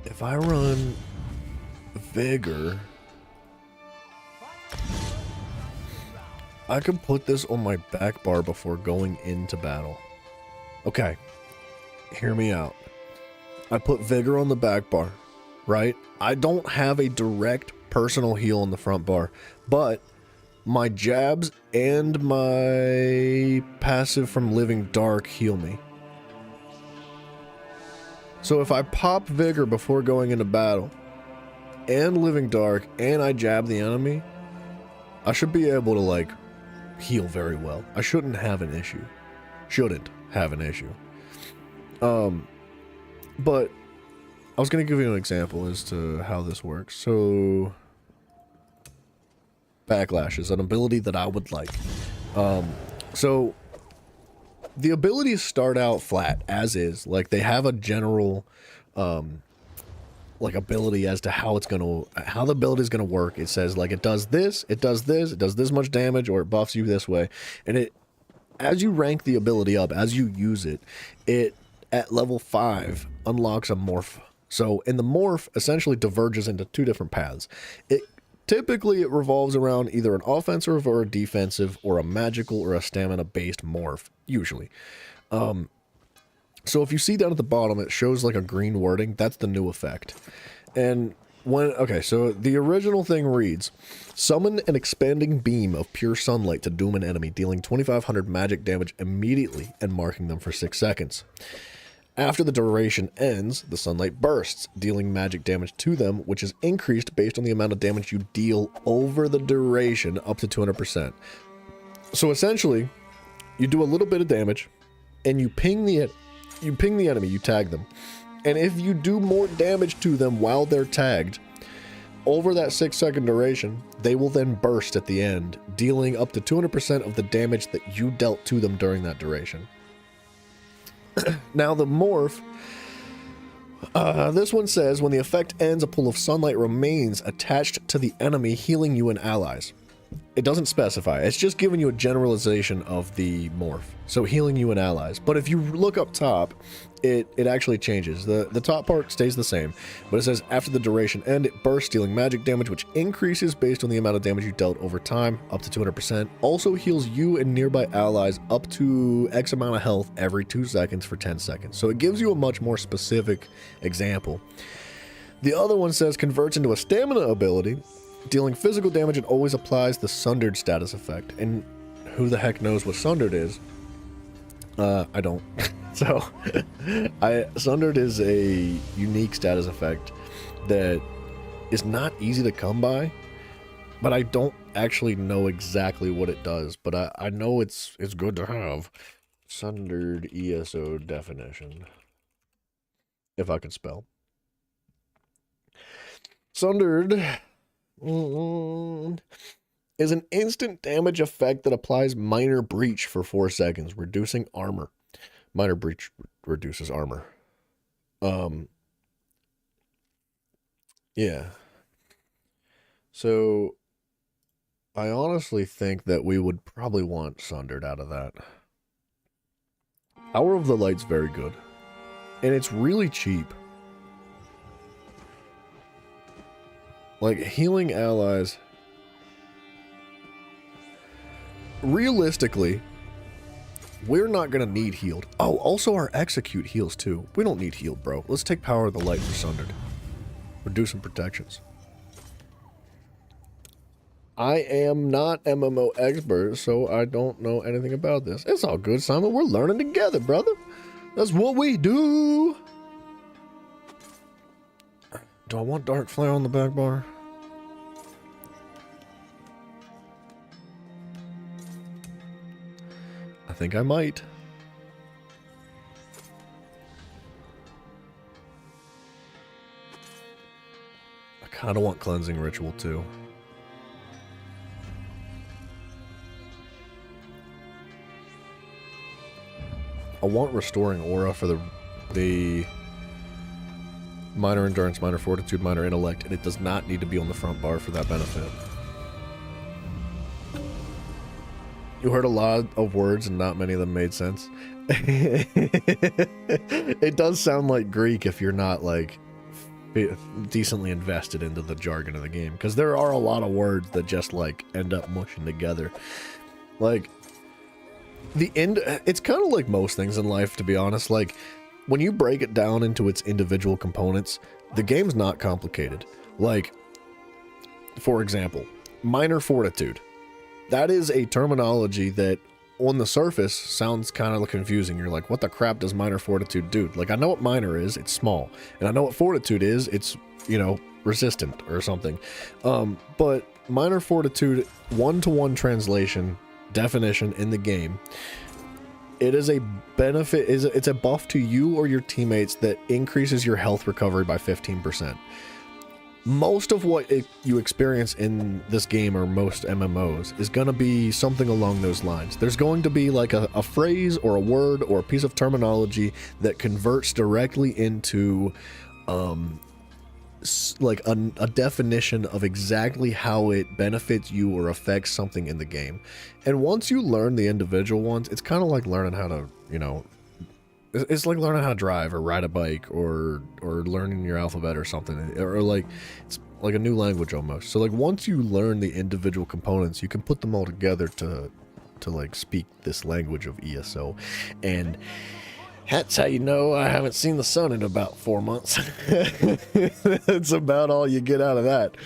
if I run Vigor... I could put this on my back bar before going into battle. Okay. Hear me out. I put Vigor on the back bar, right? I don't have a direct personal heal on the front bar, but my jabs and my passive from Living Dark heal me. So if I pop Vigor before going into battle, and Living Dark, and I jab the enemy, I should be able to, like, heal very well. I shouldn't have an issue. Shouldn't have an issue. But I was going to give you an example as to how this works. So, Backlash is an ability that I would like. So, the abilities start out flat, as is. Like, they have a general, like, ability as to how it's gonna, how the ability is gonna work. It says, like, it does this, it does this, it does this much damage, or it buffs you this way. And it, as you rank the ability up, as you use it, it, at level 5, unlocks a morph. So, and the morph essentially diverges into two different paths. Typically, it revolves around either an offensive or a defensive, or a magical or a stamina-based morph, usually. So if you see down at the bottom, it shows like a green wording. That's the new effect. And when, okay, so the original thing reads, summon an expanding beam of pure sunlight to doom an enemy, dealing 2,500 magic damage immediately and marking them for 6 seconds. After the duration ends, the sunlight bursts, dealing magic damage to them, which is increased based on the amount of damage you deal over the duration, up to 200%. So essentially, you do a little bit of damage, and you ping the enemy, you tag them. And if you do more damage to them while they're tagged, over that 6-second duration, they will then burst at the end, dealing up to 200% of the damage that you dealt to them during that duration. Now the morph, this one says, when the effect ends, a pool of sunlight remains attached to the enemy, healing you and allies. It doesn't specify. It's just giving you a generalization of the morph. So healing you and allies. But if you look up top, it actually changes. The top part stays the same, but it says after the duration end, it bursts, dealing magic damage, which increases based on the amount of damage you dealt over time, up to 200%. Also heals you and nearby allies up to X amount of health every 2 seconds for 10 seconds. So it gives you a much more specific example. The other one says converts into a stamina ability, dealing physical damage, and always applies the Sundered status effect. And who the heck knows what Sundered is? I don't. So, Sundered is a unique status effect that is not easy to come by, but I don't actually know exactly what it does, but I know it's good to have. Sundered ESO definition. If I could spell. Sundered is an instant damage effect that applies minor breach for 4 seconds, reducing armor. Minor breach reduces armor. Yeah. So, I honestly think that we would probably want Sundered out of that. Hour of the Light's very good. And it's really cheap. Like, healing allies... Realistically, we're not going to need healed. Oh, also our execute heals too. We don't need healed, bro. Let's take Power of the Light for Sundered. Reduce some protections. I am not MMO expert, so I don't know anything about this. It's all good, Simon. We're learning together, brother. That's what we do. Do I want Dark Flare on the back bar? I think I might. I kind of want Cleansing Ritual too. I want Restoring Aura for the Minor Endurance, Minor Fortitude, Minor Intellect, and it does not need to be on the front bar for that benefit. You heard a lot of words and not many of them made sense. It does sound like Greek if you're not like decently invested into the jargon of the game, because there are a lot of words that just like end up mushing together. Like it's kind of like most things in life, to be honest. Like when you break it down into its individual components, the game's not complicated. Like, for example, minor fortitude. That is a terminology that on the surface sounds kind of confusing. You're like, what the crap does minor fortitude do? Like, I know what minor is, it's small. And I know what fortitude is, it's, you know, resistant or something. But minor fortitude, one-to-one translation, definition in the game, it is a benefit, it's a buff to you or your teammates that increases your health recovery by 15%. Most of what you experience in this game, or most MMOs, is going to be something along those lines. There's going to be like a phrase or a word or a piece of terminology that converts directly into like a definition of exactly how it benefits you or affects something in the game. And once you learn the individual ones, it's kind of like learning how to, you know, it's like learning how to drive or ride a bike or learning your alphabet or something, or like it's like a new language almost. So like once you learn the individual components, you can put them all together to like speak this language of ESO. And that's how you know I haven't seen the sun in about 4 months. That's about all you get out of that.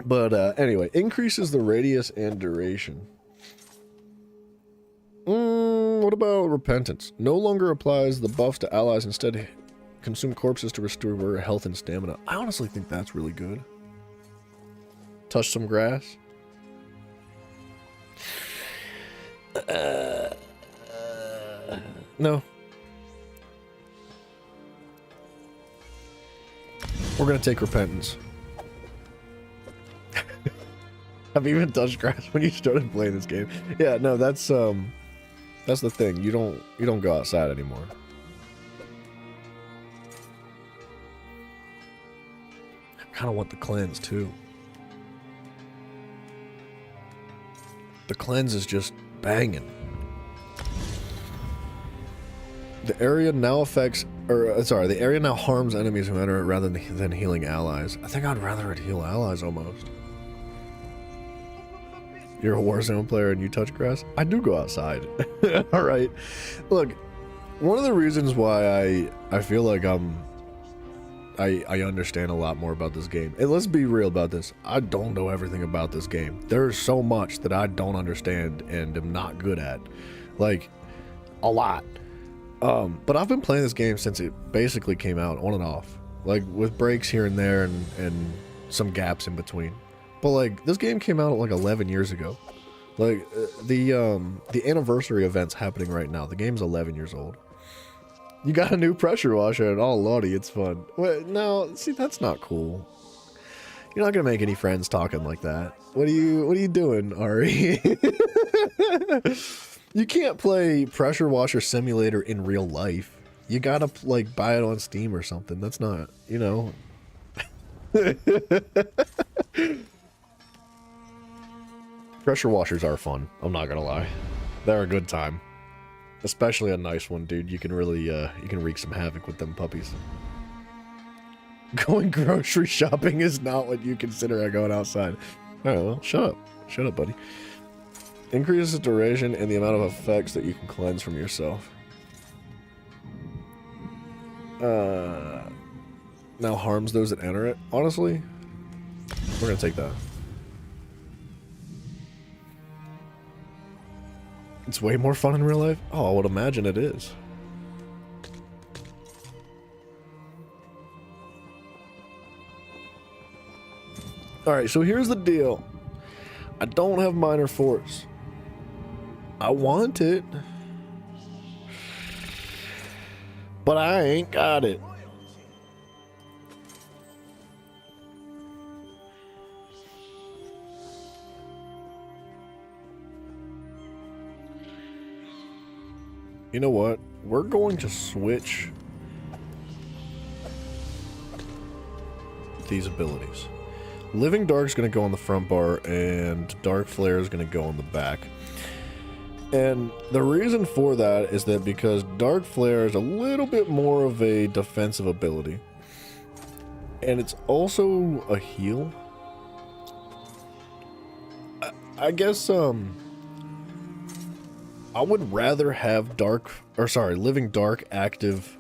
But anyway, increases the radius and duration. What about repentance? No longer applies the buffs to allies, instead consume corpses to restore health and stamina. I honestly think that's really good. Touch some grass. No. We're gonna take repentance. Have you even touched grass when you started playing this game? Yeah, no, that's the thing. You don't go outside anymore. I kind of want the cleanse too. The cleanse is just banging. The area now affects, or sorry, the area now harms enemies who enter it rather than healing allies. I think I'd rather it heal allies almost. You're a Warzone player and you touch grass? I do go outside. All right. Look, one of the reasons why I feel like I understand a lot more about this game. And let's be real about this. I don't know everything about this game. There's so much that I don't understand and am not good at. Like, a lot. But I've been playing this game since it basically came out, on and off. Like, with breaks here and there and some gaps in between. But like, this game came out like 11 years ago. Like, the anniversary event's happening right now. The game's 11 years old. You got a new pressure washer and all lordy, it's fun. Wait, no, see, that's not cool. You're not gonna make any friends talking like that. What are you doing, Ari? You can't play Pressure Washer Simulator in real life. You gotta like buy it on Steam or something. That's not, you know. Pressure washers are fun, I'm not gonna lie. They're a good time. Especially a nice one, dude. You can really, you can wreak some havoc with them puppies. Going grocery shopping is not what you consider going outside. Alright, well, shut up. Shut up, buddy. Increases the duration and the amount of effects that you can cleanse from yourself. Now harms those that enter it. Honestly, we're gonna take that. It's way more fun in real life? Oh, I would imagine it is. Alright, so here's the deal. I don't have minor force. I want it. But I ain't got it. You know what? We're going to switch these abilities. Living Dark's going to go on the front bar, and Dark Flare is going to go on the back. And the reason for that is that because Dark Flare is a little bit more of a defensive ability. And it's also a heal. I guess, I would rather have Living Dark active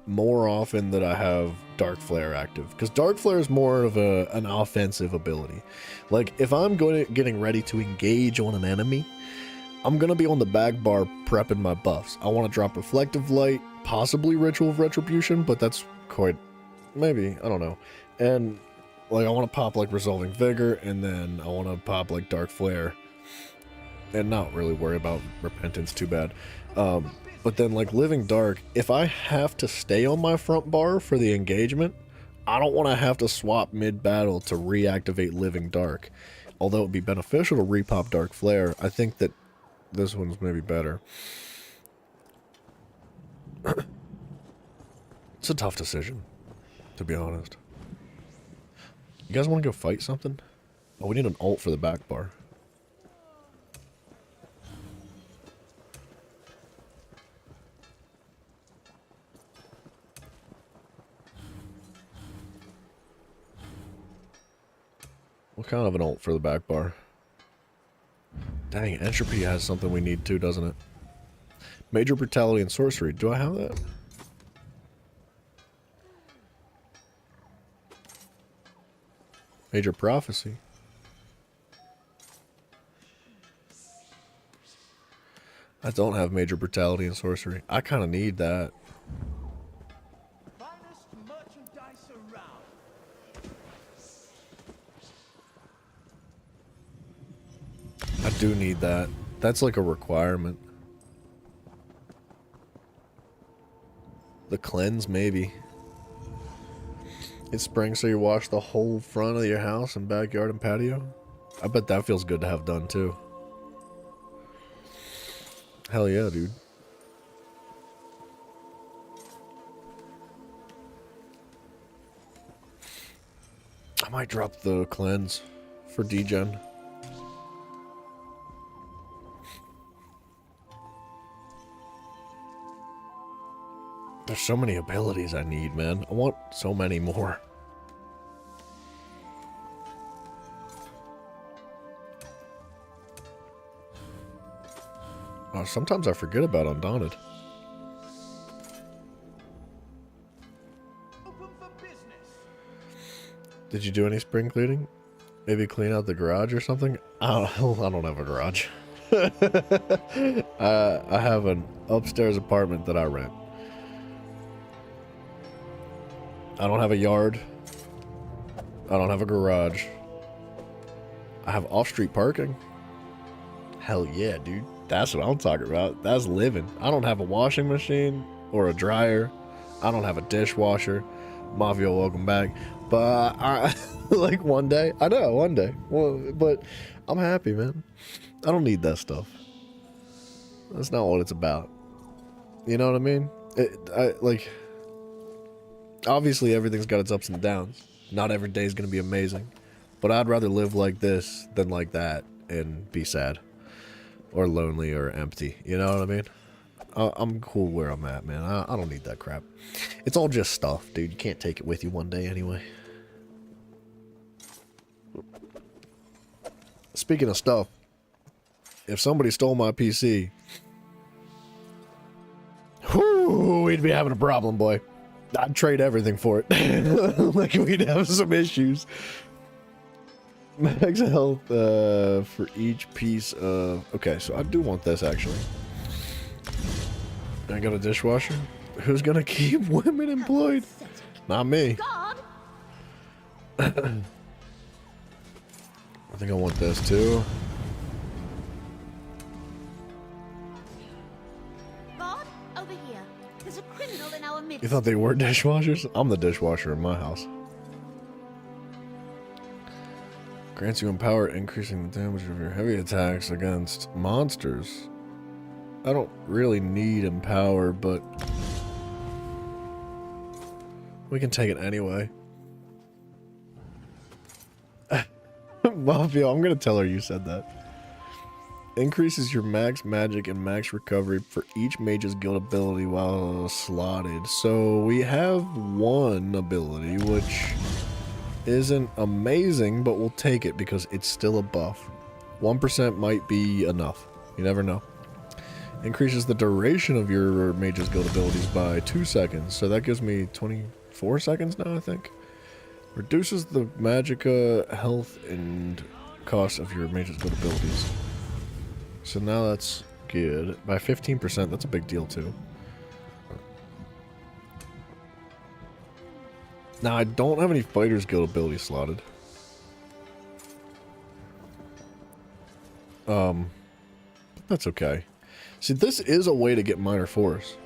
more often than I have Dark Flare active. Because Dark Flare is more of an offensive ability. Like, if I'm getting ready to engage on an enemy, I'm going to be on the back bar prepping my buffs. I want to drop Reflective Light, possibly Ritual of Retribution, but that's quite... maybe, I don't know. And, like, I want to pop, like, Resolving Vigor, and then I want to pop, like, Dark Flare. And not really worry about Repentance too bad. But then, like, Living Dark, if I have to stay on my front bar for the engagement, I don't want to have to swap mid-battle to reactivate Living Dark. Although it would be beneficial to repop Dark Flare, I think that this one's maybe better. It's a tough decision, to be honest. You guys want to go fight something? Oh, we need an ult for the back bar. What kind of an ult for the back bar? Dang, Entropy has something we need too, doesn't it? Major Brutality and Sorcery. Do I have that? Major Prophecy. I don't have Major Brutality and Sorcery. I kind of need that. I do need that. That's like a requirement. The cleanse, maybe. It's spring, so you wash the whole front of your house and backyard and patio? I bet that feels good to have done, too. Hell yeah, dude. I might drop the cleanse for degen. There's so many abilities I need, man. I want so many more. Sometimes I forget about Undaunted. Did you do any spring cleaning? Maybe clean out the garage or something? I don't have a garage. I have an upstairs apartment that I rent. I don't have a yard. I don't have a garage. I have off-street parking. Hell yeah, dude. That's what I'm talking about. That's living. I don't have a washing machine or a dryer. I don't have a dishwasher. Mafia, welcome back. But I like one day. I know, one day. Well, but I'm happy, man. I don't need that stuff. That's not what it's about. You know what I mean? Obviously, everything's got its ups and downs. Not every day is going to be amazing. But I'd rather live like this than like that and be sad. Or lonely or empty. You know what I mean? I'm cool where I'm at, man. I don't need that crap. It's all just stuff, dude. You can't take it with you one day anyway. Speaking of stuff, if somebody stole my PC, whoo, we'd be having a problem, boy. I'd trade everything for it. Like, we'd have some issues. Max health for each piece of... Okay, so I do want this, actually. I got a dishwasher. Who's gonna keep women employed? Not me. I think I want this, too. God, over here. There's a criminal in our midst. You thought they were dishwashers? I'm the dishwasher in my house. Grants you empower, increasing the damage of your heavy attacks against monsters. I don't really need empower, but we can take it anyway. Mafia, I'm gonna tell her you said that. Increases your max magic and max recovery for each mage's guild ability while slotted. So we have one ability, which isn't amazing, but we'll take it because it's still a buff. 1% might be enough. You never know. Increases the duration of your mage's guild abilities by 2 seconds. So that gives me 24 seconds now, I think. Reduces the magicka health and cost of your mage's guild abilities. So now that's good. By 15%, that's a big deal too. Now I don't have any Fighters Guild abilities slotted. That's okay. See, this is a way to get minor force.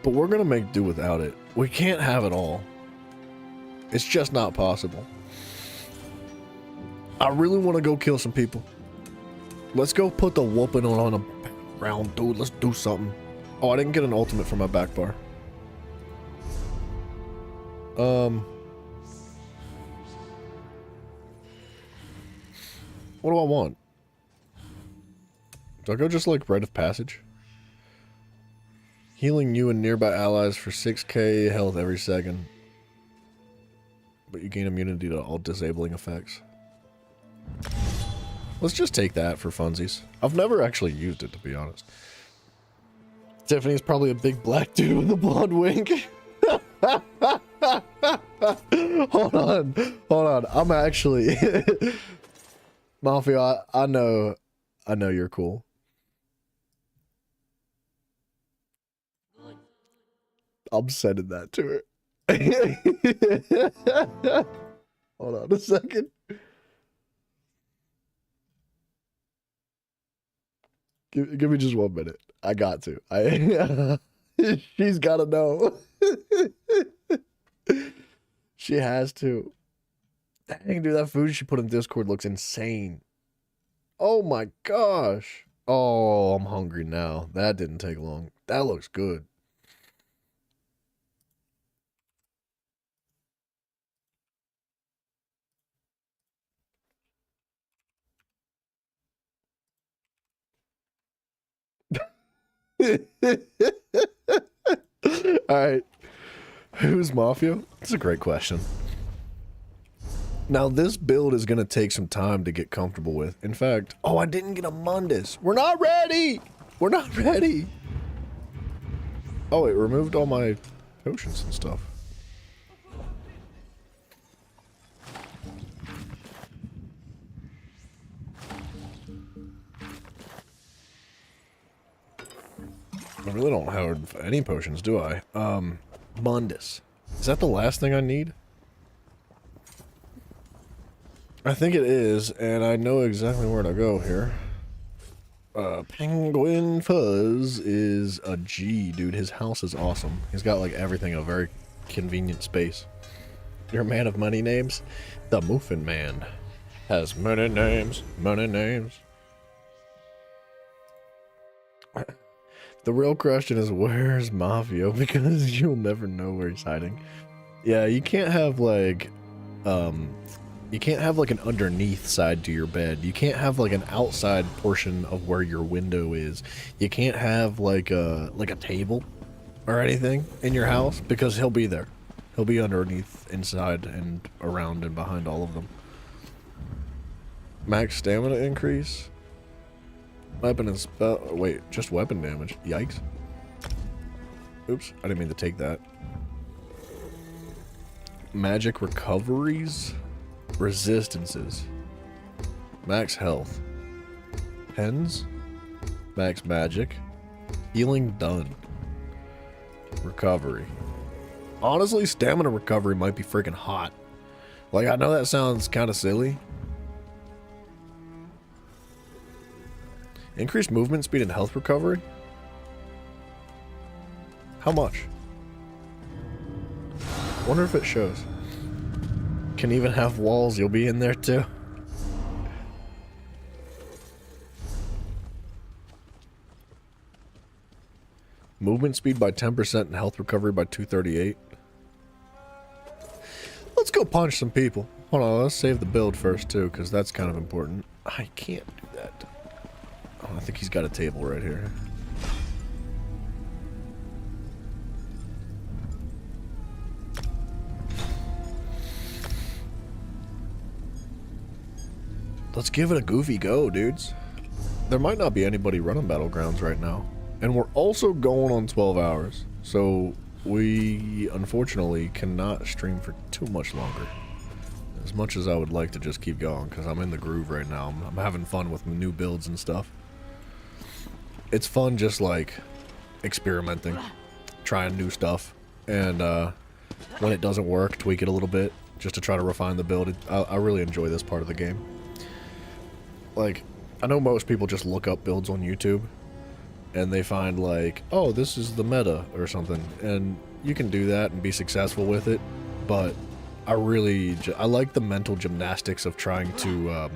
But we're gonna make do without it. We can't have it all. It's just not possible. I really want to go kill some people. Let's go put the whooping on a round dude. Let's do something. Oh, I didn't get an ultimate for my back bar. What do I want? Do I go just like Rite of Passage? Healing you and nearby allies for 6k health every second. But you gain immunity to all disabling effects. Let's just take that for funsies. I've never actually used it, to be honest. Tiffany's probably a big black dude with a blonde wink. Hold on. I'm actually... Mafia, I know you're cool. I'm sending that to her. Hold on a second. Give me just 1 minute. I got to. She's got to know. She has to. Dang, dude, that food she put in Discord looks insane. Oh my gosh. Oh, I'm hungry now. That didn't take long. That looks good. Alright. Who's Mafia? That's a great question. Now, this build is going to take some time to get comfortable with. In fact, oh, I didn't get a Mundus. We're not ready! We're not ready! Oh, it removed all my potions and stuff. I really don't have any potions, do I? Mundus. Is that the last thing I need? I think it is, and I know exactly where to go here. Penguin Fuzz is a G, dude. His house is awesome. He's got, like, everything in a very convenient space. You're a man of many names? The Muffin Man has many names, many names. The real question is, where's Mafia? Because you'll never know where he's hiding. Yeah, you can't have, like, you can't have, like, an underneath side to your bed. You can't have, like, an outside portion of where your window is. You can't have, like a table or anything in your house, because he'll be there. He'll be underneath, inside, and around and behind all of them. Max stamina increase. Weapon and spell... Wait, just weapon damage. Yikes. Oops, I didn't mean to take that. Magic recoveries. Resistances. Max health. Pens. Max magic. Healing done. Recovery. Honestly, stamina recovery might be freaking hot. Like, I know that sounds kind of silly. Increased movement speed and health recovery? How much? Wonder if it shows. Can even have walls, you'll be in there too. Movement speed by 10% and health recovery by 238. Let's go punch some people. Hold on, let's save the build first too, because that's kind of important. I can't do that. Oh, I think he's got a table right here. Let's give it a goofy go, dudes. There might not be anybody running Battlegrounds right now. And we're also going on 12 hours. So we unfortunately cannot stream for too much longer. As much as I would like to just keep going, because I'm in the groove right now. I'm having fun with new builds and stuff. It's fun just like experimenting, trying new stuff. And when it doesn't work, tweak it a little bit just to try to refine the build. I really enjoy this part of the game. Like, I know most people just look up builds on YouTube and they find like, oh, this is the meta or something, and you can do that and be successful with it, but I like the mental gymnastics of trying to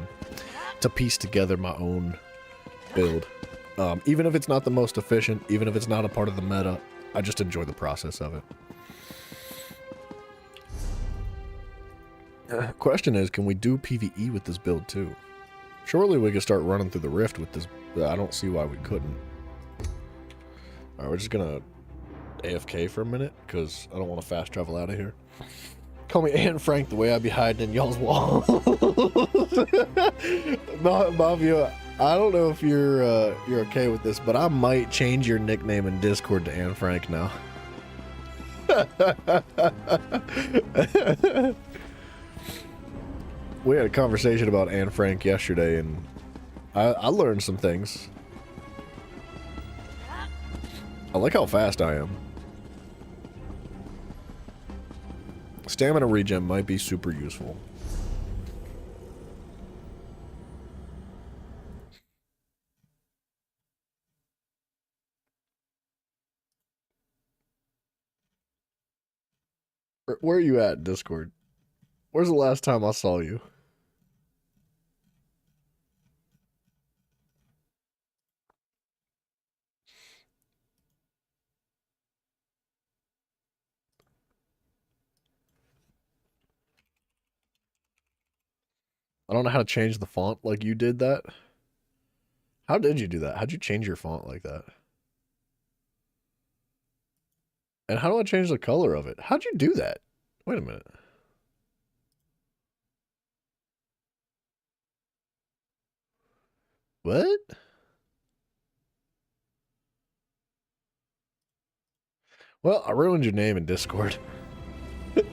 piece together my own build. Even if it's not the most efficient, even if it's not a part of the meta, I just enjoy the process of it. Question is, can we do PvE with this build too? Surely we could start running through the rift with this, but I don't see why we couldn't. Alright, we're just gonna AFK for a minute, because I don't want to fast travel out of here. Call me Anne Frank the way I be hiding in y'all's wall. Mafia, I don't know if you're okay with this, but I might change your nickname in Discord to Anne Frank now. We had a conversation about Anne Frank yesterday, and I learned some things. I like how fast I am. Stamina regen might be super useful. Where are you at, Discord? Where's the last time I saw you? I don't know how to change the font like you did that. How did you do that? How'd you change your font like that? And how do I change the color of it? How'd you do that? Wait a minute. What? Well, I ruined your name in Discord.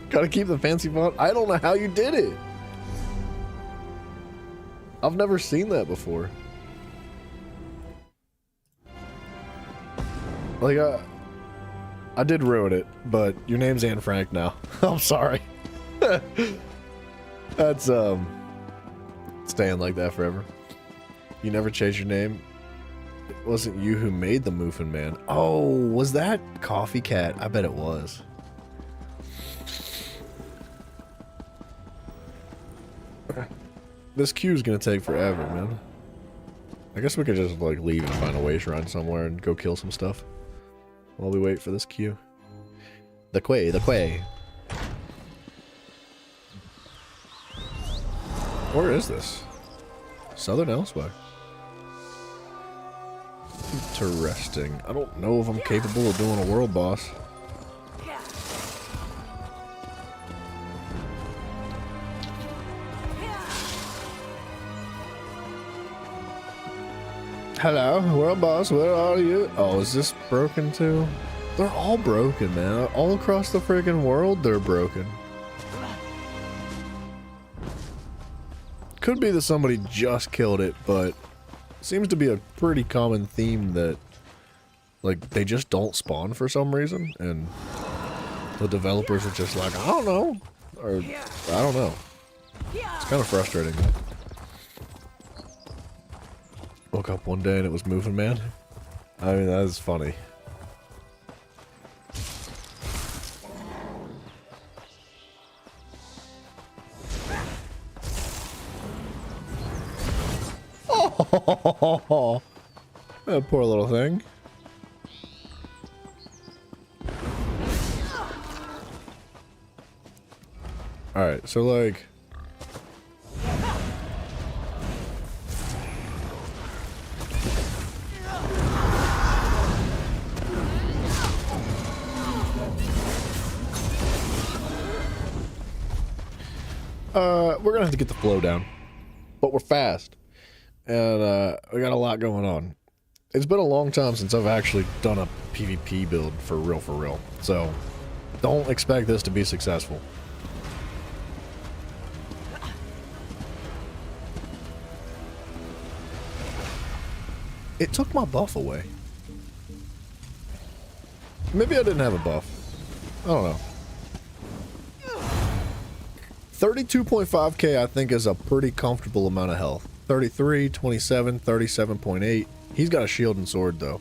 Gotta keep the fancy font. I don't know how you did it. I've never seen that before. Like, I did ruin it, but your name's Anne Frank now. I'm sorry. That's, staying like that forever. You never changed your name? It wasn't you who made the Muffin Man. Oh, was that Coffee Cat? I bet it was. This queue's gonna take forever, man. I guess we could just, like, leave and find a way shrine somewhere and go kill some stuff while we wait for this queue. The quay, the quay. Where is this? Southern Elsewhere. Interesting. I don't know if I'm capable of doing a world boss. Hello, world boss, where are you? Oh, is this broken too? They're all broken, man. All across the friggin' world, they're broken. Could be that somebody just killed it, but seems to be a pretty common theme that, like, they just don't spawn for some reason, and the developers are just like, I don't know, or I don't know. It's kind of frustrating. Woke up one day and it was Muffin Man. I mean, that is funny. Oh, that poor little thing. Alright, so like... we're gonna have to get the flow down. But we're fast. And we got a lot going on. It's been a long time since I've actually done a PvP build for real. So, don't expect this to be successful. It took my buff away. Maybe I didn't have a buff. I don't know. 32.5k I think is a pretty comfortable amount of health. 33, 27, 37.8. He's got a shield and sword though.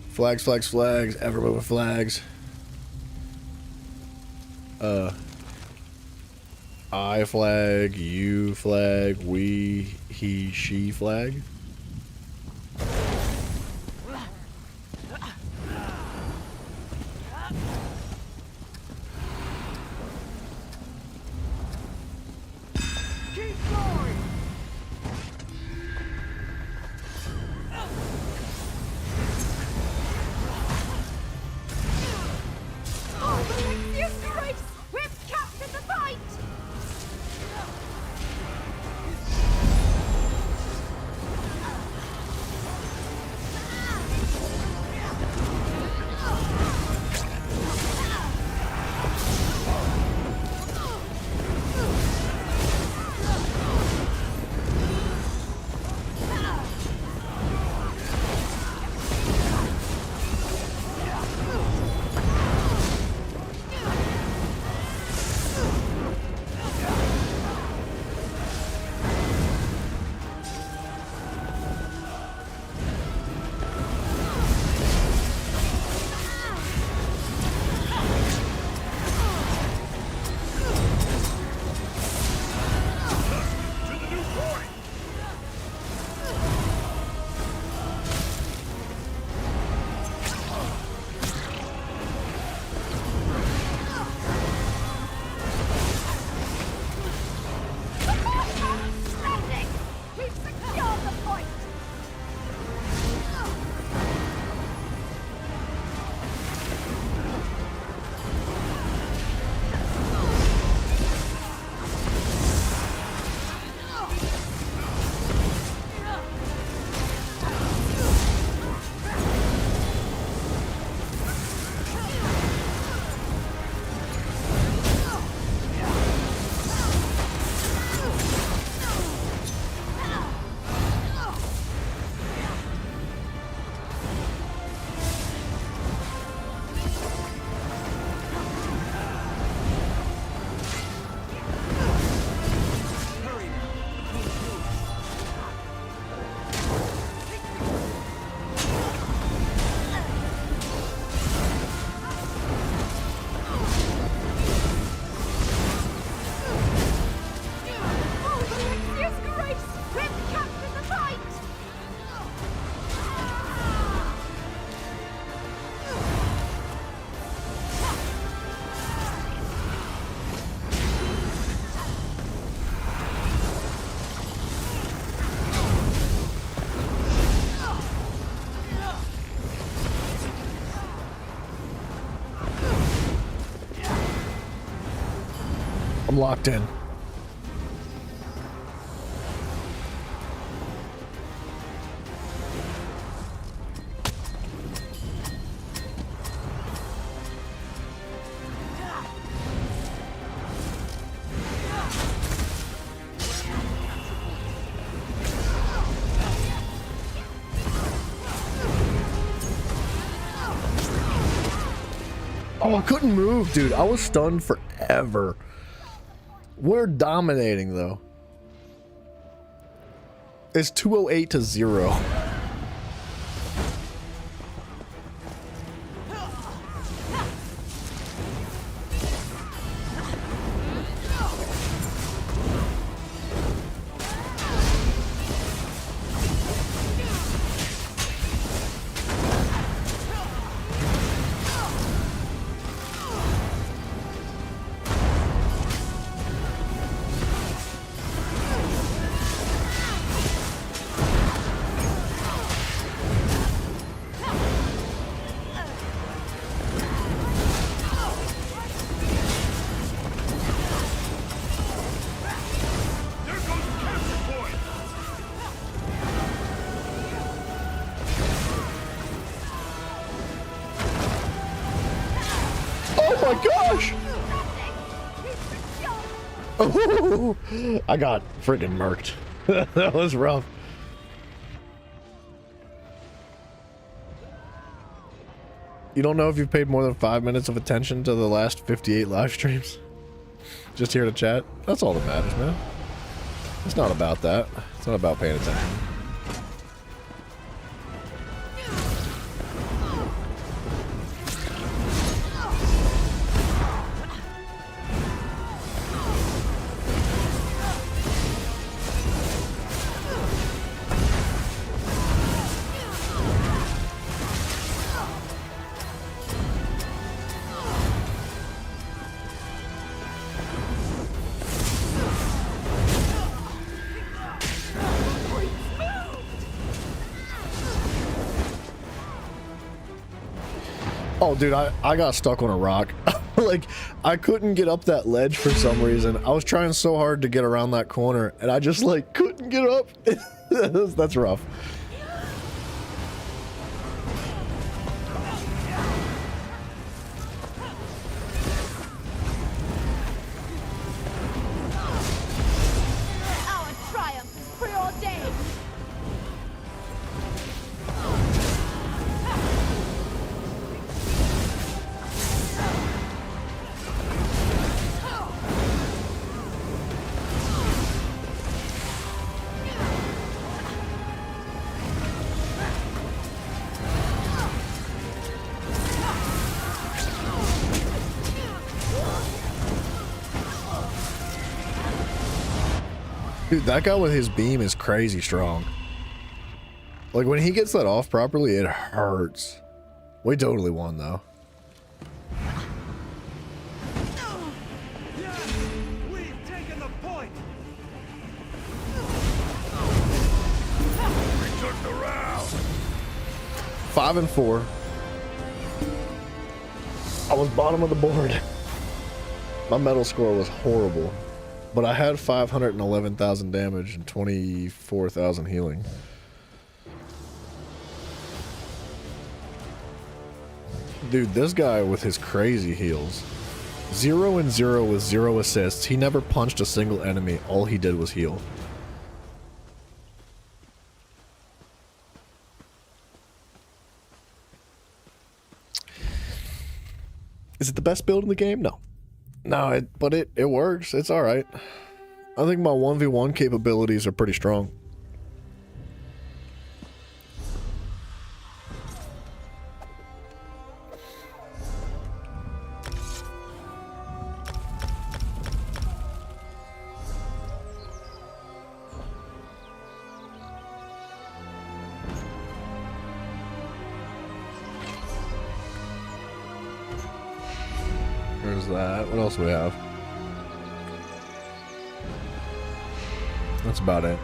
Flags, ever moving flags. I flag, you flag, we, he, she flag. I'm locked in. Oh, I couldn't move, dude. I was stunned forever. We're dominating, though. It's 208 to 0. my gosh! Oh, I got freaking murked. That was rough. You don't know if you've paid more than 5 minutes of attention to the last 58 live streams? Just here to chat? That's all that matters, man. It's not about that. It's not about paying attention. Oh, dude, I got stuck on a rock. Like, I couldn't get up that ledge for some reason. I was trying so hard to get around that corner, and I just, like, couldn't get up. That's rough. Our triumph is preordained. Dude, that guy with his beam is crazy strong. Like, when he gets that off properly, it hurts. We totally won, though. We've taken the point. We took the round. 5 and 4. I was bottom of the board. My medal score was horrible, but I had 511,000 damage and 24,000 healing. Dude, this guy with his crazy heals. 0 and 0 with 0 assists. He never punched a single enemy. All he did was heal. Is it the best build in the game? No. No, but it works. It's alright. I think my 1v1 capabilities are pretty strong. There's that. What else do we have? That's about it.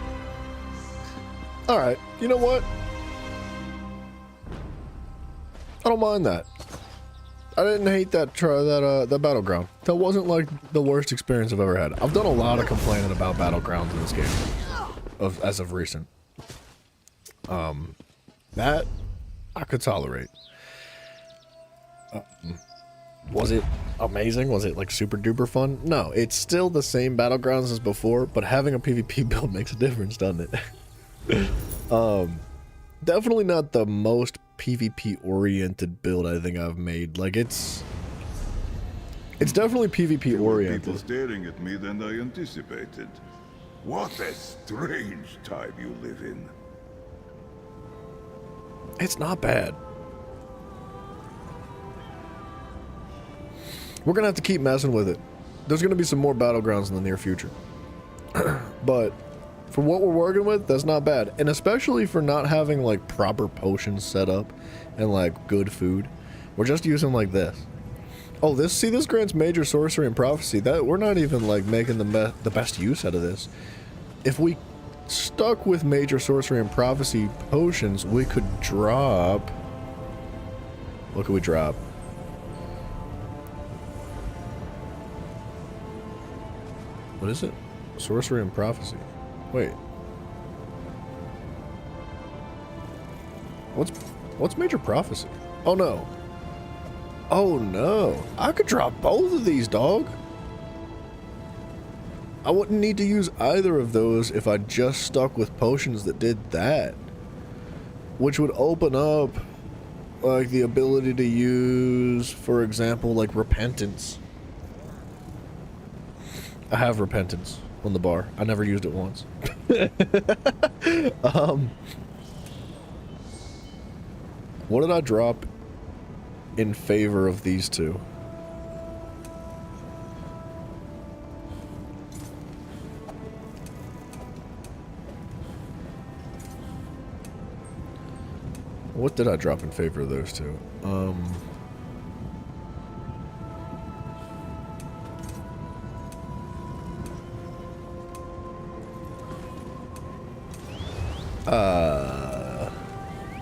Alright, you know what? I don't mind that. I didn't hate that that battleground. That wasn't like the worst experience I've ever had. I've done a lot of complaining about battlegrounds in this game as of recent. That I could tolerate. Was it amazing? Was it like super duper fun? No, it's still the same battlegrounds as before, but having a PvP build makes a difference, doesn't it? Definitely not the most PvP oriented build I think I've made. Like it's definitely PvP oriented. People staring at me than I anticipated. What a strange time you live in. It's not bad. We're gonna have to keep messing with it. There's gonna be some more battlegrounds in the near future. But for what we're working with, that's not bad. And especially for not having like proper potions set up and like good food. We're just using like this. Oh, this grants major sorcery and prophecy. That we're not even like making the best use out of this. If we stuck with major sorcery and prophecy potions, we could drop. What could we drop? What is it? Sorcery and prophecy. Wait. What's major prophecy? Oh no. Oh no, I could drop both of these, dog. I wouldn't need to use either of those if I just stuck with potions that did that. Which would open up, like, the ability to use, for example, like, repentance. I have repentance on the bar. I never used it once. What did I drop in favor of these two? What did I drop in favor of those two? I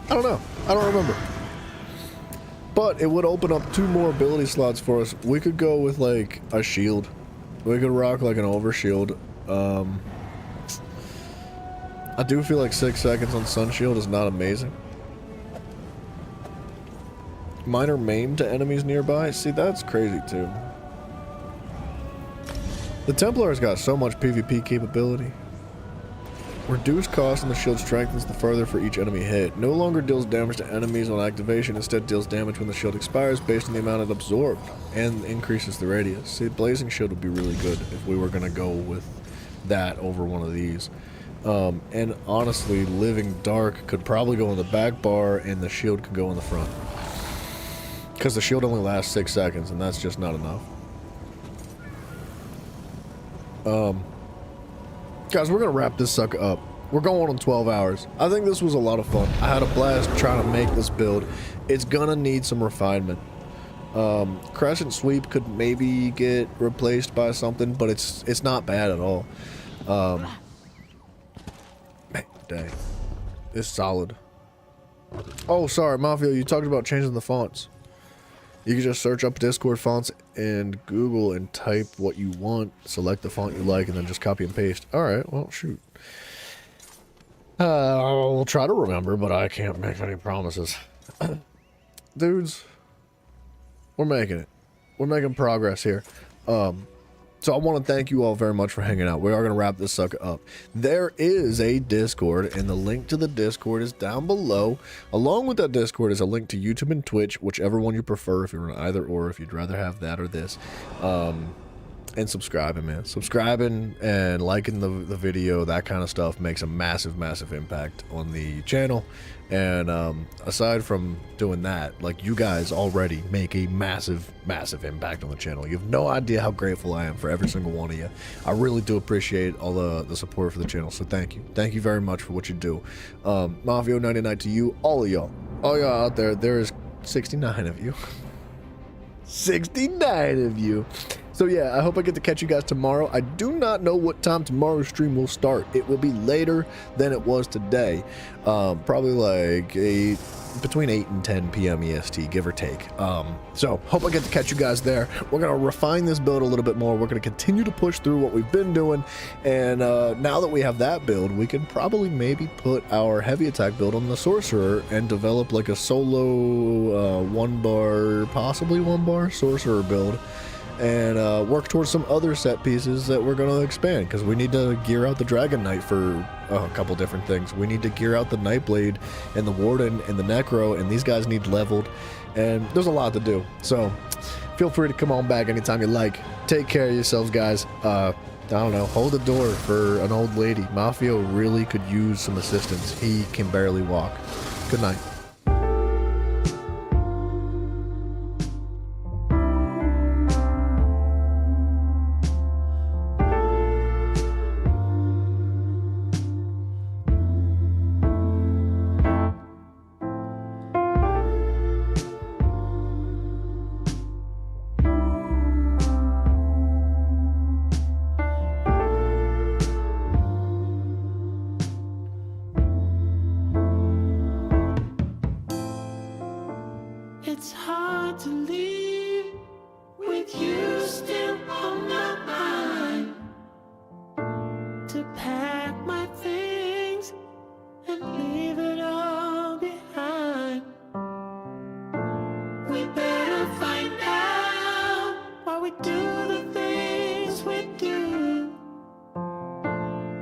don't know. I don't remember. But it would open up 2 more ability slots for us. We could go with, like, a shield. We could rock, like, an overshield. I do feel like 6 seconds on Sun Shield is not amazing. Minor maim to enemies nearby? See, that's crazy, too. The Templar's got so much PvP capability. Reduced cost and the shield strengthens the further for each enemy hit. No longer deals damage to enemies on activation, instead deals damage when the shield expires based on the amount it absorbed, and increases the radius. See, Blazing Shield would be really good if we were going to go with that over one of these. And honestly, Living Dark could probably go in the back bar, and the shield could go in the front. Because the shield only lasts 6 seconds, and that's just not enough. Guys, we're going to wrap this sucker up. We're going on 12 hours. I think this was a lot of fun. I had a blast trying to make this build. It's going to need some refinement. Crescent Sweep could maybe get replaced by something, but it's not bad at all. Man, dang. It's solid. Oh, sorry, Mafia, you talked about changing the fonts. You can just search up Discord fonts and Google and type what you want, select the font you like, and then just copy and paste. Alright, well, shoot. I'll try to remember, but I can't make any promises. Dudes, we're making it. We're making progress here. So I want to thank you all very much for hanging out. We are going to wrap this sucker up. There is a Discord, and the link to the Discord is down below. Along with that Discord is a link to YouTube and Twitch, whichever one you prefer, if you're on either or, if you'd rather have that or this. And subscribing, man. Subscribing and liking the video, that kind of stuff makes a massive, massive impact on the channel. And aside from doing that, like, you guys already make a massive, massive impact on the channel. You have no idea how grateful I am for every single one of you. I really do appreciate all the support for the channel, so thank you. Thank you very much for what you do. Mafio99 to you, all of y'all. All y'all out there, there is 69 of you. 69 of you. So yeah, I hope I get to catch you guys tomorrow. I do not know what time tomorrow's stream will start. It will be later than it was today. Probably like between 8 and 10 p.m. EST, give or take. So hope I get to catch you guys there. We're going to refine this build a little bit more. We're going to continue to push through what we've been doing. And now that we have that build, we can probably maybe put our heavy attack build on the sorcerer and develop like a solo 1-bar, possibly 1-bar sorcerer build. And work towards some other set pieces that we're going to expand, because we need to gear out the Dragon Knight for a couple different things. We need to gear out the Nightblade and the Warden and the Necro, and these guys need leveled, and there's a lot to do. So feel free to come on back anytime you like. Take care of yourselves, guys. I don't know, hold the door for an old lady. Mafio really could use some assistance. He can barely walk. Good night. It's hard to leave with you still on my mind. To pack my things and leave it all behind. We better find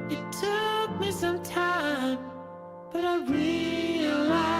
It took me some time, but I realized